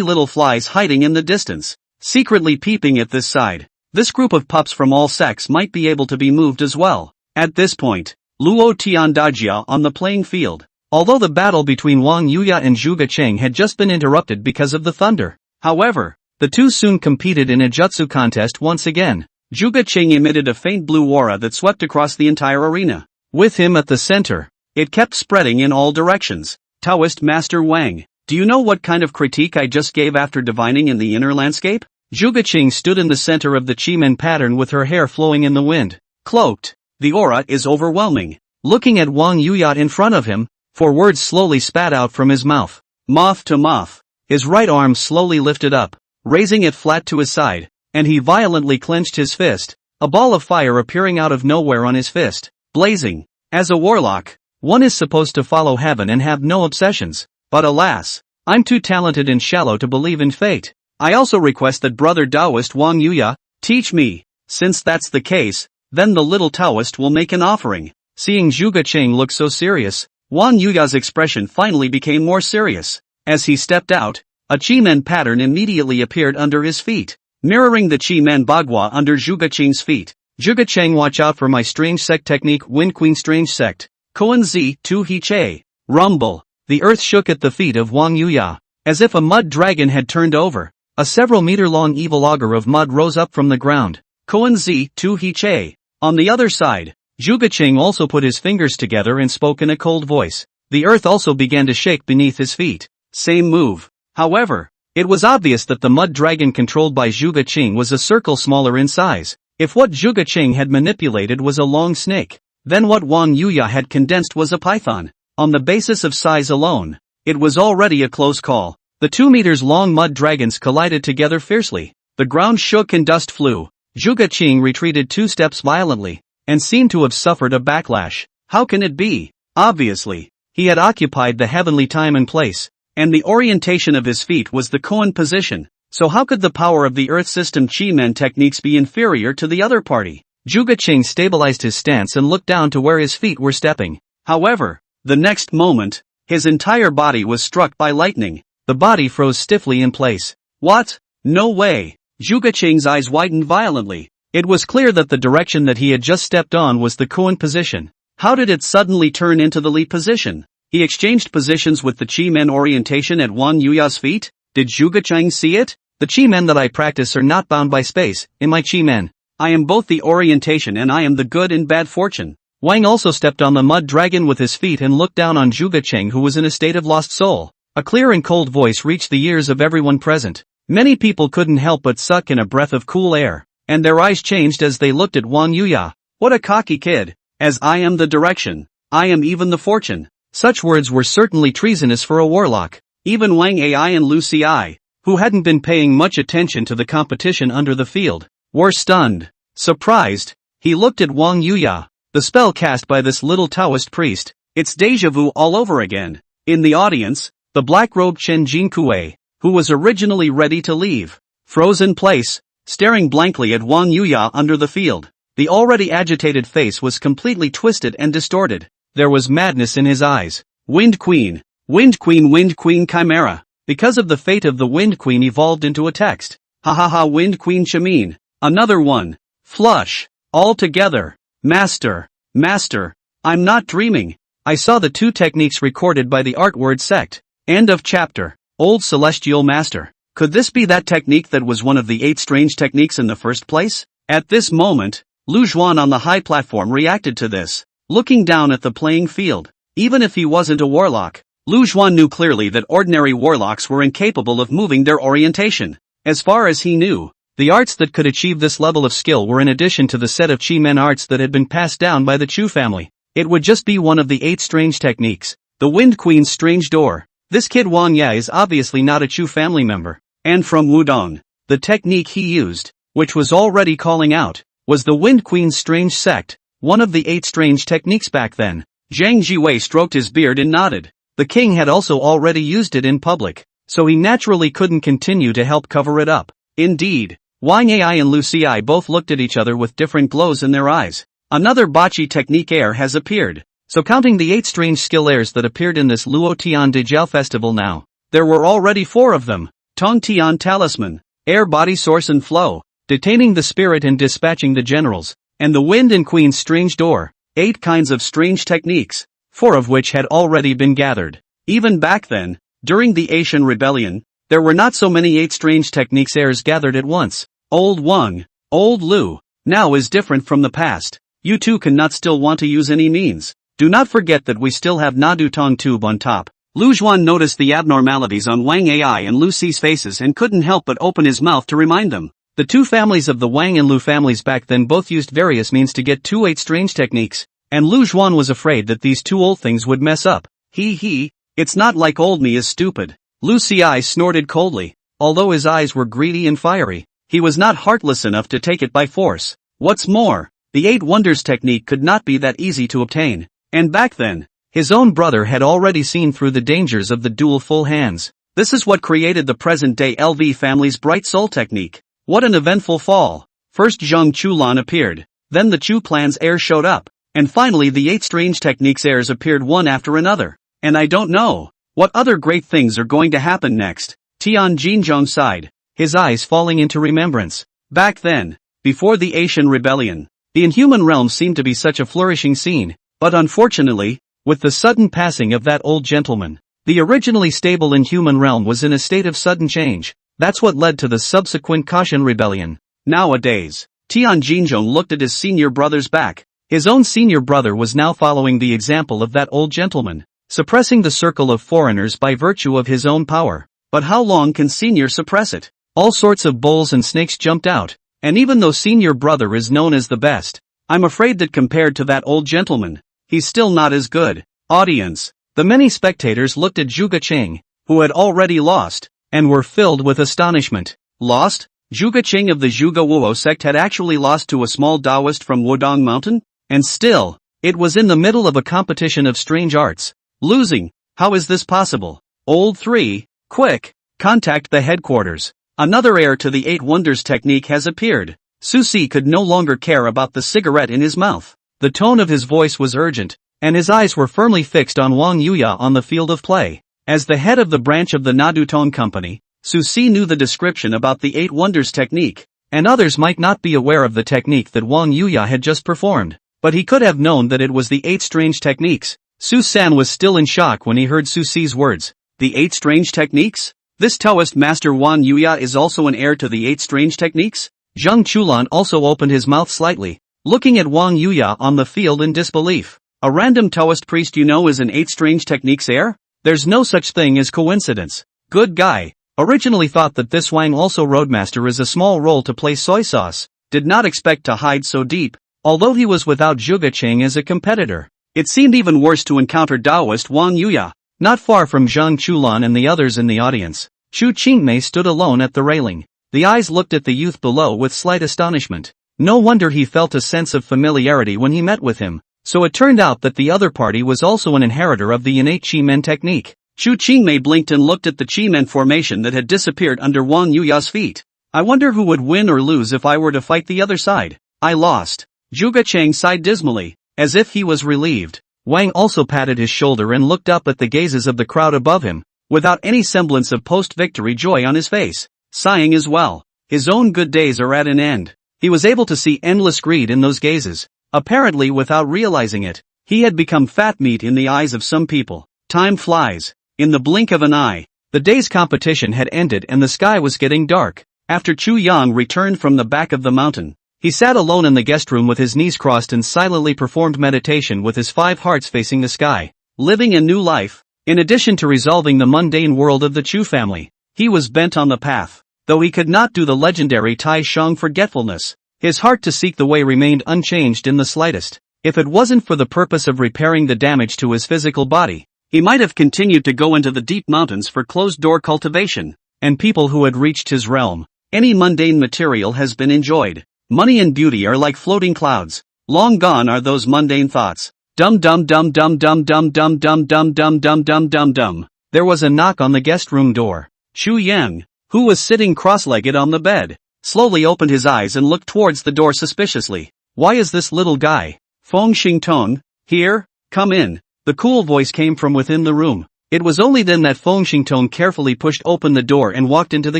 little flies hiding in the distance, secretly peeping at this side. This group of pups from all sects might be able to be moved as well. At this point, Luo Tiandajia on the playing field. Although the battle between Wang Yuya and Zhuge Cheng had just been interrupted because of the thunder. However, the two soon competed in a jutsu contest once again. Zhuge Cheng emitted a faint blue aura that swept across the entire arena. With him at the center, it kept spreading in all directions. Taoist Master Wang, do you know what kind of critique I just gave after divining in the inner landscape? Zhuge Cheng stood in the center of the Chi-Men pattern with her hair flowing in the wind. Cloaked. The aura is overwhelming. Looking at Wang Yuya in front of him, 4 words slowly spat out from his mouth. Moth to moth. His right arm slowly lifted up, raising it flat to his side, and he violently clenched his fist, a ball of fire appearing out of nowhere on his fist, blazing. As a warlock, one is supposed to follow heaven and have no obsessions, but alas, I'm too talented and shallow to believe in fate. I also request that brother Taoist Wang Yuya, teach me. Since that's the case, then the little Taoist will make an offering. Seeing Zhuge Cheng look so serious, Wang Yuya's expression finally became more serious. As he stepped out, a Chi-Men pattern immediately appeared under his feet, mirroring the Chi-Men Bagua under Zhuge Cheng's feet. Zhuge Cheng, watch out for my strange sect technique. Wind Queen strange sect. Koan Zi Tu He Che. Rumble. The earth shook at the feet of Wang Yuya, as if a mud dragon had turned over. A several meter long evil auger of mud rose up from the ground. Koan Zi Tu He Che. On the other side, Zhuge Cheng also put his fingers together and spoke in a cold voice. The earth also began to shake beneath his feet. Same move. However, it was obvious that the mud dragon controlled by Zhuge Cheng was a circle smaller in size. If what Zhuge Cheng had manipulated was a long snake, then what Wang Yuya had condensed was a python. On the basis of size alone, it was already a close call. The 2 meters long mud dragons collided together fiercely. The ground shook and dust flew. Zhuge Cheng retreated 2 steps violently, and seemed to have suffered a backlash. How can it be? Obviously, he had occupied the heavenly time and place, and the orientation of his feet was the koan position. So how could the power of the earth system Chi-Men techniques be inferior to the other party? Zhuge Cheng stabilized his stance and looked down to where his feet were stepping. However, the next moment, his entire body was struck by lightning. The body froze stiffly in place. What? No way. Zhuge Cheng's eyes widened violently. It was clear that the direction that he had just stepped on was the koan position. How did it suddenly turn into the Li position? He exchanged positions with the Chi-Men orientation at Wang Yuya's feet? Did Zhuge Cheng see it? The Chi-Men that I practice are not bound by space. In my Chi-Men, I am both the orientation and I am the good and bad fortune. Wang also stepped on the mud dragon with his feet and looked down on Zhuge Cheng, who was in a state of lost soul. A clear and cold voice reached the ears of everyone present. Many people couldn't help but suck in a breath of cool air, and their eyes changed as they looked at Wang Yuya. What a cocky kid. As I am the direction, I am even the fortune. Such words were certainly treasonous for a warlock. Even Wang Ai and Lu Ci, who hadn't been paying much attention to the competition under the field, were stunned. Surprised, he looked at Wang Yuya, the spell cast by this little Taoist priest. It's déjà vu all over again. In the audience, the black-robed Chen Jinkue, who was originally ready to leave, froze in place, staring blankly at Wang Yuya under the field. The already agitated face was completely twisted and distorted. There was madness in his eyes. Wind Queen, Wind Queen, Wind Queen Chimera. Because of the fate of the Wind Queen evolved into a text. Ha ha ha, Wind Queen Chamin. Another one. Flush. All together. Master. Master. I'm not dreaming. I saw the 2 techniques recorded by the Artword sect. End of chapter. Old Celestial Master. Could this be that technique that was one of the 8 strange techniques in the first place? At this moment, Lu Zhuan on the high platform reacted to this, looking down at the playing field. Even if he wasn't a warlock, Lu Zhuan knew clearly that ordinary warlocks were incapable of moving their orientation. As far as he knew, the arts that could achieve this level of skill were in addition to the set of Qi Men arts that had been passed down by the Chu family. It would just be one of the 8 strange techniques. The Wind Queen's strange door. This kid Wang Ya is obviously not a Chu family member. And from Wudong, the technique he used, which was already calling out, was the Wind Queen's strange sect, one of the 8 strange techniques back then. Zhang Jiwei stroked his beard and nodded. The king had also already used it in public, so he naturally couldn't continue to help cover it up. Indeed, Wang Ai and Lu Ci both looked at each other with different glows in their eyes. Another Bachi technique heir has appeared. So counting the 8 strange skill heirs that appeared in this Luo Tian de Jiao festival now, there were already 4 of them. Tong Tian Talisman, Air Body Source and Flow, Detaining the Spirit and Dispatching the Generals, and the Wind and Queen's Strange Door, 8 kinds of strange techniques, 4 of which had already been gathered. Even back then, during the Asian Rebellion, there were not so many 8 strange techniques heirs gathered at once. Old Wang, old Lu, now is different from the past. You two cannot still want to use any means. Do not forget that we still have Nadu Tong Tube on top. Lu Zhuan noticed the abnormalities on Wang Ai and Lu Ci's faces and couldn't help but open his mouth to remind them. The 2 families of the Wang and Lu families back then both used various means to get 2 8 strange techniques, and Lu Zhuan was afraid that these 2 old things would mess up. It's not like old me is stupid. Lu Ci snorted coldly. Although his eyes were greedy and fiery, he was not heartless enough to take it by force. What's more, the 8 wonders technique could not be that easy to obtain. And back then, his own brother had already seen through the dangers of the dual full hands. This is what created the present-day LV family's Bright Soul technique. What an eventful fall. First Zhang Chulan appeared, then the Chu clan's heir showed up, and finally the 8 strange techniques heirs appeared one after another. And I don't know what other great things are going to happen next. Tian Jinzhong sighed, his eyes falling into remembrance. Back then, before the Asian Rebellion, the inhuman realm seemed to be such a flourishing scene, but unfortunately, with the sudden passing of that old gentleman, the originally stable inhuman realm was in a state of sudden change. That's what led to the subsequent Kashan Rebellion. Nowadays, Tian Jinzhong looked at his senior brother's back. His own senior brother was now following the example of that old gentleman, suppressing the circle of foreigners by virtue of his own power. But how long can senior suppress it? All sorts of bulls and snakes jumped out, and even though senior brother is known as the best, I'm afraid that compared to that old gentleman, he's still not as good. Audience. The many spectators looked at Zhuge Qing, who had already lost, and were filled with astonishment. Lost? Zhuge Qing of the Zhuge Wuo sect had actually lost to a small Taoist from Wudong Mountain? And still, it was in the middle of a competition of strange arts. Losing? How is this possible? Old 3, quick, contact the headquarters. Another heir to the 8 wonders technique has appeared. Su Si could no longer care about the cigarette in his mouth. The tone of his voice was urgent, and his eyes were firmly fixed on Wang Yuya on the field of play. As the head of the branch of the Nadutong Company, Su Si knew the description about the 8 wonders technique, and others might not be aware of the technique that Wang Yuya had just performed, but he could have known that it was the 8 strange techniques. Su San was still in shock when he heard Su Si's words. The 8 strange techniques? This Taoist master Wang Yuya is also an heir to the 8 strange techniques? Zhang Chulan also opened his mouth slightly, looking at Wang Yuya on the field in disbelief. A random Taoist priest you know is an 8 strange techniques heir? There's no such thing as coincidence. Good guy. Originally thought that this Wang also Roadmaster is a small role to play soy sauce. Did not expect to hide so deep, although he was without Zhuge Qing as a competitor. It seemed even worse to encounter Taoist Wang Yuya. Not far from Zhang Chulan and the others in the audience, Chu Qingmei stood alone at the railing. The eyes looked at the youth below with slight astonishment. No wonder he felt a sense of familiarity when he met with him. So it turned out that the other party was also an inheritor of the innate Qi-men technique. Chu Qingmei blinked and looked at the Qi-men formation that had disappeared under Wang Yuya's feet. I wonder who would win or lose if I were to fight the other side. I lost. Zhuge Chang sighed dismally, as if he was relieved. Wang also patted his shoulder and looked up at the gazes of the crowd above him, without any semblance of post-victory joy on his face, sighing as well. His own good days are at an end. He was able to see endless greed in those gazes. Apparently without realizing it, he had become fat meat in the eyes of some people. Time flies. In the blink of an eye, the day's competition had ended and the sky was getting dark. After Chu Yang returned from the back of the mountain, he sat alone in the guest room with his knees crossed and silently performed meditation with his 5 hearts facing the sky, living a new life. In addition to resolving the mundane world of the Chu family, he was bent on the path. Though he could not do the legendary Tai Shang forgetfulness, his heart to seek the way remained unchanged in the slightest. If it wasn't for the purpose of repairing the damage to his physical body, he might have continued to go into the deep mountains for closed-door cultivation, and people who had reached his realm. Any mundane material has been enjoyed. Money and beauty are like floating clouds. Long gone are those mundane thoughts. Dum dum dum dum dum dum dum dum dum dum dum dum dum dum. There was a knock on the guest room door. Chu Yang, who was sitting cross-legged on the bed, slowly opened his eyes and looked towards the door suspiciously. Why is this little guy, Feng Xingtong, here? Come in. The cool voice came from within the room. It was only then that Feng Xingtong carefully pushed open the door and walked into the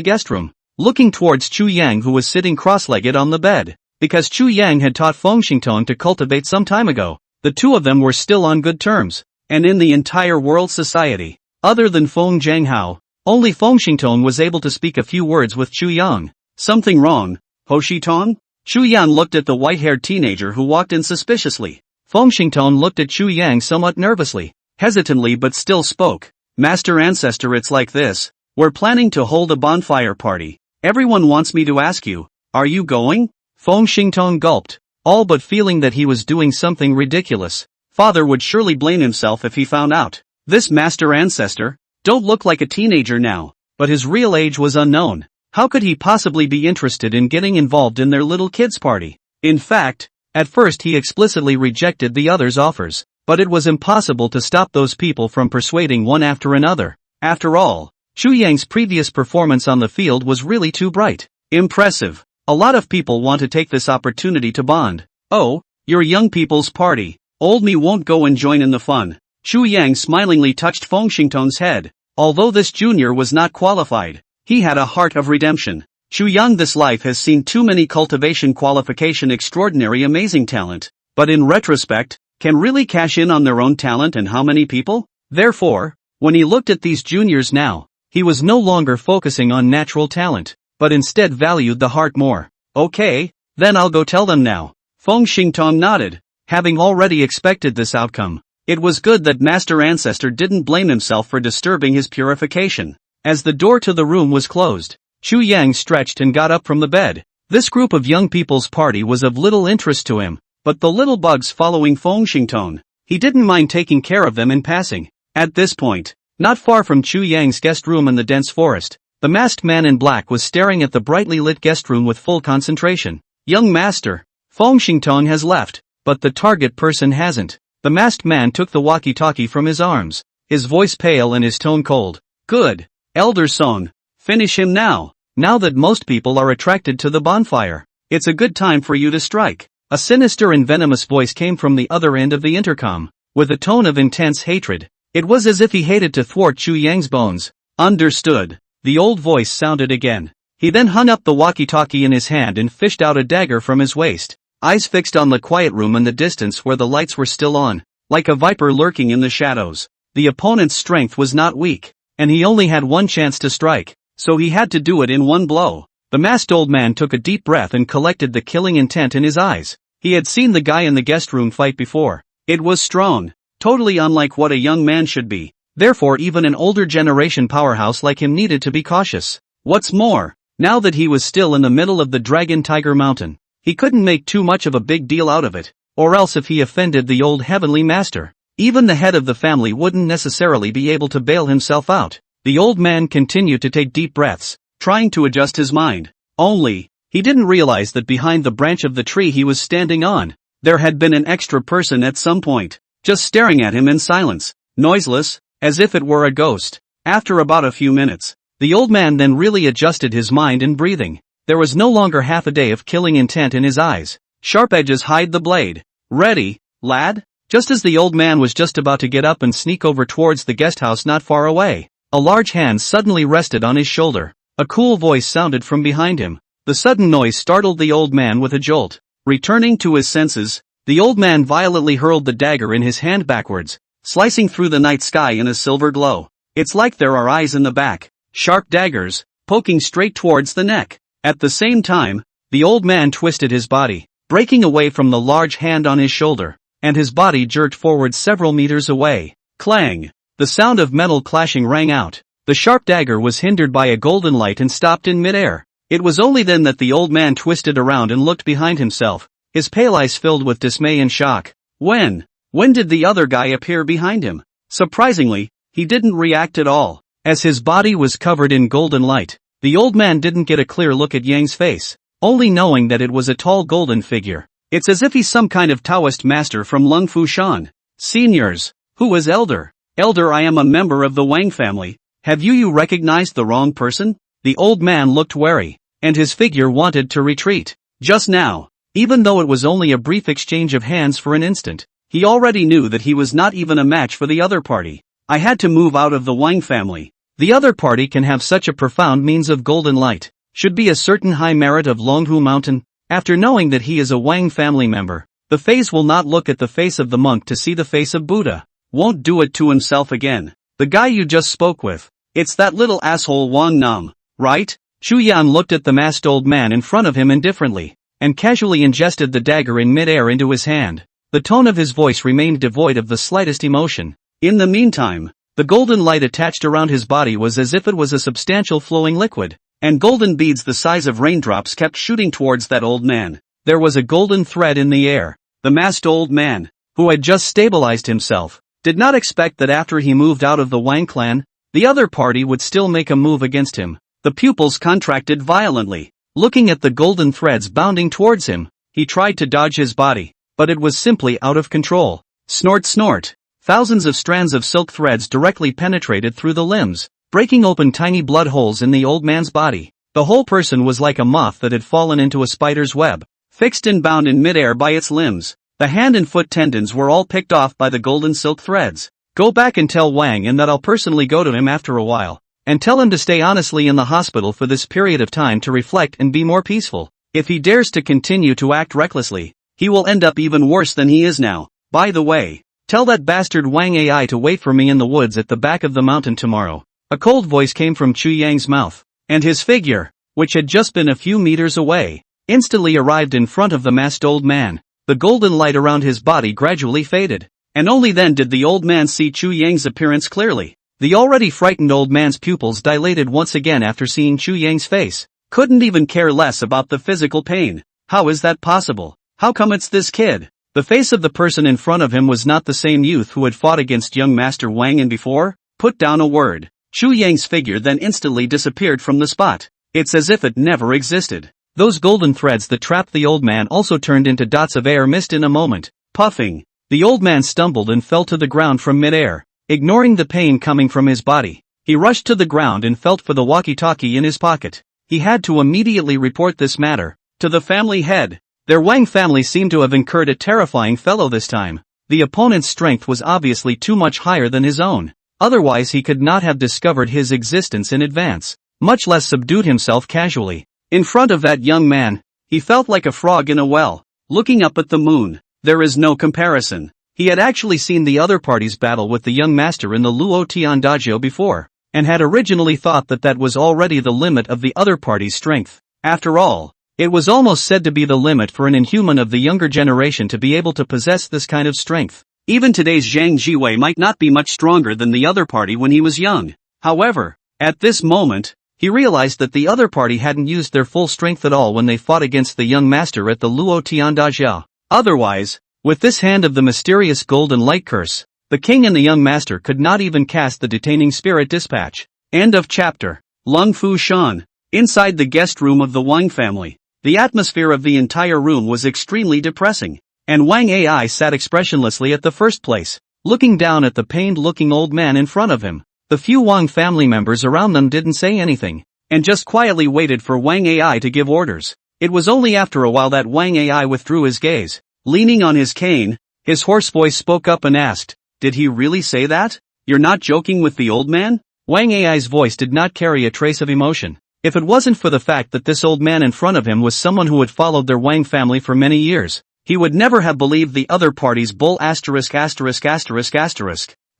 guest room, looking towards Chu Yang who was sitting cross-legged on the bed. Because Chu Yang had taught Feng Xingtong to cultivate some time ago, the two of them were still on good terms, and in the entire world society, other than Feng Zhanghao, only Feng Xingtong was able to speak a few words with Chu Yang. Something wrong, Ho Shitong? Chu Yang looked at the white-haired teenager who walked in suspiciously. Feng Xingtong looked at Chu Yang somewhat nervously, hesitantly but still spoke. Master Ancestor, it's like this. We're planning to hold a bonfire party. Everyone wants me to ask you, are you going? Feng Xingtong gulped, all but feeling that he was doing something ridiculous. Father would surely blame himself if he found out. This Master Ancestor don't look like a teenager now, but his real age was unknown. How could he possibly be interested in getting involved in their little kids' party? In fact, at first he explicitly rejected the others' offers, but it was impossible to stop those people from persuading one after another. After all, Chu Yang's previous performance on the field was really too bright. Impressive. A lot of people want to take this opportunity to bond. Oh, you're young people's party. Old me won't go and join in the fun. Chu Yang smilingly touched Feng Xingtong's head. Although this junior was not qualified, he had a heart of redemption. Chu Yang, this life has seen too many cultivation qualification extraordinary amazing talent, but in retrospect, can really cash in on their own talent and how many people? Therefore, when he looked at these juniors now, he was no longer focusing on natural talent, but instead valued the heart more. Okay, then I'll go tell them now. Feng Xingtong nodded, having already expected this outcome. It was good that Master Ancestor didn't blame himself for disturbing his purification. As the door to the room was closed, Chu Yang stretched and got up from the bed. This group of young people's party was of little interest to him, but the little bugs following Feng Xingtong, he didn't mind taking care of them in passing. At this point, not far from Chu Yang's guest room in the dense forest, the masked man in black was staring at the brightly lit guest room with full concentration. Young master, Feng Xingtong has left, but the target person hasn't. The masked man took the walkie-talkie from his arms, his voice pale and his tone cold. Good. Elder Song, finish him now. Now that most people are attracted to the bonfire, it's a good time for you to strike. A sinister and venomous voice came from the other end of the intercom, with a tone of intense hatred. It was as if he hated to thwart Chu Yang's bones. Understood. The old voice sounded again. He then hung up the walkie-talkie in his hand and fished out a dagger from his waist, eyes fixed on the quiet room in the distance where the lights were still on, like a viper lurking in the shadows. The opponent's strength was not weak, and he only had one chance to strike, so he had to do it in one blow. The masked old man took a deep breath and collected the killing intent in his eyes. He had seen the guy in the guest room fight before. It was strong, totally unlike what a young man should be. Therefore even an older generation powerhouse like him needed to be cautious. What's more, now that he was still in the middle of the Dragon Tiger Mountain, he couldn't make too much of a big deal out of it. or else if he offended the old heavenly master, even the head of the family wouldn't necessarily be able to bail himself out. The old man continued to take deep breaths, trying to adjust his mind. Only, he didn't realize that behind the branch of the tree he was standing on, there had been an extra person at some point, just staring at him in silence, noiseless, as if it were a ghost. After about a few minutes, the old man then really adjusted his mind and breathing. There was no longer half a day of killing intent in his eyes. Sharp edges hide the blade. Ready, lad? Just as the old man was just about to get up and sneak over towards the guest house not far away, a large hand suddenly rested on his shoulder. A cool voice sounded from behind him. The sudden noise startled the old man with a jolt. Returning to his senses, the old man violently hurled the dagger in his hand backwards, slicing through the night sky in a silver glow. It's like there are eyes in the back, sharp daggers, poking straight towards the neck. At the same time, the old man twisted his body, breaking away from the large hand on his shoulder, and his body jerked forward several meters away. Clang! The sound of metal clashing rang out. The sharp dagger was hindered by a golden light and stopped in midair. It was only then that the old man twisted around and looked behind himself, his pale eyes filled with dismay and shock. When did the other guy appear behind him? Surprisingly, he didn't react at all. As his body was covered in golden light, the old man didn't get a clear look at Yang's face, only knowing that it was a tall golden figure. It's as if he's some kind of Taoist master from Lung Fu Shan. Seniors, who is elder? Elder, I am a member of the Wang family. Have you recognized the wrong person? The old man looked wary, and his figure wanted to retreat. Just now, even though it was only a brief exchange of hands for an instant, he already knew that he was not even a match for the other party. I had to move out of the Wang family. The other party can have such a profound means of golden light. Should be a certain high merit of Longhu Mountain. After knowing that he is a Wang family member, the face will not look at the face of the monk to see the face of Buddha. Won't do it to himself again. The guy you just spoke with. It's that little asshole Wang Nam, right? Chu Yan looked at the masked old man in front of him indifferently, and casually ingested the dagger in midair into his hand. The tone of his voice remained devoid of the slightest emotion. In the meantime, the golden light attached around his body was as if it was a substantial flowing liquid, and golden beads the size of raindrops kept shooting towards that old man. There was a golden thread in the air. The masked old man, who had just stabilized himself, did not expect that after he moved out of the Wang clan, the other party would still make a move against him. The pupils contracted violently. Looking at the golden threads bounding towards him, he tried to dodge his body, but it was simply out of control. Snort snort. Thousands of strands of silk threads directly penetrated through the limbs, breaking open tiny blood holes in the old man's body. The whole person was like a moth that had fallen into a spider's web, fixed and bound in midair by its limbs. The hand and foot tendons were all picked off by the golden silk threads. Go back and tell Wang and that I'll personally go to him after a while, and tell him to stay honestly in the hospital for this period of time to reflect and be more peaceful. If he dares to continue to act recklessly, he will end up even worse than he is now. By the way, tell that bastard Wang Ai to wait for me in the woods at the back of the mountain tomorrow. A cold voice came from Chu Yang's mouth, and his figure, which had just been a few meters away, instantly arrived in front of the masked old man. The golden light around his body gradually faded, and only then did the old man see Chu Yang's appearance clearly. The already frightened old man's pupils dilated once again after seeing Chu Yang's face. Couldn't even care less about the physical pain. How is that possible? How come it's this kid? The face of the person in front of him was not the same youth who had fought against young Master Wang and before. Put down a word. Chu Yang's figure then instantly disappeared from the spot. It's as if it never existed. Those golden threads that trapped the old man also turned into dots of air mist in a moment. Puffing, the old man stumbled and fell to the ground from midair. Ignoring the pain coming from his body, he rushed to the ground and felt for the walkie-talkie in his pocket. He had to immediately report this matter to the family head. Their Wang family seemed to have incurred a terrifying fellow this time. The opponent's strength was obviously too much higher than his own. Otherwise he could not have discovered his existence in advance, much less subdued himself casually. In front of that young man, he felt like a frog in a well, looking up at the moon. There is no comparison. He had actually seen the other party's battle with the young master in the Luo Tian Dojo before, and had originally thought that that was already the limit of the other party's strength. After all, it was almost said to be the limit for an inhuman of the younger generation to be able to possess this kind of strength. Even today's Zhang Jiwei might not be much stronger than the other party when he was young. However, at this moment, he realized that the other party hadn't used their full strength at all when they fought against the young master at the Luo Tian Dojo. Otherwise, With this hand of the mysterious golden light curse, the king and the young master could not even cast the detaining spirit dispatch. End of chapter. Lung Fu Shan. Inside the guest room of the Wang family, the atmosphere of the entire room was extremely depressing, and Wang Ai sat expressionlessly at the first place, looking down at the pained-looking old man in front of him. The few Wang family members around them didn't say anything, and just quietly waited for Wang Ai to give orders. It was only after a while that Wang Ai withdrew his gaze. Leaning on his cane, his hoarse voice spoke up and asked, "Did he really say that? You're not joking with the old man?" Wang Ai's voice did not carry a trace of emotion. If it wasn't for the fact that this old man in front of him was someone who had followed their Wang family for many years, he would never have believed the other party's bull ********.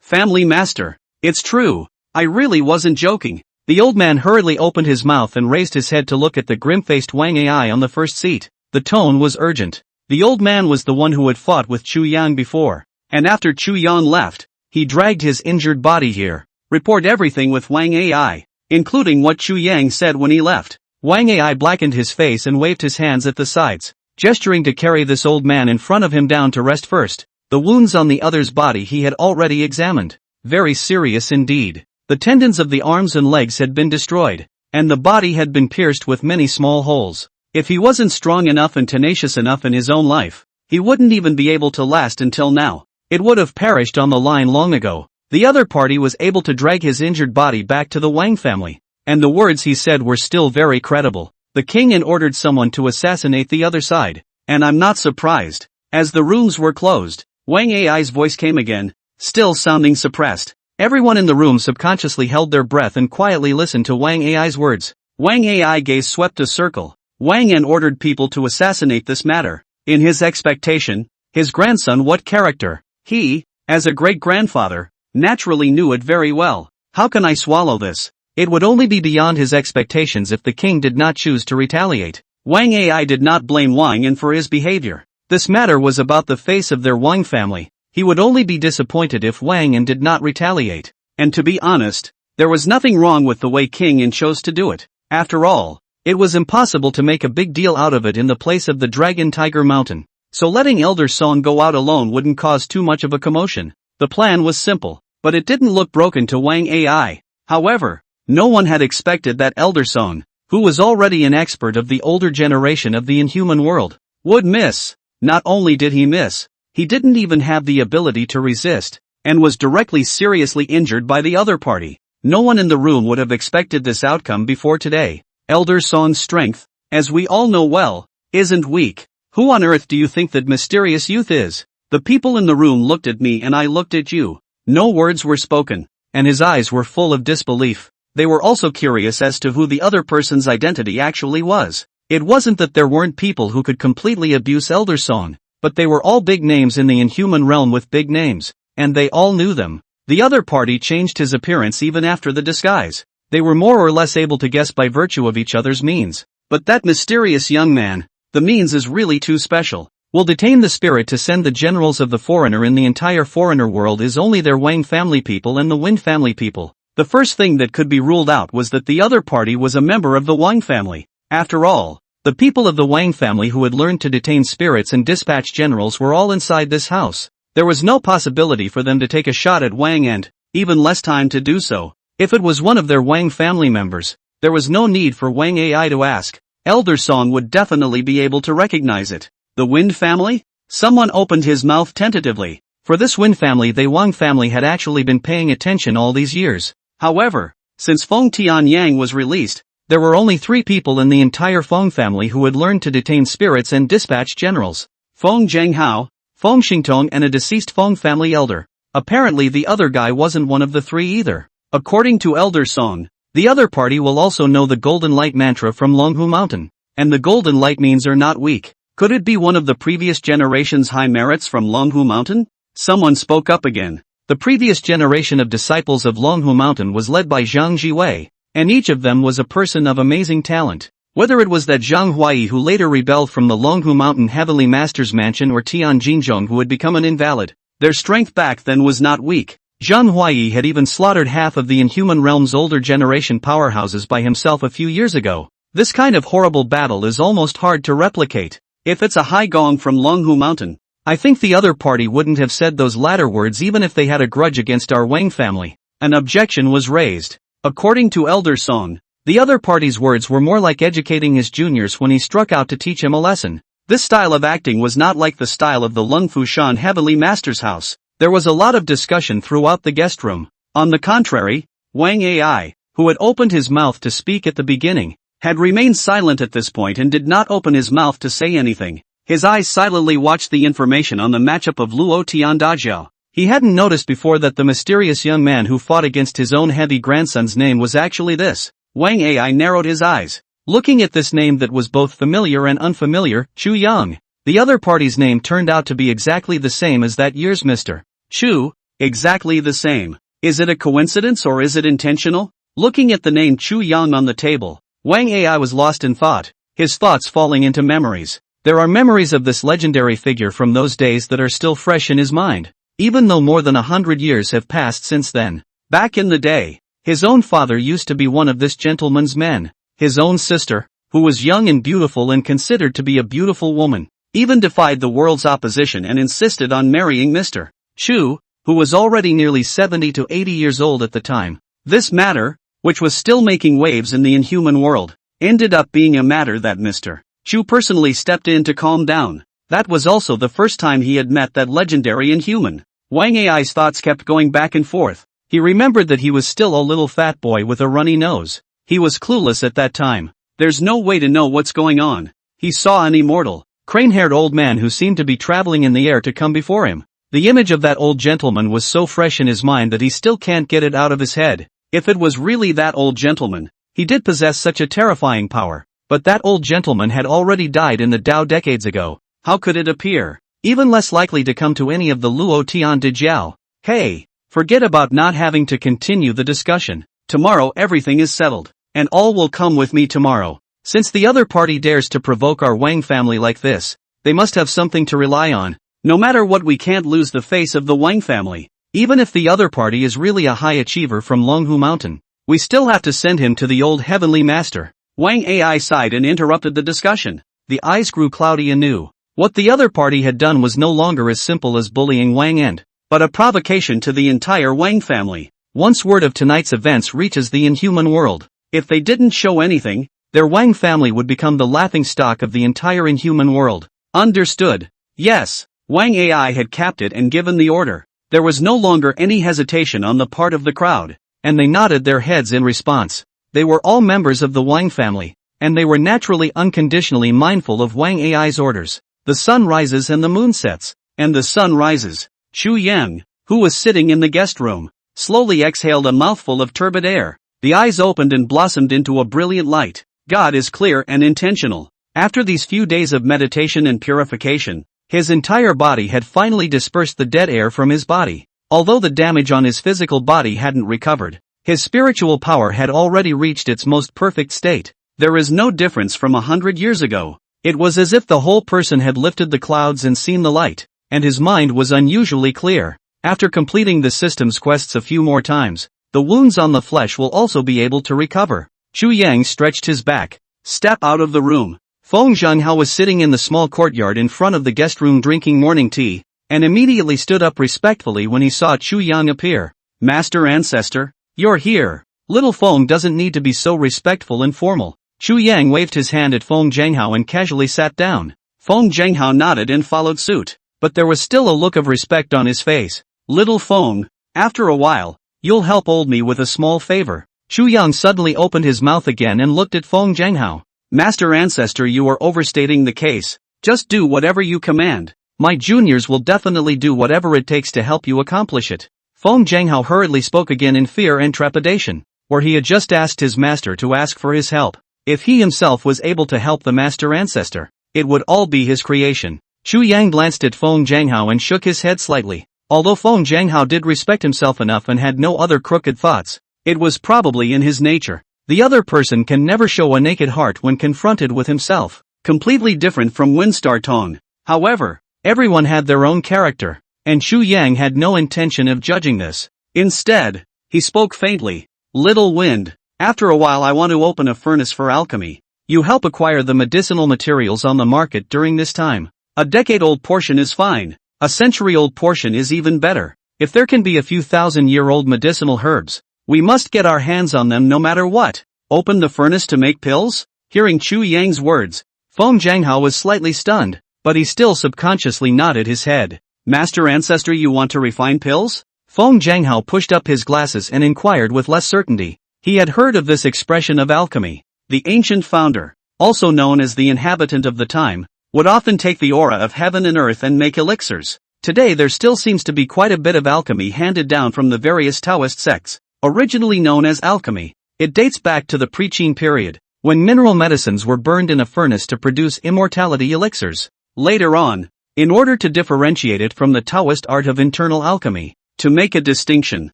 Family master. It's true. I really wasn't joking. The old man hurriedly opened his mouth and raised his head to look at the grim-faced Wang Ai on the first seat. The tone was urgent. The old man was the one who had fought with Chu Yang before, and after Chu Yang left, he dragged his injured body here. Report everything with Wang Ai, including what Chu Yang said when he left. Wang Ai blackened his face and waved his hands at the sides, gesturing to carry this old man in front of him down to rest first. The wounds on the other's body he had already examined. Very serious indeed. The tendons of the arms and legs had been destroyed, and the body had been pierced with many small holes. If he wasn't strong enough and tenacious enough in his own life, he wouldn't even be able to last until now. It would have perished on the line long ago. The other party was able to drag his injured body back to the Wang family, and the words he said were still very credible. The king had ordered someone to assassinate the other side, and I'm not surprised. As the rooms were closed, Wang Ai's voice came again, still sounding suppressed. Everyone in the room subconsciously held their breath and quietly listened to Wang Ai's words. Wang Ai gaze swept a circle. Wang An ordered people to assassinate this matter. In his expectation, his grandson, what character? He, as a great-grandfather, naturally knew it very well. How can I swallow this? It would only be beyond his expectations if the king did not choose to retaliate. Wang Ai did not blame Wang An for his behavior. This matter was about the face of their Wang family. He would only be disappointed if Wang An did not retaliate. And to be honest, there was nothing wrong with the way King An chose to do it. After all, it was impossible to make a big deal out of it in the place of the Dragon Tiger Mountain. So letting Elder Song go out alone wouldn't cause too much of a commotion. The plan was simple, but it didn't look broken to Wang Ai. However, no one had expected that Elder Song, who was already an expert of the older generation of the inhuman world, would miss. Not only did he miss, he didn't even have the ability to resist, and was directly seriously injured by the other party. No one in the room would have expected this outcome before today. Elder Song's strength, as we all know well, isn't weak. Who on earth do you think that mysterious youth is? The people in the room looked at me and I looked at you. No words were spoken, and his eyes were full of disbelief. They were also curious as to who the other person's identity actually was. It wasn't that there weren't people who could completely abuse Elder Song, but they were all big names in the inhuman realm with big names, and they all knew them. The other party changed his appearance even after the disguise. They were more or less able to guess by virtue of each other's means. But that mysterious young man, the means is really too special. Will detain the spirit to send the generals of the foreigner in the entire foreigner world is only their Wang family people and the Wind family people. The first thing that could be ruled out was that the other party was a member of the Wang family. After all, the people of the Wang family who had learned to detain spirits and dispatch generals were all inside this house. There was no possibility for them to take a shot at Wang and, even less time to do so. If it was one of their Wang family members, there was no need for Wang Ai to ask. Elder Song would definitely be able to recognize it. The Wind family? Someone opened his mouth tentatively. For this Wind family, the Wang family had actually been paying attention all these years. However, since Feng Tianyang was released, there were only 3 people in the entire Feng family who had learned to detain spirits and dispatch generals. Feng Zhenghao, Feng Xingtong and a deceased Feng family elder. Apparently the other guy wasn't one of the 3 either. According to Elder Song, the other party will also know the Golden Light mantra from Longhu Mountain. And the Golden Light means are not weak. Could it be one of the previous generation's high merits from Longhu Mountain? Someone spoke up again. The previous generation of disciples of Longhu Mountain was led by Zhang Jiwei, and each of them was a person of amazing talent. Whether it was that Zhang Huai who later rebelled from the Longhu Mountain Heavenly Master's Mansion or Tian Jinzhong who had become an invalid, their strength back then was not weak. Zhang Huai had even slaughtered half of the Inhuman Realm's older generation powerhouses by himself a few years ago. This kind of horrible battle is almost hard to replicate. If it's a high gong from Longhu Mountain, I think the other party wouldn't have said those latter words even if they had a grudge against our Wang family. An objection was raised. According to Elder Song, the other party's words were more like educating his juniors when he struck out to teach him a lesson. This style of acting was not like the style of the Lung Fushan Heavenly Master's house. There was a lot of discussion throughout the guest room. On the contrary, Wang Ai, who had opened his mouth to speak at the beginning, had remained silent at this point and did not open his mouth to say anything. His eyes silently watched the information on the matchup of Luo Tiandajiao. He hadn't noticed before that the mysterious young man who fought against his own heavy grandson's name was actually this. Wang Ai narrowed his eyes, looking at this name that was both familiar and unfamiliar, Chu Yang. The other party's name turned out to be exactly the same as that year's Mr. Chu, exactly the same. Is it a coincidence or is it intentional? Looking at the name Chu Yang on the table, Wang Ai was lost in thought, his thoughts falling into memories. There are memories of this legendary figure from those days that are still fresh in his mind, even though more than 100 years have passed since then. Back in the day, his own father used to be one of this gentleman's men. His own sister, who was young and beautiful and considered to be a beautiful woman, even defied the world's opposition and insisted on marrying Mr. Chu, who was already nearly 70 to 80 years old at the time. This matter, which was still making waves in the inhuman world, ended up being a matter that Mr. Chu personally stepped in to calm down. That was also the first time he had met that legendary inhuman. Wang Ai's thoughts kept going back and forth. He remembered that he was still a little fat boy with a runny nose. He was clueless at that time. There's no way to know what's going on. He saw an immortal, crane-haired old man who seemed to be traveling in the air to come before him. The image of that old gentleman was so fresh in his mind that he still can't get it out of his head. If it was really that old gentleman, he did possess such a terrifying power. But that old gentleman had already died in the Tao decades ago. How could it appear? Even less likely to come to any of the Luo Tian de Jiao. Hey, forget about not having to continue the discussion. Tomorrow everything is settled, and all will come with me tomorrow. Since the other party dares to provoke our Wang family like this, they must have something to rely on. No matter what, we can't lose the face of the Wang family. Even if the other party is really a high achiever from Longhu Mountain, we still have to send him to the old heavenly master. Wang Ai sighed and interrupted the discussion. The eyes grew cloudy anew. What the other party had done was no longer as simple as bullying Wang End, but a provocation to the entire Wang family. Once word of tonight's events reaches the inhuman world, if they didn't show anything, their Wang family would become the laughingstock of the entire inhuman world. Understood? Yes. Wang Ai had capped it and given the order. There was no longer any hesitation on the part of the crowd, and they nodded their heads in response. They were all members of the Wang family, and they were naturally unconditionally mindful of Wang Ai's orders. The sun rises and the moon sets, and the sun rises. Chu Yang, who was sitting in the guest room, slowly exhaled a mouthful of turbid air. The eyes opened and blossomed into a brilliant light. God is clear and intentional. After these few days of meditation and purification, his entire body had finally dispersed the dead air from his body. Although the damage on his physical body hadn't recovered, his spiritual power had already reached its most perfect state. There is no difference from 100 years ago. It was as if the whole person had lifted the clouds and seen the light, and his mind was unusually clear. After completing the system's quests a few more times, the wounds on the flesh will also be able to recover. Chu Yang stretched his back. Step out of the room. Feng Zhenghao was sitting in the small courtyard in front of the guest room drinking morning tea, and immediately stood up respectfully when he saw Chu Yang appear. Master Ancestor, you're here. Little Feng doesn't need to be so respectful and formal. Chu Yang waved his hand at Feng Zhenghao and casually sat down. Feng Zhenghao nodded and followed suit, but there was still a look of respect on his face. Little Feng, after a while, you'll help old me with a small favor. Chu Yang suddenly opened his mouth again and looked at Feng Zhenghao. Master Ancestor, you are overstating the case. Just do whatever you command. My juniors will definitely do whatever it takes to help you accomplish it. Feng Zhenghao hurriedly spoke again in fear and trepidation, where he had just asked his master to ask for his help. If he himself was able to help the Master Ancestor, it would all be his creation. Chu Yang glanced at Feng Zhenghao and shook his head slightly. Although Feng Zhenghao did respect himself enough and had no other crooked thoughts, it was probably in his nature. The other person can never show a naked heart when confronted with himself. Completely different from Windstar Tong. However, everyone had their own character, and Chu Yang had no intention of judging this. Instead, he spoke faintly. Little Wind, after a while I want to open a furnace for alchemy. You help acquire the medicinal materials on the market during this time. A decade-old portion is fine. A century-old portion is even better. If there can be a few thousand-year-old medicinal herbs, we must get our hands on them no matter what. Open the furnace to make pills? Hearing Chu Yang's words, Feng Jianghao was slightly stunned, but he still subconsciously nodded his head. Master Ancestor, you want to refine pills? Feng Jianghao pushed up his glasses and inquired with less certainty. He had heard of this expression of alchemy. The ancient founder, also known as the inhabitant of the time, would often take the aura of heaven and earth and make elixirs. Today there still seems to be quite a bit of alchemy handed down from the various Taoist sects, originally known as alchemy. It dates back to the pre-Qin period, when mineral medicines were burned in a furnace to produce immortality elixirs. Later on, in order to differentiate it from the Taoist art of internal alchemy, to make a distinction,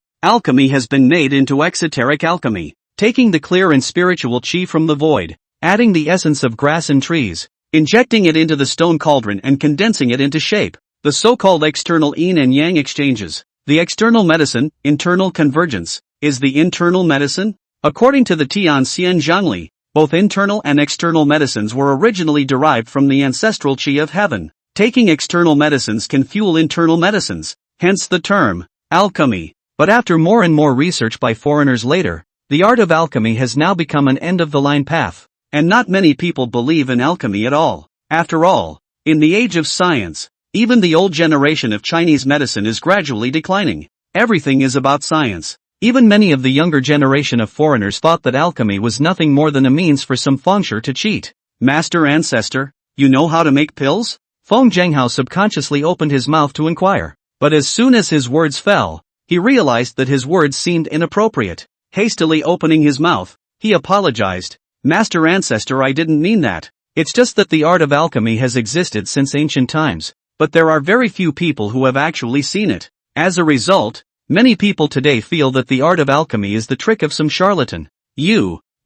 alchemy has been made into exoteric alchemy, taking the clear and spiritual qi from the void, adding the essence of grass and trees, injecting it into the stone cauldron and condensing it into shape. The so-called external yin and yang exchanges. The external medicine, internal convergence, is the internal medicine. According to the Tianxian Zhangli, both internal and external medicines were originally derived from the ancestral qi of heaven. Taking external medicines can fuel internal medicines, hence the term alchemy. But after more and more research by foreigners later, the art of alchemy has now become an end-of-the-line path, and not many people believe in alchemy at all. After all, in the age of science, even the old generation of Chinese medicine is gradually declining. Everything is about science. Even many of the younger generation of foreigners thought that alchemy was nothing more than a means for some fengshui to cheat. Master Ancestor, you know how to make pills? Feng Jianghao subconsciously opened his mouth to inquire. But as soon as his words fell, he realized that his words seemed inappropriate. Hastily opening his mouth, he apologized. Master Ancestor, I didn't mean that. It's just that the art of alchemy has existed since ancient times, but there are very few people who have actually seen it. As a result, many people today feel that the art of alchemy is the trick of some charlatan.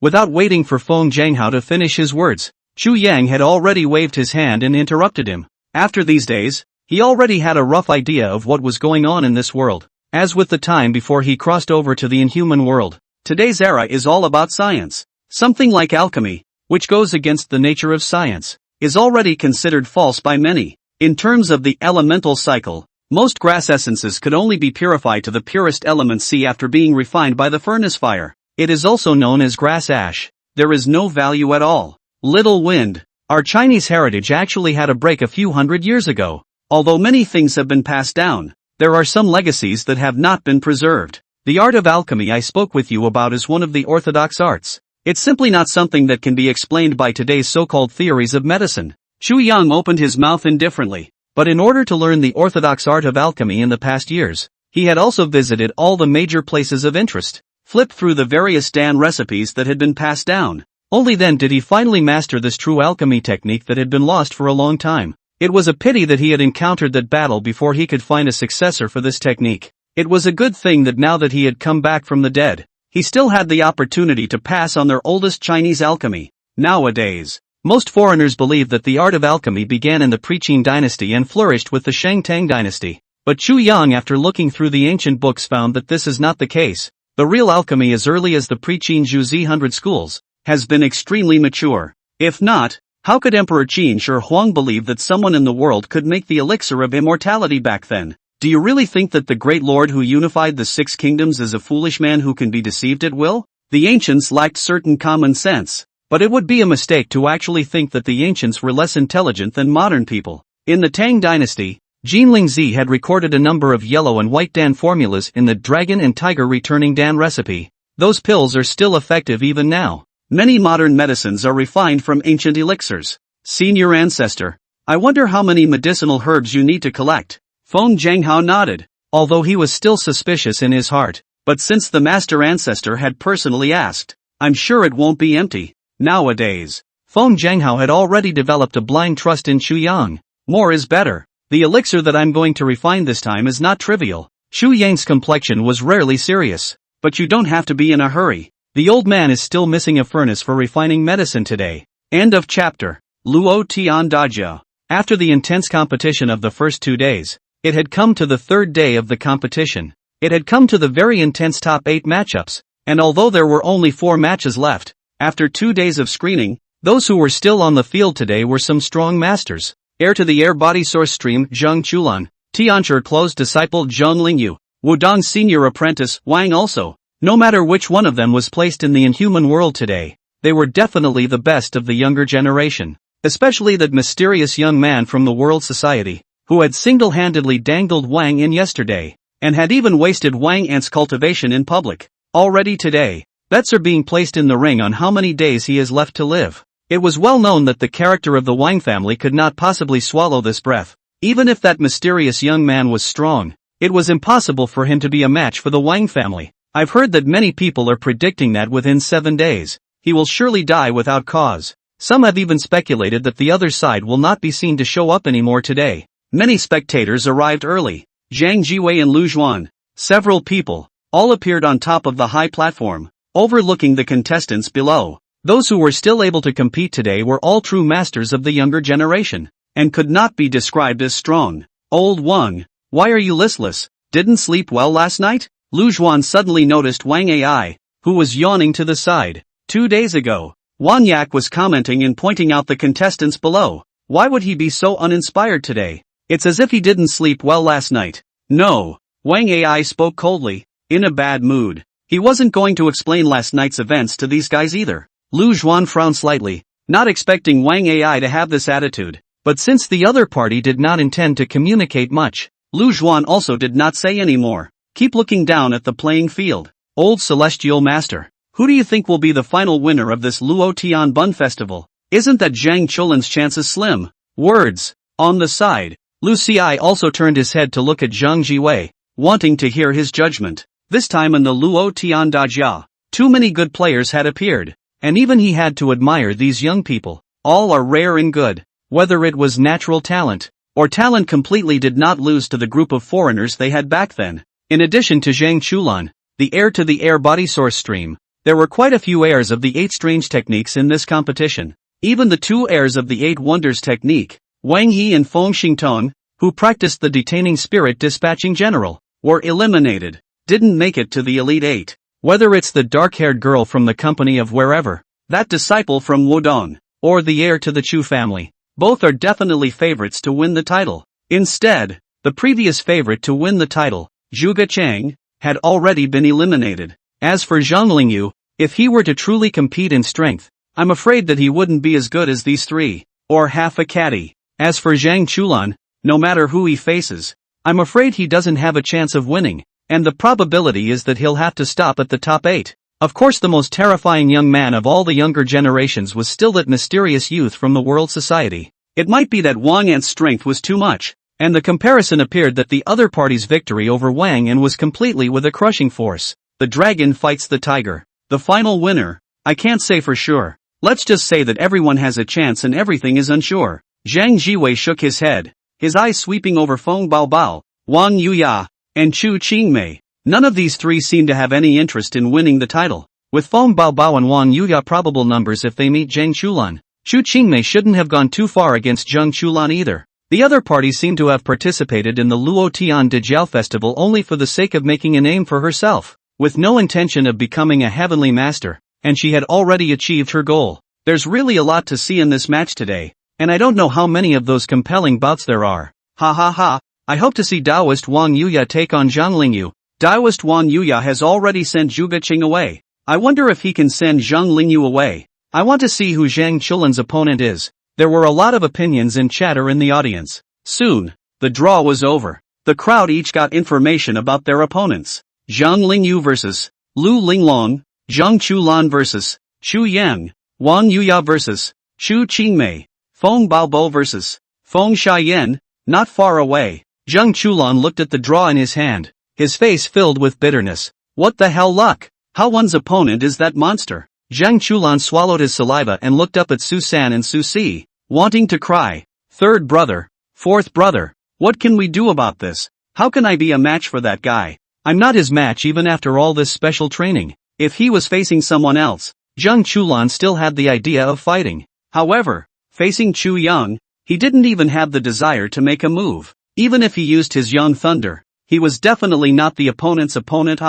Without waiting for Feng Jianghao to finish his words, Chu Yang had already waved his hand and interrupted him. After these days, he already had a rough idea of what was going on in this world. As with the time before he crossed over to the inhuman world, today's era is all about science. Something like alchemy, which goes against the nature of science, is already considered false by many. In terms of the elemental cycle, most grass essences could only be purified to the purest element C after being refined by the furnace fire. It is also known as grass ash. There is no value at all. Little wind. Our Chinese heritage actually had a break a few hundred years ago. Although many things have been passed down, there are some legacies that have not been preserved. The art of alchemy I spoke with you about is one of the orthodox arts. It's simply not something that can be explained by today's so-called theories of medicine. Chu Yang opened his mouth indifferently, but in order to learn the orthodox art of alchemy in the past years, he had also visited all the major places of interest, flipped through the various Dan recipes that had been passed down. Only then did he finally master this true alchemy technique that had been lost for a long time. It was a pity that he had encountered that battle before he could find a successor for this technique. It was a good thing that now that he had come back from the dead, he still had the opportunity to pass on their oldest Chinese alchemy. Nowadays, most foreigners believe that the art of alchemy began in the pre-Qin dynasty and flourished with the Shang Tang dynasty. But Chu Yang, after looking through the ancient books, found that this is not the case. The real alchemy, as early as the pre-Qin Zhuzi 100 schools, has been extremely mature. If not, how could Emperor Qin Shi Huang believe that someone in the world could make the elixir of immortality back then? Do you really think that the great lord who unified the 6 kingdoms is a foolish man who can be deceived at will? The ancients lacked certain common sense. But it would be a mistake to actually think that the ancients were less intelligent than modern people. In the Tang dynasty, Jinling Zi had recorded a number of yellow and white Dan formulas in the dragon and tiger returning Dan recipe. Those pills are still effective even now. Many modern medicines are refined from ancient elixirs. Senior Ancestor, I wonder how many medicinal herbs you need to collect. Feng Jianghao nodded, although he was still suspicious in his heart. But since the Master Ancestor had personally asked, I'm sure it won't be empty. Nowadays, Feng Jianghao had already developed a blind trust in Chu Yang. More is better. The elixir that I'm going to refine this time is not trivial. Chu Yang's complexion was rarely serious. But you don't have to be in a hurry. The old man is still missing a furnace for refining medicine today. End of chapter. Luo Tian Dajia. After the intense competition of the first 2 days, it had come to the 3rd day of the competition. It had come to the very intense top 8 matchups, and although there were only 4 matches left, after 2 days of screening, those who were still on the field today were some strong masters. heir-to-the-heir body source stream Zheng Chulan, Tiancher close disciple Zheng Lingyu, Wudong senior apprentice Wang also. No matter which one of them was placed in the inhuman world today, they were definitely the best of the younger generation. Especially that mysterious young man from the world society, who had single-handedly dangled Wang in yesterday, and had even wasted Wang Ant's cultivation in public. Already today, bets are being placed in the ring on how many days he is left to live. It was well known that the character of the Wang family could not possibly swallow this breath. Even if that mysterious young man was strong, it was impossible for him to be a match for the Wang family. I've heard that many people are predicting that within 7 days, he will surely die without cause. Some have even speculated that the other side will not be seen to show up anymore today. Many spectators arrived early. Zhang Jiwei and Lu Zhuan, several people, all appeared on top of the high platform, overlooking the contestants below. Those who were still able to compete today were all true masters of the younger generation, and could not be described as strong. Old Wang, why are you listless? Didn't sleep well last night? Lu Zhuan suddenly noticed Wang Ai, who was yawning to the side. 2 days ago, Wan Yak was commenting and pointing out the contestants below. Why would he be so uninspired today? It's as if he didn't sleep well last night. No, Wang Ai spoke coldly, in a bad mood. He wasn't going to explain last night's events to these guys either. Lu Zhuan frowned slightly, not expecting Wang Ai to have this attitude. But since the other party did not intend to communicate much, Lu Zhuan also did not say any more. Keep looking down at the playing field. Old Celestial Master, who do you think will be the final winner of this Luo Tian Bun Festival? Isn't that Zhang Chulan's chances slim? Words. On the side, Lu Xi also turned his head to look at Zhang Jiwei, wanting to hear his judgment. This time in the Luo Tian Dajia, too many good players had appeared, and even he had to admire these young people. All are rare and good. Whether it was natural talent, or talent completely did not lose to the group of foreigners they had back then. In addition to Zhang Chulan, the heir-to-the-heir body source stream, there were quite a few heirs of the 8 strange techniques in this competition. Even the 2 heirs of the 8 wonders technique, Wang Yi and Feng Xingtong, who practiced the detaining spirit dispatching general, were eliminated, didn't make it to the Elite 8. Whether it's the dark-haired girl from the company of wherever, that disciple from Wudong, or the heir to the Chu family, both are definitely favorites to win the title. Instead, the previous favorite to win the title, Zhuge Chang, had already been eliminated. As for Zheng Lingyu, if he were to truly compete in strength, I'm afraid that he wouldn't be as good as these 3, or half a caddy. As for Zhang Chulan, no matter who he faces, I'm afraid he doesn't have a chance of winning, and the probability is that he'll have to stop at the top 8. Of course, the most terrifying young man of all the younger generations was still that mysterious youth from the world society. It might be that Wang Ant's strength was too much, and the comparison appeared that the other party's victory over Wang An was completely with a crushing force. The dragon fights the tiger. The final winner? I can't say for sure. Let's just say that everyone has a chance and everything is unsure. Zhang Jiwei shook his head, his eyes sweeping over Feng Baobao, Wang Yuya, and Chu Qingmei. None of these 3 seem to have any interest in winning the title. With Feng Baobao and Wang Yuya probable numbers if they meet Zhang Chulan, Chu Qingmei shouldn't have gone too far against Zheng Chulan either. The other parties seem to have participated in the Luo Tian Dejiao festival only for the sake of making a name for herself, with no intention of becoming a heavenly master, and she had already achieved her goal. There's really a lot to see in this match today, and I don't know how many of those compelling bouts there are. Ha ha ha, I hope to see Taoist Wang Yuya take on Zhang Lingyu. Taoist Wang Yuya has already sent Zhuge Qing away. I wonder if he can send Zhang Lingyu away. I want to see who Zhang Chulan's opponent is. There were a lot of opinions and chatter in the audience. Soon, the draw was over. The crowd each got information about their opponents. Zhang Lingyu vs. Lu Linglong, Zhang Chulan vs. Chu Yang, Wang Yuya vs. Chu Qingmei, Feng Baobao vs. Feng Xiayan. Not far away, Zhang Chulan looked at the draw in his hand, his face filled with bitterness. What the hell luck? How one's opponent is that monster? Zhang Chulan swallowed his saliva and looked up at Su San and Su Si, wanting to cry. 3rd brother, 4th brother, what can we do about this? How can I be a match for that guy? I'm not his match even after all this special training. If he was facing someone else, Zhang Chulan still had the idea of fighting. However, facing Chu Yang, he didn't even have the desire to make a move. Even if he used his Young Thunder, he was definitely not the opponent's opponent.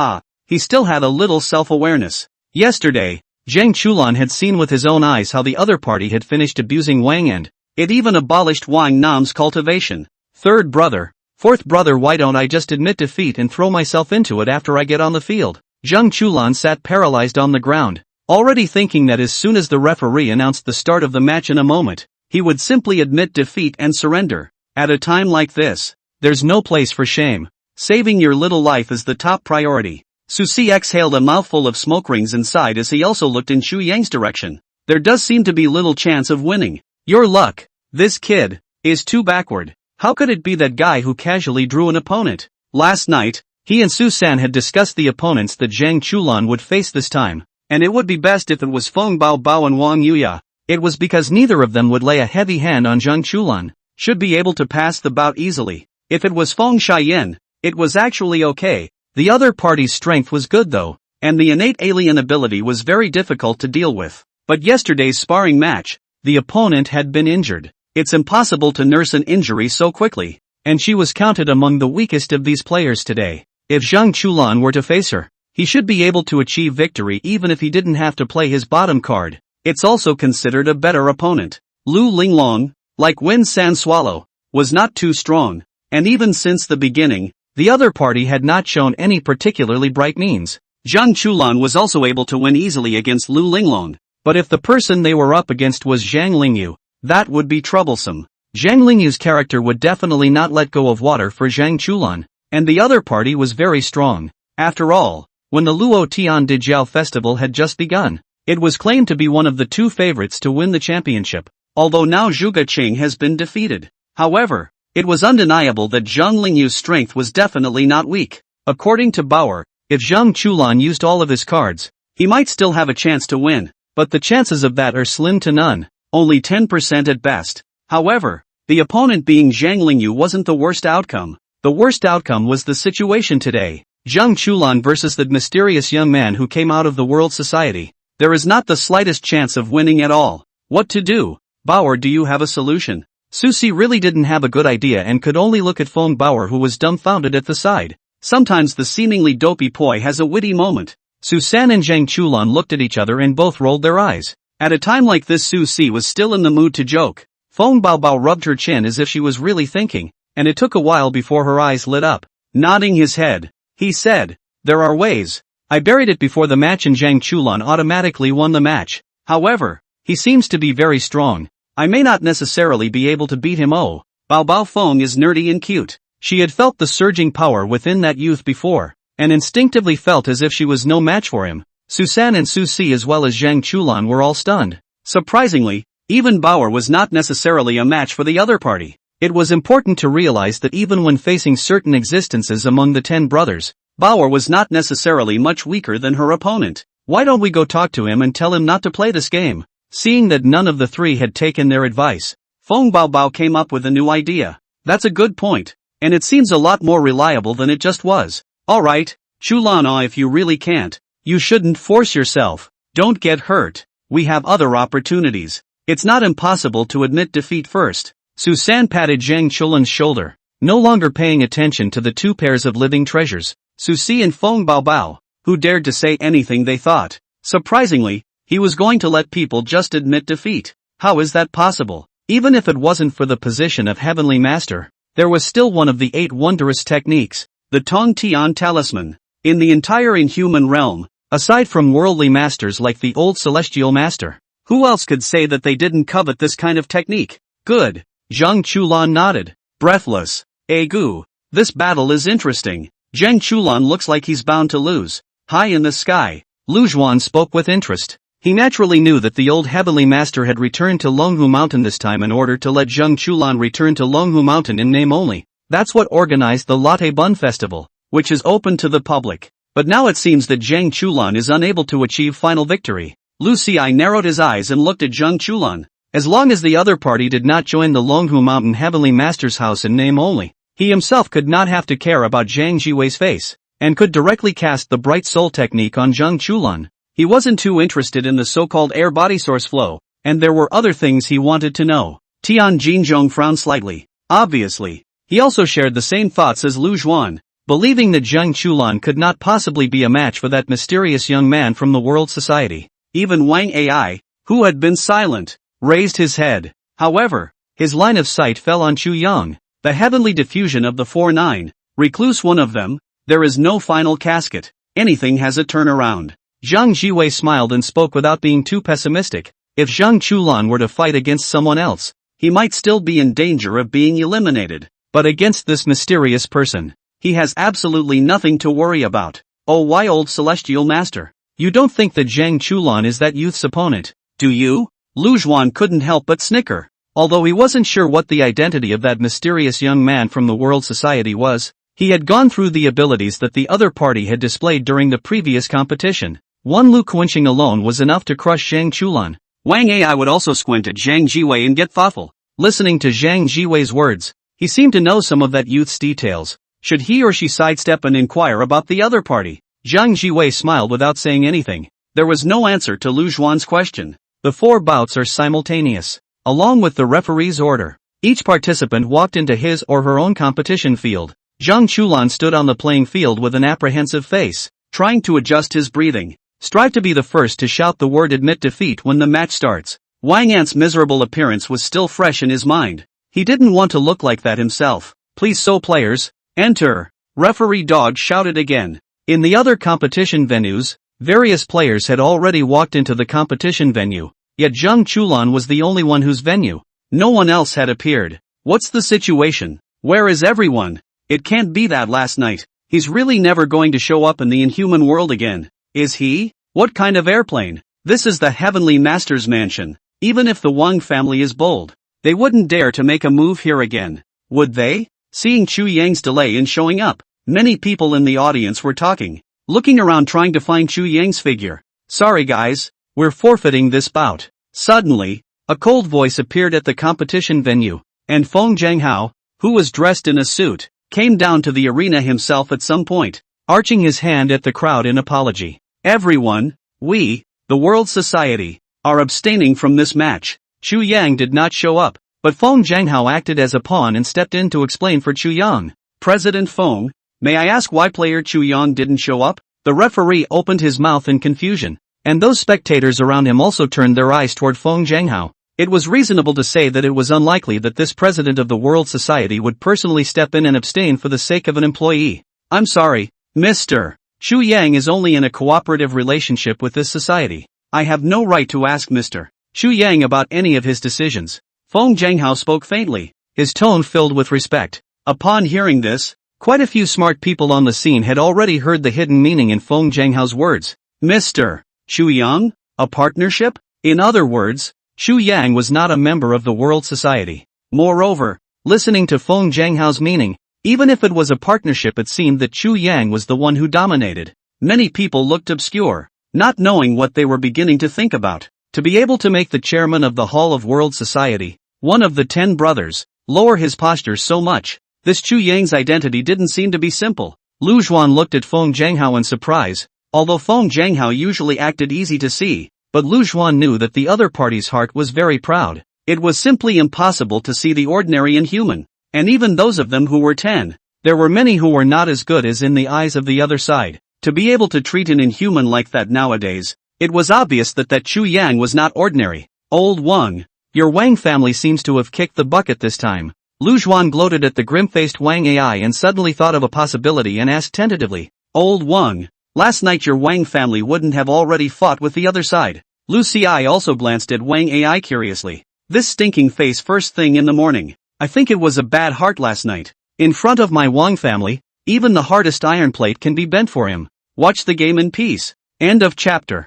He still had a little self-awareness. Yesterday, Zhang Chulan had seen with his own eyes how the other party had finished abusing Wang An, It even abolished Wang Nam's cultivation. Third brother. Fourth brother, why don't I just admit defeat and throw myself into it after I get on the field? Zheng Chulan sat paralyzed on the ground, already thinking that as soon as the referee announced the start of the match in a moment, he would simply admit defeat and surrender. At a time like this, there's no place for shame. Saving your little life is the top priority. Su Si exhaled a mouthful of smoke rings inside as he also looked in Xu Yang's direction. There does seem to be little chance of winning. Your luck. This kid is too backward. How could it be that guy who casually drew an opponent? Last night, he and Su San had discussed the opponents that Zhang Chulan would face this time, and it would be best if it was Feng Bao Bao and Wang Yuya. It was because neither of them would lay a heavy hand on Zhang Chulan, should be able to pass the bout easily. If it was Feng Shiyan, it was actually okay. The other party's strength was good though, and the innate alien ability was very difficult to deal with. But yesterday's sparring match, the opponent had been injured. It's impossible to nurse an injury so quickly, and she was counted among the weakest of these players today. If Zhang Chulan were to face her, he should be able to achieve victory even if he didn't have to play his bottom card. It's also considered a better opponent. Lu Linglong, like Wen San Swallow, was not too strong, and even since the beginning, the other party had not shown any particularly bright means. Zhang Chulan was also able to win easily against Lu Linglong, but if the person they were up against was Zhang Lingyu, that would be troublesome. Zhang Lingyu's character would definitely not let go of water for Zhang Chulan, and the other party was very strong. After all, when the Luo Tian de Jiao festival had just begun, it was claimed to be one of the two favorites to win the championship, although now Zhuge Qing has been defeated. However, it was undeniable that Zhang Lingyu's strength was definitely not weak. According to Bauer, if Zhang Chulan used all of his cards, he might still have a chance to win, but the chances of that are slim to none. Only 10% at best. However, the opponent being Zhang Lingyu wasn't the worst outcome. The worst outcome was the situation today. Zhang Chulan versus the mysterious young man who came out of the world society. There is not the slightest chance of winning at all. What to do? Bauer, do you have a solution? Susi really didn't have a good idea and could only look at Feng Bauer, who was dumbfounded at the side. Sometimes the seemingly dopey poi has a witty moment. Susan and Zhang Chulan looked at each other and both rolled their eyes. At a time like this, Su Si was still in the mood to joke. Feng Bao Bao rubbed her chin as if she was really thinking, and it took a while before her eyes lit up. Nodding his head, he said, "There are ways. I buried it before the match and Zhang Chulan automatically won the match. However, he seems to be very strong. I may not necessarily be able to beat him. Oh, Bao Bao Feng is nerdy and cute." She had felt the surging power within that youth before, and instinctively felt as if she was no match for him. Susan and Su Si as well as Zhang Chulan were all stunned. Surprisingly, even Bauer was not necessarily a match for the other party. It was important to realize that even when facing certain existences among the 10 brothers, Bauer was not necessarily much weaker than her opponent. Why don't we go talk to him and tell him not to play this game? Seeing that none of the three had taken their advice, Feng Bao Bao came up with a new idea. That's a good point, and it seems a lot more reliable than it just was. Alright, Chulan, if you really can't, you shouldn't force yourself. Don't get hurt. We have other opportunities. It's not impossible to admit defeat first. Susan patted Zhang Chulan's shoulder, no longer paying attention to the two pairs of living treasures, Susi and Feng Bao Bao, who dared to say anything they thought. Surprisingly, he was going to let people just admit defeat. How is that possible? Even if it wasn't for the position of Heavenly Master, there was still one of the 8 wondrous techniques, the Tong Tian Talisman. In the entire inhuman realm, aside from worldly masters like the old celestial master, who else could say that they didn't covet this kind of technique? Good. Zhang Chulan nodded, breathless. Egu, this battle is interesting. Zhang Chulan looks like he's bound to lose. High in the sky, Lu Zhuan spoke with interest. He naturally knew that the old heavenly master had returned to Longhu Mountain this time in order to let Zhang Chulan return to Longhu Mountain in name only. That's what organized the Latte Bun Festival, which is open to the public. But now it seems that Zhang Chulan is unable to achieve final victory. Lu Xi narrowed his eyes and looked at Zhang Chulan. As long as the other party did not join the Longhu Mountain Heavenly Master's house in name only, he himself could not have to care about Zhang Jiwei's face, and could directly cast the Bright Soul technique on Zhang Chulan. He wasn't too interested in the so-called air body source flow, and there were other things he wanted to know. Tian Jinzhong frowned slightly. Obviously, he also shared the same thoughts as Lu Zhuan, believing that Zhang Chulan could not possibly be a match for that mysterious young man from the world society. Even Wang Ai, who had been silent, raised his head. However, His line of sight fell on Chu Yang, the heavenly diffusion of the 4-9, recluse one of them. There is no final casket. Anything has a turnaround. Zhang Jiwei smiled and spoke without being too pessimistic. If Zhang Chulan were to fight against someone else, he might still be in danger of being eliminated. But against this mysterious person, he has absolutely nothing to worry about. Oh, why, old celestial master? You don't think that Zhang Chulan is that youth's opponent, do you? Lu Zhuan couldn't help but snicker. Although he wasn't sure what the identity of that mysterious young man from the World Society was, he had gone through the abilities that the other party had displayed during the previous competition. One Lu Quenching alone was enough to crush Zhang Chulan. Wang Ai would also squint at Zhang Jiwei and get thoughtful. Listening to Zhang Jiwei's words, he seemed to know some of that youth's details. Should he or she sidestep and inquire about the other party? Zhang Jiwei smiled without saying anything. There was no answer to Lu Zhuan's question. The 4 bouts are simultaneous. Along with the referee's order, each participant walked into his or her own competition field. Zhang Chulan stood on the playing field with an apprehensive face, trying to adjust his breathing. Strive to be the first to shout the word admit defeat when the match starts. Wang An's miserable appearance was still fresh in his mind. He didn't want to look like that himself. Please, so players, enter. Referee Dog shouted again. In the other competition venues, various players had already walked into the competition venue, yet Zhang Chulan was the only one whose venue. No one else had appeared. What's the situation? Where is everyone? It can't be that last night. He's really never going to show up in the inhuman world again. Is he? What kind of airplane? This is the Heavenly Master's mansion. Even if the Wang family is bold, they wouldn't dare to make a move here again. Would they? Seeing Chu Yang's delay in showing up, many people in the audience were talking, looking around trying to find Chu Yang's figure. Sorry guys, we're forfeiting this bout. Suddenly, a cold voice appeared at the competition venue, and Feng Zhanghao, who was dressed in a suit, came down to the arena himself at some point, arching his hand at the crowd in apology. Everyone, we, the World Society, are abstaining from this match. Chu Yang did not show up, but Feng Zhanghao acted as a pawn and stepped in to explain for Chu Yang. President Feng, may I ask why player Chu Yang didn't show up? The referee opened his mouth in confusion, and those spectators around him also turned their eyes toward Feng Zhanghao. It was reasonable to say that it was unlikely that this president of the World Society would personally step in and abstain for the sake of an employee. I'm sorry, Mr. Chu Yang is only in a cooperative relationship with this society. I have no right to ask Mr. Chu Yang about any of his decisions. Feng Zhanghao spoke faintly, his tone filled with respect. Upon hearing this, quite a few smart people on the scene had already heard the hidden meaning in Feng Zhanghao's words. Mr. Chu Yang? A partnership? In other words, Chu Yang was not a member of the World Society. Moreover, listening to Feng Zhanghao's meaning, even if it was a partnership, it seemed that Chu Yang was the one who dominated. Many people looked obscure, not knowing what they were beginning to think about. To be able to make the chairman of the Hall of World Society, one of the 10 brothers, lower his posture so much, this Chu Yang's identity didn't seem to be simple. Lu Zhuan looked at Feng Zhanghao in surprise, although Feng Zhanghao usually acted easy to see, but Lu Zhuan knew that the other party's heart was very proud. It was simply impossible to see the ordinary inhuman, and even those of them who were 10, there were many who were not as good as in the eyes of the other side. To be able to treat an inhuman like that nowadays, it was obvious that Chu Yang was not ordinary. Old Wang, your Wang family seems to have kicked the bucket this time. Lu Zhuan gloated at the grim-faced Wang Ai and suddenly thought of a possibility and asked tentatively, Old Wang, last night your Wang family wouldn't have already fought with the other side. Lu Ci also glanced at Wang Ai curiously. This stinking face first thing in the morning. I think it was a bad heart last night. In front of my Wang family, even the hardest iron plate can be bent for him. Watch the game in peace. End of chapter.